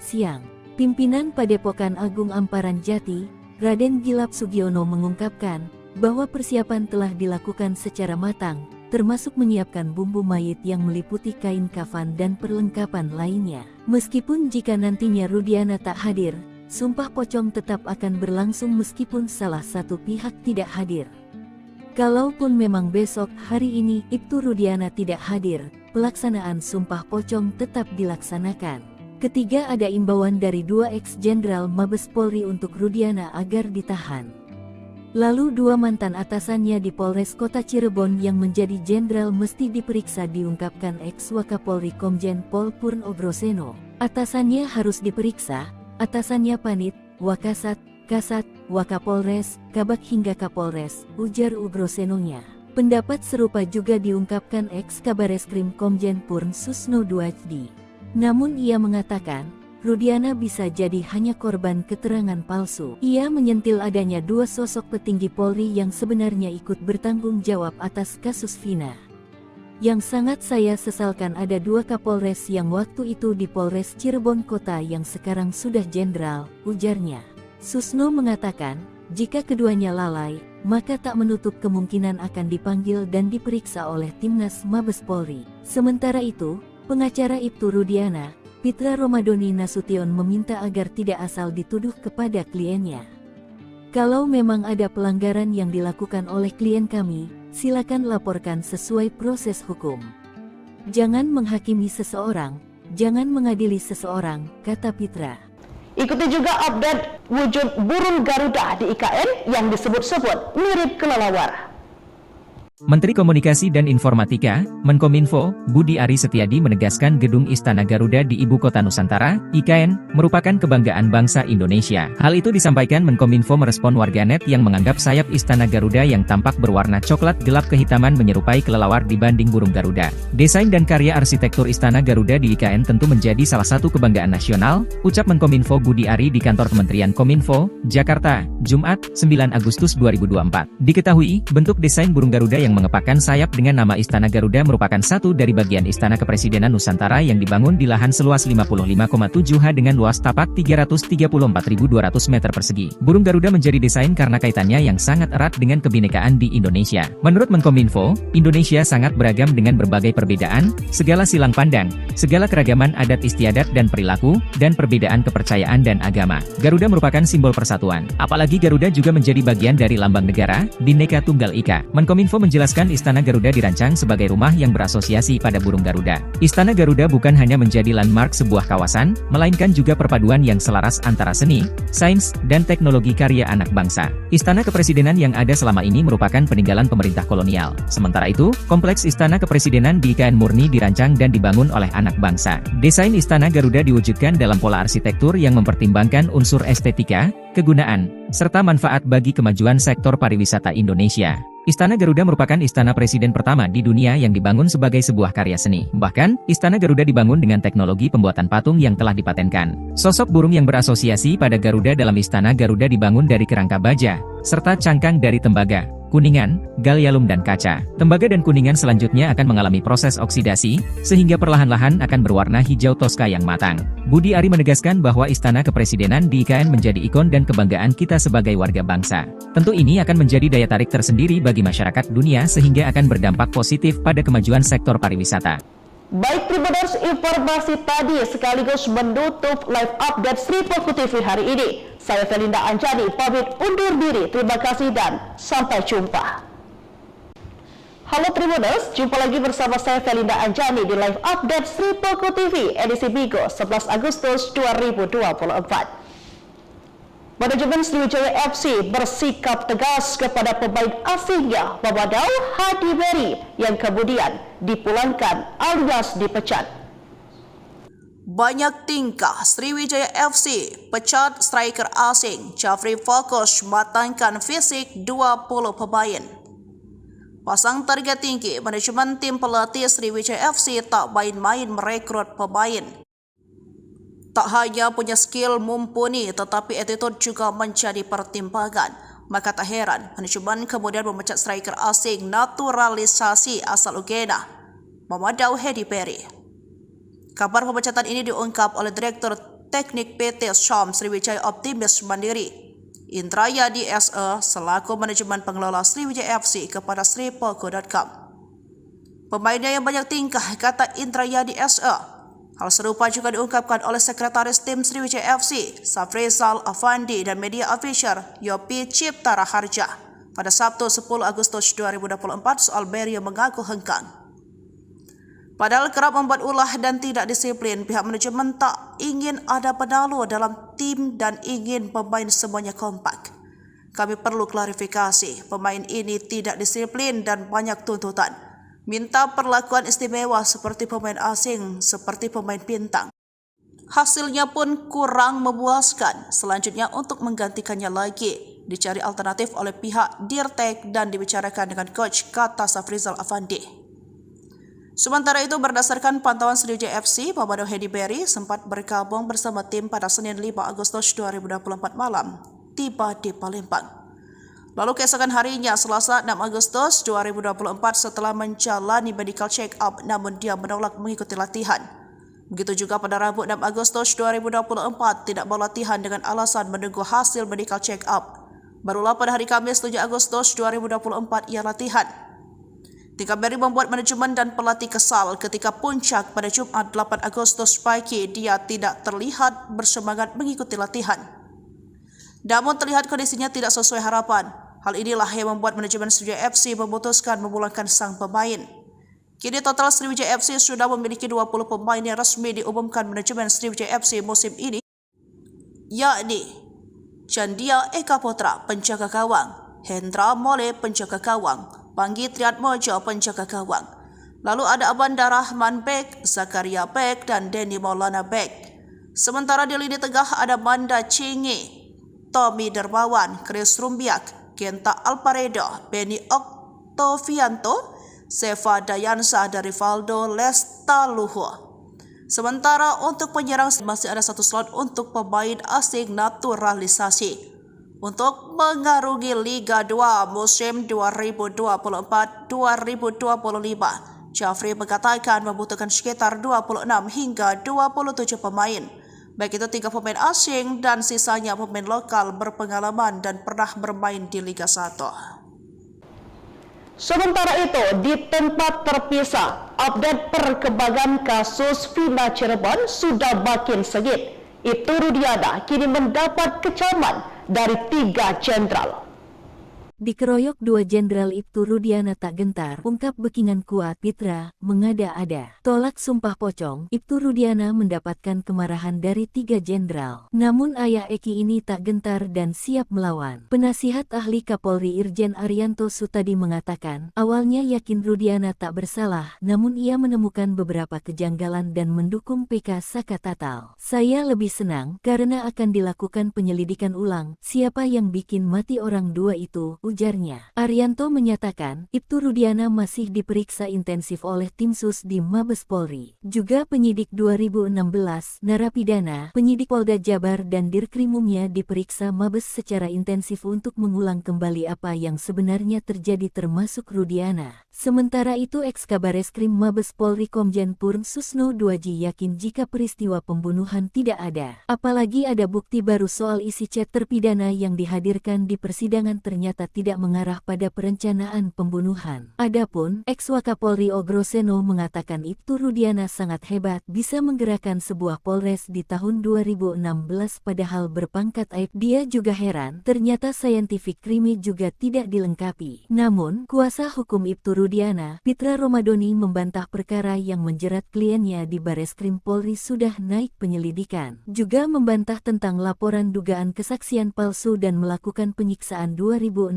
siang. Pimpinan Padepokan Agung Amparan Jati, Raden Gilap Sugiono mengungkapkan bahwa persiapan telah dilakukan secara matang, termasuk menyiapkan bumbu mayit yang meliputi kain kafan dan perlengkapan lainnya. Meskipun jika nantinya Rudiana tak hadir, sumpah pocong tetap akan berlangsung meskipun salah satu pihak tidak hadir. Kalaupun memang besok hari ini Ibtu Rudiana tidak hadir, pelaksanaan sumpah pocong tetap dilaksanakan. Ketiga, ada imbauan dari 2 ex-jenderal Mabes Polri untuk Rudiana agar ditahan. Lalu 2 mantan atasannya di Polres Kota Cirebon yang menjadi jenderal mesti diperiksa, diungkapkan ex-Wakapolri Komjen Pol Purno Groseno. Atasannya harus diperiksa, atasannya Panit, Wakasat, Kasat, Wakapolres, Kabak hingga Kapolres, ujar Ugrosenonya. Pendapat serupa juga diungkapkan ex-Kabareskrim Komjen Purn Susno Duajdi. Namun ia mengatakan, Rudiana bisa jadi hanya korban keterangan palsu. Ia menyentil adanya 2 sosok petinggi Polri yang sebenarnya ikut bertanggung jawab atas kasus Vina. Yang sangat saya sesalkan ada 2 Kapolres yang waktu itu di Polres Cirebon Kota yang sekarang sudah jenderal, ujarnya. Susno mengatakan, jika keduanya lalai, maka tak menutup kemungkinan akan dipanggil dan diperiksa oleh Timnas Mabes Polri. Sementara itu, pengacara Ibtu Rudiana, Pitra Romadoni Nasution meminta agar tidak asal dituduh kepada kliennya. Kalau memang ada pelanggaran yang dilakukan oleh klien kami, silakan laporkan sesuai proses hukum. Jangan menghakimi seseorang, jangan mengadili seseorang, kata Pitra. Ikuti juga update wujud burung Garuda di IKN yang disebut-sebut mirip kelelawar. Menteri Komunikasi dan Informatika, Menkominfo, Budi Ari Setiadi menegaskan Gedung Istana Garuda di Ibu Kota Nusantara, IKN, merupakan kebanggaan bangsa Indonesia. Hal itu disampaikan Menkominfo merespon warganet yang menganggap sayap Istana Garuda yang tampak berwarna coklat gelap kehitaman menyerupai kelelawar dibanding burung Garuda. Desain dan karya arsitektur Istana Garuda di IKN tentu menjadi salah satu kebanggaan nasional, ucap Menkominfo Budi Ari di kantor Kementerian Kominfo, Jakarta, Jumat, 9 Agustus 2024. Diketahui, bentuk desain burung Garuda yang mengepakkan sayap dengan nama Istana Garuda merupakan satu dari bagian Istana Kepresidenan Nusantara yang dibangun di lahan seluas 55,7 ha dengan luas tapak 334.200 meter persegi. Burung Garuda menjadi desain karena kaitannya yang sangat erat dengan kebinekaan di Indonesia. Menurut Menkominfo, Indonesia sangat beragam dengan berbagai perbedaan, segala silang pandang, segala keragaman adat istiadat dan perilaku, dan perbedaan kepercayaan dan agama. Garuda merupakan simbol persatuan. Apalagi Garuda juga menjadi bagian dari lambang negara, Bhinneka Tunggal Ika. Menkominfo menjelaskan Istana Garuda dirancang sebagai rumah yang berasosiasi pada burung Garuda. Istana Garuda bukan hanya menjadi landmark sebuah kawasan, melainkan juga perpaduan yang selaras antara seni, sains, dan teknologi karya anak bangsa. Istana Kepresidenan yang ada selama ini merupakan peninggalan pemerintah kolonial. Sementara itu, kompleks Istana Kepresidenan di IKN murni dirancang dan dibangun oleh anak bangsa. Desain Istana Garuda diwujudkan dalam pola arsitektur yang mempertimbangkan unsur estetika, kegunaan, serta manfaat bagi kemajuan sektor pariwisata Indonesia. Istana Garuda merupakan istana presiden pertama di dunia yang dibangun sebagai sebuah karya seni. Bahkan, Istana Garuda dibangun dengan teknologi pembuatan patung yang telah dipatenkan. Sosok burung yang berasosiasi pada Garuda dalam Istana Garuda dibangun dari kerangka baja, serta cangkang dari tembaga, kuningan, gallium dan kaca. Tembaga dan kuningan selanjutnya akan mengalami proses oksidasi, sehingga perlahan-lahan akan berwarna hijau toska yang matang. Budi Ari menegaskan bahwa Istana Kepresidenan di IKN menjadi ikon dan kebanggaan kita sebagai warga bangsa. Tentu ini akan menjadi daya tarik tersendiri bagi masyarakat dunia sehingga akan berdampak positif pada kemajuan sektor pariwisata. Baik Tribuners, informasi tadi sekaligus menutup live update Sri Poku TV hari ini. Saya Felinda Anjani pamit undur diri. Terima kasih dan sampai jumpa. Halo Tribuners, jumpa lagi bersama saya Felinda Anjani di live update Sri Poku TV edisi Bigo 11 Agustus 2024. Manajemen Sriwijaya FC bersikap tegas kepada pemain asingnya Mamadou Hadi Berry yang kemudian dipulangkan alias dipecat. Banyak tingkah Sriwijaya FC pecat striker asing Jafri fokus matangkan fisik 20 pemain. Pasang target tinggi, manajemen tim pelatih Sriwijaya FC tak main-main merekrut pemain. Tak hanya punya skill mumpuni tetapi attitude juga menjadi pertimbangan. Maka tak heran manajemen kemudian memecat striker asing naturalisasi asal Uganda, Mamadou Hadi Berry. Kabar pemecatan ini diungkap oleh Direktur Teknik PT Syam Sriwijaya Optimis Mandiri, Indrayadi SE, selaku manajemen pengelola Sriwijaya FC kepada sripoko.com. Pemainnya yang banyak tingkah, kata Indrayadi SE. Hal serupa juga diungkapkan oleh Sekretaris Tim Sriwijaya FC, Safrizal Afandi, dan media official Yopi Cipta Raharja pada Sabtu 10 Agustus 2024 soal Berry yang mengaku hengkang. Padahal kerap membuat ulah dan tidak disiplin, pihak manajemen tak ingin ada penalu dalam tim dan ingin pemain semuanya kompak. Kami perlu klarifikasi, pemain ini tidak disiplin dan banyak tuntutan. Minta perlakuan istimewa seperti pemain asing, seperti pemain bintang. Hasilnya pun kurang memuaskan. Selanjutnya untuk menggantikannya lagi, dicari alternatif oleh pihak Dirtek dan dibicarakan dengan coach, kata Safrizal Afandi. Sementara itu, berdasarkan pantauan Sriwijaya FC, Mamadou Hadi Berry sempat bergabung bersama tim pada Senin 5 Agustus 2024 malam, tiba di Palembang. Lalu keesokan harinya, Selasa 6 Agustus 2024, setelah menjalani medical check-up, namun dia menolak mengikuti latihan. Begitu juga pada Rabu 6 Agustus 2024, tidak mau latihan dengan alasan menunggu hasil medical check-up. Barulah pada hari Kamis 7 Agustus 2024 ia latihan. Tingkah Berry membuat manajemen dan pelatih kesal ketika puncak pada Jumat 8 Agustus pagi dia tidak terlihat bersemangat mengikuti latihan. Namun terlihat kondisinya tidak sesuai harapan. Hal inilah yang membuat manajemen Sriwijaya FC memutuskan memulangkan sang pemain. Kini total Sriwijaya FC sudah memiliki 20 pemain yang resmi diumumkan manajemen Sriwijaya FC musim ini, yakni Chandia Eka Putra penjaga gawang, Hendra Mole penjaga gawang, Panggi Triatmojo penjaga gawang. Lalu ada Abanda Rahman Bek, Zakaria Bek, dan Denny Maulana Bek. Sementara di lini tengah ada Manda Cingi, Tommy Dermawan, Chris Rumbiak, Genta Alparedo, Benny Oktovianto, Seva Dayansa, dan Rivaldo Lestaluhu. Sementara untuk penyerang masih ada satu slot untuk pemain asing naturalisasi. Untuk mengarungi Liga 2 musim 2024-2025, Jafri mengatakan membutuhkan sekitar 26 hingga 27 pemain, baik itu 3 pemain asing dan sisanya pemain lokal berpengalaman dan pernah bermain di Liga 1. Sementara itu, di tempat terpisah, update perkembangan kasus Vina Cirebon sudah makin sengit. Ibtu Rudiana kini mendapat kecaman dari 3 jenderal. Dikeroyok 2 jenderal Ibtu Rudiana tak gentar, ungkap Bekingan kuat Pitra, mengada-ada. Tolak sumpah pocong, Ibtu Rudiana mendapatkan kemarahan dari 3 jenderal. Namun ayah Eki ini tak gentar dan siap melawan. Penasihat ahli Kapolri Irjen Arianto Sutadi mengatakan, awalnya yakin Rudiana tak bersalah, namun ia menemukan beberapa kejanggalan dan mendukung PK Saka Tatal. Saya lebih senang karena akan dilakukan penyelidikan ulang, siapa yang bikin mati orang 2 itu, ujarnya. Arianto menyatakan, Ibtu Rudiana masih diperiksa intensif oleh tim sus di Mabes Polri. Juga penyidik 2016, narapidana, penyidik Polda Jabar dan Dirkrimumnya diperiksa Mabes secara intensif untuk mengulang kembali apa yang sebenarnya terjadi termasuk Rudiana. Sementara itu Eks-Kabareskrim Mabes Polri Komjen Purn Susno Duaji yakin jika peristiwa pembunuhan tidak ada. Apalagi ada bukti baru soal isi chat terpidana yang dihadirkan di persidangan ternyata tidak tidak mengarah pada perencanaan pembunuhan. Adapun ex-Wakapolri Ogroseno mengatakan Ibtu Rudiana sangat hebat bisa menggerakkan sebuah Polres di tahun 2016 padahal berpangkat Aib. Dia juga heran, ternyata scientific crime juga tidak dilengkapi. Namun, kuasa hukum Ibtu Rudiana, Pitra Romadoni membantah perkara yang menjerat kliennya di Bareskrim Polri sudah naik penyelidikan. Juga membantah tentang laporan dugaan kesaksian palsu dan melakukan penyiksaan 2016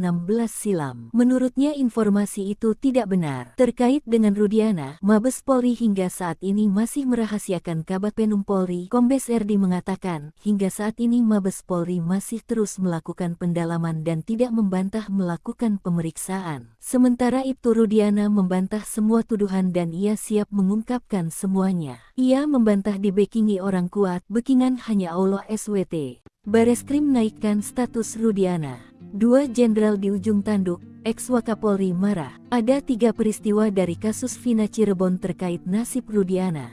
silam. Menurutnya informasi itu tidak benar. Terkait dengan Rudiana, Mabes Polri hingga saat ini masih merahasiakan. Kabag Penum Polri, Kombes Erdi mengatakan, hingga saat ini Mabes Polri masih terus melakukan pendalaman dan tidak membantah melakukan pemeriksaan. Sementara Ibtu Rudiana membantah semua tuduhan dan ia siap mengungkapkan semuanya. Ia membantah dibekingi orang kuat, bekingan hanya Allah SWT. Bareskrim naikkan status Rudiana. 2 jenderal di ujung tanduk, ex-Wakapolri marah. Ada 3 peristiwa dari kasus Vina Cirebon terkait nasib Rudiana.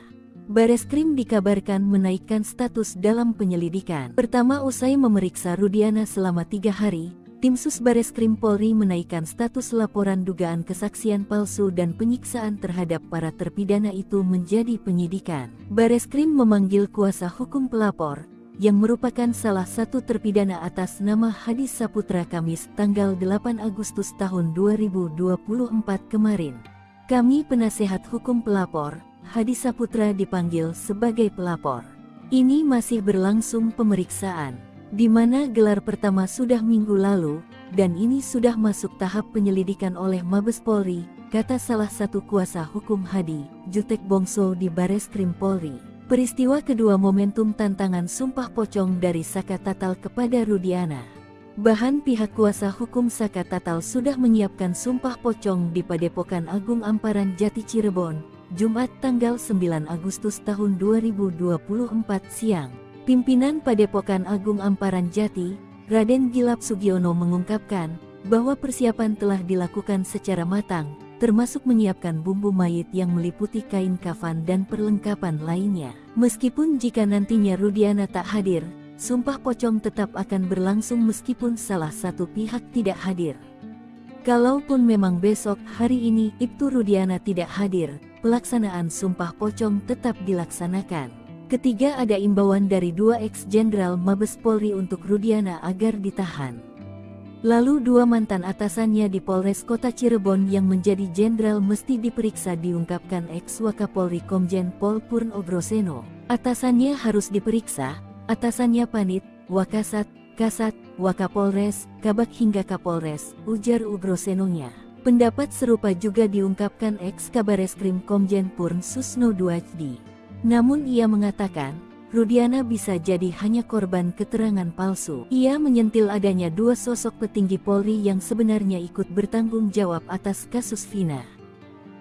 Bareskrim dikabarkan menaikkan status dalam penyelidikan. Pertama, usai memeriksa Rudiana selama 3 hari, Tim Sus Bareskrim Polri menaikkan status laporan dugaan kesaksian palsu dan penyiksaan terhadap para terpidana itu menjadi penyidikan. Bareskrim memanggil kuasa hukum pelapor, yang merupakan salah satu terpidana atas nama Hadi Saputra Kamis tanggal 8 Agustus tahun 2024 kemarin. Kami penasehat hukum pelapor, Hadi Saputra dipanggil sebagai pelapor. Ini masih berlangsung pemeriksaan, di mana gelar pertama sudah minggu lalu, dan ini sudah masuk tahap penyelidikan oleh Mabes Polri, kata salah satu kuasa hukum Hadi, Jutek Bongso di Bareskrim Polri. Peristiwa kedua momentum tantangan sumpah pocong dari Saka Tatal kepada Rudiana. Bahan pihak kuasa hukum Saka Tatal sudah menyiapkan sumpah pocong di Padepokan Agung Amparan Jati Cirebon, Jumat tanggal 9 Agustus tahun 2024 siang. Pimpinan Padepokan Agung Amparan Jati, Raden Gilap Sugiono mengungkapkan bahwa persiapan telah dilakukan secara matang, termasuk menyiapkan bumbu mayit yang meliputi kain kafan dan perlengkapan lainnya. Meskipun jika nantinya Rudiana tak hadir, sumpah pocong tetap akan berlangsung meskipun salah satu pihak tidak hadir. Kalaupun memang besok hari ini Ibtu Rudiana tidak hadir, pelaksanaan sumpah pocong tetap dilaksanakan. Ketiga, ada imbauan dari 2 ex-jenderal Mabes Polri untuk Rudiana agar ditahan. Lalu 2 mantan atasannya di Polres Kota Cirebon yang menjadi jenderal mesti diperiksa, diungkapkan ex-Wakapolri Komjen Pol Purn Ogroseno. Atasannya harus diperiksa, atasannya Panit, Wakasat, Kasat, Wakapolres, Kabag hingga Kapolres, ujar Ogrosenonya. Pendapat serupa juga diungkapkan ex-Kabareskrim Komjen Purn Susno Duajdi. Namun ia mengatakan, Rudiana bisa jadi hanya korban keterangan palsu. Ia menyentil adanya 2 sosok petinggi Polri yang sebenarnya ikut bertanggung jawab atas kasus Vina.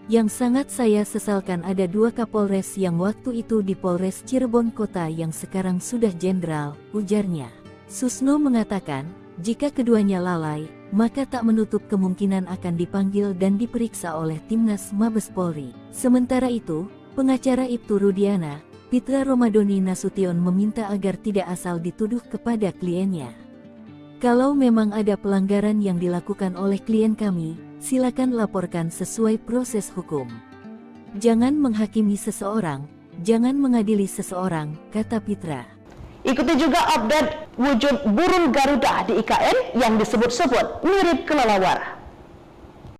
Yang sangat saya sesalkan ada 2 Kapolres yang waktu itu di Polres Cirebon Kota yang sekarang sudah jenderal, ujarnya. Susno mengatakan, jika keduanya lalai, maka tak menutup kemungkinan akan dipanggil dan diperiksa oleh Timnas Mabes Polri. Sementara itu, pengacara Ibtu Rudiana, Pitra Romadoni Nasution meminta agar tidak asal dituduh kepada kliennya. Kalau memang ada pelanggaran yang dilakukan oleh klien kami, silakan laporkan sesuai proses hukum. Jangan menghakimi seseorang, jangan mengadili seseorang, kata Pitra. Ikuti juga update wujud burung Garuda di IKN yang disebut-sebut mirip kelelawar.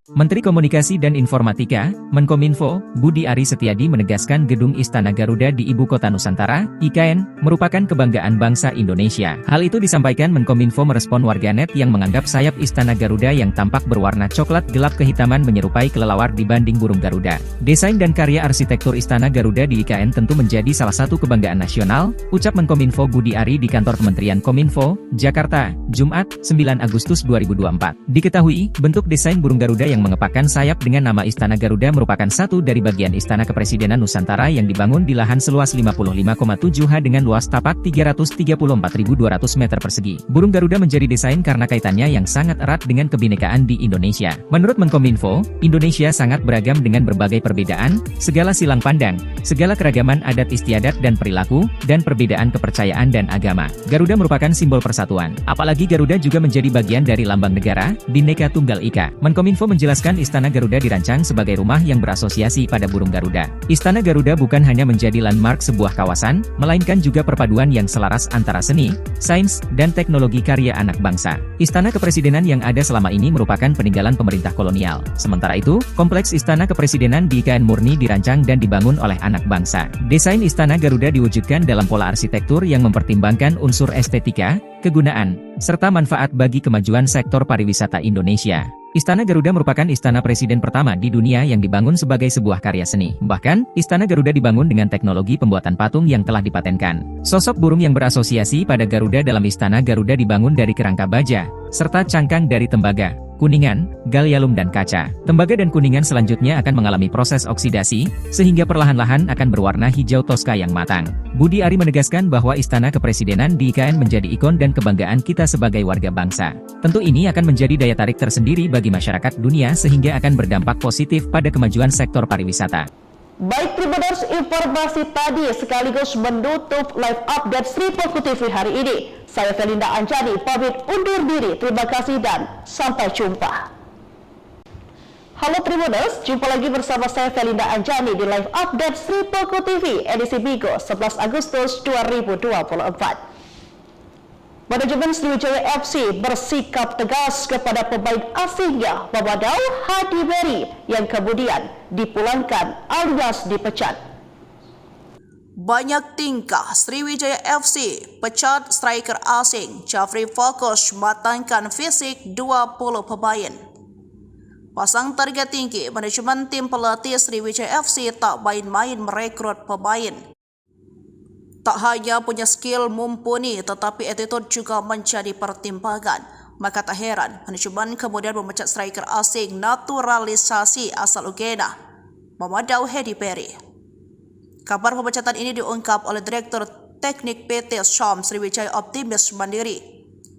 Menteri Komunikasi dan Informatika, Menkominfo, Budi Ari Setiadi menegaskan Gedung Istana Garuda di Ibu Kota Nusantara, IKN, merupakan kebanggaan bangsa Indonesia. Hal itu disampaikan Menkominfo merespon warganet yang menganggap sayap Istana Garuda yang tampak berwarna coklat gelap kehitaman menyerupai kelelawar dibanding burung Garuda. Desain dan karya arsitektur Istana Garuda di IKN tentu menjadi salah satu kebanggaan nasional, ucap Menkominfo Budi Ari di kantor Kementerian Kominfo, Jakarta, Jumat, 9 Agustus 2024. Diketahui, bentuk desain burung Garuda yang yang mengepakkan sayap dengan nama Istana Garuda merupakan satu dari bagian Istana Kepresidenan Nusantara yang dibangun di lahan seluas 55,7 ha dengan luas tapak 334.200 meter persegi. Burung Garuda menjadi desain karena kaitannya yang sangat erat dengan kebinekaan di Indonesia. Menurut Menkominfo, Indonesia sangat beragam dengan berbagai perbedaan, segala silang pandang, segala keragaman adat istiadat dan perilaku, dan perbedaan kepercayaan dan agama. Garuda merupakan simbol persatuan. Apalagi Garuda juga menjadi bagian dari lambang negara, Bhinneka Tunggal Ika. Menkominfo menjelaskan Istana Garuda dirancang sebagai rumah yang berasosiasi pada burung Garuda. Istana Garuda bukan hanya menjadi landmark sebuah kawasan, melainkan juga perpaduan yang selaras antara seni, sains, dan teknologi karya anak bangsa. Istana Kepresidenan yang ada selama ini merupakan peninggalan pemerintah kolonial. Sementara itu, kompleks Istana Kepresidenan di IKN murni dirancang dan dibangun oleh anak bangsa. Desain Istana Garuda diwujudkan dalam pola arsitektur yang mempertimbangkan unsur estetika, kegunaan, serta manfaat bagi kemajuan sektor pariwisata Indonesia. Istana Garuda merupakan istana presiden pertama di dunia yang dibangun sebagai sebuah karya seni. Bahkan, Istana Garuda dibangun dengan teknologi pembuatan patung yang telah dipatenkan. Sosok burung yang berasosiasi pada Garuda dalam Istana Garuda dibangun dari kerangka baja, serta cangkang dari tembaga, kuningan, gallium dan kaca. Tembaga dan kuningan selanjutnya akan mengalami proses oksidasi, sehingga perlahan-lahan akan berwarna hijau toska yang matang. Budi Ari menegaskan bahwa Istana Kepresidenan di IKN menjadi ikon dan kebanggaan kita sebagai warga bangsa. Tentu ini akan menjadi daya tarik tersendiri bagi masyarakat dunia sehingga akan berdampak positif pada kemajuan sektor pariwisata. Baik Tribuners, informasi tadi sekaligus menutup live update Sri Poko TV hari ini. Saya Felinda Anjani pamit undur diri. Terima kasih dan sampai jumpa. Halo Tribuners, jumpa lagi bersama saya Felinda Anjani di live update Sri Poko TV edisi Bigo 11 Agustus 2024. Manajemen Sriwijaya FC bersikap tegas kepada pemain asingnya Mamadou Hadi Beri yang kemudian dipulangkan alias dipecat. Banyak tingkah Sriwijaya FC pecat striker asing Jafri Fokus matangkan fisik 20 pemain. Pasang target tinggi, manajemen tim pelatih Sriwijaya FC tak main-main merekrut pemain. Tak hanya punya skill mumpuni, tetapi attitude juga menjadi pertimbangan. Maka tak heran, manajemen kemudian memecat striker asing naturalisasi asal Uganda, Mamadou Hadi Beri. Kabar pemecatan ini diungkap oleh Direktur Teknik PT Syam Sriwijaya Optimis Mandiri,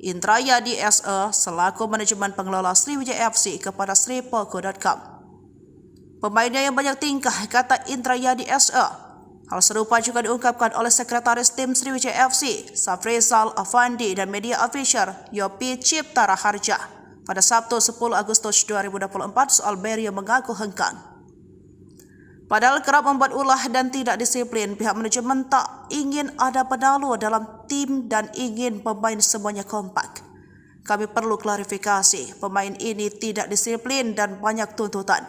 Indrayadi SE, selaku manajemen pengelola Sriwijaya FC kepada sripoko.com. Pemainnya yang banyak tingkah, kata Indrayadi SE. Hal serupa juga diungkapkan oleh Sekretaris Tim Sriwijaya FC, Safrizal Afandi dan media official Yopi Cipta Raharja pada Sabtu 10 Agustus 2024 soal Beri yang mengaku hengkang. Padahal kerap membuat ulah dan tidak disiplin, pihak manajemen tak ingin ada penalu dalam tim dan ingin pemain semuanya kompak. Kami perlu klarifikasi, pemain ini tidak disiplin dan banyak tuntutan.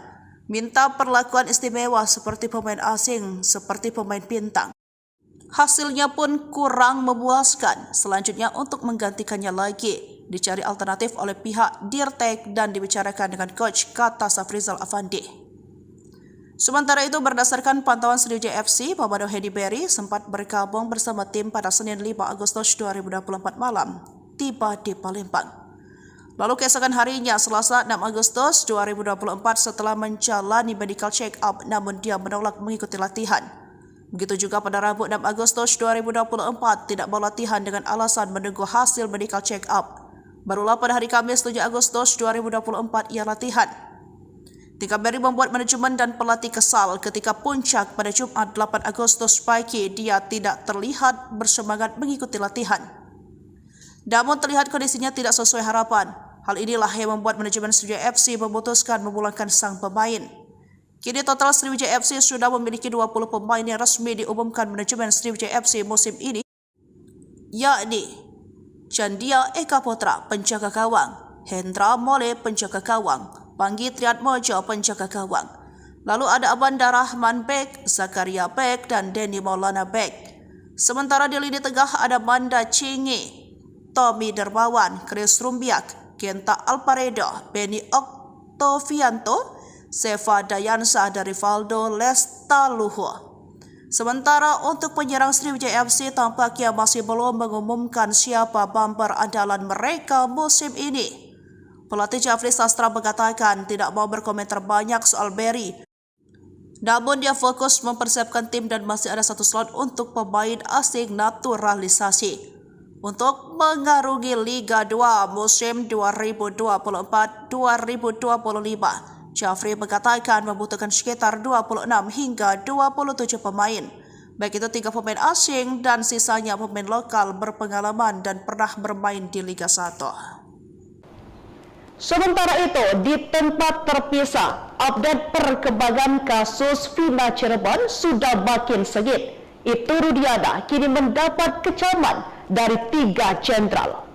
Minta perlakuan istimewa seperti pemain asing, seperti pemain bintang. Hasilnya pun kurang memuaskan. Selanjutnya untuk menggantikannya lagi, dicari alternatif oleh pihak Dirtek dan dibicarakan dengan coach, kata Safrizal Afandi. Sementara itu, berdasarkan pantauan Sriwijaya FC, Mamadou Hadi Beri sempat bergabung bersama tim pada Senin 5 Agustus 2024 malam, tiba di Palembang. Lalu keesokan harinya, Selasa 6 Agustus 2024, setelah menjalani medical check-up, namun dia menolak mengikuti latihan. Begitu juga pada Rabu 6 Agustus 2024, tidak mau latihan dengan alasan menunggu hasil medical check-up. Barulah pada hari Kamis 7 Agustus 2024 ia latihan. Tingkah Beri membuat manajemen dan pelatih kesal ketika puncak pada Jumat 8 Agustus pagi dia tidak terlihat bersemangat mengikuti latihan. Namun terlihat kondisinya tidak sesuai harapan. Hal inilah yang membuat manajemen Sriwijaya FC memutuskan memulangkan sang pemain. Kini total Sriwijaya FC sudah memiliki 20 pemain yang resmi diumumkan manajemen Sriwijaya FC musim ini, yakni Chandia Eka Putra, penjaga gawang, Hendra Mole, penjaga gawang, Panggi Triatmojo, penjaga gawang. Lalu ada Abanda Rahman Bek, Zakaria Bek, dan Denny Maulana Bek. Sementara di lini tengah ada Manda Cingi, Tommy Dermawan, Chris Rumbiak, Genta Alparedo, Benny Oktovianto, Seva Dayansa, dan Rivaldo Lestaluhu. Sementara untuk penyerang Sriwijaya FC tampaknya masih belum mengumumkan siapa bumper andalan mereka musim ini. Pelatih Jafri Sastra mengatakan tidak mau berkomentar banyak soal Berry. Namun dia fokus mempersiapkan tim dan masih ada satu slot untuk pemain asing naturalisasi untuk mengarungi Liga 2 musim 2024-2025. Jafri mengatakan membutuhkan sekitar 26 hingga 27 pemain, baik itu 3 pemain asing dan sisanya pemain lokal berpengalaman dan pernah bermain di Liga 1. Sementara itu, di tempat terpisah, update perkembangan kasus Vina Cirebon sudah makin sengit. Ibtu Rudiana kini mendapat kecaman dari 3 jenderal.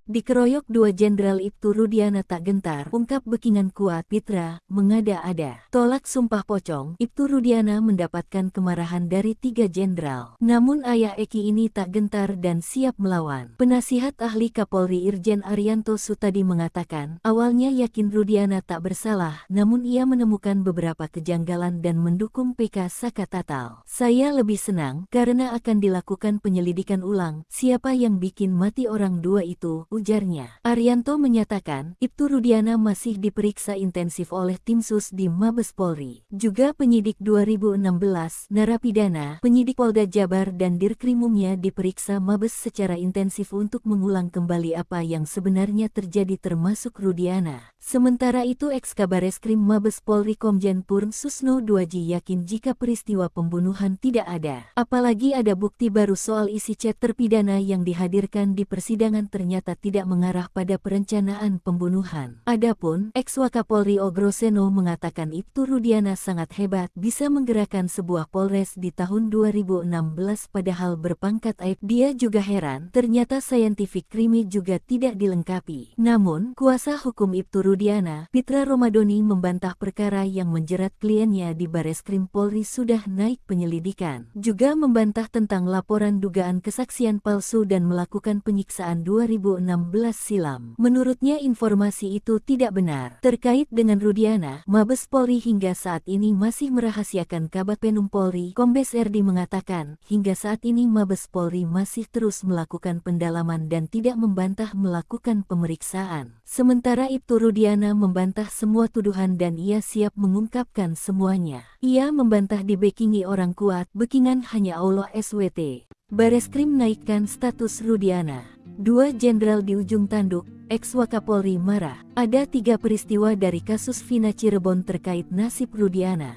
Dikeroyok 2 Jenderal Ibtu Rudiana tak gentar, ungkap Bekingan kuat Pitra, mengada-ada. Tolak sumpah pocong, Ibtu Rudiana mendapatkan kemarahan dari 3 jenderal. Namun ayah Eki ini tak gentar dan siap melawan. Penasihat ahli Kapolri Irjen Arianto Sutadi mengatakan, awalnya yakin Rudiana tak bersalah, namun ia menemukan beberapa kejanggalan dan mendukung PK Saka Tatal. Saya lebih senang, karena akan dilakukan penyelidikan ulang, siapa yang bikin mati orang 2 itu, ujarnya. Arianto menyatakan, Ibtu Rudiana masih diperiksa intensif oleh tim sus di Mabes Polri. Juga penyidik 2016, narapidana, penyidik Polda Jabar dan Dirkrimumnya diperiksa Mabes secara intensif untuk mengulang kembali apa yang sebenarnya terjadi termasuk Rudiana. Sementara itu Eks-Kabareskrim Mabes Polri Komjen Purn Susno Duaji yakin jika peristiwa pembunuhan tidak ada. Apalagi ada bukti baru soal isi chat terpidana yang dihadirkan di persidangan ternyata tidak mengarah pada perencanaan pembunuhan. Adapun Eks-Wakapolri Ogroseno mengatakan Ibtu Rudiana sangat hebat bisa menggerakkan sebuah polres di tahun 2016 padahal berpangkat aib. Dia juga heran ternyata scientific crime juga tidak dilengkapi. Namun kuasa hukum Ibtu Rudiana, Pitra Romadoni membantah perkara yang menjerat kliennya di Bareskrim Polri sudah naik penyelidikan. Juga membantah tentang laporan dugaan kesaksian palsu dan melakukan penyiksaan 2016 silam. Menurutnya informasi itu tidak benar. Terkait dengan Rudiana, Mabes Polri hingga saat ini masih merahasiakan. Kabag Penum Polri, Kombes Erdi mengatakan, hingga saat ini Mabes Polri masih terus melakukan pendalaman dan tidak membantah melakukan pemeriksaan. Sementara Ibtu Rudiana membantah semua tuduhan dan ia siap mengungkapkan semuanya. Ia membantah dibekingi orang kuat, bekingan hanya Allah SWT. Bareskrim naikkan status Rudiana. 2 jenderal di ujung tanduk, Eks-Wakapolri marah. Ada 3 peristiwa dari kasus Vina Cirebon terkait nasib Rudiana.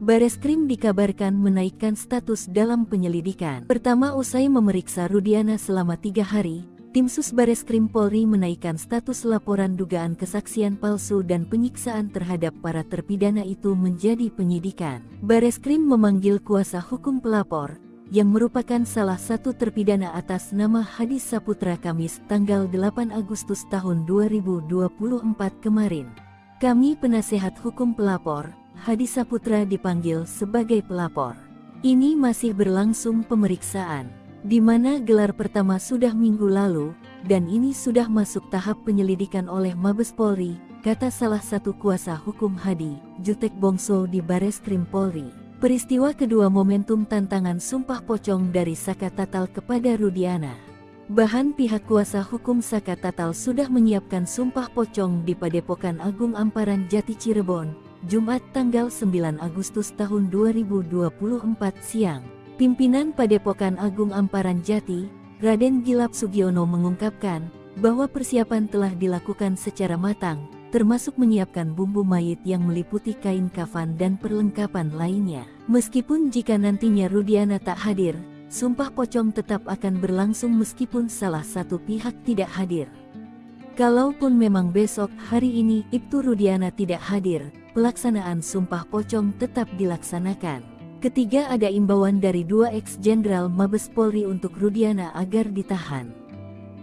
Bareskrim dikabarkan menaikkan status dalam penyelidikan. Pertama, usai memeriksa Rudiana selama 3 hari, tim sus Bareskrim Polri menaikkan status laporan dugaan kesaksian palsu dan penyiksaan terhadap para terpidana itu menjadi penyidikan. Bareskrim memanggil kuasa hukum pelapor, yang merupakan salah satu terpidana atas nama Hadi Saputra Kamis tanggal 8 Agustus tahun 2024 kemarin. Kami penasehat hukum pelapor, Hadi Saputra dipanggil sebagai pelapor. Ini masih berlangsung pemeriksaan, di mana gelar pertama sudah minggu lalu, dan ini sudah masuk tahap penyelidikan oleh Mabes Polri, kata salah satu kuasa hukum Hadi, Jutek Bongso di Bareskrim Polri. Peristiwa kedua momentum tantangan sumpah pocong dari Saka Tatal kepada Rudiana. Bahan pihak kuasa hukum Saka Tatal sudah menyiapkan sumpah pocong di Padepokan Agung Amparan Jati Cirebon, Jumat tanggal 9 Agustus tahun 2024 siang. Pimpinan Padepokan Agung Amparan Jati, Raden Gilap Sugiono mengungkapkan bahwa persiapan telah dilakukan secara matang, termasuk menyiapkan bumbu mayit yang meliputi kain kafan dan perlengkapan lainnya. Meskipun jika nantinya Rudiana tak hadir, sumpah pocong tetap akan berlangsung meskipun salah satu pihak tidak hadir. Kalaupun memang besok hari ini Ibtu Rudiana tidak hadir, pelaksanaan sumpah pocong tetap dilaksanakan. Ketiga, ada imbauan dari 2 eks-jenderal Mabes Polri untuk Rudiana agar ditahan.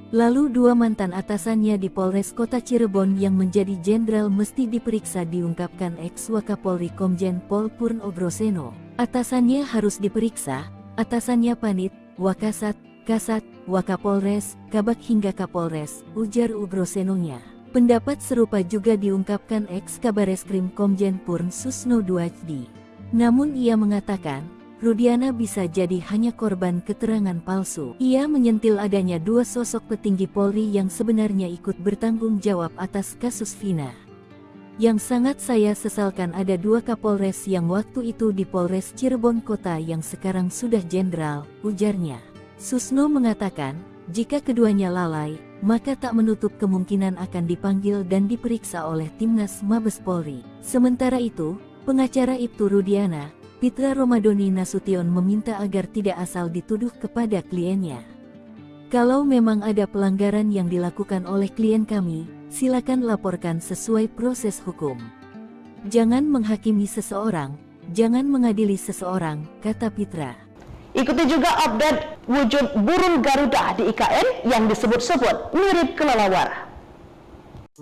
Lalu 2 mantan atasannya di Polres Kota Cirebon yang menjadi jenderal mesti diperiksa, diungkapkan Eks-Wakapolri Komjen Pol Purn Ogroseno. Atasannya harus diperiksa, atasannya Panit, Wakasat, Kasat, Wakapolres, Kabag hingga Kapolres, ujar Ogrosenonya. Pendapat serupa juga diungkapkan Eks-Kabareskrim Komjen Purn Susno Duaji. Namun ia mengatakan, Rudiana bisa jadi hanya korban keterangan palsu. Ia menyentil adanya dua sosok petinggi Polri yang sebenarnya ikut bertanggung jawab atas kasus Vina. Yang sangat saya sesalkan ada dua Kapolres yang waktu itu di Polres Cirebon Kota yang sekarang sudah jenderal, ujarnya. Susno mengatakan, jika keduanya lalai, maka tak menutup kemungkinan akan dipanggil dan diperiksa oleh Timnas Mabes Polri. Sementara itu, pengacara Ibtu Rudiana, Pitra Romadoni Nasution meminta agar tidak asal dituduh kepada kliennya. Kalau memang ada pelanggaran yang dilakukan oleh klien kami, silakan laporkan sesuai proses hukum. Jangan menghakimi seseorang, jangan mengadili seseorang, kata Pitra. Ikuti juga update wujud burung Garuda di IKN yang disebut-sebut mirip kelelawar.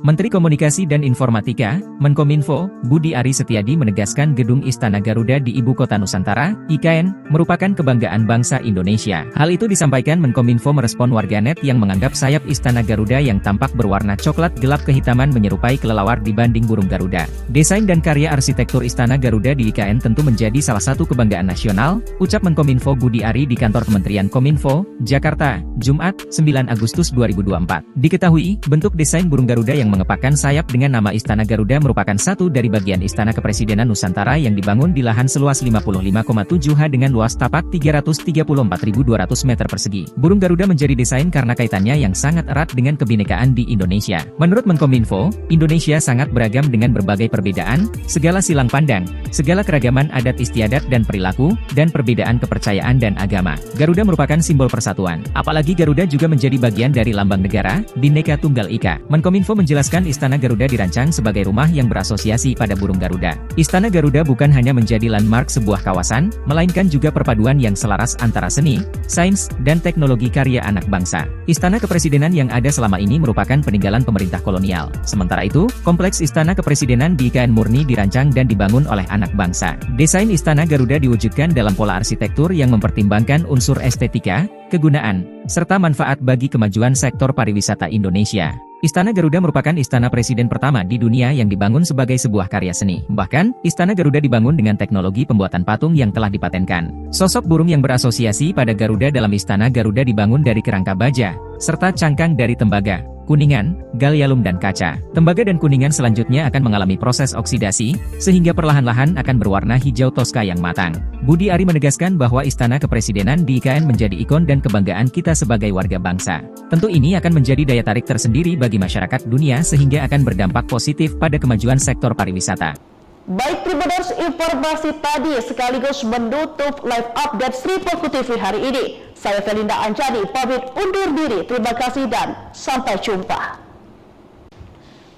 Menteri Komunikasi dan Informatika, Menkominfo, Budi Ari Setiadi menegaskan Gedung Istana Garuda di Ibu Kota Nusantara, IKN, merupakan kebanggaan bangsa Indonesia. Hal itu disampaikan Menkominfo merespon warganet yang menganggap sayap Istana Garuda yang tampak berwarna coklat gelap kehitaman menyerupai kelelawar dibanding burung Garuda. Desain dan karya arsitektur Istana Garuda di IKN tentu menjadi salah satu kebanggaan nasional, ucap Menkominfo Budi Ari di kantor Kementerian Kominfo, Jakarta, Jumat, 9 Agustus 2024. Diketahui, bentuk desain burung Garuda yang mengepakkan sayap dengan nama Istana Garuda merupakan satu dari bagian Istana Kepresidenan Nusantara yang dibangun di lahan seluas 55,7 ha dengan luas tapak 334.200 meter persegi. Burung Garuda menjadi desain karena kaitannya yang sangat erat dengan kebinekaan di Indonesia. Menurut Menkominfo, Indonesia sangat beragam dengan berbagai perbedaan, segala silang pandang, segala keragaman adat istiadat dan perilaku, dan perbedaan kepercayaan dan agama. Garuda merupakan simbol persatuan. Apalagi Garuda juga menjadi bagian dari lambang negara, Bhinneka Tunggal Ika. Menkominfo menjelaskan Istana Garuda dirancang sebagai rumah yang berasosiasi pada burung Garuda. Istana Garuda bukan hanya menjadi landmark sebuah kawasan, melainkan juga perpaduan yang selaras antara seni, sains, dan teknologi karya anak bangsa. Istana Kepresidenan yang ada selama ini merupakan peninggalan pemerintah kolonial. Sementara itu, kompleks Istana Kepresidenan di IKN murni dirancang dan dibangun oleh anak bangsa. Desain Istana Garuda diwujudkan dalam pola arsitektur yang mempertimbangkan unsur estetika, kegunaan, serta manfaat bagi kemajuan sektor pariwisata Indonesia. Istana Garuda merupakan istana presiden pertama di dunia yang dibangun sebagai sebuah karya seni. Bahkan, Istana Garuda dibangun dengan teknologi pembuatan patung yang telah dipatenkan. Sosok burung yang berasosiasi pada Garuda dalam Istana Garuda dibangun dari kerangka baja, serta cangkang dari tembaga, kuningan, gallium dan kaca. Tembaga dan kuningan selanjutnya akan mengalami proses oksidasi, sehingga perlahan-lahan akan berwarna hijau toska yang matang. Budi Ari menegaskan bahwa Istana Kepresidenan di IKN menjadi ikon dan kebanggaan kita sebagai warga bangsa. Tentu ini akan menjadi daya tarik tersendiri bagi masyarakat dunia sehingga akan berdampak positif pada kemajuan sektor pariwisata. Baik Tribuners, informasi tadi sekaligus menutup live update Sri Poko TV hari ini. Saya Felinda Anjani pamit undur diri. Terima kasih dan sampai jumpa.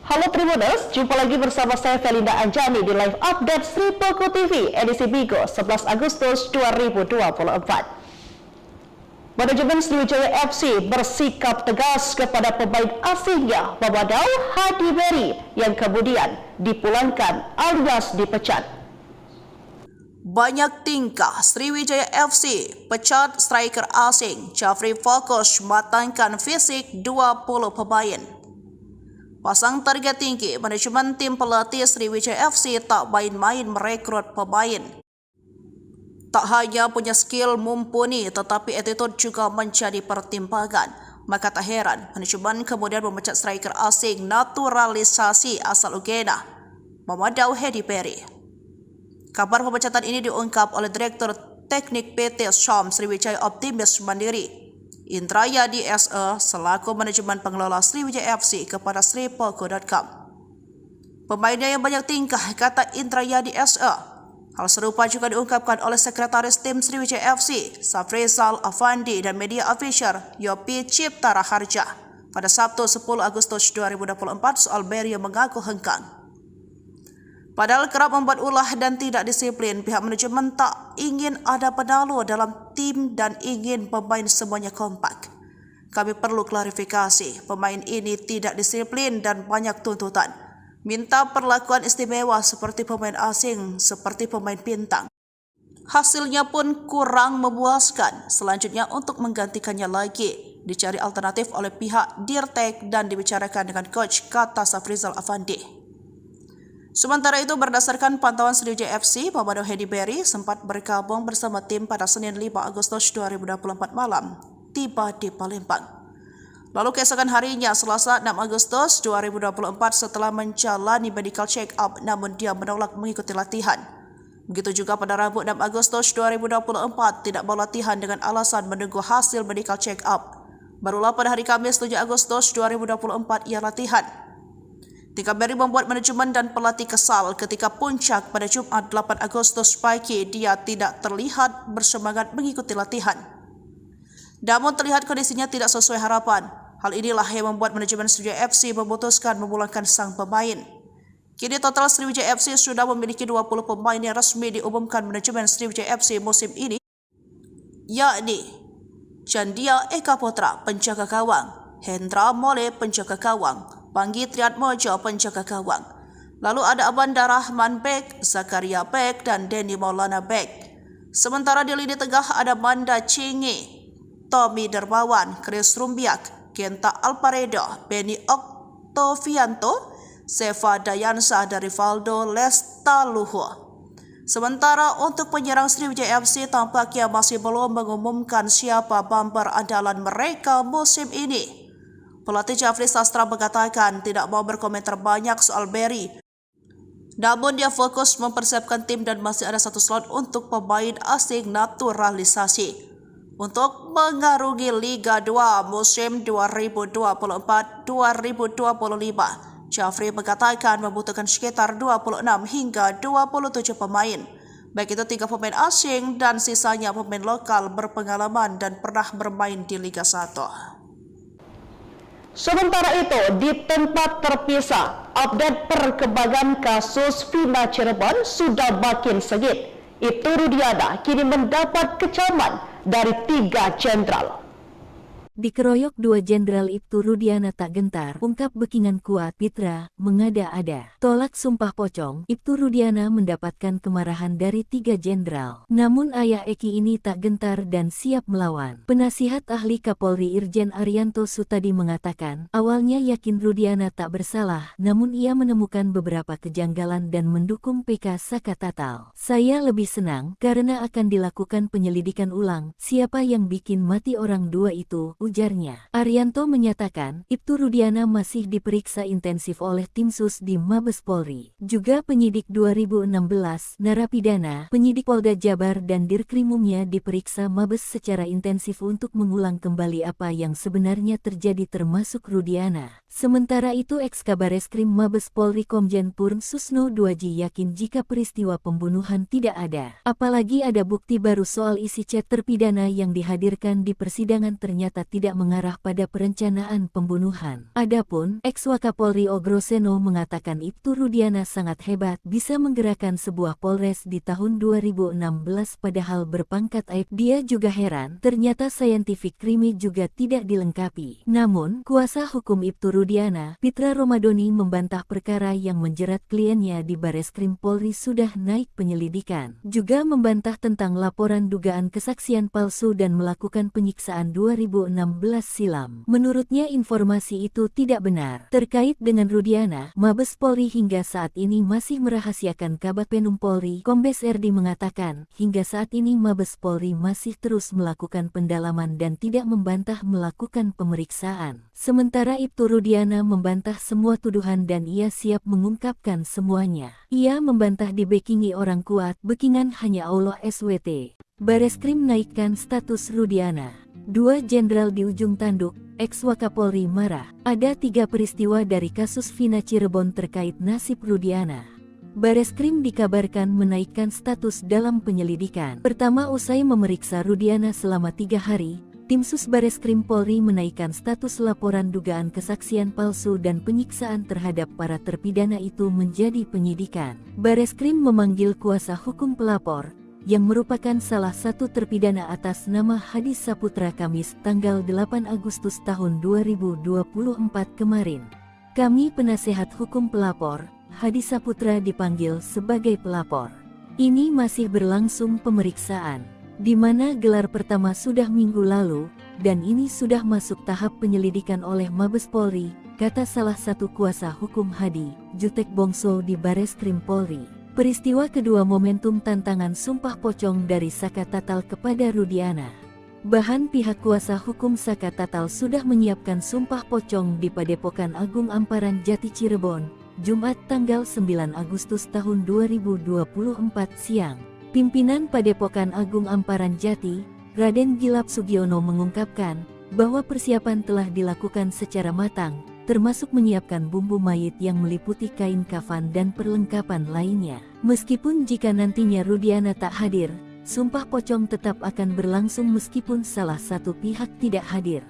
Halo Tribuners, jumpa lagi bersama saya Felinda Anjani di live update Sri Poko TV edisi Bigo 11 Agustus 2024. Manajemen Sriwijaya FC bersikap tegas kepada pemain asingnya Mamadou Hadi Beri yang kemudian dipulangkan alias dipecat. Banyak tingkah Sriwijaya FC pecat striker asing Jafri fokus matangkan fisik 20 pemain. Pasang target tinggi, manajemen tim pelatih Sriwijaya FC tak main-main merekrut pemain. Tak hanya punya skill mumpuni, tetapi attitude juga menjadi pertimbangan. Maka tak heran, manajemen kemudian memecat striker asing naturalisasi asal Uganda, Mamadou Hadi Beri. Kabar pemecatan ini diungkap oleh Direktur Teknik PT Syam Sriwijaya Optimis Mandiri, Indrayadi SE, selaku manajemen pengelola Sriwijaya FC kepada sripoko.com. Pemainnya yang banyak tingkah, kata Indrayadi SE. Hal serupa juga diungkapkan oleh Sekretaris Tim Sriwijaya FC, Safrizal Afandi, dan media official Yopi Cipta Raharja pada Sabtu 10 Agustus 2024 soal Beri yang mengaku hengkang. Padahal kerap membuat ulah dan tidak disiplin, pihak manajemen tak ingin ada penalu dalam tim dan ingin pemain semuanya kompak. Kami perlu klarifikasi, pemain ini tidak disiplin dan banyak tuntutan. Minta perlakuan istimewa seperti pemain asing, seperti pemain bintang. Hasilnya pun kurang memuaskan. Selanjutnya untuk menggantikannya lagi dicari alternatif oleh pihak Dirtek dan dibicarakan dengan coach, kata Safrizal Afandi. Sementara itu, berdasarkan pantauan Sriwijaya FC, Pemado Hedi Berry sempat bergabung bersama tim pada Senin 5 Agustus 2024 malam, tiba di Palembang. Lalu keesokan harinya, Selasa 6 Agustus 2024 setelah menjalani medical check-up namun dia menolak mengikuti latihan. Begitu juga pada Rabu 6 Agustus 2024 tidak mau latihan dengan alasan menunggu hasil medical check-up. Barulah pada hari Kamis 7 Agustus 2024 ia latihan. Tingkah Berry membuat manajemen dan pelatih kesal ketika puncak pada Jumat 8 Agustus pagi dia tidak terlihat bersemangat mengikuti latihan. Namun terlihat kondisinya tidak sesuai harapan. Hal inilah yang membuat manajemen Sriwijaya FC memutuskan memulangkan sang pemain. Kini total Sriwijaya FC sudah memiliki 20 pemain yang resmi diumumkan manajemen Sriwijaya FC musim ini, yakni Chandia Eka Putra penjaga gawang, Hendra Mole penjaga gawang, Panggi Triatmojo penjaga gawang. Lalu ada Abanda Rahman Bek, Zakaria Bek, dan Denny Maulana Bek. Sementara di lini tengah ada Manda Cingi, Tommy Dermawan, Chris Rumbiak, Genta Alparedo, Benny Oktovianto, Seva Dayansa, dan Rivaldo Lestaluhu. Sementara untuk penyerang Sriwijaya FC tampaknya masih belum mengumumkan siapa bumper andalan mereka musim ini. Pelatih Jafri Sastra mengatakan tidak mau berkomentar banyak soal Berry. Namun dia fokus mempersiapkan tim dan masih ada satu slot untuk pemain asing naturalisasi untuk mengarungi Liga 2 musim 2024-2025. Jafri mengatakan membutuhkan sekitar 26 hingga 27 pemain, baik itu 3 pemain asing dan sisanya pemain lokal berpengalaman dan pernah bermain di Liga 1. Sementara itu, di tempat terpisah, update perkembangan kasus Vina Cirebon sudah makin sengit. Ibtu Rudiana kini mendapat kecaman dari 3 jenderal. Dikeroyok 2 Jenderal Ibtu Rudiana tak gentar, ungkap Bekingan kuat Pitra, mengada-ada. Tolak sumpah pocong, Ibtu Rudiana mendapatkan kemarahan dari 3 jenderal. Namun ayah Eki ini tak gentar dan siap melawan. Penasihat ahli Kapolri Irjen Arianto Sutadi mengatakan, awalnya yakin Rudiana tak bersalah, namun ia menemukan beberapa kejanggalan dan mendukung PK Saka Tatal. Saya lebih senang karena akan dilakukan penyelidikan ulang, siapa yang bikin mati orang 2 itu, ujarnya. Arianto menyatakan, Ibtu Rudiana masih diperiksa intensif oleh tim sus di Mabes Polri. Juga penyidik 2016, narapidana, penyidik Polda Jabar dan Dirkrimumnya diperiksa Mabes secara intensif untuk mengulang kembali apa yang sebenarnya terjadi termasuk Rudiana. Sementara itu Eks-Kabareskrim Mabes Polri Komjen Purn Susno Duaji yakin jika peristiwa pembunuhan tidak ada. Apalagi ada bukti baru soal isi chat terpidana yang dihadirkan di persidangan ternyata tidak mengarah pada perencanaan pembunuhan. Adapun Eks-Wakapolri Ogroseno mengatakan Ibtu Rudiana sangat hebat bisa menggerakkan sebuah Polres di tahun 2016 padahal berpangkat Aib. Dia juga heran ternyata scientific crime juga tidak dilengkapi. Namun kuasa hukum Ibtu Rudiana, Pitra Romadoni membantah perkara yang menjerat kliennya di Bareskrim Polri sudah naik penyelidikan. Juga membantah tentang laporan dugaan kesaksian palsu dan melakukan penyiksaan 2016 silam. Menurutnya informasi itu tidak benar. Terkait dengan Rudiana, Mabes Polri hingga saat ini masih merahasiakan. Kabag Penum Polri, Kombes Erdi mengatakan, hingga saat ini Mabes Polri masih terus melakukan pendalaman dan tidak membantah melakukan pemeriksaan. Sementara Ibtu Rudiana membantah semua tuduhan dan ia siap mengungkapkan semuanya. Ia membantah dibekingi orang kuat, bekingan hanya Allah SWT. Bareskrim naikkan status Rudiana. 2 jenderal di ujung tanduk, Eks-Wakapolri marah. Ada 3 peristiwa dari kasus Vina Cirebon terkait nasib Rudiana. Bareskrim dikabarkan menaikkan status dalam penyelidikan. Pertama, usai memeriksa Rudiana selama 3 hari, tim sus Bareskrim Polri menaikkan status laporan dugaan kesaksian palsu dan penyiksaan terhadap para terpidana itu menjadi penyidikan. Bareskrim memanggil kuasa hukum pelapor, yang merupakan salah satu terpidana atas nama Hadi Saputra Kamis tanggal 8 Agustus tahun 2024 kemarin. Kami penasehat hukum pelapor, Hadi Saputra dipanggil sebagai pelapor. Ini masih berlangsung pemeriksaan, di mana gelar pertama sudah minggu lalu, dan ini sudah masuk tahap penyelidikan oleh Mabes Polri, kata salah satu kuasa hukum Hadi, Jutek Bongso di Bareskrim Polri. Peristiwa kedua momentum tantangan sumpah pocong dari Saka Tatal kepada Rudiana. Bahan pihak kuasa hukum Saka Tatal sudah menyiapkan sumpah pocong di Padepokan Agung Amparan Jati Cirebon, Jumat tanggal 9 Agustus tahun 2024 siang. Pimpinan Padepokan Agung Amparan Jati, Raden Gilap Sugiono mengungkapkan bahwa persiapan telah dilakukan secara matang, termasuk menyiapkan bumbu mayit yang meliputi kain kafan dan perlengkapan lainnya. Meskipun jika nantinya Rudiana tak hadir, sumpah pocong tetap akan berlangsung meskipun salah satu pihak tidak hadir.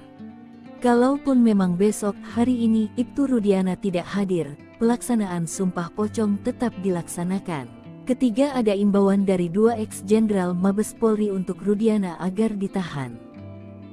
Kalaupun memang besok hari ini Ibtu Rudiana tidak hadir, pelaksanaan sumpah pocong tetap dilaksanakan. Ketiga, ada imbauan dari 2 ex-jenderal Mabes Polri untuk Rudiana agar ditahan.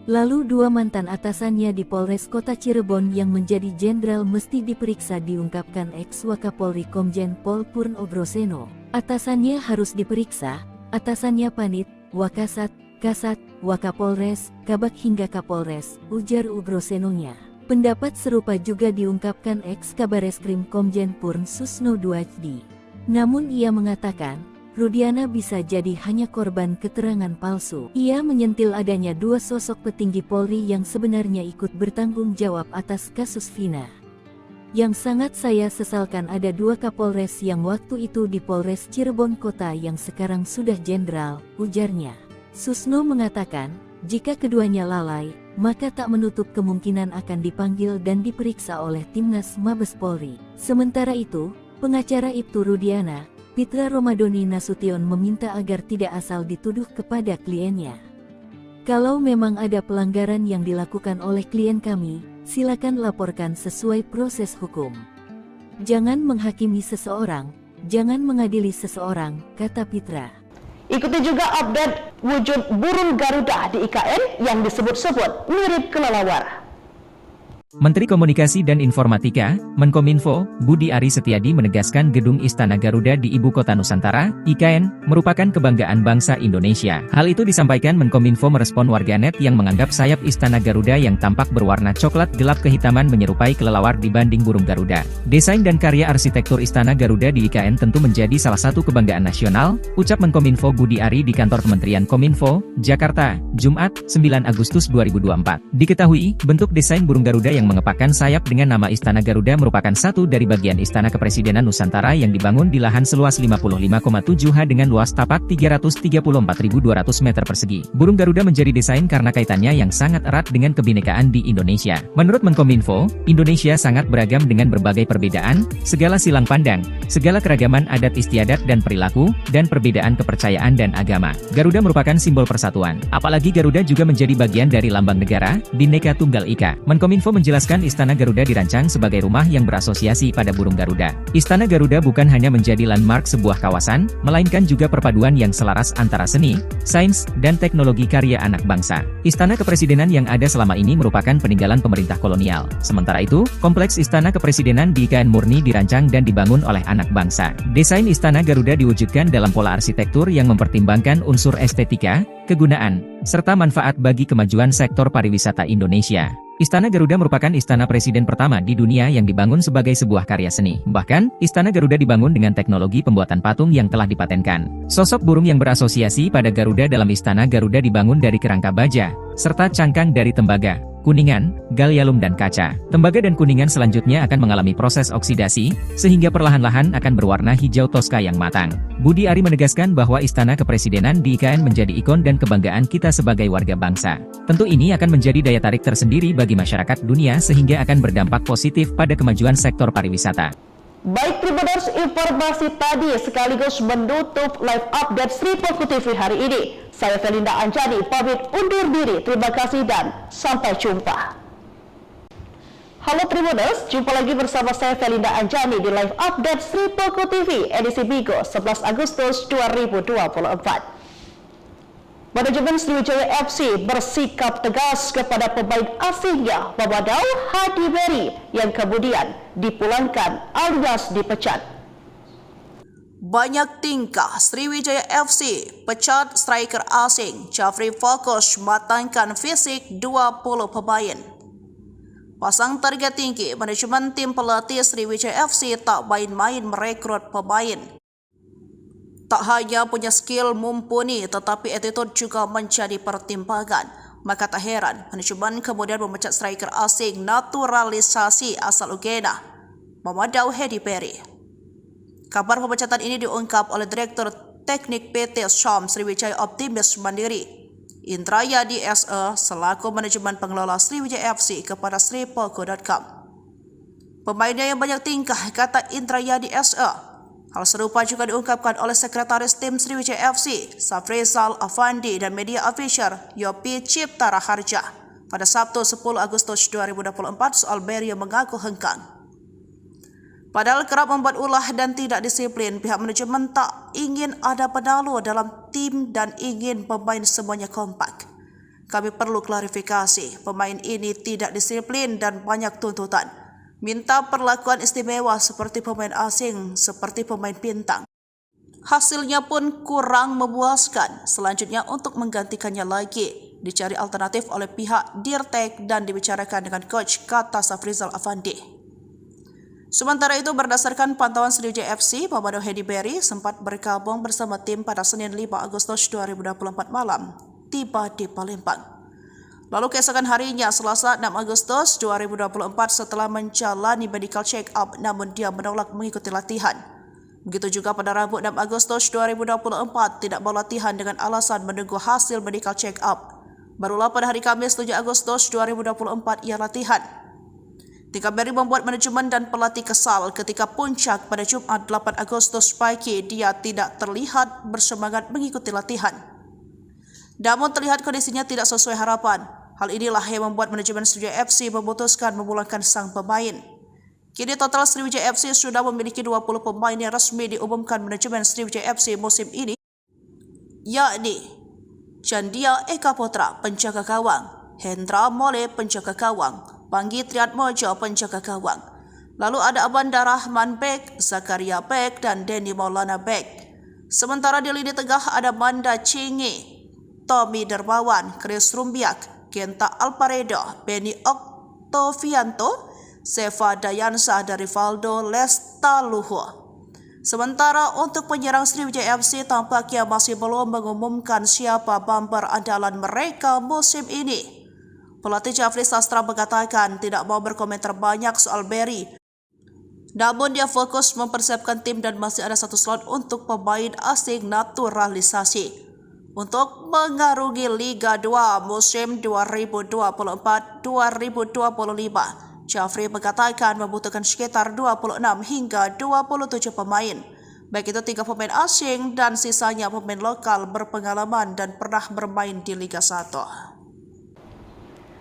Lalu 2 mantan atasannya di Polres Kota Cirebon yang menjadi jenderal mesti diperiksa, diungkapkan ex-Wakapolri Komjen Pol Purno Groseno. Atasannya harus diperiksa, atasannya Panit, Wakasat, Kasat, Wakapolres, Kabak hingga Kapolres, ujar Ugrosenonya. Pendapat serupa juga diungkapkan ex-Kabareskrim Komjen Purn Susno Duajdi. Namun ia mengatakan, Rudiana bisa jadi hanya korban keterangan palsu. Ia menyentil adanya 2 sosok petinggi Polri yang sebenarnya ikut bertanggung jawab atas kasus Vina. Yang sangat saya sesalkan ada 2 Kapolres yang waktu itu di Polres Cirebon Kota yang sekarang sudah jenderal, ujarnya. Susno mengatakan, jika keduanya lalai, maka tak menutup kemungkinan akan dipanggil dan diperiksa oleh Timnas Mabes Polri. Sementara itu, pengacara Ibtu Rudiana, Pitra Romadoni Nasution meminta agar tidak asal dituduh kepada kliennya. Kalau memang ada pelanggaran yang dilakukan oleh klien kami, silakan laporkan sesuai proses hukum. Jangan menghakimi seseorang, jangan mengadili seseorang, kata Pitra. Ikuti juga update wujud burung Garuda di IKN yang disebut-sebut mirip kelelawar. Menteri Komunikasi dan Informatika, Menkominfo, Budi Ari Setiadi menegaskan Gedung Istana Garuda di Ibu Kota Nusantara, IKN, merupakan kebanggaan bangsa Indonesia. Hal itu disampaikan Menkominfo merespon warganet yang menganggap sayap Istana Garuda yang tampak berwarna coklat gelap kehitaman menyerupai kelelawar dibanding burung Garuda. Desain dan karya arsitektur Istana Garuda di IKN tentu menjadi salah satu kebanggaan nasional, ucap Menkominfo Budi Ari di kantor Kementerian Kominfo, Jakarta, Jumat, 9 Agustus 2024. Diketahui, bentuk desain burung Garuda yang mengepakkan sayap dengan nama Istana Garuda merupakan satu dari bagian Istana Kepresidenan Nusantara yang dibangun di lahan seluas 55,7 ha dengan luas tapak 334.200 meter persegi. Burung Garuda menjadi desain karena kaitannya yang sangat erat dengan kebinekaan di Indonesia. Menurut Menkominfo, Indonesia sangat beragam dengan berbagai perbedaan, segala silang pandang, segala keragaman adat istiadat dan perilaku, dan perbedaan kepercayaan dan agama. Garuda merupakan simbol persatuan. Apalagi Garuda juga menjadi bagian dari lambang negara, Bhinneka Tunggal Ika. Menkominfo menjelaskan Istana Garuda dirancang sebagai rumah yang berasosiasi pada burung Garuda. Istana Garuda bukan hanya menjadi landmark sebuah kawasan, melainkan juga perpaduan yang selaras antara seni, sains, dan teknologi karya anak bangsa. Istana Kepresidenan yang ada selama ini merupakan peninggalan pemerintah kolonial. Sementara itu, kompleks Istana Kepresidenan di IKN murni dirancang dan dibangun oleh anak bangsa. Desain Istana Garuda diwujudkan dalam pola arsitektur yang mempertimbangkan unsur estetika, kegunaan, serta manfaat bagi kemajuan sektor pariwisata Indonesia. Istana Garuda merupakan istana presiden pertama di dunia yang dibangun sebagai sebuah karya seni. Bahkan, Istana Garuda dibangun dengan teknologi pembuatan patung yang telah dipatenkan. Sosok burung yang berasosiasi pada Garuda dalam Istana Garuda dibangun dari kerangka baja, serta cangkang dari tembaga, kuningan, gallium dan kaca. Tembaga dan kuningan selanjutnya akan mengalami proses oksidasi, sehingga perlahan-lahan akan berwarna hijau toska yang matang. Budi Ari menegaskan bahwa Istana Kepresidenan di IKN menjadi ikon dan kebanggaan kita sebagai warga bangsa. Tentu ini akan menjadi daya tarik tersendiri bagi masyarakat dunia sehingga akan berdampak positif pada kemajuan sektor pariwisata. Baik Tribuners, informasi tadi sekaligus menutup live update Sri Poko TV hari ini. Saya Felinda Anjani pamit undur diri. Terima kasih dan sampai jumpa. Halo Tribuners, jumpa lagi bersama saya Felinda Anjani di live update Sri Poko TV edisi Bigo 11 Agustus 2024. Manajemen Sriwijaya FC bersikap tegas kepada pemain asingnya Mamadou Hadi Beri yang kemudian dipulangkan alias dipecat. Banyak tingkah Sriwijaya FC pecat striker asing Jafri fokus matangkan fisik 20 pemain. Pasang target tinggi, manajemen tim pelatih Sriwijaya FC tak main-main merekrut pemain. Tak hanya punya skill mumpuni, tetapi attitude juga menjadi pertimbangan. Maka tak heran, manajemen kemudian memecat striker asing naturalisasi asal Uganda, Mamadou Hedi Perry. Kabar pemecatan ini diungkap oleh Direktur Teknik PT Syam Sriwijaya Optimis Mandiri, Indrayadi SE, selaku manajemen pengelola Sriwijaya FC kepada sripoko.com. Pemainnya yang banyak tingkah, kata Indrayadi SE. Hal serupa juga diungkapkan oleh Sekretaris Tim Sriwijaya FC, Safrizal Afandi, dan media official Yopi Cipta Raharja pada Sabtu 10 Agustus 2024 soal Berry yang mengaku hengkang. Padahal kerap membuat ulah dan tidak disiplin, pihak manajemen tak ingin ada penalu dalam tim dan ingin pemain semuanya kompak. Kami perlu klarifikasi, pemain ini tidak disiplin dan banyak tuntutan. Minta perlakuan istimewa seperti pemain asing, seperti pemain bintang. Hasilnya pun kurang memuaskan. Selanjutnya untuk menggantikannya lagi, dicari alternatif oleh pihak Dirtek dan dibicarakan dengan coach, kata Safrizal Afandi. Sementara itu, berdasarkan pantauan Sriwijaya FC, Mamadou Hedi Perry sempat bergabung bersama tim pada Senin 5 Agustus 2024 malam, tiba di Palembang. Lalu keesokan harinya, Selasa 6 Agustus 2024, setelah menjalani medical check-up, namun dia menolak mengikuti latihan. Begitu juga pada Rabu 6 Agustus 2024, tidak mau latihan dengan alasan menunggu hasil medical check-up. Barulah pada hari Kamis 7 Agustus 2024 ia latihan. Tingkah Berry membuat manajemen dan pelatih kesal ketika puncak pada Jumat 8 Agustus pagi dia tidak terlihat bersemangat mengikuti latihan. Namun terlihat kondisinya tidak sesuai harapan. Hal inilah yang membuat manajemen Sriwijaya FC memutuskan memulangkan sang pemain. Kini total Sriwijaya FC sudah memiliki 20 pemain yang resmi diumumkan manajemen Sriwijaya FC musim ini, yakni Chandia Eka Putra, penjaga gawang, Hendra Mole, penjaga gawang, Panggi Triatmojo, penjaga gawang. Lalu ada Abanda Rahman Bek, Zakaria Bek, dan Denny Maulana Bek. Sementara di lini tengah ada Manda Cingi, Tommy Dermawan, Chris Rumbiak, Genta Alparedo, Benny Oktovianto, Seva Dayansa, dan Rivaldo Lestaluhu. Sementara untuk penyerang Sriwijaya FC tampaknya masih belum mengumumkan siapa bumper andalan mereka musim ini. Pelatih Jafri Sastra mengatakan tidak mau berkomentar banyak soal Berry. Namun dia fokus mempersiapkan tim dan masih ada satu slot untuk pemain asing naturalisasi untuk mengarungi Liga 2 musim 2024-2025. Jafri mengatakan membutuhkan sekitar 26 hingga 27 pemain. Baik itu 3 pemain asing dan sisanya pemain lokal berpengalaman dan pernah bermain di Liga 1.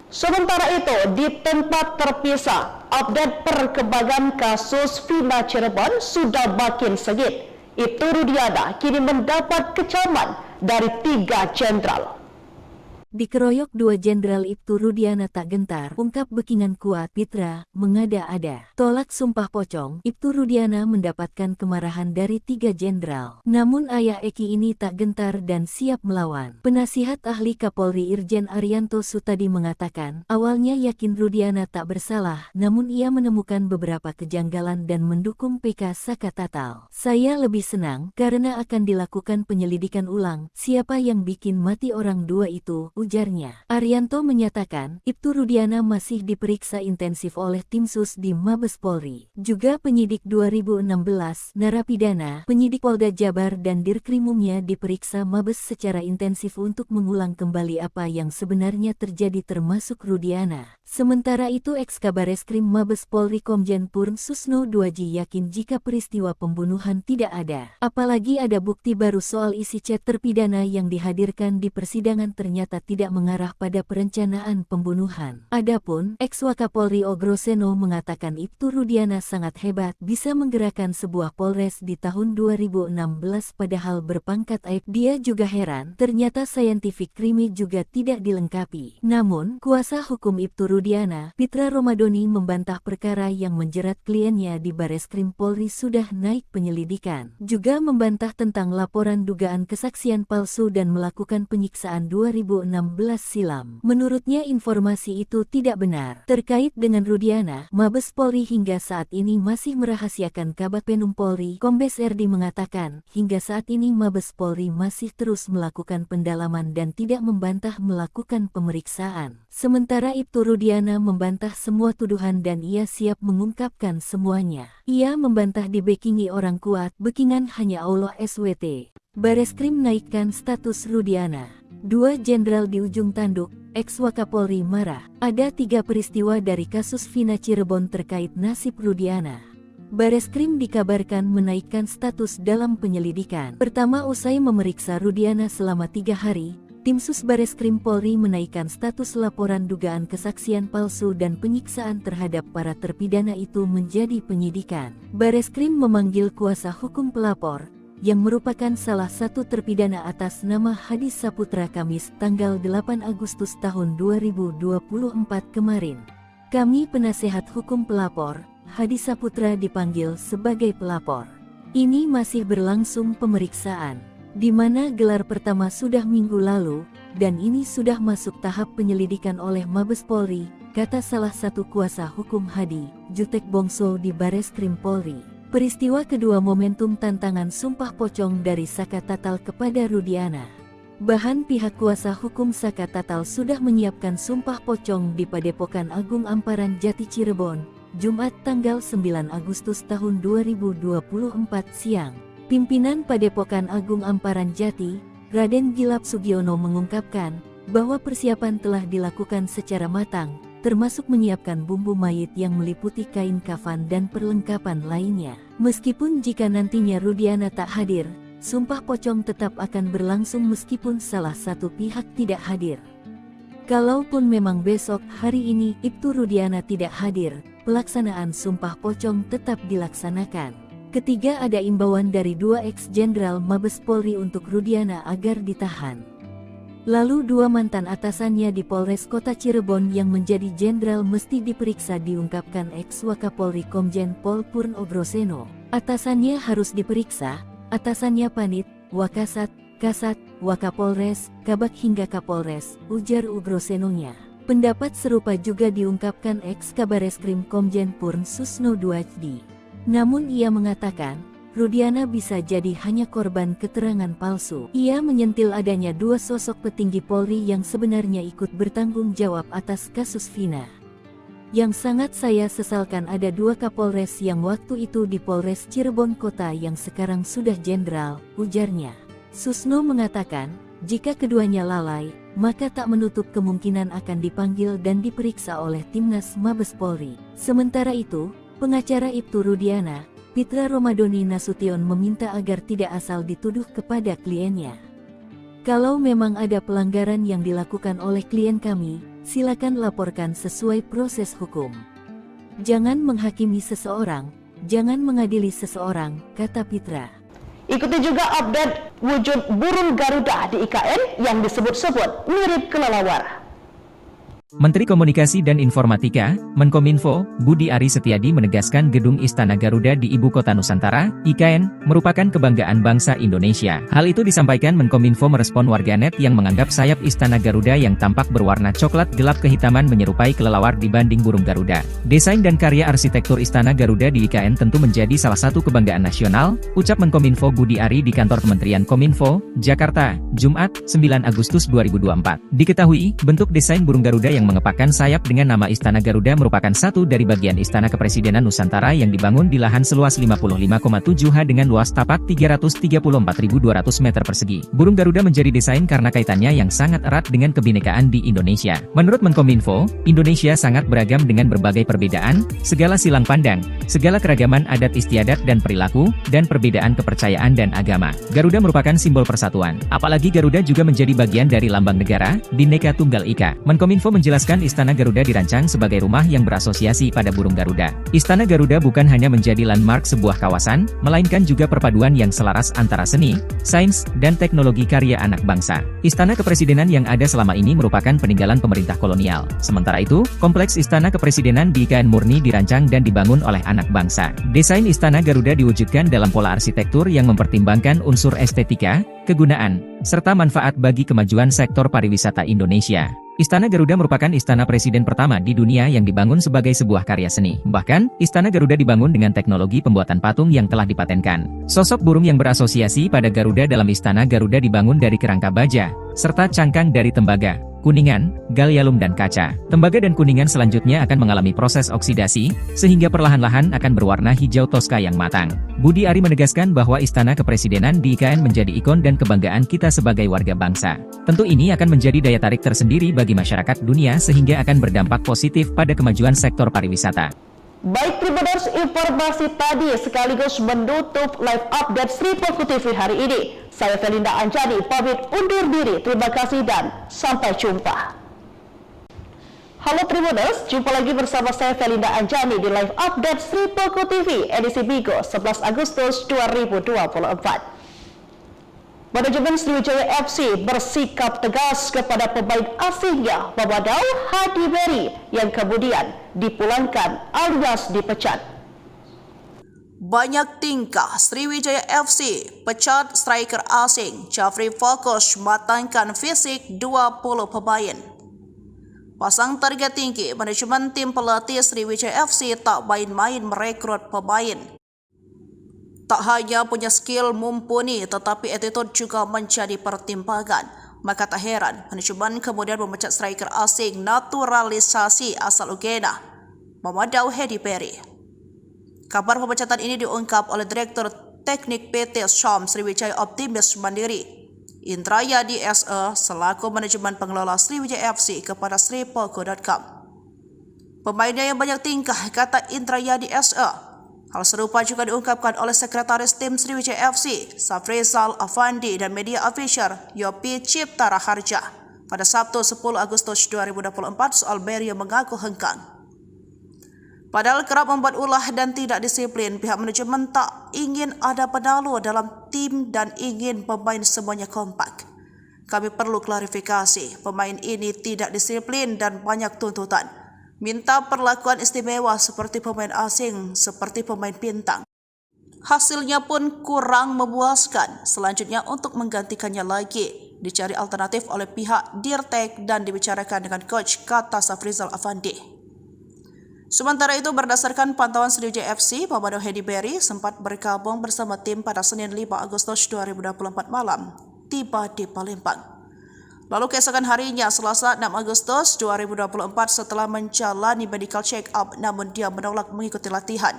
Sementara itu, di tempat terpisah, update perkembangan kasus Vina Cirebon sudah makin sengit. Ibtu Rudiana kini mendapat kecaman dari 3 jenderal. Dikeroyok 2 Jenderal Ibtu Rudiana tak gentar, ungkap Bekingan kuat Pitra, mengada-ada. Tolak sumpah pocong, Ibtu Rudiana mendapatkan kemarahan dari 3 jenderal. Namun ayah Eki ini tak gentar dan siap melawan. Penasihat ahli Kapolri Irjen Arianto Sutadi mengatakan, awalnya yakin Rudiana tak bersalah, namun ia menemukan beberapa kejanggalan dan mendukung PK Saka Tatal. Saya lebih senang karena akan dilakukan penyelidikan ulang, siapa yang bikin mati orang 2 itu, ujarnya. Arianto menyatakan, Ibtu Rudiana masih diperiksa intensif oleh tim sus di Mabes Polri. Juga penyidik 2016, narapidana, penyidik Polda Jabar dan Dirkrimumnya diperiksa Mabes secara intensif untuk mengulang kembali apa yang sebenarnya terjadi termasuk Rudiana. Sementara itu Eks-Kabareskrim Mabes Polri Komjen Purn Susno Duaji yakin jika peristiwa pembunuhan tidak ada. Apalagi ada bukti baru soal isi chat terpidana yang dihadirkan di persidangan ternyata tidak mengarah pada perencanaan pembunuhan. Adapun Eks-Wakapolri Ogroseno mengatakan Ibtu Rudiana sangat hebat bisa menggerakkan sebuah polres di tahun 2016 padahal berpangkat aib. Dia juga heran ternyata scientific crime juga tidak dilengkapi. Namun kuasa hukum Ibtu Rudiana, Pitra Romadoni membantah perkara yang menjerat kliennya di Bareskrim Polri sudah naik penyelidikan. Juga membantah tentang laporan dugaan kesaksian palsu dan melakukan penyiksaan 2016 silam. Menurutnya informasi itu tidak benar. Terkait dengan Rudiana, Mabes Polri hingga saat ini masih merahasiakan. Kabag Penum Polri, Kombes RD mengatakan, hingga saat ini Mabes Polri masih terus melakukan pendalaman dan tidak membantah melakukan pemeriksaan. Sementara Ibtu Rudiana membantah semua tuduhan dan ia siap mengungkapkan semuanya. Ia membantah dibekingi orang kuat, bekingan hanya Allah SWT. Bareskrim naikkan status Rudiana. 2 jenderal di ujung tanduk, ex-Wakapolri marah. Ada 3 peristiwa dari kasus Vina Cirebon terkait nasib Rudiana. Bareskrim dikabarkan menaikkan status dalam penyelidikan. Pertama, usai memeriksa Rudiana selama 3 hari, Tim Sus Bareskrim Polri menaikkan status laporan dugaan kesaksian palsu dan penyiksaan terhadap para terpidana itu menjadi penyidikan. Bareskrim memanggil kuasa hukum pelapor, yang merupakan salah satu terpidana atas nama Hadi Saputra Kamis tanggal 8 Agustus tahun 2024 kemarin. Kami penasehat hukum pelapor, Hadi Saputra dipanggil sebagai pelapor. Ini masih berlangsung pemeriksaan, di mana gelar pertama sudah minggu lalu, dan ini sudah masuk tahap penyelidikan oleh Mabes Polri, kata salah satu kuasa hukum Hadi, Jutek Bongso di Bareskrim Polri. Peristiwa kedua momentum tantangan sumpah pocong dari Saka Tatal kepada Rudiana. Bahan pihak kuasa hukum Saka Tatal sudah menyiapkan sumpah pocong di Padepokan Agung Amparan Jati Cirebon, Jumat tanggal 9 Agustus tahun 2024 siang. Pimpinan Padepokan Agung Amparan Jati, Raden Gilap Sugiono mengungkapkan bahwa persiapan telah dilakukan secara matang, termasuk menyiapkan bumbu mayit yang meliputi kain kafan dan perlengkapan lainnya. Meskipun jika nantinya Rudiana tak hadir, sumpah pocong tetap akan berlangsung meskipun salah satu pihak tidak hadir. Kalaupun memang besok hari ini Ibtu Rudiana tidak hadir, pelaksanaan sumpah pocong tetap dilaksanakan. Ketiga, ada imbauan dari 2 ex-jenderal Mabes Polri untuk Rudiana agar ditahan. Lalu 2 mantan atasannya di Polres Kota Cirebon yang menjadi jenderal mesti diperiksa, diungkapkan ex-Wakapolri Komjen Pol Purn Ogroseno. Atasannya harus diperiksa, atasannya Panit, Wakasat, Kasat, Wakapolres, Kabag hingga Kapolres, ujar Ogrosenonya. Pendapat serupa juga diungkapkan ex-Kabareskrim Komjen Purn Susno Duajdi. Namun ia mengatakan, Rudiana bisa jadi hanya korban keterangan palsu. Ia menyentil adanya 2 sosok petinggi Polri yang sebenarnya ikut bertanggung jawab atas kasus Vina. Yang sangat saya sesalkan ada 2 Kapolres yang waktu itu di Polres Cirebon Kota yang sekarang sudah jenderal, ujarnya. Susno mengatakan, jika keduanya lalai, maka tak menutup kemungkinan akan dipanggil dan diperiksa oleh Timnas Mabes Polri. Sementara itu, pengacara Ibtu Rudiana, Pitra Romadoni Nasution meminta agar tidak asal dituduh kepada kliennya. Kalau memang ada pelanggaran yang dilakukan oleh klien kami, silakan laporkan sesuai proses hukum. Jangan menghakimi seseorang, jangan mengadili seseorang, kata Pitra. Ikuti juga update wujud burung Garuda di IKN yang disebut-sebut mirip kelelawar. Menteri Komunikasi dan Informatika, Menkominfo, Budi Ari Setiadi menegaskan Gedung Istana Garuda di Ibu Kota Nusantara, IKN, merupakan kebanggaan bangsa Indonesia. Hal itu disampaikan Menkominfo merespon warganet yang menganggap sayap Istana Garuda yang tampak berwarna coklat gelap kehitaman menyerupai kelelawar dibanding burung Garuda. Desain dan karya arsitektur Istana Garuda di IKN tentu menjadi salah satu kebanggaan nasional, ucap Menkominfo Budi Ari di kantor Kementerian Kominfo, Jakarta, Jumat, 9 Agustus 2024. Diketahui, bentuk desain burung Garuda yang mengepakkan sayap dengan nama Istana Garuda merupakan satu dari bagian Istana Kepresidenan Nusantara yang dibangun di lahan seluas 55,7 ha dengan luas tapak 334.200 meter persegi. Burung Garuda menjadi desain karena kaitannya yang sangat erat dengan kebinekaan di Indonesia. Menurut Menkominfo, Indonesia sangat beragam dengan berbagai perbedaan, segala silang pandang, segala keragaman adat istiadat dan perilaku, dan perbedaan kepercayaan dan agama. Garuda merupakan simbol persatuan. Apalagi Garuda juga menjadi bagian dari lambang negara, Bhinneka Tunggal Ika. Menkominfo menjelaskan Istana Garuda dirancang sebagai rumah yang berasosiasi pada burung Garuda. Istana Garuda bukan hanya menjadi landmark sebuah kawasan, melainkan juga perpaduan yang selaras antara seni, sains, dan teknologi karya anak bangsa. Istana Kepresidenan yang ada selama ini merupakan peninggalan pemerintah kolonial. Sementara itu, kompleks Istana Kepresidenan di IKN murni dirancang dan dibangun oleh anak bangsa. Desain Istana Garuda diwujudkan dalam pola arsitektur yang mempertimbangkan unsur estetika, kegunaan, serta manfaat bagi kemajuan sektor pariwisata Indonesia. Istana Garuda merupakan istana presiden pertama di dunia yang dibangun sebagai sebuah karya seni. Bahkan, Istana Garuda dibangun dengan teknologi pembuatan patung yang telah dipatenkan. Sosok burung yang berasosiasi pada Garuda dalam Istana Garuda dibangun dari kerangka baja, serta cangkang dari tembaga, kuningan, gallium dan kaca. Tembaga dan kuningan selanjutnya akan mengalami proses oksidasi, sehingga perlahan-lahan akan berwarna hijau toska yang matang. Budi Ari menegaskan bahwa Istana Kepresidenan di IKN menjadi ikon dan kebanggaan kita sebagai warga bangsa. Tentu ini akan menjadi daya tarik tersendiri bagi masyarakat dunia sehingga akan berdampak positif pada kemajuan sektor pariwisata. Baik Tribuners, informasi tadi sekaligus menutup live update Sri Poko TV hari ini. Saya Felinda Anjani pamit undur diri. Terima kasih dan sampai jumpa. Halo Tribuners, jumpa lagi bersama saya Felinda Anjani di live update Sri Poko TV edisi Bigo 11 Agustus 2024. Manajemen Sriwijaya FC bersikap tegas kepada pemain asingnya Mamadou Hadi Beri yang kemudian dipulangkan alias dipecat. Banyak tingkah Sriwijaya FC pecat striker asing. Jafri fokus matangkan fisik 20 pemain. Pasang target tinggi, manajemen tim pelatih Sriwijaya FC tak main-main merekrut pemain. Tak hanya punya skill mumpuni, tetapi attitude juga menjadi pertimbangan. Maka tak heran, manajemen kemudian memecat striker asing naturalisasi asal Uganda, Mamadou Hadi Beri. Kabar pemecatan ini diungkap oleh Direktur Teknik PT Syam Sriwijaya Optimis Mandiri, Indrayadi SE, selaku manajemen pengelola Sriwijaya FC kepada sripoko.com. Pemainnya yang banyak tingkah, kata Indrayadi SE. Hal serupa juga diungkapkan oleh Sekretaris Tim Sriwijaya FC, Safrizal Afandi, dan media official Yopi Cipta Raharja pada Sabtu 10 Agustus 2024 soal Beri yang mengaku hengkang. Padahal kerap membuat ulah dan tidak disiplin, pihak manajemen tak ingin ada penalu dalam tim dan ingin pemain semuanya kompak. Kami perlu klarifikasi, pemain ini tidak disiplin dan banyak tuntutan. Minta perlakuan istimewa seperti pemain asing, seperti pemain bintang. Hasilnya pun kurang memuaskan. Selanjutnya untuk menggantikannya lagi, dicari alternatif oleh pihak Dirtek dan dibicarakan dengan coach, kata Safrizal Afandi. Sementara itu, berdasarkan pantauan Sriwijaya FC, Mamadou Hadi Beri sempat bergabung bersama tim pada Senin 5 Agustus 2024 malam, tiba di Palembang. Lalu keesokan harinya, Selasa 6 Agustus 2024, setelah menjalani medical check-up, namun dia menolak mengikuti latihan.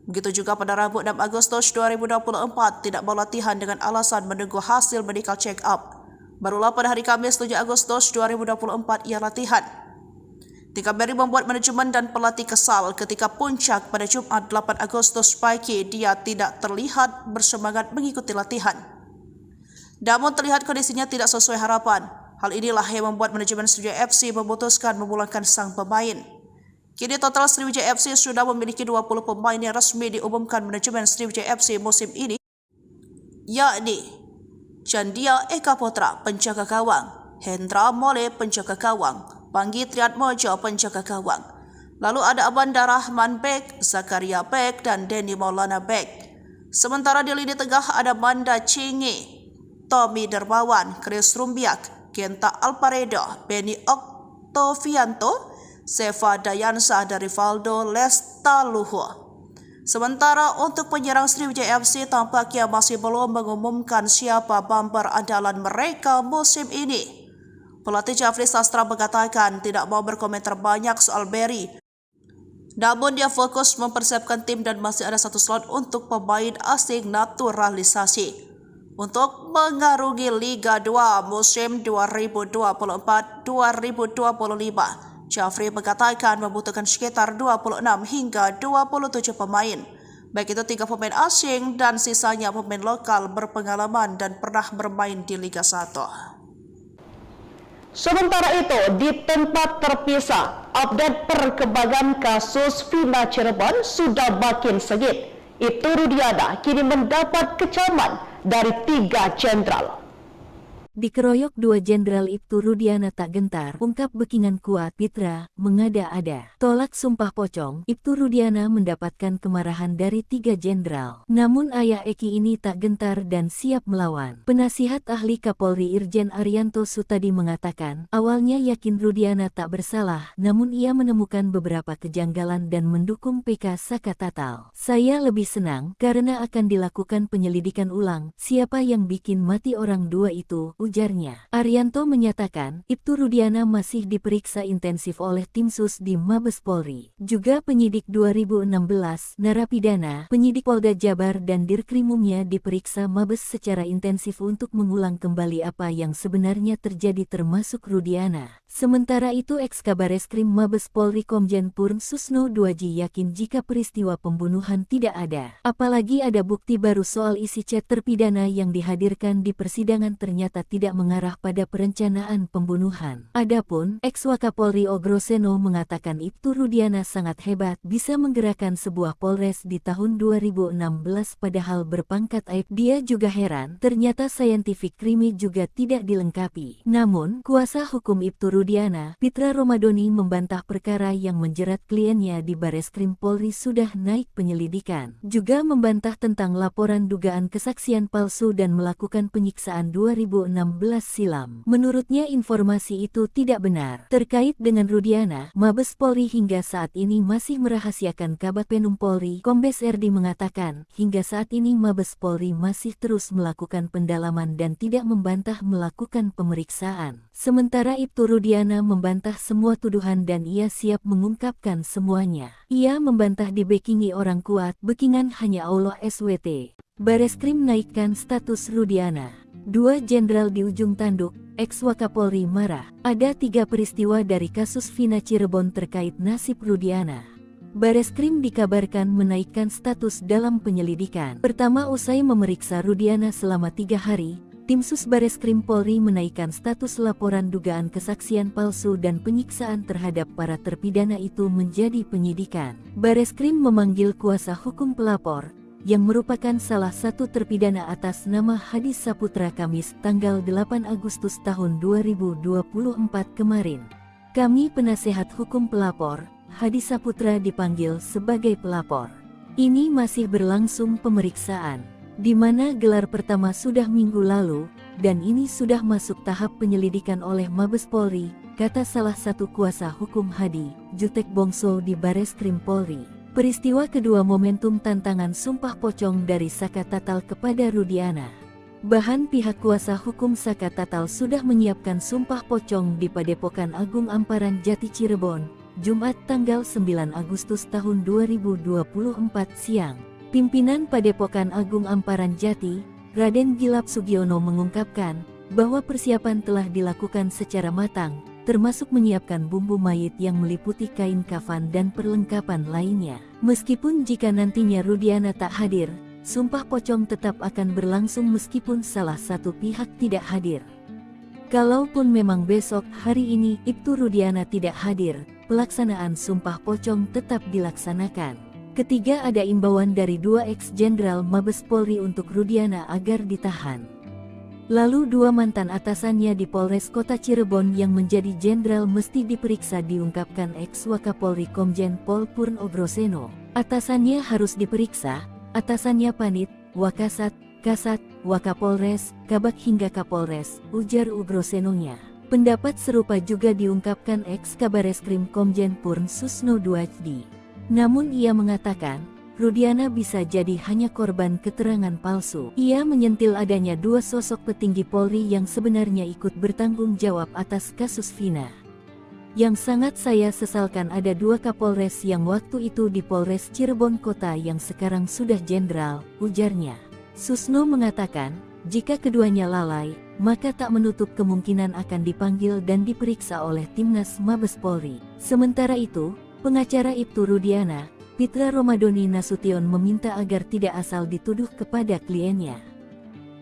Begitu juga pada Rabu 6 Agustus 2024, tidak mau latihan dengan alasan menunggu hasil medical check-up. Barulah pada hari Kamis 7 Agustus 2024 ia latihan. Tingkah Beri membuat manajemen dan pelatih kesal ketika puncak pada Jumat 8 Agustus pagi dia tidak terlihat bersemangat mengikuti latihan. Namun terlihat kondisinya tidak sesuai harapan. Hal inilah yang membuat manajemen Sriwijaya FC memutuskan memulangkan sang pemain. Kini total Sriwijaya FC sudah memiliki 20 pemain yang resmi diumumkan manajemen Sriwijaya FC musim ini, yakni Chandia Eka Putra penjaga gawang, Hendra Mole penjaga gawang, Panggi Triatmojo penjaga gawang. Lalu ada Abanda Rahman Bek, Zakaria Bek, dan Denny Maulana Bek. Sementara di lini tengah ada Manda Cingi, Tommy Dermawan, Chris Rumbiak, Genta Alparedo, Benny Oktovianto, Seva Dayansa, dan Rivaldo Lestaluhu. Sementara untuk penyerang Sriwijaya FC tampaknya masih belum mengumumkan siapa bumper andalan mereka musim ini. Pelatih Jafri Sastra mengatakan tidak mau berkomentar banyak soal Beri. Namun dia fokus mempersiapkan tim dan masih ada satu slot untuk pemain asing naturalisasi untuk mengarungi Liga 2 musim 2024-2025. Jafri mengatakan membutuhkan sekitar 26 hingga 27 pemain, baik itu 3 pemain asing dan sisanya pemain lokal berpengalaman dan pernah bermain di Liga 1. Sementara itu, di tempat terpisah, update perkembangan kasus Vina Cirebon sudah makin sengit. Ibtu Rudiana kini mendapat kecaman dari 3 jenderal. Dikeroyok 2 jenderal Ibtu Rudiana tak gentar, ungkap Bekingan kuat Pitra, mengada-ada. Tolak sumpah pocong, Ibtu Rudiana mendapatkan kemarahan dari 3 jenderal. Namun ayah Eki ini tak gentar dan siap melawan. Penasihat ahli Kapolri Irjen Arianto Sutadi mengatakan, awalnya yakin Rudiana tak bersalah, namun ia menemukan beberapa kejanggalan dan mendukung PK Saka Tatal. Saya lebih senang karena akan dilakukan penyelidikan ulang, siapa yang bikin mati orang 2 itu, ujarnya. Arianto menyatakan, Ibtu Rudiana masih diperiksa intensif oleh tim sus di Mabes Polri. Juga penyidik 2016, narapidana, penyidik Polda Jabar dan Dirkrimumnya diperiksa Mabes secara intensif untuk mengulang kembali apa yang sebenarnya terjadi termasuk Rudiana. Sementara itu Eks-Kabareskrim Mabes Polri Komjen Purn Susno Duaji yakin jika peristiwa pembunuhan tidak ada. Apalagi ada bukti baru soal isi chat terpidana yang dihadirkan di persidangan ternyata tidak mengarah pada perencanaan pembunuhan. Adapun, Eks-Wakapolri Ogroseno mengatakan Ibtu Rudiana sangat hebat bisa menggerakkan sebuah polres di tahun 2016 padahal berpangkat aib. Dia juga heran, ternyata scientific crime juga tidak dilengkapi. Namun, kuasa hukum Ibtu Rudiana, Pitra Romadoni membantah perkara yang menjerat kliennya di Bareskrim Polri sudah naik penyelidikan. Juga membantah tentang laporan dugaan kesaksian palsu dan melakukan penyiksaan 2016 silam. Menurutnya informasi itu tidak benar. Terkait dengan Rudiana, Mabes Polri hingga saat ini masih merahasiakan. Kabag Penum Polri, Kombes Erdi mengatakan, hingga saat ini Mabes Polri masih terus melakukan pendalaman dan tidak membantah melakukan pemeriksaan. Sementara Ibtu Rudiana membantah semua tuduhan dan ia siap mengungkapkan semuanya. Ia membantah dibekingi orang kuat, bekingan hanya Allah SWT. Bareskrim naikkan status Rudiana. 2 jenderal di ujung tanduk, Eks-Wakapolri marah. Ada 3 peristiwa dari kasus Vina Cirebon terkait nasib Rudiana. Bareskrim dikabarkan menaikkan status dalam penyelidikan. Pertama, usai memeriksa Rudiana selama 3 hari, tim sus Bareskrim Polri menaikkan status laporan dugaan kesaksian palsu dan penyiksaan terhadap para terpidana itu menjadi penyidikan. Bareskrim memanggil kuasa hukum pelapor, yang merupakan salah satu terpidana atas nama Hadi Saputra Kamis tanggal 8 Agustus tahun 2024 kemarin. Kami penasehat hukum pelapor, Hadi Saputra dipanggil sebagai pelapor. Ini masih berlangsung pemeriksaan, di mana gelar pertama sudah minggu lalu, dan ini sudah masuk tahap penyelidikan oleh Mabes Polri, kata salah satu kuasa hukum Hadi, Jutek Bongso di Bareskrim Polri. Peristiwa kedua momentum tantangan sumpah pocong dari Saka Tatal kepada Rudiana. Bahan pihak kuasa hukum Saka Tatal sudah menyiapkan sumpah pocong di Padepokan Agung Amparan Jati Cirebon, Jumat tanggal 9 Agustus tahun 2024 siang. Pimpinan Padepokan Agung Amparan Jati, Raden Gilap Sugiono mengungkapkan bahwa persiapan telah dilakukan secara matang, termasuk menyiapkan bumbu mayit yang meliputi kain kafan dan perlengkapan lainnya. Meskipun jika nantinya Rudiana tak hadir, sumpah pocong tetap akan berlangsung meskipun salah satu pihak tidak hadir. Kalaupun memang besok hari ini Ibtu Rudiana tidak hadir, pelaksanaan sumpah pocong tetap dilaksanakan. Ketiga, ada imbauan dari 2 ex-jenderal Mabes Polri untuk Rudiana agar ditahan. Lalu 2 mantan atasannya di Polres Kota Cirebon yang menjadi jenderal mesti diperiksa, diungkapkan Eks-Wakapolri Komjen Pol Purn Ogroseno. Atasannya harus diperiksa, atasannya Panit, Wakasat, Kasat, Wakapolres, Kabag hingga Kapolres, ujar Ogrosenonya. Pendapat serupa juga diungkapkan Eks-Kabareskrim Komjen Purn Susno Duaji. Namun ia mengatakan, Rudiana bisa jadi hanya korban keterangan palsu. Ia menyentil adanya 2 sosok petinggi Polri yang sebenarnya ikut bertanggung jawab atas kasus Vina. Yang sangat saya sesalkan ada 2 Kapolres yang waktu itu di Polres Cirebon Kota yang sekarang sudah jenderal, ujarnya. Susno mengatakan, jika keduanya lalai, maka tak menutup kemungkinan akan dipanggil dan diperiksa oleh Timnas Mabes Polri. Sementara itu, pengacara Ibtu Rudiana, Pitra Romadoni Nasution meminta agar tidak asal dituduh kepada kliennya.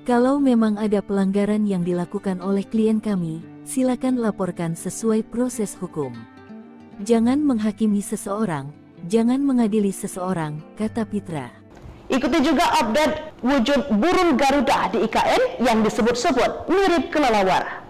Kalau memang ada pelanggaran yang dilakukan oleh klien kami, silakan laporkan sesuai proses hukum. Jangan menghakimi seseorang, jangan mengadili seseorang, kata Pitra. Ikuti juga update wujud burung Garuda di IKN yang disebut-sebut mirip kelelawar.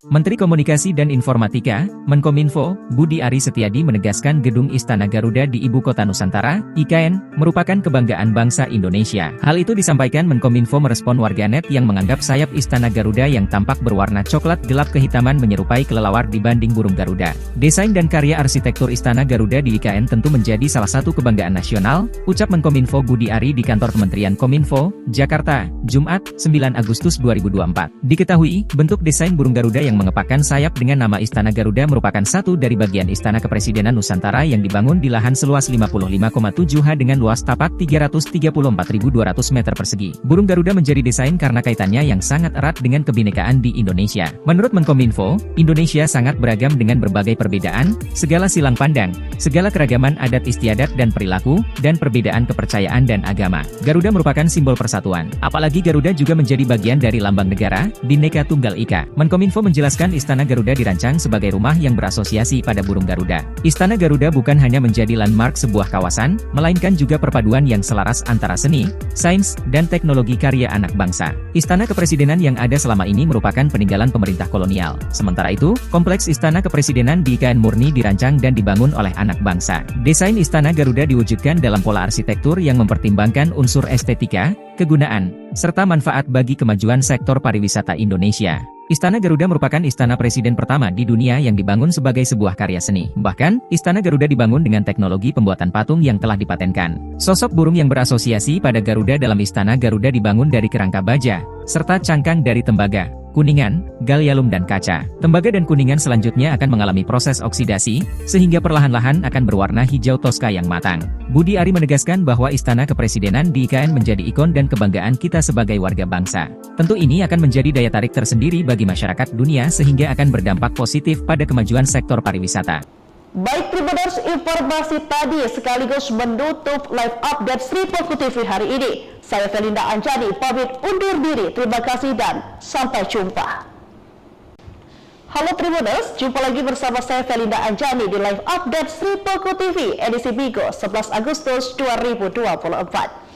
Menteri Komunikasi dan Informatika, Menkominfo, Budi Ari Setiadi menegaskan Gedung Istana Garuda di Ibu Kota Nusantara, IKN, merupakan kebanggaan bangsa Indonesia. Hal itu disampaikan Menkominfo merespon warganet yang menganggap sayap Istana Garuda yang tampak berwarna coklat gelap kehitaman menyerupai kelelawar dibanding burung Garuda. Desain dan karya arsitektur Istana Garuda di IKN tentu menjadi salah satu kebanggaan nasional, ucap Menkominfo Budi Ari di kantor Kementerian Kominfo, Jakarta, Jumat, 9 Agustus 2024. Diketahui, bentuk desain burung Garuda yang mengepakkan sayap dengan nama Istana Garuda merupakan satu dari bagian Istana Kepresidenan Nusantara yang dibangun di lahan seluas 55,7 ha dengan luas tapak 334.200 meter persegi. Burung Garuda menjadi desain karena kaitannya yang sangat erat dengan kebinekaan di Indonesia. Menurut Menkominfo, Indonesia sangat beragam dengan berbagai perbedaan, segala silang pandang, segala keragaman adat istiadat dan perilaku, dan perbedaan kepercayaan dan agama. Garuda merupakan simbol persatuan. Apalagi Garuda juga menjadi bagian dari lambang negara, Bhinneka Tunggal Ika. Menkominfo menjelaskan Istana Garuda dirancang sebagai rumah yang berasosiasi pada burung Garuda. Istana Garuda bukan hanya menjadi landmark sebuah kawasan, melainkan juga perpaduan yang selaras antara seni, sains, dan teknologi karya anak bangsa. Istana Kepresidenan yang ada selama ini merupakan peninggalan pemerintah kolonial. Sementara itu, kompleks Istana Kepresidenan di IKN murni dirancang dan dibangun oleh anak bangsa. Desain Istana Garuda diwujudkan dalam pola arsitektur yang mempertimbangkan unsur estetika, kegunaan, serta manfaat bagi kemajuan sektor pariwisata Indonesia. Istana Garuda merupakan istana presiden pertama di dunia yang dibangun sebagai sebuah karya seni. Bahkan, Istana Garuda dibangun dengan teknologi pembuatan patung yang telah dipatenkan. Sosok burung yang berasosiasi pada Garuda dalam Istana Garuda dibangun dari kerangka baja, serta cangkang dari tembaga, kuningan, gallium dan kaca. Tembaga dan kuningan selanjutnya akan mengalami proses oksidasi, sehingga perlahan-lahan akan berwarna hijau toska yang matang. Budi Ari menegaskan bahwa Istana Kepresidenan di IKN menjadi ikon dan kebanggaan kita sebagai warga bangsa. Tentu ini akan menjadi daya tarik tersendiri bagi masyarakat dunia sehingga akan berdampak positif pada kemajuan sektor pariwisata. Baik Tribuners, informasi tadi sekaligus menutup live update Sri Poko TV hari ini. Saya Felinda Anjani pamit undur diri. Terima kasih dan sampai jumpa. Halo Tribuners, jumpa lagi bersama saya Felinda Anjani di live update Sri Poko TV edisi Bigo 11 Agustus 2024.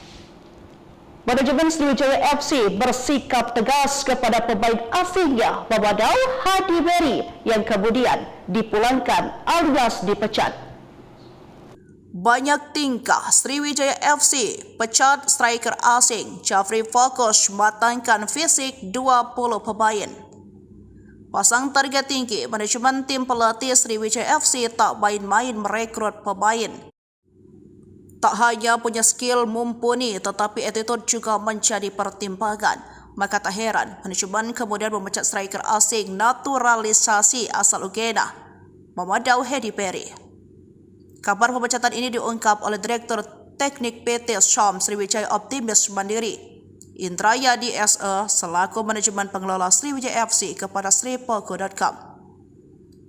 Manajemen Sriwijaya FC bersikap tegas kepada pemain asingnya Mamadou Hadi Beri yang kemudian dipulangkan alias dipecat. Banyak tingkah Sriwijaya FC pecat striker asing Jafri fokus matangkan fisik 20 pemain. Pasang target tinggi, manajemen tim pelatih Sriwijaya FC tak main-main merekrut pemain. Tak hanya punya skill mumpuni, tetapi attitude juga menjadi pertimbangan. Maka tak heran, manajemen kemudian memecat striker asing naturalisasi asal Uganda, Mamadou Hadi Beri. Kabar pemecatan ini diungkap oleh Direktur Teknik PT Syam Sriwijaya Optimis Mandiri, Indrayadi SE, selaku manajemen pengelola Sriwijaya FC kepada sripoko.com.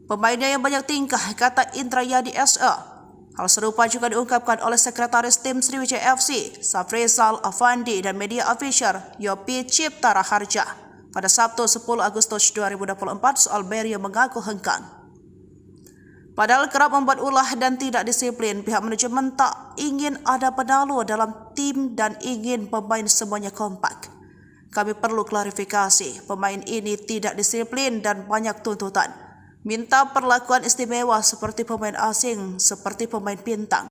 Pemainnya yang banyak tingkah, kata Indrayadi SE. Hal serupa juga diungkapkan oleh Sekretaris Tim Sriwijaya FC, Safrizal Afandi, dan media official Yopi Cipta Raharja pada Sabtu 10 Agustus 2024 soal Beri yang mengaku hengkang. Padahal kerap membuat ulah dan tidak disiplin, pihak manajemen tak ingin ada penalu dalam tim dan ingin pemain semuanya kompak. Kami perlu klarifikasi, pemain ini tidak disiplin dan banyak tuntutan. Minta perlakuan istimewa seperti pemain asing, seperti pemain bintang.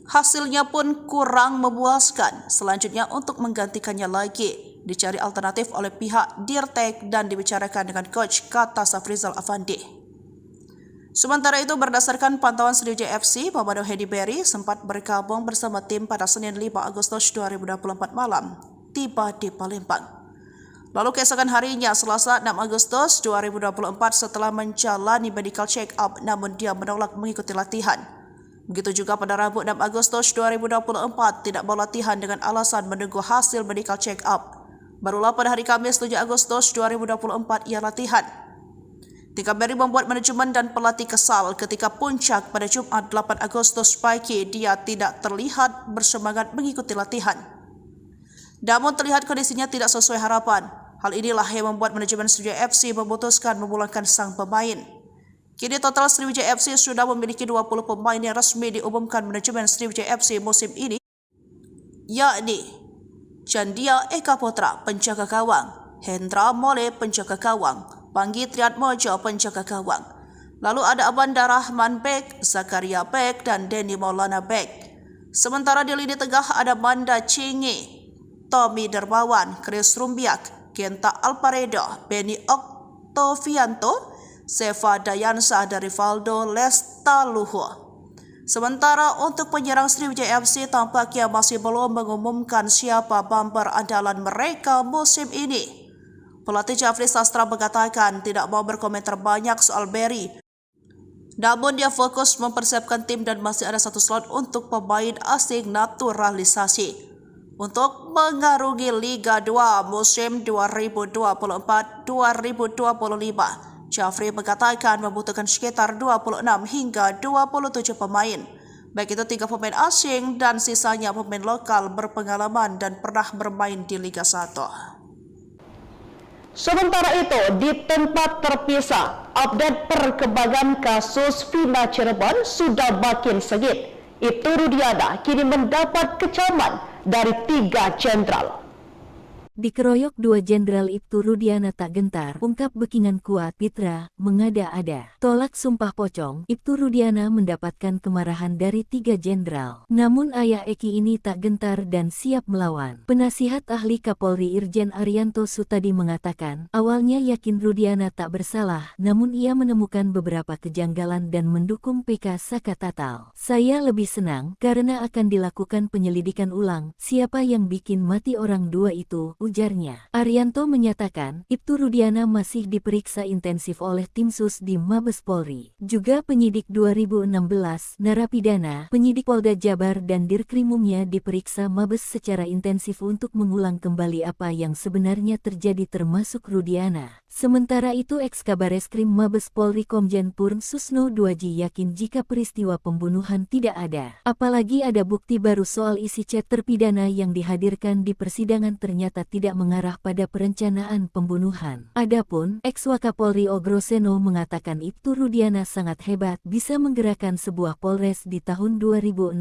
Hasilnya pun kurang memuaskan. Selanjutnya untuk menggantikannya lagi, dicari alternatif oleh pihak Dirtek dan dibicarakan dengan coach, kata Safrizal Afandi. Sementara itu, berdasarkan pantauan Sriwijaya FC, Mamadou Hadi Beri sempat bergabung bersama tim pada Senin 5 Agustus 2024 malam, tiba di Palembang. Lalu keesokan harinya, Selasa 6 Agustus 2024, setelah menjalani medical check-up, namun dia menolak mengikuti latihan. Begitu juga pada Rabu 6 Agustus 2024, tidak mau latihan dengan alasan menunggu hasil medical check-up. Barulah pada hari Kamis 7 Agustus 2024 ia latihan. Tingkah Beri membuat manajemen dan pelatih kesal ketika puncak pada Jumat 8 Agustus pagi dia tidak terlihat bersemangat mengikuti latihan. Namun terlihat kondisinya tidak sesuai harapan. Hal inilah yang membuat manajemen Sriwijaya FC memutuskan memulangkan sang pemain. Kini total Sriwijaya FC sudah memiliki 20 pemain yang resmi diumumkan manajemen Sriwijaya FC musim ini, yakni Chandia Eka Putra penjaga gawang, Hendra Mole penjaga gawang, Panggi Triatmojo penjaga gawang. Lalu ada Abanda Rahman Bek, Zakaria Bek, dan Denny Maulana Bek. Sementara di lini tengah ada Manda Chingi, Tommy Dermawan, Chris Rumbiak, Kenta Alparedo, Benny Oktovianto, Seva Dayansa, dari Rivaldo Lestaluhu. Sementara untuk penyerang Sriwijaya FC tampaknya masih belum mengumumkan siapa bumper andalan mereka musim ini. Pelatih Jafri Sastra mengatakan tidak mau berkomentar banyak soal Berry. Namun dia fokus mempersiapkan tim dan masih ada satu slot untuk pemain asing naturalisasi untuk mengarungi Liga 2 musim 2024-2025. Jafri mengatakan membutuhkan sekitar 26 hingga 27 pemain, baik itu 3 pemain asing dan sisanya pemain lokal berpengalaman dan pernah bermain di Liga 1. Sementara itu, di tempat terpisah, update perkembangan kasus Vina Cirebon sudah makin sengit. Ibtu Rudiana kini mendapat kecaman dari 3 jenderal. Dikeroyok 2 Jenderal Ibtu Rudiana tak gentar, ungkap Bekingan kuat Pitra, mengada-ada. Tolak sumpah pocong, Ibtu Rudiana mendapatkan kemarahan dari 3 jenderal. Namun ayah Eki ini tak gentar dan siap melawan. Penasihat ahli Kapolri Irjen Arianto Sutadi mengatakan, awalnya yakin Rudiana tak bersalah, namun ia menemukan beberapa kejanggalan dan mendukung PK Saka Tatal. Saya lebih senang, karena akan dilakukan penyelidikan ulang, siapa yang bikin mati orang 2 itu, ujarnya. Arianto menyatakan, Ibtu Rudiana masih diperiksa intensif oleh tim sus di Mabes Polri. Juga penyidik 2016, narapidana, penyidik Polda Jabar dan Dirkrimumnya diperiksa Mabes secara intensif untuk mengulang kembali apa yang sebenarnya terjadi termasuk Rudiana. Sementara itu Eks-Kabareskrim Mabes Polri Komjen Purn Susno Duaji yakin jika peristiwa pembunuhan tidak ada. Apalagi ada bukti baru soal isi chat terpidana yang dihadirkan di persidangan ternyata tidak mengarah pada perencanaan pembunuhan. Adapun Eks-Wakapolri Ogroseno mengatakan Ibtu Rudiana sangat hebat bisa menggerakkan sebuah polres di tahun 2016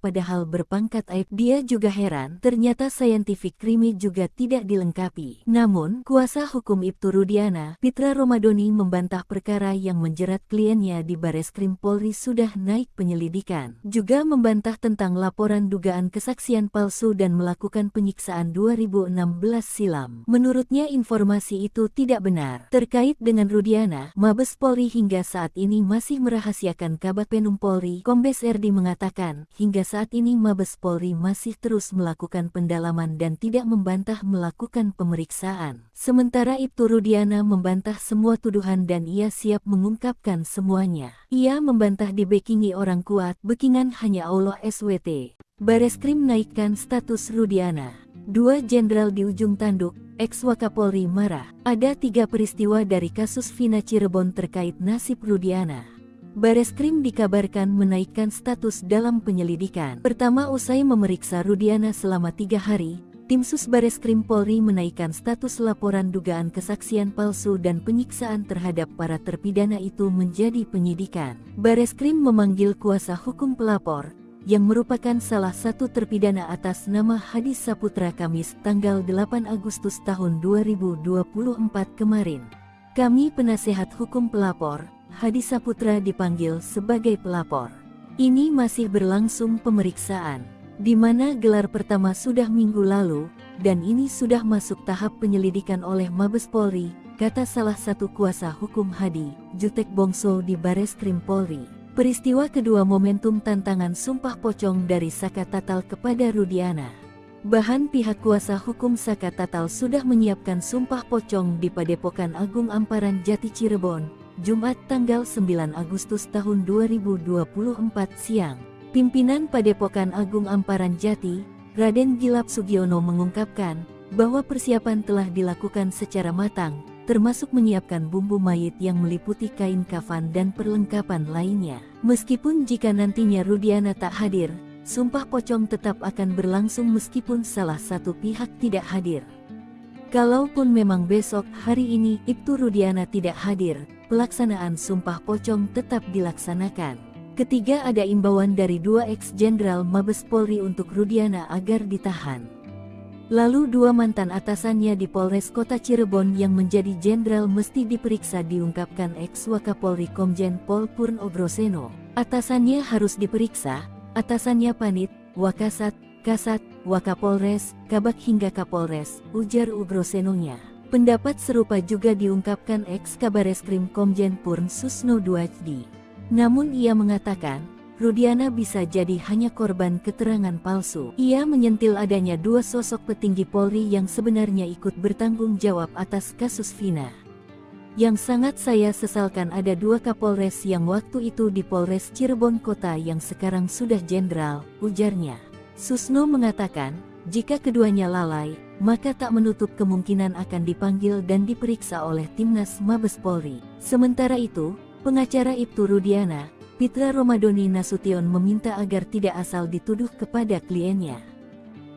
padahal berpangkat aib. Dia juga heran ternyata scientific crime juga tidak dilengkapi. Namun kuasa hukum Ibtu Rudiana, Pitra Romadoni membantah perkara yang menjerat kliennya di Bareskrim Polri sudah naik penyelidikan. Juga membantah tentang laporan dugaan kesaksian palsu dan melakukan penyiksaan 2016 silam. Menurutnya informasi itu tidak benar. Terkait dengan Rudiana, Mabes Polri hingga saat ini masih merahasiakan. Kabag Penum Polri, Kombes Erdi mengatakan, hingga saat ini Mabes Polri masih terus melakukan pendalaman dan tidak membantah melakukan pemeriksaan. Sementara Ibtu Rudiana membantah semua tuduhan dan ia siap mengungkapkan semuanya. Ia membantah dibekingi orang kuat, Bekingan hanya Allah SWT. Bareskrim naikkan status Rudiana. 2 jenderal di ujung tanduk, Eks-Wakapolri marah. Ada 3 peristiwa dari kasus Vina Cirebon terkait nasib Rudiana. Bareskrim dikabarkan menaikkan status dalam penyelidikan. Pertama, usai memeriksa Rudiana selama 3 hari, tim sus Bareskrim Polri menaikkan status laporan dugaan kesaksian palsu dan penyiksaan terhadap para terpidana itu menjadi penyidikan. Bareskrim memanggil kuasa hukum pelapor, yang merupakan salah satu terpidana atas nama Hadi Saputra Kamis tanggal 8 Agustus tahun 2024 kemarin. Kami penasehat hukum pelapor, Hadi Saputra dipanggil sebagai pelapor. Ini masih berlangsung pemeriksaan, di mana gelar pertama sudah minggu lalu, dan ini sudah masuk tahap penyelidikan oleh Mabes Polri, kata salah satu kuasa hukum Hadi, Jutek Bongso di Bareskrim Polri. Peristiwa kedua momentum tantangan sumpah pocong dari Saka Tatal kepada Rudiana. Bahan pihak kuasa hukum Saka Tatal sudah menyiapkan sumpah pocong di Padepokan Agung Amparan Jati Cirebon, Jumat tanggal 9 Agustus tahun 2024 siang. Pimpinan Padepokan Agung Amparan Jati, Raden Gilap Sugiono mengungkapkan bahwa persiapan telah dilakukan secara matang, termasuk menyiapkan bumbu mayit yang meliputi kain kafan dan perlengkapan lainnya. Meskipun jika nantinya Rudiana tak hadir, sumpah pocong tetap akan berlangsung meskipun salah satu pihak tidak hadir. Kalaupun memang besok hari ini Ibtu Rudiana tidak hadir, pelaksanaan Sumpah Pocong tetap dilaksanakan. Ketiga, ada imbauan dari 2 ex-jenderal Mabes Polri untuk Rudiana agar ditahan. Lalu 2 mantan atasannya di Polres Kota Cirebon yang menjadi jenderal mesti diperiksa, diungkapkan ex-Wakapolri Komjen Pol Purn Ugroseno. Atasannya harus diperiksa, atasannya Panit, Wakasat, Kasat, Wakapolres, Kabak hingga Kapolres, ujar Ugrosenonya. Pendapat serupa juga diungkapkan ex-Kabareskrim Komjen Purn Susno Duajdi. Namun ia mengatakan, Rudiana bisa jadi hanya korban keterangan palsu. Ia menyentil adanya 2 sosok petinggi Polri yang sebenarnya ikut bertanggung jawab atas kasus Vina. Yang sangat saya sesalkan ada 2 Kapolres yang waktu itu di Polres Cirebon Kota yang sekarang sudah jenderal, ujarnya. Susno mengatakan, jika keduanya lalai, maka tak menutup kemungkinan akan dipanggil dan diperiksa oleh Timnas Mabes Polri. Sementara itu, pengacara Ibtu Rudiana, Pitra Romadoni Nasution meminta agar tidak asal dituduh kepada kliennya.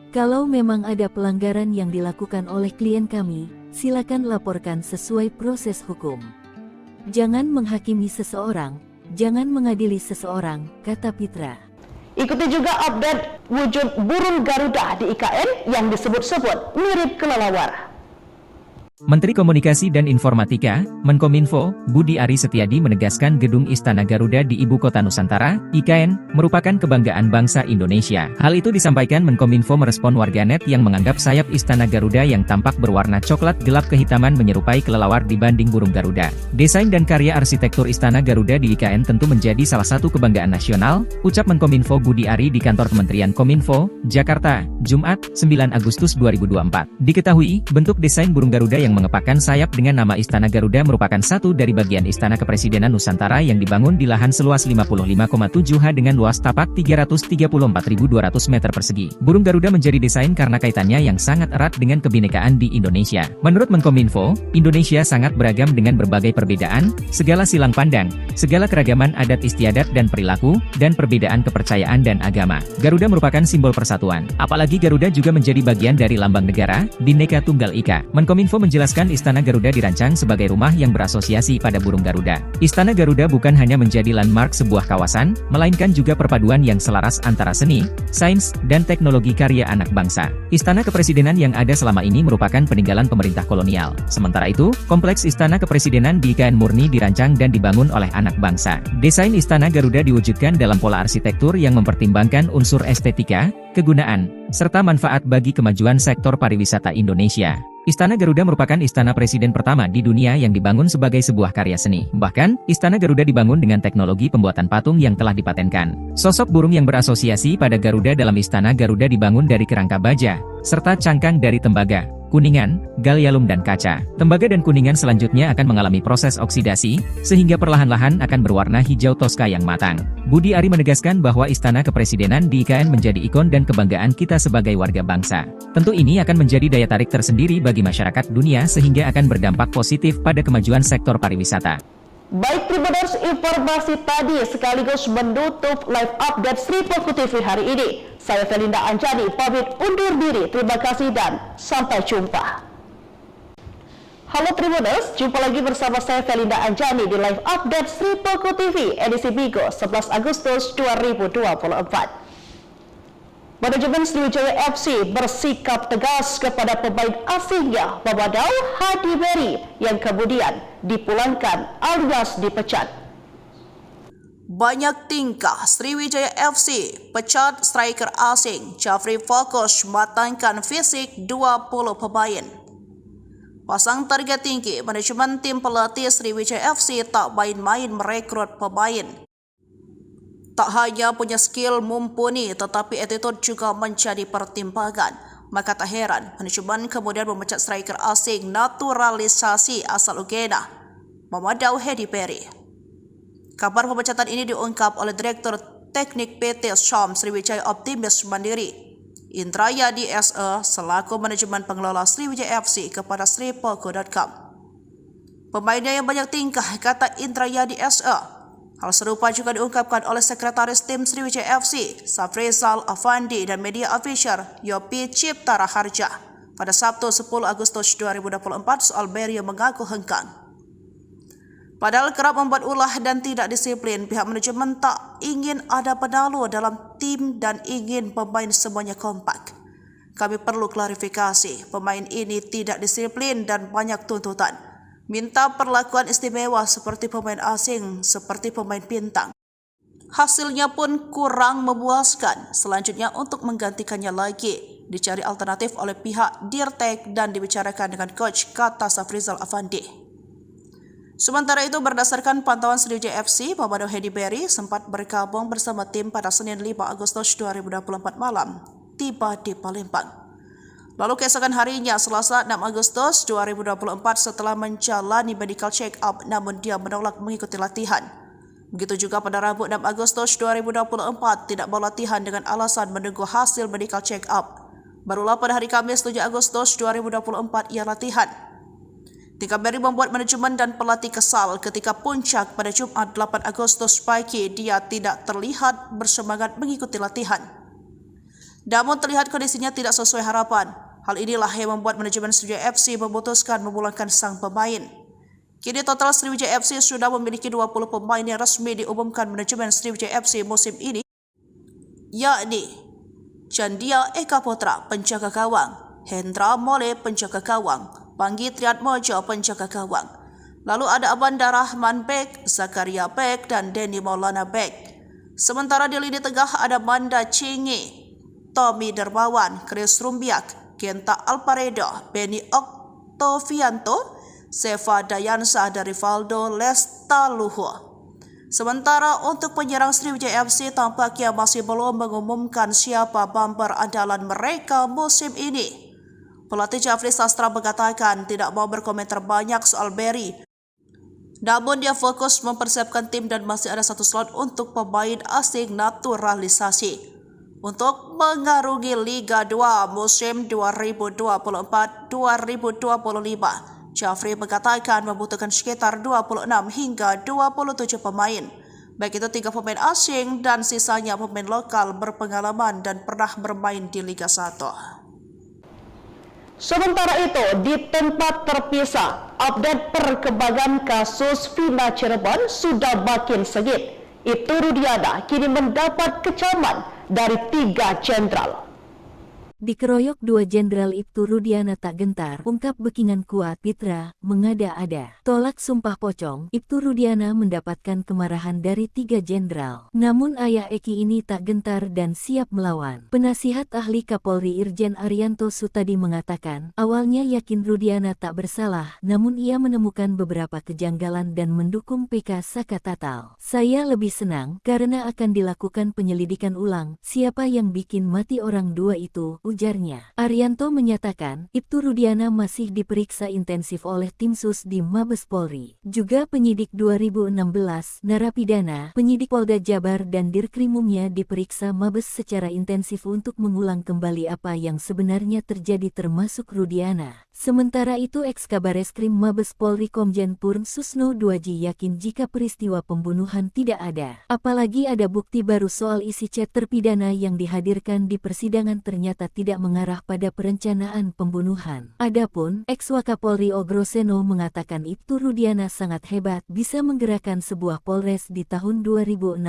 Kalau memang ada pelanggaran yang dilakukan oleh klien kami, silakan laporkan sesuai proses hukum. Jangan menghakimi seseorang, jangan mengadili seseorang, kata Pitra. Ikuti juga update wujud burung Garuda di IKN yang disebut-sebut mirip kelelawar. Menteri Komunikasi dan Informatika, Menkominfo, Budi Ari Setiadi menegaskan Gedung Istana Garuda di Ibu Kota Nusantara, IKN, merupakan kebanggaan bangsa Indonesia. Hal itu disampaikan Menkominfo merespon warganet yang menganggap sayap Istana Garuda yang tampak berwarna coklat gelap kehitaman menyerupai kelelawar dibanding burung Garuda. Desain dan karya arsitektur Istana Garuda di IKN tentu menjadi salah satu kebanggaan nasional, ucap Menkominfo Budi Ari di kantor Kementerian Kominfo, Jakarta, Jumat, 9 Agustus 2024. Diketahui, bentuk desain burung Garuda yang mengepakkan sayap dengan nama Istana Garuda merupakan satu dari bagian Istana Kepresidenan Nusantara yang dibangun di lahan seluas 55,7 ha dengan luas tapak 334.200 meter persegi. Burung Garuda menjadi desain karena kaitannya yang sangat erat dengan kebinekaan di Indonesia. Menurut Menkominfo, Indonesia sangat beragam dengan berbagai perbedaan, segala silang pandang, segala keragaman adat istiadat dan perilaku, dan perbedaan kepercayaan dan agama. Garuda merupakan simbol persatuan. Apalagi Garuda juga menjadi bagian dari lambang negara, Bhinneka Tunggal Ika. Menkominfo menjelaskan Istana Garuda dirancang sebagai rumah yang berasosiasi pada burung Garuda. Istana Garuda bukan hanya menjadi landmark sebuah kawasan, melainkan juga perpaduan yang selaras antara seni, sains, dan teknologi karya anak bangsa. Istana Kepresidenan yang ada selama ini merupakan peninggalan pemerintah kolonial. Sementara itu, kompleks Istana Kepresidenan di IKN murni dirancang dan dibangun oleh anak bangsa. Desain Istana Garuda diwujudkan dalam pola arsitektur yang mempertimbangkan unsur estetika, kegunaan, serta manfaat bagi kemajuan sektor pariwisata Indonesia. Istana Garuda merupakan istana presiden pertama di dunia yang dibangun sebagai sebuah karya seni. Bahkan, Istana Garuda dibangun dengan teknologi pembuatan patung yang telah dipatenkan. Sosok burung yang berasosiasi pada Garuda dalam Istana Garuda dibangun dari kerangka baja, serta cangkang dari tembaga, kuningan, gallium dan kaca. Tembaga dan kuningan selanjutnya akan mengalami proses oksidasi, sehingga perlahan-lahan akan berwarna hijau toska yang matang. Budi Ari menegaskan bahwa Istana Kepresidenan di IKN menjadi ikon dan kebanggaan kita sebagai warga bangsa. Tentu ini akan menjadi daya tarik tersendiri bagi masyarakat dunia sehingga akan berdampak positif pada kemajuan sektor pariwisata. Baik Tribuners, informasi tadi sekaligus menutup live update Sri Poku TV hari ini. Saya Felinda Anjani pamit undur diri. Terima kasih dan sampai jumpa. Halo Tribuners, jumpa lagi bersama saya Felinda Anjani di live update Sri Poku TV edisi Bigo 11 Agustus 2024. Manajemen Sriwijaya FC bersikap tegas kepada pemain asingnya Mamadou Hadi Beri yang kemudian dipulangkan alias dipecat. Banyak tingkah Sriwijaya FC pecat striker asing Jafri fokus matangkan fisik 20 pemain. Pasang target tinggi, manajemen tim pelatih Sriwijaya FC tak main-main merekrut pemain. Tak hanya punya skill mumpuni, tetapi attitude juga menjadi pertimbangan. Maka tak heran, manajemen kemudian memecat striker asing naturalisasi asal Uganda, Mamadou Hadi Beri. Kabar pemecatan ini diungkap oleh Direktur Teknik PT Syam Sriwijaya Optimis Mandiri, Indrayadi SE, selaku manajemen pengelola Sriwijaya FC kepada sripoku.com. Pemainnya yang banyak tingkah, kata Indrayadi SE. Hal serupa juga diungkapkan oleh Sekretaris Tim Sriwijaya FC, Safrizal Afandi dan media official Yopi Cipta Raharja. pada Sabtu 10 Agustus 2024 soal Berry yang mengaku hengkang. Padahal kerap membuat ulah dan tidak disiplin, pihak manajemen tak ingin ada penalu dalam tim dan ingin pemain semuanya kompak. Kami perlu klarifikasi, pemain ini tidak disiplin dan banyak tuntutan. Minta perlakuan istimewa seperti pemain asing, seperti pemain bintang. Hasilnya pun kurang memuaskan. Selanjutnya untuk menggantikannya lagi, dicari alternatif oleh pihak Dirtek dan dibicarakan dengan coach, kata Safrizal Afandi. Sementara itu berdasarkan pantauan Sriwijaya FC, pemain Hedi Berry sempat bergabung bersama tim pada Senin 5 Agustus 2024 malam, tiba di Palembang. Lalu keesokan harinya, Selasa 6 Agustus 2024 setelah menjalani medical check up namun dia menolak mengikuti latihan. Begitu juga pada Rabu 6 Agustus 2024 tidak mau latihan dengan alasan menunggu hasil medical check up. Barulah pada hari Kamis 7 Agustus 2024 ia latihan. Tingkah Berry membuat manajemen dan pelatih kesal ketika puncak pada Jumat 8 Agustus pagi dia tidak terlihat bersemangat mengikuti latihan. Namun terlihat kondisinya tidak sesuai harapan. Hal inilah yang membuat manajemen Sriwijaya FC memutuskan memulangkan sang pemain. Kini total Sriwijaya FC sudah memiliki 20 pemain yang resmi diumumkan manajemen Sriwijaya FC musim ini, yakni Chandia Eka Putra penjaga gawang, Hendra Mole penjaga gawang, Panggi Triatmojo penjaga gawang. Lalu ada Abanda Rahman Bek, Zakaria Bek, dan Denny Maulana Bek. Sementara di lini tengah ada Manda Chingi, Tommy Dermawan, Chris Rumbiak, Genta Alparedo, Benny Oktovianto, Seva Dayansa dari Rivaldo Lestaluhu. Sementara untuk penyerang Sriwijaya FC tampaknya masih belum mengumumkan siapa bumper andalan mereka musim ini. Pelatih Jafri Sastra mengatakan tidak mau berkomentar banyak soal Berry. Namun dia fokus mempersiapkan tim dan masih ada satu slot untuk pemain asing naturalisasi untuk mengarungi Liga 2 musim 2024-2025. Jafri mengatakan membutuhkan sekitar 26 hingga 27 pemain, baik itu 3 pemain asing dan sisanya pemain lokal berpengalaman dan pernah bermain di Liga 1. Sementara itu, di tempat terpisah, update perkembangan kasus Vina Cirebon sudah makin sengit. Ibtu Rudiana kini mendapat kecaman dari 3 jenderal. Dikeroyok 2 jenderal Ibtu Rudiana tak gentar, ungkap Bekingan kuat Pitra, mengada-ada. Tolak sumpah pocong, Ibtu Rudiana mendapatkan kemarahan dari 3 jenderal. Namun ayah Eki ini tak gentar dan siap melawan. Penasihat ahli Kapolri Irjen Arianto Sutadi mengatakan, awalnya yakin Rudiana tak bersalah, namun ia menemukan beberapa kejanggalan dan mendukung PK Saka Tatal. Saya lebih senang karena akan dilakukan penyelidikan ulang, siapa yang bikin mati orang 2 itu, ujarnya. Arianto menyatakan, Ibtu Rudiana masih diperiksa intensif oleh tim sus di Mabes Polri. Juga penyidik 2016, narapidana, penyidik Polda Jabar dan Dirkrimumnya diperiksa Mabes secara intensif untuk mengulang kembali apa yang sebenarnya terjadi termasuk Rudiana. Sementara itu Eks-Kabareskrim Mabes Polri Komjen Purn Susno Duaji yakin jika peristiwa pembunuhan tidak ada. Apalagi ada bukti baru soal isi chat terpidana yang dihadirkan di persidangan ternyata tidak mengarah pada perencanaan pembunuhan. Adapun Eks-Wakapolri Ogroseno mengatakan Ibtu Rudiana sangat hebat bisa menggerakkan sebuah Polres di tahun 2016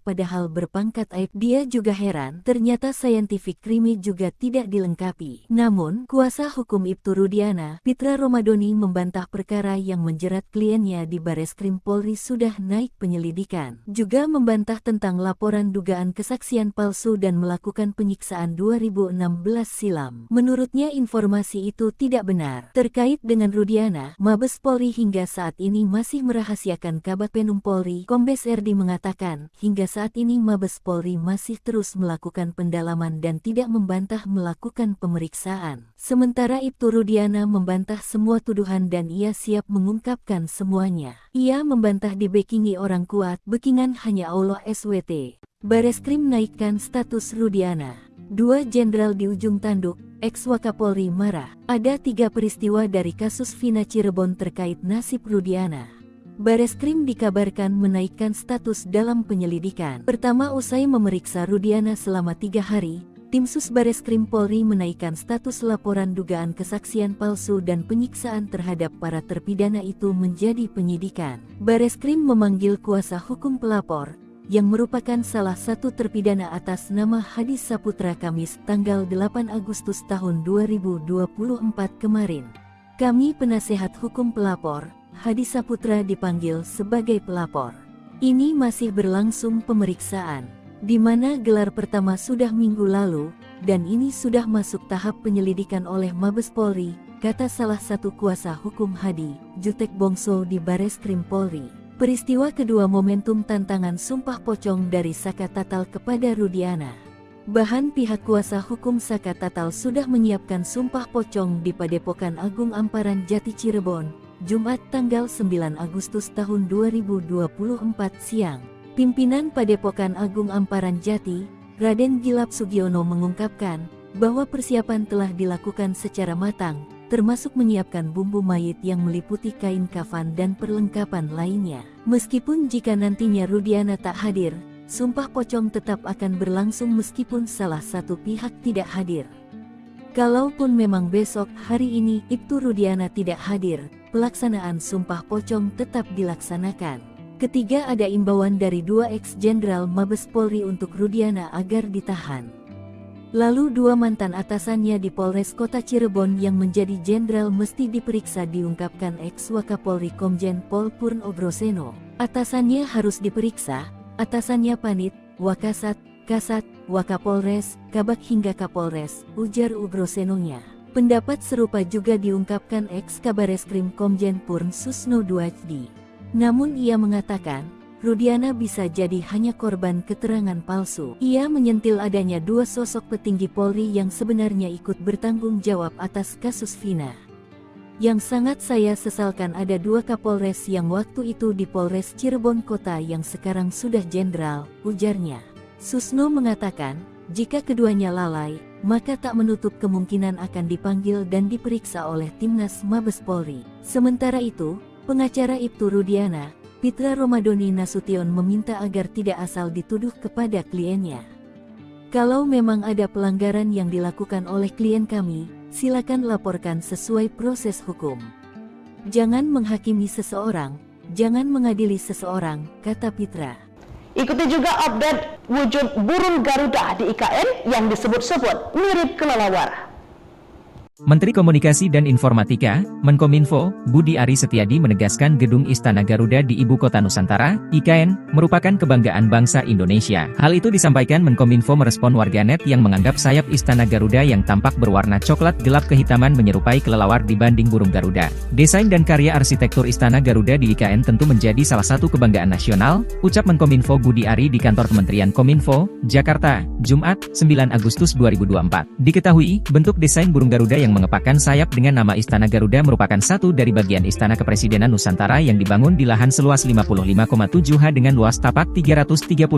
padahal berpangkat Aib. Dia juga heran ternyata scientific crime juga tidak dilengkapi. Namun kuasa hukum Ibtu Rudiana, Pitra Romadoni membantah perkara yang menjerat kliennya di Bareskrim Polri sudah naik penyelidikan. Juga membantah tentang laporan dugaan kesaksian palsu dan melakukan penyiksaan 2016 silam. Menurutnya informasi itu tidak benar. Terkait dengan Rudiana, Mabes Polri hingga saat ini masih merahasiakan. Kabag Penum Polri, Kombes Erdi mengatakan, hingga saat ini Mabes Polri masih terus melakukan pendalaman dan tidak membantah melakukan pemeriksaan. Sementara Ibtu Rudiana membantah semua tuduhan dan ia siap mengungkapkan semuanya. Ia membantah dibekingi orang kuat, Bekingan hanya Allah SWT. Bareskrim naikkan status Rudiana. 2 jenderal di ujung tanduk, Eks-Wakapolri marah. Ada 3 peristiwa dari kasus Vina Cirebon terkait nasib Rudiana. Bareskrim dikabarkan menaikkan status dalam penyelidikan. Pertama usai memeriksa Rudiana selama 3 hari, Tim Sus Bareskrim Polri menaikkan status laporan dugaan kesaksian palsu dan penyiksaan terhadap para terpidana itu menjadi penyidikan. Bareskrim memanggil kuasa hukum pelapor, yang merupakan salah satu terpidana atas nama Hadi Saputra Kamis tanggal 8 Agustus tahun 2024 kemarin. Kami penasehat hukum pelapor, Hadi Saputra dipanggil sebagai pelapor. Ini masih berlangsung pemeriksaan, di mana gelar pertama sudah minggu lalu, dan ini sudah masuk tahap penyelidikan oleh Mabes Polri, kata salah satu kuasa hukum Hadi, Jutek Bongso di Bareskrim Polri. Peristiwa kedua momentum tantangan sumpah pocong dari Saka Tatal kepada Rudiana. Bahan pihak kuasa hukum Saka Tatal sudah menyiapkan sumpah pocong di Padepokan Agung Amparan Jati Cirebon, Jumat tanggal 9 Agustus tahun 2024 siang. Pimpinan Padepokan Agung Amparan Jati, Raden Gilap Sugiono mengungkapkan bahwa persiapan telah dilakukan secara matang, termasuk menyiapkan bumbu mayit yang meliputi kain kafan dan perlengkapan lainnya. Meskipun jika nantinya Rudiana tak hadir, sumpah pocong tetap akan berlangsung meskipun salah satu pihak tidak hadir. Kalaupun memang besok hari ini Ibtu Rudiana tidak hadir, pelaksanaan sumpah pocong tetap dilaksanakan. Ketiga, ada imbauan dari 2 ex-jenderal Mabes Polri untuk Rudiana agar ditahan. Lalu 2 mantan atasannya di Polres Kota Cirebon yang menjadi jenderal mesti diperiksa, diungkapkan ex-Wakapolri Komjen Pol Purno Groseno. Atasannya harus diperiksa, atasannya Panit, Wakasat, Kasat, Wakapolres, Kabak hingga Kapolres, ujar Ugrosenonya. Pendapat serupa juga diungkapkan ex-Kabareskrim Komjen Purn Susno Duajdi. Namun ia mengatakan, Rudiana bisa jadi hanya korban keterangan palsu. Ia menyentil adanya 2 sosok petinggi Polri yang sebenarnya ikut bertanggung jawab atas kasus Vina. Yang sangat saya sesalkan ada 2 Kapolres yang waktu itu di Polres Cirebon Kota yang sekarang sudah jenderal, ujarnya. Susno mengatakan, jika keduanya lalai, maka tak menutup kemungkinan akan dipanggil dan diperiksa oleh Timnas Mabes Polri. Sementara itu, pengacara Ibtu Rudiana, Pitra Romadoni Nasution meminta agar tidak asal dituduh kepada kliennya. Kalau memang ada pelanggaran yang dilakukan oleh klien kami, silakan laporkan sesuai proses hukum. Jangan menghakimi seseorang, jangan mengadili seseorang, kata Pitra. Ikuti juga update wujud burung Garuda di IKN yang disebut-sebut mirip kelelawar. Menteri Komunikasi dan Informatika, Menkominfo, Budi Ari Setiadi menegaskan Gedung Istana Garuda di Ibu Kota Nusantara, IKN, merupakan kebanggaan bangsa Indonesia. Hal itu disampaikan Menkominfo merespon warganet yang menganggap sayap Istana Garuda yang tampak berwarna coklat gelap kehitaman menyerupai kelelawar dibanding burung Garuda. Desain dan karya arsitektur Istana Garuda di IKN tentu menjadi salah satu kebanggaan nasional, ucap Menkominfo Budi Ari di kantor Kementerian Kominfo, Jakarta, Jumat, 9 Agustus 2024. Diketahui, bentuk desain burung Garuda yang mengepakkan sayap dengan nama Istana Garuda merupakan satu dari bagian Istana Kepresidenan Nusantara yang dibangun di lahan seluas 55,7 ha dengan luas tapak 334.200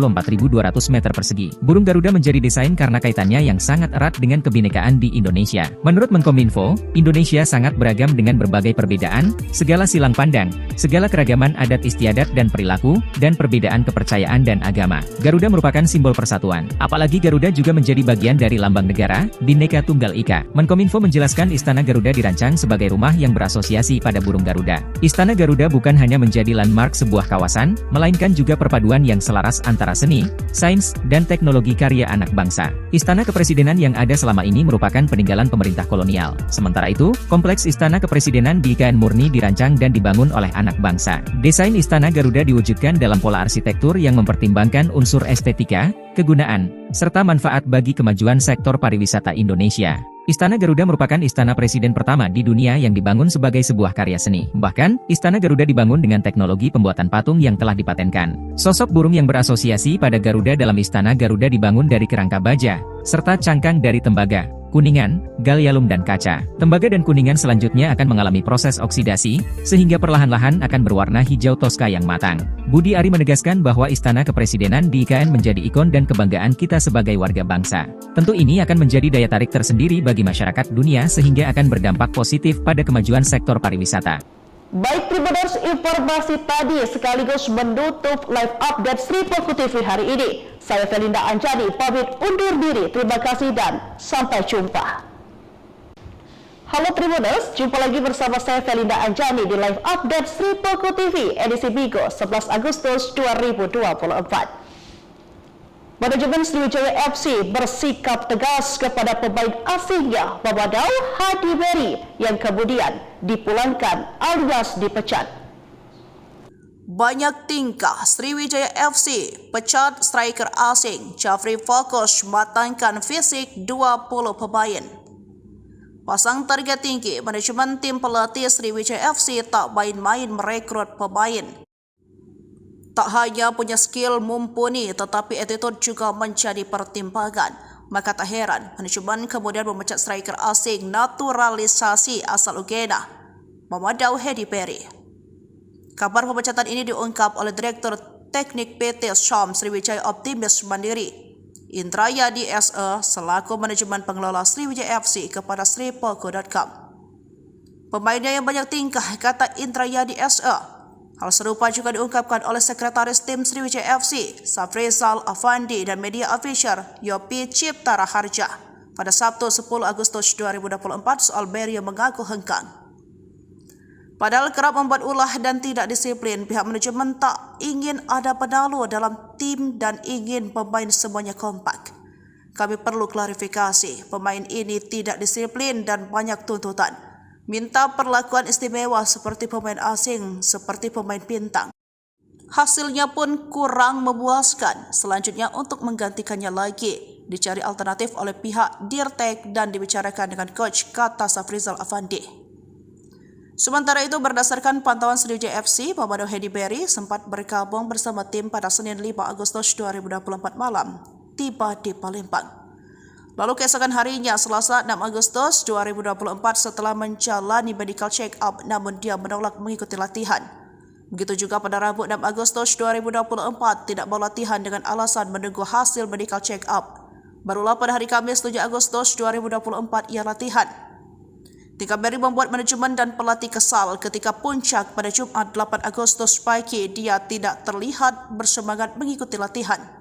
meter persegi. Burung Garuda menjadi desain karena kaitannya yang sangat erat dengan kebinekaan di Indonesia. Menurut Menkominfo, Indonesia sangat beragam dengan berbagai perbedaan, segala silang pandang, segala keragaman adat istiadat dan perilaku, dan perbedaan kepercayaan dan agama. Garuda merupakan simbol persatuan. Apalagi Garuda juga menjadi bagian dari lambang negara, Bhinneka Tunggal Ika. Menkominfo menjelaskan Istana Garuda dirancang sebagai rumah yang berasosiasi pada burung Garuda. Istana Garuda bukan hanya menjadi landmark sebuah kawasan, melainkan juga perpaduan yang selaras antara seni, sains, dan teknologi karya anak bangsa. Istana Kepresidenan yang ada selama ini merupakan peninggalan pemerintah kolonial. Sementara itu, kompleks Istana Kepresidenan di IKN murni dirancang dan dibangun oleh anak bangsa. Desain Istana Garuda diwujudkan dalam pola arsitektur yang mempertimbangkan unsur estetika, kegunaan, serta manfaat bagi kemajuan sektor pariwisata Indonesia. Istana Garuda merupakan istana presiden pertama di dunia yang dibangun sebagai sebuah karya seni. Bahkan, Istana Garuda dibangun dengan teknologi pembuatan patung yang telah dipatenkan. Sosok burung yang berasosiasi pada Garuda dalam Istana Garuda dibangun dari kerangka baja, serta cangkang dari tembaga, kuningan, galyalum dan kaca. Tembaga dan kuningan selanjutnya akan mengalami proses oksidasi, sehingga perlahan-lahan akan berwarna hijau toska yang matang. Budi Ari menegaskan bahwa Istana Kepresidenan di IKN menjadi ikon dan kebanggaan kita sebagai warga bangsa. Tentu ini akan menjadi daya tarik tersendiri bagi masyarakat dunia sehingga akan berdampak positif pada kemajuan sektor pariwisata. Baik Tribuners, informasi tadi sekaligus menutup live update Sri Poko TV hari ini. Saya Felinda Anjani pamit undur diri. Terima kasih dan sampai jumpa. Halo Tribuners, jumpa lagi bersama saya Felinda Anjani di live update Sri Poko TV edisi Bigo 11 Agustus 2024. Manajemen Sriwijaya FC bersikap tegas kepada pemain asingnya Mamadou Hadi Beri yang kemudian dipulangkan alias dipecat. Banyak tingkah Sriwijaya FC pecat striker asing Jafri fokus matangkan fisik 20 pemain. Pasang target tinggi, manajemen tim pelatih Sriwijaya FC tak main-main merekrut pemain. Tak hanya punya skill mumpuni, tetapi attitude juga menjadi pertimbangan. Maka tak heran, manajemen kemudian memecat striker asing naturalisasi asal Uganda, Mamadou Hadi Beri. Kabar pemecatan ini diungkap oleh Direktur Teknik PT Syam Sriwijaya Optimis Mandiri, Indrayadi SE, selaku manajemen pengelola Sriwijaya FC kepada sripoko.com. Pemainnya yang banyak tingkah, kata Indrayadi SE. Hal serupa juga diungkapkan oleh Sekretaris Tim Sriwijaya FC, Safrizal Afandi, dan media official Yopi Cipta Raharja pada Sabtu 10 Agustus 2024 soal Beri yang mengaku hengkang. Padahal kerap membuat ulah dan tidak disiplin, pihak manajemen tak ingin ada penalu dalam tim dan ingin pemain semuanya kompak. Kami perlu klarifikasi, pemain ini tidak disiplin dan banyak tuntutan. Minta perlakuan istimewa seperti pemain asing, seperti pemain bintang. Hasilnya pun kurang memuaskan. Selanjutnya untuk menggantikannya lagi, dicari alternatif oleh pihak Dirtek dan dibicarakan dengan coach, kata Safrizal Afandi. Sementara itu, berdasarkan pantauan Sriwijaya FC, Mamadou Hadi Beri sempat bergabung bersama tim pada Senin 5 Agustus 2024 malam, tiba di Palembang. Lalu keesokan harinya, Selasa 6 Agustus 2024, setelah menjalani medical check-up, namun dia menolak mengikuti latihan. Begitu juga pada Rabu 6 Agustus 2024, tidak mau latihan dengan alasan menunggu hasil medical check-up. Barulah pada hari Kamis 7 Agustus 2024 ia latihan. Tingkah Beri membuat manajemen dan pelatih kesal ketika puncak pada Jumat 8 Agustus pagi dia tidak terlihat bersemangat mengikuti latihan.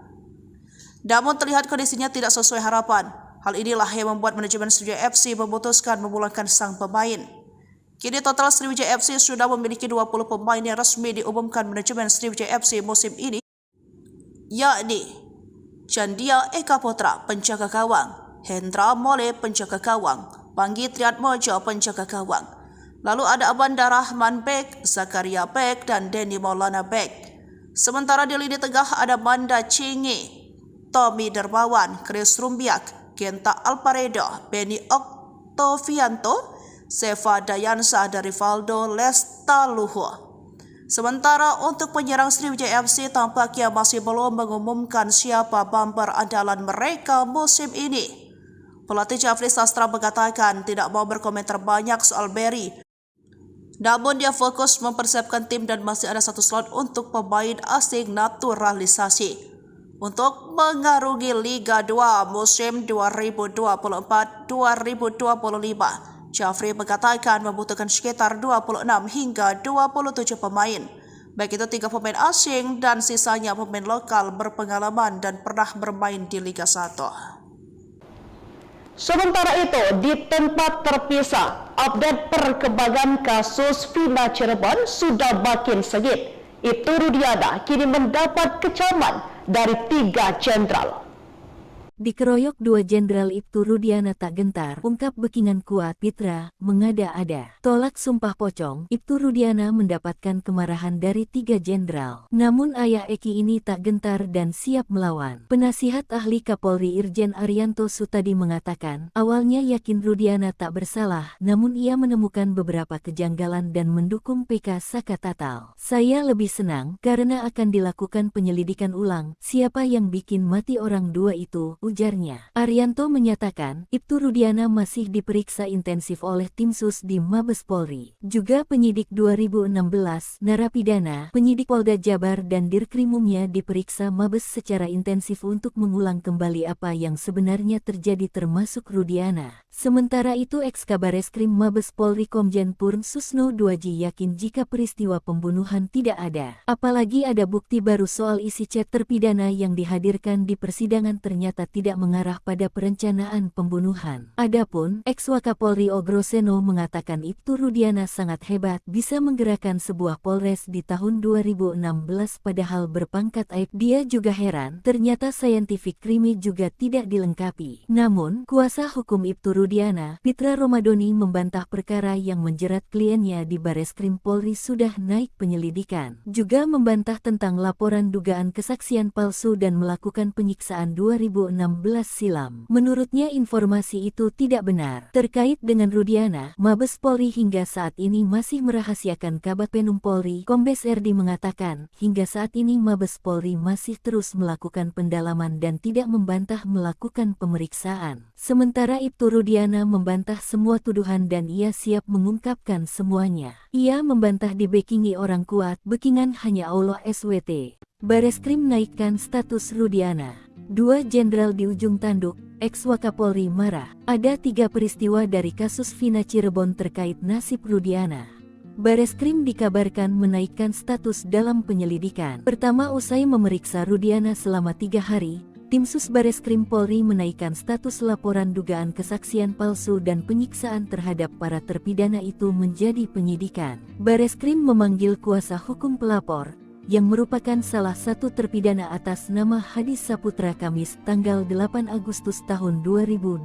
Namun terlihat kondisinya tidak sesuai harapan. Hal inilah yang membuat manajemen Sriwijaya FC memutuskan memulangkan sang pemain. Kini total Sriwijaya FC sudah memiliki 20 pemain yang resmi diumumkan manajemen Sriwijaya FC musim ini, yakni Chandia Eka Putra, penjaga gawang, Hendra Mole, penjaga gawang, Panggi Triatmojo, penjaga gawang. Lalu ada Abanda Rahman Bek, Zakaria Bek, dan Denny Maulana Bek. Sementara di lini tengah ada Manda Cingi, Tommy Dermawan, Chris Rumbiak, Genta Alparedo, Benny Oktovianto, Seva Dayansa, dan Rivaldo Lestaluhu. Sementara untuk penyerang Sriwijaya FC tampaknya masih belum mengumumkan siapa bumper andalan mereka musim ini. Pelatih Jafri Sastra mengatakan tidak mau berkomentar banyak soal Beri. Namun dia fokus mempersiapkan tim dan masih ada satu slot untuk pemain asing naturalisasi untuk mengarungi Liga 2 musim 2024-2025. Jafri mengatakan membutuhkan sekitar 26 hingga 27 pemain, baik itu 3 pemain asing dan sisanya pemain lokal berpengalaman dan pernah bermain di Liga 1. Sementara itu, di tempat terpisah, update perkembangan kasus Vina Cirebon sudah makin sengit. Ibtu Rudiana kini mendapat kecaman dari 3 jenderal. Dikeroyok 2 Jenderal Ibtu Rudiana tak gentar, ungkap Bekingan kuat Pitra, mengada-ada. Tolak sumpah pocong, Ibtu Rudiana mendapatkan kemarahan dari 3 jenderal. Namun ayah Eki ini tak gentar dan siap melawan. Penasihat ahli Kapolri Irjen Arianto Sutadi mengatakan, awalnya yakin Rudiana tak bersalah, namun ia menemukan beberapa kejanggalan dan mendukung PK Saka Tatal. Saya lebih senang, karena akan dilakukan penyelidikan ulang, siapa yang bikin mati orang 2 itu, ujarnya. Arianto menyatakan, Ibtu Rudiana masih diperiksa intensif oleh tim sus di Mabes Polri. Juga penyidik 2016, narapidana, penyidik Polda Jabar dan Dirkrimumnya diperiksa Mabes secara intensif untuk mengulang kembali apa yang sebenarnya terjadi termasuk Rudiana. Sementara itu Eks-Kabareskrim Mabes Polri Komjen Purn Susno Duaji yakin jika peristiwa pembunuhan tidak ada. Apalagi ada bukti baru soal isi chat terpidana yang dihadirkan di persidangan ternyata tidak mengarah pada perencanaan pembunuhan. Adapun Eks-Wakapolri Ogroseno mengatakan Ibtu Rudiana sangat hebat bisa menggerakkan sebuah polres di tahun 2016 padahal berpangkat aib. Dia juga heran ternyata scientific crime juga tidak dilengkapi. Namun, kuasa hukum Ibtu Rudiana, Pitra Romadoni membantah perkara yang menjerat kliennya di Bareskrim Polri sudah naik penyelidikan. Juga membantah tentang laporan dugaan kesaksian palsu dan melakukan penyiksaan 2016 silam. Menurutnya informasi itu tidak benar. Terkait dengan Rudiana, Mabes Polri hingga saat ini masih merahasiakan Kabag Penum Polri. Kombes Erdi mengatakan, hingga saat ini Mabes Polri masih terus melakukan pendalaman dan tidak membantah melakukan pemeriksaan. Sementara Ibtu Rudiana membantah semua tuduhan dan ia siap mengungkapkan semuanya. Ia membantah dibekingi orang kuat, bekingan hanya Allah SWT. Bareskrim naikkan status Rudiana. 2 jenderal di ujung tanduk, Eks-Wakapolri marah. Ada 3 peristiwa dari kasus Vina Cirebon terkait nasib Rudiana. Bareskrim dikabarkan menaikkan status dalam penyelidikan. Pertama, usai memeriksa Rudiana selama 3 hari, Tim Sus Bareskrim Polri menaikkan status laporan dugaan kesaksian palsu dan penyiksaan terhadap para terpidana itu menjadi penyidikan. Bareskrim memanggil kuasa hukum pelapor, yang merupakan salah satu terpidana atas nama Hadi Saputra Kamis tanggal 8 Agustus tahun 2024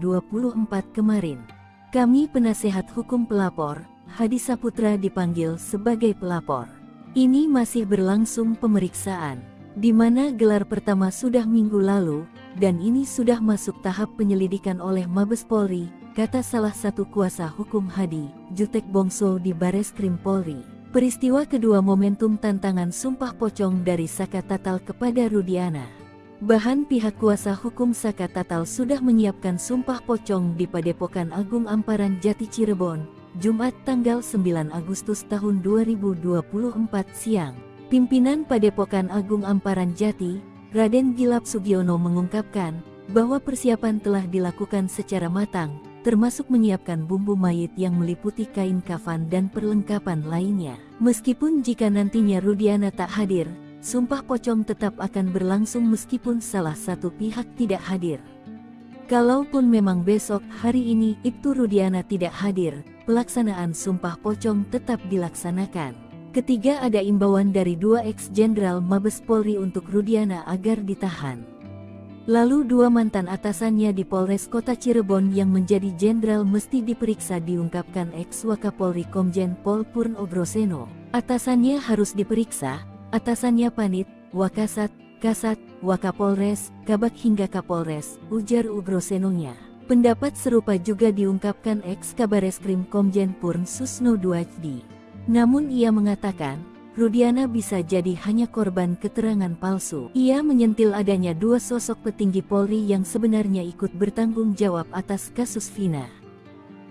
kemarin. Kami penasehat hukum pelapor, Hadi Saputra dipanggil sebagai pelapor. Ini masih berlangsung pemeriksaan, di mana gelar pertama sudah minggu lalu, dan ini sudah masuk tahap penyelidikan oleh Mabes Polri, kata salah satu kuasa hukum Hadi, Jutek Bongso di Bareskrim Polri. Peristiwa kedua momentum tantangan sumpah pocong dari Saka Tatal kepada Rudiana. Bahan pihak kuasa hukum Saka Tatal sudah menyiapkan sumpah pocong di Padepokan Agung Amparan Jati Cirebon, Jumat tanggal 9 Agustus tahun 2024 siang. Pimpinan Padepokan Agung Amparan Jati, Raden Gilap Sugiono mengungkapkan bahwa persiapan telah dilakukan secara matang, termasuk menyiapkan bumbu mayit yang meliputi kain kafan dan perlengkapan lainnya. Meskipun jika nantinya Rudiana tak hadir, sumpah pocong tetap akan berlangsung meskipun salah satu pihak tidak hadir. Kalaupun memang besok hari ini Ibtu Rudiana tidak hadir, pelaksanaan sumpah pocong tetap dilaksanakan. Ketiga, ada imbauan dari 2 ex-jenderal Mabes Polri untuk Rudiana agar ditahan. Lalu 2 mantan atasannya di Polres Kota Cirebon yang menjadi jenderal mesti diperiksa, diungkapkan Eks-Wakapolri Komjen Pol Purn Ogroseno. Atasannya harus diperiksa, atasannya Panit, Wakasat, Kasat, Wakapolres, Kabag hingga Kapolres, ujar Ogrosenonya. Pendapat serupa juga diungkapkan Eks-Kabareskrim Komjen Purn Susno Duaji. Namun ia mengatakan, Rudiana bisa jadi hanya korban keterangan palsu. Ia menyentil adanya 2 sosok petinggi Polri yang sebenarnya ikut bertanggung jawab atas kasus Vina.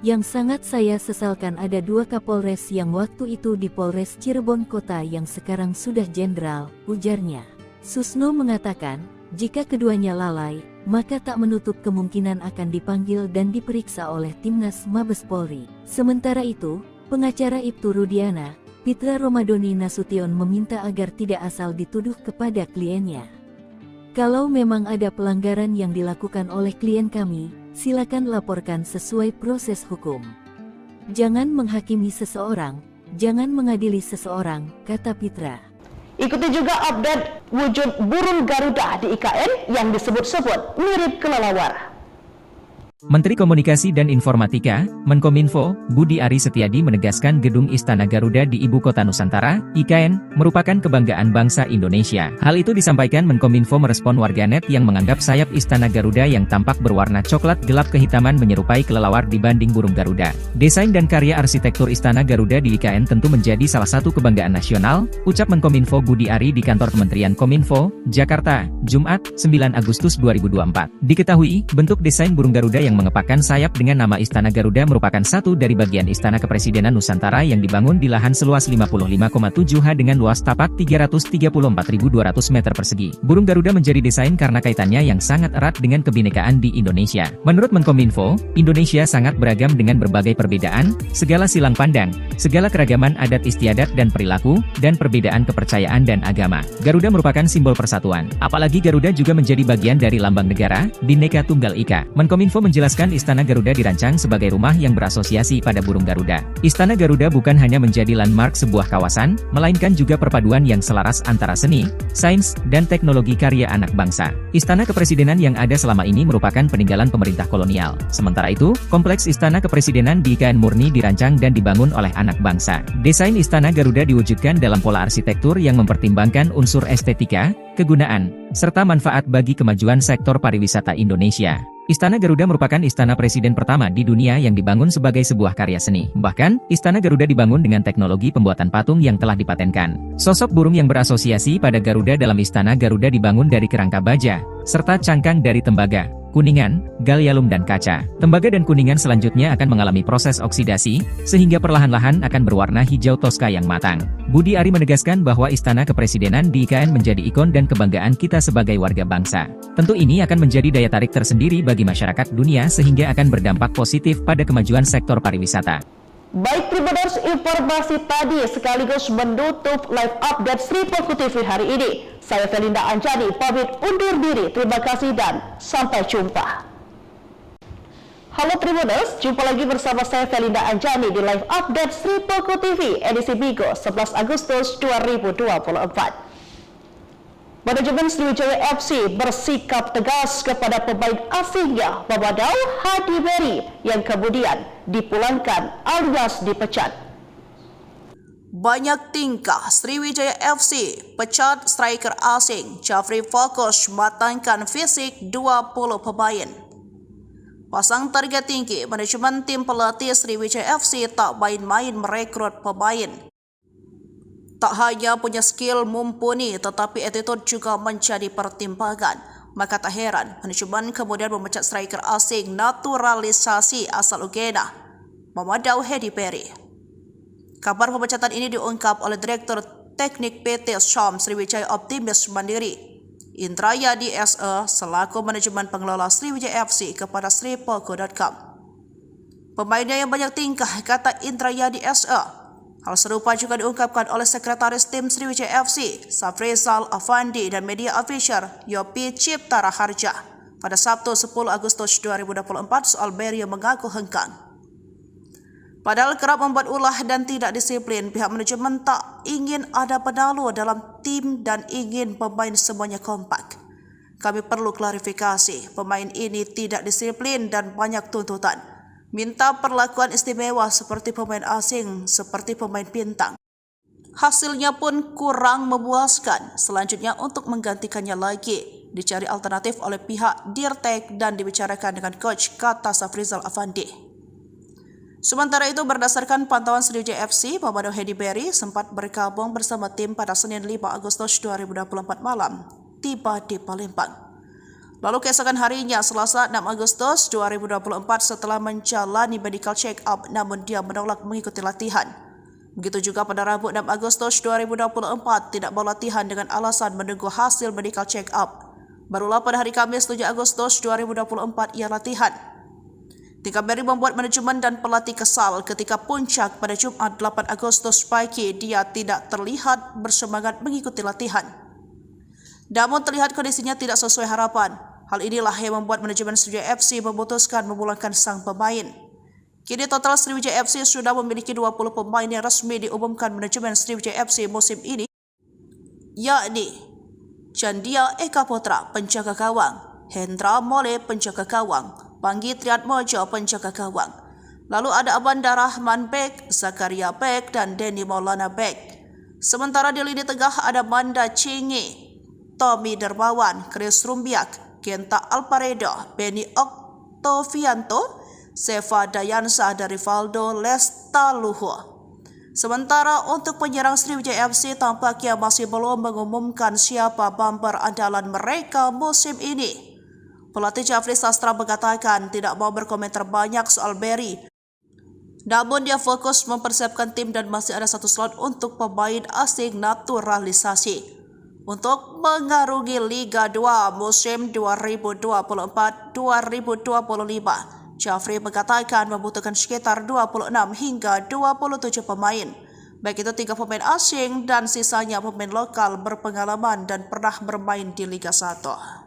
Yang sangat saya sesalkan ada 2 Kapolres yang waktu itu di Polres Cirebon Kota yang sekarang sudah jenderal, ujarnya. Susno mengatakan, jika keduanya lalai, maka tak menutup kemungkinan akan dipanggil dan diperiksa oleh Timnas Mabes Polri. Sementara itu, pengacara Ibtu Rudiana, Pitra Romadoni Nasution meminta agar tidak asal dituduh kepada kliennya. Kalau memang ada pelanggaran yang dilakukan oleh klien kami, silakan laporkan sesuai proses hukum. Jangan menghakimi seseorang, jangan mengadili seseorang, kata Pitra. Ikuti juga update wujud burung Garuda di IKN yang disebut-sebut mirip kelelawar. Menteri Komunikasi dan Informatika, Menkominfo, Budi Ari Setiadi menegaskan Gedung Istana Garuda di Ibu Kota Nusantara, IKN, merupakan kebanggaan bangsa Indonesia. Hal itu disampaikan Menkominfo merespon warganet yang menganggap sayap Istana Garuda yang tampak berwarna coklat gelap kehitaman menyerupai kelelawar dibanding burung Garuda. Desain dan karya arsitektur Istana Garuda di IKN tentu menjadi salah satu kebanggaan nasional, ucap Menkominfo Budi Ari di kantor Kementerian Kominfo, Jakarta, Jumat, 9 Agustus 2024. Diketahui, bentuk desain burung Garuda yang mengepakkan sayap dengan nama Istana Garuda merupakan satu dari bagian Istana Kepresidenan Nusantara yang dibangun di lahan seluas 55,7 ha dengan luas tapak 334.200 meter persegi. Burung Garuda menjadi desain karena kaitannya yang sangat erat dengan kebinekaan di Indonesia. Menurut Menkominfo, Indonesia sangat beragam dengan berbagai perbedaan, segala silang pandang, segala keragaman adat istiadat dan perilaku, dan perbedaan kepercayaan dan agama. Garuda merupakan simbol persatuan. Apalagi Garuda juga menjadi bagian dari lambang negara, Bhinneka Tunggal Ika. Menkominfo menjelaskan Istana Garuda dirancang sebagai rumah yang berasosiasi pada burung Garuda. Istana Garuda bukan hanya menjadi landmark sebuah kawasan, melainkan juga perpaduan yang selaras antara seni, sains, dan teknologi karya anak bangsa. Istana Kepresidenan yang ada selama ini merupakan peninggalan pemerintah kolonial. Sementara itu, kompleks Istana Kepresidenan di IKN murni dirancang dan dibangun oleh anak bangsa. Desain Istana Garuda diwujudkan dalam pola arsitektur yang mempertimbangkan unsur estetika, kegunaan, serta manfaat bagi kemajuan sektor pariwisata Indonesia. Istana Garuda merupakan istana presiden pertama di dunia yang dibangun sebagai sebuah karya seni. Bahkan, Istana Garuda dibangun dengan teknologi pembuatan patung yang telah dipatenkan. Sosok burung yang berasosiasi pada Garuda dalam Istana Garuda dibangun dari kerangka baja, serta cangkang dari tembaga, kuningan, gallium dan kaca. Tembaga dan kuningan selanjutnya akan mengalami proses oksidasi, sehingga perlahan-lahan akan berwarna hijau toska yang matang. Budi Ari menegaskan bahwa Istana Kepresidenan di IKN menjadi ikon dan kebanggaan kita sebagai warga bangsa. Tentu ini akan menjadi daya tarik tersendiri bagi masyarakat dunia sehingga akan berdampak positif pada kemajuan sektor pariwisata. Baik Tribuners, informasi tadi sekaligus menutup live update Sri Poko TV hari ini. Saya Felinda Anjani pamit undur diri. Terima kasih dan sampai jumpa. Halo Tribuners, jumpa lagi bersama saya Felinda Anjani di live update Sri Poko TV edisi Bigo 11 Agustus 2024. Manajemen Sriwijaya FC bersikap tegas kepada pemain asingnya Mamadou Hadi Beri yang kemudian dipulangkan alias dipecat. Banyak tingkah Sriwijaya FC pecat striker asing Jafri fokus matangkan fisik 20 pemain. Pasang target tinggi, manajemen tim pelatih Sriwijaya FC tak main-main merekrut pemain. Tak hanya punya skill mumpuni, tetapi attitude juga menjadi pertimbangan. Maka tak heran, manajemen kemudian memecat striker asing naturalisasi asal Uganda, Mamadou Hadi Beri. Kabar pemecatan ini diungkap oleh Direktur Teknik PT Syam Sriwijaya Optimis Mandiri, Indrayadi SE, selaku manajemen pengelola Sriwijaya FC kepada sripoko.com. Pemainnya yang banyak tingkah, kata Indrayadi SE. Hal serupa juga diungkapkan oleh Sekretaris Tim Sriwijaya FC, Safrizal Afandi, dan media official Yopi Cipta Raharja pada Sabtu 10 Agustus 2024 soal Beri yang mengaku hengkang. Padahal kerap membuat ulah dan tidak disiplin, pihak manajemen tak ingin ada penalu dalam tim dan ingin pemain semuanya kompak. Kami perlu klarifikasi, pemain ini tidak disiplin dan banyak tuntutan. Minta perlakuan istimewa seperti pemain asing, seperti pemain bintang. Hasilnya pun kurang memuaskan. Selanjutnya untuk menggantikannya lagi, dicari alternatif oleh pihak Dirtek dan dibicarakan dengan coach, kata Safrizal Afandi. Sementara itu, berdasarkan pantauan Sriwijaya FC, Mamadou Hadi Beri sempat bergabung bersama tim pada Senin 5 Agustus 2024 malam, tiba di Palembang. Lalu keesokan harinya, Selasa 6 Agustus 2024, setelah menjalani medical check-up, namun dia menolak mengikuti latihan. Begitu juga pada Rabu 6 Agustus 2024, tidak mau latihan dengan alasan menunggu hasil medical check-up. Barulah pada hari Kamis 7 Agustus 2024 ia latihan. Tingkah Beri membuat manajemen dan pelatih kesal ketika puncak pada Jumat 8 Agustus pagi dia tidak terlihat bersemangat mengikuti latihan. Namun terlihat kondisinya tidak sesuai harapan. Hal inilah yang membuat manajemen Sriwijaya FC memutuskan memulangkan sang pemain. Kini total Sriwijaya FC sudah memiliki 20 pemain yang resmi diumumkan manajemen Sriwijaya FC musim ini, yakni Chandia Eka Putra penjaga gawang, Hendra Mole penjaga gawang, Panggi Triatmojo penjaga gawang. Lalu ada Abanda Rahman Bek, Zakaria Bek, dan Denny Maulana Bek. Sementara di lini tengah ada Manda Cingi, Tommy Dermawan, Chris Rumbiak, Kenta Alparedo, Benny Oktovianto, Seva Dayansa, dan Rivaldo Lestaluhu. Sementara untuk penyerang Sriwijaya FC tampaknya masih belum mengumumkan siapa bumper andalan mereka musim ini. Pelatih Jafri Sastra mengatakan tidak mau berkomentar banyak soal Berry. Namun dia fokus mempersiapkan tim dan masih ada satu slot untuk pemain asing naturalisasi untuk mengarungi Liga 2 musim 2024-2025. Jafri mengatakan membutuhkan sekitar 26 hingga 27 pemain, baik itu 3 pemain asing dan sisanya pemain lokal berpengalaman dan pernah bermain di Liga 1.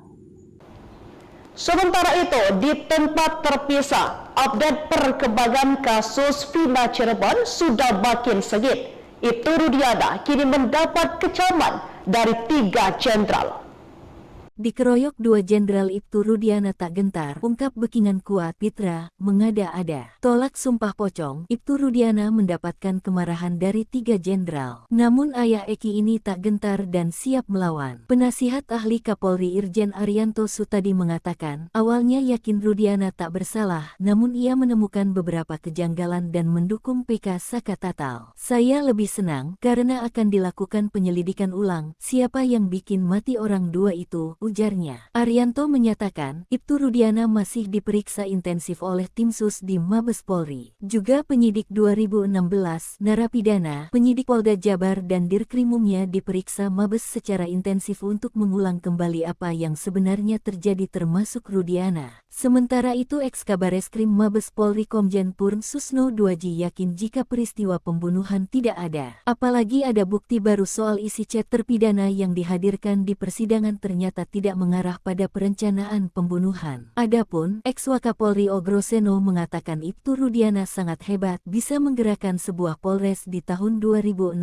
Sementara itu, di tempat terpisah, update perkembangan kasus Vina Cirebon sudah makin sengit. Ibtu Rudiana kini mendapat kecaman dari 3 jenderal. Dikeroyok 2 Jenderal Ibtu Rudiana tak gentar, ungkap Bekingan kuat Pitra, mengada-ada. Tolak sumpah pocong, Ibtu Rudiana mendapatkan kemarahan dari 3 jenderal. Namun ayah Eki ini tak gentar dan siap melawan. Penasihat ahli Kapolri Irjen Arianto Sutadi mengatakan, awalnya yakin Rudiana tak bersalah, namun ia menemukan beberapa kejanggalan dan mendukung PK Saka Tatal. Saya lebih senang, karena akan dilakukan penyelidikan ulang, siapa yang bikin mati orang 2 itu, ujarnya. Arianto menyatakan, Ibtu Rudiana masih diperiksa intensif oleh tim sus di Mabes Polri. Juga penyidik 2016, narapidana, penyidik Polda Jabar dan Dirkrimumnya diperiksa Mabes secara intensif untuk mengulang kembali apa yang sebenarnya terjadi termasuk Rudiana. Sementara itu Eks-Kabareskrim Mabes Polri Komjen Purn Susno Duaji yakin jika peristiwa pembunuhan tidak ada. Apalagi ada bukti baru soal isi chat terpidana yang dihadirkan di persidangan ternyata tidak mengarah pada perencanaan pembunuhan. Adapun Eks-Wakapolri Ogroseno mengatakan Ibtu Rudiana sangat hebat bisa menggerakkan sebuah polres di tahun 2016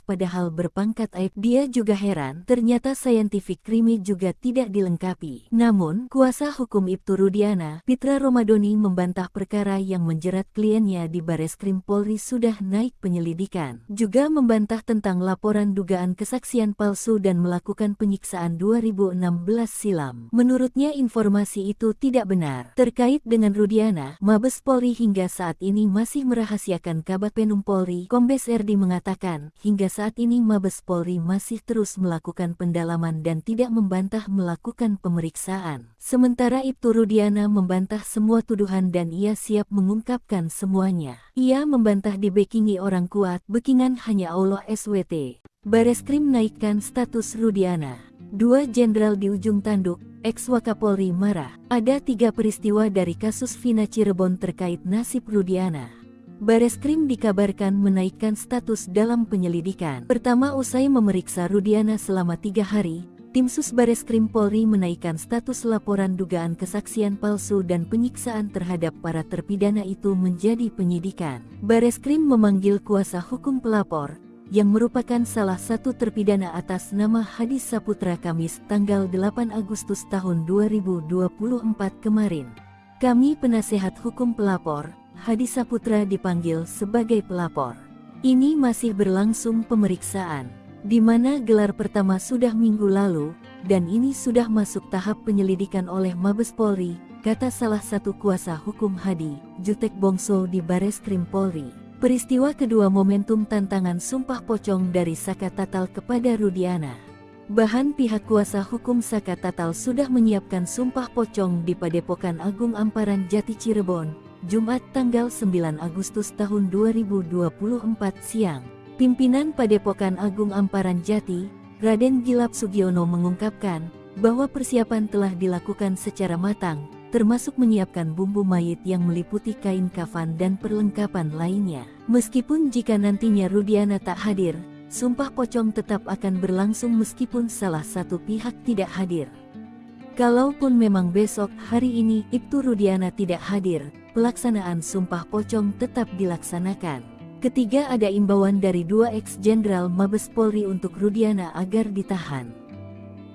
padahal berpangkat aib. Dia juga heran ternyata scientific crime juga tidak dilengkapi. Namun kuasa hukum Ibtu Rudiana, Pitra Romadoni membantah perkara yang menjerat kliennya di Bareskrim Polri sudah naik penyelidikan. Juga membantah tentang laporan dugaan kesaksian palsu dan melakukan penyiksaan 2016 silam. Menurutnya informasi itu tidak benar. Terkait dengan Rudiana, Mabes Polri hingga saat ini masih merahasiakan. Kabag Penum Polri, Kombes Erdi mengatakan, hingga saat ini Mabes Polri masih terus melakukan pendalaman dan tidak membantah melakukan pemeriksaan. Sementara Ibtu Rudiana membantah semua tuduhan dan ia siap mengungkapkan semuanya. Ia membantah dibekingi orang kuat, Bekingan hanya Allah SWT. Bareskrim naikkan status Rudiana. 2 jenderal di ujung tanduk, Eks-Wakapolri marah. Ada 3 peristiwa dari kasus Vina Cirebon terkait nasib Rudiana. Bareskrim dikabarkan menaikkan status dalam penyelidikan. Pertama, usai memeriksa Rudiana selama 3 hari, tim sus Bareskrim Polri menaikkan status laporan dugaan kesaksian palsu dan penyiksaan terhadap para terpidana itu menjadi penyidikan. Bareskrim memanggil kuasa hukum pelapor, yang merupakan salah satu terpidana atas nama Hadi Saputra Kamis tanggal 8 Agustus tahun 2024 kemarin. Kami penasehat hukum pelapor, Hadi Saputra dipanggil sebagai pelapor. Ini masih berlangsung pemeriksaan, di mana gelar pertama sudah minggu lalu, dan ini sudah masuk tahap penyelidikan oleh Mabes Polri, kata salah satu kuasa hukum Hadi, Jutek Bongso di Bareskrim Polri. Peristiwa kedua momentum tantangan sumpah pocong dari Saka Tatal kepada Rudiana. Bahan pihak kuasa hukum Saka Tatal sudah menyiapkan sumpah pocong di Padepokan Agung Amparan Jati Cirebon, Jumat tanggal 9 Agustus tahun 2024 siang. Pimpinan Padepokan Agung Amparan Jati, Raden Gilap Sugiono mengungkapkan bahwa persiapan telah dilakukan secara matang, termasuk menyiapkan bumbu mayit yang meliputi kain kafan dan perlengkapan lainnya. Meskipun jika nantinya Rudiana tak hadir, sumpah pocong tetap akan berlangsung meskipun salah satu pihak tidak hadir. Kalaupun memang besok hari ini Ibtu Rudiana tidak hadir, pelaksanaan sumpah pocong tetap dilaksanakan. Ketiga, ada imbauan dari 2 ex-jenderal Mabes Polri untuk Rudiana agar ditahan.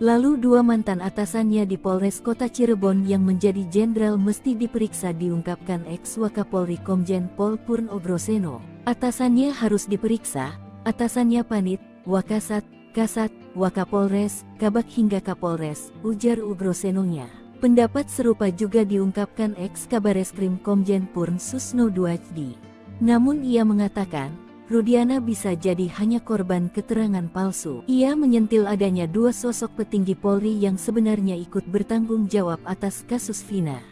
Lalu dua mantan atasannya di Polres Kota Cirebon yang menjadi jenderal mesti diperiksa, diungkapkan ex-Wakapolri Komjen Pol Purno Groseno. Atasannya harus diperiksa, atasannya Panit, Wakasat, Kasat, Wakapolres, Kabak hingga Kapolres, ujar Ugrosenonya. Pendapat serupa juga diungkapkan ex-Kabareskrim Komjen Purn Susno Duajdi. Namun ia mengatakan, Rudiana bisa jadi hanya korban keterangan palsu. Ia menyentil adanya dua sosok petinggi Polri yang sebenarnya ikut bertanggung jawab atas kasus Vina.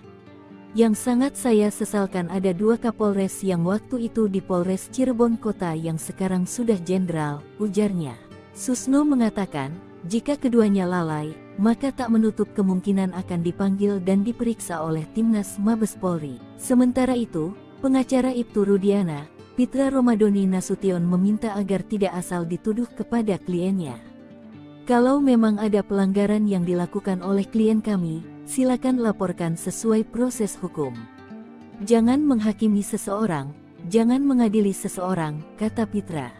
Yang sangat saya sesalkan ada dua Kapolres yang waktu itu di Polres Cirebon Kota yang sekarang sudah jenderal, ujarnya. Susno mengatakan, jika keduanya lalai, maka tak menutup kemungkinan akan dipanggil dan diperiksa oleh Timnas Mabes Polri. Sementara itu, pengacara Ibtu Rudiana, Pitra Romadoni Nasution meminta agar tidak asal dituduh kepada kliennya. Kalau memang ada pelanggaran yang dilakukan oleh klien kami, silakan laporkan sesuai proses hukum. Jangan menghakimi seseorang, jangan mengadili seseorang, kata Pitra.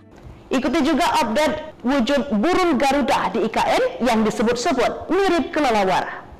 Ikuti juga update wujud burung Garuda di IKN yang disebut-sebut mirip kelelawar.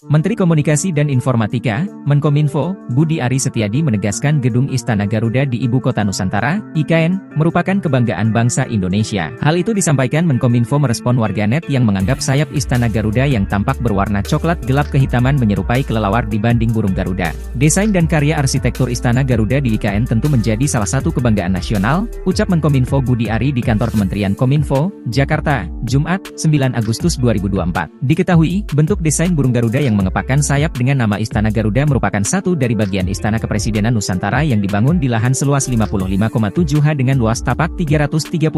Menteri Komunikasi dan Informatika, Menkominfo, Budi Ari Setiadi menegaskan Gedung Istana Garuda di Ibu Kota Nusantara, IKN, merupakan kebanggaan bangsa Indonesia. Hal itu disampaikan Menkominfo merespon warganet yang menganggap sayap Istana Garuda yang tampak berwarna coklat gelap kehitaman menyerupai kelelawar dibanding burung Garuda. Desain dan karya arsitektur Istana Garuda di IKN tentu menjadi salah satu kebanggaan nasional, ucap Menkominfo Budi Ari di kantor Kementerian Kominfo, Jakarta, Jumat, 9 Agustus 2024. Diketahui, bentuk desain burung Garuda yang mengepakkan sayap dengan nama Istana Garuda merupakan satu dari bagian Istana Kepresidenan Nusantara yang dibangun di lahan seluas 55,7 ha dengan luas tapak 334.200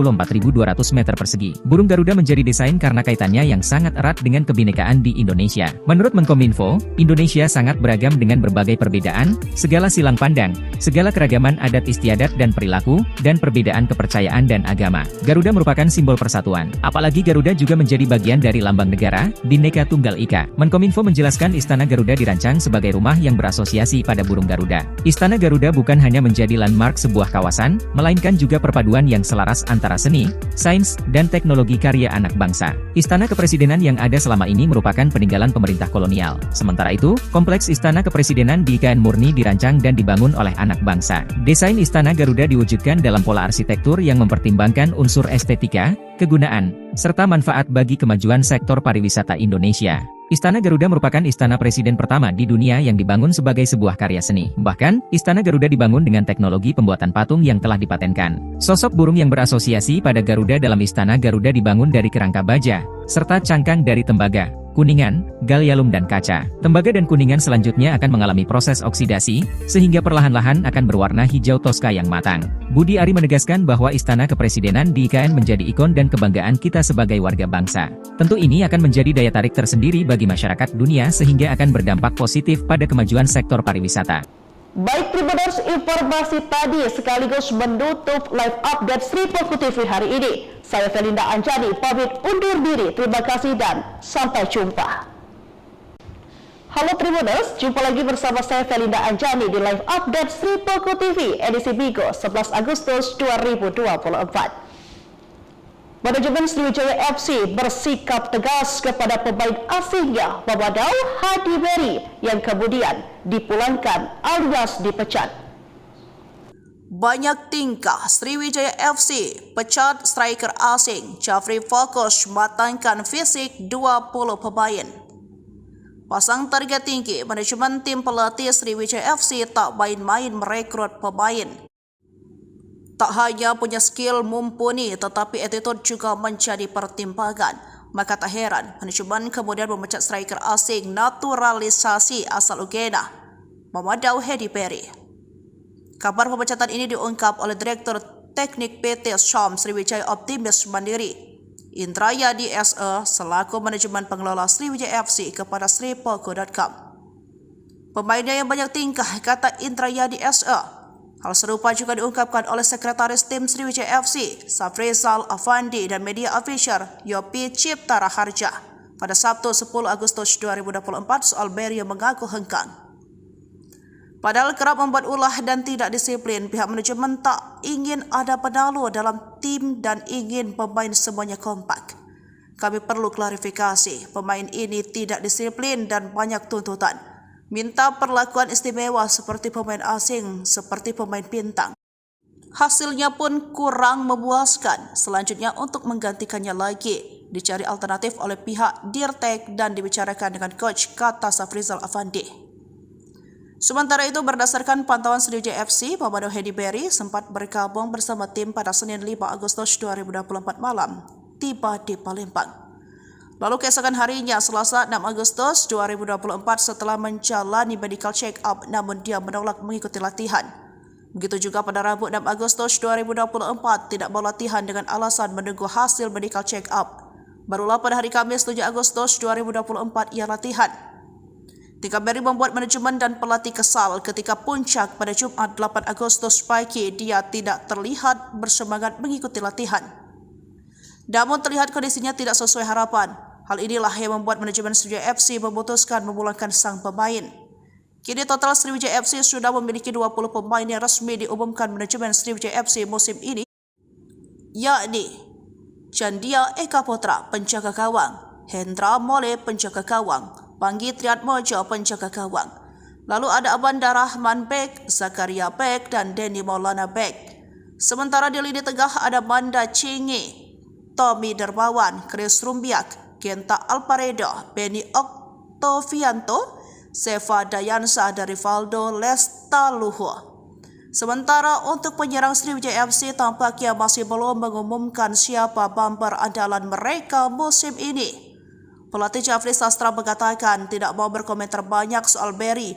meter persegi. Burung Garuda menjadi desain karena kaitannya yang sangat erat dengan kebinekaan di Indonesia. Menurut Menkominfo, Indonesia sangat beragam dengan berbagai perbedaan, segala silang pandang, segala keragaman adat istiadat dan perilaku, dan perbedaan kepercayaan dan agama. Garuda merupakan simbol persatuan. Apalagi Garuda juga menjadi bagian dari lambang negara, Bhinneka Tunggal Ika. Menkominfo menjelaskan Istana Garuda dirancang sebagai rumah yang berasosiasi pada burung Garuda. Istana Garuda bukan hanya menjadi landmark sebuah kawasan, melainkan juga perpaduan yang selaras antara seni, sains, dan teknologi karya anak bangsa. Istana Kepresidenan yang ada selama ini merupakan peninggalan pemerintah kolonial. Sementara itu, kompleks Istana Kepresidenan di IKN murni dirancang dan dibangun oleh anak bangsa. Desain Istana Garuda diwujudkan dalam pola arsitektur yang mempertimbangkan unsur estetika, kegunaan, serta manfaat bagi kemajuan sektor pariwisata Indonesia. Istana Garuda merupakan istana presiden pertama di dunia yang dibangun sebagai sebuah karya seni. Bahkan, Istana Garuda dibangun dengan teknologi pembuatan patung yang telah dipatenkan. Sosok burung yang berasosiasi pada Garuda dalam Istana Garuda dibangun dari kerangka baja, serta cangkang dari tembaga, kuningan, galyalum dan kaca. Tembaga dan kuningan selanjutnya akan mengalami proses oksidasi, sehingga perlahan-lahan akan berwarna hijau toska yang matang. Budi Ari menegaskan bahwa Istana Kepresidenan di IKN menjadi ikon dan kebanggaan kita sebagai warga bangsa. Tentu ini akan menjadi daya tarik tersendiri bagi masyarakat dunia sehingga akan berdampak positif pada kemajuan sektor pariwisata. Baik Tribuners, informasi tadi sekaligus menutup live update Sri Poku TV hari ini. Saya Felinda Anjani pamit undur diri. Terima kasih dan sampai jumpa. Halo Tribuners, jumpa lagi bersama saya Felinda Anjani di live update Sri Poku TV edisi Bigo 11 Agustus 2024. Manajemen Sriwijaya FC bersikap tegas kepada pemain asingnya Mamadou Hadi Beri yang kemudian dipulangkan alias dipecat. Banyak tingkah Sriwijaya FC pecat striker asing Jafri fokus matangkan fisik 20 pemain. Pasang target tinggi, manajemen tim pelatih Sriwijaya FC tak main-main merekrut pemain. Tak hanya punya skill mumpuni, tetapi attitude juga menjadi pertimbangan. Maka tak heran, manajemen kemudian memecat striker asing naturalisasi asal Uganda, Mamadou Hadi Beri. Kabar pemecatan ini diungkap oleh Direktur Teknik PT Syam Sriwijaya Optimis Mandiri, Indrayadi SE, selaku manajemen pengelola Sriwijaya FC kepada sripoku.com. Pemainnya yang banyak tingkah, kata Indrayadi SE. Hal serupa juga diungkapkan oleh Sekretaris Tim Sriwijaya FC, Safrizal Afandi, dan media official Yopi Cipta Raharja pada Sabtu 10 Agustus 2024 soal Beri yang mengaku hengkang. Padahal kerap membuat ulah dan tidak disiplin, pihak manajemen tak ingin ada penalu dalam tim dan ingin pemain semuanya kompak. Kami perlu klarifikasi, pemain ini tidak disiplin dan banyak tuntutan. Minta perlakuan istimewa seperti pemain asing, seperti pemain bintang. Hasilnya pun kurang memuaskan. Selanjutnya untuk menggantikannya lagi, dicari alternatif oleh pihak Dirtek dan dibicarakan dengan coach, kata Safrizal Afandi. Sementara itu, berdasarkan pantauan Sriwijaya FC, Pamado Hedi Berry sempat bergabung bersama tim pada Senin 5 Agustus 2024 malam, tiba di Palembang. Lalu keesokan harinya, Selasa 6 Agustus 2024, setelah menjalani medical check-up, namun dia menolak mengikuti latihan. Begitu juga pada Rabu 6 Agustus 2024, tidak mau latihan dengan alasan menunggu hasil medical check-up. Barulah pada hari Kamis 7 Agustus 2024 ia latihan. Tika Berry membuat manajemen dan pelatih kesal ketika puncak pada Jumat 8 Agustus pagi dia tidak terlihat bersemangat mengikuti latihan. Namun terlihat kondisinya tidak sesuai harapan. Hal inilah yang membuat manajemen Sriwijaya FC memutuskan memulangkan sang pemain. Kini total Sriwijaya FC sudah memiliki 20 pemain yang resmi diumumkan manajemen Sriwijaya FC musim ini, yakni Chandia Eka Putra penjaga gawang, Hendra Mole penjaga gawang, Panggi Triatmojo penjaga gawang. Lalu ada Abanda Rahman Bek, Zakaria Bek, dan Denny Maulana Bek. Sementara di lini tengah ada Manda Cingi, Tommy Dermawan, Chris Rumbiak, Genta Alparedo, Benny Oktovianto, Seva Dayansa, dari Rivaldo Lestaluhu. Sementara untuk penyerang Sriwijaya FC tampaknya masih belum mengumumkan siapa bumper andalan mereka musim ini. Pelatih Jafri Sastra mengatakan tidak mau berkomentar banyak soal Berry.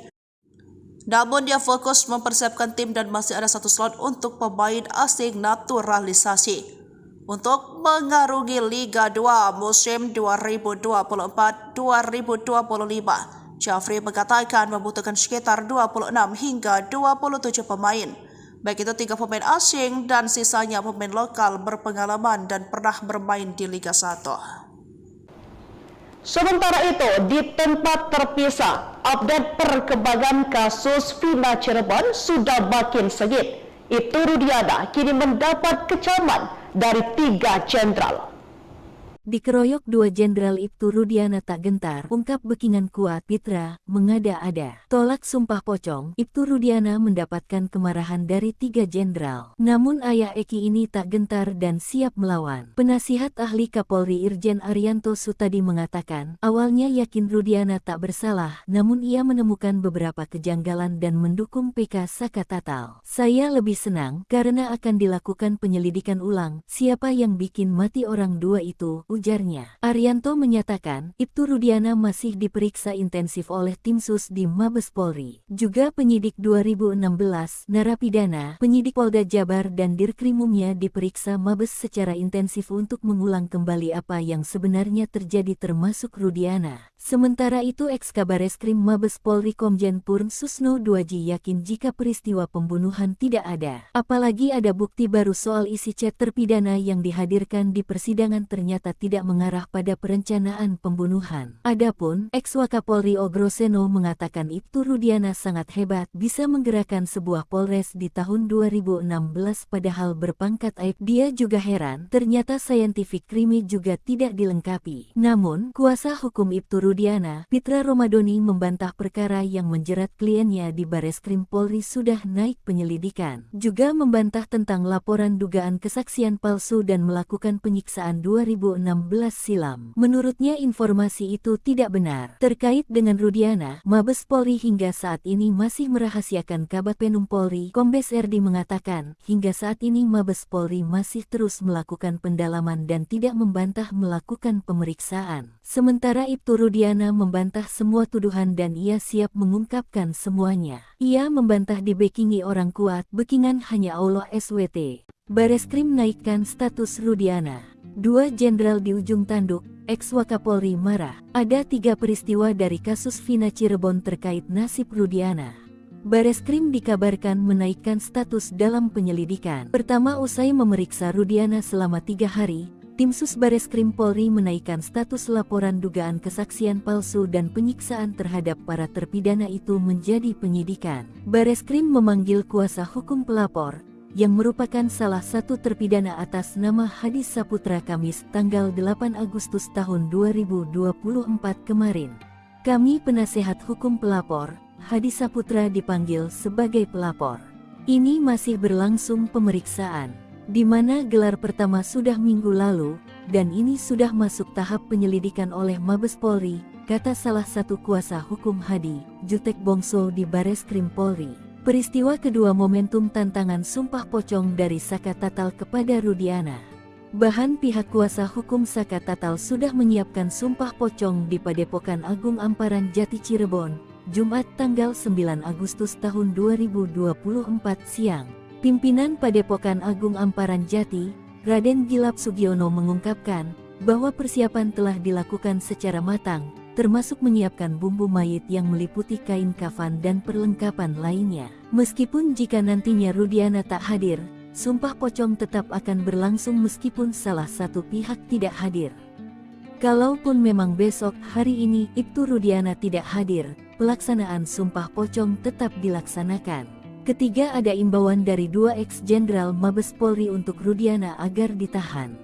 Namun dia fokus mempersiapkan tim dan masih ada satu slot untuk pemain asing naturalisasi untuk mengarungi Liga 2 musim 2024-2025. Jafri mengatakan membutuhkan sekitar 26 hingga 27 pemain, baik itu 3 pemain asing dan sisanya pemain lokal berpengalaman dan pernah bermain di Liga 1. Sementara itu, di tempat terpisah, update perkembangan kasus Vina Cirebon sudah makin sengit. Ibtu Rudiana kini mendapat kecaman dari 3 jenderal. Dikeroyok 2 Jenderal Ibtu Rudiana tak gentar, ungkap Bekingan kuat Pitra, mengada-ada. Tolak sumpah pocong, Ibtu Rudiana mendapatkan kemarahan dari 3 jenderal. Namun ayah Eki ini tak gentar dan siap melawan. Penasihat ahli Kapolri Irjen Arianto Sutadi mengatakan, awalnya yakin Rudiana tak bersalah, namun ia menemukan beberapa kejanggalan dan mendukung PK Saka Tatal. Saya lebih senang karena akan dilakukan penyelidikan ulang, siapa yang bikin mati orang 2 itu, ujarnya. Arianto menyatakan, Ibtu Rudiana masih diperiksa intensif oleh tim sus di Mabes Polri. Juga penyidik 2016, narapidana, penyidik Polda Jabar dan Dirkrimumnya diperiksa Mabes secara intensif untuk mengulang kembali apa yang sebenarnya terjadi termasuk Rudiana. Sementara itu Eks-Kabareskrim Mabes Polri Komjen Purn Susno Duaji yakin jika peristiwa pembunuhan tidak ada. Apalagi ada bukti baru soal isi chat terpidana yang dihadirkan di persidangan ternyata tidak mengarah pada perencanaan pembunuhan. Adapun Eks-Wakapolri Ogroseno mengatakan Ibtu Rudiana sangat hebat bisa menggerakkan sebuah polres di tahun 2016 padahal berpangkat aib. Dia juga heran ternyata scientific crime juga tidak dilengkapi. Namun kuasa hukum Ibtu Rudiana, Pitra Romadoni membantah perkara yang menjerat kliennya di Bareskrim Polri sudah naik penyelidikan. Juga membantah tentang laporan dugaan kesaksian palsu dan melakukan penyiksaan 2016 silam. Menurutnya informasi itu tidak benar. Terkait dengan Rudiana, Mabes Polri hingga saat ini masih merahasiakan Kabag Penum Polri. Kombes Erdi mengatakan, hingga saat ini Mabes Polri masih terus melakukan pendalaman dan tidak membantah melakukan pemeriksaan. Sementara Ibtu Rudiana membantah semua tuduhan dan ia siap mengungkapkan semuanya. Ia membantah dibekingi orang kuat, Bekingan hanya Allah SWT. Bareskrim naikkan status Rudiana. 2 jenderal di ujung tanduk, Eks-Wakapolri marah. Ada 3 peristiwa dari kasus Vina Cirebon terkait nasib Rudiana. Bareskrim dikabarkan menaikkan status dalam penyelidikan. Pertama, usai memeriksa Rudiana selama 3 hari, tim sus Bareskrim Polri menaikkan status laporan dugaan kesaksian palsu dan penyiksaan terhadap para terpidana itu menjadi penyidikan. Bareskrim memanggil kuasa hukum pelapor, yang merupakan salah satu terpidana atas nama Hadi Saputra Kamis tanggal 8 Agustus tahun 2024 kemarin. Kami penasehat hukum pelapor, Hadi Saputra dipanggil sebagai pelapor. Ini masih berlangsung pemeriksaan, di mana gelar pertama sudah minggu lalu, dan ini sudah masuk tahap penyelidikan oleh Mabes Polri, kata salah satu kuasa hukum Hadi, Jutek Bongso di Bareskrim Polri. Peristiwa kedua momentum tantangan sumpah pocong dari Saka Tatal kepada Rudiana. Bahan pihak kuasa hukum Saka Tatal sudah menyiapkan sumpah pocong di Padepokan Agung Amparan Jati Cirebon, Jumat tanggal 9 Agustus tahun 2024 siang. Pimpinan Padepokan Agung Amparan Jati, Raden Gilap Sugiono mengungkapkan bahwa persiapan telah dilakukan secara matang, termasuk menyiapkan bumbu mayit yang meliputi kain kafan dan perlengkapan lainnya. Meskipun jika nantinya Rudiana tak hadir, sumpah pocong tetap akan berlangsung meskipun salah satu pihak tidak hadir. Kalaupun memang besok hari ini Ibtu Rudiana tidak hadir, pelaksanaan sumpah pocong tetap dilaksanakan. Ketiga, ada imbauan dari 2 ex-jenderal Mabes Polri untuk Rudiana agar ditahan.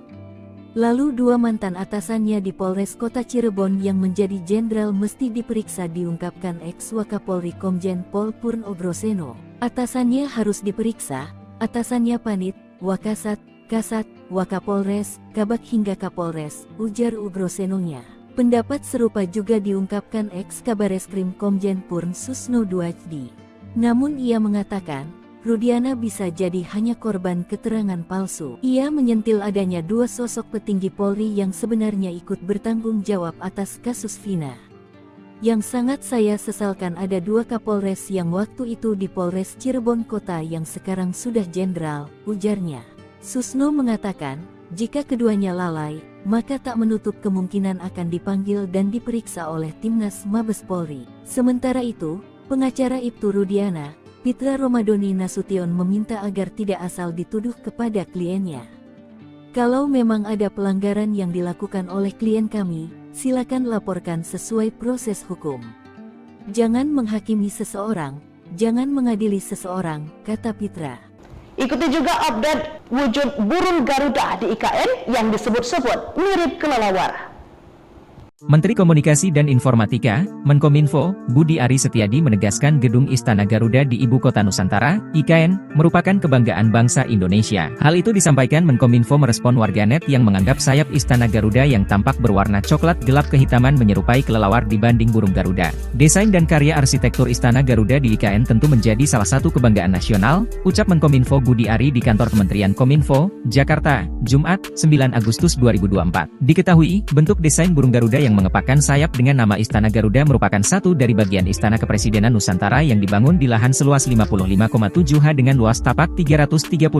Lalu 2 mantan atasannya di Polres Kota Cirebon yang menjadi jenderal mesti diperiksa, diungkapkan ex-Wakapolri Komjen Pol Purno Groseno. Atasannya harus diperiksa, atasannya Panit, Wakasat, Kasat, Wakapolres, Kabak hingga Kapolres, ujar Ugrosenonya. Pendapat serupa juga diungkapkan ex-Kabareskrim Komjen Purn Susno Duajdi. Namun ia mengatakan, Rudiana bisa jadi hanya korban keterangan palsu. Ia menyentil adanya 2 sosok petinggi Polri yang sebenarnya ikut bertanggung jawab atas kasus Vina. Yang sangat saya sesalkan ada 2 Kapolres yang waktu itu di Polres Cirebon Kota yang sekarang sudah jenderal, ujarnya. Susno mengatakan, jika keduanya lalai, maka tak menutup kemungkinan akan dipanggil dan diperiksa oleh Timnas Mabes Polri. Sementara itu, pengacara Ibtu Rudiana, Pitra Romadoni Nasution meminta agar tidak asal dituduh kepada kliennya. Kalau memang ada pelanggaran yang dilakukan oleh klien kami, silakan laporkan sesuai proses hukum. Jangan menghakimi seseorang, jangan mengadili seseorang, kata Pitra. Ikuti juga update wujud burung Garuda di IKN yang disebut-sebut mirip kelelawar. Menteri Komunikasi dan Informatika, Menkominfo, Budi Ari Setiadi menegaskan Gedung Istana Garuda di Ibu Kota Nusantara, IKN, merupakan kebanggaan bangsa Indonesia. Hal itu disampaikan Menkominfo merespon warganet yang menganggap sayap Istana Garuda yang tampak berwarna coklat gelap kehitaman menyerupai kelelawar dibanding burung Garuda. Desain dan karya arsitektur Istana Garuda di IKN tentu menjadi salah satu kebanggaan nasional, ucap Menkominfo Budi Ari di kantor Kementerian Kominfo, Jakarta, Jumat, 9 Agustus 2024. Diketahui, bentuk desain burung Garuda yang mengepakkan sayap dengan nama Istana Garuda merupakan satu dari bagian Istana Kepresidenan Nusantara yang dibangun di lahan seluas 55,7 ha dengan luas tapak 334.200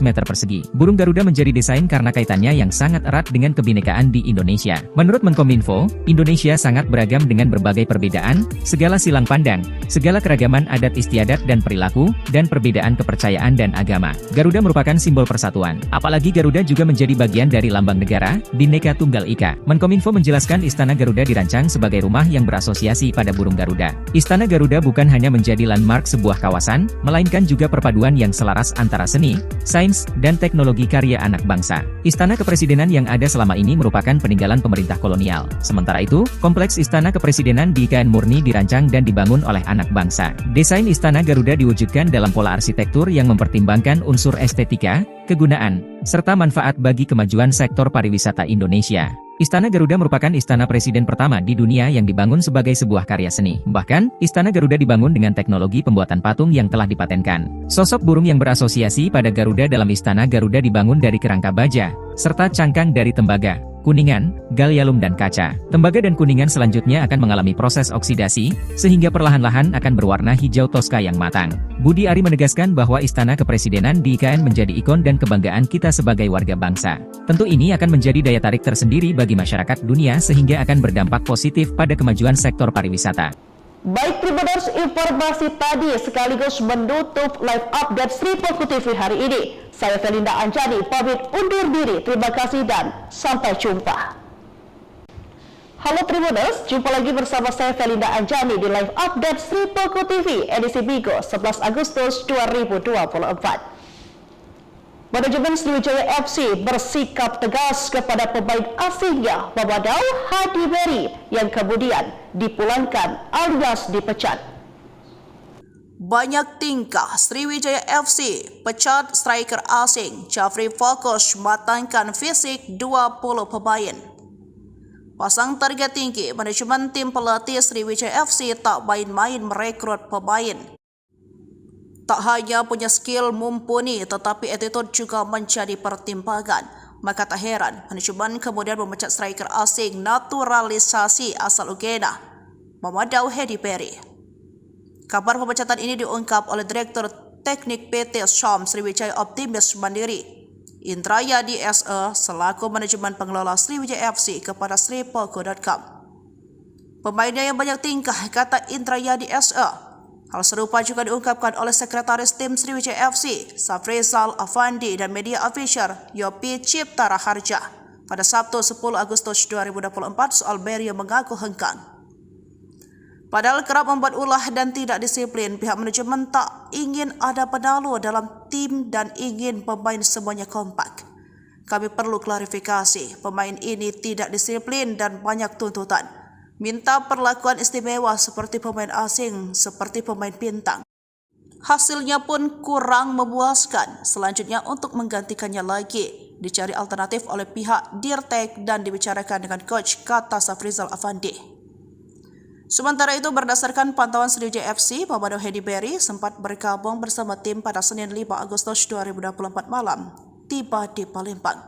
meter persegi. Burung Garuda menjadi desain karena kaitannya yang sangat erat dengan kebinekaan di Indonesia. Menurut Menkominfo, Indonesia sangat beragam dengan berbagai perbedaan, segala silang pandang, segala keragaman adat istiadat dan perilaku, dan perbedaan kepercayaan dan agama. Garuda merupakan simbol persatuan. Apalagi Garuda juga menjadi bagian dari lambang negara, Bhinneka Tunggal Ika. Menkominfo menjelaskan Istana Garuda dirancang sebagai rumah yang berasosiasi pada burung Garuda. Istana Garuda bukan hanya menjadi landmark sebuah kawasan, melainkan juga perpaduan yang selaras antara seni, sains, dan teknologi karya anak bangsa. Istana Kepresidenan yang ada selama ini merupakan peninggalan pemerintah kolonial. Sementara itu, kompleks Istana Kepresidenan di IKN murni dirancang dan dibangun oleh anak bangsa. Desain Istana Garuda diwujudkan dalam pola arsitektur yang mempertimbangkan unsur estetika, kegunaan, serta manfaat bagi kemajuan sektor pariwisata Indonesia. Istana Garuda merupakan istana presiden pertama di dunia yang dibangun sebagai sebuah karya seni. Bahkan, Istana Garuda dibangun dengan teknologi pembuatan patung yang telah dipatenkan. Sosok burung yang berasosiasi pada Garuda dalam Istana Garuda dibangun dari kerangka baja, serta cangkang dari tembaga, kuningan, gallium dan kaca. Tembaga dan kuningan selanjutnya akan mengalami proses oksidasi, sehingga perlahan-lahan akan berwarna hijau toska yang matang. Budi Ari menegaskan bahwa Istana Kepresidenan di IKN menjadi ikon dan kebanggaan kita sebagai warga bangsa. Tentu ini akan menjadi daya tarik tersendiri bagi masyarakat dunia sehingga akan berdampak positif pada kemajuan sektor pariwisata. Baik Tribuners, informasi tadi sekaligus menutup live update Sri Poku TV hari ini. Saya Felinda Anjani pamit undur diri. Terima kasih dan sampai jumpa. Halo Tribuners, jumpa lagi bersama saya Felinda Anjani di live update Sri Poku TV edisi Bigo 11 Agustus 2024. Manajemen Sriwijaya FC bersikap tegas kepada pemain asingnya Mamadou Hadi Berry yang kemudian dipulangkan alias dipecat. Banyak tingkah Sriwijaya FC pecat striker asing Jafri fokus matangkan fisik 20 pemain. Pasang target tinggi, manajemen tim pelatih Sriwijaya FC tak main-main merekrut pemain. Tak hanya punya skill mumpuni tetapi attitude juga menjadi pertimbangan. Maka tak heran manajemen kemudian memecat striker asing naturalisasi asal Uganda, Mamadou Hadi Berry. Kabar pemecatan ini diungkap oleh Direktur Teknik PT Syam Sriwijaya Optimis Mandiri, Indrayadi SE selaku manajemen pengelola Sriwijaya FC kepada sripolgo.com. Pemainnya yang banyak tingkah, kata Indrayadi SE. Hal serupa juga diungkapkan oleh Sekretaris Tim Sriwijaya FC, Safrizal Afandi dan media official Yopi Cipta Raharja pada Sabtu 10 Agustus 2024 soal Berry yang mengaku hengkang. Padahal kerap membuat ulah dan tidak disiplin, pihak manajemen tak ingin ada penalu dalam tim dan ingin pemain semuanya kompak. Kami perlu klarifikasi, pemain ini tidak disiplin dan banyak tuntutan. Minta perlakuan istimewa seperti pemain asing, seperti pemain bintang. Hasilnya pun kurang memuaskan. Selanjutnya untuk menggantikannya lagi, dicari alternatif oleh pihak Dirtek dan dibicarakan dengan coach, kata Safrizal Afandi. Sementara itu berdasarkan pantauan Sriwijaya FC, Mamadou Hadi Berry sempat bergabung bersama tim pada Senin 5 Agustus 2024 malam, tiba di Palembang.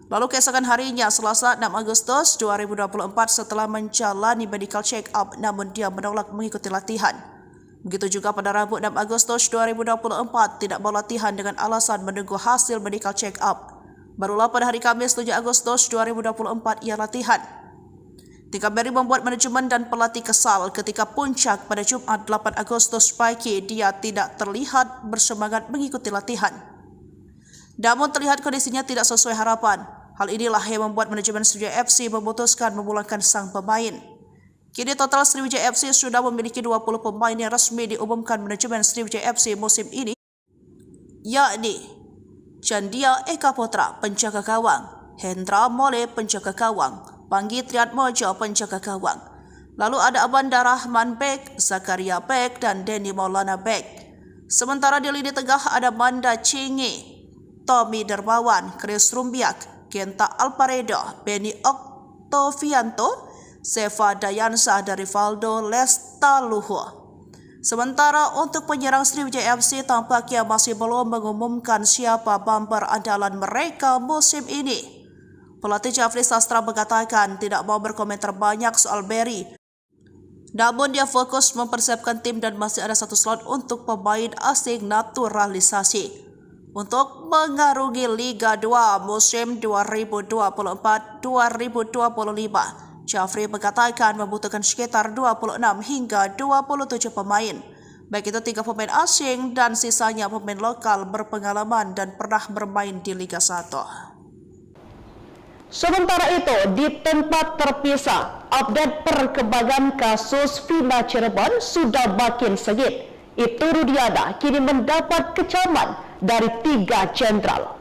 Lalu keesokan harinya, Selasa 6 Agustus 2024 setelah menjalani medical check-up namun dia menolak mengikuti latihan. Begitu juga pada Rabu 6 Agustus 2024 tidak mau latihan dengan alasan menunggu hasil medical check-up. Barulah pada hari Kamis 7 Agustus 2024 ia latihan. Tingkah Berry membuat manajemen dan pelatih kesal ketika puncak pada Jumat 8 Agustus pagi dia tidak terlihat bersemangat mengikuti latihan. Namun terlihat kondisinya tidak sesuai harapan. Hal inilah yang membuat manajemen Sriwijaya FC memutuskan memulangkan sang pemain. Kini total Sriwijaya FC sudah memiliki 20 pemain yang resmi diumumkan manajemen Sriwijaya FC musim ini, yakni Chandia Eka Putra, penjaga gawang, Hendra Mole, penjaga gawang, Panggi Triatmojo, penjaga gawang. Lalu ada Abanda Rahman Bek, Zakaria Bek, dan Denny Maulana Bek. Sementara di lini tengah ada Manda Cingi, Tommy Dermawan, Chris Rumbiak, Kenta Alparedo, Benny Oktovianto, Seva Dayansa, dan Rivaldo Lestaluhu. Sementara untuk penyerang Sriwijaya FC tampaknya masih belum mengumumkan siapa bumper andalan mereka musim ini. Pelatih Jafri Sastra mengatakan tidak mau berkomentar banyak soal Berry. Namun dia fokus mempersiapkan tim dan masih ada satu slot untuk pemain asing naturalisasi untuk mengarungi Liga 2 musim 2024-2025. Jafri mengatakan membutuhkan sekitar 26 hingga 27 pemain, baik itu 3 pemain asing dan sisanya pemain lokal berpengalaman dan pernah bermain di Liga 1. Sementara itu, di tempat terpisah, update perkembangan kasus Vina Cirebon sudah makin sengit. Ibtu Rudiana kini mendapat kecaman dari 3 jenderal.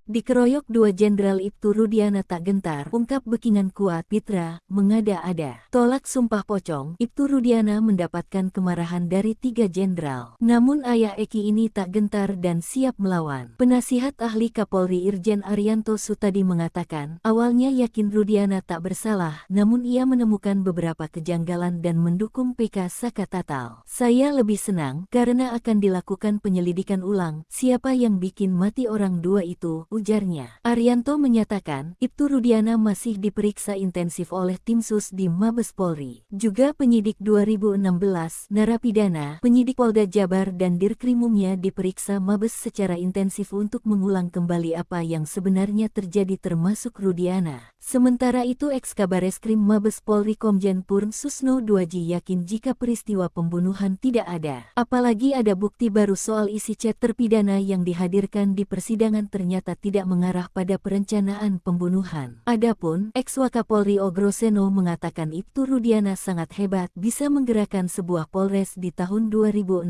Dikeroyok 2 Jenderal Ibtu Rudiana tak gentar, ungkap Bekingan kuat Pitra, mengada-ada. Tolak sumpah pocong, Ibtu Rudiana mendapatkan kemarahan dari 3 jenderal. Namun ayah Eki ini tak gentar dan siap melawan. Penasihat ahli Kapolri Irjen Arianto Sutadi mengatakan, awalnya yakin Rudiana tak bersalah, namun ia menemukan beberapa kejanggalan dan mendukung PK Saka Tatal. Saya lebih senang karena akan dilakukan penyelidikan ulang, siapa yang bikin mati orang 2 itu, ujarnya. Arianto menyatakan, Ibtu Rudiana masih diperiksa intensif oleh tim sus di Mabes Polri. Juga penyidik 2016, narapidana, penyidik Polda Jabar dan Dirkrimumnya diperiksa Mabes secara intensif untuk mengulang kembali apa yang sebenarnya terjadi termasuk Rudiana. Sementara itu Eks-Kabareskrim Mabes Polri Komjen Purn Susno Duaji yakin jika peristiwa pembunuhan tidak ada. Apalagi ada bukti baru soal isi chat terpidana yang dihadirkan di persidangan ternyata tidak mengarah pada perencanaan pembunuhan. Adapun ex-Wakapolri Ogroseno mengatakan Ibtu Rudiana sangat hebat bisa menggerakkan sebuah Polres di tahun 2016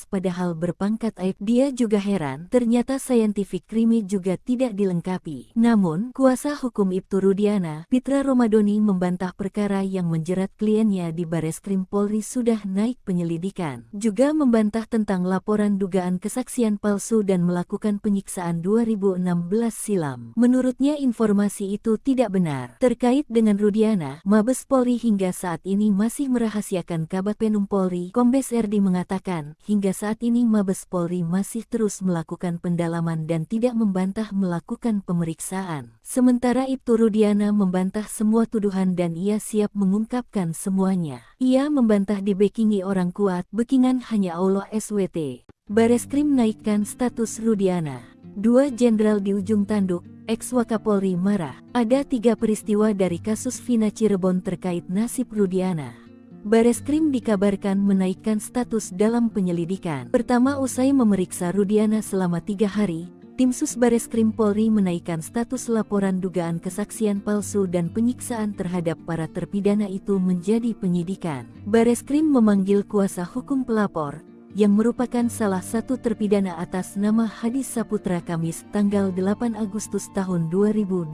padahal berpangkat Aib. Dia juga heran, ternyata scientific crime juga tidak dilengkapi. Namun, kuasa hukum Ibtu Rudiana, Pitra Romadoni membantah perkara yang menjerat kliennya di Bareskrim Polri sudah naik penyelidikan. Juga membantah tentang laporan dugaan kesaksian palsu dan melakukan penyiksaan 2016 silam. Menurutnya informasi itu tidak benar. Terkait dengan Rudiana, Mabes Polri hingga saat ini masih merahasiakan. Kabag Penum Polri, Kombes RD mengatakan, hingga saat ini Mabes Polri masih terus melakukan pendalaman dan tidak membantah melakukan pemeriksaan. Sementara Ibtu Rudiana membantah semua tuduhan dan ia siap mengungkapkan semuanya. Ia membantah dibekingi orang kuat, bekingan hanya Allah SWT. Bareskrim naikkan status Rudiana. 2 jenderal di ujung tanduk, ex-Wakapolri marah. Ada 3 peristiwa dari kasus Vina Cirebon terkait nasib Rudiana. Bareskrim dikabarkan menaikkan status dalam penyelidikan. Pertama, usai memeriksa Rudiana selama 3 hari, tim Sus Bareskrim Polri menaikkan status laporan dugaan kesaksian palsu dan penyiksaan terhadap para terpidana itu menjadi penyidikan. Bareskrim memanggil kuasa hukum pelapor, yang merupakan salah satu terpidana atas nama Hadi Saputra Kamis tanggal 8 Agustus tahun 2024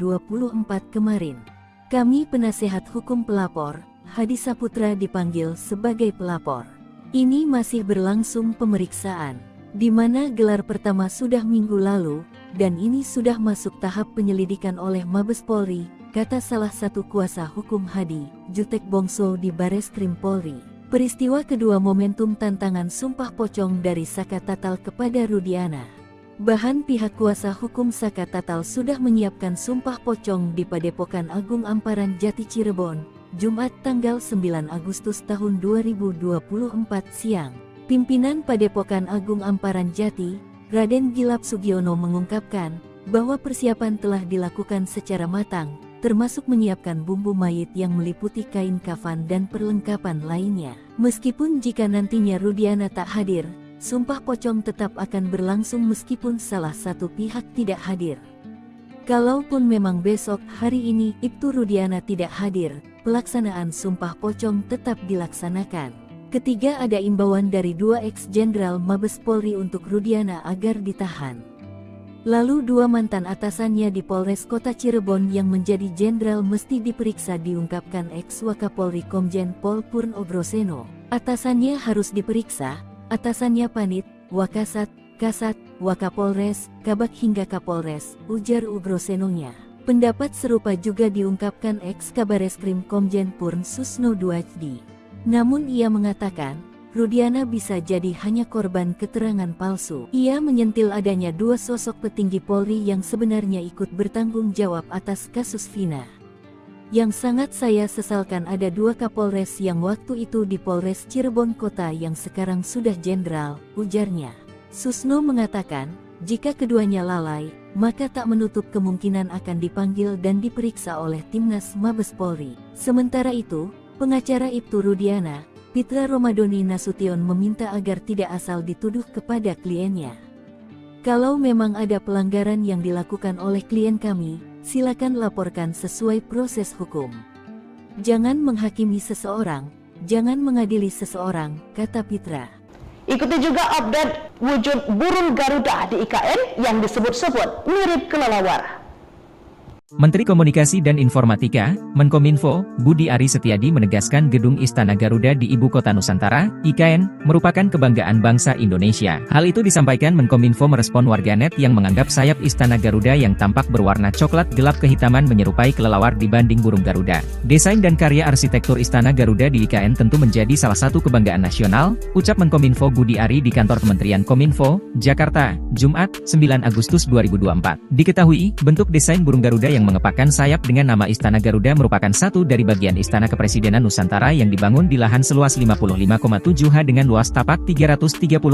kemarin. Kami penasehat hukum pelapor, Hadi Saputra dipanggil sebagai pelapor. Ini masih berlangsung pemeriksaan, di mana gelar pertama sudah minggu lalu, dan ini sudah masuk tahap penyelidikan oleh Mabes Polri, kata salah satu kuasa hukum Hadi, Jutek Bongso di Bareskrim Polri. Peristiwa kedua momentum tantangan sumpah pocong dari Saka Tatal kepada Rudiana. Bahan pihak kuasa hukum Saka Tatal sudah menyiapkan sumpah pocong di Padepokan Agung Amparan Jati Cirebon, Jumat tanggal 9 Agustus tahun 2024 siang. Pimpinan Padepokan Agung Amparan Jati, Raden Gilap Sugiono mengungkapkan bahwa persiapan telah dilakukan secara matang, termasuk menyiapkan bumbu mayit yang meliputi kain kafan dan perlengkapan lainnya. Meskipun jika nantinya Rudiana tak hadir, sumpah pocong tetap akan berlangsung meskipun salah satu pihak tidak hadir. Kalaupun memang besok hari ini Ibtu Rudiana tidak hadir, pelaksanaan sumpah pocong tetap dilaksanakan. Ketiga, ada imbauan dari 2 ex-jenderal Mabes Polri untuk Rudiana agar ditahan. Lalu 2 mantan atasannya di Polres Kota Cirebon yang menjadi jenderal mesti diperiksa, diungkapkan ex-Wakapolri Komjen Pol Purn Ogroseno. Atasannya harus diperiksa, atasannya Panit, Wakasat, Kasat, Wakapolres, Kabag hingga Kapolres, ujar Ogrosenonya. Pendapat serupa juga diungkapkan ex-Kabareskrim Komjen Purn Susno Duajdi. Namun ia mengatakan, Rudiana bisa jadi hanya korban keterangan palsu. Ia menyentil adanya 2 sosok petinggi Polri yang sebenarnya ikut bertanggung jawab atas kasus Vina. Yang sangat saya sesalkan ada 2 Kapolres yang waktu itu di Polres Cirebon Kota yang sekarang sudah jenderal, ujarnya. Susno mengatakan, jika keduanya lalai, maka tak menutup kemungkinan akan dipanggil dan diperiksa oleh Timnas Mabes Polri. Sementara itu, pengacara Ibtu Rudiana, Pitra Romadoni Nasution meminta agar tidak asal dituduh kepada kliennya. Kalau memang ada pelanggaran yang dilakukan oleh klien kami, silakan laporkan sesuai proses hukum. Jangan menghakimi seseorang, jangan mengadili seseorang, kata Pitra. Ikuti juga update wujud burung Garuda di IKN yang disebut-sebut mirip kelelawar. Menteri Komunikasi dan Informatika, Menkominfo, Budi Ari Setiadi menegaskan Gedung Istana Garuda di Ibu Kota Nusantara, IKN, merupakan kebanggaan bangsa Indonesia. Hal itu disampaikan Menkominfo merespon warganet yang menganggap sayap Istana Garuda yang tampak berwarna coklat gelap kehitaman menyerupai kelelawar dibanding burung Garuda. Desain dan karya arsitektur Istana Garuda di IKN tentu menjadi salah satu kebanggaan nasional, ucap Menkominfo Budi Ari di kantor Kementerian Kominfo, Jakarta, Jumat, 9 Agustus 2024. Diketahui, bentuk desain burung Garuda yang mengepakkan sayap dengan nama Istana Garuda merupakan satu dari bagian Istana Kepresidenan Nusantara yang dibangun di lahan seluas 55,7 ha dengan luas tapak 334.200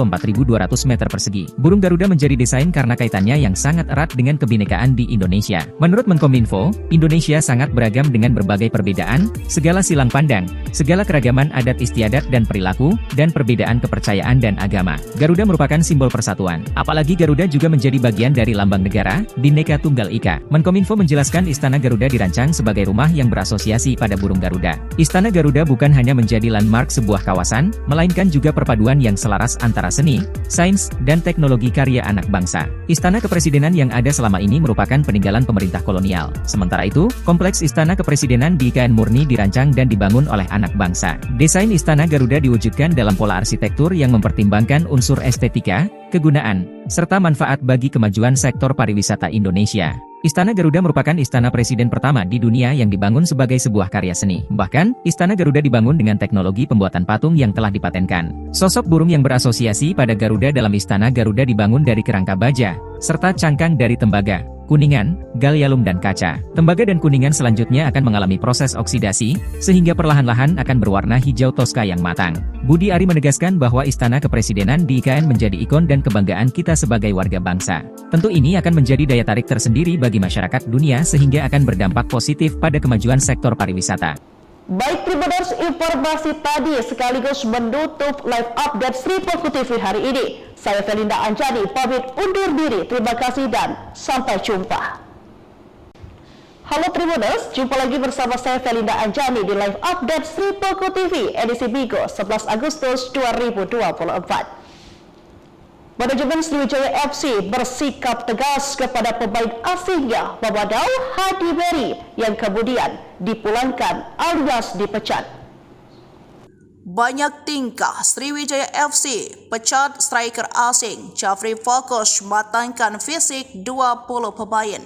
meter persegi. Burung Garuda menjadi desain karena kaitannya yang sangat erat dengan kebinekaan di Indonesia. Menurut Menkominfo, Indonesia sangat beragam dengan berbagai perbedaan, segala silang pandang, segala keragaman adat istiadat dan perilaku, dan perbedaan kepercayaan dan agama. Garuda merupakan simbol persatuan. Apalagi Garuda juga menjadi bagian dari lambang negara, Bhinneka Tunggal Ika. Menkominfo menjelaskan Istana Garuda dirancang sebagai rumah yang berasosiasi pada burung Garuda. Istana Garuda bukan hanya menjadi landmark sebuah kawasan, melainkan juga perpaduan yang selaras antara seni, sains, dan teknologi karya anak bangsa. Istana Kepresidenan yang ada selama ini merupakan peninggalan pemerintah kolonial. Sementara itu, kompleks Istana Kepresidenan di IKN murni dirancang dan dibangun oleh anak bangsa. Desain Istana Garuda diwujudkan dalam pola arsitektur yang mempertimbangkan unsur estetika, kegunaan, serta manfaat bagi kemajuan sektor pariwisata Indonesia. Istana Garuda merupakan istana presiden pertama di dunia yang dibangun sebagai sebuah karya seni. Bahkan, Istana Garuda dibangun dengan teknologi pembuatan patung yang telah dipatenkan. Sosok burung yang berasosiasi pada Garuda dalam Istana Garuda dibangun dari kerangka baja, serta cangkang dari tembaga, kuningan, gallium dan kaca. Tembaga dan kuningan selanjutnya akan mengalami proses oksidasi, sehingga perlahan-lahan akan berwarna hijau toska yang matang. Budi Ari menegaskan bahwa Istana Kepresidenan di IKN menjadi ikon dan kebanggaan kita sebagai warga bangsa. Tentu ini akan menjadi daya tarik tersendiri bagi masyarakat dunia sehingga akan berdampak positif pada kemajuan sektor pariwisata. Baik Tribuners, informasi tadi sekaligus menutup live update Sri Poku TV hari ini. Saya Felinda Anjani pamit undur diri. Terima kasih dan sampai jumpa. Halo Tribuners, jumpa lagi bersama saya Felinda Anjani di live update Sri Poku TV edisi Bigo 11 Agustus 2024. Manajemen Sriwijaya FC bersikap tegas kepada pemain asingnya Mamadou Hadi Beri yang kemudian dipulangkan alias dipecat. Banyak tingkah Sriwijaya FC pecat striker asing. Jafri fokus matangkan fisik 20 pemain.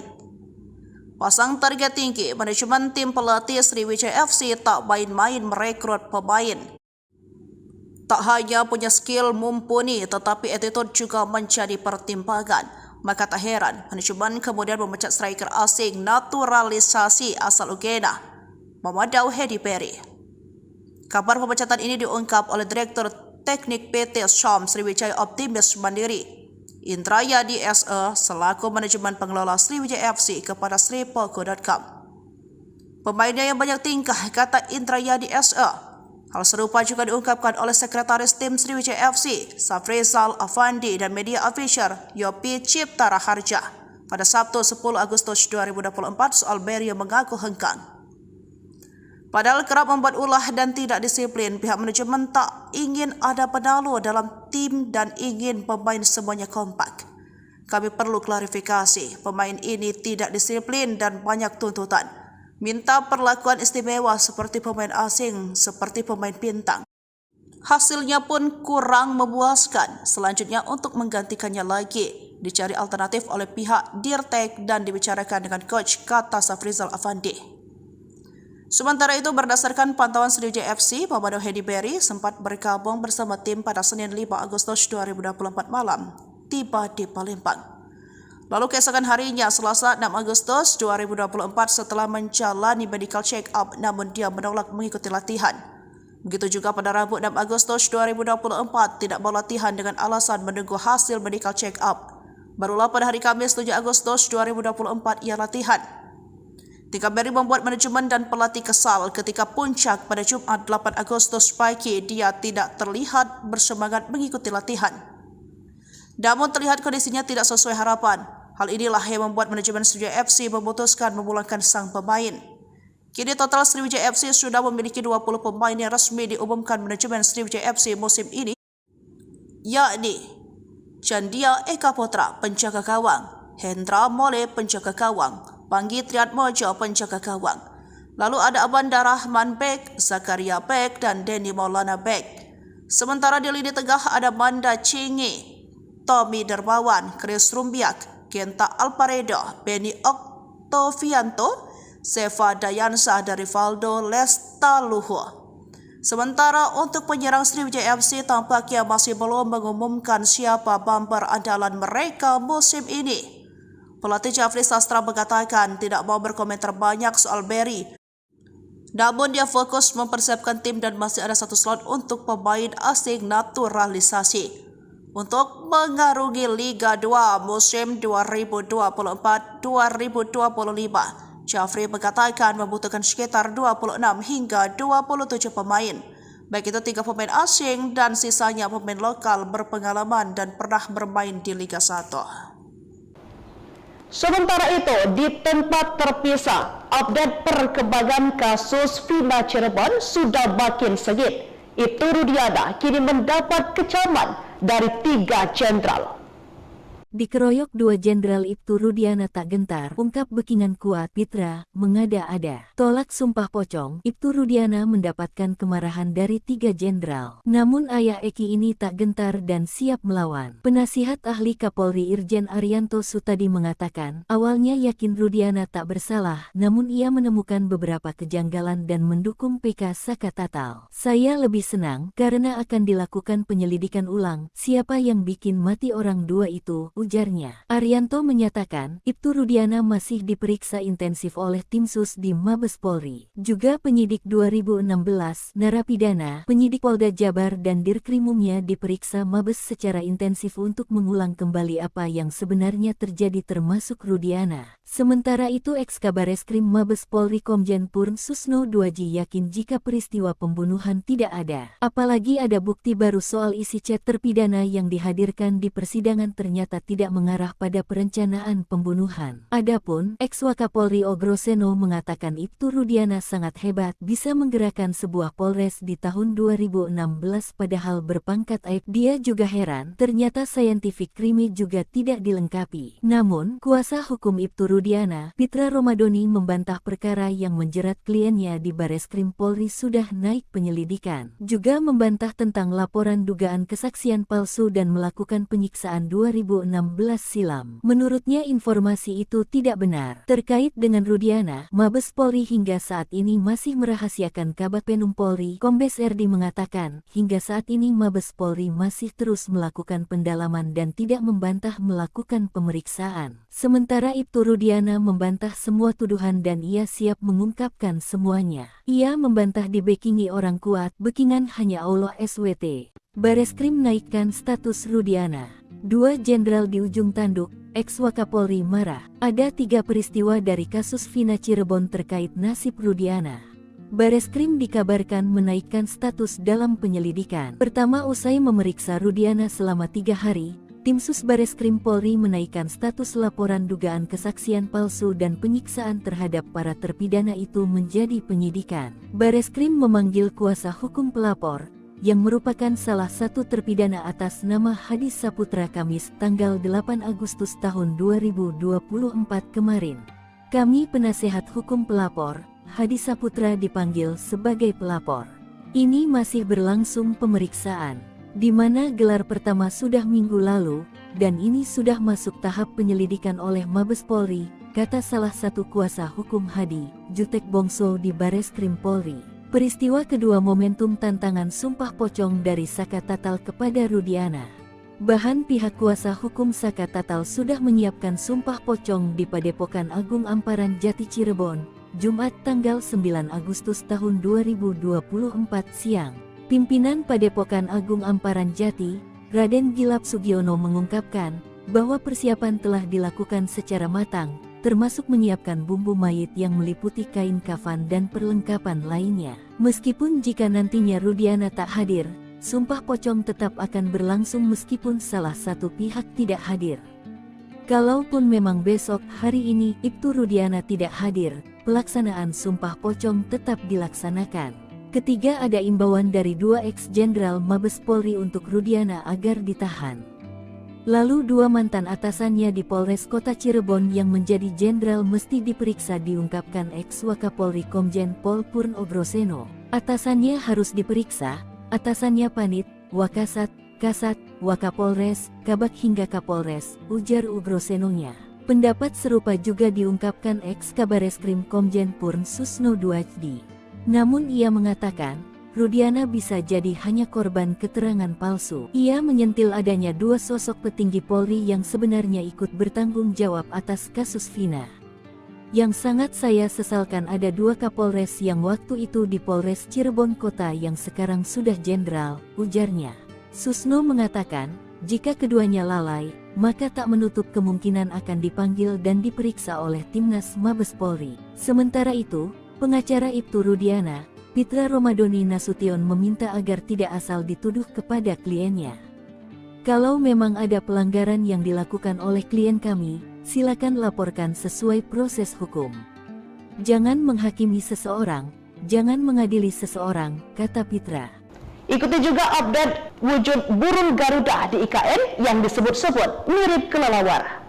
Pasang target tinggi, manajemen tim pelatih Sriwijaya FC tak main-main merekrut pemain. Tak hanya punya skill mumpuni, tetapi attitude juga menjadi pertimbangan. Maka tak heran, manajemen kemudian memecat striker asing naturalisasi asal Uganda, Mamadou Hadi Beri. Kabar pemecatan ini diungkap oleh Direktur Teknik PT Syam Sriwijaya Optimis Mandiri, Indrayadi SE, selaku manajemen pengelola Sriwijaya FC kepada sripoku.com. Pemainnya yang banyak tingkah, kata Indrayadi SE. Hal serupa juga diungkapkan oleh Sekretaris Tim Sriwijaya FC, Safrizal Afandi dan media official Yopi Cipta Raharja pada Sabtu 10 Agustus 2024 soal Beri yang mengaku hengkang. Padahal kerap membuat ulah dan tidak disiplin, pihak manajemen tak ingin ada penalu dalam tim dan ingin pemain semuanya kompak. Kami perlu klarifikasi, pemain ini tidak disiplin dan banyak tuntutan. Minta perlakuan istimewa seperti pemain asing, seperti pemain bintang. Hasilnya pun kurang memuaskan. Selanjutnya untuk menggantikannya lagi, dicari alternatif oleh pihak Dirtek dan dibicarakan dengan coach, kata Safrizal Afandi. Sementara itu berdasarkan pantauan Sriwijaya FC, Mamadou Hadi Beri sempat bergabung bersama tim pada Senin 5 Agustus 2024 malam, tiba di Palembang. Lalu keesokan harinya, Selasa 6 Agustus 2024 setelah menjalani medical check-up namun dia menolak mengikuti latihan. Begitu juga pada Rabu 6 Agustus 2024 tidak mau latihan dengan alasan menunggu hasil medical check-up. Barulah pada hari Kamis 7 Agustus 2024 ia latihan. Tingkah Beri membuat manajemen dan pelatih kesal ketika puncak pada Jumat 8 Agustus pagi dia tidak terlihat bersemangat mengikuti latihan. Namun terlihat kondisinya tidak sesuai harapan. Hal inilah yang membuat manajemen Sriwijaya FC memutuskan memulangkan sang pemain. Kini total Sriwijaya FC sudah memiliki 20 pemain yang resmi diumumkan manajemen Sriwijaya FC musim ini, yakni Chandia Eka Putra, penjaga gawang, Hendra Mole, penjaga gawang, Panggi Triatmojo, penjaga gawang. Lalu ada Abanda Rahman Bek, Zakaria Bek, dan Denny Maulana Bek. Sementara di lini tengah ada Manda Cingi, Tommy Dermawan, Chris Rumbiak, Kenta Alparedo, Benny Oktovianto, Seva Dayansa, dan Rivaldo Lestaluhu. Sementara untuk penyerang Sriwijaya FC tampaknya masih belum mengumumkan siapa bumper andalan mereka musim ini. Pelatih Jafri Sastra mengatakan tidak mau berkomentar banyak soal Beri. Namun dia fokus mempersiapkan tim dan masih ada satu slot untuk pemain asing naturalisasi untuk mengarungi Liga 2 musim 2024-2025 Jafri mengatakan membutuhkan sekitar 26 hingga 27 pemain, baik itu 3 pemain asing dan sisanya pemain lokal berpengalaman dan pernah bermain di Liga 1. Sementara itu, di tempat terpisah, update perkembangan kasus Vina Cirebon sudah makin sengit. Ibtu Rudiana kini mendapat kecaman dari 3 jenderal. Dikeroyok 2 Jenderal Ibtu Rudiana tak gentar, ungkap Bekingan kuat Pitra, mengada-ada. Tolak sumpah pocong, Ibtu Rudiana mendapatkan kemarahan dari 3 jenderal. Namun ayah Eki ini tak gentar dan siap melawan. Penasihat ahli Kapolri Irjen Arianto Sutadi mengatakan, awalnya yakin Rudiana tak bersalah, namun ia menemukan beberapa kejanggalan dan mendukung PK Saka Tatal. Saya lebih senang karena akan dilakukan penyelidikan ulang, siapa yang bikin mati orang 2 itu, ujarnya. Arianto menyatakan, Ibtu Rudiana masih diperiksa intensif oleh tim sus di Mabes Polri. Juga penyidik 2016, narapidana, penyidik Polda Jabar dan Dirkrimumnya diperiksa Mabes secara intensif untuk mengulang kembali apa yang sebenarnya terjadi termasuk Rudiana. Sementara itu Eks-Kabareskrim Mabes Polri Komjen Purn Susno Duaji yakin jika peristiwa pembunuhan tidak ada. Apalagi ada bukti baru soal isi chat terpidana yang dihadirkan di persidangan ternyata tidak mengarah pada perencanaan pembunuhan. Adapun, Eks-Wakapolri Ogroseno mengatakan Ibtu Rudiana sangat hebat bisa menggerakkan sebuah polres di tahun 2016 padahal berpangkat aib. Dia juga heran, ternyata scientific crime juga tidak dilengkapi. Namun, kuasa hukum Ibtu Rudiana, Pitra Romadoni membantah perkara yang menjerat kliennya di Bareskrim Polri sudah naik penyelidikan. Juga membantah tentang laporan dugaan kesaksian palsu dan melakukan penyiksaan 2016 silam. Menurutnya informasi itu tidak benar. Terkait dengan Rudiana, Mabes Polri hingga saat ini masih merahasiakan. Kabag Penum Polri, Kombes RD mengatakan, hingga saat ini Mabes Polri masih terus melakukan pendalaman dan tidak membantah melakukan pemeriksaan. Sementara Ibtu Rudiana membantah semua tuduhan dan ia siap mengungkapkan semuanya. Ia membantah dibekingi orang kuat, bekingan hanya Allah SWT. Bareskrim naikkan status Rudiana. 2 jenderal di ujung tanduk, Eks-Wakapolri marah. Ada 3 peristiwa dari kasus Vina Cirebon terkait nasib Rudiana. Bareskrim dikabarkan menaikkan status dalam penyelidikan. Pertama, usai memeriksa Rudiana selama 3 hari, tim sus Bareskrim Polri menaikkan status laporan dugaan kesaksian palsu dan penyiksaan terhadap para terpidana itu menjadi penyidikan. Bareskrim memanggil kuasa hukum pelapor, yang merupakan salah satu terpidana atas nama Hadi Saputra Kamis tanggal 8 Agustus tahun 2024 kemarin. Kami penasehat hukum pelapor, Hadi Saputra dipanggil sebagai pelapor. Ini masih berlangsung pemeriksaan, di mana gelar pertama sudah minggu lalu, dan ini sudah masuk tahap penyelidikan oleh Mabes Polri, kata salah satu kuasa hukum Hadi, Jutek Bongso di Bareskrim Polri. Peristiwa kedua momentum tantangan sumpah pocong dari Saka Tatal kepada Rudiana. Bahan pihak kuasa hukum Saka Tatal sudah menyiapkan sumpah pocong di Padepokan Agung Amparan Jati Cirebon, Jumat tanggal 9 Agustus tahun 2024 siang. Pimpinan Padepokan Agung Amparan Jati, Raden Gilap Sugiono mengungkapkan bahwa persiapan telah dilakukan secara matang, termasuk menyiapkan bumbu mayit yang meliputi kain kafan dan perlengkapan lainnya. Meskipun jika nantinya Rudiana tak hadir, sumpah pocong tetap akan berlangsung meskipun salah satu pihak tidak hadir. Kalaupun memang besok hari ini Ibtu Rudiana tidak hadir, pelaksanaan sumpah pocong tetap dilaksanakan. Ketiga, ada imbauan dari 2 ex-jenderal Mabes Polri untuk Rudiana agar ditahan. Lalu 2 mantan atasannya di Polres Kota Cirebon yang menjadi jenderal mesti diperiksa, diungkapkan Eks-Wakapolri Komjen Pol Purn Ogroseno. Atasannya harus diperiksa, atasannya Panit, Wakasat, Kasat, Wakapolres, Kabag hingga Kapolres, ujar Ogrosenonya. Pendapat serupa juga diungkapkan Eks-Kabareskrim Komjen Purn Susno Duaji. Namun ia mengatakan, Rudiana bisa jadi hanya korban keterangan palsu. Ia menyentil adanya 2 sosok petinggi Polri yang sebenarnya ikut bertanggung jawab atas kasus Vina. Yang sangat saya sesalkan ada 2 Kapolres yang waktu itu di Polres Cirebon Kota yang sekarang sudah jenderal, ujarnya. Susno mengatakan, jika keduanya lalai, maka tak menutup kemungkinan akan dipanggil dan diperiksa oleh Timnas Mabes Polri. Sementara itu, pengacara Ibtu Rudiana, Pitra Romadhoni Nasution meminta agar tidak asal dituduh kepada kliennya. Kalau memang ada pelanggaran yang dilakukan oleh klien kami, silakan laporkan sesuai proses hukum. Jangan menghakimi seseorang, jangan mengadili seseorang, kata Pitra. Ikuti juga update wujud burung Garuda di IKN yang disebut-sebut mirip kelelawar.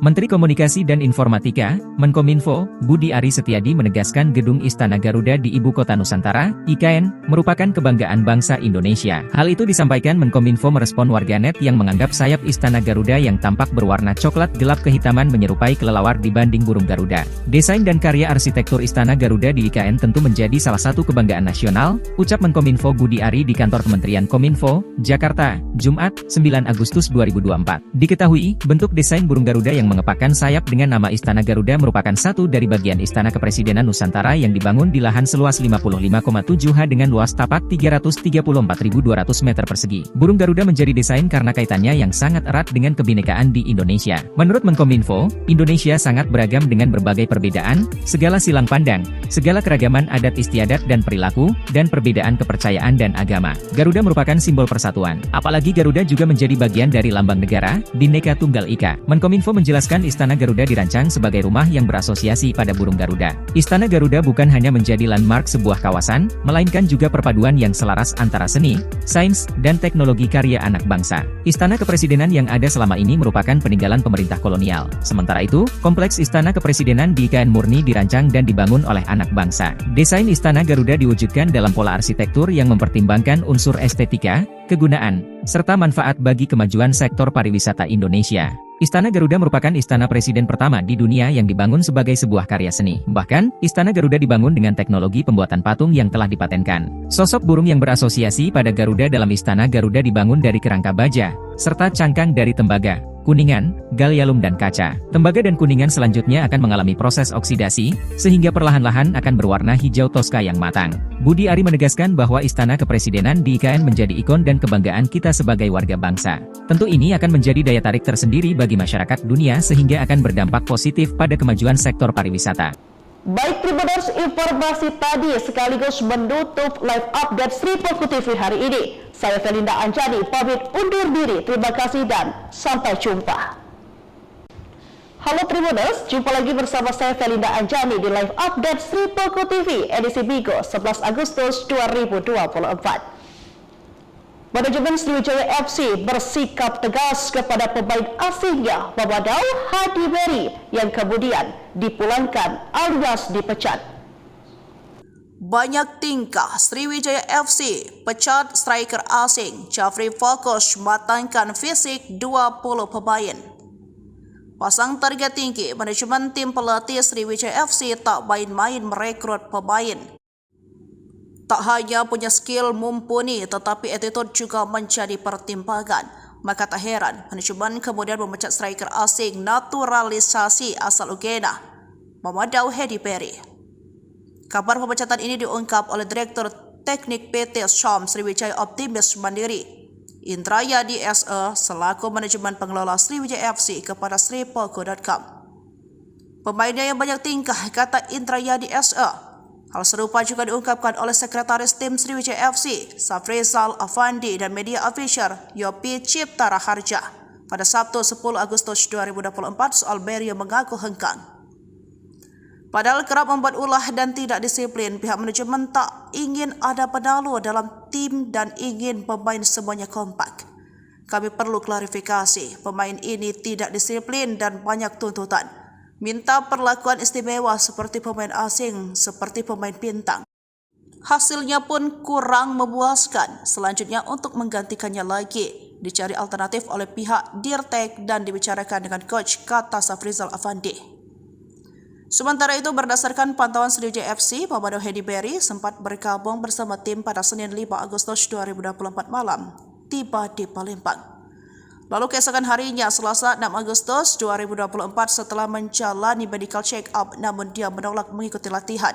Menteri Komunikasi dan Informatika, Menkominfo, Budi Ari Setiadi menegaskan Gedung Istana Garuda di Ibu Kota Nusantara, IKN, merupakan kebanggaan bangsa Indonesia. Hal itu disampaikan Menkominfo merespon warganet yang menganggap sayap Istana Garuda yang tampak berwarna coklat gelap kehitaman menyerupai kelelawar dibanding burung Garuda. Desain dan karya arsitektur Istana Garuda di IKN tentu menjadi salah satu kebanggaan nasional, ucap Menkominfo Budi Ari di kantor Kementerian Kominfo, Jakarta, Jumat, 9 Agustus 2024. Diketahui, bentuk desain burung Garuda yang mengepakkan sayap dengan nama Istana Garuda merupakan satu dari bagian Istana Kepresidenan Nusantara yang dibangun di lahan seluas 55,7 ha dengan luas tapak 334.200 meter persegi. Burung Garuda menjadi desain karena kaitannya yang sangat erat dengan kebinekaan di Indonesia. Menurut Menkominfo, Indonesia sangat beragam dengan berbagai perbedaan, segala silang pandang, segala keragaman adat istiadat dan perilaku, dan perbedaan kepercayaan dan agama. Garuda merupakan simbol persatuan. Apalagi Garuda juga menjadi bagian dari lambang negara, Bhinneka Tunggal Ika. Menkominfo menjelaskan Istana Garuda dirancang sebagai rumah yang berasosiasi pada burung Garuda. Istana Garuda bukan hanya menjadi landmark sebuah kawasan, melainkan juga perpaduan yang selaras antara seni, sains, dan teknologi karya anak bangsa. Istana Kepresidenan yang ada selama ini merupakan peninggalan pemerintah kolonial. Sementara itu, kompleks Istana Kepresidenan di IKN murni dirancang dan dibangun oleh anak bangsa. Desain Istana Garuda diwujudkan dalam pola arsitektur yang mempertimbangkan unsur estetika, kegunaan, serta manfaat bagi kemajuan sektor pariwisata Indonesia. Istana Garuda merupakan istana presiden pertama di dunia yang dibangun sebagai sebuah karya seni. Bahkan, Istana Garuda dibangun dengan teknologi pembuatan patung yang telah dipatenkan. Sosok burung yang berasosiasi pada Garuda dalam Istana Garuda dibangun dari kerangka baja, serta cangkang dari tembaga, kuningan, gallium dan kaca. Tembaga dan kuningan selanjutnya akan mengalami proses oksidasi, sehingga perlahan-lahan akan berwarna hijau toska yang matang. Budi Ari menegaskan bahwa Istana Kepresidenan di IKN menjadi ikon dan kebanggaan kita sebagai warga bangsa. Tentu ini akan menjadi daya tarik tersendiri bagi masyarakat dunia sehingga akan berdampak positif pada kemajuan sektor pariwisata. Baik Tribuners, informasi tadi sekaligus menutup live update Sri Poku TV hari ini. Saya Felinda Anjani pamit undur diri. Terima kasih dan sampai jumpa. Halo Tribuners, jumpa lagi bersama saya Felinda Anjani di live update Sri Poku TV edisi Bigo 11 Agustus 2024. Manajemen Sriwijaya FC bersikap tegas kepada pemain asingnya Mamadou Hadi Beri yang kemudian dipulangkan alias dipecat. Banyak tingkah Sriwijaya FC pecat striker asing Jafri Fokus matangkan fisik 20 pemain. Pasang target tinggi, manajemen tim pelatih Sriwijaya FC tak main-main merekrut pemain. Tak hanya punya skill mumpuni, tetapi attitude juga menjadi pertimbangan. Maka tak heran, manajemen kemudian memecat striker asing naturalisasi asal Uganda, Mamadou Hadi Beri. Kabar pemecatan ini diungkap oleh Direktur Teknik PT Syam Sriwijaya Optimis Mandiri, Indrayadi SE, selaku manajemen pengelola Sriwijaya FC kepada sripoku.com. Pemainnya yang banyak tingkah, kata Indrayadi SE. Hal serupa juga diungkapkan oleh Sekretaris Tim Sriwijaya FC, Safrizal Afandi, dan media official Yopi Cipta Raharja pada Sabtu 10 Agustus 2024 soal Beri yang mengaku hengkang. Padahal kerap membuat ulah dan tidak disiplin, pihak manajemen tak ingin ada penalu dalam tim dan ingin pemain semuanya kompak. Kami perlu klarifikasi, pemain ini tidak disiplin dan banyak tuntutan. Minta perlakuan istimewa seperti pemain asing, seperti pemain bintang. Hasilnya pun kurang memuaskan. Selanjutnya untuk menggantikannya lagi, dicari alternatif oleh pihak Dirtek dan dibicarakan dengan coach, kata Safrizal Afandi. Sementara itu, berdasarkan pantauan Sriwijaya FC, Mamadou Hadi Beri sempat bergabung bersama tim pada Senin 5 Agustus 2024 malam, tiba di Palembang. Lalu keesokan harinya, Selasa 6 Agustus 2024, setelah menjalani medical check-up, namun dia menolak mengikuti latihan.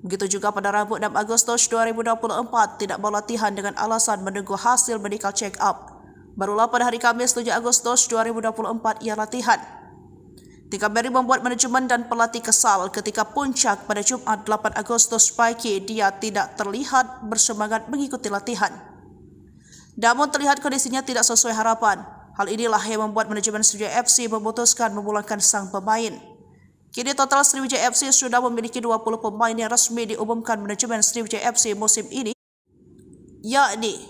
Begitu juga pada Rabu 6 Agustus 2024, tidak mau latihan dengan alasan menunggu hasil medical check-up. Barulah pada hari Kamis 7 Agustus 2024 ia latihan. Tika Berry membuat manajemen dan pelatih kesal ketika puncak pada Jumat 8 Agustus pagi dia tidak terlihat bersemangat mengikuti latihan. Namun terlihat kondisinya tidak sesuai harapan. Hal inilah yang membuat manajemen Sriwijaya FC memutuskan memulangkan sang pemain. Kini total Sriwijaya FC sudah memiliki 20 pemain yang resmi diumumkan manajemen Sriwijaya FC musim ini, yakni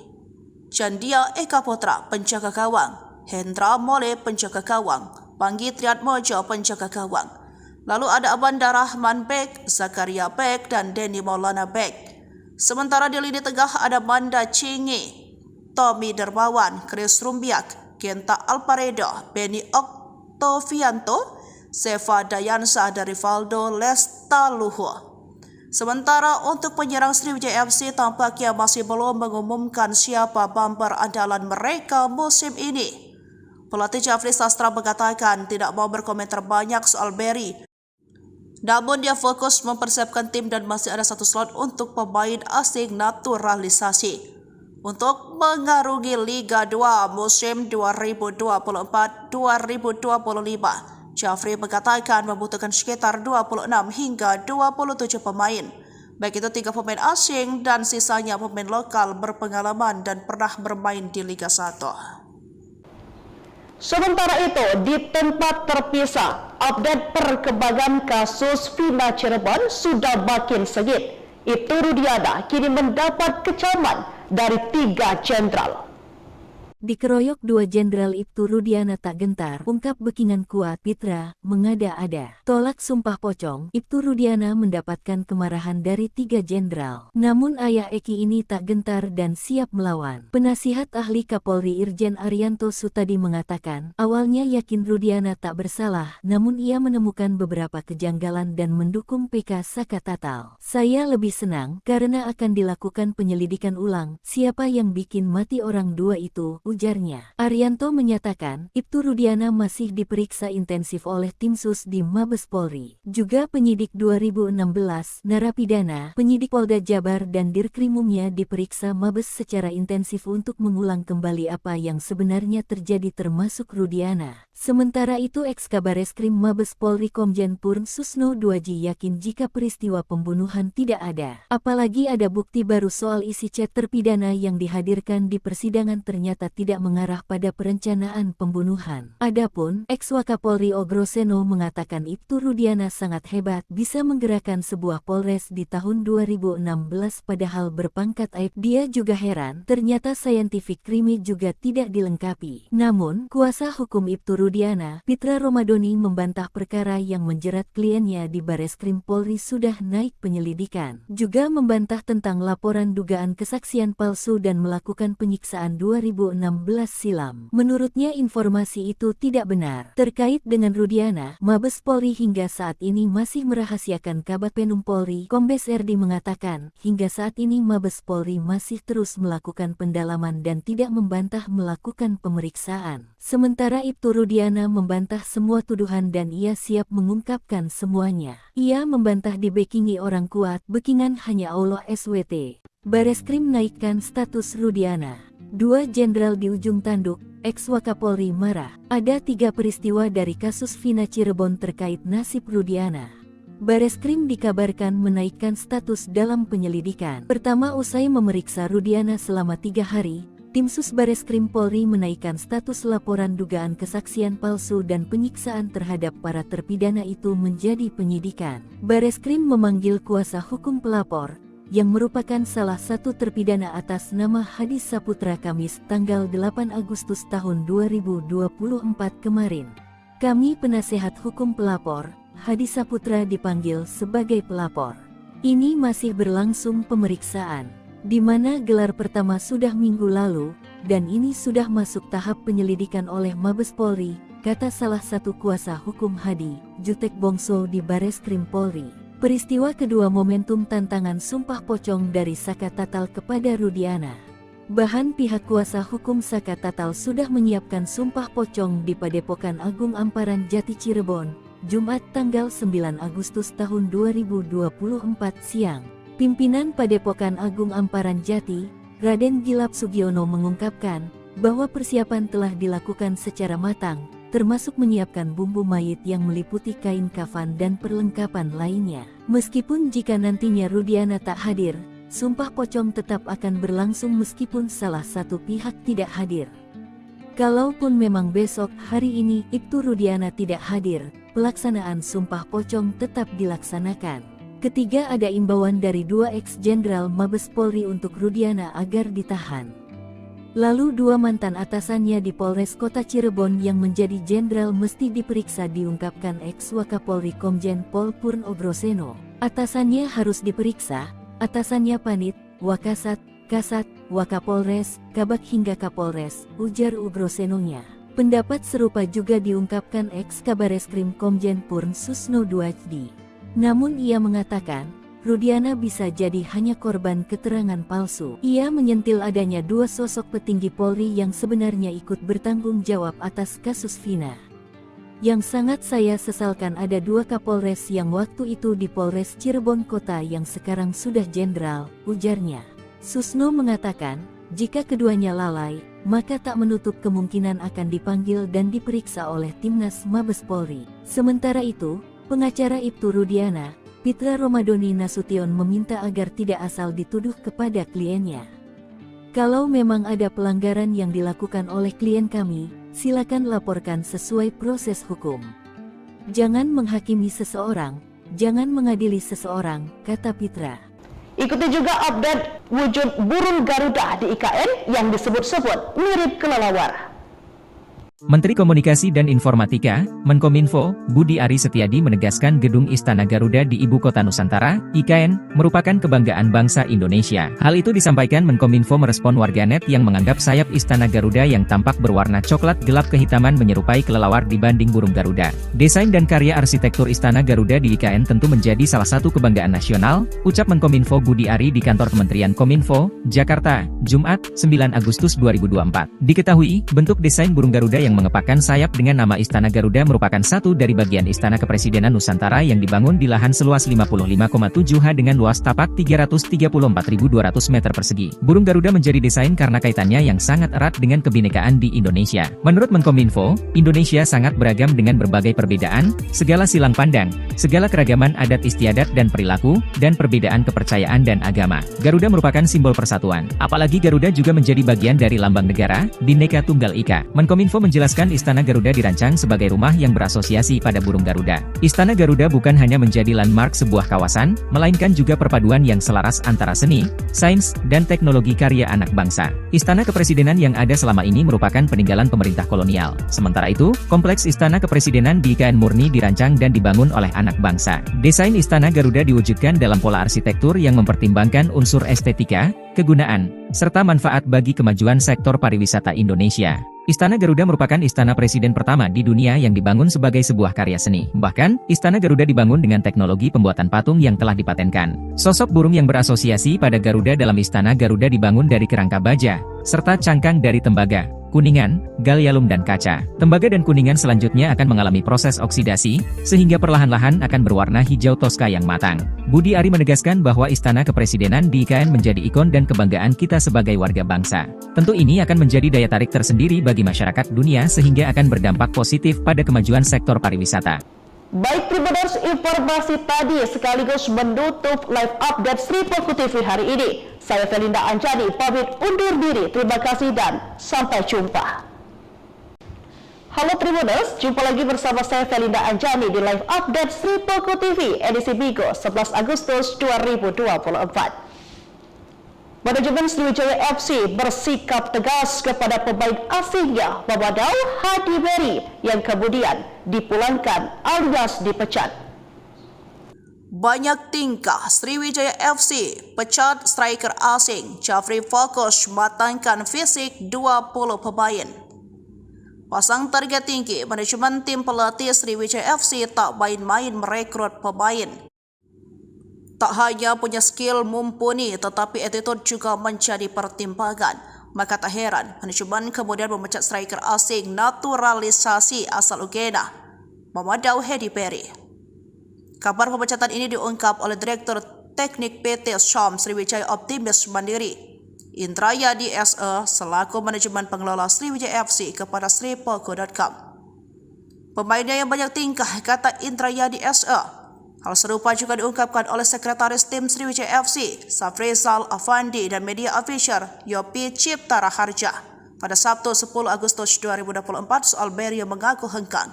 Chandia Eka Putra penjaga gawang, Hendra Mole penjaga gawang, Panggi Triatmojo penjaga gawang. Lalu ada Abanda Rahman Bek, Zakaria Bek, dan Denny Maulana Bek. Sementara di lini tengah ada Manda Cingi, Tommy Dermawan, Chris Rumbiak, Genta Alparedo, Benny Oktovianto, Seva Dayansa, dan Rivaldo Lestaluhu. Sementara untuk penyerang Sriwijaya FC tampaknya masih belum mengumumkan siapa bumper andalan mereka musim ini. Pelatih Jafri Sastra mengatakan tidak mau berkomentar banyak soal Berry. Namun dia fokus mempersiapkan tim dan masih ada satu slot untuk pemain asing naturalisasi untuk mengarungi Liga 2 musim 2024-2025. Jafri mengatakan membutuhkan sekitar 26 hingga 27 pemain, baik itu 3 pemain asing dan sisanya pemain lokal berpengalaman dan pernah bermain di Liga 1. Sementara itu, di tempat terpisah, update perkembangan kasus Vina Cirebon sudah makin sengit. Ibtu Rudiana kini mendapat kecaman dari 3 jenderal. Dikeroyok 2 Jenderal Ibtu Rudiana tak gentar, ungkap Bekingan kuat Pitra, mengada-ada. Tolak sumpah pocong, Ibtu Rudiana mendapatkan kemarahan dari 3 jenderal. Namun ayah Eki ini tak gentar dan siap melawan. Penasihat ahli Kapolri Irjen Arianto Sutadi mengatakan, awalnya yakin Rudiana tak bersalah, namun ia menemukan beberapa kejanggalan dan mendukung PK Saka Tatal. Saya lebih senang karena akan dilakukan penyelidikan ulang, siapa yang bikin mati orang 2 itu, ujarnya. Arianto menyatakan, Ibtu Rudiana masih diperiksa intensif oleh tim sus di Mabes Polri. Juga penyidik 2016, narapidana, penyidik Polda Jabar dan Dirkrimumnya diperiksa Mabes secara intensif untuk mengulang kembali apa yang sebenarnya terjadi termasuk Rudiana. Sementara itu Eks-Kabareskrim Mabes Polri Komjen Purn Susno Duaji yakin jika peristiwa pembunuhan tidak ada. Apalagi ada bukti baru soal isi chat terpidana yang dihadirkan di persidangan ternyata tidak mengarah pada perencanaan pembunuhan. Adapun Eks-Wakapolri Ogroseno mengatakan Ibtu Rudiana sangat hebat bisa menggerakkan sebuah polres di tahun 2016 padahal berpangkat aib. Dia juga heran ternyata scientific crime juga tidak dilengkapi. Namun kuasa hukum Ibtu Rudiana, Pitra Romadoni membantah perkara yang menjerat kliennya di Bareskrim Polri sudah naik penyelidikan. Juga membantah tentang laporan dugaan kesaksian palsu dan melakukan penyiksaan 2016 silam. Menurutnya informasi itu tidak benar. Terkait dengan Rudiana, Mabes Polri hingga saat ini masih merahasiakan. Kabag Penum Polri, Kombes RD mengatakan, hingga saat ini Mabes Polri masih terus melakukan pendalaman dan tidak membantah melakukan pemeriksaan. Sementara Ibtu Rudiana membantah semua tuduhan dan ia siap mengungkapkan semuanya. Ia membantah dibekingi orang kuat, bekingan hanya Allah SWT. Bareskrim naikkan status Rudiana. 2 jenderal di ujung tanduk, Eks-Wakapolri marah. Ada 3 peristiwa dari kasus Vina Cirebon terkait nasib Rudiana. Bareskrim dikabarkan menaikkan status dalam penyelidikan. Pertama, usai memeriksa Rudiana selama 3 hari, tim sus Bareskrim Polri menaikkan status laporan dugaan kesaksian palsu dan penyiksaan terhadap para terpidana itu menjadi penyidikan. Bareskrim memanggil kuasa hukum pelapor, yang merupakan salah satu terpidana atas nama Hadis Saputra Kamis tanggal 8 Agustus tahun 2024 kemarin. Kami penasehat hukum pelapor, Hadis Saputra dipanggil sebagai pelapor. Ini masih berlangsung pemeriksaan, di mana gelar pertama sudah minggu lalu, dan ini sudah masuk tahap penyelidikan oleh Mabes Polri, kata salah satu kuasa hukum Hadi, Jutek Bongso di Bareskrim Polri. Peristiwa kedua momentum tantangan sumpah pocong dari Saka Tatal kepada Rudiana. Bahan pihak kuasa hukum Saka Tatal sudah menyiapkan sumpah pocong di Padepokan Agung Amparan Jati Cirebon, Jumat tanggal 9 Agustus tahun 2024 siang. Pimpinan Padepokan Agung Amparan Jati, Raden Gilap Sugiono mengungkapkan, bahwa persiapan telah dilakukan secara matang, termasuk menyiapkan bumbu mayit yang meliputi kain kafan dan perlengkapan lainnya. Meskipun jika nantinya Rudiana tak hadir, sumpah pocong tetap akan berlangsung meskipun salah satu pihak tidak hadir. Kalaupun memang besok hari ini Ibtu Rudiana tidak hadir, pelaksanaan sumpah pocong tetap dilaksanakan. Ketiga, ada imbauan dari 2 ex-jenderal Mabes Polri untuk Rudiana agar ditahan. Lalu 2 mantan atasannya di Polres Kota Cirebon yang menjadi jenderal mesti diperiksa, diungkapkan ex-Wakapolri Komjen Pol Purno Groseno. Atasannya harus diperiksa, atasannya Panit, Wakasat, Kasat, Wakapolres, Kabak hingga Kapolres, ujar Ugrosenonya. Pendapat serupa juga diungkapkan ex-Kabareskrim Komjen Purn Susno Duajdi. Namun ia mengatakan, Rudiana bisa jadi hanya korban keterangan palsu. Ia menyentil adanya 2 sosok petinggi Polri yang sebenarnya ikut bertanggung jawab atas kasus Vina. Yang sangat saya sesalkan ada 2 Kapolres yang waktu itu di Polres Cirebon Kota yang sekarang sudah jenderal, ujarnya. Susno mengatakan, jika keduanya lalai, maka tak menutup kemungkinan akan dipanggil dan diperiksa oleh Timnas Mabes Polri. Sementara itu, pengacara Ibtu Rudiana, Pitra Romadoni Nasution meminta agar tidak asal dituduh kepada kliennya. Kalau memang ada pelanggaran yang dilakukan oleh klien kami, silakan laporkan sesuai proses hukum. Jangan menghakimi seseorang, jangan mengadili seseorang, kata Pitra. Ikuti juga update wujud burung Garuda di IKN yang disebut-sebut mirip kelelawar. Menteri Komunikasi dan Informatika, Menkominfo, Budi Ari Setiadi menegaskan Gedung Istana Garuda di Ibu Kota Nusantara, IKN, merupakan kebanggaan bangsa Indonesia. Hal itu disampaikan Menkominfo merespon warganet yang menganggap sayap Istana Garuda yang tampak berwarna coklat gelap kehitaman menyerupai kelelawar dibanding burung Garuda. Desain dan karya arsitektur Istana Garuda di IKN tentu menjadi salah satu kebanggaan nasional, ucap Menkominfo Budi Ari di kantor Kementerian Kominfo, Jakarta, Jumat, 9 Agustus 2024. Diketahui, bentuk desain burung Garuda yang mengepakkan sayap dengan nama Istana Garuda merupakan satu dari bagian Istana Kepresidenan Nusantara yang dibangun di lahan seluas 55,7 ha dengan luas tapak 334.200 meter persegi. Burung Garuda menjadi desain karena kaitannya yang sangat erat dengan kebinekaan di Indonesia. Menurut Menkominfo, Indonesia sangat beragam dengan berbagai perbedaan, segala silang pandang, segala keragaman adat istiadat dan perilaku, dan perbedaan kepercayaan dan agama. Garuda merupakan simbol persatuan. Apalagi Garuda juga menjadi bagian dari lambang negara, Bhinneka Tunggal Ika. Menkominfo menjelaskan Istana Garuda dirancang sebagai rumah yang berasosiasi pada burung Garuda. Istana Garuda bukan hanya menjadi landmark sebuah kawasan, melainkan juga perpaduan yang selaras antara seni, sains, dan teknologi karya anak bangsa. Istana Kepresidenan yang ada selama ini merupakan peninggalan pemerintah kolonial. Sementara itu, kompleks Istana Kepresidenan di IKN murni dirancang dan dibangun oleh anak bangsa. Desain Istana Garuda diwujudkan dalam pola arsitektur yang mempertimbangkan unsur estetika, kegunaan, serta manfaat bagi kemajuan sektor pariwisata Indonesia. Istana Garuda merupakan istana presiden pertama di dunia yang dibangun sebagai sebuah karya seni. Bahkan, Istana Garuda dibangun dengan teknologi pembuatan patung yang telah dipatenkan. Sosok burung yang berasosiasi pada Garuda dalam Istana Garuda dibangun dari kerangka baja, serta cangkang dari tembaga, kuningan, gallium dan kaca. Tembaga dan kuningan selanjutnya akan mengalami proses oksidasi, sehingga perlahan-lahan akan berwarna hijau toska yang matang. Budi Ari menegaskan bahwa Istana Kepresidenan di IKN menjadi ikon dan kebanggaan kita sebagai warga bangsa. Tentu ini akan menjadi daya tarik tersendiri bagi masyarakat dunia sehingga akan berdampak positif pada kemajuan sektor pariwisata. Baik Tribuners, informasi tadi sekaligus menutup live update Sri Poko TV hari ini. Saya Felinda Anjani pamit undur diri. Terima kasih dan sampai jumpa. Halo Tribuners, jumpa lagi bersama saya Felinda Anjani di live update Sri Poko TV edisi Bigo 11 Agustus 2024. Manajemen Sriwijaya FC bersikap tegas kepada pemain asingnya Mamadou Hadi Beri yang kemudian dipulangkan alias dipecat. Banyak tingkah Sriwijaya FC pecat striker asing Jafri Fokus matangkan fisik 20 pemain. Pasang target tinggi, manajemen tim pelatih Sriwijaya FC tak main-main merekrut pemain. Tak hanya punya skill mumpuni, tetapi attitude juga menjadi pertimbangan. Maka tak heran, manajemen kemudian memecat striker asing naturalisasi asal Uganda, Mamadou Hadi Beri. Kabar pemecatan ini diungkap oleh Direktur Teknik PT Syam Sriwijaya Optimis Mandiri, Indrayadi SE selaku manajemen pengelola Sriwijaya FC kepada sripolko.com. Pemainnya yang banyak tingkah, kata Indrayadi SE. Hal serupa juga diungkapkan oleh Sekretaris Tim Sriwijaya FC, Safrizal Afandi dan media official Yopi Cipta Raharja pada Sabtu 10 Agustus 2024 soal Berry yang mengaku hengkang.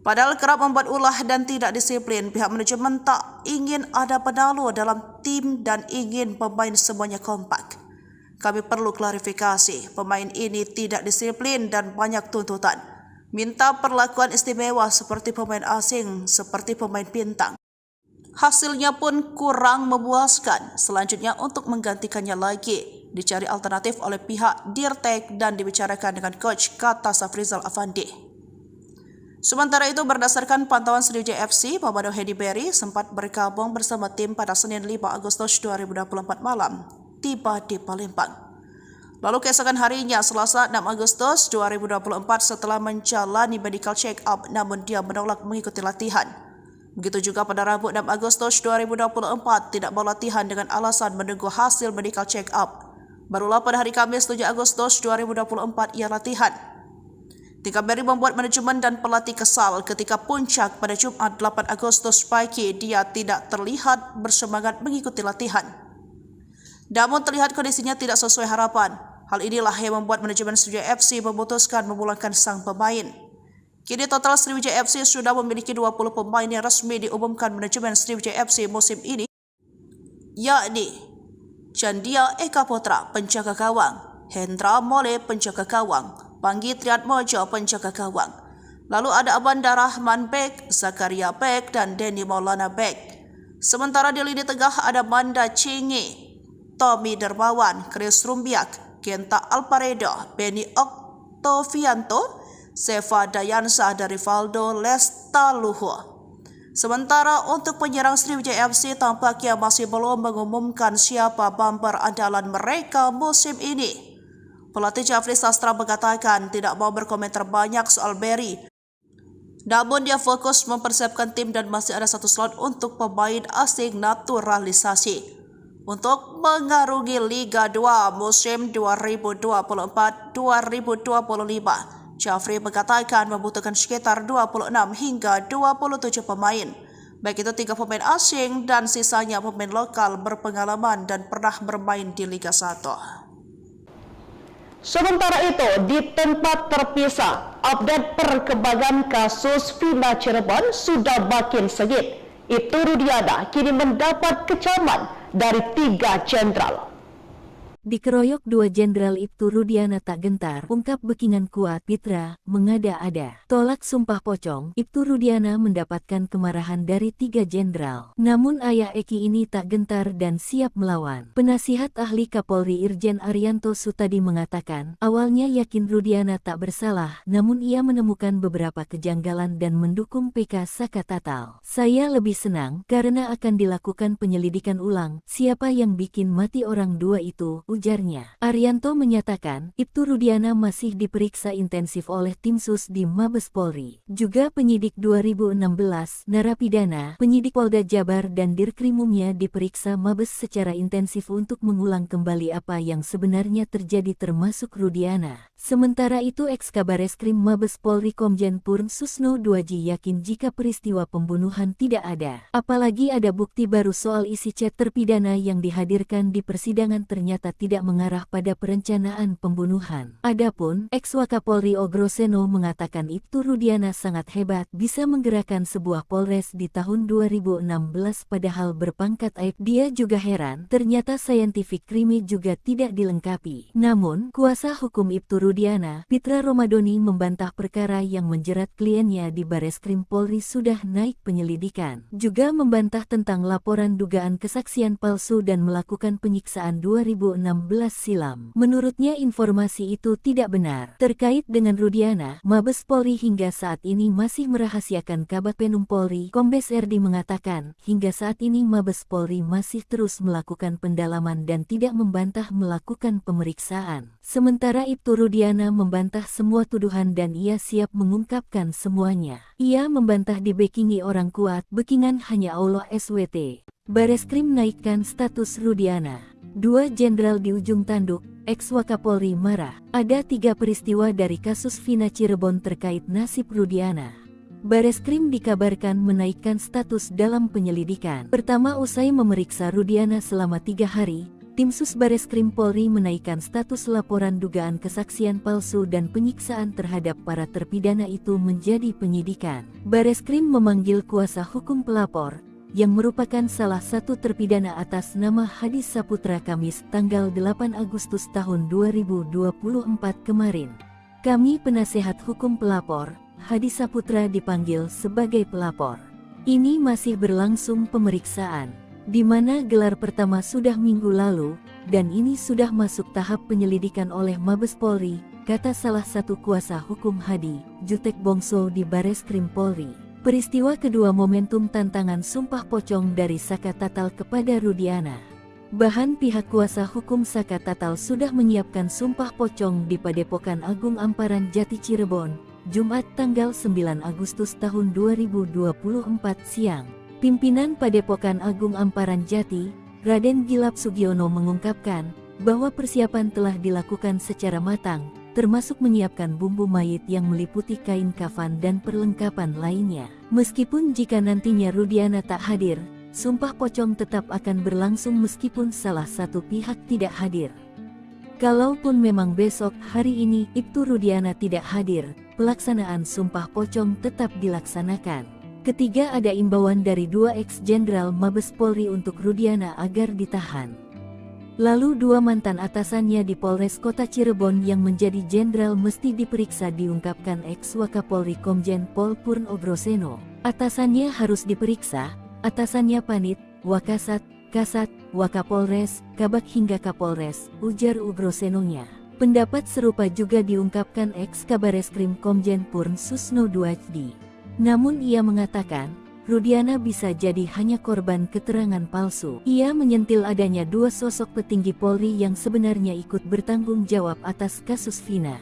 Padahal kerap membuat ulah dan tidak disiplin, pihak manajemen tak ingin ada penalu dalam tim dan ingin pemain semuanya kompak. Kami perlu klarifikasi, pemain ini tidak disiplin dan banyak tuntutan. Minta perlakuan istimewa seperti pemain asing, seperti pemain bintang. Hasilnya pun kurang memuaskan. Selanjutnya untuk menggantikannya lagi, dicari alternatif oleh pihak Dirtek dan dibicarakan dengan coach, kata Safrizal Afandi. Sementara itu, berdasarkan pantauan Sriwijaya FC, Pamado Hedi Berry sempat bergabung bersama tim pada Senin 5 Agustus 2024 malam, tiba di Palembang. Lalu keesokan harinya, Selasa 6 Agustus 2024 setelah menjalani medical check-up, namun dia menolak mengikuti latihan. Begitu juga pada Rabu 6 Agustus 2024 tidak mau latihan dengan alasan menunggu hasil medical check-up. Barulah pada hari Kamis 7 Agustus 2024 ia latihan. Tingkah Berry membuat manajemen dan pelatih kesal ketika puncak pada Jumat 8 Agustus pagi dia tidak terlihat bersemangat mengikuti latihan. Namun terlihat kondisinya tidak sesuai harapan. Hal inilah yang membuat manajemen Sriwijaya FC memutuskan memulangkan sang pemain. Kini total Sriwijaya FC sudah memiliki 20 pemain yang resmi diumumkan manajemen Sriwijaya FC musim ini, yakni Chandia Eka Putra penjaga gawang, Hendra Mole penjaga gawang, Panggi Triatmojo penjaga gawang. Lalu ada Abanda Rahman Bek, Zakaria Bek, dan Denny Maulana Bek. Sementara di lini tengah ada Manda Cingi, Tommy Dermawan, Chris Rumbiak, Genta Alparedo, Benny Oktovianto, Seva Dayansa, dan Rivaldo Lestaluhu. Sementara untuk penyerang Sriwijaya FC tampaknya masih belum mengumumkan siapa bumper andalan mereka musim ini. Pelatih Jafri Sastra mengatakan tidak mau berkomentar banyak soal Berry. Namun dia fokus mempersiapkan tim dan masih ada satu slot untuk pemain asing naturalisasi untuk mengarungi Liga 2 musim 2024-2025. Jafri mengatakan membutuhkan sekitar 26 hingga 27 pemain. Baik itu 3 pemain asing dan sisanya pemain lokal berpengalaman dan pernah bermain di Liga 1. Sementara itu, di tempat terpisah, update perkembangan kasus Vina Cirebon sudah makin sengit. Ibtu Rudiana kini mendapat kecaman dari 3 jenderal. Dikeroyok 2 Jenderal Ibtu Rudiana tak gentar, ungkap Bekingan kuat Pitra, mengada-ada. Tolak sumpah pocong, Ibtu Rudiana mendapatkan kemarahan dari 3 jenderal. Namun ayah Eki ini tak gentar dan siap melawan. Penasihat ahli Kapolri Irjen Arianto Sutadi mengatakan, awalnya yakin Rudiana tak bersalah, namun ia menemukan beberapa kejanggalan dan mendukung PK Saka Tatal. Saya lebih senang karena akan dilakukan penyelidikan ulang, siapa yang bikin mati orang 2 itu, ujarnya. Arianto menyatakan, Ibtu Rudiana masih diperiksa intensif oleh tim sus di Mabes Polri. Juga penyidik 2016, narapidana, penyidik Polda Jabar dan Dirkrimumnya diperiksa Mabes secara intensif untuk mengulang kembali apa yang sebenarnya terjadi termasuk Rudiana. Sementara itu Eks-Kabareskrim Mabes Polri Komjen Purn Susno Duaji yakin jika peristiwa pembunuhan tidak ada. Apalagi ada bukti baru soal isi chat terpidana yang dihadirkan di persidangan ternyata tidak mengarah pada perencanaan pembunuhan. Adapun, Eks-Wakapolri Ogroseno mengatakan Ibtu Rudiana sangat hebat bisa menggerakkan sebuah polres di tahun 2016 padahal berpangkat aib. Dia juga heran, ternyata scientific crime juga tidak dilengkapi. Namun, kuasa hukum Ibtu Rudiana, Pitra Romadoni membantah perkara yang menjerat kliennya di Bareskrim Polri sudah naik penyelidikan. Juga membantah tentang laporan dugaan kesaksian palsu dan melakukan penyiksaan 2016 silam. Menurutnya informasi itu tidak benar. Terkait dengan Rudiana, Mabes Polri hingga saat ini masih merahasiakan. Kabag Penum Polri, Kombes RD mengatakan, hingga saat ini Mabes Polri masih terus melakukan pendalaman dan tidak membantah melakukan pemeriksaan. Sementara Ibtu Rudiana membantah semua tuduhan dan ia siap mengungkapkan semuanya. Ia membantah dibekingi orang kuat, bekingan hanya Allah SWT. Bareskrim naikkan status Rudiana. Dua jenderal di ujung tanduk, ex-Wakapolri marah. Ada 3 peristiwa dari kasus Vina Cirebon terkait nasib Rudiana. Bareskrim dikabarkan menaikkan status dalam penyelidikan. Pertama, usai memeriksa Rudiana selama 3 hari, tim Sus Bareskrim Polri menaikkan status laporan dugaan kesaksian palsu dan penyiksaan terhadap para terpidana itu menjadi penyidikan. Bareskrim memanggil kuasa hukum pelapor, yang merupakan salah satu terpidana atas nama Hadi Saputra Kamis tanggal 8 Agustus tahun 2024 kemarin. Kami penasehat hukum pelapor, Hadi Saputra dipanggil sebagai pelapor. Ini masih berlangsung pemeriksaan, di mana gelar pertama sudah minggu lalu, dan ini sudah masuk tahap penyelidikan oleh Mabes Polri, kata salah satu kuasa hukum Hadi, Jutek Bongso di Bareskrim Polri. Peristiwa kedua momentum tantangan sumpah pocong dari Saka Tatal kepada Rudiana. Bahan pihak kuasa hukum Saka Tatal sudah menyiapkan sumpah pocong di Padepokan Agung Amparan Jati Cirebon, Jumat tanggal 9 Agustus tahun 2024 siang. Pimpinan Padepokan Agung Amparan Jati, Raden Gilap Sugiono mengungkapkan bahwa persiapan telah dilakukan secara matang, termasuk menyiapkan bumbu mayit yang meliputi kain kafan dan perlengkapan lainnya. Meskipun jika nantinya Rudiana tak hadir, sumpah pocong tetap akan berlangsung meskipun salah satu pihak tidak hadir. Kalaupun memang besok hari ini Ibtu Rudiana tidak hadir, pelaksanaan sumpah pocong tetap dilaksanakan. Ketiga, ada imbauan dari 2 ex-jenderal Mabes Polri untuk Rudiana agar ditahan. Lalu 2 mantan atasannya di Polres Kota Cirebon yang menjadi jenderal mesti diperiksa, diungkapkan ex-Wakapolri Komjen Pol Purno Groseno. Atasannya harus diperiksa, atasannya Panit, Wakasat, Kasat, Wakapolres, Kabak hingga Kapolres, ujar Ugrosenonya. Pendapat serupa juga diungkapkan ex-Kabareskrim Komjen Purn Susno Duajdi. Namun ia mengatakan, Rudiana bisa jadi hanya korban keterangan palsu. Ia menyentil adanya 2 sosok petinggi Polri yang sebenarnya ikut bertanggung jawab atas kasus Vina.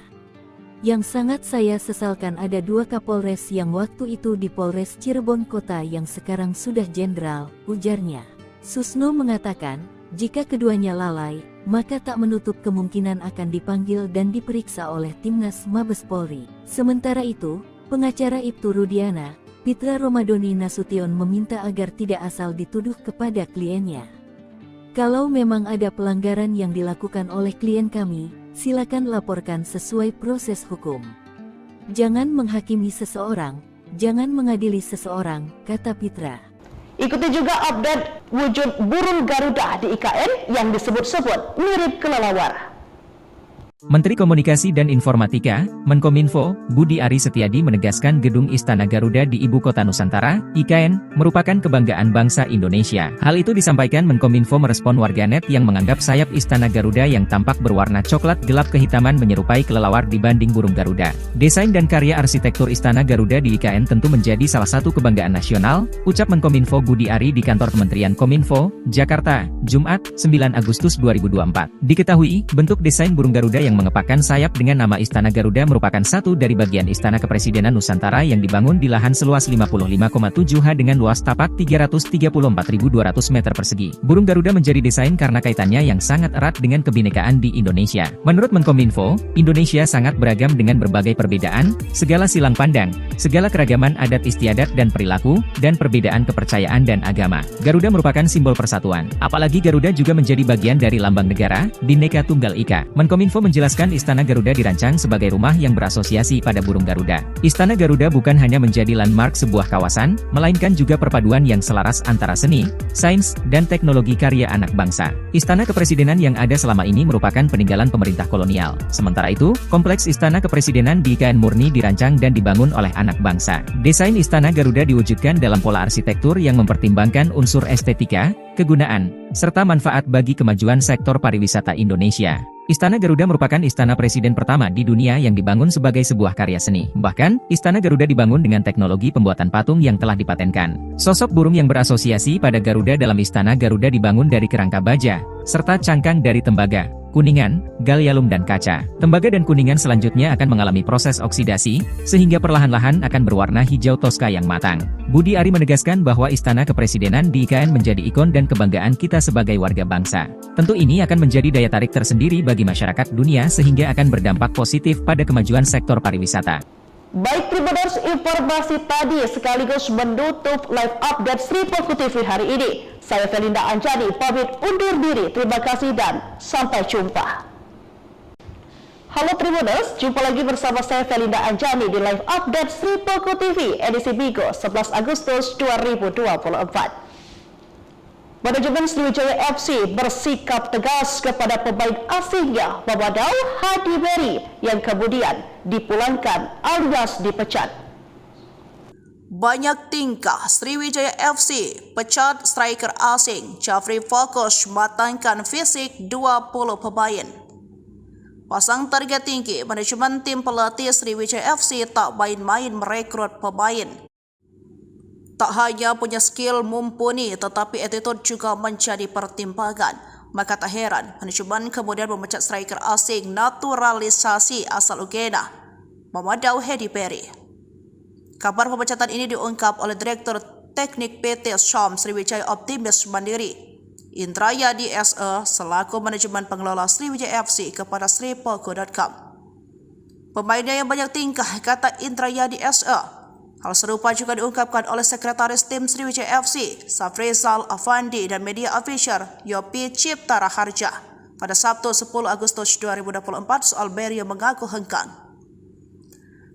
Yang sangat saya sesalkan ada 2 Kapolres yang waktu itu di Polres Cirebon Kota yang sekarang sudah jenderal, ujarnya. Susno mengatakan, jika keduanya lalai, maka tak menutup kemungkinan akan dipanggil dan diperiksa oleh Timnas Mabes Polri. Sementara itu, pengacara Ibtu Rudiana, Pitra Romadoni Nasution meminta agar tidak asal dituduh kepada kliennya. Kalau memang ada pelanggaran yang dilakukan oleh klien kami, silakan laporkan sesuai proses hukum. Jangan menghakimi seseorang, jangan mengadili seseorang, kata Pitra. Ikuti juga update wujud burung Garuda di IKN yang disebut-sebut mirip kelelawar. Menteri Komunikasi dan Informatika, Menkominfo, Budi Ari Setiadi menegaskan Gedung Istana Garuda di Ibu Kota Nusantara, IKN, merupakan kebanggaan bangsa Indonesia. Hal itu disampaikan Menkominfo merespon warganet yang menganggap sayap Istana Garuda yang tampak berwarna coklat gelap kehitaman menyerupai kelelawar dibanding burung Garuda. Desain dan karya arsitektur Istana Garuda di IKN tentu menjadi salah satu kebanggaan nasional, ucap Menkominfo Budi Ari di kantor Kementerian Kominfo, Jakarta, Jumat, 9 Agustus 2024. Diketahui, bentuk desain burung Garuda yang mengepakkan sayap dengan nama Istana Garuda merupakan satu dari bagian Istana Kepresidenan Nusantara yang dibangun di lahan seluas 55,7 ha dengan luas tapak 334.200 meter persegi. Burung Garuda menjadi desain karena kaitannya yang sangat erat dengan kebinekaan di Indonesia. Menurut Menkominfo, Indonesia sangat beragam dengan berbagai perbedaan, segala silang pandang, segala keragaman adat istiadat dan perilaku, dan perbedaan kepercayaan dan agama. Garuda merupakan simbol persatuan. Apalagi Garuda juga menjadi bagian dari lambang negara, Bhinneka Tunggal Ika. Menkominfo menjelaskan Istana Garuda dirancang sebagai rumah yang berasosiasi pada burung Garuda. Istana Garuda bukan hanya menjadi landmark sebuah kawasan, melainkan juga perpaduan yang selaras antara seni, sains, dan teknologi karya anak bangsa. Istana Kepresidenan yang ada selama ini merupakan peninggalan pemerintah kolonial. Sementara itu, kompleks Istana Kepresidenan di IKN murni dirancang dan dibangun oleh anak bangsa. Desain Istana Garuda diwujudkan dalam pola arsitektur yang mempertimbangkan unsur estetika, kegunaan, serta manfaat bagi kemajuan sektor pariwisata Indonesia. Istana Garuda merupakan istana presiden pertama di dunia yang dibangun sebagai sebuah karya seni. Bahkan, Istana Garuda dibangun dengan teknologi pembuatan patung yang telah dipatenkan. Sosok burung yang berasosiasi pada Garuda dalam Istana Garuda dibangun dari kerangka baja, serta cangkang dari tembaga. kuningan, gallium dan kaca. Tembaga dan kuningan selanjutnya akan mengalami proses oksidasi, sehingga perlahan-lahan akan berwarna hijau toska yang matang. Budi Ari menegaskan bahwa Istana Kepresidenan di IKN menjadi ikon dan kebanggaan kita sebagai warga bangsa. Tentu ini akan menjadi daya tarik tersendiri bagi masyarakat dunia sehingga akan berdampak positif pada kemajuan sektor pariwisata. Baik Tribuners, informasi tadi sekaligus menutup live update Sri Poko TV hari ini. Saya Felinda Anjani pamit undur diri. Terima kasih dan sampai jumpa. Halo Tribuners, jumpa lagi bersama saya Felinda Anjani di live update Sri Poko TV edisi Bigo 11 Agustus 2024. Manajemen Sriwijaya FC bersikap tegas kepada pemain asingnya Mamadou Hadi Beri yang kemudian dipulangkan alias dipecat. Banyak tingkah Sriwijaya FC pecat striker asing Jafri fokus matangkan fisik 20 pemain. Pasang target tinggi, manajemen tim pelatih Sriwijaya FC tak main-main merekrut pemain. Tak hanya punya skill mumpuni, tetapi attitude juga menjadi pertimbangan. Maka tak heran, manajemen kemudian memecat striker asing naturalisasi asal Uganda, Mamadou Hadi Beri. Kabar pemecatan ini diungkap oleh Direktur Teknik PT Syam Sriwijaya Optimis Mandiri, Indrayadi SE, selaku manajemen pengelola Sriwijaya FC kepada sripoko.com. Pemainnya yang banyak tingkah, kata Indrayadi SE. Hal serupa juga diungkapkan oleh Sekretaris Tim Sriwijaya FC, Safrizal Afandi dan media official Yopi Cipta Raharja pada Sabtu 10 Agustus 2024 soal Beri yang mengaku hengkang.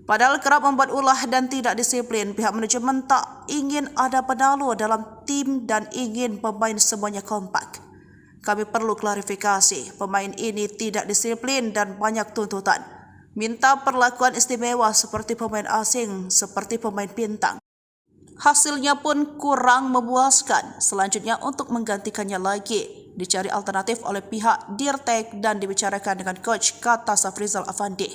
Padahal kerap membuat ulah dan tidak disiplin, pihak manajemen tak ingin ada penalu dalam tim dan ingin pemain semuanya kompak. Kami perlu klarifikasi, pemain ini tidak disiplin dan banyak tuntutan. Minta perlakuan istimewa seperti pemain asing, seperti pemain bintang. Hasilnya pun kurang memuaskan. Selanjutnya untuk menggantikannya lagi, dicari alternatif oleh pihak Dirtek dan dibicarakan dengan coach, kata Safrizal Afandi.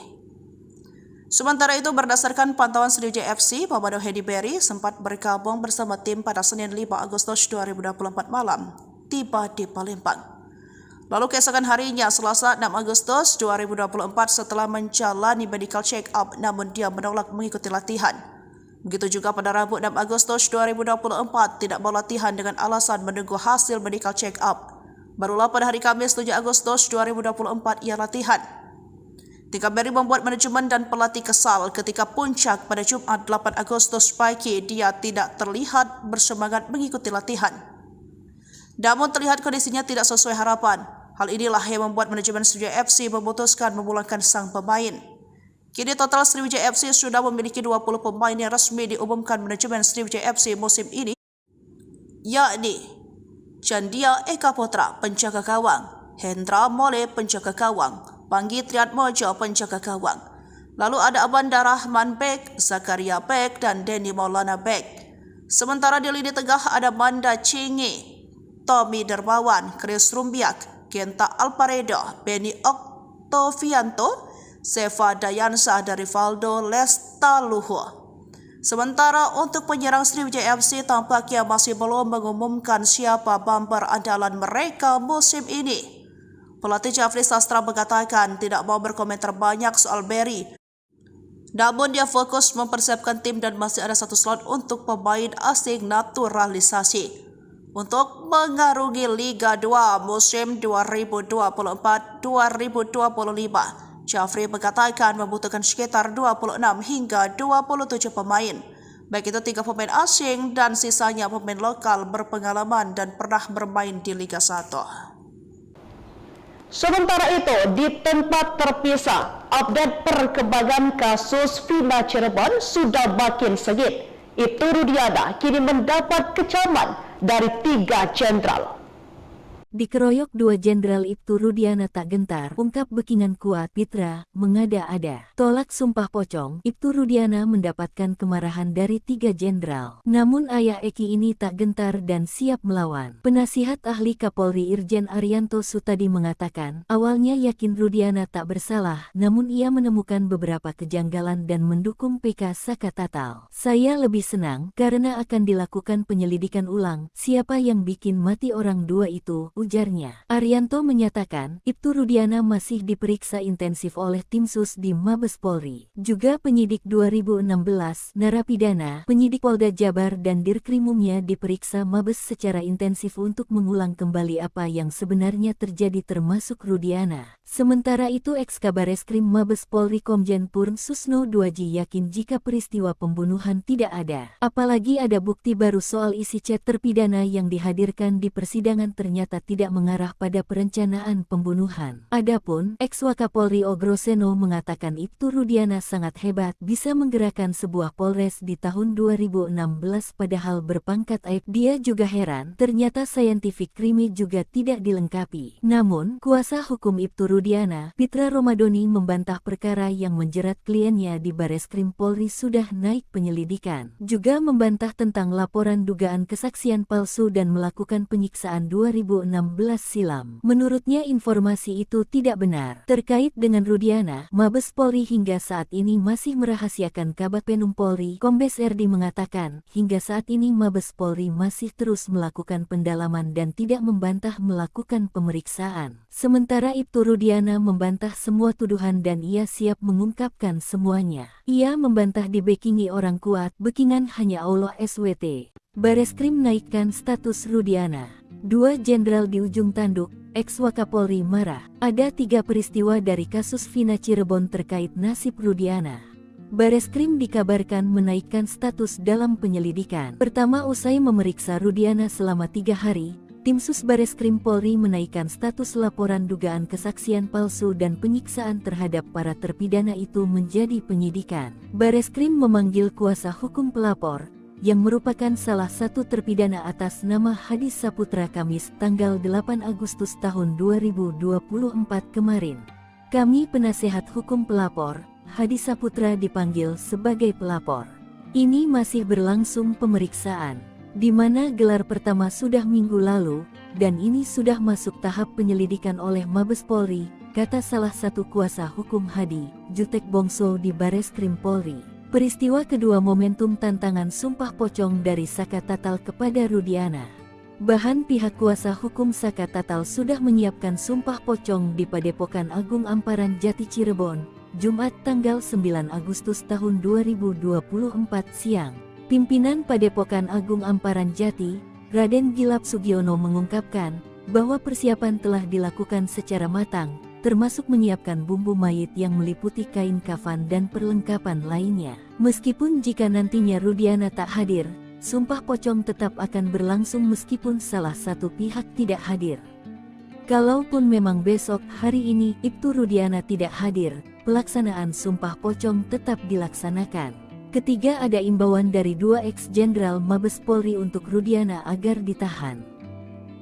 Sementara itu berdasarkan pantauan Sriwijaya FC, Mamadou Hadi Beri sempat bergabung bersama tim pada Senin 5 Agustus 2024 malam, tiba di Palembang. Lalu keesokan harinya, Selasa 6 Agustus 2024 setelah menjalani medical check-up namun dia menolak mengikuti latihan. Begitu juga pada Rabu 6 Agustus 2024 tidak mau latihan dengan alasan menunggu hasil medical check-up. Barulah pada hari Kamis 7 Agustus 2024 ia latihan. Tingkah Beri membuat manajemen dan pelatih kesal ketika puncak pada Jumat 8 Agustus pagi dia tidak terlihat bersemangat mengikuti latihan. Namun terlihat kondisinya tidak sesuai harapan. Hal inilah yang membuat manajemen Sriwijaya FC memutuskan memulangkan sang pemain. Kini total Sriwijaya FC sudah memiliki 20 pemain yang resmi diumumkan manajemen Sriwijaya FC musim ini, yakni Chandia Eka Putra, penjaga gawang, Hendra Mole, penjaga gawang, Panggi Triatmojo, penjaga gawang. Lalu ada Abanda Rahman Bek, Zakaria Bek, dan Denny Maulana Bek. Sementara di lini tengah ada Manda Cingi, Tommy Dermawan, Chris Rumbiak, Kenta Alparedo, Benny Oktovianto, Seva Dayansa dari Rivaldo Lestaluhu. Sementara untuk penyerang Sriwijaya FC tampaknya masih belum mengumumkan siapa bumper andalan mereka musim ini. Pelatih Jafri Sastra mengatakan tidak mau berkomentar banyak soal Beri. Namun dia fokus mempersiapkan tim dan masih ada satu slot untuk pemain asing naturalisasi untuk mengarungi Liga 2 musim 2024-2025. Jafri mengatakan membutuhkan sekitar 26 hingga 27 pemain, baik itu 3 pemain asing dan sisanya pemain lokal berpengalaman dan pernah bermain di Liga 1. Sementara itu, di tempat terpisah, update perkembangan kasus Vina Cirebon sudah makin sengit. Ibtu Rudiana kini mendapat kecaman dari 3 jenderal. Dikeroyok 2 Jenderal Ibtu Rudiana tak gentar, ungkap Bekingan kuat Pitra, mengada-ada. Tolak sumpah pocong, Ibtu Rudiana mendapatkan kemarahan dari 3 jenderal. Namun ayah Eki ini tak gentar dan siap melawan. Penasihat ahli Kapolri Irjen Arianto Sutadi mengatakan, awalnya yakin Rudiana tak bersalah, namun ia menemukan beberapa kejanggalan dan mendukung PK Saka Tatal. Saya lebih senang, karena akan dilakukan penyelidikan ulang, siapa yang bikin mati orang 2 itu, ujarnya. Arianto menyatakan, Ibtu Rudiana masih diperiksa intensif oleh tim sus di Mabes Polri. Juga penyidik 2016, narapidana, penyidik Polda Jabar dan Dirkrimumnya diperiksa Mabes secara intensif untuk mengulang kembali apa yang sebenarnya terjadi termasuk Rudiana. Sementara itu Eks-Kabareskrim Mabes Polri Komjen Purn Susno Duaji yakin jika peristiwa pembunuhan tidak ada. Apalagi ada bukti baru soal isi chat terpidana yang dihadirkan di persidangan ternyata tidak mengarah pada perencanaan pembunuhan. Adapun Eks-Wakapolri Ogroseno mengatakan Ibtu Rudiana sangat hebat bisa menggerakkan sebuah polres di tahun 2016 padahal berpangkat aib. Dia juga heran ternyata scientific crime juga tidak dilengkapi. Namun, kuasa hukum Ibtu Rudiana, Pitra Romadoni membantah perkara yang menjerat kliennya di Bareskrim Polri sudah naik penyelidikan. Juga membantah tentang laporan dugaan kesaksian palsu dan melakukan penyiksaan 2016 silam. Menurutnya informasi itu tidak benar. Terkait dengan Rudiana, Mabes Polri hingga saat ini masih merahasiakan. Kabag Penum Polri, Kombes RD mengatakan, hingga saat ini Mabes Polri masih terus melakukan pendalaman dan tidak membantah melakukan pemeriksaan. Sementara Ibtu Rudiana membantah semua tuduhan dan ia siap mengungkapkan semuanya. Ia membantah dibekingi orang kuat, bekingan hanya Allah SWT. Bareskrim naikkan status Rudiana. 2 jenderal di ujung tanduk, Eks-Wakapolri marah. Ada 3 peristiwa dari kasus Vina Cirebon terkait nasib Rudiana. Bareskrim dikabarkan menaikkan status dalam penyelidikan. Pertama, usai memeriksa Rudiana selama 3 hari, tim sus Bareskrim Polri menaikkan status laporan dugaan kesaksian palsu dan penyiksaan terhadap para terpidana itu menjadi penyidikan. Bareskrim memanggil kuasa hukum pelapor, yang merupakan salah satu terpidana atas nama Hadi Saputra Kamis tanggal 8 Agustus tahun 2024 kemarin. Kami penasehat hukum pelapor, Hadi Saputra dipanggil sebagai pelapor. Ini masih berlangsung pemeriksaan, di mana gelar pertama sudah minggu lalu, dan ini sudah masuk tahap penyelidikan oleh Mabes Polri, kata salah satu kuasa hukum Hadi, Jutek Bongso di Bareskrim Polri. Peristiwa kedua momentum tantangan sumpah pocong dari Saka Tatal kepada Rudiana. Bahan pihak kuasa hukum Saka Tatal sudah menyiapkan sumpah pocong di Padepokan Agung Amparan Jati Cirebon, Jumat tanggal 9 Agustus tahun 2024 siang. Pimpinan Padepokan Agung Amparan Jati, Raden Gilap Sugiono mengungkapkan bahwa persiapan telah dilakukan secara matang, termasuk menyiapkan bumbu mayit yang meliputi kain kafan dan perlengkapan lainnya. Meskipun jika nantinya Rudiana tak hadir, sumpah pocong tetap akan berlangsung meskipun salah satu pihak tidak hadir. Kalaupun memang besok hari ini Ibtu Rudiana tidak hadir, pelaksanaan sumpah pocong tetap dilaksanakan. Ketiga, ada imbauan dari 2 ex-jenderal Mabes Polri untuk Rudiana agar ditahan.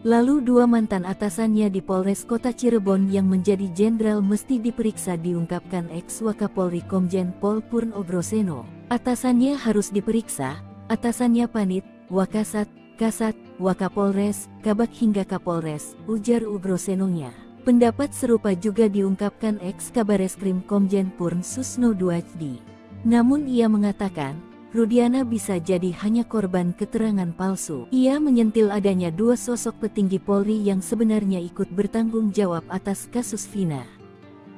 Lalu 2 mantan atasannya di Polres Kota Cirebon yang menjadi jenderal mesti diperiksa, diungkapkan Eks-Wakapolri Komjen Pol Purn Ogroseno. Atasannya harus diperiksa, atasannya Panit, Wakasat, Kasat, Wakapolres, Kabag hingga Kapolres, ujar Ogrosenonya. Pendapat serupa juga diungkapkan Eks-Kabareskrim Komjen Purn Susno Duaji. Namun ia mengatakan, Rudiana bisa jadi hanya korban keterangan palsu. Ia menyentil adanya 2 sosok petinggi Polri yang sebenarnya ikut bertanggung jawab atas kasus Vina.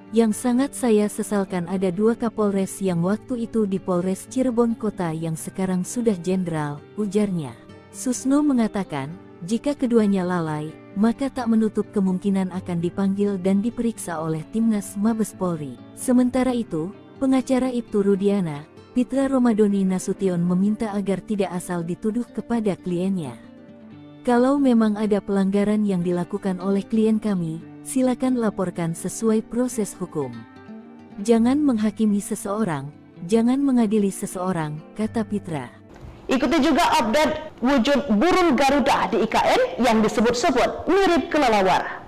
Yang sangat saya sesalkan ada 2 Kapolres yang waktu itu di Polres Cirebon Kota yang sekarang sudah jenderal, ujarnya. Susno mengatakan, jika keduanya lalai, maka tak menutup kemungkinan akan dipanggil dan diperiksa oleh Timnas Mabes Polri. Sementara itu, pengacara Ibtu Rudiana, Pitra Romadoni Nasution meminta agar tidak asal dituduh kepada kliennya. Kalau memang ada pelanggaran yang dilakukan oleh klien kami, silakan laporkan sesuai proses hukum. Jangan menghakimi seseorang, jangan mengadili seseorang, kata Pitra. Ikuti juga update wujud burung Garuda di IKN yang disebut-sebut mirip kelelawar.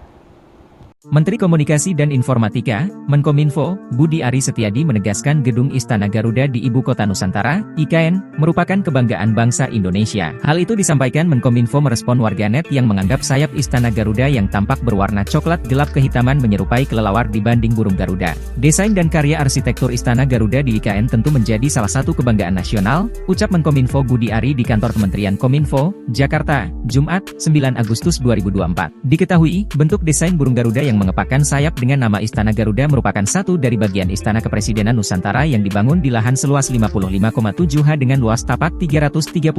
Menteri Komunikasi dan Informatika, Menkominfo, Budi Ari Setiadi menegaskan gedung Istana Garuda di Ibu Kota Nusantara, IKN, merupakan kebanggaan bangsa Indonesia. Hal itu disampaikan Menkominfo merespon warganet yang menganggap sayap Istana Garuda yang tampak berwarna coklat gelap kehitaman menyerupai kelelawar dibanding burung Garuda. Desain dan karya arsitektur Istana Garuda di IKN tentu menjadi salah satu kebanggaan nasional, ucap Menkominfo Budi Ari di kantor Kementerian Kominfo, Jakarta, Jumat, 9 Agustus 2024. Diketahui, bentuk desain burung Garuda yang mengepakkan sayap dengan nama Istana Garuda merupakan satu dari bagian Istana Kepresidenan Nusantara yang dibangun di lahan seluas 55,7 ha dengan luas tapak 334.200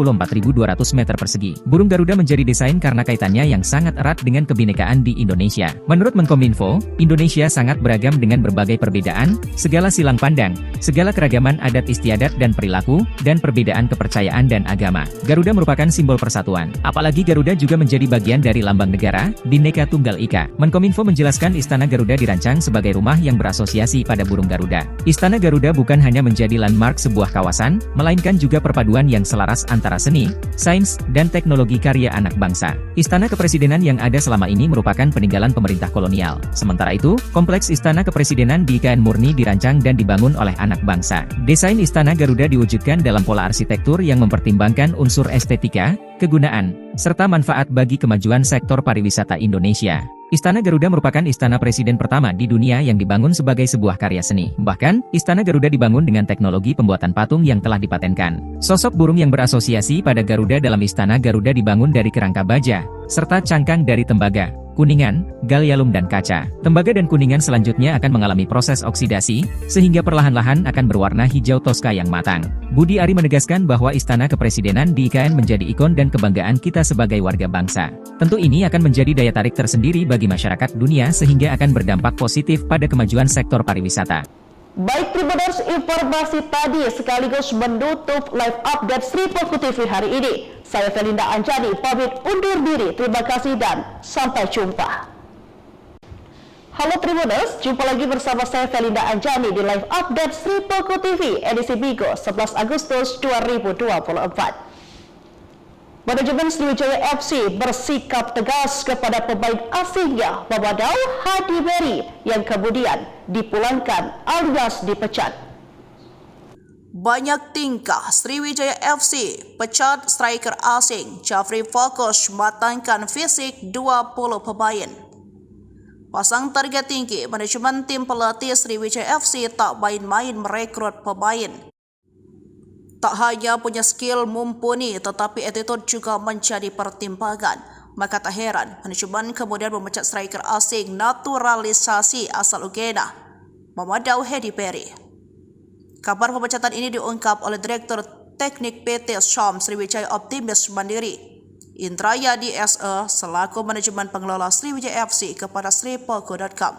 meter persegi. Burung Garuda menjadi desain karena kaitannya yang sangat erat dengan kebinekaan di Indonesia. Menurut Menkominfo, Indonesia sangat beragam dengan berbagai perbedaan, segala silang pandang, segala keragaman adat istiadat dan perilaku, dan perbedaan kepercayaan dan agama. Garuda merupakan simbol persatuan. Apalagi Garuda juga menjadi bagian dari lambang negara, Bhinneka Tunggal Ika. Menkominfo menjelaskan Istana Garuda dirancang sebagai rumah yang berasosiasi pada burung Garuda. Istana Garuda bukan hanya menjadi landmark sebuah kawasan, melainkan juga perpaduan yang selaras antara seni, sains, dan teknologi karya anak bangsa. Istana Kepresidenan yang ada selama ini merupakan peninggalan pemerintah kolonial. Sementara itu, kompleks Istana Kepresidenan di IKN murni dirancang dan dibangun oleh anak bangsa. Desain Istana Garuda diwujudkan dalam pola arsitektur yang mempertimbangkan unsur estetika, kegunaan, serta manfaat bagi kemajuan sektor pariwisata Indonesia. Istana Garuda merupakan istana presiden pertama di dunia yang dibangun sebagai sebuah karya seni. Bahkan, Istana Garuda dibangun dengan teknologi pembuatan patung yang telah dipatenkan. Sosok burung yang berasosiasi pada Garuda dalam Istana Garuda dibangun dari kerangka baja, serta cangkang dari tembaga, kuningan, gallium dan kaca. Tembaga dan kuningan selanjutnya akan mengalami proses oksidasi, sehingga perlahan-lahan akan berwarna hijau toska yang matang. Budi Ari menegaskan bahwa Istana Kepresidenan di IKN menjadi ikon dan kebanggaan kita sebagai warga bangsa. Tentu ini akan menjadi daya tarik tersendiri bagi masyarakat dunia sehingga akan berdampak positif pada kemajuan sektor pariwisata. Baik Tribuners, informasi tadi sekaligus menutup live update Sri Poku TV hari ini. Saya Felinda Anjani pamit undur diri. Terima kasih dan sampai jumpa. Halo Tribuners, jumpa lagi bersama saya Felinda Anjani di live update Sri Poku TV edisi Bigo 11 Agustus 2024. Manajemen Sriwijaya FC bersikap tegas kepada pemain asingnya Mamadou Hadi Beri yang kemudian dipulangkan alias dipecat. Banyak tingkah Sriwijaya FC pecat striker asing Jafri Fokus matangkan fisik 20 pemain. Pasang target tinggi, manajemen tim pelatih Sriwijaya FC tak main-main merekrut pemain. Tak hanya punya skill mumpuni, tetapi attitude juga menjadi pertimbangan. Maka tak heran, manajemen kemudian memecat striker asing naturalisasi asal Uganda, Mamadou Hadi Beri. Kabar pemecatan ini diungkap oleh Direktur Teknik PT Syam Sriwijaya Optimis Mandiri, Indrayadi SE, selaku manajemen pengelola Sriwijaya FC kepada sripoku.com.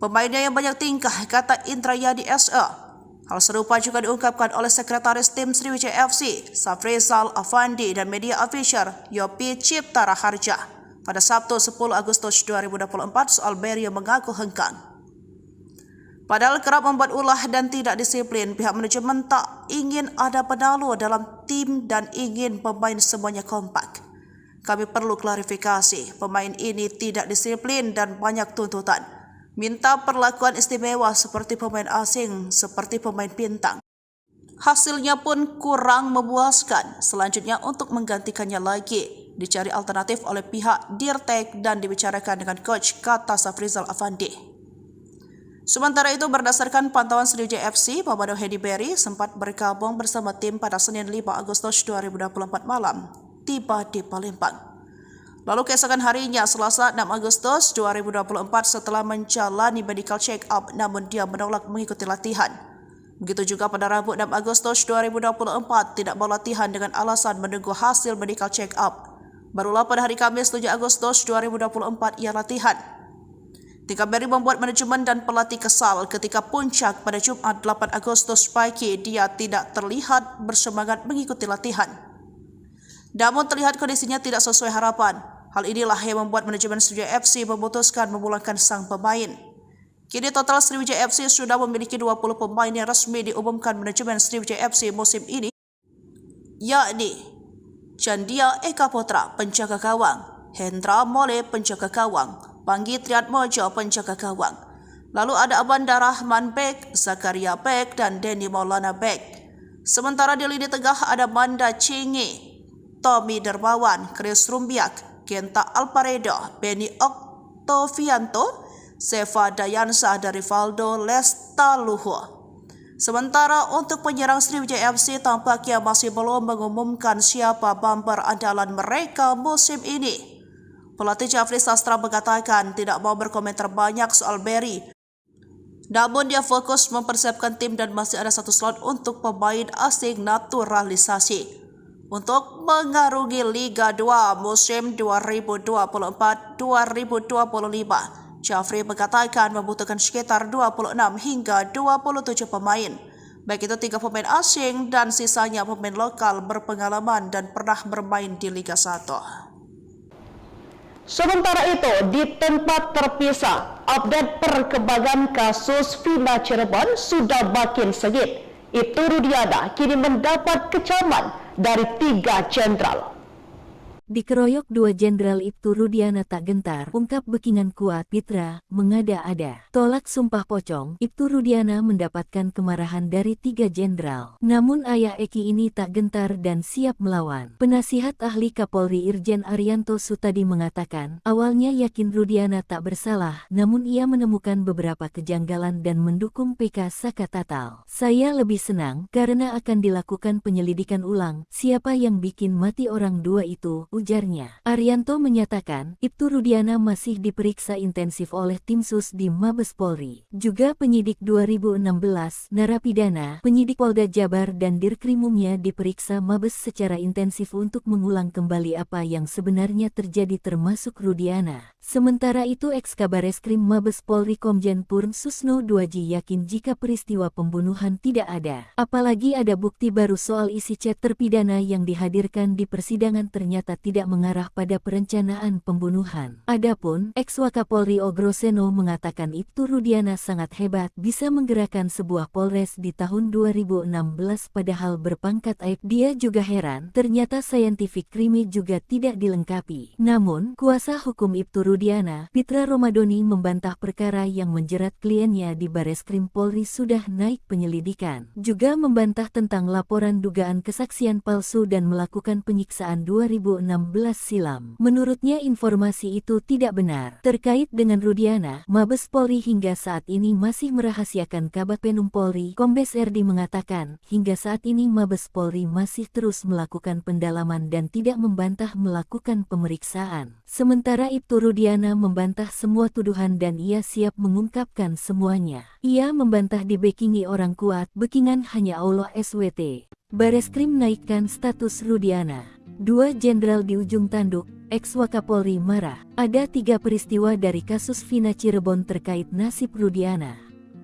Pemainnya yang banyak tingkah, kata Indrayadi SE. Hal serupa juga diungkapkan oleh Sekretaris Tim Sriwijaya FC, Safrizal Afandi dan media official Yopi Cipta Raharja pada Sabtu 10 Agustus 2024 soal Beri yang mengaku hengkang. Padahal kerap membuat ulah dan tidak disiplin, pihak manajemen tak ingin ada penalu dalam tim dan ingin pemain semuanya kompak. Kami perlu klarifikasi, pemain ini tidak disiplin dan banyak tuntutan. Minta perlakuan istimewa seperti pemain asing, seperti pemain bintang. Hasilnya pun kurang memuaskan. Selanjutnya untuk menggantikannya lagi, dicari alternatif oleh pihak Dirtek dan dibicarakan dengan coach, kata Safrizal Afandi. Sementara itu berdasarkan pantauan Sriwijaya FC, Mamadou Hadi Beri sempat bergabung bersama tim pada Senin 5 Agustus 2024 malam, tiba di Palembang. Lalu keesokan harinya, Selasa 6 Agustus 2024 setelah menjalani medical check-up namun dia menolak mengikuti latihan. Begitu juga pada Rabu 6 Agustus 2024 tidak mau latihan dengan alasan menunggu hasil medical check-up. Barulah pada hari Kamis 7 Agustus 2024 ia latihan. Tingkah Beri membuat manajemen dan pelatih kesal ketika puncak pada Jumat 8 Agustus pagi dia tidak terlihat bersemangat mengikuti latihan. Namun terlihat kondisinya tidak sesuai harapan. Hal inilah yang membuat manajemen Sriwijaya FC memutuskan memulangkan sang pemain. Kini total Sriwijaya FC sudah memiliki 20 pemain yang resmi diumumkan manajemen Sriwijaya FC musim ini, yakni Chandia Eka Putra penjaga gawang, Hendra Mole penjaga gawang, Panggi Triatmojo penjaga gawang. Lalu ada Abanda Rahman Bek, Zakaria Bek, dan Denny Maulana Bek. Sementara di lini tengah ada Manda Cingi, Tommy Dermawan, Chris Rumbiak, Kenta Alparedo, Benny Oktovianto, Seva Dayansa, dan Rivaldo Lestaluhu. Sementara untuk penyerang Sriwijaya FC tampaknya masih belum mengumumkan siapa bumper andalan mereka musim ini. Pelatih Jafri Sastra mengatakan tidak mau berkomentar banyak soal Berry. Namun dia fokus mempersiapkan tim dan masih ada satu slot untuk pemain asing naturalisasi untuk mengarungi Liga 2 musim 2024-2025. Jafri mengatakan membutuhkan sekitar 26 hingga 27 pemain, baik itu 3 pemain asing dan sisanya pemain lokal berpengalaman dan pernah bermain di Liga 1. Sementara itu, di tempat terpisah, update perkembangan kasus Vina Cirebon sudah makin sengit. Ibtu Rudiana kini mendapat kecaman dari 3 jenderal. Dikeroyok 2 Jenderal Ibtu Rudiana tak gentar, ungkap Bekingan kuat Pitra, mengada-ada. Tolak sumpah pocong, Ibtu Rudiana mendapatkan kemarahan dari 3 jenderal. Namun ayah Eki ini tak gentar dan siap melawan. Penasihat ahli Kapolri Irjen Arianto Sutadi mengatakan, awalnya yakin Rudiana tak bersalah, namun ia menemukan beberapa kejanggalan dan mendukung PK Saka Tatal. Saya lebih senang karena akan dilakukan penyelidikan ulang, siapa yang bikin mati orang 2 itu, ujarnya. Arianto menyatakan, Ibtu Rudiana masih diperiksa intensif oleh tim sus di Mabes Polri. Juga penyidik 2016, narapidana, penyidik Polda Jabar dan Dirkrimumnya diperiksa Mabes secara intensif untuk mengulang kembali apa yang sebenarnya terjadi termasuk Rudiana. Sementara itu Eks-Kabareskrim Mabes Polri Komjen Purn Susno Duaji yakin jika peristiwa pembunuhan tidak ada. Apalagi ada bukti baru soal isi chat terpidana yang dihadirkan di persidangan ternyata tidak mengarah pada perencanaan pembunuhan. Adapun Eks-Wakapolri Ogroseno mengatakan Ibtu Rudiana sangat hebat bisa menggerakkan sebuah polres di tahun 2016 padahal berpangkat aib. Dia juga heran ternyata scientific crime juga tidak dilengkapi. Namun kuasa hukum Ibtu Rudiana, Pitra Romadoni membantah perkara yang menjerat kliennya di Bareskrim Polri sudah naik penyelidikan. Juga membantah tentang laporan dugaan kesaksian palsu dan melakukan penyiksaan 2016 silam. Menurutnya informasi itu tidak benar. Terkait dengan Rudiana, Mabes Polri hingga saat ini masih merahasiakan Kabag Penum Polri. Kombes RD mengatakan, hingga saat ini Mabes Polri masih terus melakukan pendalaman dan tidak membantah melakukan pemeriksaan. Sementara Ibtu Rudiana membantah semua tuduhan dan ia siap mengungkapkan semuanya. Ia membantah dibekingi orang kuat, bekingan hanya Allah SWT. Bareskrim naikkan status Rudiana. 2 jenderal di ujung tanduk, Eks-Wakapolri marah. Ada 3 peristiwa dari kasus Vina Cirebon terkait nasib Rudiana.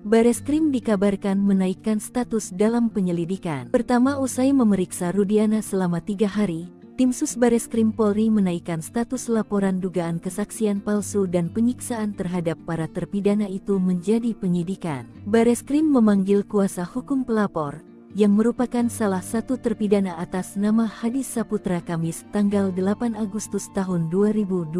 Bareskrim dikabarkan menaikkan status dalam penyelidikan. Pertama, usai memeriksa Rudiana selama 3 hari, tim sus Bareskrim Polri menaikkan status laporan dugaan kesaksian palsu dan penyiksaan terhadap para terpidana itu menjadi penyidikan. Bareskrim memanggil kuasa hukum pelapor, yang merupakan salah satu terpidana atas nama Hadi Saputra Kamis tanggal 8 Agustus tahun 2024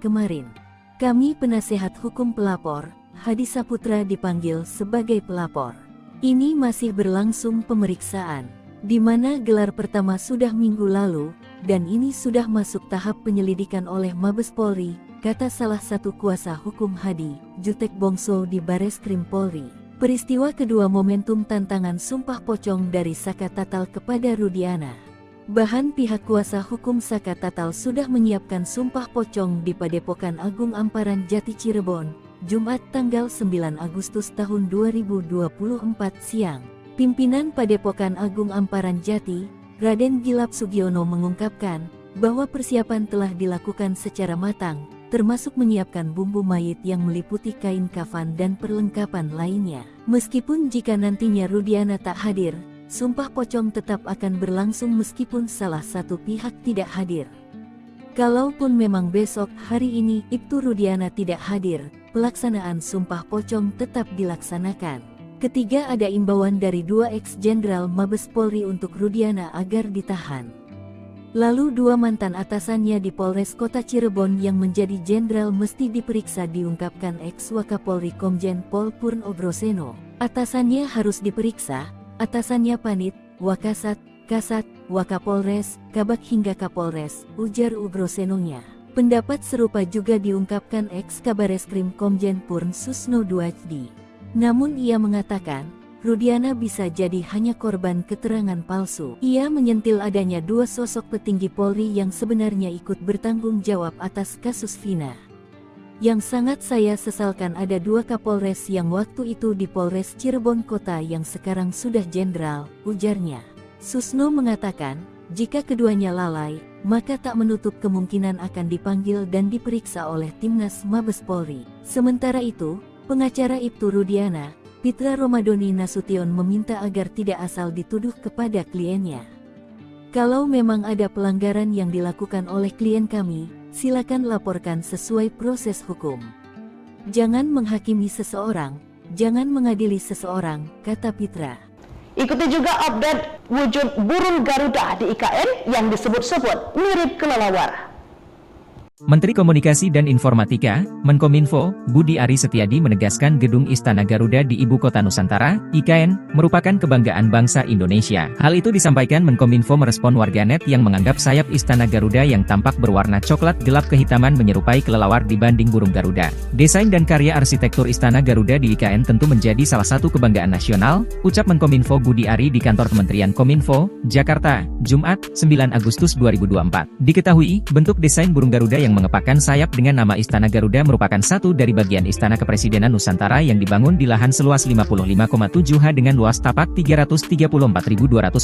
kemarin. Kami penasehat hukum pelapor, Hadi Saputra dipanggil sebagai pelapor. Ini masih berlangsung pemeriksaan, di mana gelar pertama sudah minggu lalu, dan ini sudah masuk tahap penyelidikan oleh Mabes Polri, kata salah satu kuasa hukum Hadi, Jutek Bongso di Bareskrim Polri. Peristiwa kedua momentum tantangan sumpah pocong dari Saka Tatal kepada Rudiana. Bahan pihak kuasa hukum Saka Tatal sudah menyiapkan sumpah pocong di Padepokan Agung Amparan Jati Cirebon, Jumat tanggal 9 Agustus tahun 2024 siang. Pimpinan Padepokan Agung Amparan Jati, Raden Gilap Sugiono mengungkapkan bahwa persiapan telah dilakukan secara matang, termasuk menyiapkan bumbu mayit yang meliputi kain kafan dan perlengkapan lainnya. Meskipun jika nantinya Rudiana tak hadir, sumpah pocong tetap akan berlangsung meskipun salah satu pihak tidak hadir. Kalaupun memang besok hari ini Ibtu Rudiana tidak hadir, pelaksanaan sumpah pocong tetap dilaksanakan. Ketiga, ada imbauan dari 2 eks-jenderal Mabes Polri untuk Rudiana agar ditahan. Lalu dua mantan atasannya di Polres Kota Cirebon yang menjadi jenderal mesti diperiksa, diungkapkan ex-Wakapolri Komjen Pol Purno Groseno. Atasannya harus diperiksa, atasannya Panit, Wakasat, Kasat, Wakapolres, Kabak hingga Kapolres, ujar Grosenonya. Pendapat serupa juga diungkapkan ex-Kabareskrim Komjen Purn Susno Duajdi. Namun ia mengatakan, Rudiana bisa jadi hanya korban keterangan palsu. Ia menyentil adanya dua sosok petinggi Polri yang sebenarnya ikut bertanggung jawab atas kasus Vina. Yang sangat saya sesalkan ada dua Kapolres yang waktu itu di Polres Cirebon Kota yang sekarang sudah jenderal, ujarnya. Susno mengatakan, jika keduanya lalai, maka tak menutup kemungkinan akan dipanggil dan diperiksa oleh Timnas Mabes Polri. Sementara itu, pengacara Ibtu Rudiana, Pitra Romadoni Nasution meminta agar tidak asal dituduh kepada kliennya. Kalau memang ada pelanggaran yang dilakukan oleh klien kami, silakan laporkan sesuai proses hukum. Jangan menghakimi seseorang, jangan mengadili seseorang, kata Pitra. Ikuti juga update wujud burung Garuda di IKN yang disebut-sebut mirip kelelawar. Menteri Komunikasi dan Informatika, Menkominfo, Budi Ari Setiadi menegaskan Gedung Istana Garuda di Ibu Kota Nusantara, IKN, merupakan kebanggaan bangsa Indonesia. Hal itu disampaikan Menkominfo merespon warganet yang menganggap sayap Istana Garuda yang tampak berwarna coklat gelap kehitaman menyerupai kelelawar dibanding burung Garuda. Desain dan karya arsitektur Istana Garuda di IKN tentu menjadi salah satu kebanggaan nasional, ucap Menkominfo Budi Ari di kantor Kementerian Kominfo, Jakarta, Jumat, 9 Agustus 2024. Diketahui, bentuk desain burung Garuda yang mengepakkan sayap dengan nama Istana Garuda merupakan satu dari bagian Istana Kepresidenan Nusantara yang dibangun di lahan seluas 55,7 ha dengan luas tapak 334.200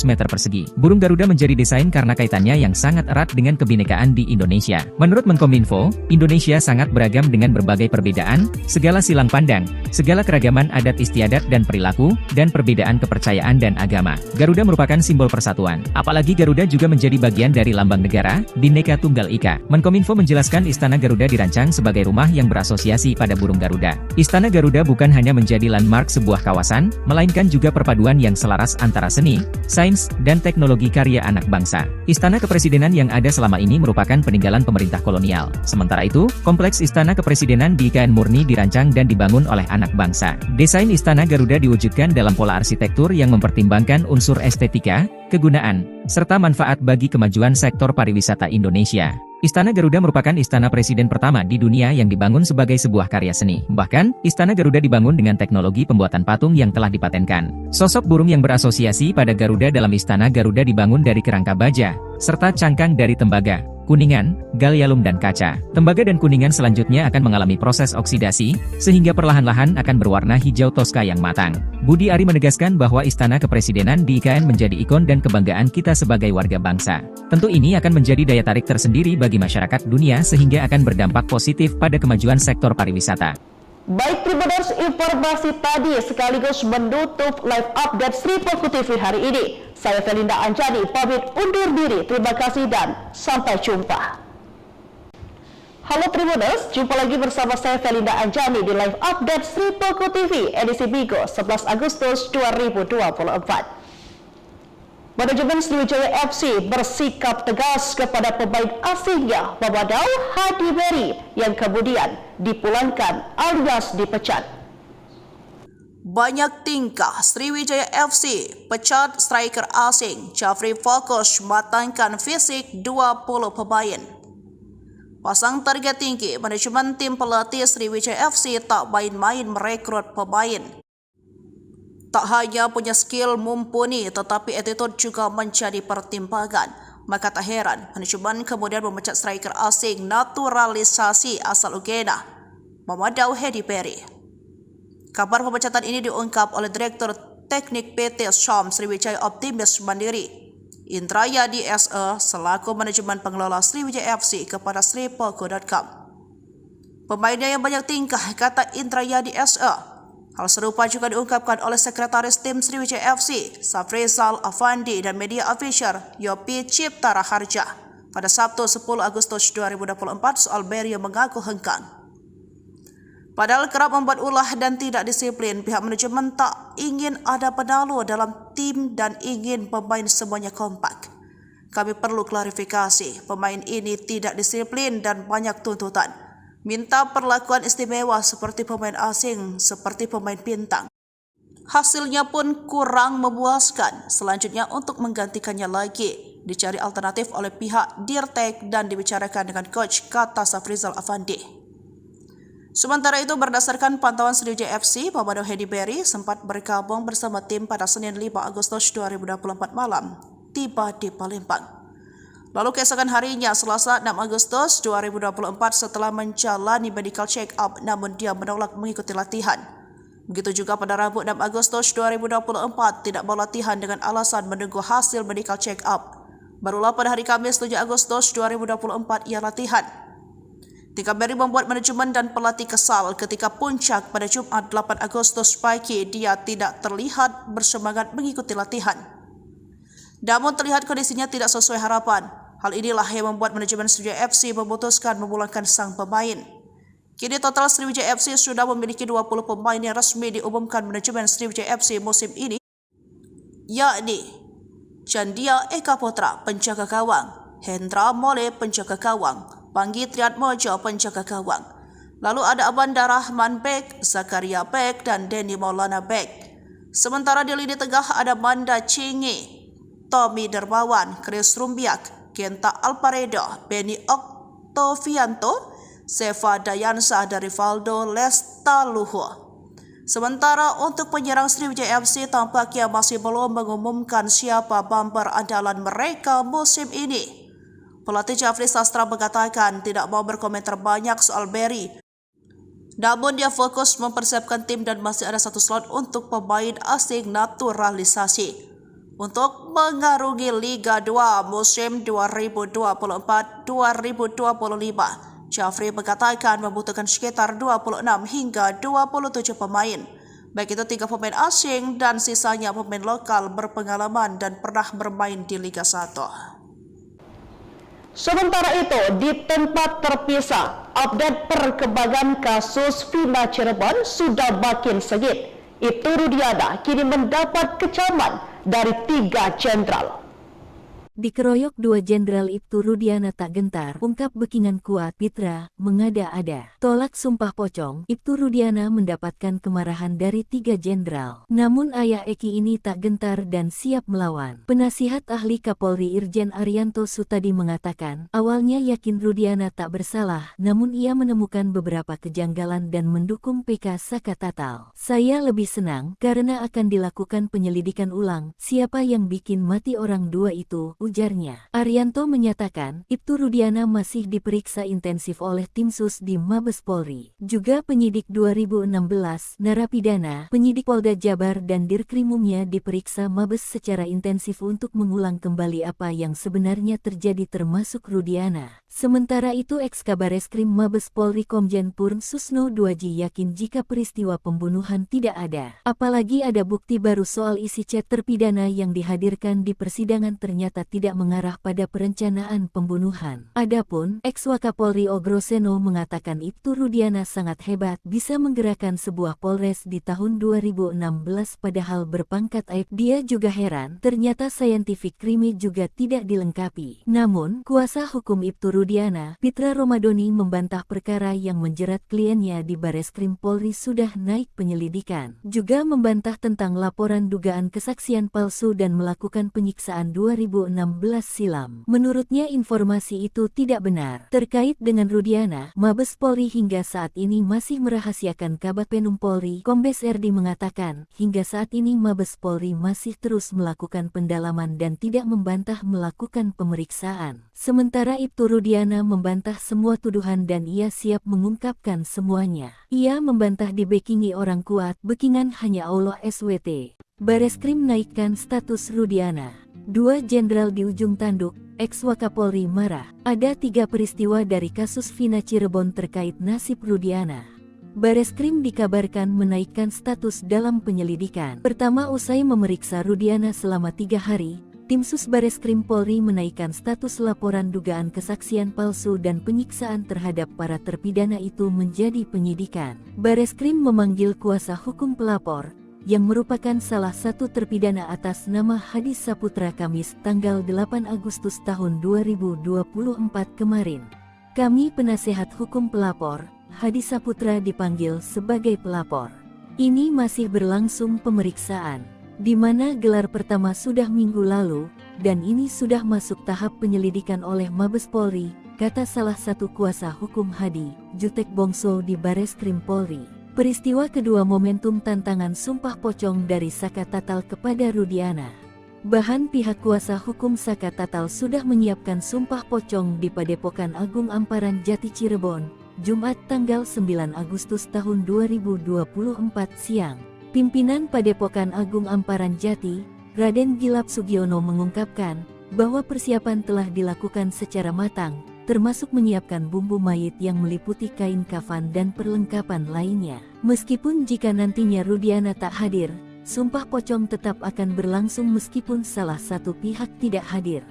meter persegi. Burung Garuda menjadi desain karena kaitannya yang sangat erat dengan kebinekaan di Indonesia. Menurut Menkominfo, Indonesia sangat beragam dengan berbagai perbedaan, segala silang pandang, segala keragaman adat istiadat dan perilaku, dan perbedaan kepercayaan dan agama. Garuda merupakan simbol persatuan. Apalagi Garuda juga menjadi bagian dari lambang negara, Bhinneka Tunggal Ika. Menkominfo menjelaskan Istana Garuda dirancang sebagai rumah yang berasosiasi pada burung Garuda. Istana Garuda bukan hanya menjadi landmark sebuah kawasan, melainkan juga perpaduan yang selaras antara seni, sains, dan teknologi karya anak bangsa. Istana Kepresidenan yang ada selama ini merupakan peninggalan pemerintah kolonial. Sementara itu, kompleks Istana Kepresidenan di IKN murni dirancang dan dibangun oleh anak bangsa. Desain Istana Garuda diwujudkan dalam pola arsitektur yang mempertimbangkan unsur estetika, kegunaan, serta manfaat bagi kemajuan sektor pariwisata Indonesia. Istana Garuda merupakan istana presiden pertama di dunia yang dibangun sebagai sebuah karya seni. Bahkan, Istana Garuda dibangun dengan teknologi pembuatan patung yang telah dipatenkan. Sosok burung yang berasosiasi pada Garuda dalam Istana Garuda dibangun dari kerangka baja, serta cangkang dari tembaga, kuningan, gallium dan kaca. Tembaga dan kuningan selanjutnya akan mengalami proses oksidasi, sehingga perlahan-lahan akan berwarna hijau toska yang matang. Budi Ari menegaskan bahwa Istana Kepresidenan di IKN menjadi ikon dan kebanggaan kita sebagai warga bangsa. Tentu ini akan menjadi daya tarik tersendiri bagi masyarakat dunia sehingga akan berdampak positif pada kemajuan sektor pariwisata. Baik Tribuners, informasi tadi sekaligus menutup live update Sri Poku TV hari ini. Saya Felinda Anjani pamit undur diri. Terima kasih dan sampai jumpa. Halo Tribuners, jumpa lagi bersama saya Felinda Anjani di live update Sri Poku TV edisi Bigo 11 Agustus 2024. Manajemen Sriwijaya FC bersikap tegas kepada pemain asingnya Mamadou Hadi Beri yang kemudian dipulangkan alias dipecat. Banyak tingkah Sriwijaya FC pecat striker asing Jafri fokus matangkan fisik 20 pemain. Pasang target tinggi, manajemen tim pelatih Sriwijaya FC tak main-main merekrut pemain. Tak hanya punya skill mumpuni, tetapi attitude juga menjadi pertimbangan. Maka tak heran, manajemen kemudian memecat striker asing naturalisasi asal Uganda, Mamadou Hadi Beri. Kabar pemecatan ini diungkap oleh Direktur Teknik PT Syam Sriwijaya Optimis Mandiri, Indrayadi SE, selaku manajemen pengelola Sriwijaya FC kepada sripoku.com. Pemainnya yang banyak tingkah, kata Indrayadi SE. Hal serupa juga diungkapkan oleh Sekretaris Tim Sriwijaya FC, Safrizal Afandi dan media official Yopi Cipta Raharja pada Sabtu 10 Agustus 2024 soal Beri yang mengaku hengkang. Padahal kerap membuat ulah dan tidak disiplin, pihak manajemen tak ingin ada penalu dalam tim dan ingin pemain semuanya kompak. Kami perlu klarifikasi, pemain ini tidak disiplin dan banyak tuntutan. Minta perlakuan istimewa seperti pemain asing, seperti pemain bintang. Hasilnya pun kurang memuaskan. Selanjutnya untuk menggantikannya lagi, dicari alternatif oleh pihak Dirtek dan dibicarakan dengan coach, kata Safrizal Afandi. Sementara itu, berdasarkan pantauan Sriwijaya FC, Pamado Hedi Berry sempat bergabung bersama tim pada Senin 5 Agustus 2024 malam, tiba di Palembang. Lalu keesokan harinya, Selasa 6 Agustus 2024, setelah menjalani medical check-up, namun dia menolak mengikuti latihan. Begitu juga pada Rabu 6 Agustus 2024, tidak mau latihan dengan alasan menunggu hasil medical check-up. Barulah pada hari Kamis 7 Agustus 2024 ia latihan. Tika Berry membuat manajemen dan pelatih kesal ketika puncak pada Jumat 8 Agustus pagi dia tidak terlihat bersemangat mengikuti latihan. Namun terlihat kondisinya tidak sesuai harapan. Hal inilah yang membuat manajemen Sriwijaya FC memutuskan memulangkan sang pemain. Kini total Sriwijaya FC sudah memiliki 20 pemain yang resmi diumumkan manajemen Sriwijaya FC musim ini, yakni Chandia Eka Putra, penjaga gawang, Hendra Mole, penjaga gawang, Panggi Triatmojo, penjaga gawang. Lalu ada Abanda Rahman Bek, Zakaria Bek, dan Denny Maulana Bek. Sementara di lini tengah ada Manda Cingi, Tommy Dermawan, Chris Rumbiak, Genta Alparedo, Benny Oktovianto, Seva Dayansa, dari Rivaldo Lestaluhu. Sementara untuk penyerang Sriwijaya FC tampaknya masih belum mengumumkan siapa bumper andalan mereka musim ini. Pelatih Jafri Sastra mengatakan tidak mau berkomentar banyak soal Berry. Namun dia fokus mempersiapkan tim dan masih ada satu slot untuk pemain asing naturalisasi untuk mengarungi Liga 2 musim 2024-2025. Jafri mengatakan membutuhkan sekitar 26 hingga 27 pemain, baik itu 3 pemain asing dan sisanya pemain lokal berpengalaman dan pernah bermain di Liga 1. Sementara itu, di tempat terpisah, update perkembangan kasus Vina Cirebon sudah makin sengit. Ibtu Rudiana kini mendapat kecaman dari 3 jenderal. Dikeroyok 2 Jenderal Ibtu Rudiana tak gentar, ungkap Bekingan kuat, Pitra, mengada-ada. Tolak sumpah pocong, Ibtu Rudiana mendapatkan kemarahan dari 3 jenderal. Namun ayah Eki ini tak gentar dan siap melawan. Penasihat ahli Kapolri Irjen Arianto Sutadi mengatakan, awalnya yakin Rudiana tak bersalah, namun ia menemukan beberapa kejanggalan dan mendukung PK Saka Tatal. Saya lebih senang, karena akan dilakukan penyelidikan ulang, siapa yang bikin mati orang 2 itu, ujarnya. Arianto menyatakan, Ibtu Rudiana masih diperiksa intensif oleh tim sus di Mabes Polri. Juga penyidik 2016, narapidana, penyidik Polda Jabar dan Dirkrimumnya diperiksa Mabes secara intensif untuk mengulang kembali apa yang sebenarnya terjadi termasuk Rudiana. Sementara itu Eks-Kabareskrim Mabes Polri Komjen Purn Susno Duaji yakin jika peristiwa pembunuhan tidak ada. Apalagi ada bukti baru soal isi chat terpidana yang dihadirkan di persidangan ternyata tidak mengarah pada perencanaan pembunuhan. Adapun Eks-Wakapolri Ogroseno mengatakan Ibtu Rudiana sangat hebat bisa menggerakkan sebuah polres di tahun 2016 padahal berpangkat AIP. Dia juga heran ternyata scientific crime juga tidak dilengkapi. Namun kuasa hukum Ibtu Rudiana, Pitra Romadoni membantah perkara yang menjerat kliennya di Bareskrim Polri sudah naik penyelidikan. Juga membantah tentang laporan dugaan kesaksian palsu dan melakukan penyiksaan 2016 silam. Menurutnya informasi itu tidak benar. Terkait dengan Rudiana, Mabes Polri hingga saat ini masih merahasiakan. Kabag Penum Polri, Kombes RD mengatakan, hingga saat ini Mabes Polri masih terus melakukan pendalaman dan tidak membantah melakukan pemeriksaan. Sementara Ibtu Rudiana membantah semua tuduhan dan ia siap mengungkapkan semuanya. Ia membantah dibekingi orang kuat, bekingan hanya Allah SWT. Bareskrim naikkan status Rudiana. 2 jenderal di ujung tanduk, Eks-Wakapolri marah. Ada 3 peristiwa dari kasus Vina Cirebon terkait nasib Rudiana. Bareskrim dikabarkan menaikkan status dalam penyelidikan. Pertama, usai memeriksa Rudiana selama 3 hari, tim sus Bareskrim Polri menaikkan status laporan dugaan kesaksian palsu dan penyiksaan terhadap para terpidana itu menjadi penyidikan. Bareskrim memanggil kuasa hukum pelapor, yang merupakan salah satu terpidana atas nama Hadi Saputra Kamis tanggal 8 Agustus tahun 2024 kemarin. Kami penasehat hukum pelapor, Hadi Saputra dipanggil sebagai pelapor. Ini masih berlangsung pemeriksaan, di mana gelar pertama sudah minggu lalu, dan ini sudah masuk tahap penyelidikan oleh Mabes Polri, kata salah satu kuasa hukum Hadi, Jutek Bongso di Bareskrim Polri. Peristiwa kedua momentum tantangan sumpah pocong dari Saka Tatal kepada Rudiana. Bahan pihak kuasa hukum Saka Tatal sudah menyiapkan sumpah pocong di Padepokan Agung Amparan Jati Cirebon, Jumat tanggal 9 Agustus tahun 2024 siang. Pimpinan Padepokan Agung Amparan Jati, Raden Gilap Sugiono mengungkapkan bahwa persiapan telah dilakukan secara matang, termasuk menyiapkan bumbu mayit yang meliputi kain kafan dan perlengkapan lainnya. Meskipun jika nantinya Rudiana tak hadir, sumpah pocong tetap akan berlangsung meskipun salah satu pihak tidak hadir.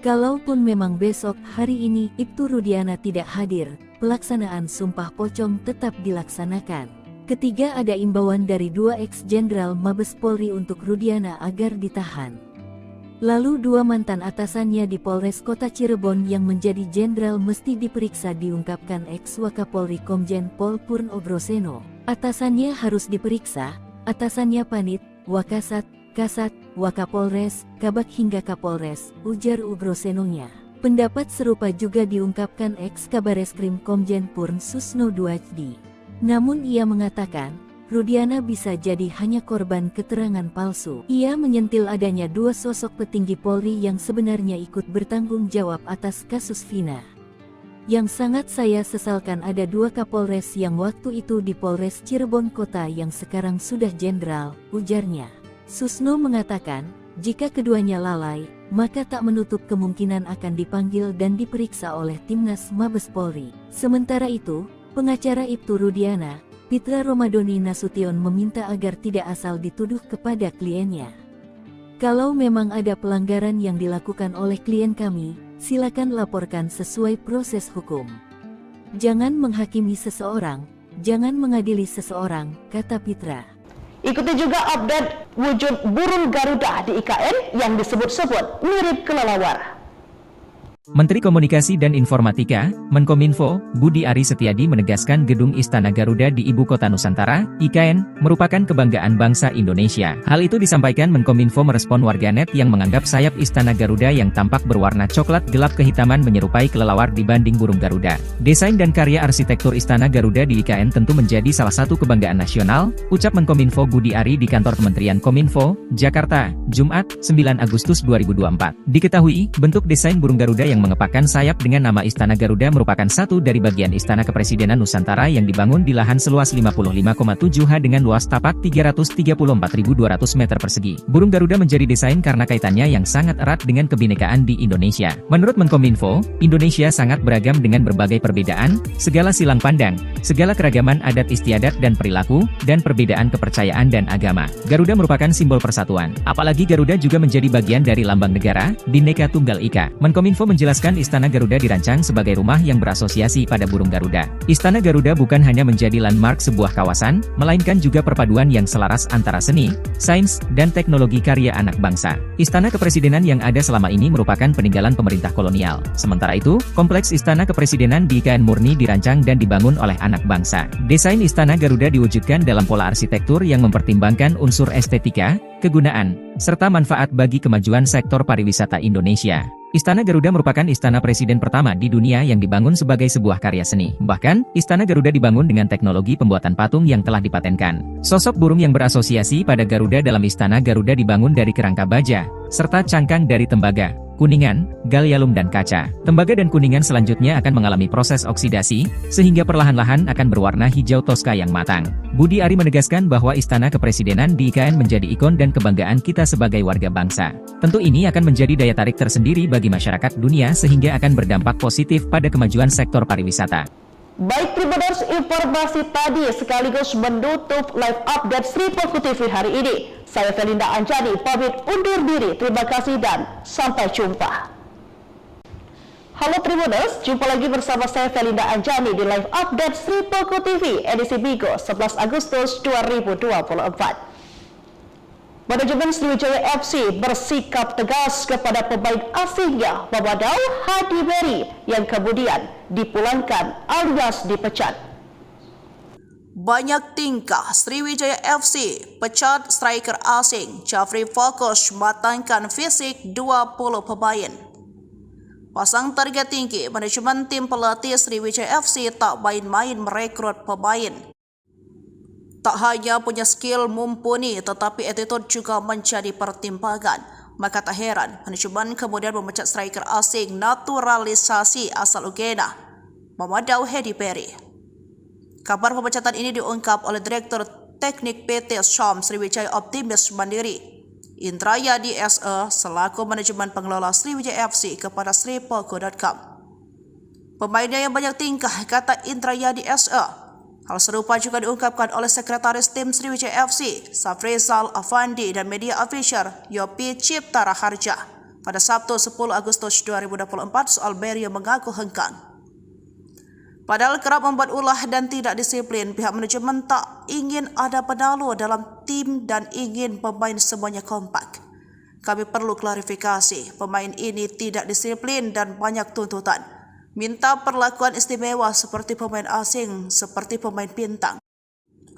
Kalaupun memang besok hari ini Ibtu Rudiana tidak hadir, pelaksanaan sumpah pocong tetap dilaksanakan. Ketiga, ada imbauan dari 2 ex-jenderal Mabes Polri untuk Rudiana agar ditahan. Lalu 2 mantan atasannya di Polres Kota Cirebon yang menjadi jenderal mesti diperiksa, diungkapkan ex-Wakapolri Komjen Pol Purno Groseno. Atasannya harus diperiksa, atasannya Panit, Wakasat, Kasat, Wakapolres, Kabak hingga Kapolres, ujar Ugrosenonya. Pendapat serupa juga diungkapkan ex-Kabareskrim Komjen Purn Susno Duajdi. Namun ia mengatakan, Rudiana bisa jadi hanya korban keterangan palsu. Ia menyentil adanya 2 sosok petinggi Polri yang sebenarnya ikut bertanggung jawab atas kasus Vina. Yang sangat saya sesalkan ada 2 Kapolres yang waktu itu di Polres Cirebon Kota yang sekarang sudah jenderal, ujarnya. Susno mengatakan, jika keduanya lalai, maka tak menutup kemungkinan akan dipanggil dan diperiksa oleh Timnas Mabes Polri. Sementara itu, pengacara Ibtu Rudiana, Pitra Romadoni Nasution meminta agar tidak asal dituduh kepada kliennya. Kalau memang ada pelanggaran yang dilakukan oleh klien kami, silakan laporkan sesuai proses hukum. Jangan menghakimi seseorang, jangan mengadili seseorang, kata Pitra. Ikuti juga update wujud burung Garuda di IKN yang disebut-sebut mirip kelelawar. Menteri Komunikasi dan Informatika, Menkominfo, Budi Ari Setiadi menegaskan gedung Istana Garuda di Ibu Kota Nusantara, IKN, merupakan kebanggaan bangsa Indonesia. Hal itu disampaikan Menkominfo merespon warganet yang menganggap sayap Istana Garuda yang tampak berwarna coklat gelap kehitaman menyerupai kelelawar dibanding burung Garuda. Desain dan karya arsitektur Istana Garuda di IKN tentu menjadi salah satu kebanggaan nasional, ucap Menkominfo Budi Ari di kantor Kementerian Kominfo, Jakarta, Jumat, 9 Agustus 2024. Diketahui, bentuk desain burung Garuda yang mengepakkan sayap dengan nama Istana Garuda merupakan satu dari bagian Istana Kepresidenan Nusantara yang dibangun di lahan seluas 55,7 ha dengan luas tapak 334.200 meter persegi. Burung Garuda menjadi desain karena kaitannya yang sangat erat dengan kebinekaan di Indonesia. Menurut Menkominfo, Indonesia sangat beragam dengan berbagai perbedaan, segala silang pandang, segala keragaman adat istiadat dan perilaku, dan perbedaan kepercayaan dan agama. Garuda merupakan simbol persatuan. Apalagi Garuda juga menjadi bagian dari lambang negara, Bhinneka Tunggal Ika. Menkominfo menjelaskan Istana Garuda dirancang sebagai rumah yang berasosiasi pada burung Garuda. Istana Garuda bukan hanya menjadi landmark sebuah kawasan, melainkan juga perpaduan yang selaras antara seni, sains, dan teknologi karya anak bangsa. Istana Kepresidenan yang ada selama ini merupakan peninggalan pemerintah kolonial. Sementara itu, kompleks Istana Kepresidenan di IKN murni dirancang dan dibangun oleh anak bangsa. Desain Istana Garuda diwujudkan dalam pola arsitektur yang mempertimbangkan unsur estetika, kegunaan, serta manfaat bagi kemajuan sektor pariwisata Indonesia. Istana Garuda merupakan istana presiden pertama di dunia yang dibangun sebagai sebuah karya seni. Bahkan, Istana Garuda dibangun dengan teknologi pembuatan patung yang telah dipatenkan. Sosok burung yang berasosiasi pada Garuda dalam Istana Garuda dibangun dari kerangka baja, serta cangkang dari tembaga, kuningan, gallium dan kaca. Tembaga dan kuningan selanjutnya akan mengalami proses oksidasi, sehingga perlahan-lahan akan berwarna hijau toska yang matang. Budi Ari menegaskan bahwa Istana Kepresidenan di IKN menjadi ikon dan kebanggaan kita sebagai warga bangsa. Tentu ini akan menjadi daya tarik tersendiri bagi masyarakat dunia sehingga akan berdampak positif pada kemajuan sektor pariwisata. Baik Tribuners, informasi tadi sekaligus menutup live update Sri Poku TV hari ini. Saya Felinda Anjani pamit undur diri. Terima kasih dan sampai jumpa. Halo Tribuners, jumpa lagi bersama saya Felinda Anjani di live update Sri Poku TV edisi Bigo 11 Agustus 2024. Manajemen Sriwijaya FC bersikap tegas kepada pemain asingnya Mamadou Hadi Berry yang kemudian dipulangkan alias dipecat. Banyak tingkah Sriwijaya FC pecat striker asing Jafri fokus matangkan fisik 20 pemain. Pasang target tinggi, manajemen tim pelatih Sriwijaya FC tak main-main merekrut pemain. Tak hanya punya skill mumpuni tetapi attitude juga menjadi pertimbangan. Maka tak heran manajemen kemudian memecat striker asing naturalisasi asal Uganda, Mamadou Hadi Berry. Kabar pemecatan ini diungkap oleh Direktur Teknik PT Syam Sriwijaya Optimis Mandiri, Indrayadi SE selaku manajemen pengelola Sriwijaya FC kepada sripoko.com. Pemainnya yang banyak tingkah, kata Indrayadi SE. Hal serupa juga diungkapkan oleh Sekretaris Tim Sriwijaya FC, Safrizal Afandi dan media official Yopi Cipta Raharja pada Sabtu 10 Agustus 2024 soal Berry yang mengaku hengkang. Padahal kerap membuat ulah dan tidak disiplin, pihak manajemen tak ingin ada penalu dalam tim dan ingin pemain semuanya kompak. Kami perlu klarifikasi, pemain ini tidak disiplin dan banyak tuntutan. Minta perlakuan istimewa seperti pemain asing, seperti pemain bintang.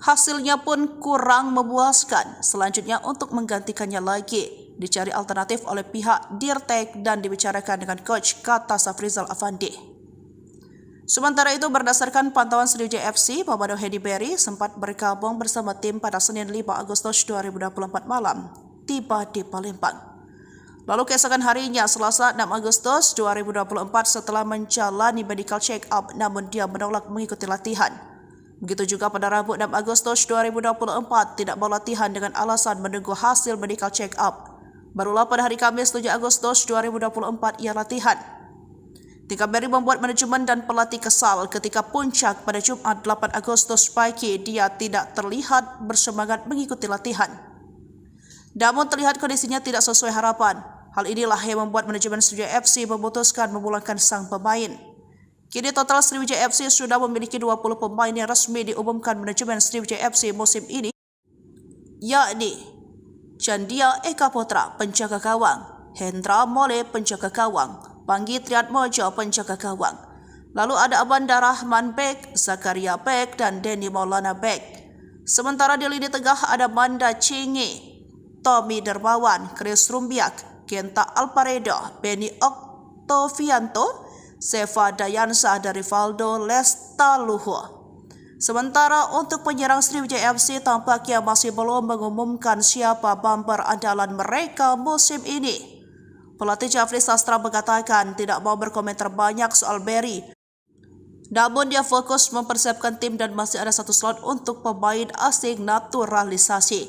Hasilnya pun kurang memuaskan. Selanjutnya untuk menggantikannya lagi, dicari alternatif oleh pihak Dirtek dan dibicarakan dengan coach, kata Safrizal Afandi. Sementara itu berdasarkan pantauan Sriwijaya FC, Mamadou Hadi Berry sempat bergabung bersama tim pada Senin 5 Agustus 2024 malam, tiba di Palembang. Lalu keesokan harinya, Selasa 6 Agustus 2024 setelah menjalani medical check-up namun dia menolak mengikuti latihan. Begitu juga pada Rabu 6 Agustus 2024 tidak mau latihan dengan alasan menunggu hasil medical check-up. Barulah pada hari Kamis 7 Agustus 2024 ia latihan. Tingkah Berry membuat manajemen dan pelatih kesal ketika puncak pada Jumat 8 Agustus pagi dia tidak terlihat bersemangat mengikuti latihan. Namun terlihat kondisinya tidak sesuai harapan. Hal inilah yang membuat manajemen Sriwijaya FC memutuskan memulangkan sang pemain. Kini total Sriwijaya FC sudah memiliki 20 pemain yang resmi diumumkan manajemen Sriwijaya FC musim ini, yakni Chandia Eka Putra penjaga gawang, Hendra Mole penjaga gawang, Panggi Triatmojo penjaga gawang. Lalu ada Abanda Rahman Bek, Zakaria Bek dan Denny Maulana Bek. Sementara di lini tengah ada Manda Cingi, Tommy Dermawan, Chris Rumbiak, Kenta Alparedo, Benny Oktovianto, Seva Dayansa dan Rivaldo Lestaluhu. Sementara untuk penyerang Sriwijaya FC tampaknya masih belum mengumumkan siapa bumper andalan mereka musim ini. Pelatih Jafri Sastra mengatakan tidak mau berkomentar banyak soal Berry. Namun dia fokus mempersiapkan tim dan masih ada satu slot untuk pemain asing naturalisasi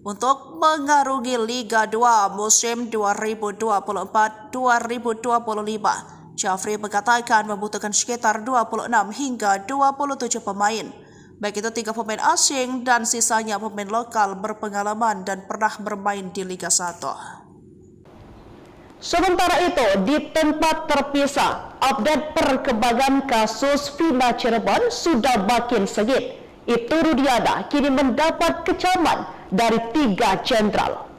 untuk mengarungi Liga 2 musim 2024-2025. Jafri mengatakan membutuhkan sekitar 26 hingga 27 pemain, baik itu 3 pemain asing dan sisanya pemain lokal berpengalaman dan pernah bermain di Liga 1. Sementara itu, di tempat terpisah, update perkembangan kasus Vina Cirebon sudah makin sengit. Ibtu Rudiana kini mendapat kecaman dari 3 jenderal.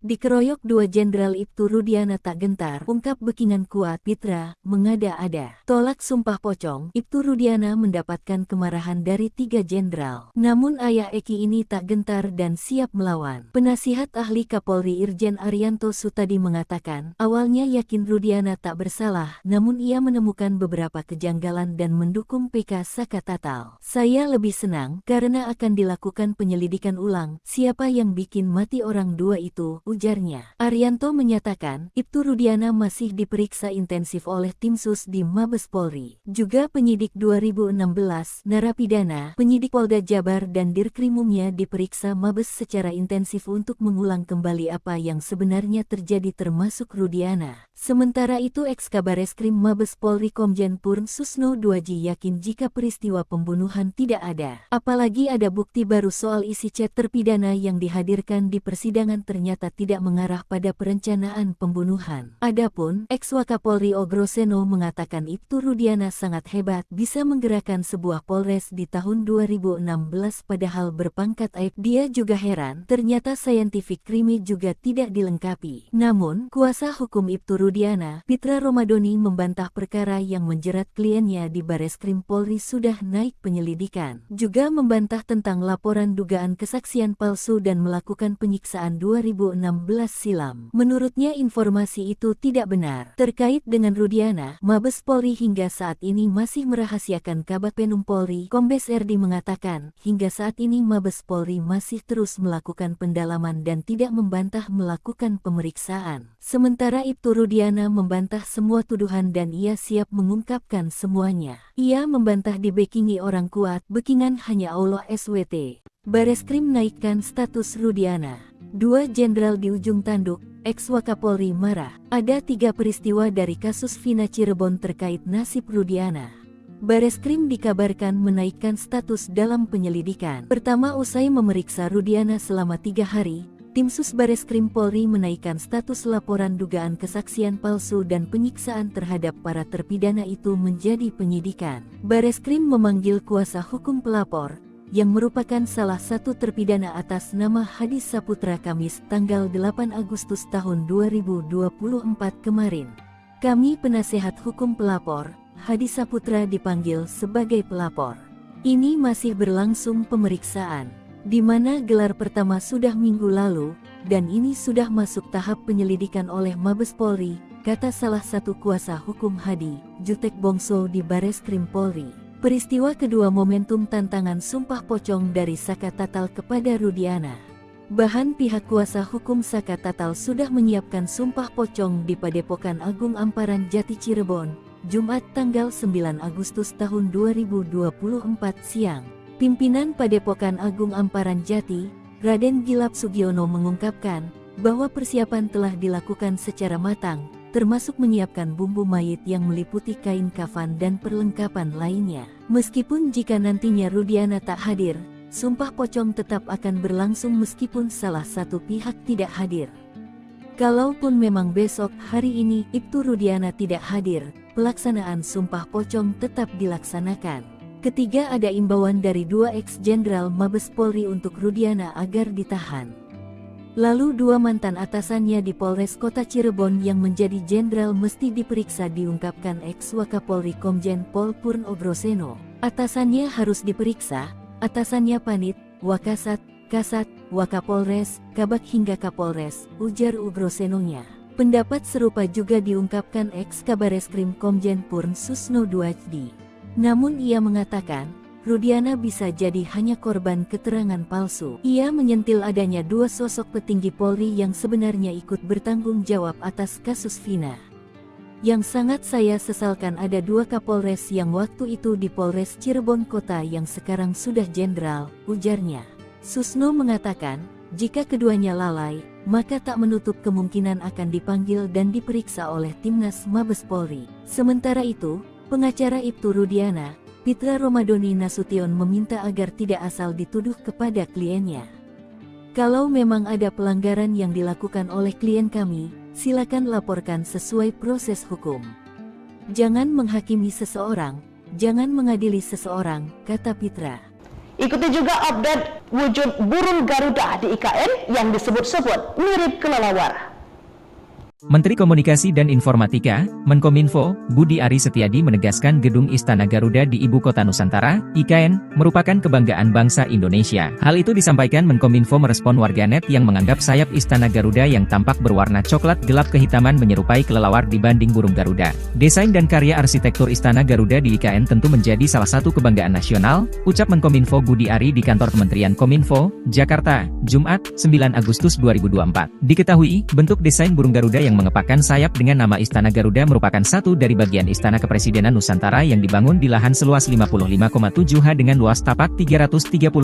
Dikeroyok 2 Jenderal Ibtu Rudiana tak gentar, ungkap Bekingan kuat Pitra, mengada-ada. Tolak sumpah pocong, Ibtu Rudiana mendapatkan kemarahan dari 3 jenderal. Namun ayah Eki ini tak gentar dan siap melawan. Penasihat ahli Kapolri Irjen Arianto Sutadi mengatakan, awalnya yakin Rudiana tak bersalah, namun ia menemukan beberapa kejanggalan dan mendukung PK Saka Tatal. Saya lebih senang, karena akan dilakukan penyelidikan ulang, siapa yang bikin mati orang 2 itu, ujarnya. Arianto menyatakan, Ibtu Rudiana masih diperiksa intensif oleh tim sus di Mabes Polri. Juga penyidik 2016, narapidana, penyidik Polda Jabar dan Dirkrimumnya diperiksa Mabes secara intensif untuk mengulang kembali apa yang sebenarnya terjadi termasuk Rudiana. Sementara itu Eks-Kabareskrim Mabes Polri Komjen Purn Susno Duaji yakin jika peristiwa pembunuhan tidak ada. Apalagi ada bukti baru soal isi chat terpidana yang dihadirkan di persidangan ternyata tidak mengarah pada perencanaan pembunuhan. Adapun ex-Wakapolri Ogroseno mengatakan Ibtu Rudiana sangat hebat bisa menggerakkan sebuah Polres di tahun 2016 padahal berpangkat AIP. Dia juga heran, ternyata scientific crime juga tidak dilengkapi. Namun, kuasa hukum Ibtu Rudiana, Pitra Romadoni membantah perkara yang menjerat kliennya di Bareskrim Polri sudah naik penyelidikan. Juga membantah tentang laporan dugaan kesaksian palsu dan melakukan penyiksaan 2016 silam. Menurutnya informasi itu tidak benar. Terkait dengan Rudiana, Mabes Polri hingga saat ini masih merahasiakan. Kabag Penum Polri, Kombes RD mengatakan, hingga saat ini Mabes Polri masih terus melakukan pendalaman dan tidak membantah melakukan pemeriksaan. Sementara Ibtu Rudiana membantah semua tuduhan dan ia siap mengungkapkan semuanya. Ia membantah dibekingi orang kuat, bekingan hanya Allah SWT. Bareskrim naikkan status Rudiana. 2 jenderal di ujung tanduk, ex-Wakapolri marah. Ada 3 peristiwa dari kasus Vina Cirebon terkait nasib Rudiana. Bareskrim dikabarkan menaikkan status dalam penyelidikan. Pertama, usai memeriksa Rudiana selama 3 hari, tim Sus Bareskrim Polri menaikkan status laporan dugaan kesaksian palsu dan penyiksaan terhadap para terpidana itu menjadi penyidikan. Bareskrim memanggil kuasa hukum pelapor, yang merupakan salah satu terpidana atas nama Hadi Saputra Kamis tanggal 8 Agustus tahun 2024 kemarin. Kami penasehat hukum pelapor, Hadi Saputra dipanggil sebagai pelapor. Ini masih berlangsung pemeriksaan, di mana gelar pertama sudah minggu lalu, dan ini sudah masuk tahap penyelidikan oleh Mabes Polri, kata salah satu kuasa hukum Hadi, Jutek Bongso di Bareskrim Polri. Peristiwa kedua momentum tantangan sumpah pocong dari Saka Tatal kepada Rudiana. Bahan pihak kuasa hukum Saka Tatal sudah menyiapkan sumpah pocong di Padepokan Agung Amparan Jati Cirebon, Jumat tanggal 9 Agustus tahun 2024 siang. Pimpinan Padepokan Agung Amparan Jati, Raden Gilap Sugiono mengungkapkan bahwa persiapan telah dilakukan secara matang, termasuk menyiapkan bumbu mayit yang meliputi kain kafan dan perlengkapan lainnya. Meskipun jika nantinya Rudiana tak hadir, sumpah pocong tetap akan berlangsung meskipun salah satu pihak tidak hadir. Kalaupun memang besok hari ini Ibtu Rudiana tidak hadir, pelaksanaan sumpah pocong tetap dilaksanakan. Ketiga, ada imbauan dari 2 ex-jenderal Mabes Polri untuk Rudiana agar ditahan. Lalu 2 mantan atasannya di Polres Kota Cirebon yang menjadi jenderal mesti diperiksa, diungkapkan ex-Wakapolri Komjen Pol Purn Ogroseno. Atasannya harus diperiksa, atasannya Panit, Wakasat, Kasat, Wakapolres, Kabag hingga Kapolres, ujar Ogrosenonya. Pendapat serupa juga diungkapkan ex-Kabareskrim Komjen Purn Susno Duajdi. Namun ia mengatakan, Rudiana bisa jadi hanya korban keterangan palsu. Ia menyentil adanya 2 sosok petinggi Polri yang sebenarnya ikut bertanggung jawab atas kasus Vina. Yang sangat saya sesalkan ada 2 Kapolres yang waktu itu di Polres Cirebon Kota yang sekarang sudah jenderal, ujarnya. Susno mengatakan, jika keduanya lalai, maka tak menutup kemungkinan akan dipanggil dan diperiksa oleh Timnas Mabes Polri. Sementara itu, pengacara Ibtu Rudiana, Pitra Romadoni Nasution meminta agar tidak asal dituduh kepada kliennya. Kalau memang ada pelanggaran yang dilakukan oleh klien kami, silakan laporkan sesuai proses hukum. Jangan menghakimi seseorang, jangan mengadili seseorang, kata Pitra. Ikuti juga update wujud burung Garuda di IKN yang disebut-sebut mirip kelelawar. Menteri Komunikasi dan Informatika, Menkominfo, Budi Ari Setiadi menegaskan Gedung Istana Garuda di Ibu Kota Nusantara, IKN, merupakan kebanggaan bangsa Indonesia. Hal itu disampaikan Menkominfo merespon warganet yang menganggap sayap Istana Garuda yang tampak berwarna coklat gelap kehitaman menyerupai kelelawar dibanding burung Garuda. Desain dan karya arsitektur Istana Garuda di IKN tentu menjadi salah satu kebanggaan nasional, ucap Menkominfo Budi Ari di kantor Kementerian Kominfo, Jakarta, Jumat, 9 Agustus 2024. Diketahui, bentuk desain burung Garuda yang yang mengepakkan sayap dengan nama Istana Garuda merupakan satu dari bagian Istana Kepresidenan Nusantara yang dibangun di lahan seluas 55,7 ha dengan luas tapak 334.200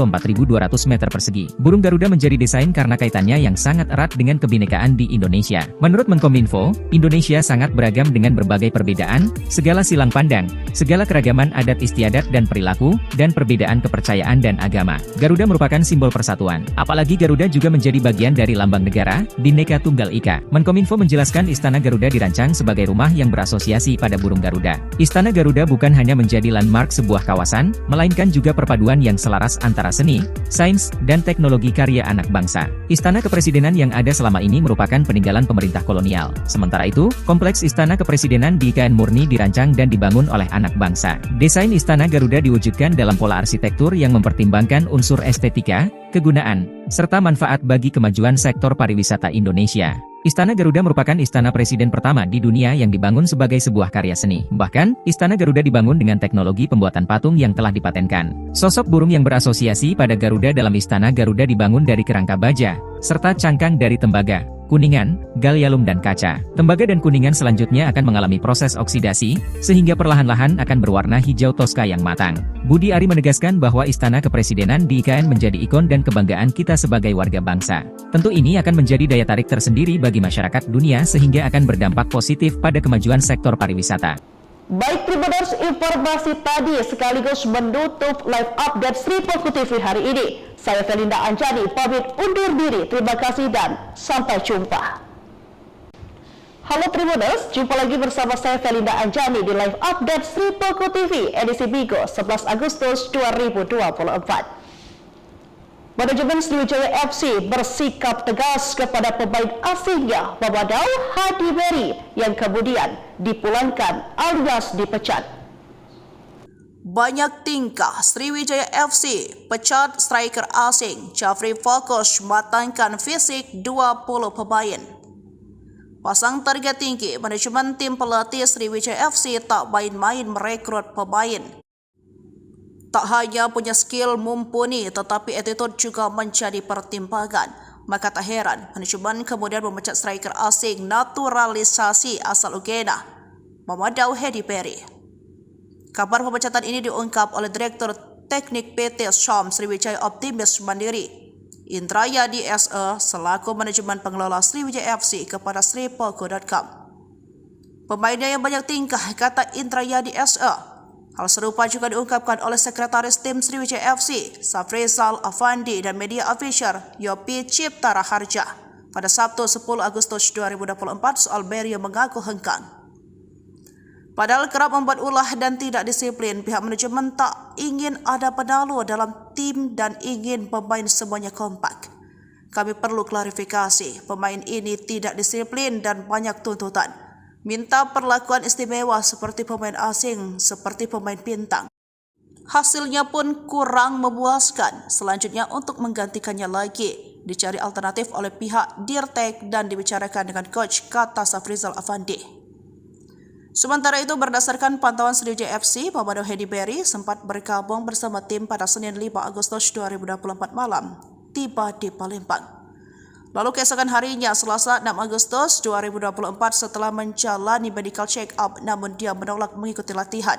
meter persegi. Burung Garuda menjadi desain karena kaitannya yang sangat erat dengan kebinekaan di Indonesia. Menurut Menkominfo, Indonesia sangat beragam dengan berbagai perbedaan, segala silang pandang, segala keragaman adat istiadat dan perilaku, dan perbedaan kepercayaan dan agama. Garuda merupakan simbol persatuan. Apalagi Garuda juga menjadi bagian dari lambang negara, Bhinneka Tunggal Ika. Menkominfo menjelaskan Istana Garuda dirancang sebagai rumah yang berasosiasi pada burung Garuda. Istana Garuda bukan hanya menjadi landmark sebuah kawasan, melainkan juga perpaduan yang selaras antara seni, sains, dan teknologi karya anak bangsa. Istana Kepresidenan yang ada selama ini merupakan peninggalan pemerintah kolonial. Sementara itu, kompleks Istana Kepresidenan di IKN murni dirancang dan dibangun oleh anak bangsa. Desain Istana Garuda diwujudkan dalam pola arsitektur yang mempertimbangkan unsur estetika, kegunaan, serta manfaat bagi kemajuan sektor pariwisata Indonesia. Istana Garuda merupakan istana presiden pertama di dunia yang dibangun sebagai sebuah karya seni. Bahkan, Istana Garuda dibangun dengan teknologi pembuatan patung yang telah dipatenkan. Sosok burung yang berasosiasi pada Garuda dalam Istana Garuda dibangun dari kerangka baja, serta cangkang dari tembaga, kuningan, gallium dan kaca. Tembaga dan kuningan selanjutnya akan mengalami proses oksidasi, sehingga perlahan-lahan akan berwarna hijau toska yang matang. Budi Ari menegaskan bahwa Istana Kepresidenan di IKN menjadi ikon dan kebanggaan kita sebagai warga bangsa. Tentu ini akan menjadi daya tarik tersendiri bagi masyarakat dunia sehingga akan berdampak positif pada kemajuan sektor pariwisata. Baik Tribuners, informasi tadi sekaligus menutup live update Sri Poku TV hari ini. Saya Felinda Anjani pamit undur diri. Terima kasih dan sampai jumpa. Halo Tribuners, jumpa lagi bersama saya Felinda Anjani di live update Sri Poku TV edisi Bigo 11 Agustus 2024. Manajemen Sriwijaya FC bersikap tegas kepada pemain asingnya Mamadou Hadi Beri yang kemudian dipulangkan alias dipecat. Banyak tingkah Sriwijaya FC pecat striker asing Jafri fokus matangkan fisik 20 pemain. Pasang target tinggi, manajemen tim pelatih Sriwijaya FC tak main-main merekrut pemain. Tak hanya punya skill mumpuni, tetapi attitude juga menjadi pertimbangan. Maka tak heran, manajemen kemudian memecat striker asing naturalisasi asal Uganda, Mamadou Hadi Beri. Kabar pemecatan ini diungkap oleh Direktur Teknik PT Syam Sriwijaya Optimis Mandiri, Indrayadi SE, selaku manajemen pengelola Sriwijaya FC kepada sripoku.com. Pemainnya yang banyak tingkah, kata Indrayadi SE. Hal serupa juga diungkapkan oleh Sekretaris Tim Sriwijaya FC, Safrizal Afandi dan media official Yopi Cipta Raharja pada Sabtu 10 Agustus 2024 soal Beri yang mengaku hengkang. Padahal kerap membuat ulah dan tidak disiplin, pihak manajemen tak ingin ada penalu dalam tim dan ingin pemain semuanya kompak. Kami perlu klarifikasi, pemain ini tidak disiplin dan banyak tuntutan. Minta perlakuan istimewa seperti pemain asing, seperti pemain bintang. Hasilnya pun kurang memuaskan. Selanjutnya untuk menggantikannya lagi, dicari alternatif oleh pihak Dirtek dan dibicarakan dengan coach, kata Safrizal Afandi. Sementara itu, berdasarkan pantauan Sriwijaya FC, Mamadou Hadi Beri sempat bergabung bersama tim pada Senin 5 Agustus 2024 malam, tiba di Palembang. Lalu keesokan harinya, Selasa 6 Agustus 2024, setelah menjalani medical check-up, namun dia menolak mengikuti latihan.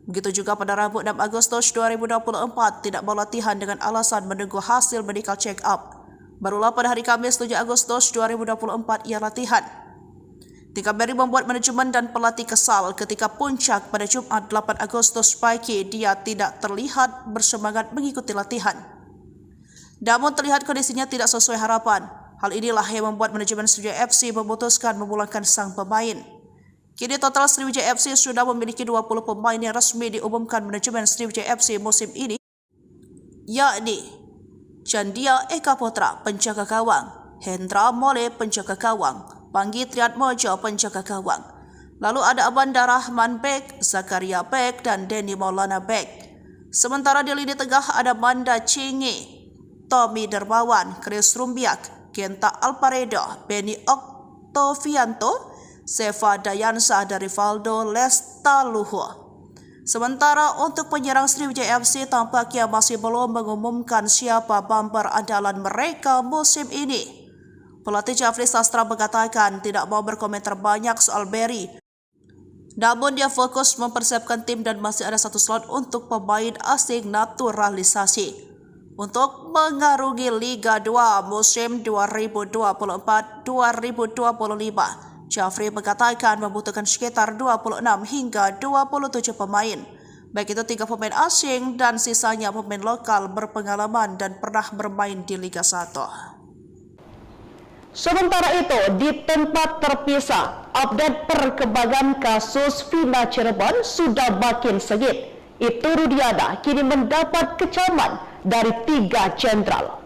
Begitu juga pada Rabu 6 Agustus 2024, tidak mau latihan dengan alasan menunggu hasil medical check-up. Barulah pada hari Kamis 7 Agustus 2024 ia latihan. Tingkah Beri membuat manajemen dan pelatih kesal ketika puncak pada Jumat 8 Agustus pagi dia tidak terlihat bersemangat mengikuti latihan. Namun terlihat kondisinya tidak sesuai harapan. Hal inilah yang membuat manajemen Sriwijaya FC memutuskan memulangkan sang pemain. Kini total Sriwijaya FC sudah memiliki 20 pemain yang resmi diumumkan manajemen Sriwijaya FC musim ini, yakni Chandia Eka Putra, penjaga gawang, Hendra Mole, penjaga gawang, Panggi Triatmojo, penjaga gawang. Lalu ada Abanda Rahman Bek, Zakaria Bek, dan Denny Maulana Bek. Sementara di lini tengah ada Manda Cingi, Tommy Dermawan, Chris Rumbiak, Genta Alparedo, Benny Oktovianto, Seva Dayansa, dan Rivaldo Lestaluhu. Sementara untuk penyerang Sriwijaya FC tampaknya masih belum mengumumkan siapa bumper andalan mereka musim ini. Pelatih Jafri Sastra mengatakan tidak mau berkomentar banyak soal Berry. Namun dia fokus mempersiapkan tim dan masih ada satu slot untuk pemain asing naturalisasi untuk mengarungi Liga 2 musim 2024-2025. Jafri mengatakan membutuhkan sekitar 26 hingga 27 pemain, baik itu 3 pemain asing dan sisanya pemain lokal berpengalaman dan pernah bermain di Liga 1. Sementara itu, di tempat terpisah, update perkembangan kasus Vina Cirebon sudah makin sengit. Ibtu Rudiana kini mendapat kecaman dari 3 jenderal.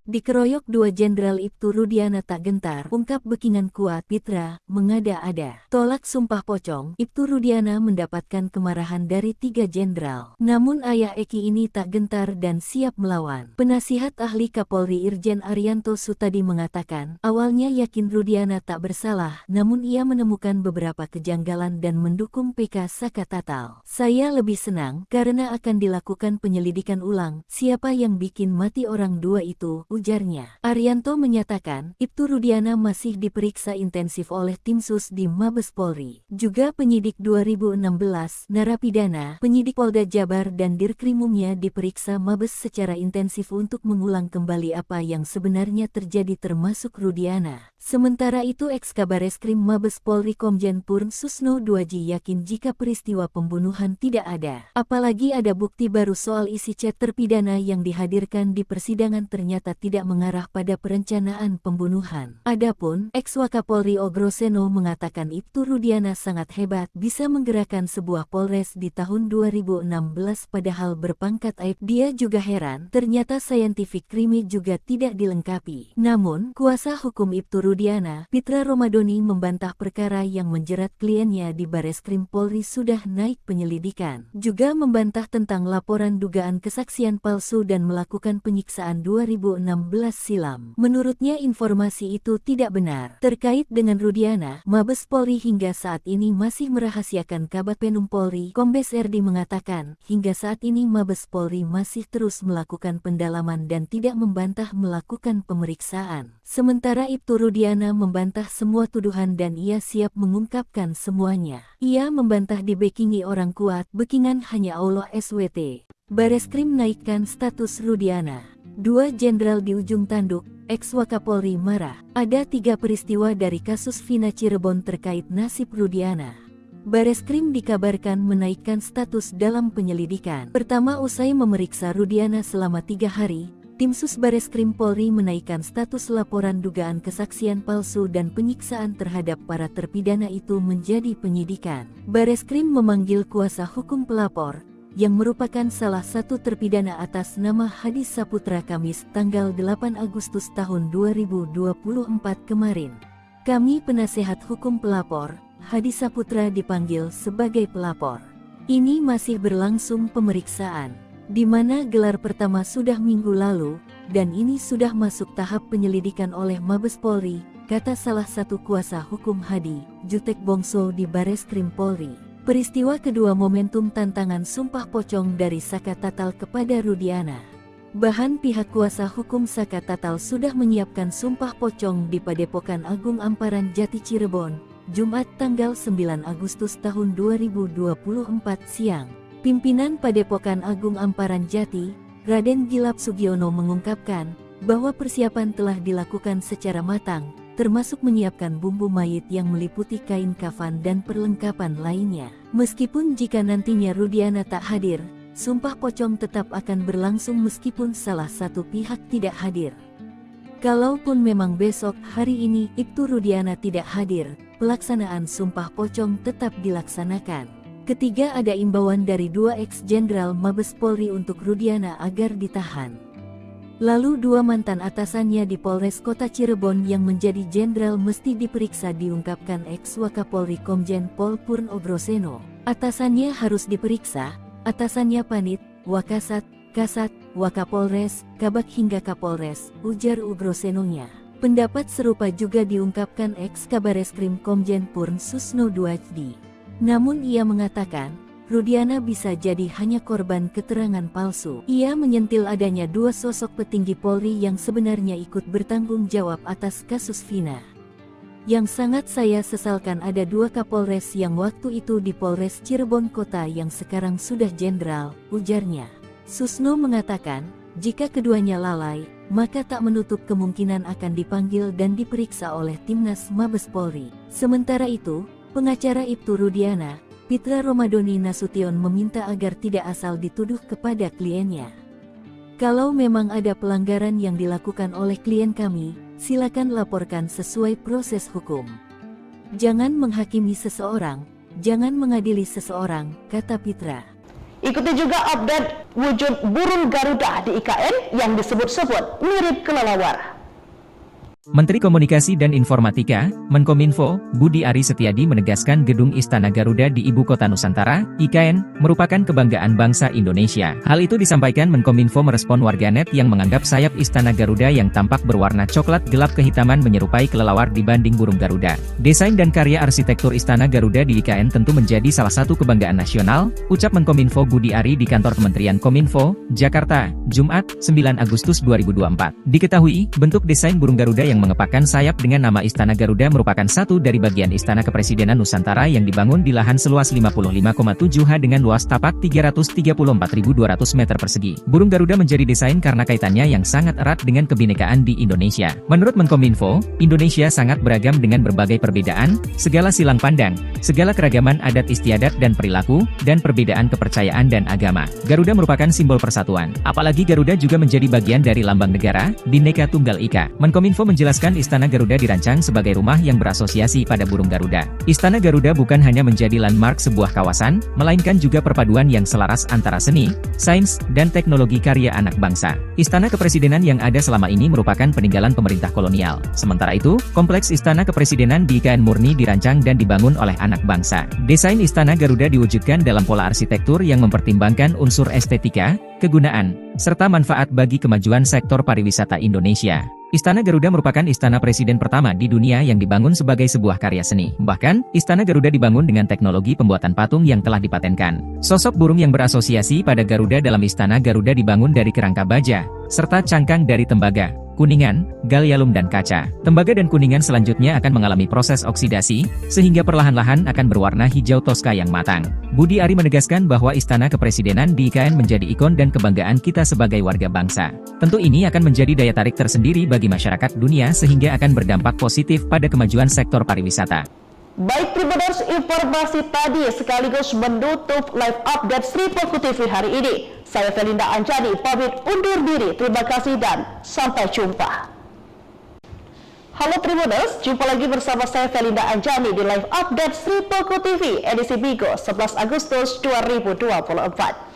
Dikeroyok 2 Jenderal Ibtu Rudiana tak gentar, ungkap Bekingan kuat Pitra, mengada-ada. Tolak sumpah pocong, Ibtu Rudiana mendapatkan kemarahan dari 3 jenderal. Namun ayah Eki ini tak gentar dan siap melawan. Penasihat ahli Kapolri Irjen Arianto Sutadi mengatakan, awalnya yakin Rudiana tak bersalah, namun ia menemukan beberapa kejanggalan dan mendukung PK Saka Tatal. Saya lebih senang karena akan dilakukan penyelidikan ulang, siapa yang bikin mati orang 2 itu, ujarnya. Arianto menyatakan, Ibtu Rudiana masih diperiksa intensif oleh tim sus di Mabes Polri. Juga penyidik 2016, narapidana, penyidik Polda Jabar dan Dirkrimumnya diperiksa Mabes secara intensif untuk mengulang kembali apa yang sebenarnya terjadi termasuk Rudiana. Sementara itu Eks-Kabareskrim Mabes Polri Komjen Purn Susno Duaji yakin jika peristiwa pembunuhan tidak ada. Apalagi ada bukti baru soal isi chat terpidana yang dihadirkan di persidangan ternyata tidak mengarah pada perencanaan pembunuhan. Adapun Eks-Wakapolri Ogroseno mengatakan Ibtu Rudiana sangat hebat bisa menggerakkan sebuah polres di tahun 2016 padahal berpangkat aib. Dia juga heran ternyata scientific crime juga tidak dilengkapi. Namun kuasa hukum Ibtu Rudiana, Pitra Romadoni membantah perkara yang menjerat kliennya di Bareskrim Polri sudah naik penyelidikan. Juga membantah tentang laporan dugaan kesaksian palsu dan melakukan penyiksaan 2016 silam. Menurutnya informasi itu tidak benar. Terkait dengan Rudiana, Mabes Polri hingga saat ini masih merahasiakan. Kabag Penum Polri, Kombes RD mengatakan, hingga saat ini Mabes Polri masih terus melakukan pendalaman dan tidak membantah melakukan pemeriksaan. Sementara Ibtu Rudiana membantah semua tuduhan dan ia siap mengungkapkan semuanya. Ia membantah dibekingi orang kuat, bekingan hanya Allah SWT. Bareskrim naikkan status Rudiana. 2 jenderal di ujung tanduk, Eks-Wakapolri marah. Ada 3 peristiwa dari kasus Vina Cirebon terkait nasib Rudiana. Bareskrim dikabarkan menaikkan status dalam penyelidikan. Pertama, usai memeriksa Rudiana selama 3 hari, tim sus Bareskrim Polri menaikkan status laporan dugaan kesaksian palsu dan penyiksaan terhadap para terpidana itu menjadi penyidikan. Bareskrim memanggil kuasa hukum pelapor, yang merupakan salah satu terpidana atas nama Hadi Saputra Kamis tanggal 8 Agustus tahun 2024 kemarin. Kami penasehat hukum pelapor, Hadi Saputra dipanggil sebagai pelapor. Ini masih berlangsung pemeriksaan, di mana gelar pertama sudah minggu lalu, dan ini sudah masuk tahap penyelidikan oleh Mabes Polri, kata salah satu kuasa hukum Hadi, Jutek Bongso di Bareskrim Polri. Peristiwa kedua momentum tantangan sumpah pocong dari Saka Tatal kepada Rudiana. Bahan pihak kuasa hukum Saka Tatal sudah menyiapkan sumpah pocong di Padepokan Agung Amparan Jati Cirebon, Jumat tanggal 9 Agustus tahun 2024 siang. Pimpinan Padepokan Agung Amparan Jati, Raden Gilap Sugiono mengungkapkan bahwa persiapan telah dilakukan secara matang, termasuk menyiapkan bumbu mayit yang meliputi kain kafan dan perlengkapan lainnya. Meskipun jika nantinya Rudiana tak hadir, sumpah pocong tetap akan berlangsung meskipun salah satu pihak tidak hadir. Kalaupun memang besok hari ini Ibtu Rudiana tidak hadir, pelaksanaan sumpah pocong tetap dilaksanakan. Ketiga, ada imbauan dari 2 ex-jenderal Mabes Polri untuk Rudiana agar ditahan. Lalu 2 mantan atasannya di Polres Kota Cirebon yang menjadi jenderal mesti diperiksa, diungkapkan Eks-Wakapolri Komjen Pol Purn Ogroseno. Atasannya harus diperiksa, atasannya Panit, Wakasat, Kasat, Wakapolres, Kabag hingga Kapolres, ujar Ogrosenonya. Pendapat serupa juga diungkapkan Eks-Kabareskrim Komjen Purn Susno Duaji. Namun ia mengatakan, Rudiana bisa jadi hanya korban keterangan palsu. Ia menyentil adanya dua sosok petinggi Polri yang sebenarnya ikut bertanggung jawab atas kasus Vina. Yang sangat saya sesalkan ada dua Kapolres yang waktu itu di Polres Cirebon Kota yang sekarang sudah jenderal, ujarnya. Susno mengatakan, jika keduanya lalai, maka tak menutup kemungkinan akan dipanggil dan diperiksa oleh Timnas Mabes Polri. Sementara itu, pengacara Ibtu Rudiana, Pitra Romadoni Nasution meminta agar tidak asal dituduh kepada kliennya. Kalau memang ada pelanggaran yang dilakukan oleh klien kami, silakan laporkan sesuai proses hukum. Jangan menghakimi seseorang, jangan mengadili seseorang, kata Pitra. Ikuti juga update wujud burung Garuda di IKN yang disebut-sebut mirip kelelawar. Menteri Komunikasi dan Informatika, Menkominfo, Budi Ari Setiadi menegaskan Gedung Istana Garuda di Ibu Kota Nusantara, IKN, merupakan kebanggaan bangsa Indonesia. Hal itu disampaikan Menkominfo merespon warganet yang menganggap sayap Istana Garuda yang tampak berwarna coklat gelap kehitaman menyerupai kelelawar dibanding burung Garuda. Desain dan karya arsitektur Istana Garuda di IKN tentu menjadi salah satu kebanggaan nasional, ucap Menkominfo Budi Ari di kantor Kementerian Kominfo, Jakarta, Jumat, 9 Agustus 2024. Diketahui, bentuk desain burung Garuda yang mengepakkan sayap dengan nama Istana Garuda merupakan satu dari bagian Istana Kepresidenan Nusantara yang dibangun di lahan seluas 55,7 ha dengan luas tapak 334.200 meter persegi. Burung Garuda menjadi desain karena kaitannya yang sangat erat dengan kebinekaan di Indonesia. Menurut Menkominfo, Indonesia sangat beragam dengan berbagai perbedaan, segala silang pandang, segala keragaman adat istiadat dan perilaku, dan perbedaan kepercayaan dan agama. Garuda merupakan simbol persatuan. Apalagi Garuda juga menjadi bagian dari lambang negara, Bhinneka Tunggal Ika. Menkominfo menjelaskan Istana Garuda dirancang sebagai rumah yang berasosiasi pada burung Garuda. Istana Garuda bukan hanya menjadi landmark sebuah kawasan, melainkan juga perpaduan yang selaras antara seni, sains, dan teknologi karya anak bangsa. Istana Kepresidenan yang ada selama ini merupakan peninggalan pemerintah kolonial. Sementara itu, kompleks Istana Kepresidenan di IKN murni dirancang dan dibangun oleh anak bangsa. Desain Istana Garuda diwujudkan dalam pola arsitektur yang mempertimbangkan unsur estetika, kegunaan, serta manfaat bagi kemajuan sektor pariwisata Indonesia. Istana Garuda merupakan istana presiden pertama di dunia yang dibangun sebagai sebuah karya seni. Bahkan, Istana Garuda dibangun dengan teknologi pembuatan patung yang telah dipatenkan. Sosok burung yang berasosiasi pada Garuda dalam Istana Garuda dibangun dari kerangka baja, serta cangkang dari tembaga, kuningan, gallium dan kaca. Tembaga dan kuningan selanjutnya akan mengalami proses oksidasi, sehingga perlahan-lahan akan berwarna hijau toska yang matang. Budi Ari menegaskan bahwa Istana Kepresidenan di IKN menjadi ikon dan kebanggaan kita sebagai warga bangsa. Tentu ini akan menjadi daya tarik tersendiri bagi masyarakat dunia sehingga akan berdampak positif pada kemajuan sektor pariwisata. Baik Tribuners, informasi tadi sekaligus menutup live update Sri Poko TV hari ini. Saya Felinda Anjani pamit undur diri. Terima kasih dan sampai jumpa. Halo Tribuners, jumpa lagi bersama saya Felinda Anjani di live update Sri Poko TV edisi Bigo 11 Agustus 2024.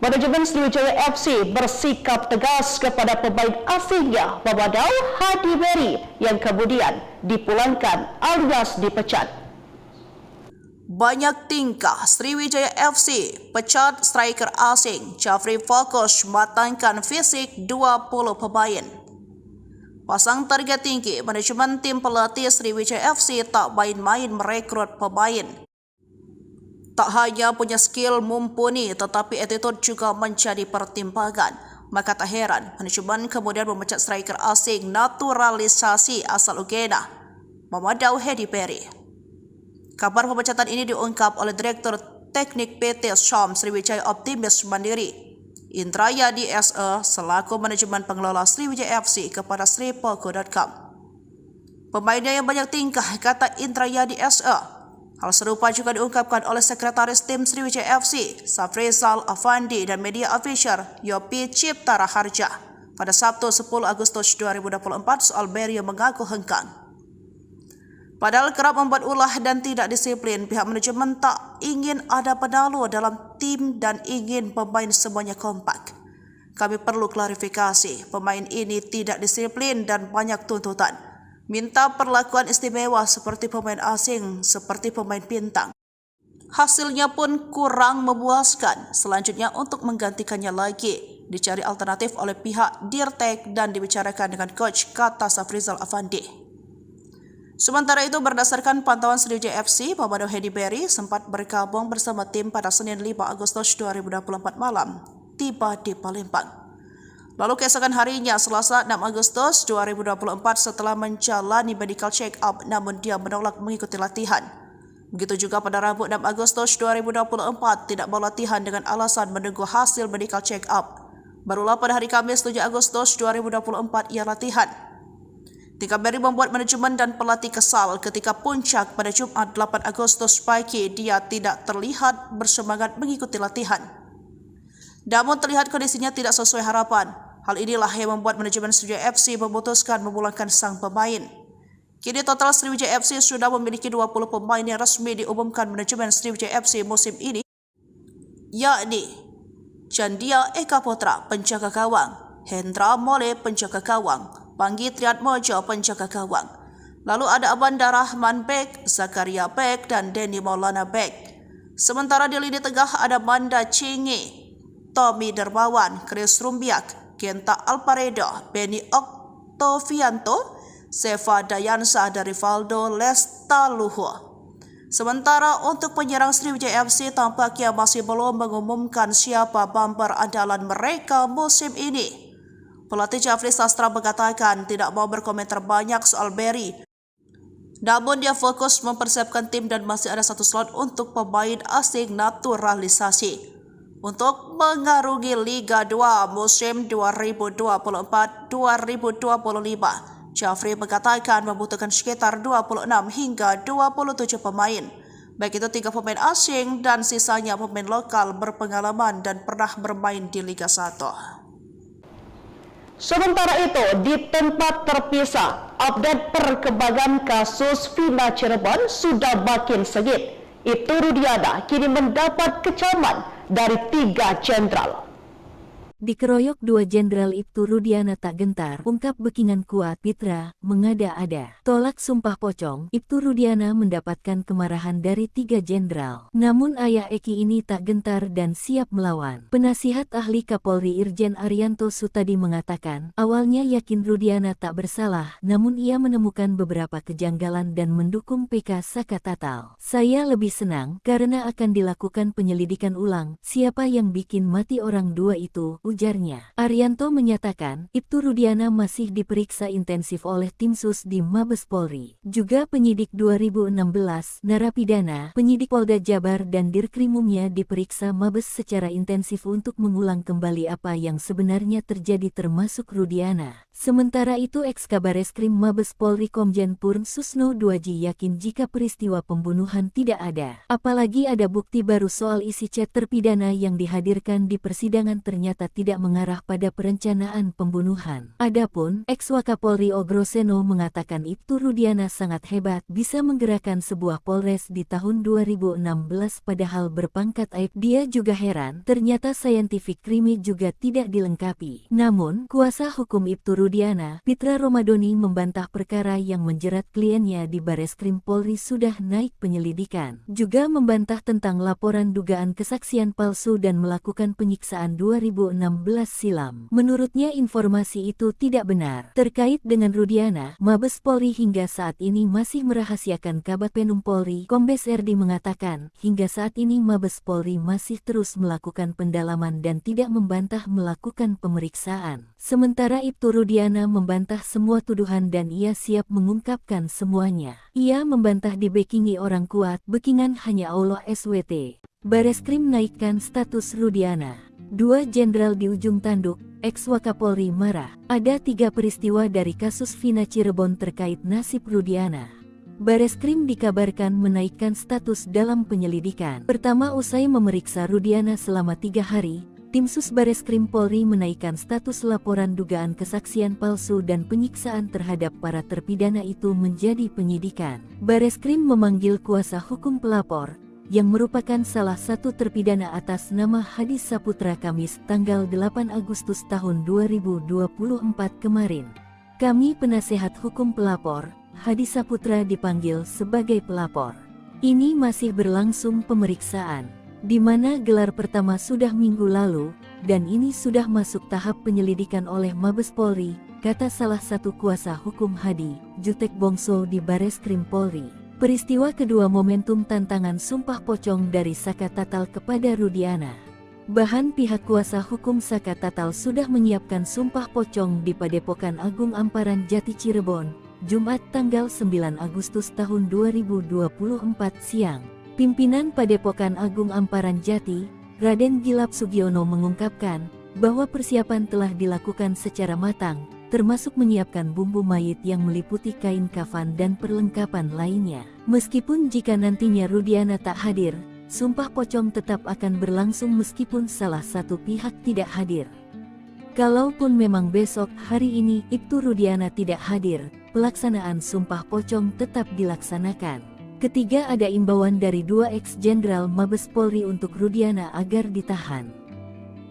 Manajemen Sriwijaya FC bersikap tegas kepada pemain asingnya Mamadou Hadi Beri yang kemudian dipulangkan alias dipecat. Banyak tingkah Sriwijaya FC pecat striker asing Jafri Fokus matangkan fisik 20 pemain. Pasang target tinggi, manajemen tim pelatih Sriwijaya FC tak main-main merekrut pemain. Tak hanya punya skill mumpuni, tetapi attitude juga menjadi pertimbangan. Maka tak heran, manajemen kemudian memecat striker asing naturalisasi asal Uganda, Mamadou Hadi Beri. Kabar pemecatan ini diungkap oleh Direktur Teknik PT Syam Sriwijaya Optimis Mandiri, Indrayadi SE, selaku manajemen pengelola Sriwijaya FC kepada sripoko.com. Pemainnya yang banyak tingkah, kata Indrayadi SE. Hal serupa juga diungkapkan oleh Sekretaris Tim Sriwijaya FC, Safrizal Afandi, dan media official Yopi Cipta Raharja pada Sabtu 10 Agustus 2024 soal Beri yang mengaku hengkang. Padahal kerap membuat ulah dan tidak disiplin, pihak manajemen tak ingin ada penalu dalam tim dan ingin pemain semuanya kompak. Kami perlu klarifikasi, pemain ini tidak disiplin dan banyak tuntutan. Minta perlakuan istimewa seperti pemain asing, seperti pemain bintang. Hasilnya pun kurang memuaskan. Selanjutnya untuk menggantikannya lagi, dicari alternatif oleh pihak Dirtek dan dibicarakan dengan coach, kata Safrizal Afandi. Sementara itu, berdasarkan pantauan Sriwijaya FC, Pemado Hedi Berry sempat bergabung bersama tim pada Senin 5 Agustus 2024 malam, tiba di Palembang. Lalu keesokan harinya, Selasa 6 Agustus 2024, setelah menjalani medical check-up, namun dia menolak mengikuti latihan. Begitu juga pada Rabu 6 Agustus 2024, tidak mau latihan dengan alasan menunggu hasil medical check-up. Barulah pada hari Kamis 7 Agustus 2024 ia latihan. Tika Berry membuat manajemen dan pelatih kesal ketika puncak pada Jumat 8 Agustus pagi dia tidak terlihat bersemangat mengikuti latihan. Namun terlihat kondisinya tidak sesuai harapan. Hal inilah yang membuat manajemen Sriwijaya FC memutuskan memulangkan sang pemain. Kini total Sriwijaya FC sudah memiliki 20 pemain yang resmi diumumkan manajemen Sriwijaya FC musim ini, yakni Chandia Eka Putra penjaga gawang, Hendra Mole penjaga gawang, Panggi Triatmojo penjaga gawang. Lalu ada Abanda Rahman Bek, Zakaria Bek, dan Denny Maulana Bek. Sementara di lini tengah ada Manda Cingi, Tommy Dermawan, Chris Rumbiak, Genta Alparedo, Benny Oktovianto, Seva Dayansa, dan Rivaldo Lestaluhu. Sementara untuk penyerang Sriwijaya FC tampaknya masih belum mengumumkan siapa bumper andalan mereka musim ini. Pelatih Jafri Sastra mengatakan tidak mau berkomentar banyak soal Berry. Namun dia fokus mempersiapkan tim dan masih ada satu slot untuk pemain asing naturalisasi untuk mengarungi Liga 2 musim 2024-2025. Jafri mengatakan membutuhkan sekitar 26 hingga 27 pemain. Baik itu 3 pemain asing dan sisanya pemain lokal berpengalaman dan pernah bermain di Liga 1. Sementara itu, di tempat terpisah, update perkembangan kasus Vina Cirebon sudah makin sengit. Ibtu Rudiana kini mendapat kecaman dari 3 jenderal. Dikeroyok 2 Jenderal Ibtu Rudiana tak gentar, ungkap Bekingan kuat Pitra, mengada-ada. Tolak sumpah pocong, Ibtu Rudiana mendapatkan kemarahan dari 3 jenderal. Namun ayah Eki ini tak gentar dan siap melawan. Penasihat ahli Kapolri Irjen Arianto Sutadi mengatakan, awalnya yakin Rudiana tak bersalah, namun ia menemukan beberapa kejanggalan dan mendukung PK Saka Tatal. Saya lebih senang karena akan dilakukan penyelidikan ulang, siapa yang bikin mati orang 2 itu, ujarnya. Arianto menyatakan, Ibtu Rudiana masih diperiksa intensif oleh tim sus di Mabes Polri. Juga penyidik 2016, narapidana, penyidik Polda Jabar dan Dirkrimumnya diperiksa Mabes secara intensif untuk mengulang kembali apa yang sebenarnya terjadi termasuk Rudiana. Sementara itu Eks-Kabareskrim Mabes Polri Komjen Purn Susno Duaji yakin jika peristiwa pembunuhan tidak ada. Apalagi ada bukti baru soal isi chat terpidana yang dihadirkan di persidangan ternyata tidak mengarah pada perencanaan pembunuhan. Adapun Eks-Wakapolri Ogroseno mengatakan Ibtu Rudiana sangat hebat bisa menggerakkan sebuah polres di tahun 2016 padahal berpangkat aib. Dia juga heran ternyata scientific crime juga tidak dilengkapi. Namun kuasa hukum Ibtu Rudiana, Pitra Romadoni membantah perkara yang menjerat kliennya di Bareskrim Polri sudah naik penyelidikan. Juga membantah tentang laporan dugaan kesaksian palsu dan melakukan penyiksaan 2016 silam. Menurutnya informasi itu tidak benar. Terkait dengan Rudiana, Mabes Polri hingga saat ini masih merahasiakan. Kabag Penum Polri, Kombes RD mengatakan, hingga saat ini Mabes Polri masih terus melakukan pendalaman dan tidak membantah melakukan pemeriksaan. Sementara Ibtu Rudiana membantah semua tuduhan dan ia siap mengungkapkan semuanya. Ia membantah dibekingi orang kuat, bekingan hanya Allah SWT. Bareskrim naikkan status Rudiana. 2 jenderal di ujung tanduk, Eks-Wakapolri marah. Ada 3 peristiwa dari kasus Vina Cirebon terkait nasib Rudiana. Bareskrim dikabarkan menaikkan status dalam penyelidikan. Pertama, usai memeriksa Rudiana selama 3 hari, tim sus Bareskrim Polri menaikkan status laporan dugaan kesaksian palsu dan penyiksaan terhadap para terpidana itu menjadi penyidikan. Bareskrim memanggil kuasa hukum pelapor, yang merupakan salah satu terpidana atas nama Hadis Saputra Kamis tanggal 8 Agustus tahun 2024 kemarin. Kami penasehat hukum pelapor, Hadis Saputra dipanggil sebagai pelapor. Ini masih berlangsung pemeriksaan, di mana gelar pertama sudah minggu lalu, dan ini sudah masuk tahap penyelidikan oleh Mabes Polri, kata salah satu kuasa hukum Hadi, Jutek Bongso di Bareskrim Polri. Peristiwa kedua momentum tantangan sumpah pocong dari Saka Tatal kepada Rudiana. Bahan pihak kuasa hukum Saka Tatal sudah menyiapkan sumpah pocong di Padepokan Agung Amparan Jati Cirebon, Jumat tanggal 9 Agustus tahun 2024 siang. Pimpinan Padepokan Agung Amparan Jati, Raden Gilap Sugiono mengungkapkan bahwa persiapan telah dilakukan secara matang, termasuk menyiapkan bumbu mayit yang meliputi kain kafan dan perlengkapan lainnya. Meskipun jika nantinya Rudiana tak hadir, sumpah pocong tetap akan berlangsung meskipun salah satu pihak tidak hadir. Kalaupun memang besok hari ini Ibtu Rudiana tidak hadir, pelaksanaan sumpah pocong tetap dilaksanakan. Ketiga, ada imbauan dari 2 ex-jenderal Mabes Polri untuk Rudiana agar ditahan.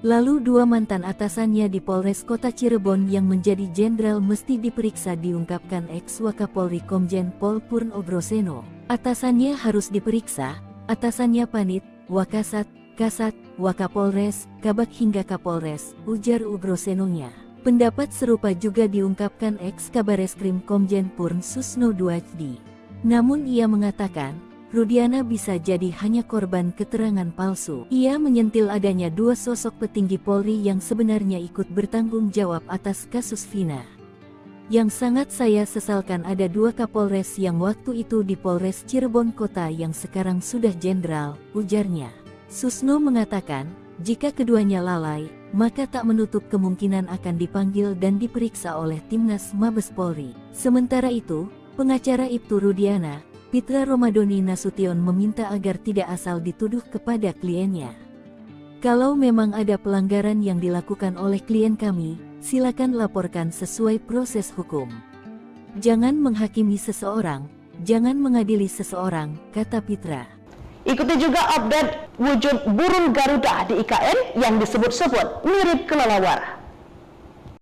Lalu 2 mantan atasannya di Polres Kota Cirebon yang menjadi jenderal mesti diperiksa, diungkapkan ex-Wakapolri Komjen Pol Purno Groseno. Atasannya harus diperiksa, atasannya Panit, Wakasat, Kasat, Wakapolres, Kabak hingga Kapolres, ujar Ugrosenonya. Pendapat serupa juga diungkapkan ex-Kabareskrim Komjen Purn Susno Duajdi. Namun ia mengatakan, Rudiana bisa jadi hanya korban keterangan palsu. Ia menyentil adanya 2 sosok petinggi Polri yang sebenarnya ikut bertanggung jawab atas kasus Vina. Yang sangat saya sesalkan ada 2 Kapolres yang waktu itu di Polres Cirebon Kota yang sekarang sudah jenderal, ujarnya. Susno mengatakan, jika keduanya lalai, maka tak menutup kemungkinan akan dipanggil dan diperiksa oleh Timnas Mabes Polri. Sementara itu, pengacara Ibtu Rudiana, Pitra Romadoni Nasution meminta agar tidak asal dituduh kepada kliennya. Kalau memang ada pelanggaran yang dilakukan oleh klien kami, silakan laporkan sesuai proses hukum. Jangan menghakimi seseorang, jangan mengadili seseorang, kata Pitra. Ikuti juga update wujud burung Garuda di IKN yang disebut-sebut mirip kelelawar.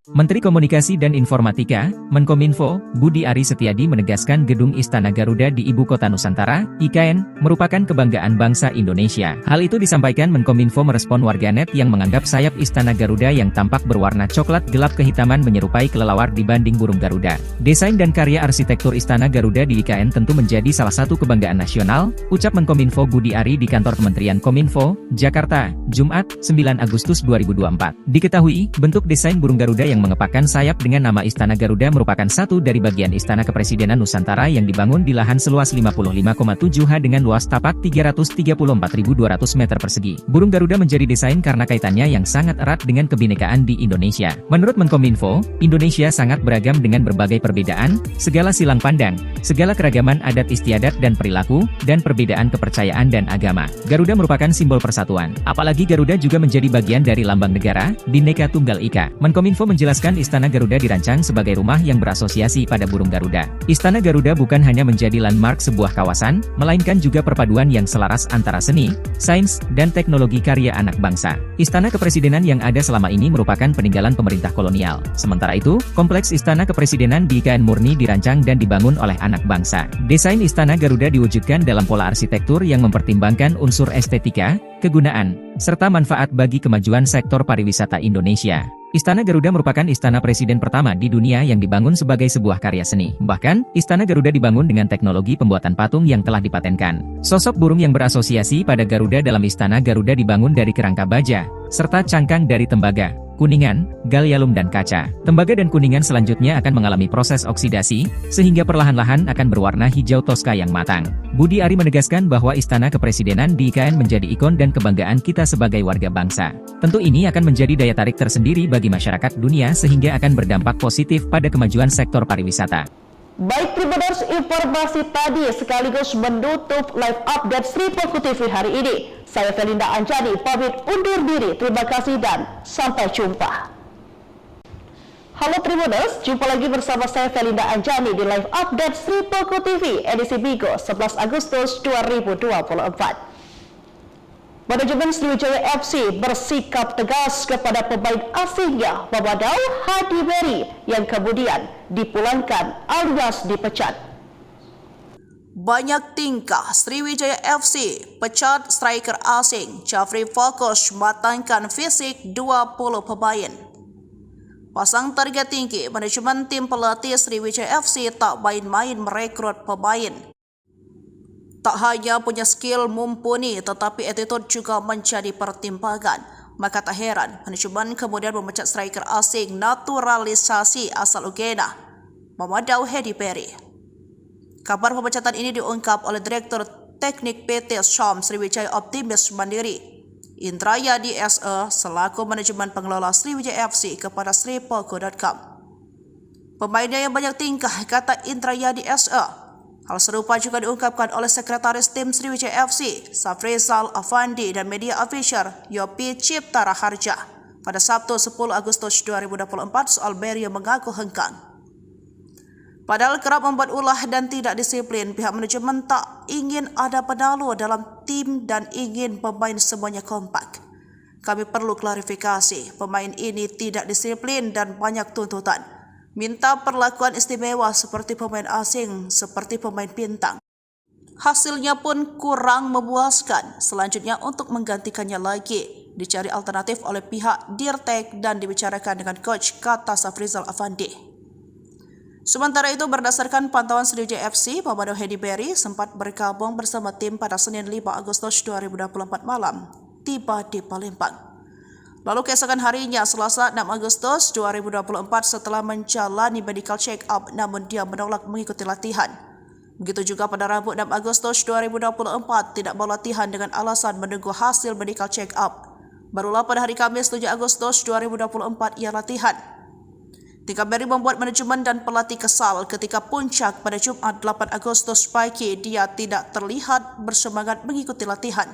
Menteri Komunikasi dan Informatika, Menkominfo, Budi Ari Setiadi menegaskan Gedung Istana Garuda di Ibu Kota Nusantara, IKN, merupakan kebanggaan bangsa Indonesia. Hal itu disampaikan Menkominfo merespon warganet yang menganggap sayap Istana Garuda yang tampak berwarna coklat gelap kehitaman menyerupai kelelawar dibanding burung Garuda. Desain dan karya arsitektur Istana Garuda di IKN tentu menjadi salah satu kebanggaan nasional, ucap Menkominfo Budi Ari di kantor Kementerian Kominfo, Jakarta, Jumat, 9 Agustus 2024. Diketahui, bentuk desain burung Garuda yang mengepakkan sayap dengan nama Istana Garuda merupakan satu dari bagian Istana Kepresidenan Nusantara yang dibangun di lahan seluas 55,7 ha dengan luas tapak 334.200 meter persegi. Burung Garuda menjadi desain karena kaitannya yang sangat erat dengan kebinekaan di Indonesia. Menurut Menkominfo, Indonesia sangat beragam dengan berbagai perbedaan, segala silang pandang, segala keragaman adat istiadat dan perilaku, dan perbedaan kepercayaan dan agama. Garuda merupakan simbol persatuan. Apalagi Garuda juga menjadi bagian dari lambang negara, Bhinneka Tunggal Ika. Menkominfo menjelaskan Istana Garuda dirancang sebagai rumah yang berasosiasi pada burung Garuda. Istana Garuda bukan hanya menjadi landmark sebuah kawasan, melainkan juga perpaduan yang selaras antara seni, sains, dan teknologi karya anak bangsa. Istana Kepresidenan yang ada selama ini merupakan peninggalan pemerintah kolonial. Sementara itu, kompleks Istana Kepresidenan di IKN murni dirancang dan dibangun oleh anak bangsa. Desain Istana Garuda diwujudkan dalam pola arsitektur yang mempertimbangkan unsur estetika, kegunaan, serta manfaat bagi kemajuan sektor pariwisata Indonesia. Istana Garuda merupakan istana presiden pertama di dunia yang dibangun sebagai sebuah karya seni. Bahkan, Istana Garuda dibangun dengan teknologi pembuatan patung yang telah dipatenkan. Sosok burung yang berasosiasi pada Garuda dalam Istana Garuda dibangun dari kerangka baja, serta cangkang dari tembaga, kuningan, gallium dan kaca. Tembaga dan kuningan selanjutnya akan mengalami proses oksidasi, sehingga perlahan-lahan akan berwarna hijau toska yang matang. Budi Ari menegaskan bahwa Istana Kepresidenan di IKN menjadi ikon dan kebanggaan kita sebagai warga bangsa. Tentu ini akan menjadi daya tarik tersendiri bagi masyarakat dunia sehingga akan berdampak positif pada kemajuan sektor pariwisata. Baik Tribuners, informasi tadi sekaligus menutup live update Sri Poku TV hari ini. Saya Felinda Anjani pamit undur diri. Terima kasih dan sampai jumpa. Halo Tribuners, jumpa lagi bersama saya Felinda Anjani di live update Sri Poku TV edisi Bigo 11 Agustus 2024. Manajemen Sriwijaya FC bersikap tegas kepada pemain asingnya Mamadou Hadi Beri yang kemudian dipulangkan alias dipecat. Banyak tingkah Sriwijaya FC pecat striker asing Jafri Fokus matangkan fisik 20 pemain. Pasang target tinggi, manajemen tim pelatih Sriwijaya FC tak main-main merekrut pemain. Tak hanya punya skill mumpuni, tetapi attitude juga menjadi pertimbangan. Maka tak heran, manajemen kemudian memecat striker asing naturalisasi asal Uganda, Mamadou Hedi Perry. Kabar pemecatan ini diungkap oleh Direktur Teknik PT Syam Sriwijaya Optimis Mandiri, Indrayadi SE, selaku manajemen pengelola Sriwijaya FC kepada sripolko.com. Pemainnya yang banyak tingkah, kata Indrayadi SE. Hal serupa juga diungkapkan oleh Sekretaris Tim Sriwijaya FC, Safrizal Afandi, dan media official Yopi Cipta Raharja pada Sabtu 10 Agustus 2024 soal Berry yang mengaku hengkang. Padahal kerap membuat ulah dan tidak disiplin, pihak manajemen tak ingin ada penalu dalam tim dan ingin pemain semuanya kompak. Kami perlu klarifikasi, pemain ini tidak disiplin dan banyak tuntutan. Minta perlakuan istimewa seperti pemain asing, seperti pemain bintang. Hasilnya pun kurang memuaskan. Selanjutnya untuk menggantikannya lagi, dicari alternatif oleh pihak Dirtek dan dibicarakan dengan coach, kata Safrizal Afandi. Sementara itu, berdasarkan pantauan Sriwijaya FC, Mamadou Hedi Perry sempat bergabung bersama tim pada Senin 5 Agustus 2024 malam, tiba di Palembang. Lalu keesokan harinya, Selasa 6 Agustus 2024, setelah menjalani medical check-up, namun dia menolak mengikuti latihan. Begitu juga pada Rabu 6 Agustus 2024, tidak mau latihan dengan alasan menunggu hasil medical check-up. Barulah pada hari Kamis 7 Agustus 2024 ia latihan. Tingkah Berry membuat manajemen dan pelatih kesal ketika puncak pada Jumat 8 Agustus pagi dia tidak terlihat bersemangat mengikuti latihan.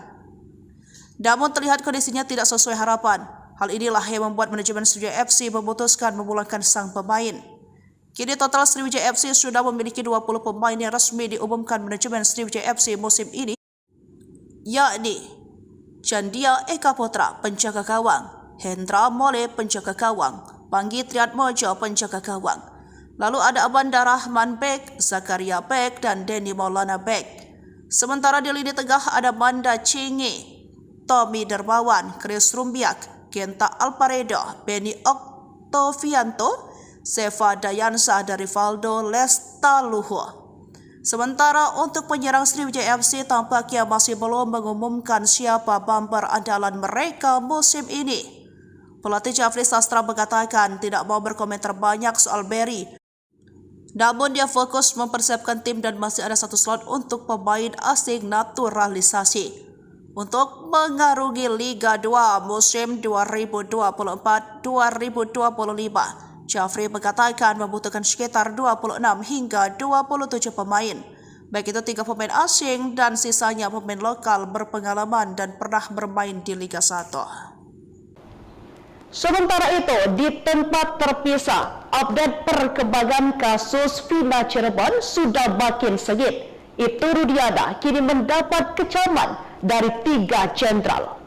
Namun terlihat kondisinya tidak sesuai harapan. Hal inilah yang membuat manajemen Sriwijaya FC memutuskan memulangkan sang pemain. Kini total Sriwijaya FC sudah memiliki 20 pemain yang resmi diumumkan manajemen Sriwijaya FC musim ini, yakni Chandia Eka Putra, penjaga gawang, Hendra Mole, penjaga gawang, Panggi Triatmojo, penjaga gawang. Lalu ada Abanda Rahman Bek, Zakaria Bek, dan Denny Maulana Bek. Sementara di lini tengah ada Manda Cingi, Tommy Dermawan, Chris Rumbiak, Genta Alparedo, Benny Oktovianto, Seva Dayansa, dan Rivaldo Lestaluhu. Sementara untuk penyerang Sriwijaya FC tampaknya masih belum mengumumkan siapa bumper andalan mereka musim ini. Pelatih Jafri Sastra mengatakan tidak mau berkomentar banyak soal Berry. Namun dia fokus mempersiapkan tim dan masih ada satu slot untuk pemain asing naturalisasi untuk mengarungi Liga 2 musim 2024-2025. Jafri mengatakan membutuhkan sekitar 26 hingga 27 pemain. Baik itu 3 pemain asing dan sisanya pemain lokal berpengalaman dan pernah bermain di Liga 1. Sementara itu, di tempat terpisah, update perkembangan kasus Vina Cirebon sudah makin sengit. Ibtu Rudiana kini mendapat kecaman dari 3 jenderal.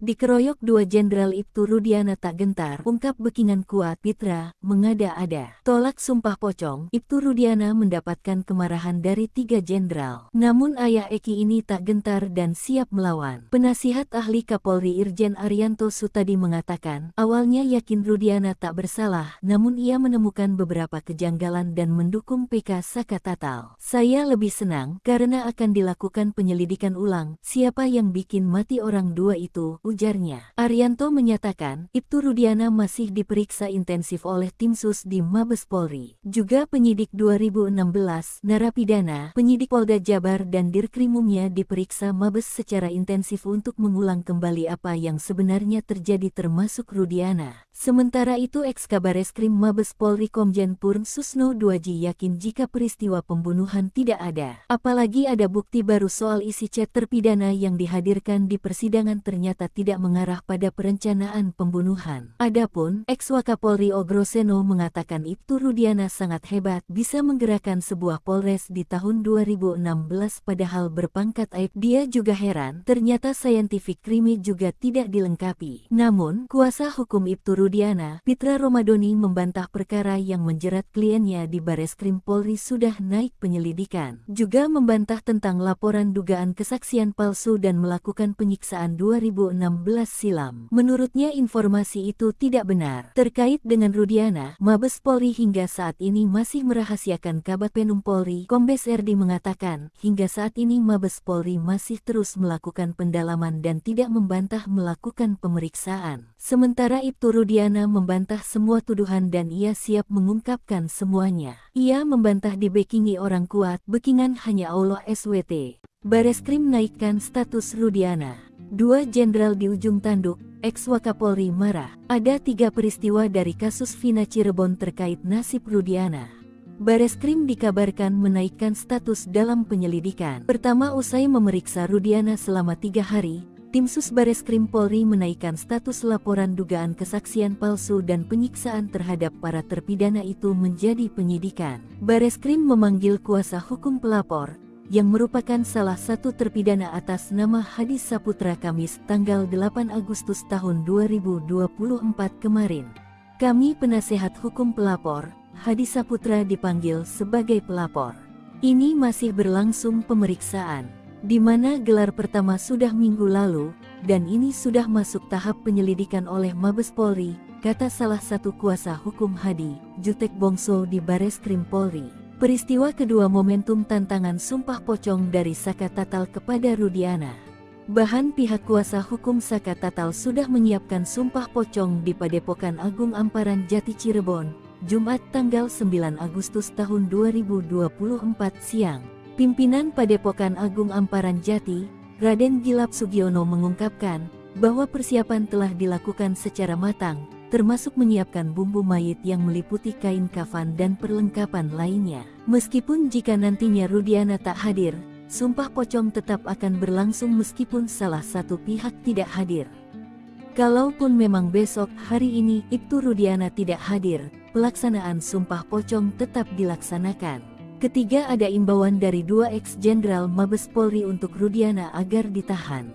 Dikeroyok 2 Jenderal Ibtu Rudiana tak gentar, ungkap Bekingan kuat Pitra, mengada-ada. Tolak sumpah pocong, Ibtu Rudiana mendapatkan kemarahan dari 3 jenderal. Namun ayah Eki ini tak gentar dan siap melawan. Penasihat ahli Kapolri Irjen Arianto Sutadi mengatakan, awalnya yakin Rudiana tak bersalah, namun ia menemukan beberapa kejanggalan dan mendukung PK Saka Tatal. Saya lebih senang, karena akan dilakukan penyelidikan ulang, siapa yang bikin mati orang 2 itu, ujarnya. Arianto menyatakan, Ibtu Rudiana masih diperiksa intensif oleh tim sus di Mabes Polri. Juga penyidik 2016, narapidana, penyidik Polda Jabar dan Dirkrimumnya diperiksa Mabes secara intensif untuk mengulang kembali apa yang sebenarnya terjadi termasuk Rudiana. Sementara itu Eks-Kabareskrim Mabes Polri Komjen Purn Susno Duaji yakin jika peristiwa pembunuhan tidak ada. Apalagi ada bukti baru soal isi chat terpidana yang dihadirkan di persidangan ternyata tidak mengarah pada perencanaan pembunuhan. Adapun Eks-Wakapolri Ogroseno mengatakan Ibtu Rudiana sangat hebat bisa menggerakkan sebuah polres di tahun 2016 padahal berpangkat aib. Dia juga heran ternyata scientific crime juga tidak dilengkapi. Namun kuasa hukum Ibtu Rudiana, Pitra Romadoni membantah perkara yang menjerat kliennya di Bareskrim Polri sudah naik penyelidikan. Juga membantah tentang laporan dugaan kesaksian palsu dan melakukan penyiksaan 2016 silam. Menurutnya informasi itu tidak benar. Terkait dengan Rudiana, Mabes Polri hingga saat ini masih merahasiakan Kabag Penum Polri. Kombes RD mengatakan, hingga saat ini Mabes Polri masih terus melakukan pendalaman dan tidak membantah melakukan pemeriksaan. Sementara Ibtu Rudiana membantah semua tuduhan dan ia siap mengungkapkan semuanya. Ia membantah dibekingi orang kuat, bekingan hanya Allah SWT. Bareskrim naikkan status Rudiana. 2 jenderal di ujung tanduk, ex-Wakapolri marah. Ada 3 peristiwa dari kasus Vina Cirebon terkait nasib Rudiana. Bareskrim dikabarkan menaikkan status dalam penyelidikan. Pertama, usai memeriksa Rudiana selama 3 hari, tim Sus Bareskrim Polri menaikkan status laporan dugaan kesaksian palsu dan penyiksaan terhadap para terpidana itu menjadi penyidikan. Bareskrim memanggil kuasa hukum pelapor, yang merupakan salah satu terpidana atas nama Hadi Saputra Kamis tanggal 8 Agustus tahun 2024 kemarin. Kami penasehat hukum pelapor, Hadi Saputra dipanggil sebagai pelapor. Ini masih berlangsung pemeriksaan, di mana gelar pertama sudah minggu lalu, dan ini sudah masuk tahap penyelidikan oleh Mabes Polri, kata salah satu kuasa hukum Hadi, Jutek Bongso di Bareskrim Polri. Peristiwa kedua momentum tantangan sumpah pocong dari Saka Tatal kepada Rudiana. Bahan pihak kuasa hukum Saka Tatal sudah menyiapkan sumpah pocong di Padepokan Agung Amparan Jati Cirebon, Jumat tanggal 9 Agustus tahun 2024 siang. Pimpinan Padepokan Agung Amparan Jati, Raden Gilap Sugiono mengungkapkan bahwa persiapan telah dilakukan secara matang, termasuk menyiapkan bumbu mayit yang meliputi kain kafan dan perlengkapan lainnya. Meskipun jika nantinya Rudiana tak hadir, sumpah pocong tetap akan berlangsung meskipun salah satu pihak tidak hadir. Kalaupun memang besok hari ini Ibtu Rudiana tidak hadir, pelaksanaan sumpah pocong tetap dilaksanakan. Ketiga, ada imbauan dari 2 ex-jenderal Mabes Polri untuk Rudiana agar ditahan.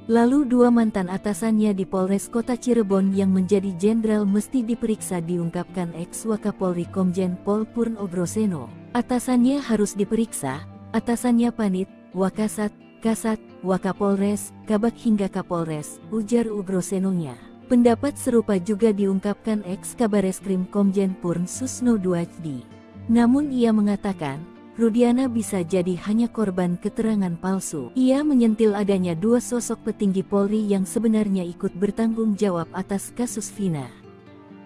Lalu 2 mantan atasannya di Polres Kota Cirebon yang menjadi jenderal mesti diperiksa, diungkapkan ex-Wakapolri Komjen Pol Purn Ogroseno. Atasannya harus diperiksa, atasannya Panit, Wakasat, Kasat, Wakapolres, Kabag hingga Kapolres, ujar Ogrosenonya. Pendapat serupa juga diungkapkan ex-Kabareskrim Komjen Purn Susno Duajdi. Namun ia mengatakan, Rudiana bisa jadi hanya korban keterangan palsu. Ia menyentil adanya 2 sosok petinggi Polri yang sebenarnya ikut bertanggung jawab atas kasus Vina.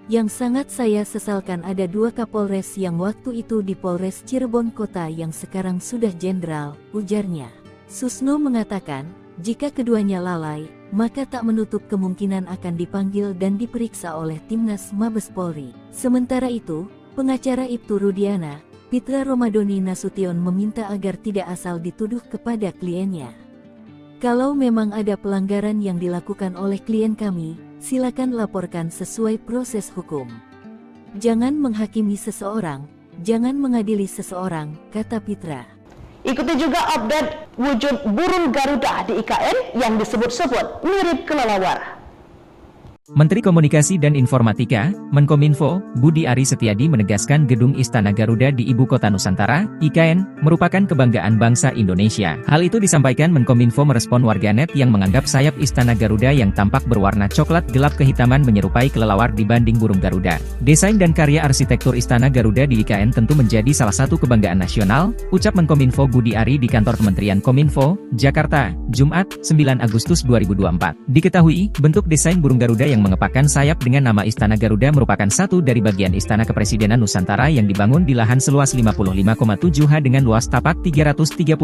Yang sangat saya sesalkan ada 2 Kapolres yang waktu itu di Polres Cirebon Kota yang sekarang sudah jenderal, ujarnya. Susno mengatakan, jika keduanya lalai, maka tak menutup kemungkinan akan dipanggil dan diperiksa oleh Timnas Mabes Polri. Sementara itu, pengacara Ibtu Rudiana, Pitra Romadoni Nasution meminta agar tidak asal dituduh kepada kliennya. Kalau memang ada pelanggaran yang dilakukan oleh klien kami, silakan laporkan sesuai proses hukum. Jangan menghakimi seseorang, jangan mengadili seseorang, kata Pitra. Ikuti juga update wujud burung Garuda di IKN yang disebut-sebut mirip kelelawar. Menteri Komunikasi dan Informatika, Menkominfo, Budi Ari Setiadi menegaskan Gedung Istana Garuda di Ibu Kota Nusantara, IKN, merupakan kebanggaan bangsa Indonesia. Hal itu disampaikan Menkominfo merespon warganet yang menganggap sayap Istana Garuda yang tampak berwarna coklat gelap kehitaman menyerupai kelelawar dibanding burung Garuda. Desain dan karya arsitektur Istana Garuda di IKN tentu menjadi salah satu kebanggaan nasional, ucap Menkominfo Budi Ari di kantor Kementerian Kominfo, Jakarta, Jumat, 9 Agustus 2024. Diketahui, bentuk desain burung Garuda yang mengepakkan sayap dengan nama Istana Garuda merupakan satu dari bagian Istana Kepresidenan Nusantara yang dibangun di lahan seluas 55,7 ha dengan luas tapak 334.200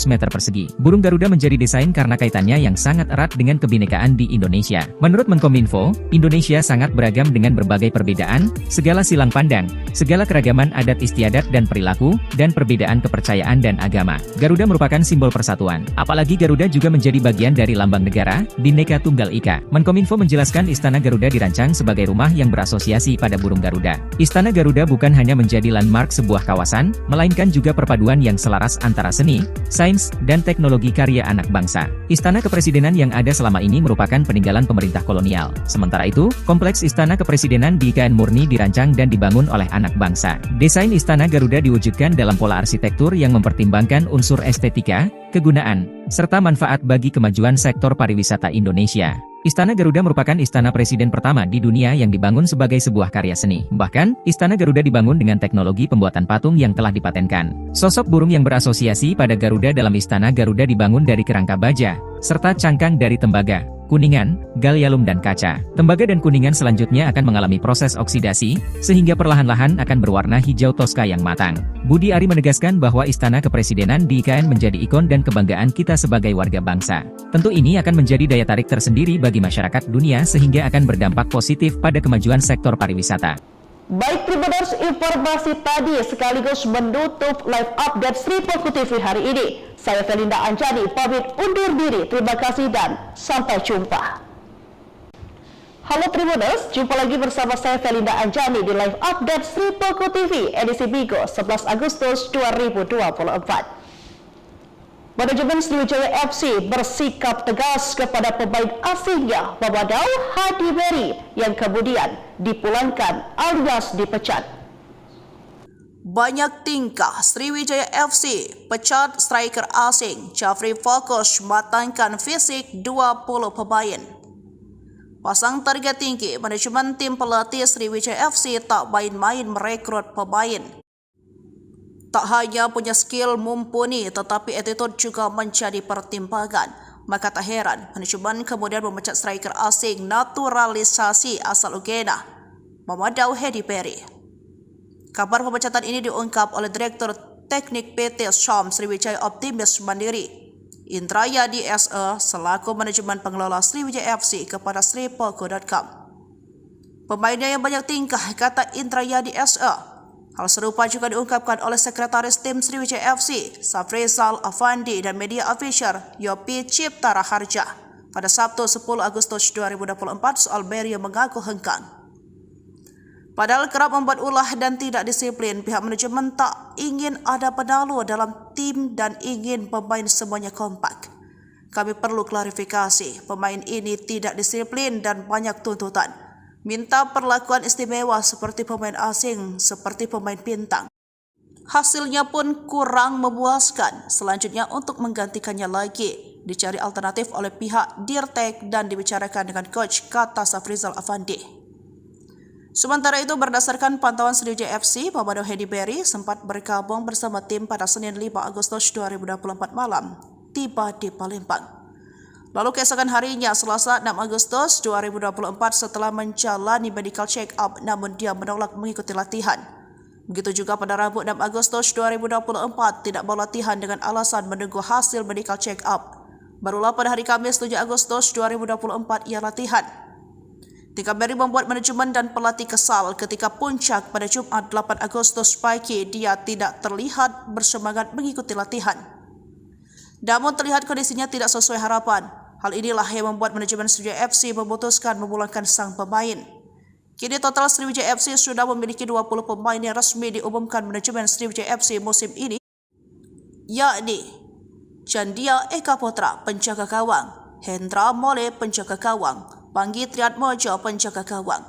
meter persegi. Burung Garuda menjadi desain karena kaitannya yang sangat erat dengan kebinekaan di Indonesia. Menurut Menkominfo, Indonesia sangat beragam dengan berbagai perbedaan, segala silang pandang, segala keragaman adat istiadat dan perilaku, dan perbedaan kepercayaan dan agama. Garuda merupakan simbol persatuan. Apalagi Garuda juga menjadi bagian dari lambang negara, Bhinneka Tunggal Ika. Menkominfo menjelaskan menjelaskan Istana Garuda dirancang sebagai rumah yang berasosiasi pada burung Garuda. Istana Garuda bukan hanya menjadi landmark sebuah kawasan, melainkan juga perpaduan yang selaras antara seni, sains, dan teknologi karya anak bangsa. Istana Kepresidenan yang ada selama ini merupakan peninggalan pemerintah kolonial. Sementara itu, kompleks Istana Kepresidenan di IKN murni dirancang dan dibangun oleh anak bangsa. Desain Istana Garuda diwujudkan dalam pola arsitektur yang mempertimbangkan unsur estetika, kegunaan, serta manfaat bagi kemajuan sektor pariwisata Indonesia. Istana Garuda merupakan istana presiden pertama di dunia yang dibangun sebagai sebuah karya seni. Bahkan, Istana Garuda dibangun dengan teknologi pembuatan patung yang telah dipatenkan. Sosok burung yang berasosiasi pada Garuda dalam Istana Garuda dibangun dari kerangka baja, serta cangkang dari tembaga, kuningan, gallium dan kaca. Tembaga dan kuningan selanjutnya akan mengalami proses oksidasi, sehingga perlahan-lahan akan berwarna hijau toska yang matang. Budi Ari menegaskan bahwa Istana Kepresidenan di IKN menjadi ikon dan kebanggaan kita sebagai warga bangsa. Tentu ini akan menjadi daya tarik tersendiri bagi masyarakat dunia sehingga akan berdampak positif pada kemajuan sektor pariwisata. Baik Tribuners, informasi tadi sekaligus menutup live update Sri Poko TV hari ini. Saya Felinda Anjani pamit undur diri. Terima kasih dan sampai jumpa. Halo Tribuners, jumpa lagi bersama saya Felinda Anjani di live update Sri Poko TV edisi Bigo 11 Agustus 2024. Manajemen Sriwijaya FC bersikap tegas kepada pemain asingnya Mamadou Hadi Beri yang kemudian dipulangkan alias dipecat. Banyak tingkah Sriwijaya FC pecat striker asing. Jafri fokus matangkan fisik 20 pemain. Pasang target tinggi, manajemen tim pelatih Sriwijaya FC tak main-main merekrut pemain. Tak hanya punya skill mumpuni, tetapi attitude juga menjadi pertimbangan. Maka tak heran, manajemen kemudian memecat striker asing naturalisasi asal Uganda, Mamadou Hadi Beri. Kabar pemecatan ini diungkap oleh Direktur Teknik PT Syam Sriwijaya Optimis Mandiri, Indrayadi SE, selaku manajemen pengelola Sriwijaya FC kepada sripoko.com. Pemainnya yang banyak tingkah, kata Indrayadi SE. Hal serupa juga diungkapkan oleh Sekretaris Tim Sriwijaya FC, Safrizal Afandi dan media official Yopi Cipta Raharja pada Sabtu 10 Agustus 2024 soal Beri yang mengaku hengkang. Padahal kerap membuat ulah dan tidak disiplin, pihak manajemen tak ingin ada penalu dalam tim dan ingin pemain semuanya kompak. Kami perlu klarifikasi, pemain ini tidak disiplin dan banyak tuntutan. Minta perlakuan istimewa seperti pemain asing, seperti pemain bintang. Hasilnya pun kurang memuaskan. Selanjutnya untuk menggantikannya lagi dicari alternatif oleh pihak Dirtek dan dibicarakan dengan coach, kata Safrizal Afandi. Sementara itu berdasarkan pantauan Sriwijaya FC, Mamadou Hadi Beri sempat bergabung bersama tim pada Senin 5 Agustus 2024 malam, tiba di Palembang. Lalu keesokan harinya, Selasa 6 Agustus 2024 setelah menjalani medical check up namun dia menolak mengikuti latihan. Begitu juga pada Rabu 6 Agustus 2024 tidak mau latihan dengan alasan menunggu hasil medical check up. Barulah pada hari Kamis 7 Agustus 2024 ia latihan. Tingkah Beri membuat manajemen dan pelatih kesal ketika puncak pada Jumat 8 Agustus pagi dia tidak terlihat bersemangat mengikuti latihan. Namun terlihat kondisinya tidak sesuai harapan. Hal inilah yang membuat manajemen Sriwijaya FC memutuskan memulangkan sang pemain. Kini total Sriwijaya FC sudah memiliki 20 pemain yang resmi diumumkan manajemen Sriwijaya FC musim ini, yakni Chandia Eka Putra penjaga gawang, Hendra Mole penjaga gawang, Panggi Triatmojo penjaga gawang.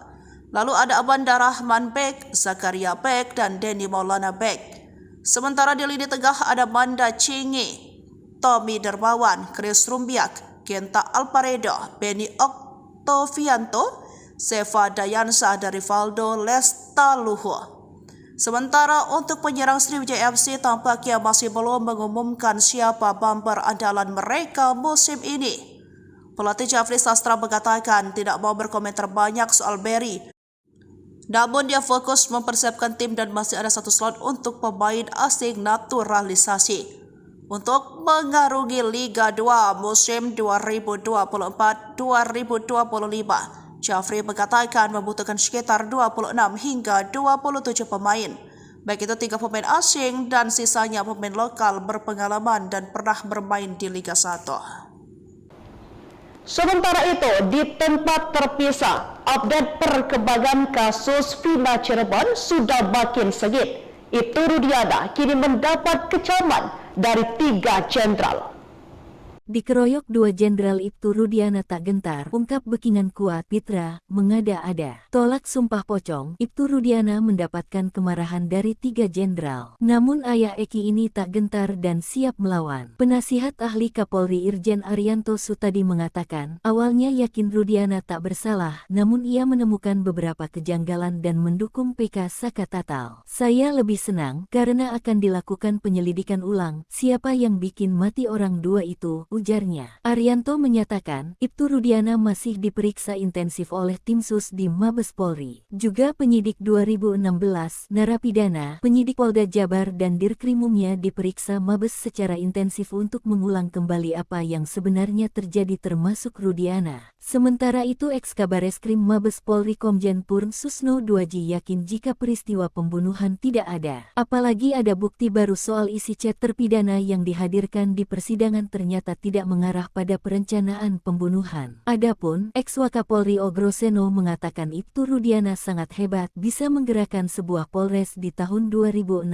Lalu ada Abanda Rahman Bek, Zakaria Bek, dan Denny Maulana Bek. Sementara di lini tengah ada Manda Cingi, Tommy Dermawan, Chris Rumbiak, Genta Alparedo, Benny Oktovianto, Seva Dayansa, dan Rivaldo Lestaluhu. Sementara untuk penyerang Sriwijaya FC tampaknya masih belum mengumumkan siapa bumper andalan mereka musim ini. Pelatih Jafri Sastra mengatakan tidak mau berkomentar banyak soal Beri. Namun dia fokus mempersiapkan tim dan masih ada satu slot untuk pemain asing naturalisasi untuk mengarungi Liga 2 musim 2024-2025. Jafri mengatakan membutuhkan sekitar 26 hingga 27 pemain, baik itu 3 pemain asing dan sisanya pemain lokal berpengalaman dan pernah bermain di Liga 1. Sementara itu, di tempat terpisah, update perkembangan kasus Vina Cirebon sudah makin sengit. Ibtu Rudiana kini mendapat kecaman dari 3 jenderal. Dikeroyok 2 Jenderal Ibtu Rudiana tak gentar, ungkap Bekingan kuat, Pitra, mengada-ada. Tolak sumpah pocong, Ibtu Rudiana mendapatkan kemarahan dari 3 jenderal. Namun ayah Eki ini tak gentar dan siap melawan. Penasihat ahli Kapolri Irjen Arianto Sutadi mengatakan, awalnya yakin Rudiana tak bersalah, namun ia menemukan beberapa kejanggalan dan mendukung PK Saka Tatal. Saya lebih senang, karena akan dilakukan penyelidikan ulang, siapa yang bikin mati orang 2 itu, ujarnya. Arianto menyatakan, Ibtu Rudiana masih diperiksa intensif oleh tim sus di Mabes Polri. Juga penyidik 2016, narapidana, penyidik Polda Jabar dan Dirkrimumnya diperiksa Mabes secara intensif untuk mengulang kembali apa yang sebenarnya terjadi termasuk Rudiana. Sementara itu Eks-Kabareskrim Mabes Polri Komjen Purn Susno Duaji yakin jika peristiwa pembunuhan tidak ada. Apalagi ada bukti baru soal isi chat terpidana yang dihadirkan di persidangan ternyata tidak mengarah pada perencanaan pembunuhan. Adapun, Eks-Wakapolri Ogroseno mengatakan Ibtu Rudiana sangat hebat, bisa menggerakkan sebuah polres di tahun 2016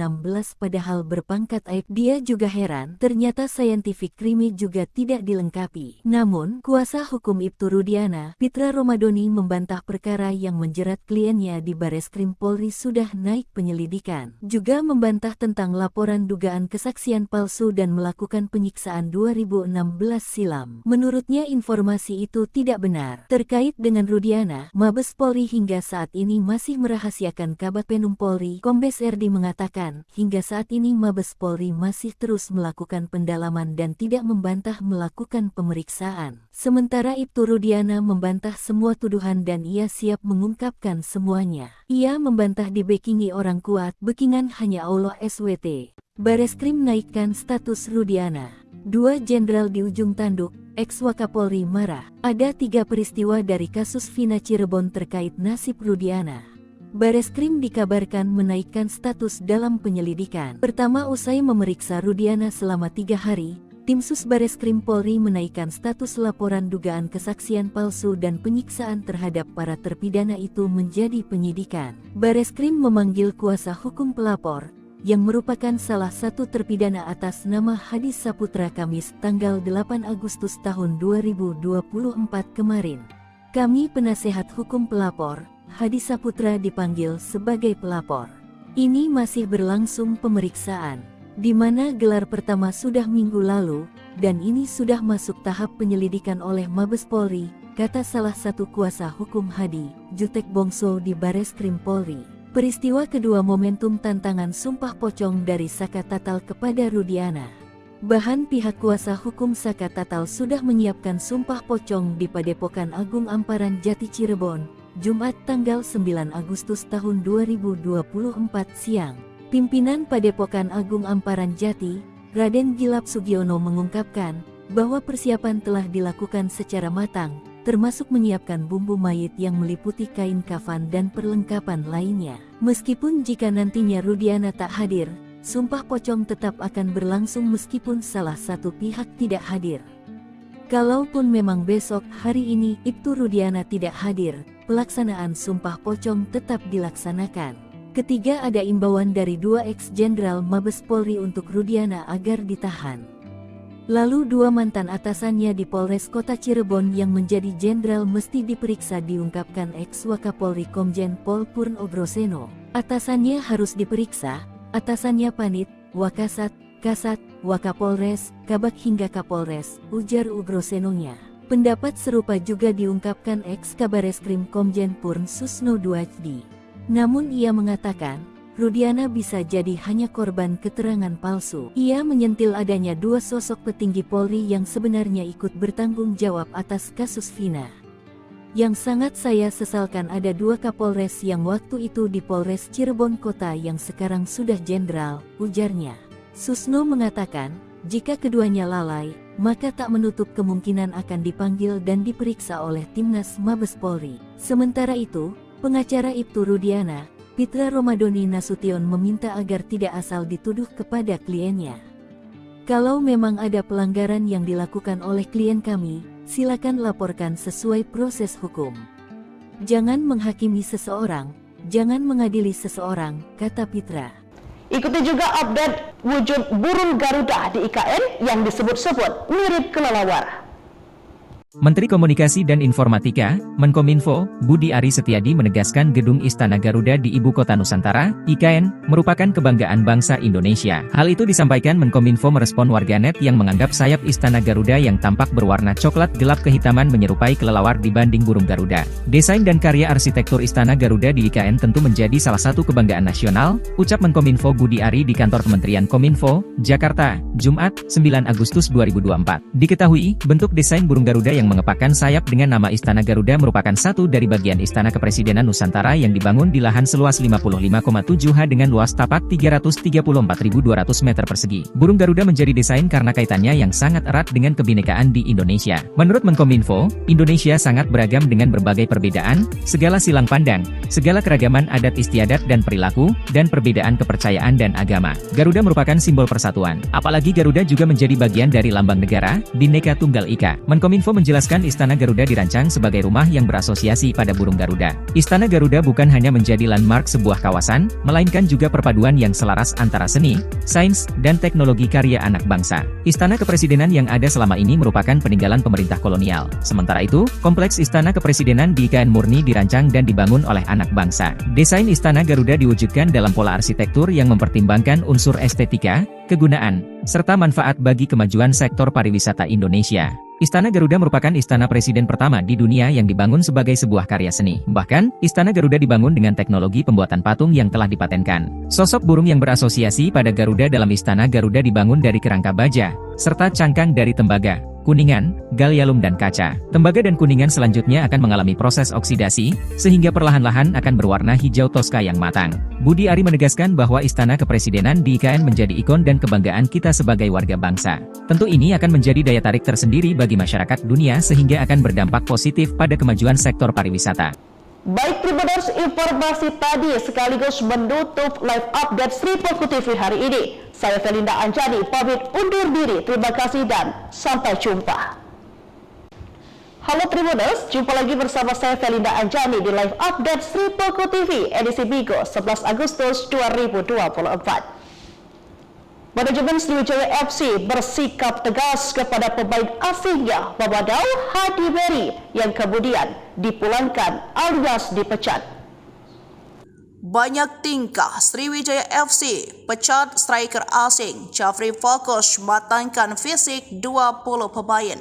padahal berpangkat Aib. Dia juga heran, ternyata scientific crime juga tidak dilengkapi. Namun, kuasa hukum Ibtu Rudiana, Pitra Romadoni membantah perkara yang menjerat kliennya di Bareskrim Polri sudah naik penyelidikan. Juga membantah tentang laporan dugaan kesaksian palsu dan melakukan penyiksaan 2016 silam. Menurutnya informasi itu tidak benar. Terkait dengan Rudiana, Mabes Polri hingga saat ini masih merahasiakan. Kabag Penum Polri, Kombes RD mengatakan, hingga saat ini Mabes Polri masih terus melakukan pendalaman dan tidak membantah melakukan pemeriksaan. Sementara Ibtu Rudiana membantah semua tuduhan dan ia siap mengungkapkan semuanya. Ia membantah dibekingi orang kuat, Bekingan hanya Allah SWT. Bareskrim naikkan status Rudiana. 2 jenderal di ujung tanduk, Eks-Wakapolri marah. Ada 3 peristiwa dari kasus Vina Cirebon terkait nasib Rudiana. Bareskrim dikabarkan menaikkan status dalam penyelidikan. Pertama, usai memeriksa Rudiana selama 3 hari, tim sus Bareskrim Polri menaikkan status laporan dugaan kesaksian palsu dan penyiksaan terhadap para terpidana itu menjadi penyidikan. Bareskrim memanggil kuasa hukum pelapor, yang merupakan salah satu terpidana atas nama Hadi Saputra Kamis tanggal 8 Agustus tahun 2024 kemarin. Kami penasehat hukum pelapor, Hadi Saputra dipanggil sebagai pelapor. Ini masih berlangsung pemeriksaan, di mana gelar pertama sudah minggu lalu, dan ini sudah masuk tahap penyelidikan oleh Mabes Polri, kata salah satu kuasa hukum Hadi, Jutek Bongso di Bareskrim Polri. Peristiwa kedua momentum tantangan sumpah pocong dari Saka Tatal kepada Rudiana. Bahan pihak kuasa hukum Saka Tatal sudah menyiapkan sumpah pocong di Padepokan Agung Amparan Jati Cirebon, Jumat tanggal 9 Agustus tahun 2024 siang. Pimpinan Padepokan Agung Amparan Jati, Raden Gilap Sugiono mengungkapkan bahwa persiapan telah dilakukan secara matang, termasuk menyiapkan bumbu mayit yang meliputi kain kafan dan perlengkapan lainnya. Meskipun jika nantinya Rudiana tak hadir, sumpah pocong tetap akan berlangsung meskipun salah satu pihak tidak hadir. Kalaupun memang besok hari ini Ibtu Rudiana tidak hadir, pelaksanaan sumpah pocong tetap dilaksanakan. Ketiga, ada imbauan dari 2 ex-jenderal Mabes Polri untuk Rudiana agar ditahan. Lalu 2 mantan atasannya di Polres Kota Cirebon yang menjadi jenderal mesti diperiksa, diungkapkan Eks-Wakapolri Komjen Pol Purn Ogroseno. Atasannya harus diperiksa, atasannya Panit, Wakasat, Kasat, Wakapolres, Kabag hingga Kapolres, ujar Ogrosenonya. Pendapat serupa juga diungkapkan Eks-Kabareskrim Komjen Purn Susno Duaji. Namun ia mengatakan, Rudiana bisa jadi hanya korban keterangan palsu. Ia menyentil adanya 2 sosok petinggi Polri yang sebenarnya ikut bertanggung jawab atas kasus Vina. Yang sangat saya sesalkan ada 2 Kapolres yang waktu itu di Polres Cirebon Kota yang sekarang sudah jenderal, ujarnya. Susno mengatakan, jika keduanya lalai, maka tak menutup kemungkinan akan dipanggil dan diperiksa oleh Timnas Mabes Polri. Sementara itu, pengacara Ibtu Rudiana, Pitra Romadoni Nasution meminta agar tidak asal dituduh kepada kliennya. Kalau memang ada pelanggaran yang dilakukan oleh klien kami, silakan laporkan sesuai proses hukum. Jangan menghakimi seseorang, jangan mengadili seseorang, kata Pitra. Ikuti juga update wujud burung Garuda di IKN yang disebut-sebut mirip kelelawar. Menteri Komunikasi dan Informatika, Menkominfo, Budi Ari Setiadi menegaskan Gedung Istana Garuda di Ibu Kota Nusantara, IKN, merupakan kebanggaan bangsa Indonesia. Hal itu disampaikan Menkominfo merespon warganet yang menganggap sayap Istana Garuda yang tampak berwarna coklat gelap kehitaman menyerupai kelelawar dibanding burung Garuda. Desain dan karya arsitektur Istana Garuda di IKN tentu menjadi salah satu kebanggaan nasional, ucap Menkominfo Budi Ari di kantor Kementerian Kominfo, Jakarta, Jumat, 9 Agustus 2024. Diketahui, bentuk desain burung Garuda yang mengepakkan sayap dengan nama Istana Garuda merupakan satu dari bagian Istana Kepresidenan Nusantara yang dibangun di lahan seluas 55,7 ha dengan luas tapak 334.200 meter persegi. Burung Garuda menjadi desain karena kaitannya yang sangat erat dengan kebinekaan di Indonesia. Menurut Menkominfo, Indonesia sangat beragam dengan berbagai perbedaan, segala silang pandang, segala keragaman adat istiadat dan perilaku, dan perbedaan kepercayaan dan agama. Garuda merupakan simbol persatuan. Apalagi Garuda juga menjadi bagian dari lambang negara, Bhinneka Tunggal Ika. Menkominfo menjelaskan Istana Garuda dirancang sebagai rumah yang berasosiasi pada burung Garuda. Istana Garuda bukan hanya menjadi landmark sebuah kawasan, melainkan juga perpaduan yang selaras antara seni, sains, dan teknologi karya anak bangsa. Istana Kepresidenan yang ada selama ini merupakan peninggalan pemerintah kolonial. Sementara itu, kompleks Istana Kepresidenan di IKN murni dirancang dan dibangun oleh anak bangsa. Desain Istana Garuda diwujudkan dalam pola arsitektur yang mempertimbangkan unsur estetika, kegunaan, serta manfaat bagi kemajuan sektor pariwisata Indonesia. Istana Garuda merupakan istana presiden pertama di dunia yang dibangun sebagai sebuah karya seni. Bahkan, Istana Garuda dibangun dengan teknologi pembuatan patung yang telah dipatenkan. Sosok burung yang berasosiasi pada Garuda dalam Istana Garuda dibangun dari kerangka baja, serta cangkang dari tembaga, kuningan, gallium dan kaca. Tembaga dan kuningan selanjutnya akan mengalami proses oksidasi, sehingga perlahan-lahan akan berwarna hijau toska yang matang. Budi Ari menegaskan bahwa Istana Kepresidenan di IKN menjadi ikon dan kebanggaan kita sebagai warga bangsa. Tentu ini akan menjadi daya tarik tersendiri bagi masyarakat dunia sehingga akan berdampak positif pada kemajuan sektor pariwisata. Baik Tribuners, informasi tadi sekaligus menutup live update Sri Poko TV hari ini. Saya Felinda Anjani pamit undur diri. Terima kasih dan sampai jumpa. Halo Tribuners, jumpa lagi bersama saya Felinda Anjani di live update Sri Poko TV edisi Bigo 11 Agustus 2024. Manajemen Sriwijaya FC bersikap tegas kepada pemain asingnya Mamadou Hadi Beri yang kemudian dipulangkan alias dipecat. Banyak tingkah Sriwijaya FC pecat striker asing Jafri fokus matangkan fisik 20 pemain.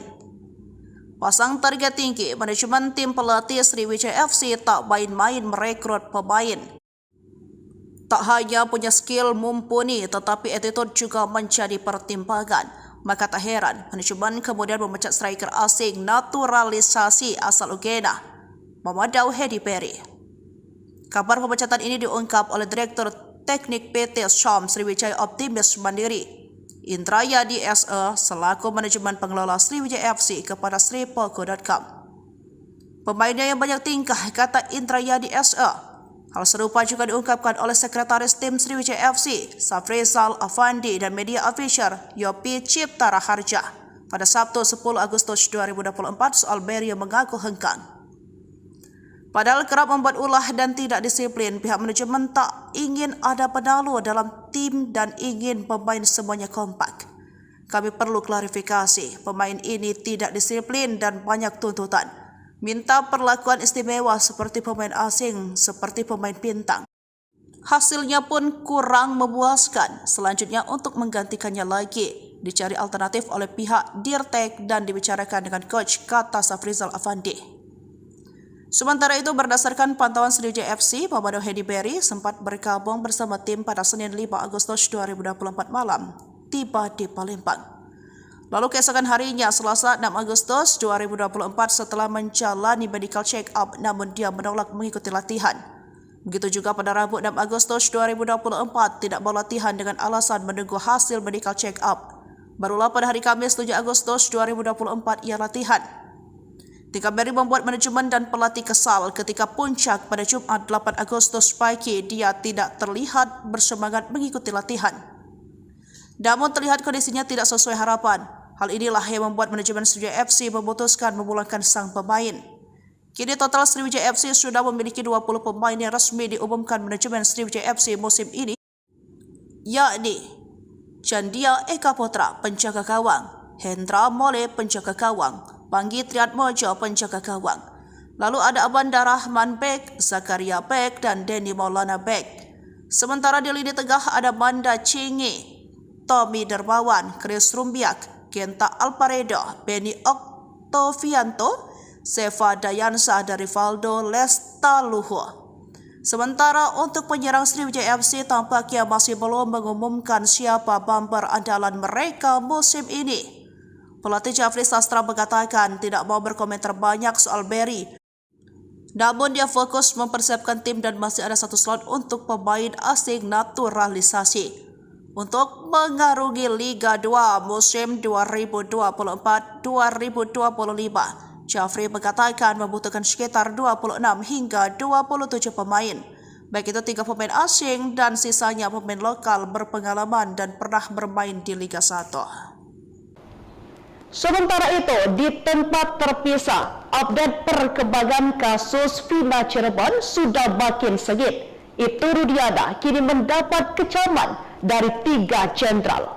Pasang target tinggi, manajemen tim pelatih Sriwijaya FC tak main-main merekrut pemain. Tak hanya punya skill mumpuni, tetapi attitude juga menjadi pertimbangan. Maka tak heran, manajemen kemudian memecat striker asing naturalisasi asal Uganda, Mamadou Hadi Beri. Kabar pemecatan ini diungkap oleh Direktur Teknik PT Syam Sriwijaya Optimis Mandiri, Indrayadi SE, selaku manajemen pengelola Sriwijaya FC kepada sripoko.com. Pemainnya yang banyak tingkah, kata Indrayadi SE. Hal serupa juga diungkapkan oleh Sekretaris Tim Sriwijaya FC, Safrizal Afandi dan media official Yopi Cipta Raharja pada Sabtu 10 Agustus 2024 soal Beri yang mengaku hengkang. Padahal kerap membuat ulah dan tidak disiplin, pihak manajemen tak ingin ada penalu dalam tim dan ingin pemain semuanya kompak. Kami perlu klarifikasi, pemain ini tidak disiplin dan banyak tuntutan. Minta perlakuan istimewa seperti pemain asing, seperti pemain bintang. Hasilnya pun kurang memuaskan. Selanjutnya untuk menggantikannya lagi, dicari alternatif oleh pihak Dirtek dan dibicarakan dengan coach, kata Safrizal Afandi. Sementara itu, berdasarkan pantauan Sriwijaya FC, Mamadou Hadi Beri sempat bergabung bersama tim pada Senin 5 Agustus 2024 malam, tiba di Palembang. Lalu keesokan harinya, Selasa 6 Agustus 2024 setelah menjalani medical check up namun dia menolak mengikuti latihan. Begitu juga pada Rabu 6 Agustus 2024 tidak mau latihan dengan alasan menunggu hasil medical check up. Barulah pada hari Kamis 7 Agustus 2024 ia latihan. Tingkah Beri membuat manajemen dan pelatih kesal ketika puncak pada Jumat 8 Agustus pagi dia tidak terlihat bersemangat mengikuti latihan. Namun terlihat kondisinya tidak sesuai harapan. Hal inilah yang membuat manajemen Sriwijaya FC memutuskan memulangkan sang pemain. Kini total Sriwijaya FC sudah memiliki 20 pemain yang resmi diumumkan manajemen Sriwijaya FC musim ini, yakni Chandia Eka Putra penjaga gawang, Hendra Mole penjaga gawang, Panggi Triatmojo penjaga gawang. Lalu ada Abanda Rahman Bek, Zakaria Bek, dan Denny Maulana Bek. Sementara di lini tengah ada Manda Cingi, Tommy Dermawan, Chris Rumbiak, Genta Alparedo, Benny Oktovianto, Seva Dayansa, dari Rivaldo Lestaluhu. Sementara untuk penyerang Sriwijaya FC tampaknya masih belum mengumumkan siapa bumper andalan mereka musim ini. Pelatih Jafri Sastra mengatakan tidak mau berkomentar banyak soal Berry. Namun dia fokus mempersiapkan tim dan masih ada satu slot untuk pemain asing naturalisasi untuk mengarungi Liga 2 musim 2024-2025. Jafri mengatakan membutuhkan sekitar 26 hingga 27 pemain, baik itu 3 pemain asing dan sisanya pemain lokal berpengalaman dan pernah bermain di Liga 1. Sementara itu, di tempat terpisah, update perkembangan kasus Vina Cirebon sudah makin sengit. Ibtu Rudiana kini mendapat kecaman dari 3 jenderal.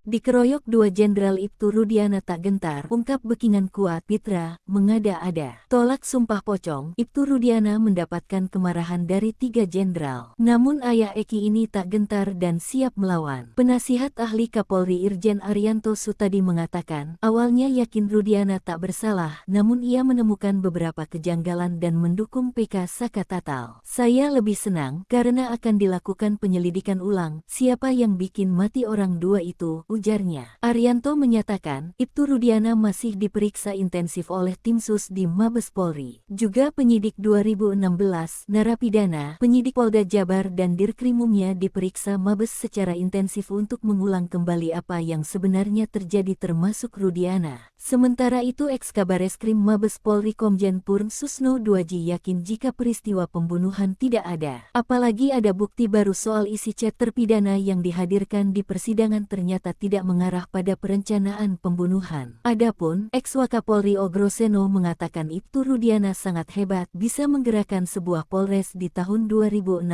Dikeroyok 2 jenderal Ibtu Rudiana tak gentar, ungkap Bekingan kuat Pitra, mengada-ada. Tolak sumpah pocong, Ibtu Rudiana mendapatkan kemarahan dari 3 jenderal. Namun ayah Eki ini tak gentar dan siap melawan. Penasihat ahli Kapolri Irjen Arianto Sutadi mengatakan, awalnya yakin Rudiana tak bersalah, namun ia menemukan beberapa kejanggalan dan mendukung PK Saka Tatal. Saya lebih senang karena akan dilakukan penyelidikan ulang, siapa yang bikin mati orang 2 itu, ujarnya. Arianto menyatakan, Ibtu Rudiana masih diperiksa intensif oleh tim sus di Mabes Polri. Juga penyidik 2016, narapidana, penyidik Polda Jabar dan Dirkrimumnya diperiksa Mabes secara intensif untuk mengulang kembali apa yang sebenarnya terjadi termasuk Rudiana. Sementara itu Eks-Kabareskrim Mabes Polri Komjen Purn Susno Duaji yakin jika peristiwa pembunuhan tidak ada. Apalagi ada bukti baru soal isi chat terpidana yang dihadirkan di persidangan ternyata tidak mengarah pada perencanaan pembunuhan. Adapun Eks-Wakapolri Ogroseno mengatakan Ibtu Rudiana sangat hebat bisa menggerakkan sebuah Polres di tahun 2016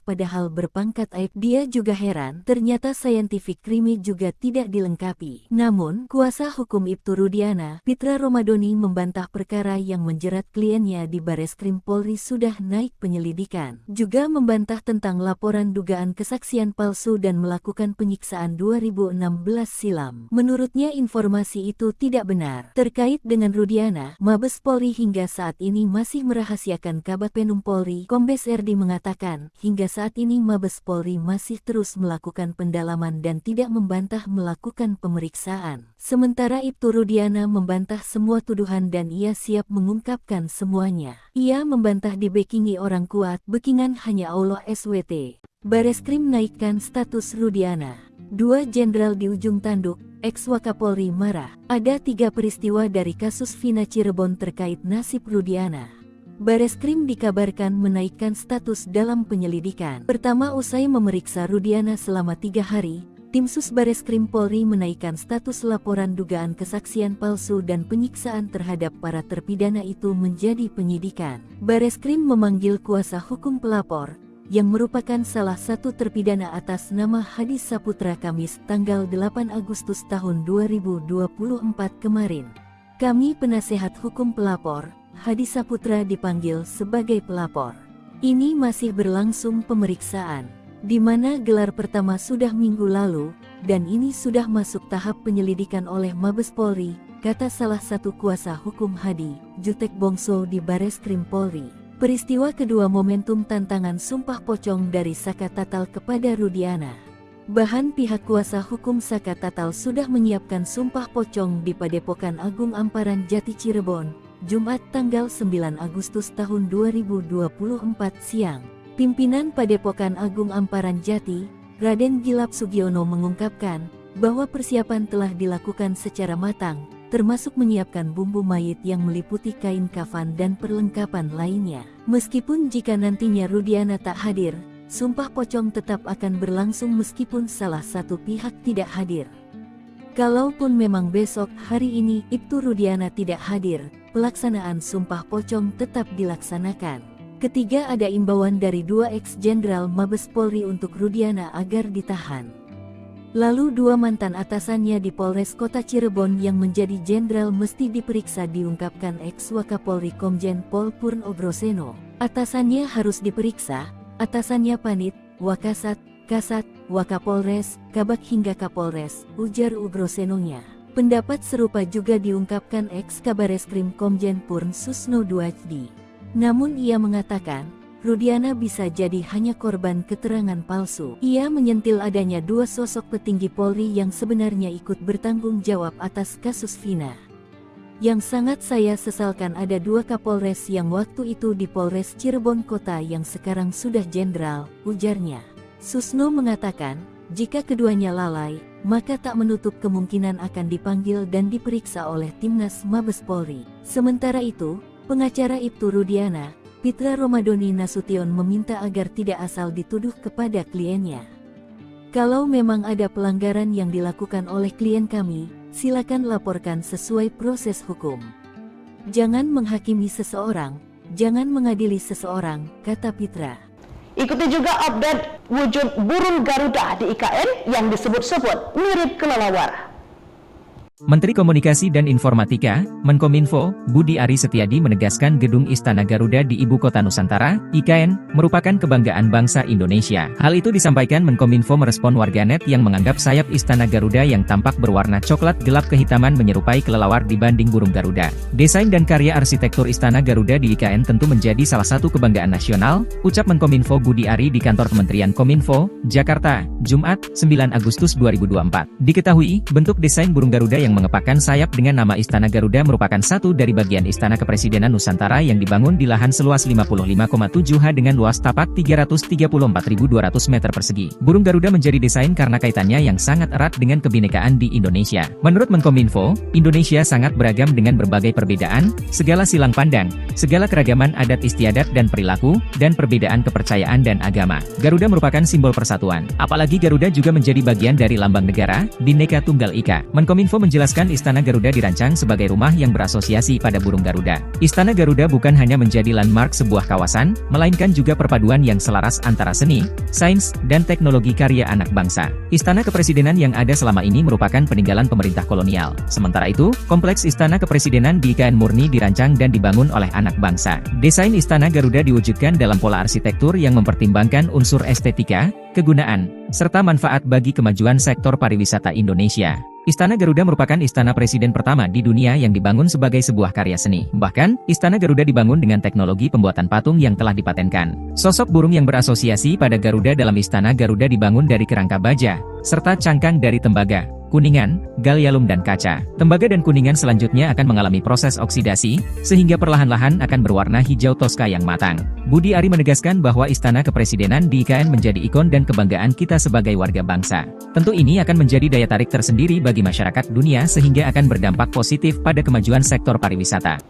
padahal berpangkat Aib. Dia juga heran ternyata scientific crime juga tidak dilengkapi. Namun kuasa hukum Ibtu Rudiana, Pitra Romadoni membantah perkara yang menjerat kliennya di Bareskrim Polri sudah naik penyelidikan. Juga membantah tentang laporan dugaan kesaksian palsu dan melakukan penyiksaan 2016 silam. Menurutnya informasi itu tidak benar. Terkait dengan Rudiana, Mabes Polri hingga saat ini masih merahasiakan. Kabag Penum Polri, Kombes Erdi mengatakan, hingga saat ini Mabes Polri masih terus melakukan pendalaman dan tidak membantah melakukan pemeriksaan. Sementara Ibtu Rudiana membantah semua tuduhan dan ia siap mengungkapkan semuanya. Ia membantah dibekingi orang kuat, bekingan hanya Allah SWT. Bareskrim naikkan status Rudiana. 2 jenderal di ujung tanduk, Eks-Wakapolri marah. Ada 3 peristiwa dari kasus Vina Cirebon terkait nasib Rudiana. Bareskrim dikabarkan menaikkan status dalam penyelidikan. Pertama, usai memeriksa Rudiana selama 3 hari, tim sus Bareskrim Polri menaikkan status laporan dugaan kesaksian palsu dan penyiksaan terhadap para terpidana itu menjadi penyidikan. Bareskrim memanggil kuasa hukum pelapor, yang merupakan salah satu terpidana atas nama Hadi Saputra Kamis tanggal 8 Agustus tahun 2024 kemarin. Kami penasehat hukum pelapor, Hadi Saputra dipanggil sebagai pelapor. Ini masih berlangsung pemeriksaan, di mana gelar pertama sudah minggu lalu, dan ini sudah masuk tahap penyelidikan oleh Mabes Polri, kata salah satu kuasa hukum Hadi, Jutek Bongso di Bareskrim Polri. Peristiwa kedua momentum tantangan sumpah pocong dari Saka Tatal kepada Rudiana. Bahan pihak kuasa hukum Saka Tatal sudah menyiapkan sumpah pocong di Padepokan Agung Amparan Jati Cirebon, Jumat tanggal 9 Agustus tahun 2024 siang. Pimpinan Padepokan Agung Amparan Jati, Raden Gilap Sugiono mengungkapkan bahwa persiapan telah dilakukan secara matang, termasuk menyiapkan bumbu mayit yang meliputi kain kafan dan perlengkapan lainnya. Meskipun jika nantinya Rudiana tak hadir, sumpah pocong tetap akan berlangsung meskipun salah satu pihak tidak hadir. Kalaupun memang besok hari ini Ibtu Rudiana tidak hadir, pelaksanaan Sumpah Pocong tetap dilaksanakan. Ketiga, ada imbauan dari 2 ex-jenderal Mabes Polri untuk Rudiana agar ditahan. Lalu 2 mantan atasannya di Polres Kota Cirebon yang menjadi jenderal mesti diperiksa, diungkapkan ex-Wakapolri Komjen Pol Purn Ogroseno. Atasannya harus diperiksa, atasannya Panit, Wakasat, Kasat, Wakapolres, Kabak hingga Kapolres, ujar Ogrosenonya. Pendapat serupa juga diungkapkan ex-Kabareskrim Komjen Purn Susno Duajdi. Namun ia mengatakan, Rudiana bisa jadi hanya korban keterangan palsu. Ia menyentil adanya 2 sosok petinggi Polri yang sebenarnya ikut bertanggung jawab atas kasus Vina. Yang sangat saya sesalkan ada 2 Kapolres yang waktu itu di Polres Cirebon Kota yang sekarang sudah jenderal, ujarnya. Susno mengatakan, jika keduanya lalai, maka tak menutup kemungkinan akan dipanggil dan diperiksa oleh Timnas Mabes Polri. Sementara itu, pengacara Ibtu Rudiana, Pitra Romadoni Nasution, meminta agar tidak asal dituduh kepada kliennya. Kalau memang ada pelanggaran yang dilakukan oleh klien kami, silakan laporkan sesuai proses hukum. Jangan menghakimi seseorang, jangan mengadili seseorang, kata Pitra. Ikuti juga update wujud burung Garuda di IKN yang disebut-sebut mirip kelelawar. Menteri Komunikasi dan Informatika, Menkominfo, Budi Ari Setiadi menegaskan Gedung Istana Garuda di Ibu Kota Nusantara, IKN, merupakan kebanggaan bangsa Indonesia. Hal itu disampaikan Menkominfo merespon warganet yang menganggap sayap Istana Garuda yang tampak berwarna coklat gelap kehitaman menyerupai kelelawar dibanding burung Garuda. Desain dan karya arsitektur Istana Garuda di IKN tentu menjadi salah satu kebanggaan nasional, ucap Menkominfo Budi Ari di kantor Kementerian Kominfo, Jakarta, Jumat, 9 Agustus 2024. Diketahui, bentuk desain burung Garuda yang mengepakkan sayap dengan nama Istana Garuda merupakan satu dari bagian Istana Kepresidenan Nusantara yang dibangun di lahan seluas 55,7 ha dengan luas tapak 334.200 meter persegi. Burung Garuda menjadi desain karena kaitannya yang sangat erat dengan kebinekaan di Indonesia. Menurut Menkominfo, Indonesia sangat beragam dengan berbagai perbedaan, segala silang pandang, segala keragaman adat istiadat dan perilaku, dan perbedaan kepercayaan dan agama. Garuda merupakan simbol persatuan. Apalagi Garuda juga menjadi bagian dari lambang negara, Bhinneka Tunggal Ika. Menkominfo menjelaskan Istana Garuda dirancang sebagai rumah yang berasosiasi pada burung Garuda. Istana Garuda bukan hanya menjadi landmark sebuah kawasan, melainkan juga perpaduan yang selaras antara seni, sains, dan teknologi karya anak bangsa. Istana Kepresidenan yang ada selama ini merupakan peninggalan pemerintah kolonial. Sementara itu, kompleks Istana Kepresidenan di IKN murni dirancang dan dibangun oleh anak bangsa. Desain Istana Garuda diwujudkan dalam pola arsitektur yang mempertimbangkan unsur estetika, kegunaan, serta manfaat bagi kemajuan sektor pariwisata Indonesia. Istana Garuda merupakan istana presiden pertama di dunia yang dibangun sebagai sebuah karya seni. Bahkan, Istana Garuda dibangun dengan teknologi pembuatan patung yang telah dipatenkan. Sosok burung yang berasosiasi pada Garuda dalam Istana Garuda dibangun dari kerangka baja, serta cangkang dari tembaga, kuningan, gallium dan kaca. Tembaga dan kuningan selanjutnya akan mengalami proses oksidasi, sehingga perlahan-lahan akan berwarna hijau toska yang matang. Budi Ari menegaskan bahwa Istana Kepresidenan di IKN menjadi ikon dan kebanggaan kita sebagai warga bangsa. Tentu ini akan menjadi daya tarik tersendiri bagi masyarakat dunia sehingga akan berdampak positif pada kemajuan sektor pariwisata.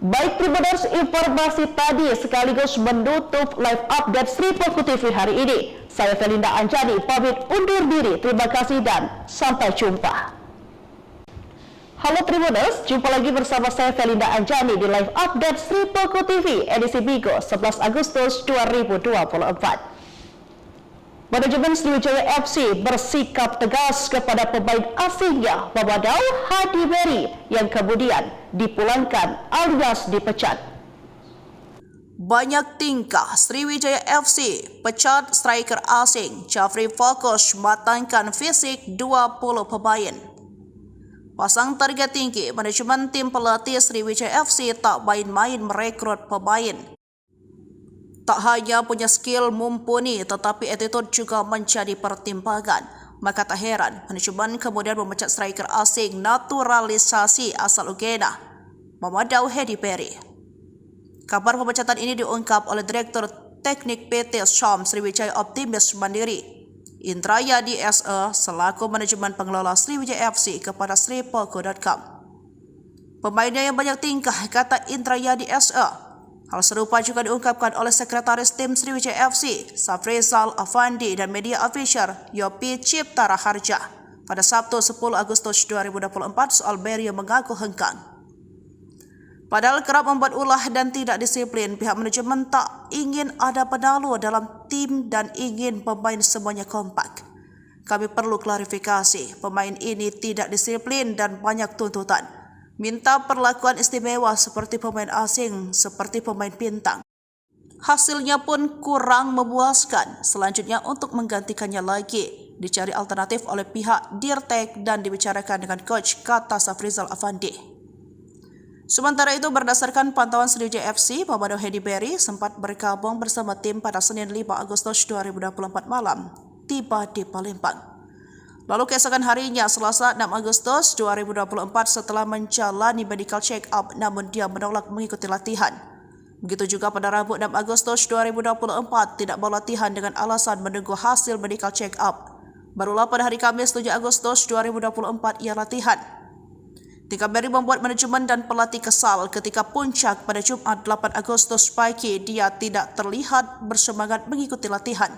Baik Tribuners, informasi tadi sekaligus menutup live update Sri Poko TV hari ini. Saya Felinda Anjani pamit undur diri. Terima kasih dan sampai jumpa. Halo Tribuners, jumpa lagi bersama saya Felinda Anjani di live update Sri Poko TV edisi Bigo 11 Agustus 2024. Manajemen Sriwijaya FC bersikap tegas kepada pemain asingnya Mamadou Hadi Beri yang kemudian dipulangkan alias dipecat. Banyak tingkah Sriwijaya FC pecat striker asing Jafri fokus matangkan fisik 20 pemain. Pasang target tinggi, manajemen tim pelatih Sriwijaya FC tak main-main merekrut pemain. Tak hanya punya skill mumpuni, tetapi attitude juga menjadi pertimbangan. Maka tak heran, manajemen kemudian memecat striker asing naturalisasi asal Uganda, Mamadou Hadi Beri. Kabar pemecatan ini diungkap oleh Direktur Teknik PT Syam Sriwijaya Optimis Mandiri, Indrayadi SE, selaku manajemen pengelola Sriwijaya FC kepada sripoko.com. Pemainnya yang banyak tingkah, kata Indrayadi SE. Hal serupa juga diungkapkan oleh Sekretaris Tim Sriwijaya FC, Safrizal Afandi dan media official Yopi Cipta Raharja. pada Sabtu 10 Agustus 2024 soal Berry yang mengaku hengkang. Padahal kerap membuat ulah dan tidak disiplin, pihak manajemen tak ingin ada penalu dalam tim dan ingin pemain semuanya kompak. Kami perlu klarifikasi, pemain ini tidak disiplin dan banyak tuntutan. Minta perlakuan istimewa seperti pemain asing, seperti pemain bintang. Hasilnya pun kurang memuaskan. Selanjutnya untuk menggantikannya lagi, dicari alternatif oleh pihak Dirtek dan dibicarakan dengan coach, kata Safrizal Afandi. Sementara itu, berdasarkan pantauan Sriwijaya FC, Pemado Hedi Berry sempat bergabung bersama tim pada Senin 5 Agustus 2024 malam, tiba di Palembang. Lalu keesokan harinya, Selasa 6 Agustus 2024 setelah menjalani medical check-up, namun dia menolak mengikuti latihan. Begitu juga pada Rabu 6 Agustus 2024 tidak mau latihan dengan alasan menunggu hasil medical check-up. Barulah pada hari Kamis 7 Agustus 2024 ia latihan. Tingkah Berry membuat manajemen dan pelatih kesal ketika puncak pada Jumat 8 Agustus pagi dia tidak terlihat bersemangat mengikuti latihan.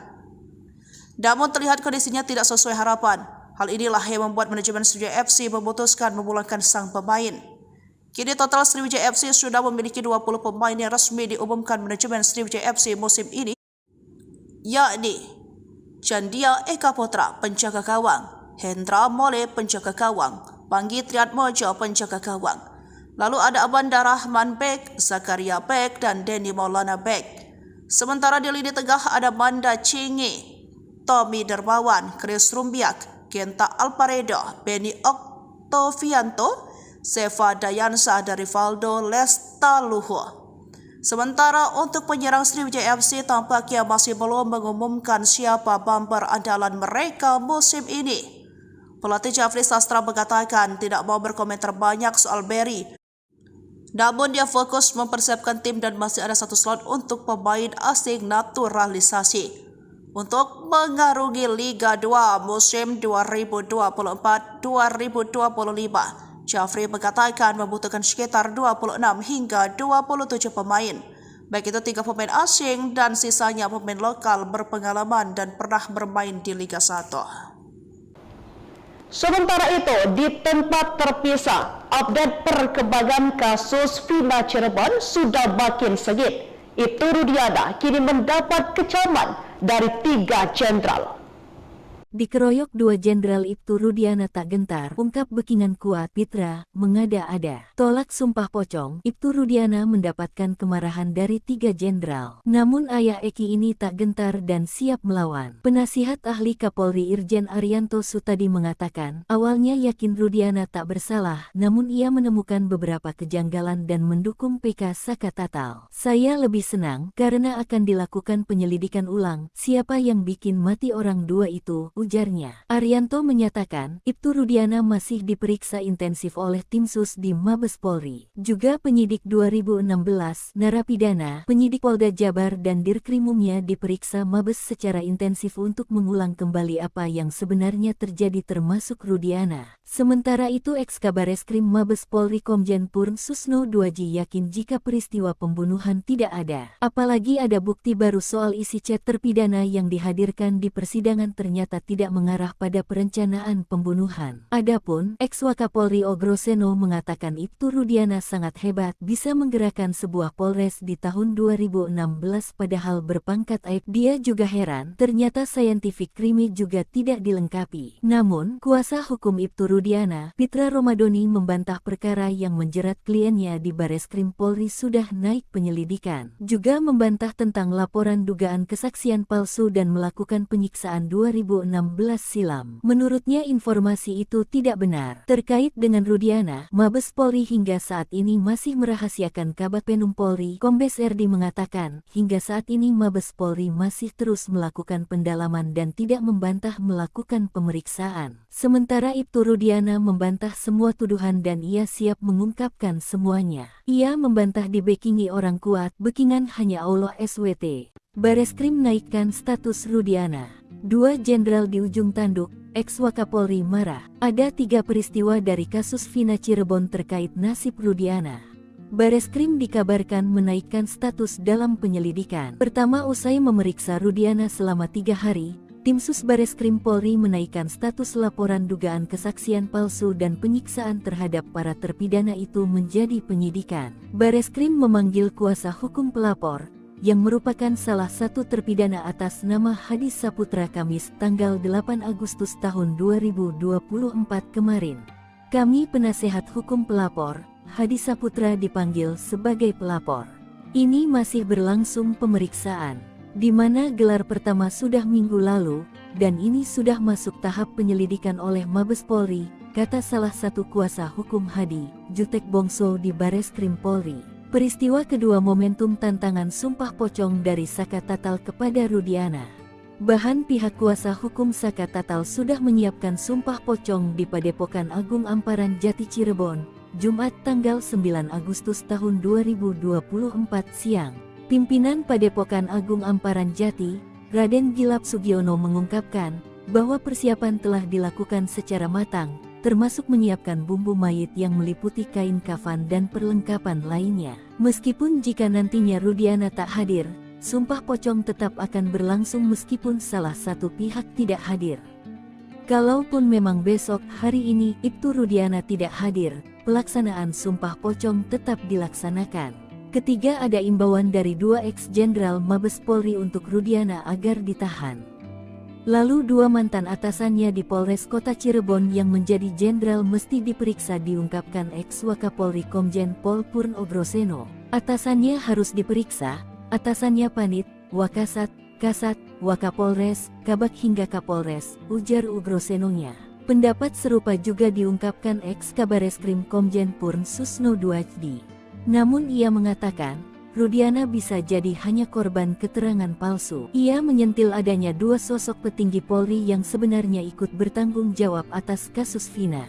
Namun terlihat kondisinya tidak sesuai harapan. Hal inilah yang membuat manajemen Sriwijaya FC memutuskan memulangkan sang pemain. Kini total Sriwijaya FC sudah memiliki 20 pemain yang resmi diumumkan manajemen Sriwijaya FC musim ini, yakni Chandia Eka Putra penjaga gawang, Hendra Mole penjaga gawang, Panggi Triatmojo penjaga gawang. Lalu ada Abanda Rahman Bek, Zakaria Bek, dan Denny Maulana Bek. Sementara di lini tengah ada Manda Cingi, Tommy Dermawan, Chris Rumbiak, Genta Alparedo, Benny Oktovianto, Seva Dayansa, dan Rivaldo Lestaluhu. Sementara untuk penyerang Sriwijaya FC tampaknya masih belum mengumumkan siapa bumper andalan mereka musim ini. Pelatih Jafri Sastra mengatakan tidak mau berkomentar banyak soal Berry. Namun dia fokus mempersiapkan tim dan masih ada satu slot untuk pemain asing naturalisasi untuk mengarungi Liga 2 musim 2024-2025. Jafri mengatakan membutuhkan sekitar 26 hingga 27 pemain, baik itu 3 pemain asing dan sisanya pemain lokal berpengalaman dan pernah bermain di Liga 1. Sementara itu, di tempat terpisah, update perkembangan kasus Vina Cirebon sudah makin sengit. Ibtu Rudiana kini mendapat kecaman dari 3 jenderal. Dikeroyok 2 Jenderal Ibtu Rudiana tak gentar, ungkap Bekingan kuat Pitra, mengada-ada. Tolak sumpah pocong, Ibtu Rudiana mendapatkan kemarahan dari 3 jenderal. Namun ayah Eki ini tak gentar dan siap melawan. Penasihat ahli Kapolri Irjen Arianto Sutadi mengatakan, awalnya yakin Rudiana tak bersalah, namun ia menemukan beberapa kejanggalan dan mendukung PK Saka Tatal. Saya lebih senang karena akan dilakukan penyelidikan ulang, siapa yang bikin mati orang 2 itu, ujarnya. Arianto menyatakan, Ibtu Rudiana masih diperiksa intensif oleh tim sus di Mabes Polri. Juga penyidik 2016, narapidana, penyidik Polda Jabar dan Dirkrimumnya diperiksa Mabes secara intensif untuk mengulang kembali apa yang sebenarnya terjadi termasuk Rudiana. Sementara itu Eks-Kabareskrim Mabes Polri Komjen Purn Susno Duaji yakin jika peristiwa pembunuhan tidak ada. Apalagi ada bukti baru soal isi chat terpidana yang dihadirkan di persidangan ternyata tidak mengarah pada perencanaan pembunuhan. Adapun Eks-Wakapolri Ogroseno mengatakan Ibtu Rudiana sangat hebat bisa menggerakkan sebuah Polres di tahun 2016 padahal berpangkat Aib. Dia juga heran ternyata scientific crime juga tidak dilengkapi. Namun kuasa hukum Ibtu Rudiana, Pitra Romadoni membantah perkara yang menjerat kliennya di Bareskrim Polri sudah naik penyelidikan. Juga membantah tentang laporan dugaan kesaksian palsu dan melakukan penyiksaan 2016 silam. Menurutnya informasi itu tidak benar. Terkait dengan Rudiana, Mabes Polri hingga saat ini masih merahasiakan. Kabag Penum Polri, Kombes Erdi mengatakan, hingga saat ini Mabes Polri masih terus melakukan pendalaman dan tidak membantah melakukan pemeriksaan. Sementara Ibtu Rudiana membantah semua tuduhan dan ia siap mengungkapkan semuanya. Ia membantah dibekingi orang kuat, bekingan hanya Allah SWT. Bareskrim naikkan status Rudiana. 2 jenderal di ujung tanduk, Eks-Wakapolri marah. Ada 3 peristiwa dari kasus Vina Cirebon terkait nasib Rudiana. Bareskrim dikabarkan menaikkan status dalam penyelidikan. Pertama, usai memeriksa Rudiana selama 3 hari, Tim Sus Bareskrim Polri menaikkan status laporan dugaan kesaksian palsu dan penyiksaan terhadap para terpidana itu menjadi penyidikan. Bareskrim memanggil kuasa hukum pelapor, yang merupakan salah satu terpidana atas nama Hadi Saputra Kamis tanggal 8 Agustus tahun 2024 kemarin. Kami penasehat hukum pelapor, Hadi Saputra dipanggil sebagai pelapor. Ini masih berlangsung pemeriksaan, di mana gelar pertama sudah minggu lalu, dan ini sudah masuk tahap penyelidikan oleh Mabes Polri, kata salah satu kuasa hukum Hadi, Jutek Bongso di Bareskrim Polri. Peristiwa kedua momentum tantangan sumpah pocong dari Saka Tatal kepada Rudiana. Bahan pihak kuasa hukum Saka Tatal sudah menyiapkan sumpah pocong di Padepokan Agung Amparan Jati Cirebon, Jumat tanggal 9 Agustus tahun 2024 siang. Pimpinan Padepokan Agung Amparan Jati, Raden Gilap Sugiono mengungkapkan bahwa persiapan telah dilakukan secara matang, termasuk menyiapkan bumbu mayit yang meliputi kain kafan dan perlengkapan lainnya. Meskipun jika nantinya Rudiana tak hadir, sumpah pocong tetap akan berlangsung meskipun salah satu pihak tidak hadir. Kalaupun memang besok hari ini Ibtu Rudiana tidak hadir, pelaksanaan sumpah pocong tetap dilaksanakan. Ketiga, ada imbauan dari 2 ex-jenderal Mabes Polri untuk Rudiana agar ditahan. Lalu 2 mantan atasannya di Polres Kota Cirebon yang menjadi jenderal mesti diperiksa, diungkapkan ex-Wakapolri Komjen Pol Purno Groseno. Atasannya harus diperiksa, atasannya Panit, Wakasat, Kasat, Wakapolres, Kabak hingga Kapolres, ujar Ugrosenonya. Pendapat serupa juga diungkapkan ex-Kabareskrim Komjen Purn Susno Duajdi. Namun ia mengatakan, Rudiana bisa jadi hanya korban keterangan palsu. Ia menyentil adanya 2 sosok petinggi Polri yang sebenarnya ikut bertanggung jawab atas kasus Vina.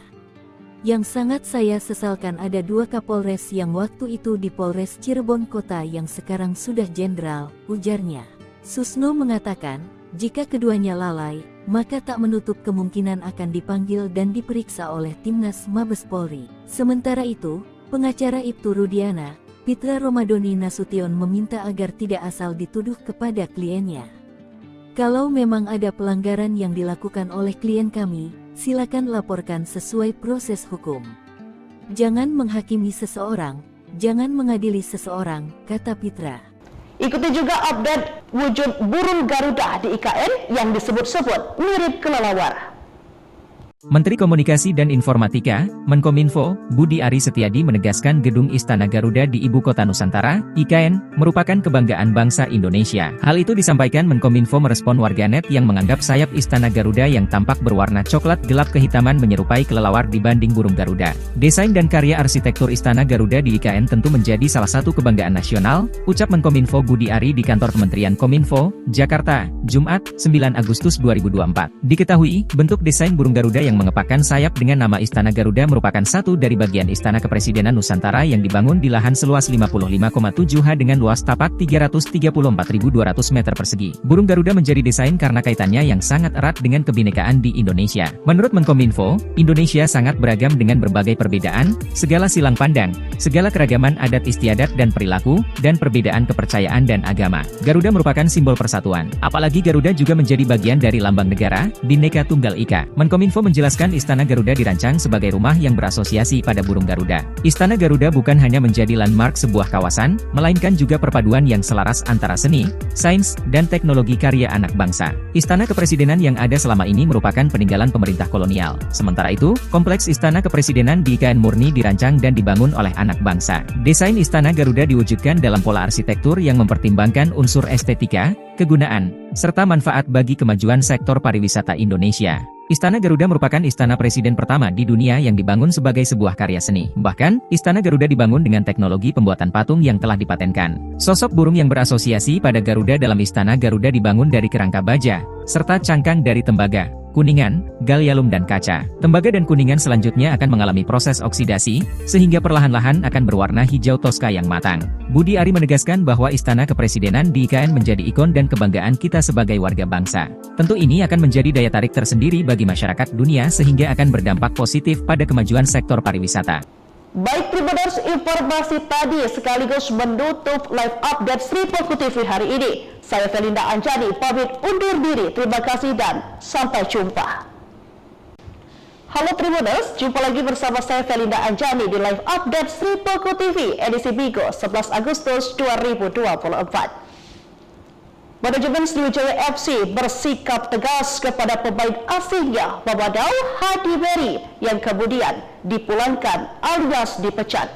Yang sangat saya sesalkan ada 2 Kapolres yang waktu itu di Polres Cirebon Kota yang sekarang sudah jenderal, ujarnya. Susno mengatakan, jika keduanya lalai, maka tak menutup kemungkinan akan dipanggil dan diperiksa oleh Timnas Mabes Polri. Sementara itu, pengacara Ibtu Rudiana, Pitra Romadoni Nasution meminta agar tidak asal dituduh kepada kliennya. Kalau memang ada pelanggaran yang dilakukan oleh klien kami, silakan laporkan sesuai proses hukum. Jangan menghakimi seseorang, jangan mengadili seseorang, kata Pitra. Ikuti juga update wujud burung Garuda di IKN yang disebut-sebut mirip kelelawar. Menteri Komunikasi dan Informatika, Menkominfo, Budi Ari Setiadi menegaskan Gedung Istana Garuda di Ibu Kota Nusantara, IKN, merupakan kebanggaan bangsa Indonesia. Hal itu disampaikan Menkominfo merespon warganet yang menganggap sayap Istana Garuda yang tampak berwarna coklat gelap kehitaman menyerupai kelelawar dibanding burung Garuda. Desain dan karya arsitektur Istana Garuda di IKN tentu menjadi salah satu kebanggaan nasional, ucap Menkominfo Budi Ari di kantor Kementerian Kominfo, Jakarta, Jumat, 9 Agustus 2024. Diketahui, bentuk desain burung Garuda yang mengepakkan sayap dengan nama Istana Garuda merupakan satu dari bagian Istana Kepresidenan Nusantara yang dibangun di lahan seluas 55,7 ha dengan luas tapak 334.200 meter persegi. Burung Garuda menjadi desain karena kaitannya yang sangat erat dengan kebinekaan di Indonesia. Menurut Menkominfo, Indonesia sangat beragam dengan berbagai perbedaan, segala silang pandang, segala keragaman adat istiadat dan perilaku, dan perbedaan kepercayaan dan agama. Garuda merupakan simbol persatuan. Apalagi Garuda juga menjadi bagian dari lambang negara, Bhinneka Tunggal Ika. Menkominfo menjelaskan Istana Garuda dirancang sebagai rumah yang berasosiasi pada burung Garuda. Istana Garuda bukan hanya menjadi landmark sebuah kawasan, melainkan juga perpaduan yang selaras antara seni, sains, dan teknologi karya anak bangsa. Istana Kepresidenan yang ada selama ini merupakan peninggalan pemerintah kolonial. Sementara itu, kompleks Istana Kepresidenan di IKN murni dirancang dan dibangun oleh anak bangsa. Desain Istana Garuda diwujudkan dalam pola arsitektur yang mempertimbangkan unsur estetika, kegunaan, serta manfaat bagi kemajuan sektor pariwisata Indonesia. Istana Garuda merupakan istana presiden pertama di dunia yang dibangun sebagai sebuah karya seni. Bahkan, Istana Garuda dibangun dengan teknologi pembuatan patung yang telah dipatenkan. Sosok burung yang berasosiasi pada Garuda dalam Istana Garuda dibangun dari kerangka baja, serta cangkang dari tembaga, kuningan, gallium dan kaca. Tembaga dan kuningan selanjutnya akan mengalami proses oksidasi, sehingga perlahan-lahan akan berwarna hijau toska yang matang. Budi Ari menegaskan bahwa Istana Kepresidenan di IKN menjadi ikon dan kebanggaan kita sebagai warga bangsa. Tentu ini akan menjadi daya tarik tersendiri bagi masyarakat dunia sehingga akan berdampak positif pada kemajuan sektor pariwisata. Baik Tribuners, informasi tadi sekaligus menutup live update Sri Poku TV hari ini. Saya Felinda Anjani pamit undur diri. Terima kasih dan sampai jumpa. Halo Tribuners, jumpa lagi bersama saya Felinda Anjani di live update Sri Poku TV edisi Bigo 11 Agustus 2024. Manajemen Sriwijaya FC bersikap tegas kepada pemain asingnya Mamadou Hadi Beri yang kemudian dipulangkan alias dipecat.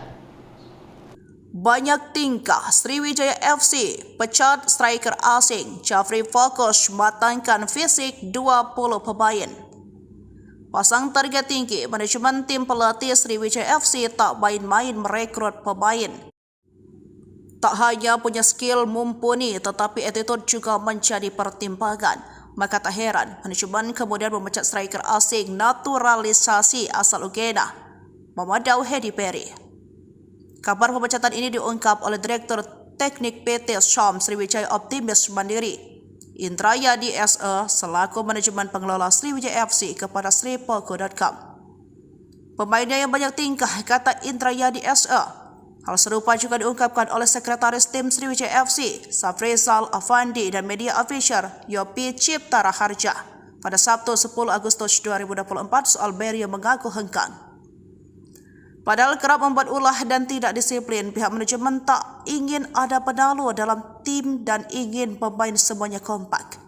Banyak tingkah Sriwijaya FC pecat striker asing. Jafri fokus matangkan fisik 20 pemain. Pasang target tinggi, manajemen tim pelatih Sriwijaya FC tak main-main merekrut pemain. Tak hanya punya skill mumpuni, tetapi attitude juga menjadi pertimbangan. Maka tak heran, manajemen kemudian memecat striker asing naturalisasi asal Uganda, Mamadou Hadi Beri. Kabar pemecatan ini diungkap oleh Direktur Teknik PT Syam Sriwijaya Optimis Mandiri, Indrayadi SE, selaku manajemen pengelola Sriwijaya FC kepada sripoku.com. Pemainnya yang banyak tingkah, kata Indrayadi SE. Hal serupa juga diungkapkan oleh Sekretaris Tim Sriwijaya FC, Safrizal Afandi, dan media official Yopi Cipta Raharja pada Sabtu 10 Agustus 2024 soal Beri yang mengaku hengkang. Padahal kerap membuat ulah dan tidak disiplin, pihak manajemen tak ingin ada penalu dalam tim dan ingin pemain semuanya kompak.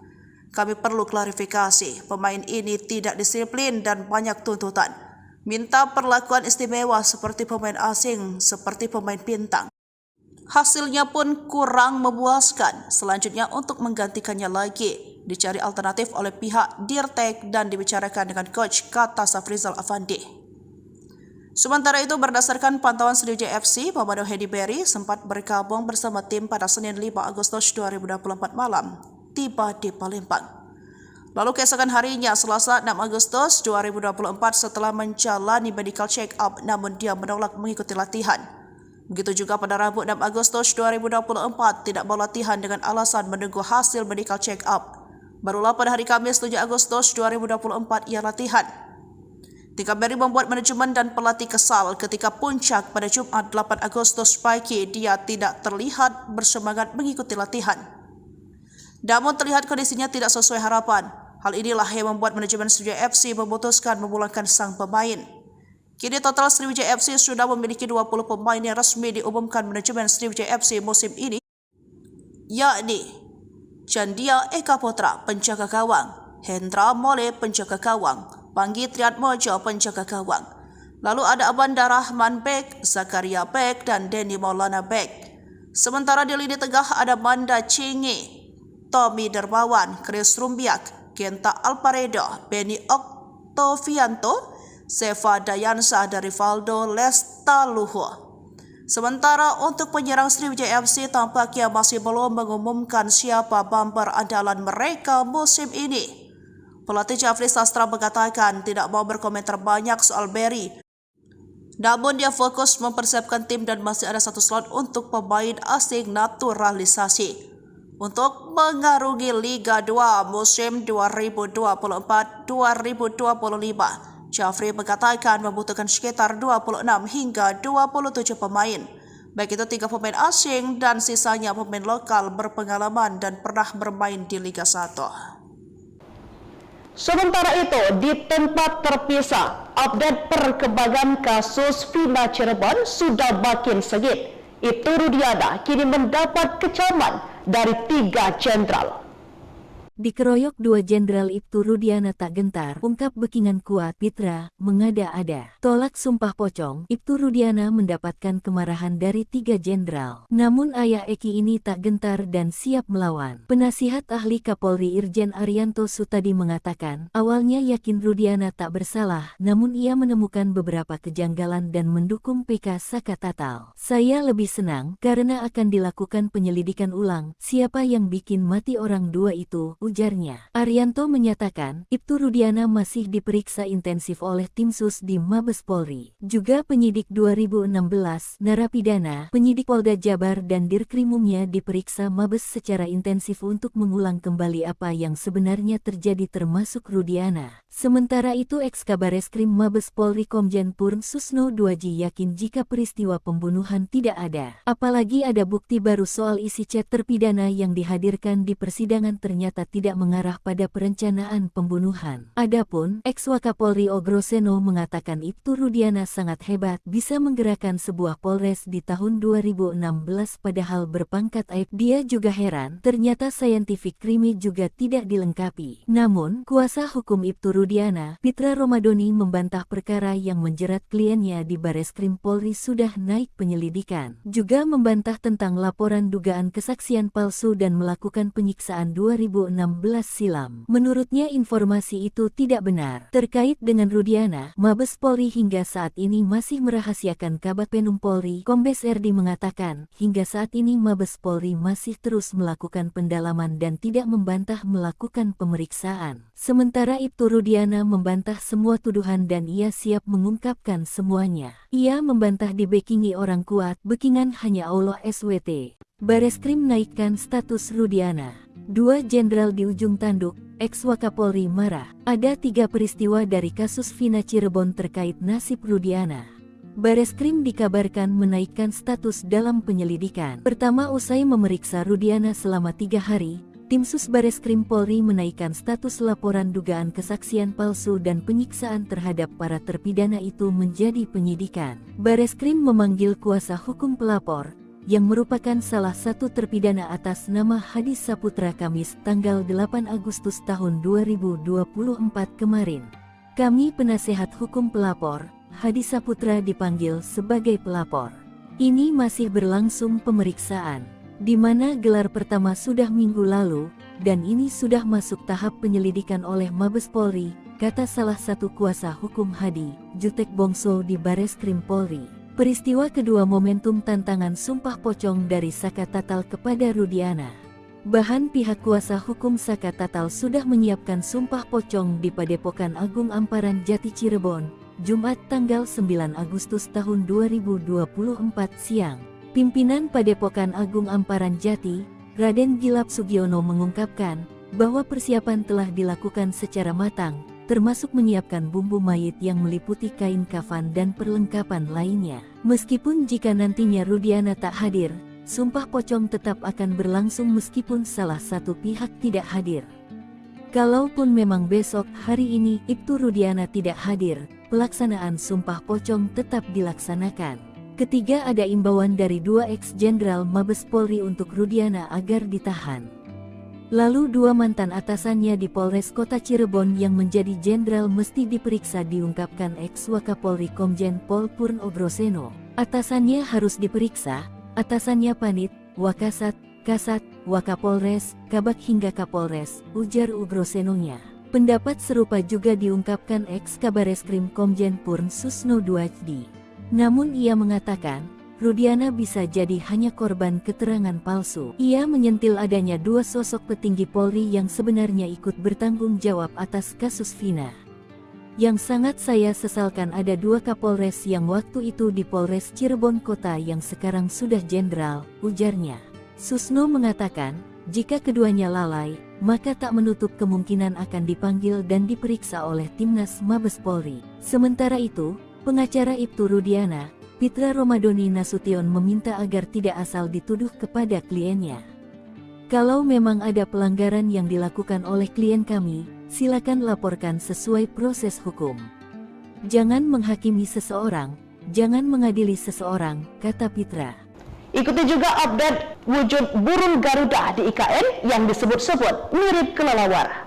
Kami perlu klarifikasi, pemain ini tidak disiplin dan banyak tuntutan. Minta perlakuan istimewa seperti pemain asing, seperti pemain bintang. Hasilnya pun kurang memuaskan. Selanjutnya untuk menggantikannya lagi, dicari alternatif oleh pihak Dirtek dan dibicarakan dengan coach, kata Safrizal Afandi. Sementara itu, berdasarkan pantauan Sriwijaya FC, Mamadou Hadi Beri sempat bergabung bersama tim pada Senin 5 Agustus 2024 malam, tiba di Palembang. Lalu keesokan harinya, Selasa 6 Agustus 2024, setelah menjalani medical check-up, namun dia menolak mengikuti latihan. Begitu juga pada Rabu 6 Agustus 2024, tidak mau latihan dengan alasan menunggu hasil medical check-up. Barulah pada hari Kamis 7 Agustus 2024 ia latihan. Tingkah Beri membuat manajemen dan pelatih kesal ketika puncak pada Jumat 8 Agustus pagi dia tidak terlihat bersemangat mengikuti latihan. Namun terlihat kondisinya tidak sesuai harapan. Hal inilah yang membuat manajemen Sriwijaya FC memutuskan memulangkan sang pemain. Kini total Sriwijaya FC sudah memiliki 20 pemain yang resmi diumumkan manajemen Sriwijaya FC musim ini, yakni Chandia Eka Putra, penjaga gawang, Hendra Mole, penjaga gawang, Panggi Triatmojo, penjaga gawang. Lalu ada Abanda Rahman Bek, Zakaria Bek, dan Denny Maulana Bek. Sementara di lini tengah ada Manda Chingi, Tommy Dermawan, Chris Rumbiak, Genta Alparedo, Benny Oktovianto, Seva Dayansa, dan Rivaldo Lestaluhu. Sementara untuk penyerang Sriwijaya FC tampaknya masih belum mengumumkan siapa bumper andalan mereka musim ini. Pelatih Jafri Sastra mengatakan tidak mau berkomentar banyak soal Beri. Namun dia fokus mempersiapkan tim dan masih ada satu slot untuk pemain asing naturalisasi untuk mengarungi Liga 2 musim 2024-2025. Jafri mengatakan membutuhkan sekitar 26 hingga 27 pemain, baik itu 3 pemain asing dan sisanya pemain lokal berpengalaman dan pernah bermain di Liga 1. Sementara itu, di tempat terpisah, update perkembangan kasus Vina Cirebon sudah makin sengit. Ibtu Rudiana kini mendapat kecaman dari 3 jenderal. Dikeroyok 2 Jenderal Ibtu Rudiana tak gentar, ungkap Bekingan kuat Pitra, mengada-ada. Tolak sumpah pocong, Ibtu Rudiana mendapatkan kemarahan dari 3 jenderal. Namun ayah Eki ini tak gentar dan siap melawan. Penasihat ahli Kapolri Irjen Arianto Sutadi mengatakan, awalnya yakin Rudiana tak bersalah, namun ia menemukan beberapa kejanggalan dan mendukung PK Saka Tatal. Saya lebih senang, karena akan dilakukan penyelidikan ulang, siapa yang bikin mati orang 2 itu, ujarnya. Arianto menyatakan, Ibtu Rudiana masih diperiksa intensif oleh tim sus di Mabes Polri. Juga penyidik 2016, narapidana, penyidik Polda Jabar dan Dirkrimumnya diperiksa Mabes secara intensif untuk mengulang kembali apa yang sebenarnya terjadi termasuk Rudiana. Sementara itu Eks-Kabareskrim Mabes Polri Komjen Purn Susno Duaji yakin jika peristiwa pembunuhan tidak ada. Apalagi ada bukti baru soal isi chat terpidana yang dihadirkan di persidangan ternyata tidak mengarah pada perencanaan pembunuhan. Adapun Eks-Wakapolri Ogroseno mengatakan Ibtu Rudiana sangat hebat bisa menggerakkan sebuah Polres di tahun 2016 padahal berpangkat Aib. Dia juga heran ternyata scientific crime juga tidak dilengkapi. Namun, kuasa hukum Ibtu Rudiana, Pitra Romadoni membantah perkara yang menjerat kliennya di Bareskrim Polri sudah naik penyelidikan. Juga membantah tentang laporan dugaan kesaksian palsu dan melakukan penyiksaan 2016 silam. Menurutnya informasi itu tidak benar. Terkait dengan Rudiana, Mabes Polri hingga saat ini masih merahasiakan. Kabag Penum Polri, Kombes Erdi mengatakan, hingga saat ini Mabes Polri masih terus melakukan pendalaman dan tidak membantah melakukan pemeriksaan. Sementara Ibtu Rudiana membantah semua tuduhan dan ia siap mengungkapkan semuanya. Ia membantah dibekingi orang kuat, bekingan hanya Allah SWT. Bareskrim naikkan status Rudiana. 2 jenderal di ujung tanduk, Eks-Wakapolri marah. Ada 3 peristiwa dari kasus Vina Cirebon terkait nasib Rudiana. Bareskrim dikabarkan menaikkan status dalam penyelidikan. Pertama, usai memeriksa Rudiana selama 3 hari, tim sus Bareskrim Polri menaikkan status laporan dugaan kesaksian palsu dan penyiksaan terhadap para terpidana itu menjadi penyidikan. Bareskrim memanggil kuasa hukum pelapor, yang merupakan salah satu terpidana atas nama Hadi Saputra Kamis tanggal 8 Agustus tahun 2024 kemarin. Kami penasehat hukum pelapor, Hadi Saputra dipanggil sebagai pelapor. Ini masih berlangsung pemeriksaan, di mana gelar pertama sudah minggu lalu, dan ini sudah masuk tahap penyelidikan oleh Mabes Polri, kata salah satu kuasa hukum Hadi, Jutek Bongso di Bareskrim Polri. Peristiwa kedua momentum tantangan sumpah pocong dari Saka Tatal kepada Rudiana. Bahan pihak kuasa hukum Saka Tatal sudah menyiapkan sumpah pocong di Padepokan Agung Amparan Jati Cirebon, Jumat tanggal 9 Agustus tahun 2024 siang. Pimpinan Padepokan Agung Amparan Jati, Raden Gilap Sugiono mengungkapkan bahwa persiapan telah dilakukan secara matang, termasuk menyiapkan bumbu mayit yang meliputi kain kafan dan perlengkapan lainnya. Meskipun jika nantinya Rudiana tak hadir, sumpah pocong tetap akan berlangsung meskipun salah satu pihak tidak hadir. Kalaupun memang besok hari ini Ibtu Rudiana tidak hadir, pelaksanaan sumpah pocong tetap dilaksanakan. Ketiga, ada imbauan dari 2 ex-jenderal Mabes Polri untuk Rudiana agar ditahan. Lalu 2 mantan atasannya di Polres Kota Cirebon yang menjadi jenderal mesti diperiksa, diungkapkan Eks-Wakapolri Komjen Pol Purn Ogroseno. Atasannya harus diperiksa, atasannya Panit, Wakasat, Kasat, Wakapolres, Kabag hingga Kapolres, ujar Ogrosenonya. Pendapat serupa juga diungkapkan Eks-Kabareskrim Komjen Purn Susno Duaji. Namun ia mengatakan, Rudiana bisa jadi hanya korban keterangan palsu. Ia menyentil adanya 2 sosok petinggi Polri yang sebenarnya ikut bertanggung jawab atas kasus Vina. Yang sangat saya sesalkan ada 2 Kapolres yang waktu itu di Polres Cirebon Kota yang sekarang sudah jenderal, ujarnya. Susno mengatakan, jika keduanya lalai, maka tak menutup kemungkinan akan dipanggil dan diperiksa oleh Timnas Mabes Polri. Sementara itu, pengacara Ibtu Rudiana, Pitra Romadoni Nasution meminta agar tidak asal dituduh kepada kliennya. Kalau memang ada pelanggaran yang dilakukan oleh klien kami, silakan laporkan sesuai proses hukum. Jangan menghakimi seseorang, jangan mengadili seseorang, kata Pitra. Ikuti juga update wujud burung Garuda di IKN yang disebut-sebut mirip kelelawar.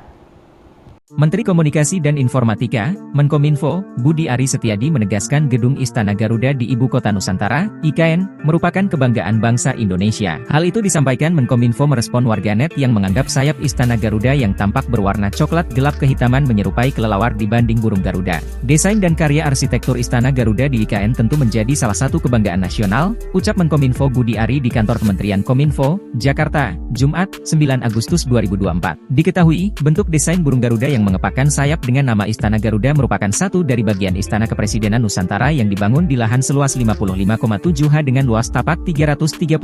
Menteri Komunikasi dan Informatika, Menkominfo, Budi Ari Setiadi menegaskan gedung Istana Garuda di Ibu Kota Nusantara, IKN, merupakan kebanggaan bangsa Indonesia. Hal itu disampaikan Menkominfo merespon warganet yang menganggap sayap Istana Garuda yang tampak berwarna coklat gelap kehitaman menyerupai kelelawar dibanding burung Garuda. Desain dan karya arsitektur Istana Garuda di IKN tentu menjadi salah satu kebanggaan nasional, ucap Menkominfo Budi Ari di kantor Kementerian Kominfo, Jakarta, Jumat, 9 Agustus 2024. Diketahui, bentuk desain burung Garuda yang mengepakkan sayap dengan nama Istana Garuda merupakan satu dari bagian Istana Kepresidenan Nusantara yang dibangun di lahan seluas 55,7 ha dengan luas tapak 334.200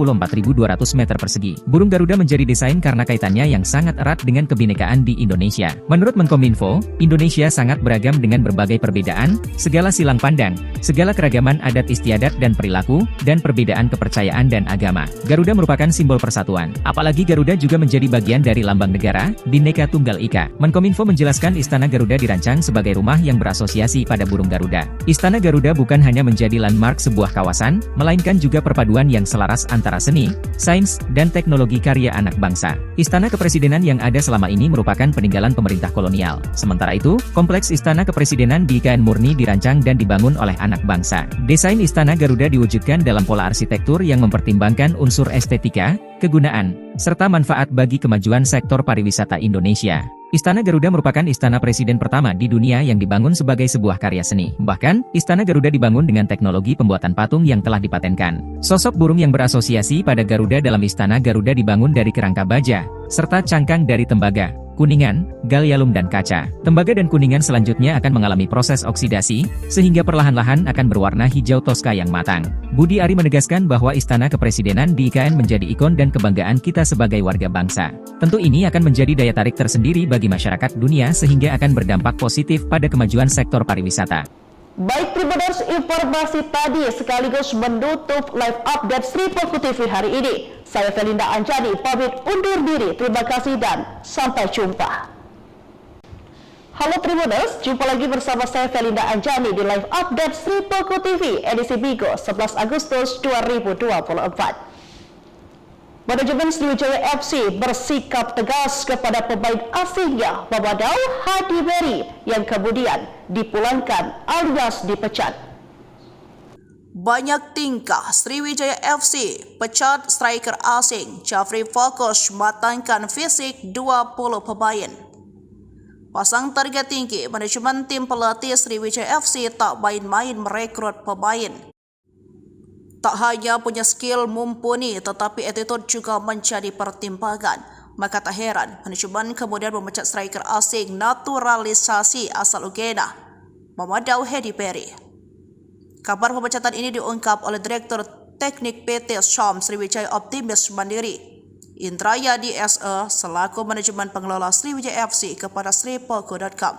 meter persegi. Burung Garuda menjadi desain karena kaitannya yang sangat erat dengan kebinekaan di Indonesia. Menurut Menkominfo, Indonesia sangat beragam dengan berbagai perbedaan, segala silang pandang, segala keragaman adat istiadat dan perilaku, dan perbedaan kepercayaan dan agama. Garuda merupakan simbol persatuan. Apalagi Garuda juga menjadi bagian dari lambang negara, Bhinneka Tunggal Ika. Menkominfo menjelaskan Istana Garuda dirancang sebagai rumah yang berasosiasi pada burung Garuda. Istana Garuda bukan hanya menjadi landmark sebuah kawasan, melainkan juga perpaduan yang selaras antara seni, sains, dan teknologi karya anak bangsa. Istana Kepresidenan yang ada selama ini merupakan peninggalan pemerintah kolonial. Sementara itu, kompleks Istana Kepresidenan di IKN murni dirancang dan dibangun oleh anak bangsa. Desain Istana Garuda diwujudkan dalam pola arsitektur yang mempertimbangkan unsur estetika, kegunaan, serta manfaat bagi kemajuan sektor pariwisata Indonesia. Istana Garuda merupakan istana presiden pertama di dunia yang dibangun sebagai sebuah karya seni. Bahkan, Istana Garuda dibangun dengan teknologi pembuatan patung yang telah dipatenkan. Sosok burung yang berasosiasi pada Garuda dalam Istana Garuda dibangun dari kerangka baja, serta cangkang dari tembaga, kuningan, gallium dan kaca. Tembaga dan kuningan selanjutnya akan mengalami proses oksidasi, sehingga perlahan-lahan akan berwarna hijau toska yang matang. Budi Ari menegaskan bahwa Istana Kepresidenan di IKN menjadi ikon dan kebanggaan kita sebagai warga bangsa. Tentu ini akan menjadi daya tarik tersendiri bagi masyarakat dunia sehingga akan berdampak positif pada kemajuan sektor pariwisata. Baik Tribuners, informasi tadi sekaligus menutup live update Sri Poko TV hari ini. Saya Felinda Anjani pamit undur diri. Terima kasih dan sampai jumpa. Halo Tribuners, jumpa lagi bersama saya Felinda Anjani di live update Sri Poko TV edisi Bigo 11 Agustus 2024. Manajemen Sriwijaya FC bersikap tegas kepada pemain asingnya Mamadou Hadi Beri yang kemudian dipulangkan alias dipecat. Banyak tingkah Sriwijaya FC pecat striker asing Jafri fokus matangkan fisik 20 pemain. Pasang target tinggi, manajemen tim pelatih Sriwijaya FC tak main-main merekrut pemain. Tak hanya punya skill mumpuni, tetapi attitude juga menjadi pertimbangan. Maka tak heran, manajemen kemudian memecat striker asing naturalisasi asal Uganda, Mamadou Hadi Beri. Kabar pemecatan ini diungkap oleh Direktur Teknik PT Syam Sriwijaya Optimis Mandiri, Indrayadi SE, selaku manajemen pengelola Sriwijaya FC kepada sripoko.com.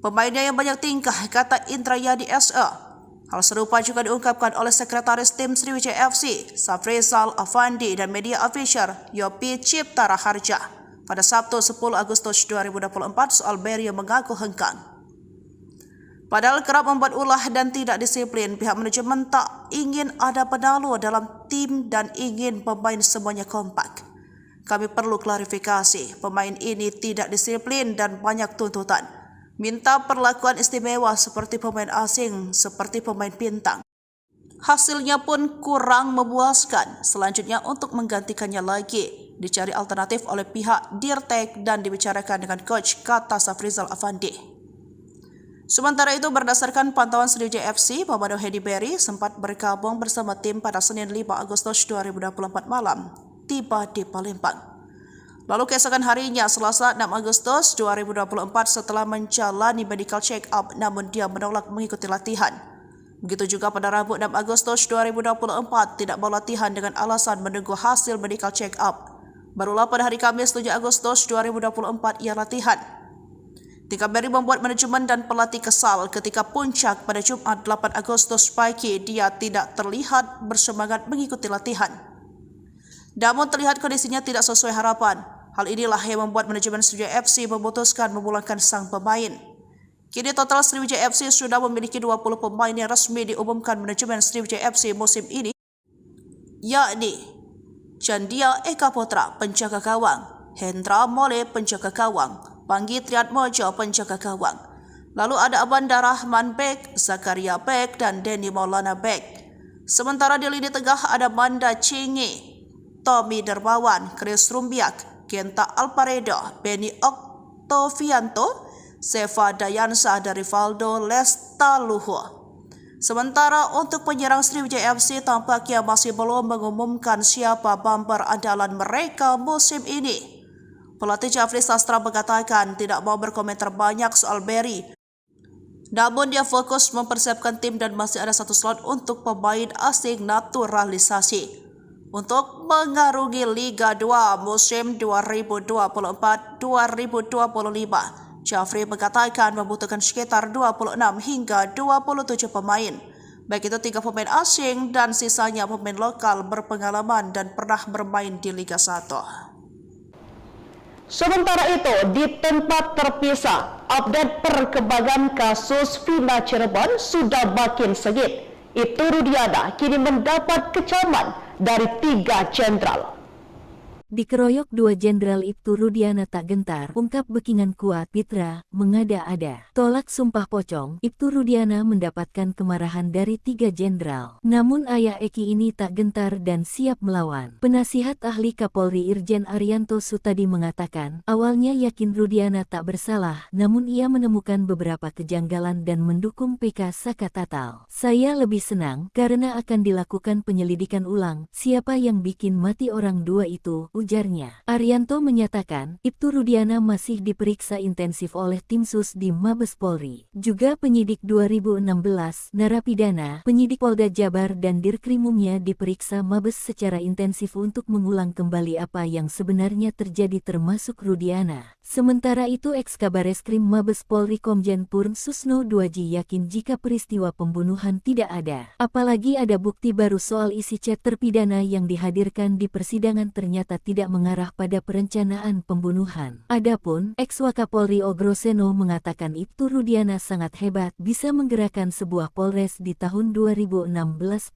Pemainnya yang banyak tingkah, kata Indrayadi SE. Hal serupa juga diungkapkan oleh Sekretaris Tim Sriwijaya FC, Safrizal Afandi, dan media official Yopi Cipta Raharja pada Sabtu 10 Agustus 2024 soal Beri yang mengaku hengkang. Padahal kerap membuat ulah dan tidak disiplin, pihak manajemen tak ingin ada penalu dalam tim dan ingin pemain semuanya kompak. Kami perlu klarifikasi, pemain ini tidak disiplin dan banyak tuntutan. Minta perlakuan istimewa seperti pemain asing, seperti pemain bintang. Hasilnya pun kurang memuaskan. Selanjutnya untuk menggantikannya lagi, dicari alternatif oleh pihak Dirtek dan dibicarakan dengan coach, kata Safrizal Afandi. Sementara itu, berdasarkan pantauan Sriwijaya FC, Mamadou Hadi Beri sempat bergabung bersama tim pada Senin 5 Agustus 2024 malam, tiba di Palembang. Lalu keesokan harinya, Selasa 6 Agustus 2024, setelah menjalani medical check-up, namun dia menolak mengikuti latihan. Begitu juga pada Rabu 6 Agustus 2024, tidak mau latihan dengan alasan menunggu hasil medical check-up. Barulah pada hari Kamis 7 Agustus 2024 ia latihan. Tingkah Beri membuat manajemen dan pelatih kesal ketika puncak pada Jumat 8 Agustus pagi dia tidak terlihat bersemangat mengikuti latihan. Namun terlihat kondisinya tidak sesuai harapan. Hal inilah yang membuat manajemen Sriwijaya FC memutuskan memulangkan sang pemain. Kini total Sriwijaya FC sudah memiliki 20 pemain yang resmi diumumkan manajemen Sriwijaya FC musim ini, yakni Chandia Eka Putra penjaga gawang, Hendra Mole penjaga gawang, Panggi Triatmojo penjaga gawang. Lalu ada Abanda Rahman Bek, Zakaria Bek, dan Denny Maulana Bek. Sementara di lini tengah ada Manda Cingi, Tommy Dermawan, Chris Rumbiak, Kenta Alparedo, Benny Oktovianto, Seva Dayansa, dan Rivaldo Lestaluhu. Sementara untuk penyerang Sriwijaya FC tampaknya masih belum mengumumkan siapa bumper andalan mereka musim ini. Pelatih Jafri Sastra mengatakan tidak mau berkomentar banyak soal Berry. Namun dia fokus mempersiapkan tim dan masih ada satu slot untuk pemain asing naturalisasi untuk mengarungi Liga 2 musim 2024-2025. Jafri mengatakan membutuhkan sekitar 26 hingga 27 pemain, baik itu 3 pemain asing dan sisanya pemain lokal berpengalaman dan pernah bermain di Liga 1. Sementara itu, di tempat terpisah, update perkembangan kasus Vina Cirebon sudah makin sengit. Ibtu Rudiana kini mendapat kecaman dari 3 jenderal. Dikeroyok 2 Jenderal Ibtu Rudiana tak gentar, ungkap Bekingan kuat Pitra, mengada-ada. Tolak sumpah pocong, Ibtu Rudiana mendapatkan kemarahan dari 3 jenderal. Namun ayah Eki ini tak gentar dan siap melawan. Penasihat ahli Kapolri Irjen Arianto Sutadi mengatakan, awalnya yakin Rudiana tak bersalah, namun ia menemukan beberapa kejanggalan dan mendukung PK Saka Tatal. Saya lebih senang, karena akan dilakukan penyelidikan ulang, siapa yang bikin mati orang 2 itu, ujarnya. Arianto menyatakan, Ibtu Rudiana masih diperiksa intensif oleh tim sus di Mabes Polri. Juga penyidik 2016, narapidana, penyidik Polda Jabar dan Dirkrimumnya diperiksa Mabes secara intensif untuk mengulang kembali apa yang sebenarnya terjadi termasuk Rudiana. Sementara itu Eks-Kabareskrim Mabes Polri Komjen Purn Susno Duaji yakin jika peristiwa pembunuhan tidak ada. Apalagi ada bukti baru soal isi chat terpidana yang dihadirkan di persidangan ternyata tidak mengarah pada perencanaan pembunuhan. Adapun Eks-Wakapolri Ogroseno mengatakan Ibtu Rudiana sangat hebat bisa menggerakkan sebuah polres di tahun 2016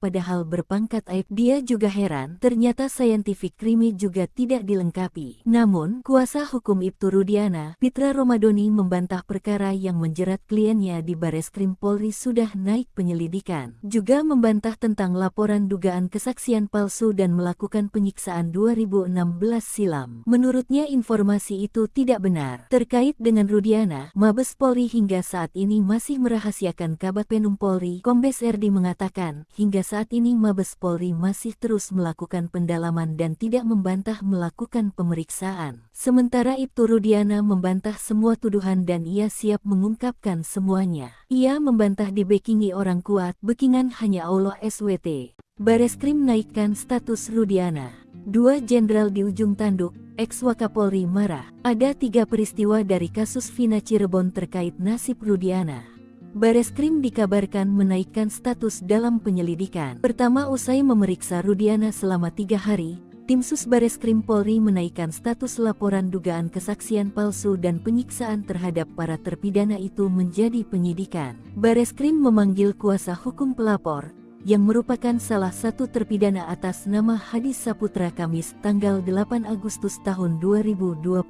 padahal berpangkat aib. Dia juga heran ternyata scientific crime juga tidak dilengkapi. Namun kuasa hukum Ibtu Rudiana, Pitra Romadoni membantah perkara yang menjerat kliennya di Bareskrim Polri sudah naik penyelidikan. Juga membantah tentang laporan dugaan kesaksian palsu dan melakukan penyiksaan 2016 silam. Menurutnya informasi itu tidak benar. Terkait dengan Rudiana, Mabes Polri hingga saat ini masih merahasiakan. Kabag Penum Polri, Kombes Erdi mengatakan, hingga saat ini Mabes Polri masih terus melakukan pendalaman dan tidak membantah melakukan pemeriksaan. Sementara Ibtu Rudiana membantah semua tuduhan dan ia siap mengungkapkan semuanya. Ia membantah dibekingi orang kuat, Bekingan hanya Allah SWT. Bareskrim naikkan status Rudiana. 2 jenderal di ujung tanduk, Eks-Wakapolri marah. Ada 3 peristiwa dari kasus Vina Cirebon terkait nasib Rudiana. Bareskrim dikabarkan menaikkan status dalam penyelidikan. Pertama, usai memeriksa Rudiana selama 3 hari, tim sus Bareskrim Polri menaikkan status laporan dugaan kesaksian palsu dan penyiksaan terhadap para terpidana itu menjadi penyidikan. Bareskrim memanggil kuasa hukum pelapor, yang merupakan salah satu terpidana atas nama Hadi Saputra Kamis tanggal 8 Agustus tahun 2024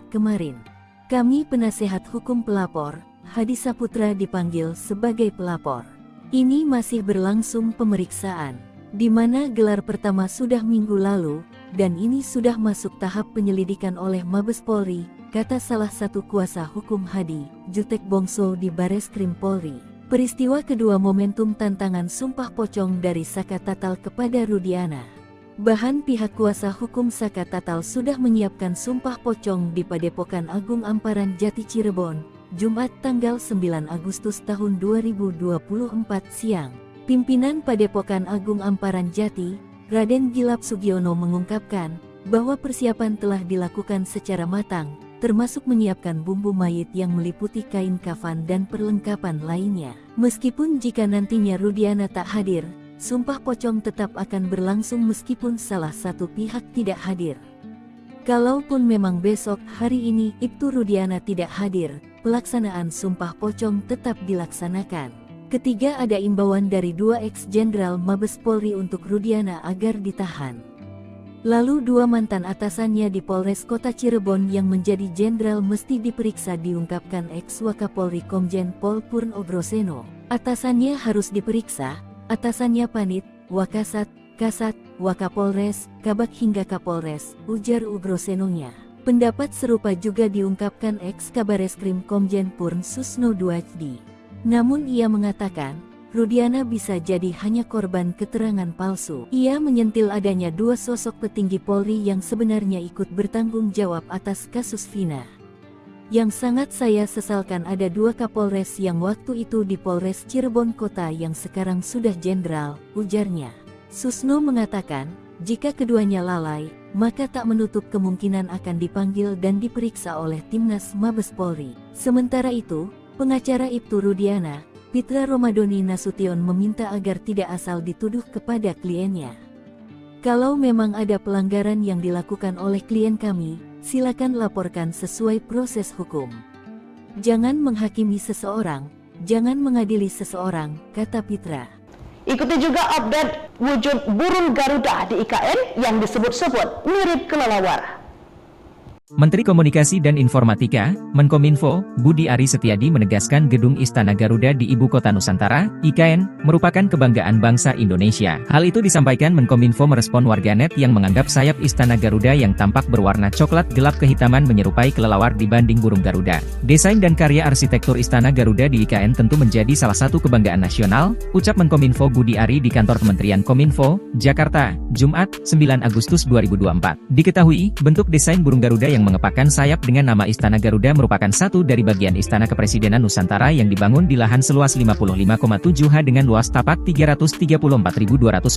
kemarin. Kami penasehat hukum pelapor, Hadi Saputra dipanggil sebagai pelapor. Ini masih berlangsung pemeriksaan, di mana gelar pertama sudah minggu lalu, dan ini sudah masuk tahap penyelidikan oleh Mabes Polri, kata salah satu kuasa hukum Hadi, Jutek Bongso di Bareskrim Polri. Peristiwa kedua momentum tantangan sumpah pocong dari Saka Tatal kepada Rudiana. Bahan pihak kuasa hukum Saka Tatal sudah menyiapkan sumpah pocong di Padepokan Agung Amparan Jati Cirebon, Jumat tanggal 9 Agustus tahun 2024 siang. Pimpinan Padepokan Agung Amparan Jati, Raden Gilap Sugiono mengungkapkan bahwa persiapan telah dilakukan secara matang, termasuk menyiapkan bumbu mayit yang meliputi kain kafan dan perlengkapan lainnya. Meskipun jika nantinya Rudiana tak hadir, sumpah pocong tetap akan berlangsung meskipun salah satu pihak tidak hadir. Kalaupun memang besok hari ini Ibtu Rudiana tidak hadir, pelaksanaan sumpah pocong tetap dilaksanakan. Ketiga, ada imbauan dari 2 ex-jenderal Mabes Polri untuk Rudiana agar ditahan. Lalu dua mantan atasannya di Polres Kota Cirebon yang menjadi jenderal mesti diperiksa, diungkapkan ex-Wakapolri Komjen Pol Purno Groseno. Atasannya harus diperiksa, atasannya Panit, Wakasat, Kasat, Wakapolres, Kabak hingga Kapolres, ujar Ugrosenonya. Pendapat serupa juga diungkapkan ex-Kabareskrim Komjen Purn Susno Duajdi. Namun ia mengatakan, Rudiana bisa jadi hanya korban keterangan palsu. Ia menyentil adanya dua sosok petinggi Polri yang sebenarnya ikut bertanggung jawab atas kasus Vina. Yang sangat saya sesalkan ada dua Kapolres yang waktu itu di Polres Cirebon Kota yang sekarang sudah jenderal, ujarnya. Susno mengatakan, jika keduanya lalai, maka tak menutup kemungkinan akan dipanggil dan diperiksa oleh Timnas Mabes Polri. Sementara itu, pengacara Ibtu Rudiana, Pitra Romadoni Nasution meminta agar tidak asal dituduh kepada kliennya. Kalau memang ada pelanggaran yang dilakukan oleh klien kami, silakan laporkan sesuai proses hukum. Jangan menghakimi seseorang, jangan mengadili seseorang, kata Pitra. Ikuti juga update wujud burung Garuda di IKN yang disebut-sebut mirip kelelawar. Menteri Komunikasi dan Informatika, Menkominfo, Budi Ari Setiadi menegaskan Gedung Istana Garuda di Ibu Kota Nusantara, IKN, merupakan kebanggaan bangsa Indonesia. Hal itu disampaikan Menkominfo merespon warganet yang menganggap sayap Istana Garuda yang tampak berwarna coklat gelap kehitaman menyerupai kelelawar dibanding burung Garuda. Desain dan karya arsitektur Istana Garuda di IKN tentu menjadi salah satu kebanggaan nasional, ucap Menkominfo Budi Ari di kantor Kementerian Kominfo, Jakarta, Jumat, 9 Agustus 2024. Diketahui, bentuk desain burung Garuda yang mengepakkan sayap dengan nama Istana Garuda merupakan satu dari bagian Istana Kepresidenan Nusantara yang dibangun di lahan seluas 55,7 ha dengan luas tapak 334.200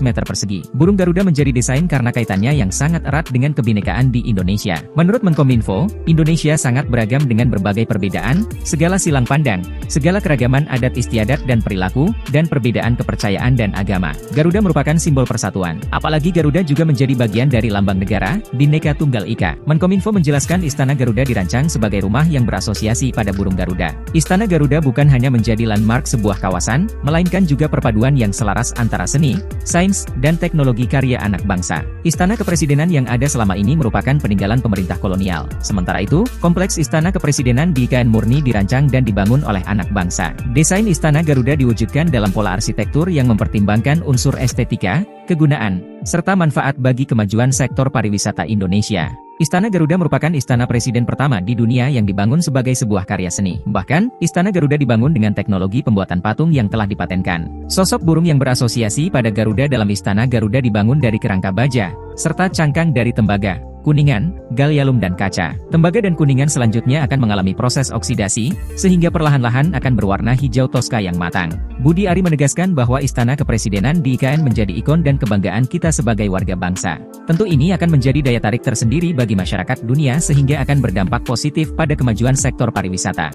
meter persegi. Burung Garuda menjadi desain karena kaitannya yang sangat erat dengan kebinekaan di Indonesia. Menurut Menkominfo, Indonesia sangat beragam dengan berbagai perbedaan, segala silang pandang, segala keragaman adat istiadat dan perilaku, dan perbedaan kepercayaan dan agama. Garuda merupakan simbol persatuan. Apalagi Garuda juga menjadi bagian dari lambang negara, Bhinneka Tunggal Ika. Menkominfo menjelaskan Istana Garuda dirancang sebagai rumah yang berasosiasi pada burung Garuda. Istana Garuda bukan hanya menjadi landmark sebuah kawasan, melainkan juga perpaduan yang selaras antara seni, sains, dan teknologi karya anak bangsa. Istana Kepresidenan yang ada selama ini merupakan peninggalan pemerintah kolonial. Sementara itu, kompleks Istana Kepresidenan di IKN murni dirancang dan dibangun oleh anak bangsa. Desain Istana Garuda diwujudkan dalam pola arsitektur yang mempertimbangkan unsur estetika, kegunaan, serta manfaat bagi kemajuan sektor pariwisata Indonesia. Istana Garuda merupakan istana presiden pertama di dunia yang dibangun sebagai sebuah karya seni. Bahkan, Istana Garuda dibangun dengan teknologi pembuatan patung yang telah dipatenkan. Sosok burung yang berasosiasi pada Garuda dalam Istana Garuda dibangun dari kerangka baja, serta cangkang dari tembaga, kuningan, galyalum dan kaca. Tembaga dan kuningan selanjutnya akan mengalami proses oksidasi, sehingga perlahan-lahan akan berwarna hijau toska yang matang. Budi Ari menegaskan bahwa Istana Kepresidenan di IKN menjadi ikon dan kebanggaan kita sebagai warga bangsa. Tentu ini akan menjadi daya tarik tersendiri bagi masyarakat dunia sehingga akan berdampak positif pada kemajuan sektor pariwisata.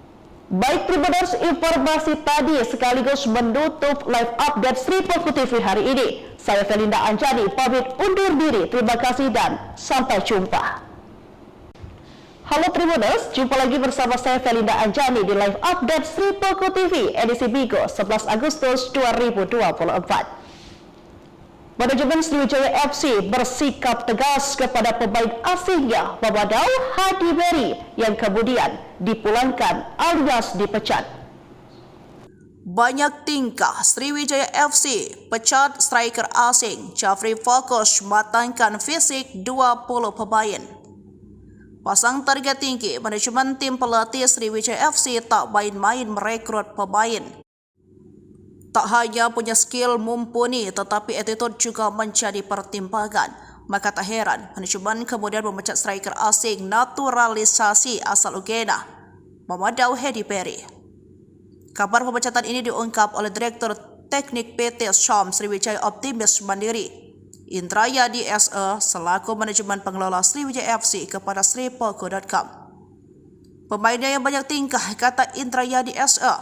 Baik Tribuners, informasi tadi sekaligus menutup live update Sri Poko TV hari ini. Saya Felinda Anjani pamit undur diri. Terima kasih dan sampai jumpa. Halo Tribuners, jumpa lagi bersama saya Felinda Anjani di live update Sri Poko TV edisi Bigo 11 Agustus 2024. Manajemen Sriwijaya FC bersikap tegas kepada pemain asingnya Mamadou Hadi Beri yang kemudian dipulangkan alias dipecat. Banyak tingkah Sriwijaya FC pecat striker asing. Jafri fokus matangkan fisik 20 pemain. Pasang target tinggi, manajemen tim pelatih Sriwijaya FC tak main-main merekrut pemain. Tak hanya punya skill mumpuni, tetapi attitude juga menjadi pertimbangan. Maka tak heran, manajemen kemudian memecat striker asing naturalisasi asal Uganda, Mamadou Hadi Beri. Kabar pemecatan ini diungkap oleh Direktur Teknik PT Syam Sriwijaya Optimis Mandiri, Indrayadi SE, selaku manajemen pengelola Sriwijaya FC kepada sripoko.com. Pemainnya yang banyak tingkah, kata Indrayadi SE.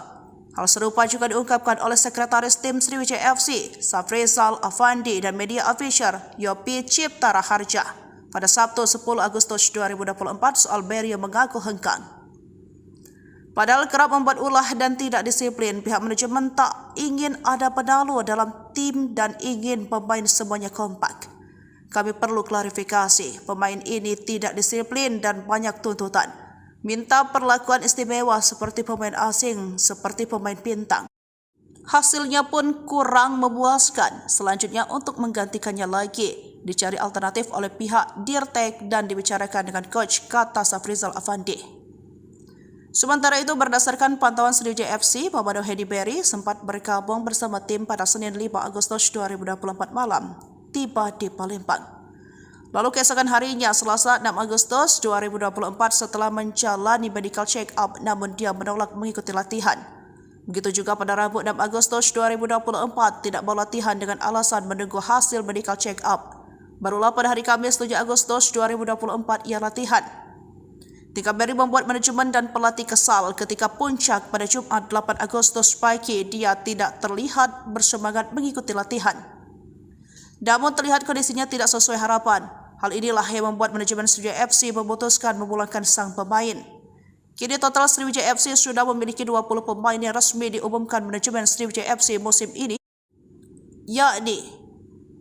Hal serupa juga diungkapkan oleh Sekretaris Tim Sriwijaya FC, Safrizal Afandi, dan media official Yopi Cipta Raharja pada Sabtu 10 Agustus 2024 soal Beri yang mengaku hengkang. Padahal kerap membuat ulah dan tidak disiplin, pihak manajemen tak ingin ada penalu dalam tim dan ingin pemain semuanya kompak. Kami perlu klarifikasi, pemain ini tidak disiplin dan banyak tuntutan. Minta perlakuan istimewa seperti pemain asing, seperti pemain bintang. Hasilnya pun kurang memuaskan. Selanjutnya untuk menggantikannya lagi, dicari alternatif oleh pihak Dirtek dan dibicarakan dengan coach, kata Safrizal Afandi. Sementara itu, berdasarkan pantauan Sriwijaya FC, Pamado Hedi Berry sempat bergabung bersama tim pada Senin 5 Agustus 2024 malam, tiba di Palembang. Lalu keesokan harinya, Selasa 6 Agustus 2024, setelah menjalani medical check-up, namun dia menolak mengikuti latihan. Begitu juga pada Rabu 6 Agustus 2024, tidak mau latihan dengan alasan menunggu hasil medical check-up. Barulah pada hari Kamis 7 Agustus 2024 ia latihan. Tika Berry membuat manajemen dan pelatih kesal ketika puncak pada Jumat 8 Agustus pagi dia tidak terlihat bersemangat mengikuti latihan. Namun terlihat kondisinya tidak sesuai harapan. Hal inilah yang membuat manajemen Sriwijaya FC memutuskan memulangkan sang pemain. Kini total Sriwijaya FC sudah memiliki 20 pemain yang resmi diumumkan manajemen Sriwijaya FC musim ini, yakni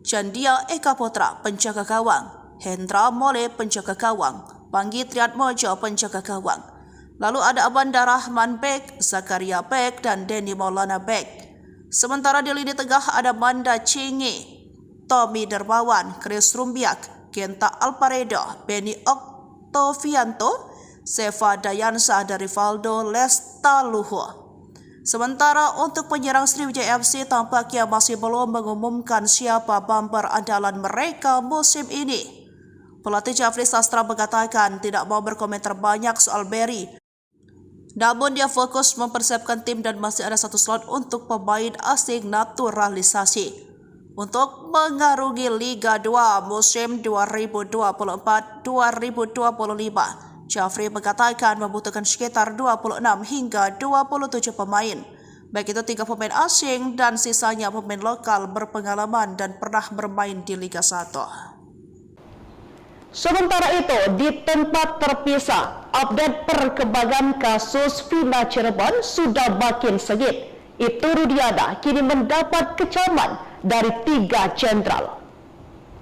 Chandia Eka Putra penjaga gawang, Hendra Mole penjaga gawang, Panggi Triatmojo penjaga gawang. Lalu ada Abanda Rahman Bek, Zakaria Bek, dan Denny Maulana Bek. Sementara di lini tengah ada Manda Cingi, Tommy Dermawan, Chris Rumbiak, Genta Alparedo, Benny Oktovianto, Seva Dayansa, dan Rivaldo Lestaluhu. Sementara untuk penyerang Sriwijaya FC tampaknya masih belum mengumumkan siapa bumper andalan mereka musim ini. Pelatih Jafri Sastra mengatakan tidak mau berkomentar banyak soal Berry. Namun dia fokus mempersiapkan tim dan masih ada satu slot untuk pemain asing naturalisasi untuk mengarungi Liga 2 musim 2024-2025. Jafri mengatakan membutuhkan sekitar 26 hingga 27 pemain. Baik itu 3 pemain asing dan sisanya pemain lokal berpengalaman dan pernah bermain di Liga 1. Sementara itu, di tempat terpisah, update perkembangan kasus Vina Cirebon sudah makin sengit. Ibtu Rudiana kini mendapat kecaman dari 3 jenderal.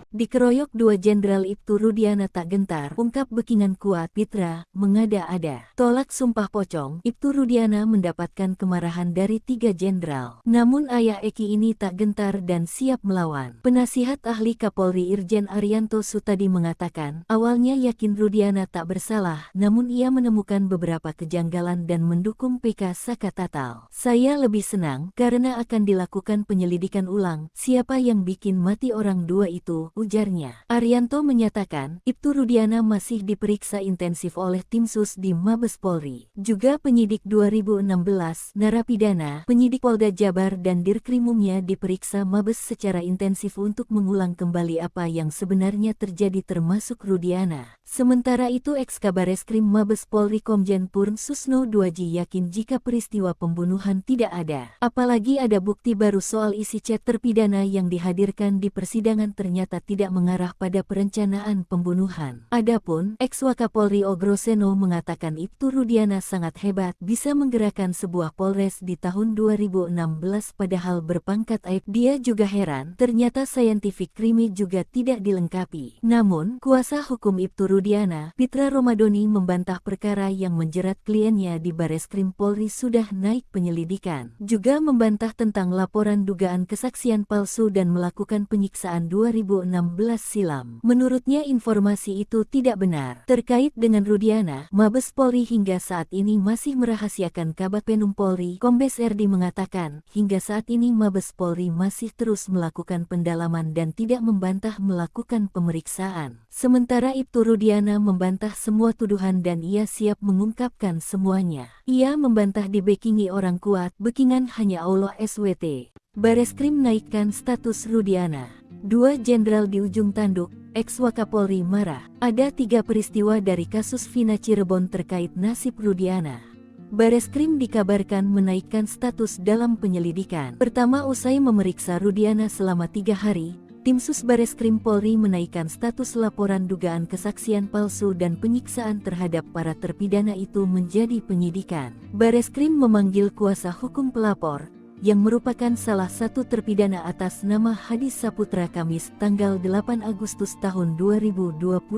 Dikeroyok 2 Jenderal Ibtu Rudiana tak gentar, ungkap Bekingan kuat Pitra, mengada-ada. Tolak sumpah pocong, Ibtu Rudiana mendapatkan kemarahan dari 3 jenderal. Namun ayah Eki ini tak gentar dan siap melawan. Penasihat ahli Kapolri Irjen Arianto Sutadi mengatakan, awalnya yakin Rudiana tak bersalah, namun ia menemukan beberapa kejanggalan dan mendukung PK Saka Tatal. Saya lebih senang karena akan dilakukan penyelidikan ulang, siapa yang bikin mati orang 2 itu, ujarnya. Arianto menyatakan, Ibtu Rudiana masih diperiksa intensif oleh tim sus di Mabes Polri. Juga penyidik 2016, narapidana, penyidik Polda Jabar dan Dirkrimumnya diperiksa Mabes secara intensif untuk mengulang kembali apa yang sebenarnya terjadi termasuk Rudiana. Sementara itu Eks-Kabareskrim Mabes Polri Komjen Purn Susno Duaji yakin jika peristiwa pembunuhan tidak ada. Apalagi ada bukti baru soal isi chat terpidana yang dihadirkan di persidangan ternyata tidak mengarah pada perencanaan pembunuhan. Adapun Eks-Wakapolri Ogroseno mengatakan Ibtu Rudiana sangat hebat bisa menggerakkan sebuah polres di tahun 2016 padahal berpangkat aib. Dia juga heran ternyata scientific crime juga tidak dilengkapi. Namun kuasa hukum Ibtu Rudiana, Pitra Romadoni membantah perkara yang menjerat kliennya di Bareskrim Polri sudah naik penyelidikan. Juga membantah tentang laporan dugaan kesaksian palsu dan melakukan penyiksaan 2016 silam. Menurutnya informasi itu tidak benar. Terkait dengan Rudiana, Mabes Polri hingga saat ini masih merahasiakan Kabag Penum Polri. Kombes Erdi mengatakan, hingga saat ini Mabes Polri masih terus melakukan pendalaman dan tidak membantah melakukan pemeriksaan. Sementara Ibtu Rudiana membantah semua tuduhan dan ia siap mengungkapkan semuanya. Ia membantah dibekingi orang kuat, Bekingan hanya Allah SWT. Bareskrim naikkan status Rudiana. 2 jenderal di ujung tanduk, Eks-Wakapolri marah. Ada 3 peristiwa dari kasus Vina Cirebon terkait nasib Rudiana. Bareskrim dikabarkan menaikkan status dalam penyelidikan. Pertama, usai memeriksa Rudiana selama 3 hari, tim sus Bareskrim Polri menaikkan status laporan dugaan kesaksian palsu dan penyiksaan terhadap para terpidana itu menjadi penyidikan. Bareskrim memanggil kuasa hukum pelapor, yang merupakan salah satu terpidana atas nama Hadi Saputra Kamis tanggal 8 Agustus tahun 2024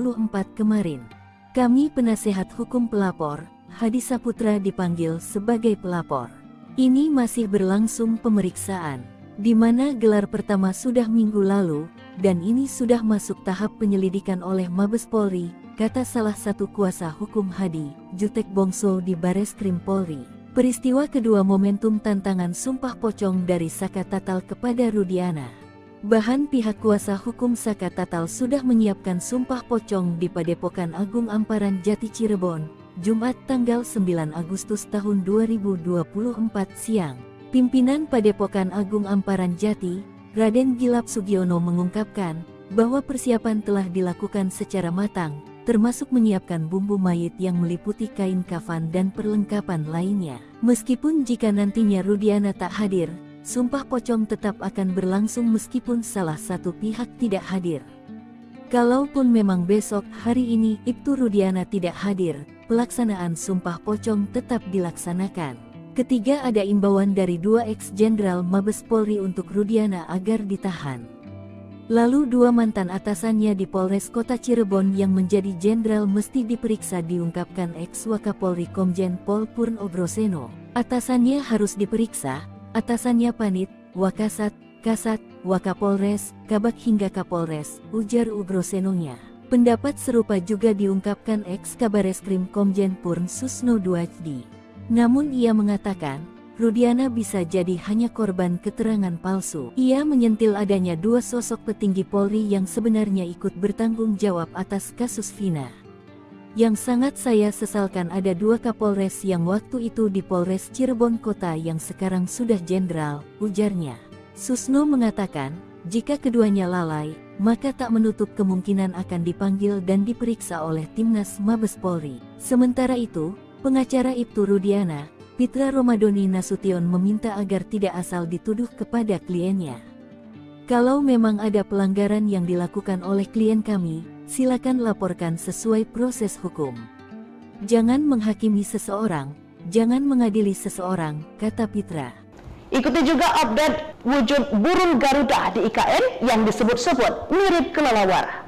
kemarin. Kami penasehat hukum pelapor, Hadi Saputra dipanggil sebagai pelapor. Ini masih berlangsung pemeriksaan, di mana gelar pertama sudah minggu lalu, dan ini sudah masuk tahap penyelidikan oleh Mabes Polri, kata salah satu kuasa hukum Hadi, Jutek Bongso di Bareskrim Polri. Peristiwa kedua momentum tantangan sumpah pocong dari Saka Tatal kepada Rudiana. Bahan pihak kuasa hukum Saka Tatal sudah menyiapkan sumpah pocong di Padepokan Agung Amparan Jati Cirebon, Jumat tanggal 9 Agustus tahun 2024 siang. Pimpinan Padepokan Agung Amparan Jati, Raden Gilap Sugiono mengungkapkan bahwa persiapan telah dilakukan secara matang, termasuk menyiapkan bumbu mayit yang meliputi kain kafan dan perlengkapan lainnya. Meskipun jika nantinya Rudiana tak hadir, sumpah pocong tetap akan berlangsung meskipun salah satu pihak tidak hadir. Kalaupun memang besok hari ini Ibtu Rudiana tidak hadir, pelaksanaan sumpah pocong tetap dilaksanakan. Ketiga, ada imbauan dari 2 ex-jenderal Mabes Polri untuk Rudiana agar ditahan. Lalu 2 mantan atasannya di Polres Kota Cirebon yang menjadi jenderal mesti diperiksa, diungkapkan ex-Wakapolri Komjen Pol Purno Groseno. Atasannya harus diperiksa, atasannya Panit, Wakasat, Kasat, Wakapolres, Kabak hingga Kapolres, ujar Ugrosenonya. Pendapat serupa juga diungkapkan ex-Kabareskrim Komjen Purn Susno Duajdi. Namun ia mengatakan, Rudiana bisa jadi hanya korban keterangan palsu. Ia menyentil adanya 2 sosok petinggi Polri yang sebenarnya ikut bertanggung jawab atas kasus Vina. Yang sangat saya sesalkan ada 2 Kapolres yang waktu itu di Polres Cirebon Kota yang sekarang sudah jenderal, ujarnya. Susno mengatakan, jika keduanya lalai, maka tak menutup kemungkinan akan dipanggil dan diperiksa oleh Timnas Mabes Polri. Sementara itu, pengacara Ibtu Rudiana, Pitra Romadoni Nasution meminta agar tidak asal dituduh kepada kliennya. Kalau memang ada pelanggaran yang dilakukan oleh klien kami, silakan laporkan sesuai proses hukum. Jangan menghakimi seseorang, jangan mengadili seseorang, kata Pitra. Ikuti juga update wujud burung Garuda di IKN yang disebut-sebut mirip kelelawar.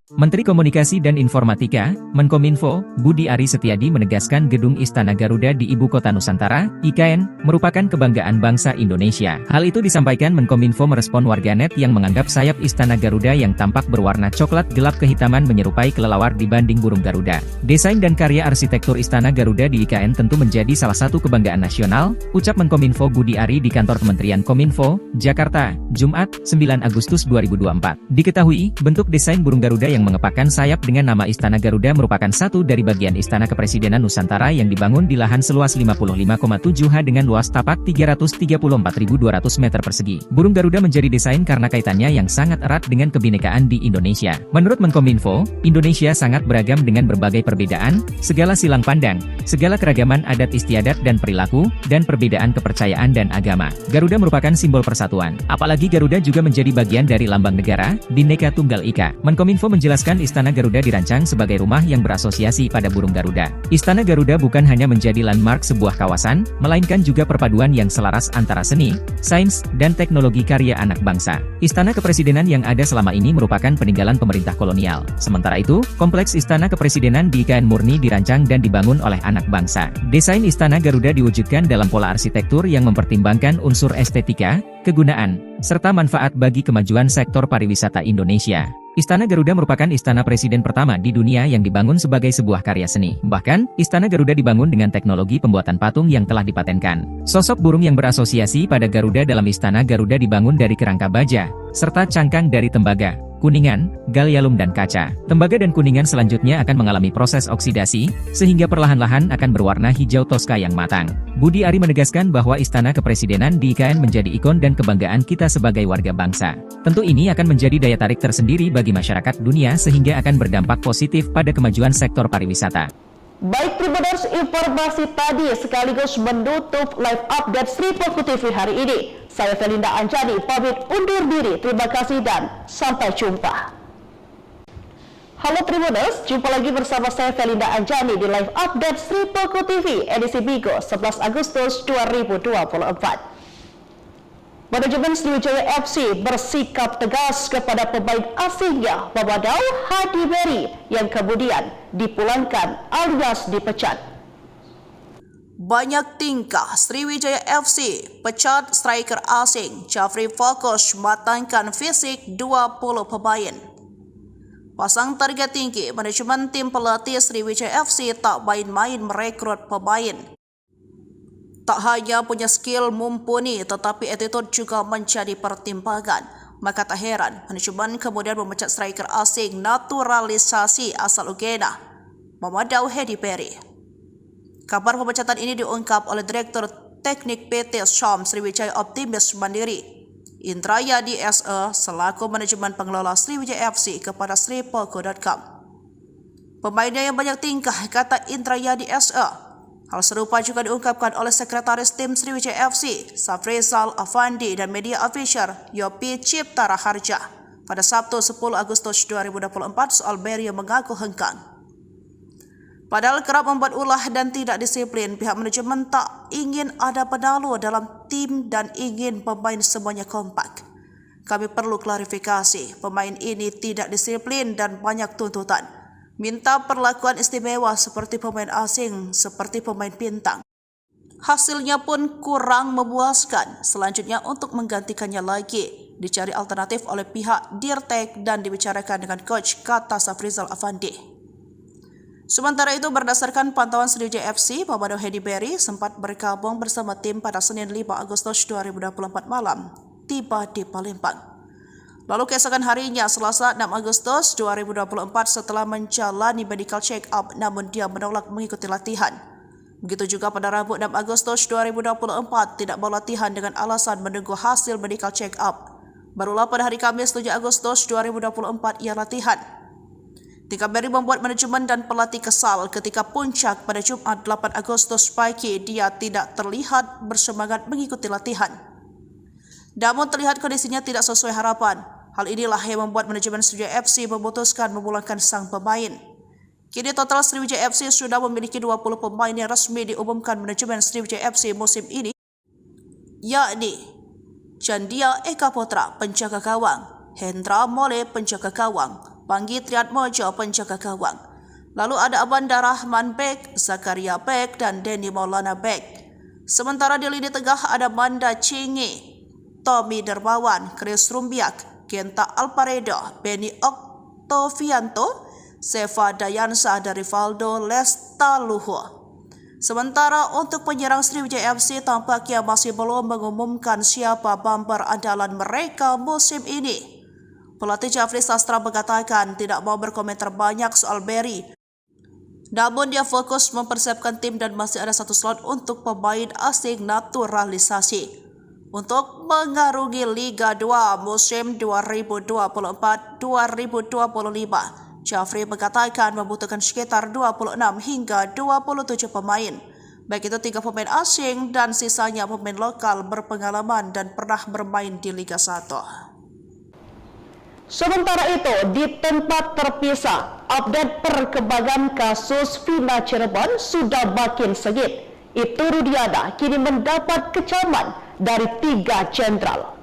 Menteri Komunikasi dan Informatika, Menkominfo, Budi Ari Setiadi menegaskan Gedung Istana Garuda di Ibu Kota Nusantara, IKN, merupakan kebanggaan bangsa Indonesia. Hal itu disampaikan Menkominfo merespon warganet yang menganggap sayap Istana Garuda yang tampak berwarna coklat gelap kehitaman menyerupai kelelawar dibanding burung Garuda. Desain dan karya arsitektur Istana Garuda di IKN tentu menjadi salah satu kebanggaan nasional, ucap Menkominfo Budi Ari di kantor Kementerian Kominfo, Jakarta, Jumat, 9 Agustus 2024. Diketahui, bentuk desain burung Garuda yang mengepakkan sayap dengan nama Istana Garuda merupakan satu dari bagian Istana Kepresidenan Nusantara yang dibangun di lahan seluas 55,7 ha dengan luas tapak 334.200 meter persegi. Burung Garuda menjadi desain karena kaitannya yang sangat erat dengan kebinekaan di Indonesia. Menurut Menkominfo, Indonesia sangat beragam dengan berbagai perbedaan, segala silang pandang, segala keragaman adat istiadat dan perilaku, dan perbedaan kepercayaan dan agama. Garuda merupakan simbol persatuan. Apalagi Garuda juga menjadi bagian dari lambang negara, Bhinneka Tunggal Ika. Menkominfo menjelaskan Istana Garuda dirancang sebagai rumah yang berasosiasi pada burung Garuda. Istana Garuda bukan hanya menjadi landmark sebuah kawasan, melainkan juga perpaduan yang selaras antara seni, sains, dan teknologi karya anak bangsa. Istana Kepresidenan yang ada selama ini merupakan peninggalan pemerintah kolonial. Sementara itu, kompleks Istana Kepresidenan di IKN murni dirancang dan dibangun oleh anak bangsa. Desain Istana Garuda diwujudkan dalam pola arsitektur yang mempertimbangkan unsur estetika, kegunaan, serta manfaat bagi kemajuan sektor pariwisata Indonesia. Istana Garuda merupakan istana presiden pertama di dunia yang dibangun sebagai sebuah karya seni. Bahkan, Istana Garuda dibangun dengan teknologi pembuatan patung yang telah dipatenkan. Sosok burung yang berasosiasi pada Garuda dalam Istana Garuda dibangun dari kerangka baja, serta cangkang dari tembaga, kuningan, gallium dan kaca. Tembaga dan kuningan selanjutnya akan mengalami proses oksidasi, sehingga perlahan-lahan akan berwarna hijau toska yang matang. Budi Ari menegaskan bahwa Istana Kepresidenan di IKN menjadi ikon dan kebanggaan kita sebagai warga bangsa. Tentu ini akan menjadi daya tarik tersendiri bagi masyarakat dunia sehingga akan berdampak positif pada kemajuan sektor pariwisata. Baik Tribuners, informasi tadi sekaligus menutup live update Sri Poku TV hari ini. Saya Felinda Anjani pamit undur diri. Terima kasih dan sampai jumpa. Halo Tribuners, jumpa lagi bersama saya Felinda Anjani di live update Sri Poku TV edisi Minggu 11 Agustus 2024. Manajemen Sriwijaya FC bersikap tegas kepada pemain asingnya Mamadou Hadi Berry yang kemudian dipulangkan alias dipecat. Banyak tingkah Sriwijaya FC pecat striker asing Jafri fokus matangkan fisik 20 pemain. Pasang target tinggi, manajemen tim pelatih Sriwijaya FC tak main-main merekrut pemain. Tak hanya punya skill mumpuni tetapi attitude juga menjadi pertimbangan. Maka tak heran manajemen kemudian memecat striker asing naturalisasi asal Uganda, Mamadou Hadi Berry. Kabar pemecatan ini diungkap oleh Direktur Teknik PT Syam Sriwijaya Optimis Mandiri, Indrayadi SE selaku manajemen pengelola Sriwijaya FC kepada sripolko.com. Pemainnya yang banyak tingkah, kata Indrayadi SE. Hal serupa juga diungkapkan oleh Sekretaris Tim Sriwijaya FC, Safrizal Afandi dan media official Yopi Cipta Raharja pada Sabtu 10 Agustus 2024 soal Berry yang mengaku hengkang. Padahal kerap membuat ulah dan tidak disiplin, pihak manajemen tak ingin ada penalu dalam tim dan ingin pemain semuanya kompak. Kami perlu klarifikasi, pemain ini tidak disiplin dan banyak tuntutan. Minta perlakuan istimewa seperti pemain asing, seperti pemain bintang. Hasilnya pun kurang memuaskan. Selanjutnya untuk menggantikannya lagi dicari alternatif oleh pihak Dirtek dan dibicarakan dengan coach, kata Safrizal Afandi. Sementara itu berdasarkan pantauan Sriwijaya FC, Mamadou Hadi Berry sempat bergabung bersama tim pada Senin 5 Agustus 2024 malam, tiba di Palembang. Lalu keesokan harinya, Selasa 6 Agustus 2024 setelah menjalani medical check-up namun dia menolak mengikuti latihan. Begitu juga pada Rabu 6 Agustus 2024 tidak mau latihan dengan alasan menunggu hasil medical check-up. Barulah pada hari Kamis 7 Agustus 2024 ia latihan. Tingkah Berry membuat manajemen dan pelatih kesal ketika puncak pada Jumat 8 Agustus pagi dia tidak terlihat bersemangat mengikuti latihan. Namun terlihat kondisinya tidak sesuai harapan. Hal inilah yang membuat manajemen Sriwijaya FC memutuskan memulangkan sang pemain. Kini total Sriwijaya FC sudah memiliki 20 pemain yang resmi diumumkan manajemen Sriwijaya FC musim ini, yakni Jandia Eka Putra penjaga gawang, Hendra Mole penjaga gawang, Panggi Triatmojo penjaga gawang. Lalu ada Abanda Rahman Bek, Zakaria Bek, dan Denny Maulana Bek. Sementara di lini tengah ada Manda Cingi, Tommy Dermawan, Chris Rumbiak, Genta Alparedo, Benny Oktovianto, Seva Dayansa, dan Rivaldo Lestaluhu. Sementara untuk penyerang Sriwijaya FC tampaknya masih belum mengumumkan siapa bumper andalan mereka musim ini. Pelatih Jafri Sastra mengatakan tidak mau berkomentar banyak soal Berry. Namun dia fokus mempersiapkan tim dan masih ada satu slot untuk pemain asing naturalisasi untuk mengarungi Liga 2 musim 2024-2025. Jafri mengatakan membutuhkan sekitar 26 hingga 27 pemain, baik itu 3 pemain asing dan sisanya pemain lokal berpengalaman dan pernah bermain di Liga 1. Sementara itu, di tempat terpisah, update perkembangan kasus Vina Cirebon sudah makin sengit. Ibtu Rudiana kini mendapat kecaman dari 3 jenderal.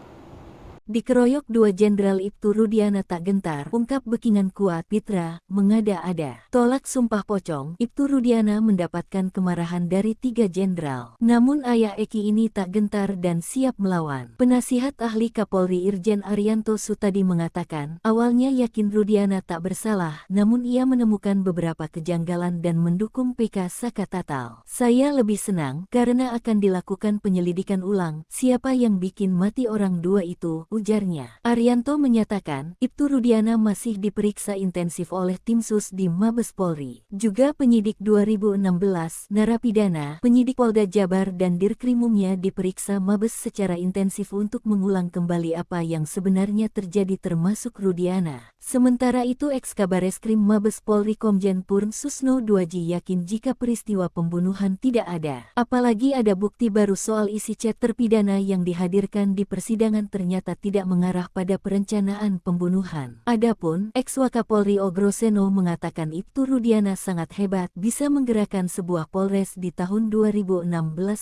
Dikeroyok 2 jenderal Ibtu Rudiana tak gentar, ungkap Bekingan kuat Pitra, mengada-ada. Tolak sumpah pocong, Ibtu Rudiana mendapatkan kemarahan dari 3 jenderal. Namun ayah Eki ini tak gentar dan siap melawan. Penasihat ahli Kapolri Irjen Arianto Sutadi mengatakan, awalnya yakin Rudiana tak bersalah, namun ia menemukan beberapa kejanggalan dan mendukung PK Saka Tatal. Saya lebih senang karena akan dilakukan penyelidikan ulang, siapa yang bikin mati orang 2 itu, ujarnya. Arianto menyatakan, Ibtu Rudiana masih diperiksa intensif oleh tim sus di Mabes Polri. Juga penyidik 2016, narapidana, penyidik Polda Jabar dan Dirkrimumnya diperiksa Mabes secara intensif untuk mengulang kembali apa yang sebenarnya terjadi termasuk Rudiana. Sementara itu Eks-Kabareskrim Mabes Polri Komjen Purn Susno Duaji yakin jika peristiwa pembunuhan tidak ada. Apalagi ada bukti baru soal isi chat terpidana yang dihadirkan di persidangan ternyata tidak mengarah pada perencanaan pembunuhan. Adapun ex-Wakapolri Ogroseno mengatakan Ibtu Rudiana sangat hebat bisa menggerakkan sebuah polres di tahun 2016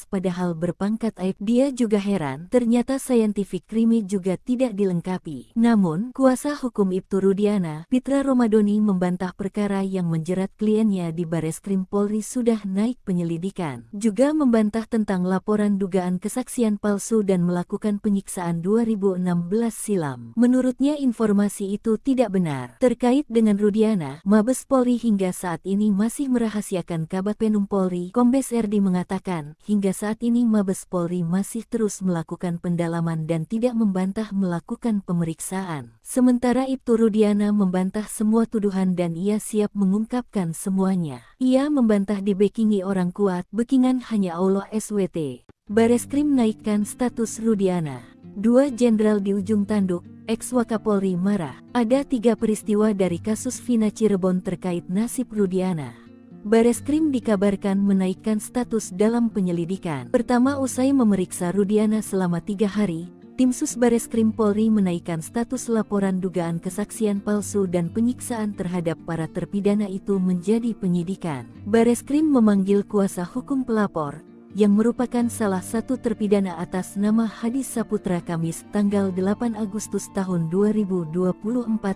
padahal berpangkat aib. Dia juga heran, ternyata scientific crime juga tidak dilengkapi. Namun, kuasa hukum Ibtu Rudiana, Pitra Romadoni membantah perkara yang menjerat kliennya di Bareskrim Polri sudah naik penyelidikan. Juga membantah tentang laporan dugaan kesaksian palsu dan melakukan penyiksaan 2016 silam. Menurutnya informasi itu tidak benar. Terkait dengan Rudiana, Mabes Polri hingga saat ini masih merahasiakan. Kabag Penum Polri, Kombes Erdi mengatakan, hingga saat ini Mabes Polri masih terus melakukan pendalaman dan tidak membantah melakukan pemeriksaan. Sementara Ibtu Rudiana membantah semua tuduhan dan ia siap mengungkapkan semuanya. Ia membantah dibekingi orang kuat, bekingan hanya Allah SWT. Bareskrim naikkan status Rudiana. 2 jenderal di ujung tanduk, ex-Wakapolri marah. Ada 3 peristiwa dari kasus Vina Cirebon terkait nasib Rudiana. Bareskrim dikabarkan menaikkan status dalam penyelidikan. Pertama, usai memeriksa Rudiana selama 3 hari, tim Sus Bareskrim Polri menaikkan status laporan dugaan kesaksian palsu dan penyiksaan terhadap para terpidana itu menjadi penyidikan. Bareskrim memanggil kuasa hukum pelapor, yang merupakan salah satu terpidana atas nama Hadi Saputra Kamis tanggal 8 Agustus tahun 2024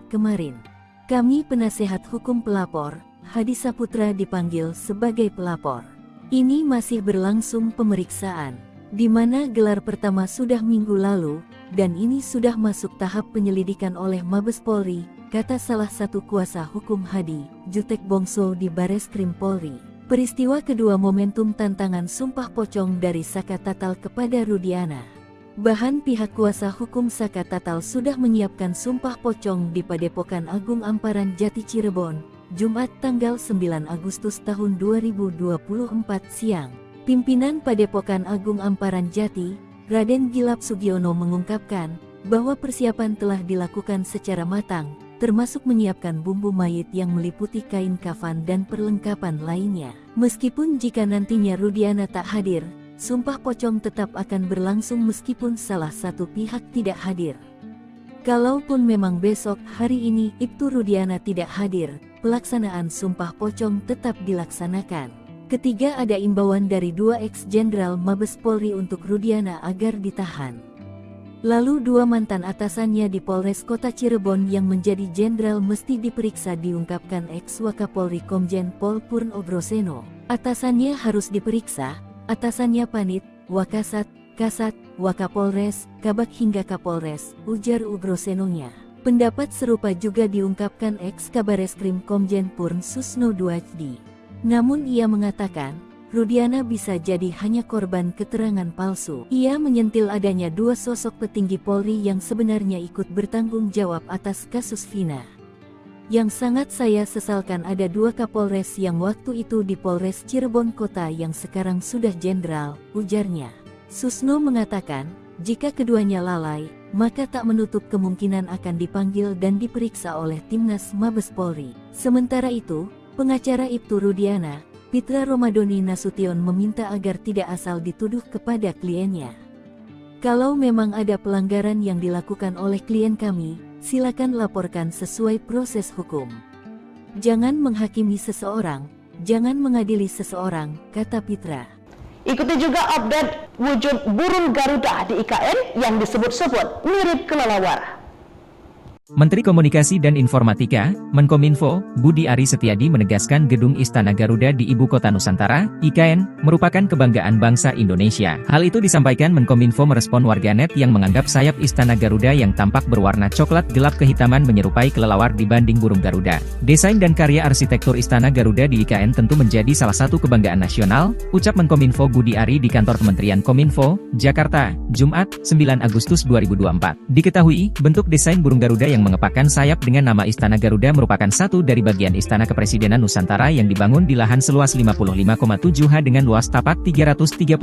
kemarin. Kami penasehat hukum pelapor, Hadi Saputra dipanggil sebagai pelapor. Ini masih berlangsung pemeriksaan, di mana gelar pertama sudah minggu lalu, dan ini sudah masuk tahap penyelidikan oleh Mabes Polri, kata salah satu kuasa hukum Hadi, Jutek Bongso di Bareskrim Polri. Peristiwa kedua momentum tantangan sumpah pocong dari Saka Tatal kepada Rudiana. Bahan pihak kuasa hukum Saka Tatal sudah menyiapkan sumpah pocong di Padepokan Agung Amparan Jati Cirebon, Jumat tanggal 9 Agustus tahun 2024 siang. Pimpinan Padepokan Agung Amparan Jati, Raden Gilap Sugiono mengungkapkan bahwa persiapan telah dilakukan secara matang, termasuk menyiapkan bumbu mayit yang meliputi kain kafan dan perlengkapan lainnya. Meskipun jika nantinya Rudiana tak hadir, sumpah pocong tetap akan berlangsung meskipun salah satu pihak tidak hadir. Kalaupun memang besok hari ini Ibtu Rudiana tidak hadir, pelaksanaan sumpah pocong tetap dilaksanakan. Ketiga, ada imbauan dari 2 ex-jenderal Mabes Polri untuk Rudiana agar ditahan. Lalu 2 mantan atasannya di Polres Kota Cirebon yang menjadi jenderal mesti diperiksa, diungkapkan ex-Wakapolri Komjen Pol Purn Ogroseno. Atasannya harus diperiksa, atasannya Panit, Wakasat, Kasat, Wakapolres, Kabag hingga Kapolres, ujar Ogrosenonya. Pendapat serupa juga diungkapkan ex-Kabareskrim Komjen Purn Susno Duajdi. Namun ia mengatakan, Rudiana bisa jadi hanya korban keterangan palsu. Ia menyentil adanya 2 sosok petinggi Polri yang sebenarnya ikut bertanggung jawab atas kasus Vina. Yang sangat saya sesalkan ada 2 Kapolres yang waktu itu di Polres Cirebon Kota yang sekarang sudah jenderal, ujarnya. Susno mengatakan, jika keduanya lalai, maka tak menutup kemungkinan akan dipanggil dan diperiksa oleh Timnas Mabes Polri. Sementara itu, pengacara Ibtu Rudiana, Pitra Romadoni Nasution meminta agar tidak asal dituduh kepada kliennya. Kalau memang ada pelanggaran yang dilakukan oleh klien kami, silakan laporkan sesuai proses hukum. Jangan menghakimi seseorang, jangan mengadili seseorang, kata Pitra. Ikuti juga update wujud burung Garuda di IKN yang disebut-sebut mirip kelelawar. Menteri Komunikasi dan Informatika, Menkominfo, Budi Ari Setiadi menegaskan Gedung Istana Garuda di Ibu Kota Nusantara, IKN, merupakan kebanggaan bangsa Indonesia. Hal itu disampaikan Menkominfo merespon warganet yang menganggap sayap Istana Garuda yang tampak berwarna coklat gelap kehitaman menyerupai kelelawar dibanding burung Garuda. Desain dan karya arsitektur Istana Garuda di IKN tentu menjadi salah satu kebanggaan nasional, ucap Menkominfo Budi Ari di kantor Kementerian Kominfo, Jakarta, Jumat, 9 Agustus 2024. Diketahui, bentuk desain burung Garuda yang mengepakkan sayap dengan nama Istana Garuda merupakan satu dari bagian Istana Kepresidenan Nusantara yang dibangun di lahan seluas 55,7 ha dengan luas tapak 334.200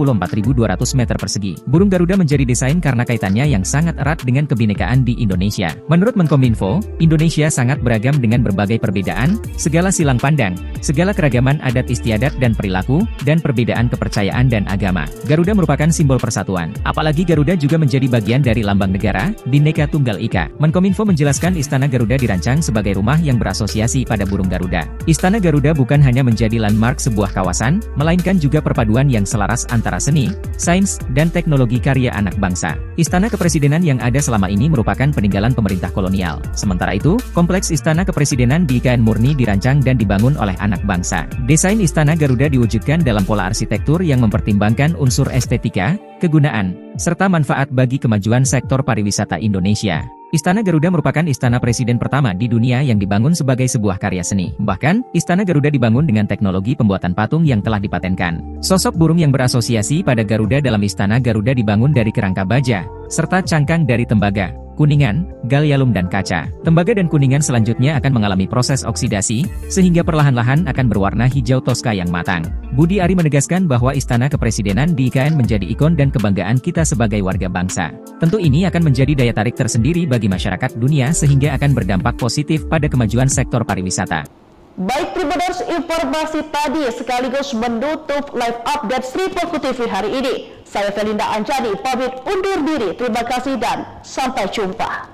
meter persegi. Burung Garuda menjadi desain karena kaitannya yang sangat erat dengan kebinekaan di Indonesia. Menurut Menkominfo, Indonesia sangat beragam dengan berbagai perbedaan, segala silang pandang, segala keragaman adat istiadat dan perilaku, dan perbedaan kepercayaan dan agama. Garuda merupakan simbol persatuan. Apalagi Garuda juga menjadi bagian dari lambang negara, Bhinneka Tunggal Ika. Menkominfo menjelaskan Istana Garuda dirancang sebagai rumah yang berasosiasi pada burung Garuda. Istana Garuda bukan hanya menjadi landmark sebuah kawasan, melainkan juga perpaduan yang selaras antara seni, sains, dan teknologi karya anak bangsa. Istana Kepresidenan yang ada selama ini merupakan peninggalan pemerintah kolonial. Sementara itu, kompleks Istana Kepresidenan di IKN murni dirancang dan dibangun oleh anak bangsa. Desain Istana Garuda diwujudkan dalam pola arsitektur yang mempertimbangkan unsur estetika, kegunaan, serta manfaat bagi kemajuan sektor pariwisata Indonesia. Istana Garuda merupakan istana presiden pertama di dunia yang dibangun sebagai sebuah karya seni. Bahkan, Istana Garuda dibangun dengan teknologi pembuatan patung yang telah dipatenkan. Sosok burung yang berasosiasi pada Garuda dalam Istana Garuda dibangun dari kerangka baja, serta cangkang dari tembaga, kuningan, gallium dan kaca. Tembaga dan kuningan selanjutnya akan mengalami proses oksidasi, sehingga perlahan-lahan akan berwarna hijau toska yang matang. Budi Ari menegaskan bahwa Istana Kepresidenan di IKN menjadi ikon dan kebanggaan kita sebagai warga bangsa. Tentu ini akan menjadi daya tarik tersendiri bagi masyarakat dunia sehingga akan berdampak positif pada kemajuan sektor pariwisata. Baik Tribuners, informasi tadi sekaligus menutup live update Sri Poko TV hari ini. Saya Felinda Anjani pamit undur diri. Terima kasih dan sampai jumpa.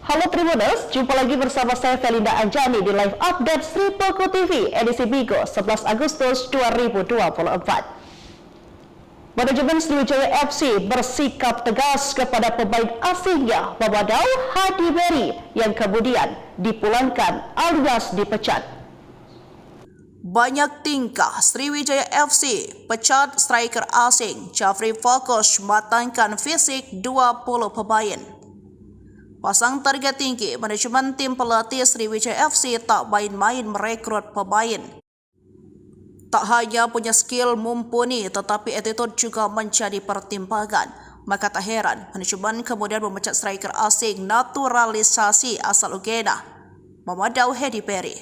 Halo Tribuners, jumpa lagi bersama saya Felinda Anjani di live update Sri Poko TV edisi Bigo 11 Agustus 2024. Manajemen Sriwijaya FC bersikap tegas kepada pemain asingnya Mamadou Hadi Beri yang kemudian dipulangkan alias dipecat. Banyak tingkah Sriwijaya FC pecat striker asing. Jafri fokus matangkan fisik 20 pemain. Pasang target tinggi, manajemen tim pelatih Sriwijaya FC tak main-main merekrut pemain. Tak hanya punya skill mumpuni, tetapi attitude juga menjadi pertimbangan. Maka tak heran, manajemen kemudian memecat striker asing naturalisasi asal Uganda, Mamadou Hadi Beri.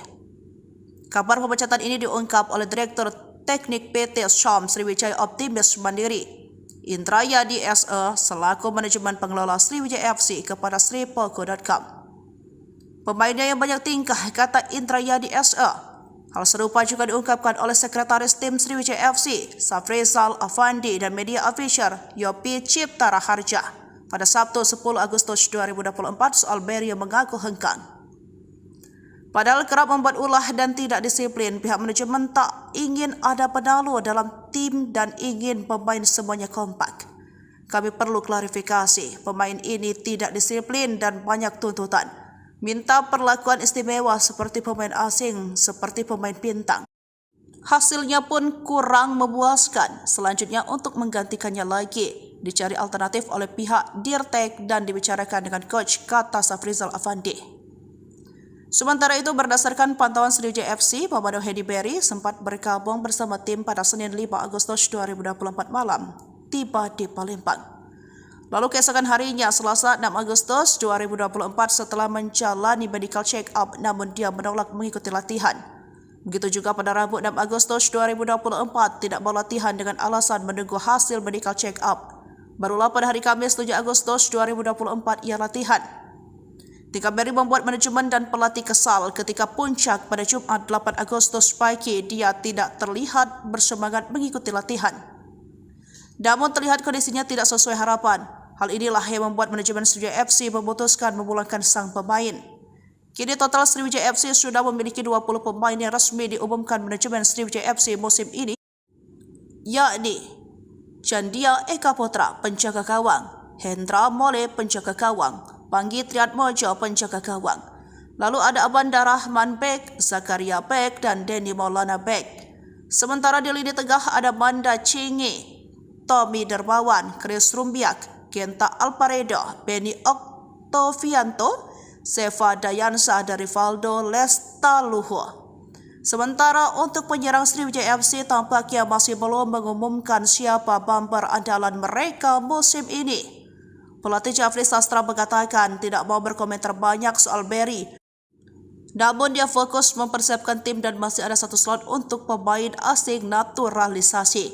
Kabar pemecatan ini diungkap oleh Direktur Teknik PT Syam Sriwijaya Optimis Mandiri, Indrayadi SE, selaku manajemen pengelola Sriwijaya FC kepada sripoko.com. Pemainnya yang banyak tingkah, kata Indrayadi SE. Hal serupa juga diungkapkan oleh Sekretaris Tim Sriwijaya FC, Safrizal Afandi dan media official Yopi Cipta Raharja pada Sabtu 10 Agustus 2024 soal Beri yang mengaku hengkang. Padahal kerap membuat ulah dan tidak disiplin, pihak manajemen tak ingin ada penalu dalam tim dan ingin pemain semuanya kompak. Kami perlu klarifikasi, pemain ini tidak disiplin dan banyak tuntutan. Minta perlakuan istimewa seperti pemain asing, seperti pemain bintang. Hasilnya pun kurang memuaskan. Selanjutnya untuk menggantikannya lagi, dicari alternatif oleh pihak Dirtek dan dibicarakan dengan coach, kata Safrizal Afandi. Sementara itu berdasarkan pantauan Sriwijaya FC, Mamadou Hadi Beri sempat bergabung bersama tim pada Senin 5 Agustus 2024 malam, tiba di Palembang. Lalu keesokan harinya, Selasa 6 Agustus 2024 setelah menjalani medical check-up namun dia menolak mengikuti latihan. Begitu juga pada Rabu 6 Agustus 2024 tidak mau latihan dengan alasan menunggu hasil medical check-up. Barulah pada hari Kamis 7 Agustus 2024 ia latihan. Tingkah Beri membuat manajemen dan pelatih kesal ketika puncak pada Jumat 8 Agustus pagi dia tidak terlihat bersemangat mengikuti latihan. Namun terlihat kondisinya tidak sesuai harapan. Hal inilah yang membuat manajemen Sriwijaya FC memutuskan memulangkan sang pemain. Kini total Sriwijaya FC sudah memiliki 20 pemain yang resmi diumumkan manajemen Sriwijaya FC musim ini, yakni Chandia Eka Putra, penjaga gawang, Hendra Mole, penjaga gawang, Panggi Triatmojo, penjaga gawang. Lalu ada Abanda Rahman Bek, Zakaria Bek, dan Denny Maulana Bek. Sementara di lini tengah ada Manda Cingi, Tommy Dermawan, Chris Rumbiak, Genta Alparedo, Benny Oktovianto, Seva Dayansa, dan Rivaldo Lestaluhu. Sementara untuk penyerang Sriwijaya FC tampaknya masih belum mengumumkan siapa bumper andalan mereka musim ini. Pelatih Jafri Sastra mengatakan tidak mau berkomentar banyak soal Berry. Namun dia fokus mempersiapkan tim dan masih ada satu slot untuk pemain asing naturalisasi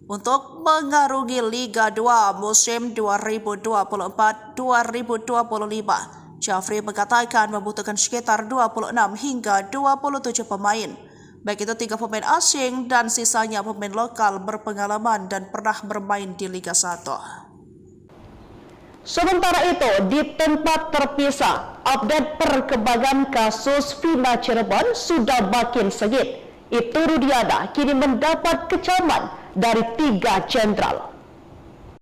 untuk mengarungi Liga 2 musim 2024-2025. Jafri mengatakan membutuhkan sekitar 26 hingga 27 pemain, baik itu 3 pemain asing dan sisanya pemain lokal berpengalaman dan pernah bermain di Liga 1. Sementara itu, di tempat terpisah, update perkembangan kasus Vina Cirebon sudah makin sengit. Ibtu Rudiana kini mendapat kecaman dari 3 jenderal.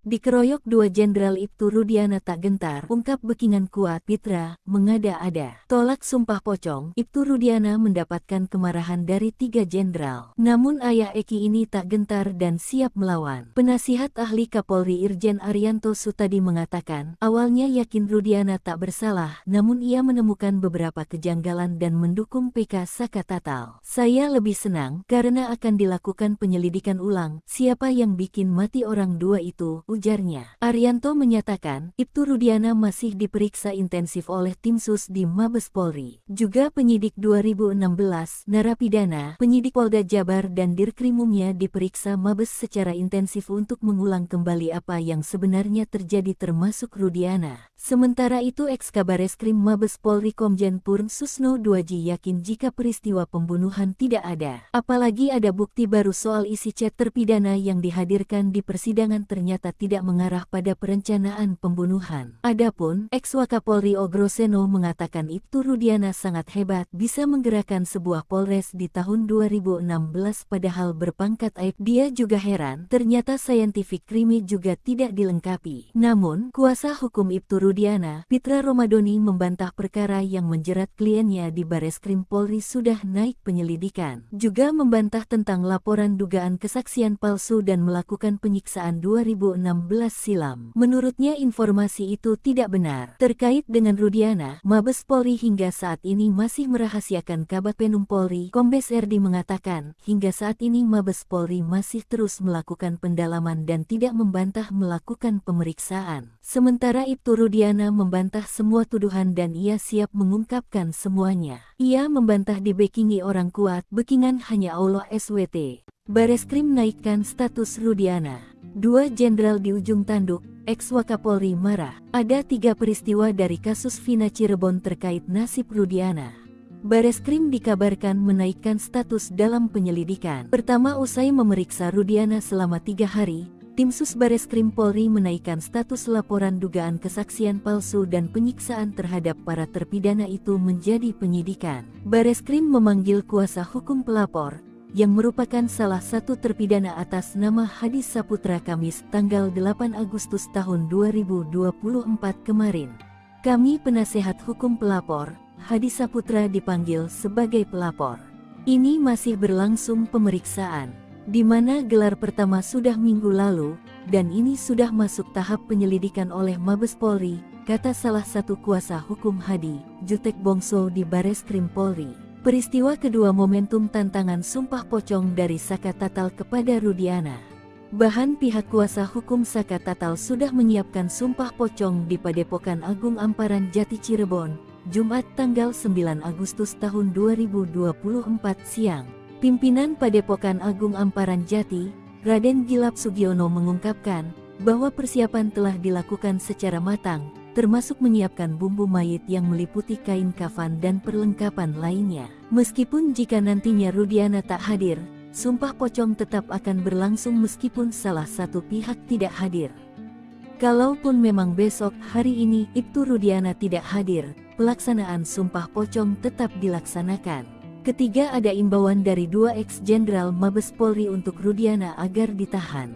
Dikeroyok 2 Jenderal Ibtu Rudiana tak gentar, ungkap Bekingan kuat, Pitra, mengada-ada. Tolak sumpah pocong, Ibtu Rudiana mendapatkan kemarahan dari 3 jenderal. Namun ayah Eki ini tak gentar dan siap melawan. Penasihat ahli Kapolri Irjen Arianto Sutadi mengatakan, awalnya yakin Rudiana tak bersalah, namun ia menemukan beberapa kejanggalan dan mendukung PK Saka Tatal. Saya lebih senang, karena akan dilakukan penyelidikan ulang, siapa yang bikin mati orang 2 itu, ujarnya. Arianto menyatakan, Ibtu Rudiana masih diperiksa intensif oleh tim sus di Mabes Polri. Juga penyidik 2016, narapidana, penyidik Polda Jabar dan Dirkrimumnya diperiksa Mabes secara intensif untuk mengulang kembali apa yang sebenarnya terjadi termasuk Rudiana. Sementara itu Eks-Kabareskrim Mabes Polri Komjen Purn Susno Duaji yakin jika peristiwa pembunuhan tidak ada. Apalagi ada bukti baru soal isi chat terpidana yang dihadirkan di persidangan ternyata tidak mengarah pada perencanaan pembunuhan. Adapun, Eks-Wakapolri Ogroseno mengatakan Ibtu Rudiana sangat hebat bisa menggerakkan sebuah polres di tahun 2016 padahal berpangkat aib. Dia juga heran, ternyata scientific crime juga tidak dilengkapi. Namun, kuasa hukum Ibtu Rudiana, Pitra Romadoni membantah perkara yang menjerat kliennya di Bareskrim Polri sudah naik penyelidikan. Juga membantah tentang laporan dugaan kesaksian palsu dan melakukan penyiksaan 2016 silam. Menurutnya informasi itu tidak benar. Terkait dengan Rudiana, Mabes Polri hingga saat ini masih merahasiakan. Kabag Penum Polri, Kombes RD mengatakan, hingga saat ini Mabes Polri masih terus melakukan pendalaman dan tidak membantah melakukan pemeriksaan. Sementara Ibtu Rudiana membantah semua tuduhan dan ia siap mengungkapkan semuanya. Ia membantah dibekingi orang kuat, bekingan hanya Allah SWT. Bareskrim naikkan status Rudiana. 2 jenderal di ujung tanduk, Eks-Wakapolri marah. Ada 3 peristiwa dari kasus Vina Cirebon terkait nasib Rudiana. Bareskrim dikabarkan menaikkan status dalam penyelidikan. Pertama, usai memeriksa Rudiana selama 3 hari, tim sus Bareskrim Polri menaikkan status laporan dugaan kesaksian palsu dan penyiksaan terhadap para terpidana itu menjadi penyidikan. Bareskrim memanggil kuasa hukum pelapor, yang merupakan salah satu terpidana atas nama Hadi Saputra Kamis tanggal 8 Agustus tahun 2024 kemarin. Kami penasehat hukum pelapor, Hadi Saputra dipanggil sebagai pelapor. Ini masih berlangsung pemeriksaan, di mana gelar pertama sudah minggu lalu, dan ini sudah masuk tahap penyelidikan oleh Mabes Polri, kata salah satu kuasa hukum Hadi, Jutek Bongso di Bareskrim Polri. Peristiwa kedua momentum tantangan sumpah pocong dari Saka Tatal kepada Rudiana. Bahan pihak kuasa hukum Saka Tatal sudah menyiapkan sumpah pocong di Padepokan Agung Amparan Jati Cirebon, Jumat tanggal 9 Agustus tahun 2024 siang. Pimpinan Padepokan Agung Amparan Jati, Raden Gilap Sugiono mengungkapkan bahwa persiapan telah dilakukan secara matang, termasuk menyiapkan bumbu mayit yang meliputi kain kafan dan perlengkapan lainnya. Meskipun jika nantinya Rudiana tak hadir, sumpah pocong tetap akan berlangsung meskipun salah satu pihak tidak hadir. Kalaupun memang besok hari ini Ibtu Rudiana tidak hadir, pelaksanaan sumpah pocong tetap dilaksanakan. Ketiga, ada imbauan dari 2 ex-jenderal Mabes Polri untuk Rudiana agar ditahan.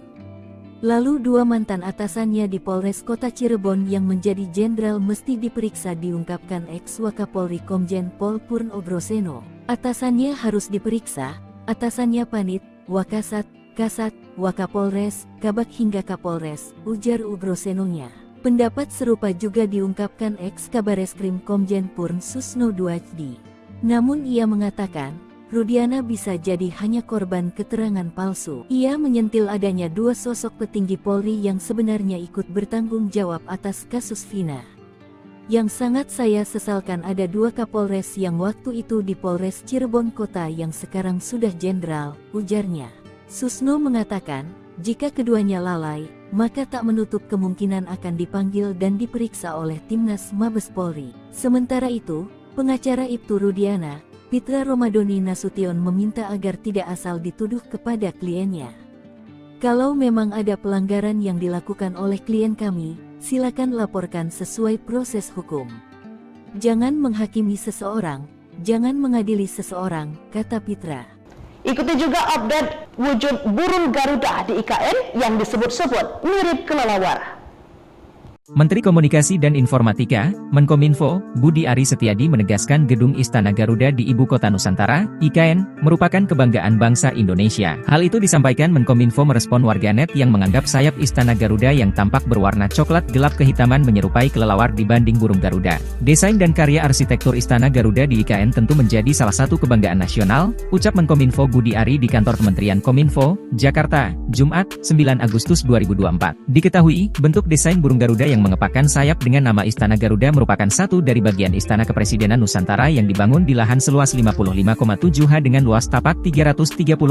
Lalu 2 mantan atasannya di Polres Kota Cirebon yang menjadi jenderal mesti diperiksa, diungkapkan Eks-Wakapolri Komjen Pol Purn Ogroseno. Atasannya harus diperiksa, atasannya Panit, Wakasat, Kasat, Wakapolres, Kabag hingga Kapolres, ujar Ogrosenonya. Pendapat serupa juga diungkapkan Eks-Kabareskrim Komjen Purn Susno Duaji. Namun ia mengatakan, Rudiana bisa jadi hanya korban keterangan palsu. Ia menyentil adanya dua sosok petinggi Polri yang sebenarnya ikut bertanggung jawab atas kasus Vina. Yang sangat saya sesalkan ada dua Kapolres yang waktu itu di Polres Cirebon Kota yang sekarang sudah jenderal, ujarnya. Susno mengatakan, jika keduanya lalai, maka tak menutup kemungkinan akan dipanggil dan diperiksa oleh Timnas Mabes Polri. Sementara itu, pengacara Ibtu Rudiana, Pitra Romadoni Nasution meminta agar tidak asal dituduh kepada kliennya. Kalau memang ada pelanggaran yang dilakukan oleh klien kami, silakan laporkan sesuai proses hukum. Jangan menghakimi seseorang, jangan mengadili seseorang, kata Pitra. Ikuti juga update wujud burung Garuda di IKN yang disebut-sebut mirip kelelawar. Menteri Komunikasi dan Informatika, Menkominfo, Budi Ari Setiadi menegaskan Gedung Istana Garuda di Ibu Kota Nusantara, IKN, merupakan kebanggaan bangsa Indonesia. Hal itu disampaikan Menkominfo merespon warganet yang menganggap sayap Istana Garuda yang tampak berwarna coklat gelap kehitaman menyerupai kelelawar dibanding burung Garuda. Desain dan karya arsitektur Istana Garuda di IKN tentu menjadi salah satu kebanggaan nasional, ucap Menkominfo Budi Ari di kantor Kementerian Kominfo, Jakarta, Jumat, 9 Agustus 2024. Diketahui, bentuk desain burung Garuda yang mengepakkan sayap dengan nama Istana Garuda merupakan satu dari bagian Istana Kepresidenan Nusantara yang dibangun di lahan seluas 55,7 ha dengan luas tapak 334.200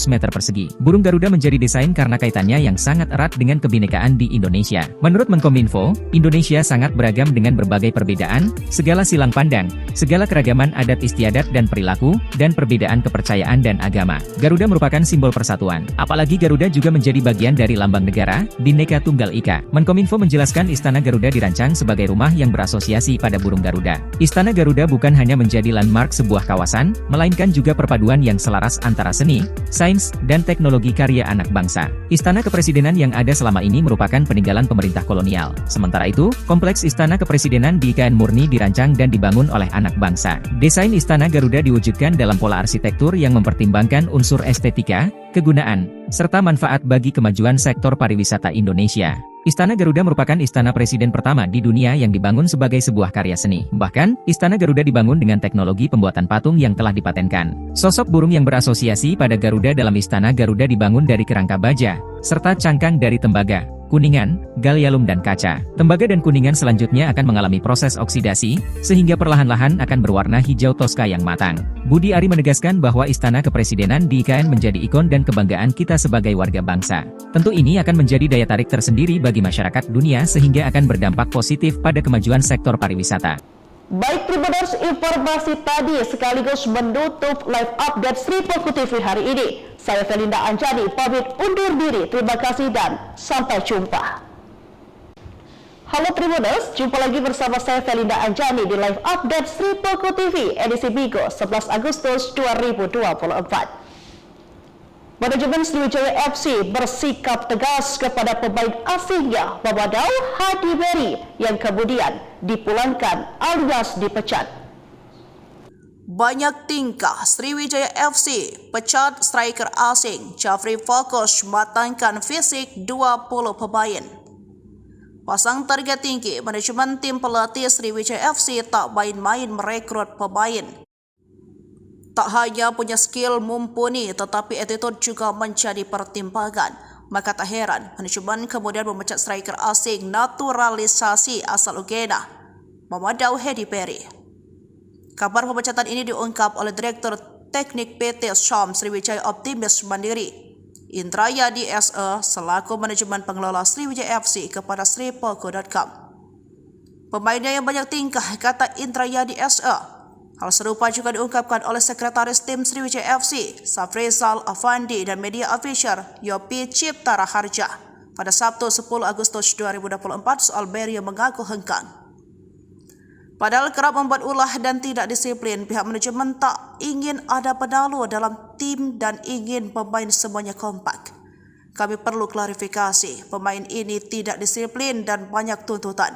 meter persegi. Burung Garuda menjadi desain karena kaitannya yang sangat erat dengan kebinekaan di Indonesia. Menurut Menkominfo, Indonesia sangat beragam dengan berbagai perbedaan, segala silang pandang, segala keragaman adat istiadat dan perilaku, dan perbedaan kepercayaan dan agama. Garuda merupakan simbol persatuan. Apalagi Garuda juga menjadi bagian dari lambang negara, Bhinneka Tunggal Ika. Menkominfo menjelaskan Istana Garuda dirancang sebagai rumah yang berasosiasi pada burung Garuda. Istana Garuda bukan hanya menjadi landmark sebuah kawasan, melainkan juga perpaduan yang selaras antara seni, sains, dan teknologi karya anak bangsa. Istana Kepresidenan yang ada selama ini merupakan peninggalan pemerintah kolonial. Sementara itu, kompleks Istana Kepresidenan di IKN murni dirancang dan dibangun oleh anak bangsa. Desain Istana Garuda diwujudkan dalam pola arsitektur yang mempertimbangkan unsur estetika, kegunaan, serta manfaat bagi kemajuan sektor pariwisata Indonesia. Istana Garuda merupakan istana presiden pertama di dunia yang dibangun sebagai sebuah karya seni. Bahkan, Istana Garuda dibangun dengan teknologi pembuatan patung yang telah dipatenkan. Sosok burung yang berasosiasi pada Garuda dalam Istana Garuda dibangun dari kerangka baja, serta cangkang dari tembaga, kuningan, gallium dan kaca. Tembaga dan kuningan selanjutnya akan mengalami proses oksidasi, sehingga perlahan-lahan akan berwarna hijau toska yang matang. Budi Ari menegaskan bahwa Istana Kepresidenan di IKN menjadi ikon dan kebanggaan kita sebagai warga bangsa. Tentu ini akan menjadi daya tarik tersendiri bagi masyarakat dunia sehingga akan berdampak positif pada kemajuan sektor pariwisata. Baik Tribuners, informasi tadi sekaligus menutup live update Sri Poku TV hari ini. Saya Felinda Anjani pamit undur diri. Terima kasih dan sampai jumpa. Halo Tribuners, jumpa lagi bersama saya Felinda Anjani di live update Sri Poku TV edisi Bigo 11 Agustus 2024. Manajemen Sriwijaya FC bersikap tegas kepada pemain asingnya Mamadou Hadi Beri yang kemudian dipulangkan alias dipecat. Banyak tingkah Sriwijaya FC pecat striker asing. Jafri fokus matangkan fisik 20 pemain. Pasang target tinggi, manajemen tim pelatih Sriwijaya FC tak main-main merekrut pemain. Tak hanya punya skill mumpuni, tetapi attitude juga menjadi pertimbangan. Maka tak heran, manajemen kemudian memecat striker asing naturalisasi asal Uganda, Mamadou Hadi Beri. Kabar pemecatan ini diungkap oleh Direktur Teknik PT Syam Sriwijaya Optimis Mandiri, Indrayadi SE, selaku manajemen pengelola Sriwijaya FC kepada sripoku.com. Pemainnya yang banyak tingkah, kata Indrayadi SE. Hal serupa juga diungkapkan oleh Sekretaris Tim Sriwijaya FC, Safrizal Afandi dan media official Yopi Cipta Raharja pada Sabtu 10 Agustus 2024 soal Beri yang mengaku hengkang. Padahal kerap membuat ulah dan tidak disiplin, pihak manajemen tak ingin ada penalu dalam tim dan ingin pemain semuanya kompak. Kami perlu klarifikasi, pemain ini tidak disiplin dan banyak tuntutan.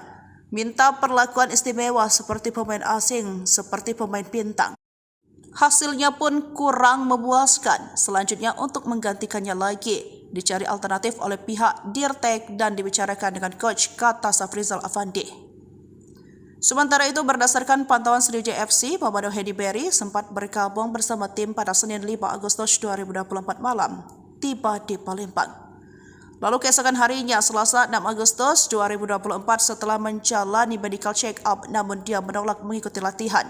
Minta perlakuan istimewa seperti pemain asing, seperti pemain bintang. Hasilnya pun kurang memuaskan. Selanjutnya untuk menggantikannya lagi, dicari alternatif oleh pihak Dirtek dan dibicarakan dengan coach, kata Safrizal Afandi. Sementara itu, berdasarkan pantauan Sriwijaya FC, Pemado Hedi Berry sempat bergabung bersama tim pada Senin 5 Agustus 2024 malam, tiba di Palembang. Lalu keesokan harinya, Selasa 6 Agustus 2024 setelah menjalani medical check-up, namun dia menolak mengikuti latihan.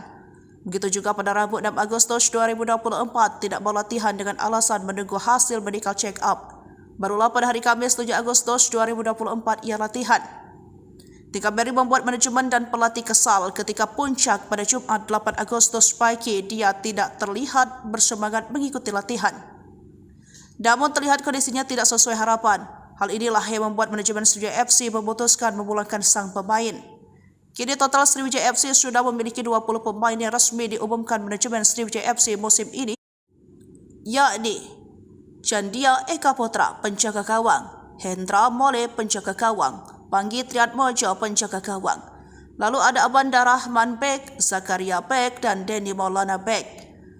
Begitu juga pada Rabu 6 Agustus 2024 tidak mau latihan dengan alasan menunggu hasil medical check-up. Barulah pada hari Kamis 7 Agustus 2024 ia latihan. Tingkah Berry membuat manajemen dan pelatih kesal ketika puncak pada Jumat 8 Agustus pagi dia tidak terlihat bersemangat mengikuti latihan. Namun terlihat kondisinya tidak sesuai harapan. Hal inilah yang membuat manajemen Sriwijaya FC memutuskan memulangkan sang pemain. Kini total Sriwijaya FC sudah memiliki 20 pemain yang resmi diumumkan manajemen Sriwijaya FC musim ini, yakni Chandia Eka Putra penjaga gawang, Hendra Mole penjaga gawang, Panggi Triatmojo penjaga gawang. Lalu ada Abanda Rahman Bek, Zakaria Bek, dan Denny Maulana Bek.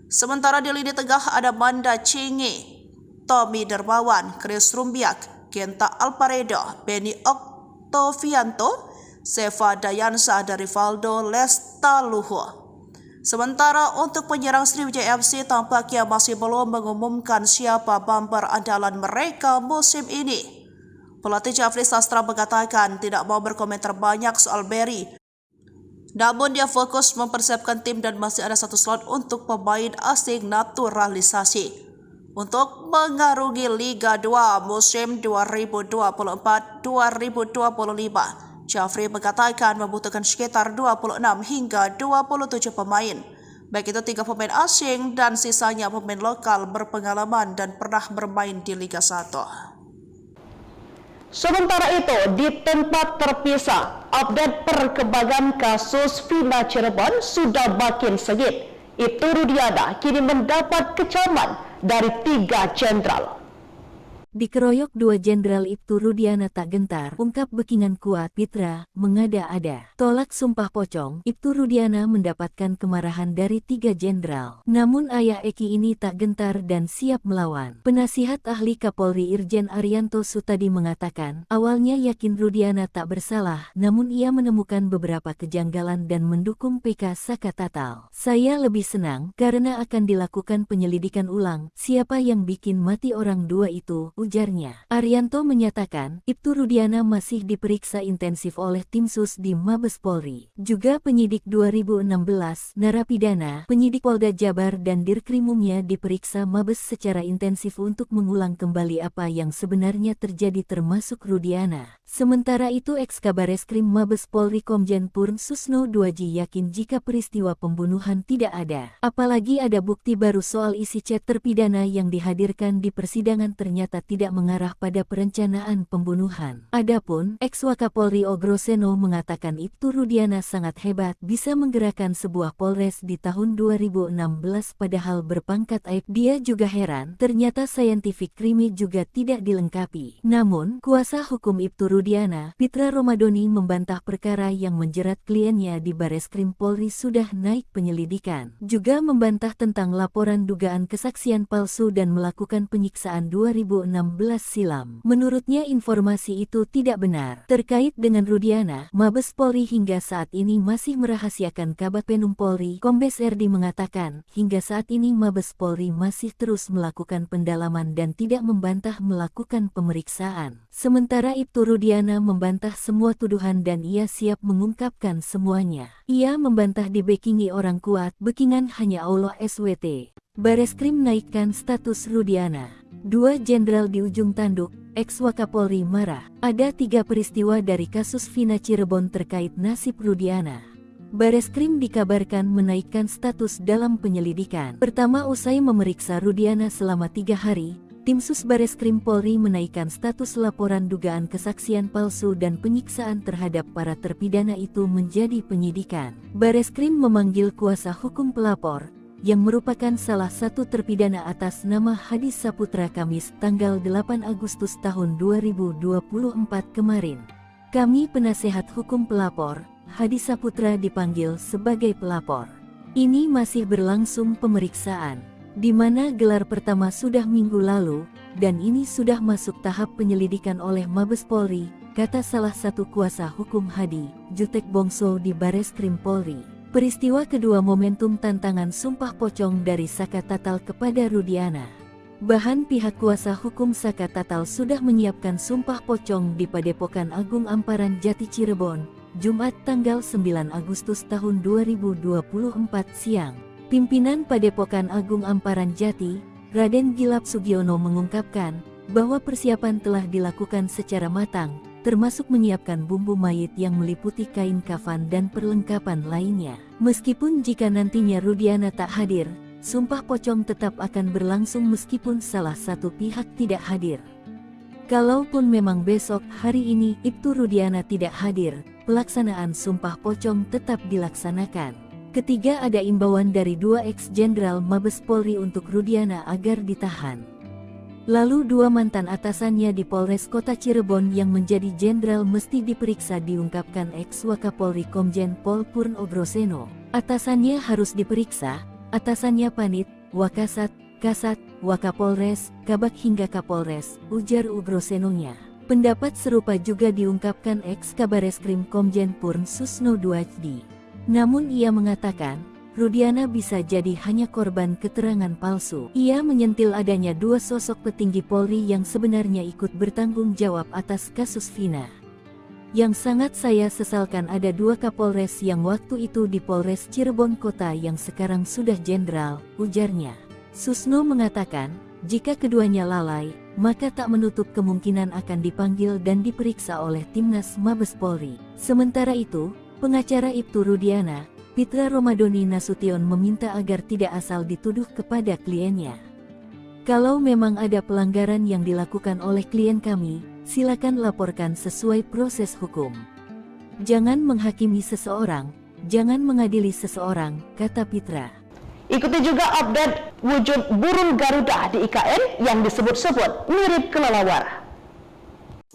Sementara di lini tengah ada Manda Cingi, Tommy Dermawan, Chris Rumbiak, Genta Alparedo, Benny Oktovianto, Seva Dayansa, dan Rivaldo Lestaluhu. Sementara untuk penyerang Sriwijaya FC tampaknya masih belum mengumumkan siapa bumper andalan mereka musim ini. Pelatih Jafri Sastra mengatakan tidak mau berkomentar banyak soal Berry. Namun dia fokus mempersiapkan tim dan masih ada satu slot untuk pemain asing naturalisasi untuk mengarungi Liga 2 musim 2024-2025. Jafri mengatakan membutuhkan sekitar 26 hingga 27 pemain. Baik itu 3 pemain asing dan sisanya pemain lokal berpengalaman dan pernah bermain di Liga 1. Sementara itu, di tempat terpisah, update perkembangan kasus Vina Cirebon sudah makin sengit. Ibtu Rudiana kini mendapat kecaman dari 3 jenderal. Dikeroyok 2 Jenderal Ibtu Rudiana tak gentar, ungkap Bekingan kuat Pitra, mengada-ada. Tolak sumpah pocong, Ibtu Rudiana mendapatkan kemarahan dari 3 jenderal. Namun ayah Eki ini tak gentar dan siap melawan. Penasihat ahli Kapolri Irjen Arianto Sutadi mengatakan, awalnya yakin Rudiana tak bersalah, namun ia menemukan beberapa kejanggalan dan mendukung PK Saka Tatal. Saya lebih senang karena akan dilakukan penyelidikan ulang, siapa yang bikin mati orang 2 itu, ujarnya. Arianto menyatakan, Ibtu Rudiana masih diperiksa intensif oleh tim sus di Mabes Polri. Juga penyidik 2016, narapidana, penyidik Polda Jabar dan Dirkrimumnya diperiksa Mabes secara intensif untuk mengulang kembali apa yang sebenarnya terjadi termasuk Rudiana. Sementara itu Eks-Kabareskrim Mabes Polri Komjen Purn Susno Duaji yakin jika peristiwa pembunuhan tidak ada. Apalagi ada bukti baru soal isi chat terpidana yang dihadirkan di persidangan ternyata tidak mengarah pada perencanaan pembunuhan. Adapun Eks-Wakapolri Ogroseno mengatakan Ibtu Rudiana sangat hebat bisa menggerakkan sebuah polres di tahun 2016 padahal berpangkat aib. Dia juga heran ternyata scientific crime juga tidak dilengkapi. Namun kuasa hukum Ibtu Rudiana, Pitra Romadoni membantah perkara yang menjerat kliennya di Bareskrim Polri sudah naik penyelidikan. Juga membantah tentang laporan dugaan kesaksian palsu dan melakukan penyiksaan 2016 silam. Menurutnya informasi itu tidak benar. Terkait dengan Rudiana, Mabes Polri hingga saat ini masih merahasiakan Kabag Penum Polri. Kombes RD mengatakan, hingga saat ini Mabes Polri masih terus melakukan pendalaman dan tidak membantah melakukan pemeriksaan. Sementara Ibtu Rudiana membantah semua tuduhan dan ia siap mengungkapkan semuanya. Ia membantah dibekingi orang kuat, bekingan hanya Allah SWT. Bareskrim naikkan status Rudiana. 2 jenderal di ujung tanduk, Eks-Wakapolri marah. Ada 3 peristiwa dari kasus Vina Cirebon terkait nasib Rudiana. Bareskrim dikabarkan menaikkan status dalam penyelidikan. Pertama, usai memeriksa Rudiana selama 3 hari, tim sus Bareskrim Polri menaikkan status laporan dugaan kesaksian palsu dan penyiksaan terhadap para terpidana itu menjadi penyidikan. Bareskrim memanggil kuasa hukum pelapor, yang merupakan salah satu terpidana atas nama Hadi Saputra Kamis tanggal 8 Agustus tahun 2024 kemarin. Kami penasehat hukum pelapor, Hadi Saputra dipanggil sebagai pelapor. Ini masih berlangsung pemeriksaan, di mana gelar pertama sudah minggu lalu, dan ini sudah masuk tahap penyelidikan oleh Mabes Polri. kata salah satu kuasa hukum Hadi, Jutek Bongso di Bareskrim Polri. Peristiwa kedua momentum tantangan sumpah pocong dari Saka Tatal kepada Rudiana. Bahan pihak kuasa hukum Saka Tatal sudah menyiapkan sumpah pocong di Padepokan Agung Amparan Jati Cirebon, Jumat tanggal 9 Agustus tahun 2024 siang. Pimpinan Padepokan Agung Amparan Jati, Raden Gilap Sugiono mengungkapkan bahwa persiapan telah dilakukan secara matang, termasuk menyiapkan bumbu mayit yang meliputi kain kafan dan perlengkapan lainnya. Meskipun jika nantinya Rudiana tak hadir, sumpah pocong tetap akan berlangsung meskipun salah satu pihak tidak hadir. Kalaupun memang besok hari ini Ibtu Rudiana tidak hadir, pelaksanaan sumpah pocong tetap dilaksanakan. Ketiga, ada imbauan dari 2 ex-jenderal Mabes Polri untuk Rudiana agar ditahan. Lalu 2 mantan atasannya di Polres Kota Cirebon yang menjadi jenderal mesti diperiksa, diungkapkan ex-Wakapolri Komjen Pol Purno Groseno. Atasannya harus diperiksa, atasannya Panit, Wakasat, Kasat, Wakapolres, Kabak hingga Kapolres, ujar Ugrosenonya. Pendapat serupa juga diungkapkan ex-Kabareskrim Komjen Purn Susno Duajdi. Namun ia mengatakan, Rudiana bisa jadi hanya korban keterangan palsu. Ia menyentil adanya 2 sosok petinggi Polri yang sebenarnya ikut bertanggung jawab atas kasus Vina. Yang sangat saya sesalkan ada 2 Kapolres yang waktu itu di Polres Cirebon Kota yang sekarang sudah jenderal, ujarnya. Susno mengatakan, jika keduanya lalai, maka tak menutup kemungkinan akan dipanggil dan diperiksa oleh Timnas Mabes Polri. Sementara itu, pengacara Ibtu Rudiana, Pitra Romadoni Nasution meminta agar tidak asal dituduh kepada kliennya. Kalau memang ada pelanggaran yang dilakukan oleh klien kami, silakan laporkan sesuai proses hukum. Jangan menghakimi seseorang, jangan mengadili seseorang, kata Pitra. Ikuti juga update wujud burung Garuda di IKN yang disebut-sebut mirip kelelawar.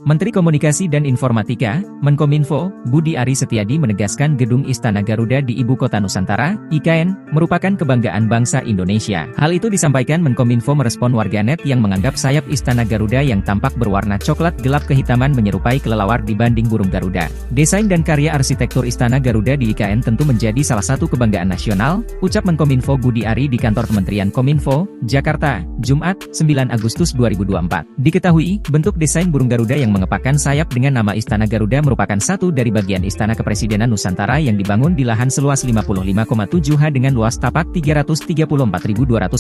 Menteri Komunikasi dan Informatika, Menkominfo, Budi Ari Setiadi menegaskan Gedung Istana Garuda di Ibu Kota Nusantara, IKN, merupakan kebanggaan bangsa Indonesia. Hal itu disampaikan Menkominfo merespon warganet yang menganggap sayap Istana Garuda yang tampak berwarna coklat gelap kehitaman menyerupai kelelawar dibanding burung Garuda. Desain dan karya arsitektur Istana Garuda di IKN tentu menjadi salah satu kebanggaan nasional, ucap Menkominfo Budi Ari di kantor Kementerian Kominfo, Jakarta, Jumat, 9 Agustus 2024. Diketahui, bentuk desain burung Garuda yang mengepakkan sayap dengan nama Istana Garuda merupakan satu dari bagian Istana Kepresidenan Nusantara yang dibangun di lahan seluas 55,7 ha dengan luas tapak 334.200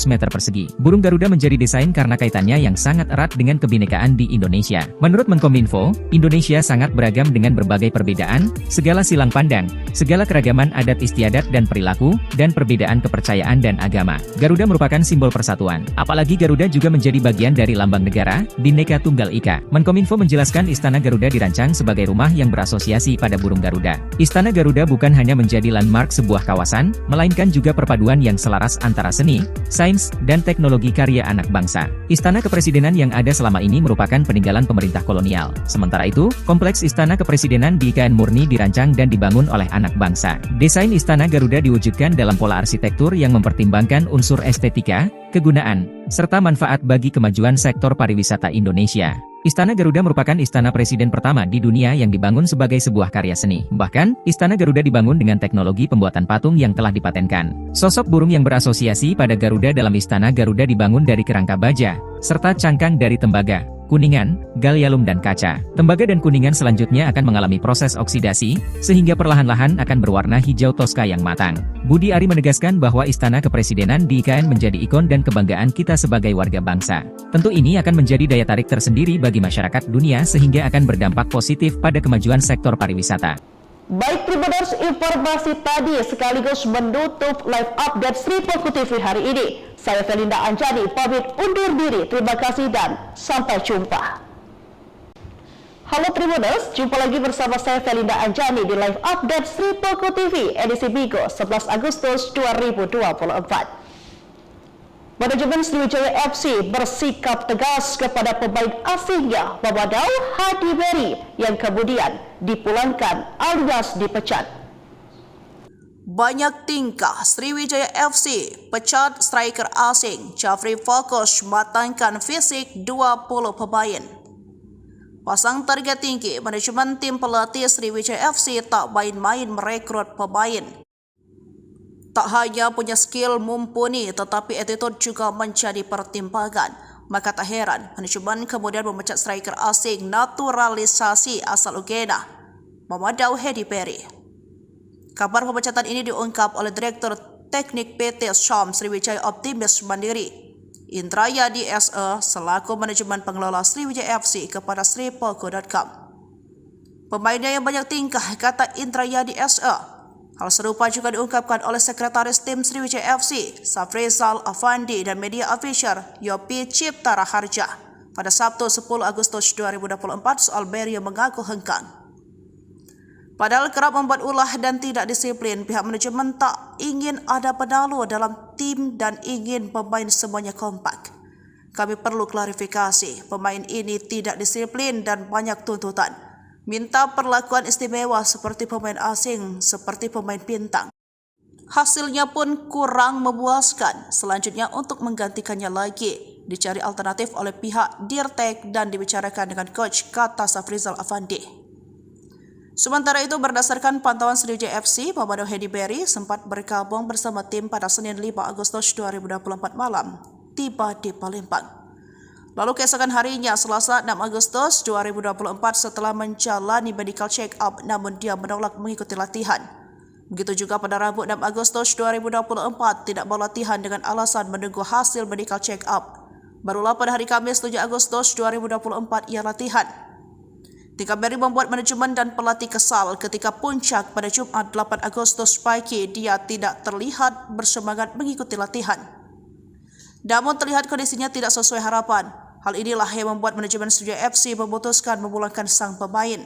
meter persegi. Burung Garuda menjadi desain karena kaitannya yang sangat erat dengan kebinekaan di Indonesia. Menurut Menkominfo, Indonesia sangat beragam dengan berbagai perbedaan, segala silang pandang, segala keragaman adat istiadat dan perilaku, dan perbedaan kepercayaan dan agama. Garuda merupakan simbol persatuan. Apalagi Garuda juga menjadi bagian dari lambang negara, Bhinneka Tunggal Ika. Menkominfo menjelaskan Istana Garuda dirancang sebagai rumah yang berasosiasi pada burung Garuda. Istana Garuda bukan hanya menjadi landmark sebuah kawasan, melainkan juga perpaduan yang selaras antara seni, sains, dan teknologi karya anak bangsa. Istana Kepresidenan yang ada selama ini merupakan peninggalan pemerintah kolonial. Sementara itu, kompleks Istana Kepresidenan di IKN murni dirancang dan dibangun oleh anak bangsa. Desain Istana Garuda diwujudkan dalam pola arsitektur yang mempertimbangkan unsur estetika, kegunaan, serta manfaat bagi kemajuan sektor pariwisata Indonesia. Istana Garuda merupakan istana presiden pertama di dunia yang dibangun sebagai sebuah karya seni. Bahkan, Istana Garuda dibangun dengan teknologi pembuatan patung yang telah dipatenkan. Sosok burung yang berasosiasi pada Garuda dalam Istana Garuda dibangun dari kerangka baja, serta cangkang dari tembaga, kuningan, gallium dan kaca. Tembaga dan kuningan selanjutnya akan mengalami proses oksidasi, sehingga perlahan-lahan akan berwarna hijau toska yang matang. Budi Ari menegaskan bahwa Istana Kepresidenan di IKN menjadi ikon dan kebanggaan kita sebagai warga bangsa. Tentu ini akan menjadi daya tarik tersendiri bagi masyarakat dunia sehingga akan berdampak positif pada kemajuan sektor pariwisata. Baik Tribuners, informasi tadi sekaligus menutup live update Sri Poku TV hari ini. Saya Felinda Anjani pamit undur diri. Terima kasih dan sampai jumpa. Halo Tribuners, jumpa lagi bersama saya Felinda Anjani di live update Sri Poku TV edisi Bigo 11 Agustus 2024. Manajemen Sriwijaya FC bersikap tegas kepada pemain asingnya Mamadou Hadi Beri yang kemudian dipulangkan alias dipecat. Banyak tingkah Sriwijaya FC pecat striker asing Jafri fokus matangkan fisik 20 pemain. Pasang target tinggi, manajemen tim pelatih Sriwijaya FC tak main-main merekrut pemain. Tak hanya punya skill mumpuni, tetapi attitude juga menjadi pertimbangan. Maka tak heran, manajemen kemudian memecat striker asing naturalisasi asal Uganda, Mamadou Hedi Perry. Kabar pemecatan ini diungkap oleh Direktur Teknik PT Syam Sriwijaya Optimis Mandiri, Indrayadi SE, selaku manajemen pengelola Sriwijaya FC kepada sripolgo.com. Pemainnya yang banyak tingkah, kata Indrayadi SE. Hal serupa juga diungkapkan oleh Sekretaris Tim Sriwijaya FC, Safrizal Afandi, dan media official Yopi Cipta Raharja pada Sabtu 10 Agustus 2024 soal Berry yang mengaku hengkang. Padahal kerap membuat ulah dan tidak disiplin, pihak manajemen tak ingin ada penalu dalam tim dan ingin pemain semuanya kompak. Kami perlu klarifikasi, pemain ini tidak disiplin dan banyak tuntutan. Minta perlakuan istimewa seperti pemain asing, seperti pemain bintang. Hasilnya pun kurang memuaskan. Selanjutnya untuk menggantikannya lagi, dicari alternatif oleh pihak Dirtek dan dibicarakan dengan coach, kata Safrizal Afandi. Sementara itu, berdasarkan pantauan Sriwijaya FC, Mamadou Hedi Perry sempat bergabung bersama tim pada Senin 5 Agustus 2024 malam, tiba di Palembang. Lalu keesokan harinya, Selasa 6 Agustus 2024, setelah menjalani medical check-up, namun dia menolak mengikuti latihan. Begitu juga pada Rabu 6 Agustus 2024, tidak mau latihan dengan alasan menunggu hasil medical check-up. Barulah pada hari Kamis 7 Agustus 2024 ia latihan. Tingkah Berry membuat manajemen dan pelatih kesal ketika puncak pada Jumat 8 Agustus pagi dia tidak terlihat bersemangat mengikuti latihan. Namun terlihat kondisinya tidak sesuai harapan. Hal inilah yang membuat manajemen Sriwijaya FC memutuskan memulangkan sang pemain.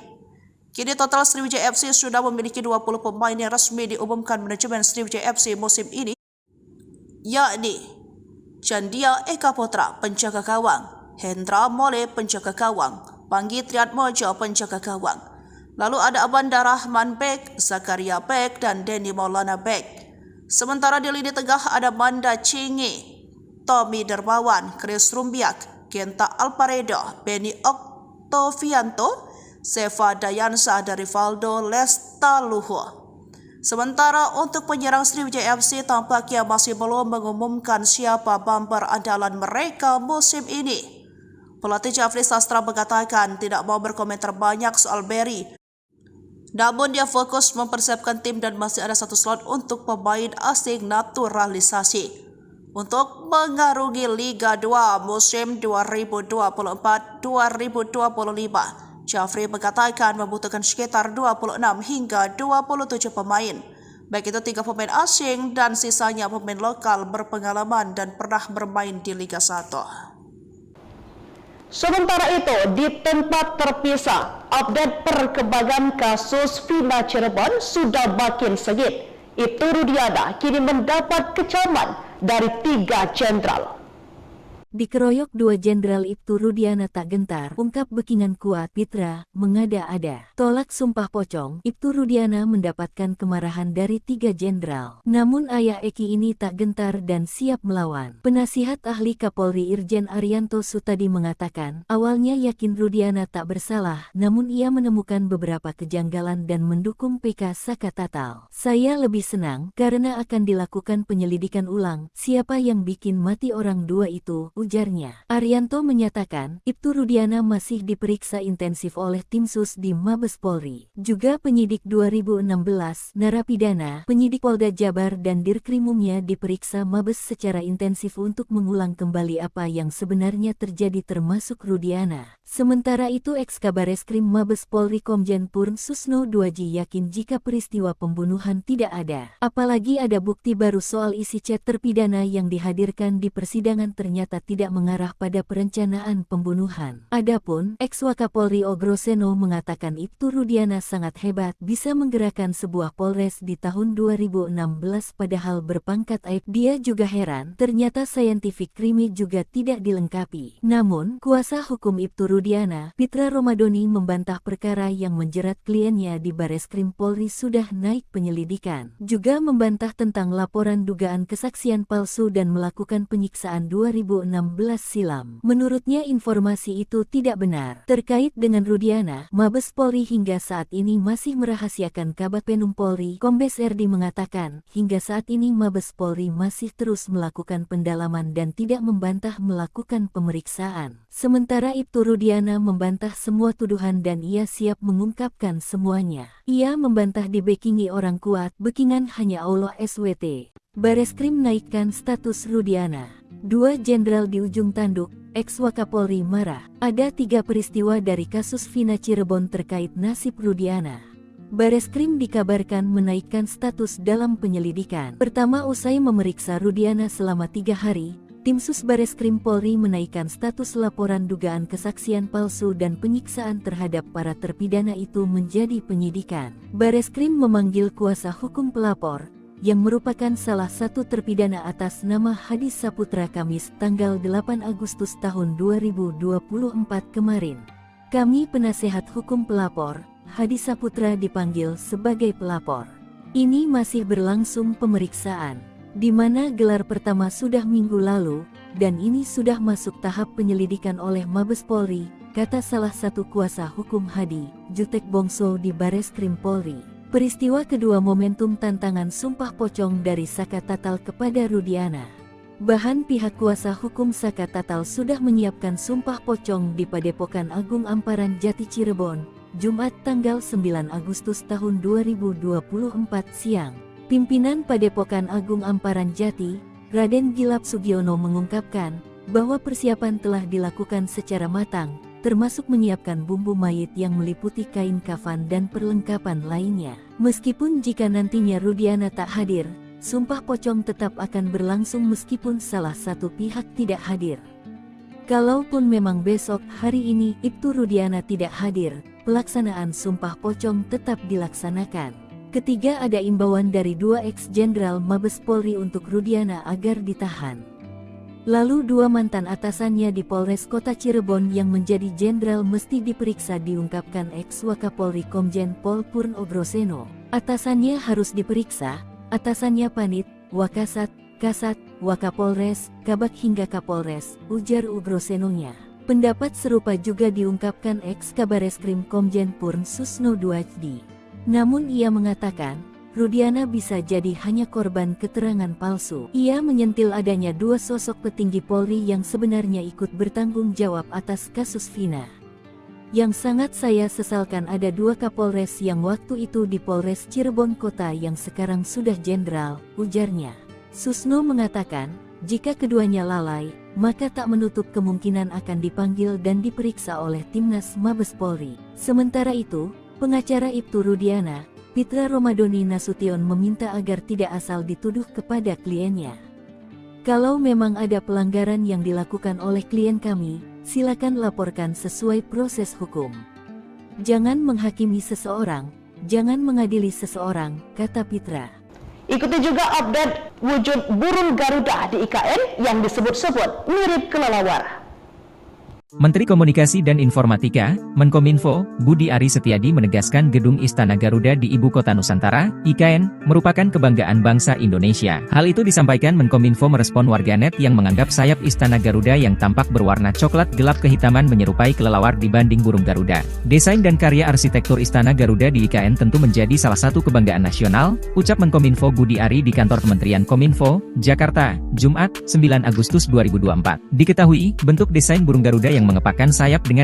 Kini total Sriwijaya FC sudah memiliki 20 pemain yang resmi diumumkan manajemen Sriwijaya FC musim ini, yakni Chandia Eka Putra, penjaga gawang, Hendra Mole, penjaga gawang, Panggi Triatmojo, penjaga gawang. Lalu ada Abanda Rahman Bek, Zakaria Bek, dan Denny Maulana Bek. Sementara di lini tengah ada Manda Cingi, Tommy Dermawan, Chris Rumbiak, Genta Alparedo, Benny Oktovianto, Seva Dayansa, dan Rivaldo Lestaluhu. Sementara untuk penyerang Sriwijaya FC tampaknya masih belum mengumumkan siapa bumper andalan mereka musim ini. Pelatih Jafri Sastra mengatakan tidak mau berkomentar banyak soal Berry. Namun dia fokus mempersiapkan tim dan masih ada satu slot untuk pemain asing naturalisasi untuk mengarungi Liga 2 musim 2024-2025. Jafri mengatakan membutuhkan sekitar 26 hingga 27 pemain. Baik itu 3 pemain asing dan sisanya pemain lokal berpengalaman dan pernah bermain di Liga 1. Sementara itu, di tempat terpisah, update perkembangan kasus Vina Cirebon sudah makin sengit. Ibtu Rudiana kini mendapat kecaman dari 3 jenderal. Dikeroyok 2 Jenderal Ibtu Rudiana tak gentar, ungkap Bekingan kuat Pitra, mengada-ada. Tolak sumpah pocong, Ibtu Rudiana mendapatkan kemarahan dari 3 jenderal. Namun ayah Eki ini tak gentar dan siap melawan. Penasihat ahli Kapolri Irjen Arianto Sutadi mengatakan, awalnya yakin Rudiana tak bersalah, namun ia menemukan beberapa kejanggalan dan mendukung PK Saka Tatal. Saya lebih senang, karena akan dilakukan penyelidikan ulang, siapa yang bikin mati orang 2 itu, ujarnya. Arianto menyatakan, Ibtu Rudiana masih diperiksa intensif oleh tim sus di Mabes Polri. Juga penyidik 2016, narapidana, penyidik Polda Jabar dan Dirkrimumnya diperiksa Mabes secara intensif untuk mengulang kembali apa yang sebenarnya terjadi termasuk Rudiana. Sementara itu Eks-Kabareskrim Mabes Polri Komjen Purn Susno Duaji yakin jika peristiwa pembunuhan tidak ada. Apalagi ada bukti baru soal isi chat terpidana yang dihadirkan di persidangan ternyata tidak mengarah pada perencanaan pembunuhan. Adapun, Eks-Wakapolri Ogroseno mengatakan Ibtu Rudiana sangat hebat bisa menggerakkan sebuah polres di tahun 2016 padahal berpangkat aib. Dia juga heran, ternyata scientific crime juga tidak dilengkapi. Namun, kuasa hukum Ibtu Rudiana, Pitra Romadoni membantah perkara yang menjerat kliennya di Bareskrim Polri sudah naik penyelidikan. Juga membantah tentang laporan dugaan kesaksian palsu dan melakukan penyiksaan 2016 silam. Menurutnya informasi itu tidak benar. Terkait dengan Rudiana, Mabes Polri hingga saat ini masih merahasiakan. Kabag Penum Polri, Kombes RD mengatakan, hingga saat ini Mabes Polri masih terus melakukan pendalaman dan tidak membantah melakukan pemeriksaan. Sementara Ibtu Rudiana membantah semua tuduhan dan ia siap mengungkapkan semuanya. Ia membantah dibekingi orang kuat, bekingan hanya Allah SWT. Bareskrim naikkan status Rudiana. 2 jenderal di ujung tanduk, ex-Wakapolri marah. Ada 3 peristiwa dari kasus Vina Cirebon terkait nasib Rudiana. Bareskrim dikabarkan menaikkan status dalam penyelidikan. Pertama, usai memeriksa Rudiana selama 3 hari, Tim Sus Bareskrim Polri menaikkan status laporan dugaan kesaksian palsu dan penyiksaan terhadap para terpidana itu menjadi penyidikan. Bareskrim memanggil kuasa hukum pelapor, yang merupakan salah satu terpidana atas nama Hadi Saputra Kamis tanggal 8 Agustus tahun 2024 kemarin. Kami penasehat hukum pelapor, Hadi Saputra dipanggil sebagai pelapor. Ini masih berlangsung pemeriksaan, di mana gelar pertama sudah minggu lalu, dan ini sudah masuk tahap penyelidikan oleh Mabes Polri, kata salah satu kuasa hukum Hadi, Jutek Bongso di Bareskrim Polri. Peristiwa kedua momentum tantangan sumpah pocong dari Saka Tatal kepada Rudiana. Bahan pihak kuasa hukum Saka Tatal sudah menyiapkan sumpah pocong di Padepokan Agung Amparan Jati Cirebon, Jumat tanggal 9 Agustus tahun 2024 siang. Pimpinan Padepokan Agung Amparan Jati, Raden Gilap Sugiono mengungkapkan bahwa persiapan telah dilakukan secara matang, termasuk menyiapkan bumbu mayit yang meliputi kain kafan dan perlengkapan lainnya. Meskipun jika nantinya Rudiana tak hadir, sumpah pocong tetap akan berlangsung meskipun salah satu pihak tidak hadir. Kalaupun memang besok hari ini Ibtu Rudiana tidak hadir, pelaksanaan sumpah pocong tetap dilaksanakan. Ketiga, ada imbauan dari 2 ex-jenderal Mabes Polri untuk Rudiana agar ditahan. Lalu 2 mantan atasannya di Polres Kota Cirebon yang menjadi jenderal mesti diperiksa, diungkapkan ex-Wakapolri Komjen Pol Purno Groseno. Atasannya harus diperiksa, atasannya Panit, Wakasat, Kasat, Wakapolres, Kabag hingga Kapolres, ujar Ugrosenonya. Pendapat serupa juga diungkapkan ex-Kabareskrim Komjen Purn Susno Duajdi. Namun ia mengatakan, Rudiana bisa jadi hanya korban keterangan palsu. Ia menyentil adanya 2 sosok petinggi Polri yang sebenarnya ikut bertanggung jawab atas kasus Vina. Yang sangat saya sesalkan, ada 2 Kapolres yang waktu itu di Polres Cirebon Kota yang sekarang sudah jenderal, ujarnya. Susno mengatakan, jika keduanya lalai, maka tak menutup kemungkinan akan dipanggil dan diperiksa oleh Timnas Mabes Polri. Sementara itu, pengacara Ibtu Rudiana, Pitra Romadoni Nasution meminta agar tidak asal dituduh kepada kliennya. Kalau memang ada pelanggaran yang dilakukan oleh klien kami, silakan laporkan sesuai proses hukum. Jangan menghakimi seseorang, jangan mengadili seseorang, kata Pitra. Ikuti juga update wujud burung Garuda di IKN yang disebut-sebut mirip kelelawar. Menteri Komunikasi dan Informatika, Menkominfo, Budi Ari Setiadi menegaskan Gedung Istana Garuda di Ibu Kota Nusantara, IKN, merupakan kebanggaan bangsa Indonesia. Hal itu disampaikan Menkominfo merespon warganet yang menganggap sayap Istana Garuda yang tampak berwarna coklat gelap kehitaman menyerupai kelelawar dibanding burung Garuda. Desain dan karya arsitektur Istana Garuda di IKN tentu menjadi salah satu kebanggaan nasional, ucap Menkominfo Budi Ari di kantor Kementerian Kominfo, Jakarta, Jumat, 9 Agustus 2024. Diketahui, bentuk desain burung Garuda yang mengepakkan sayap dengan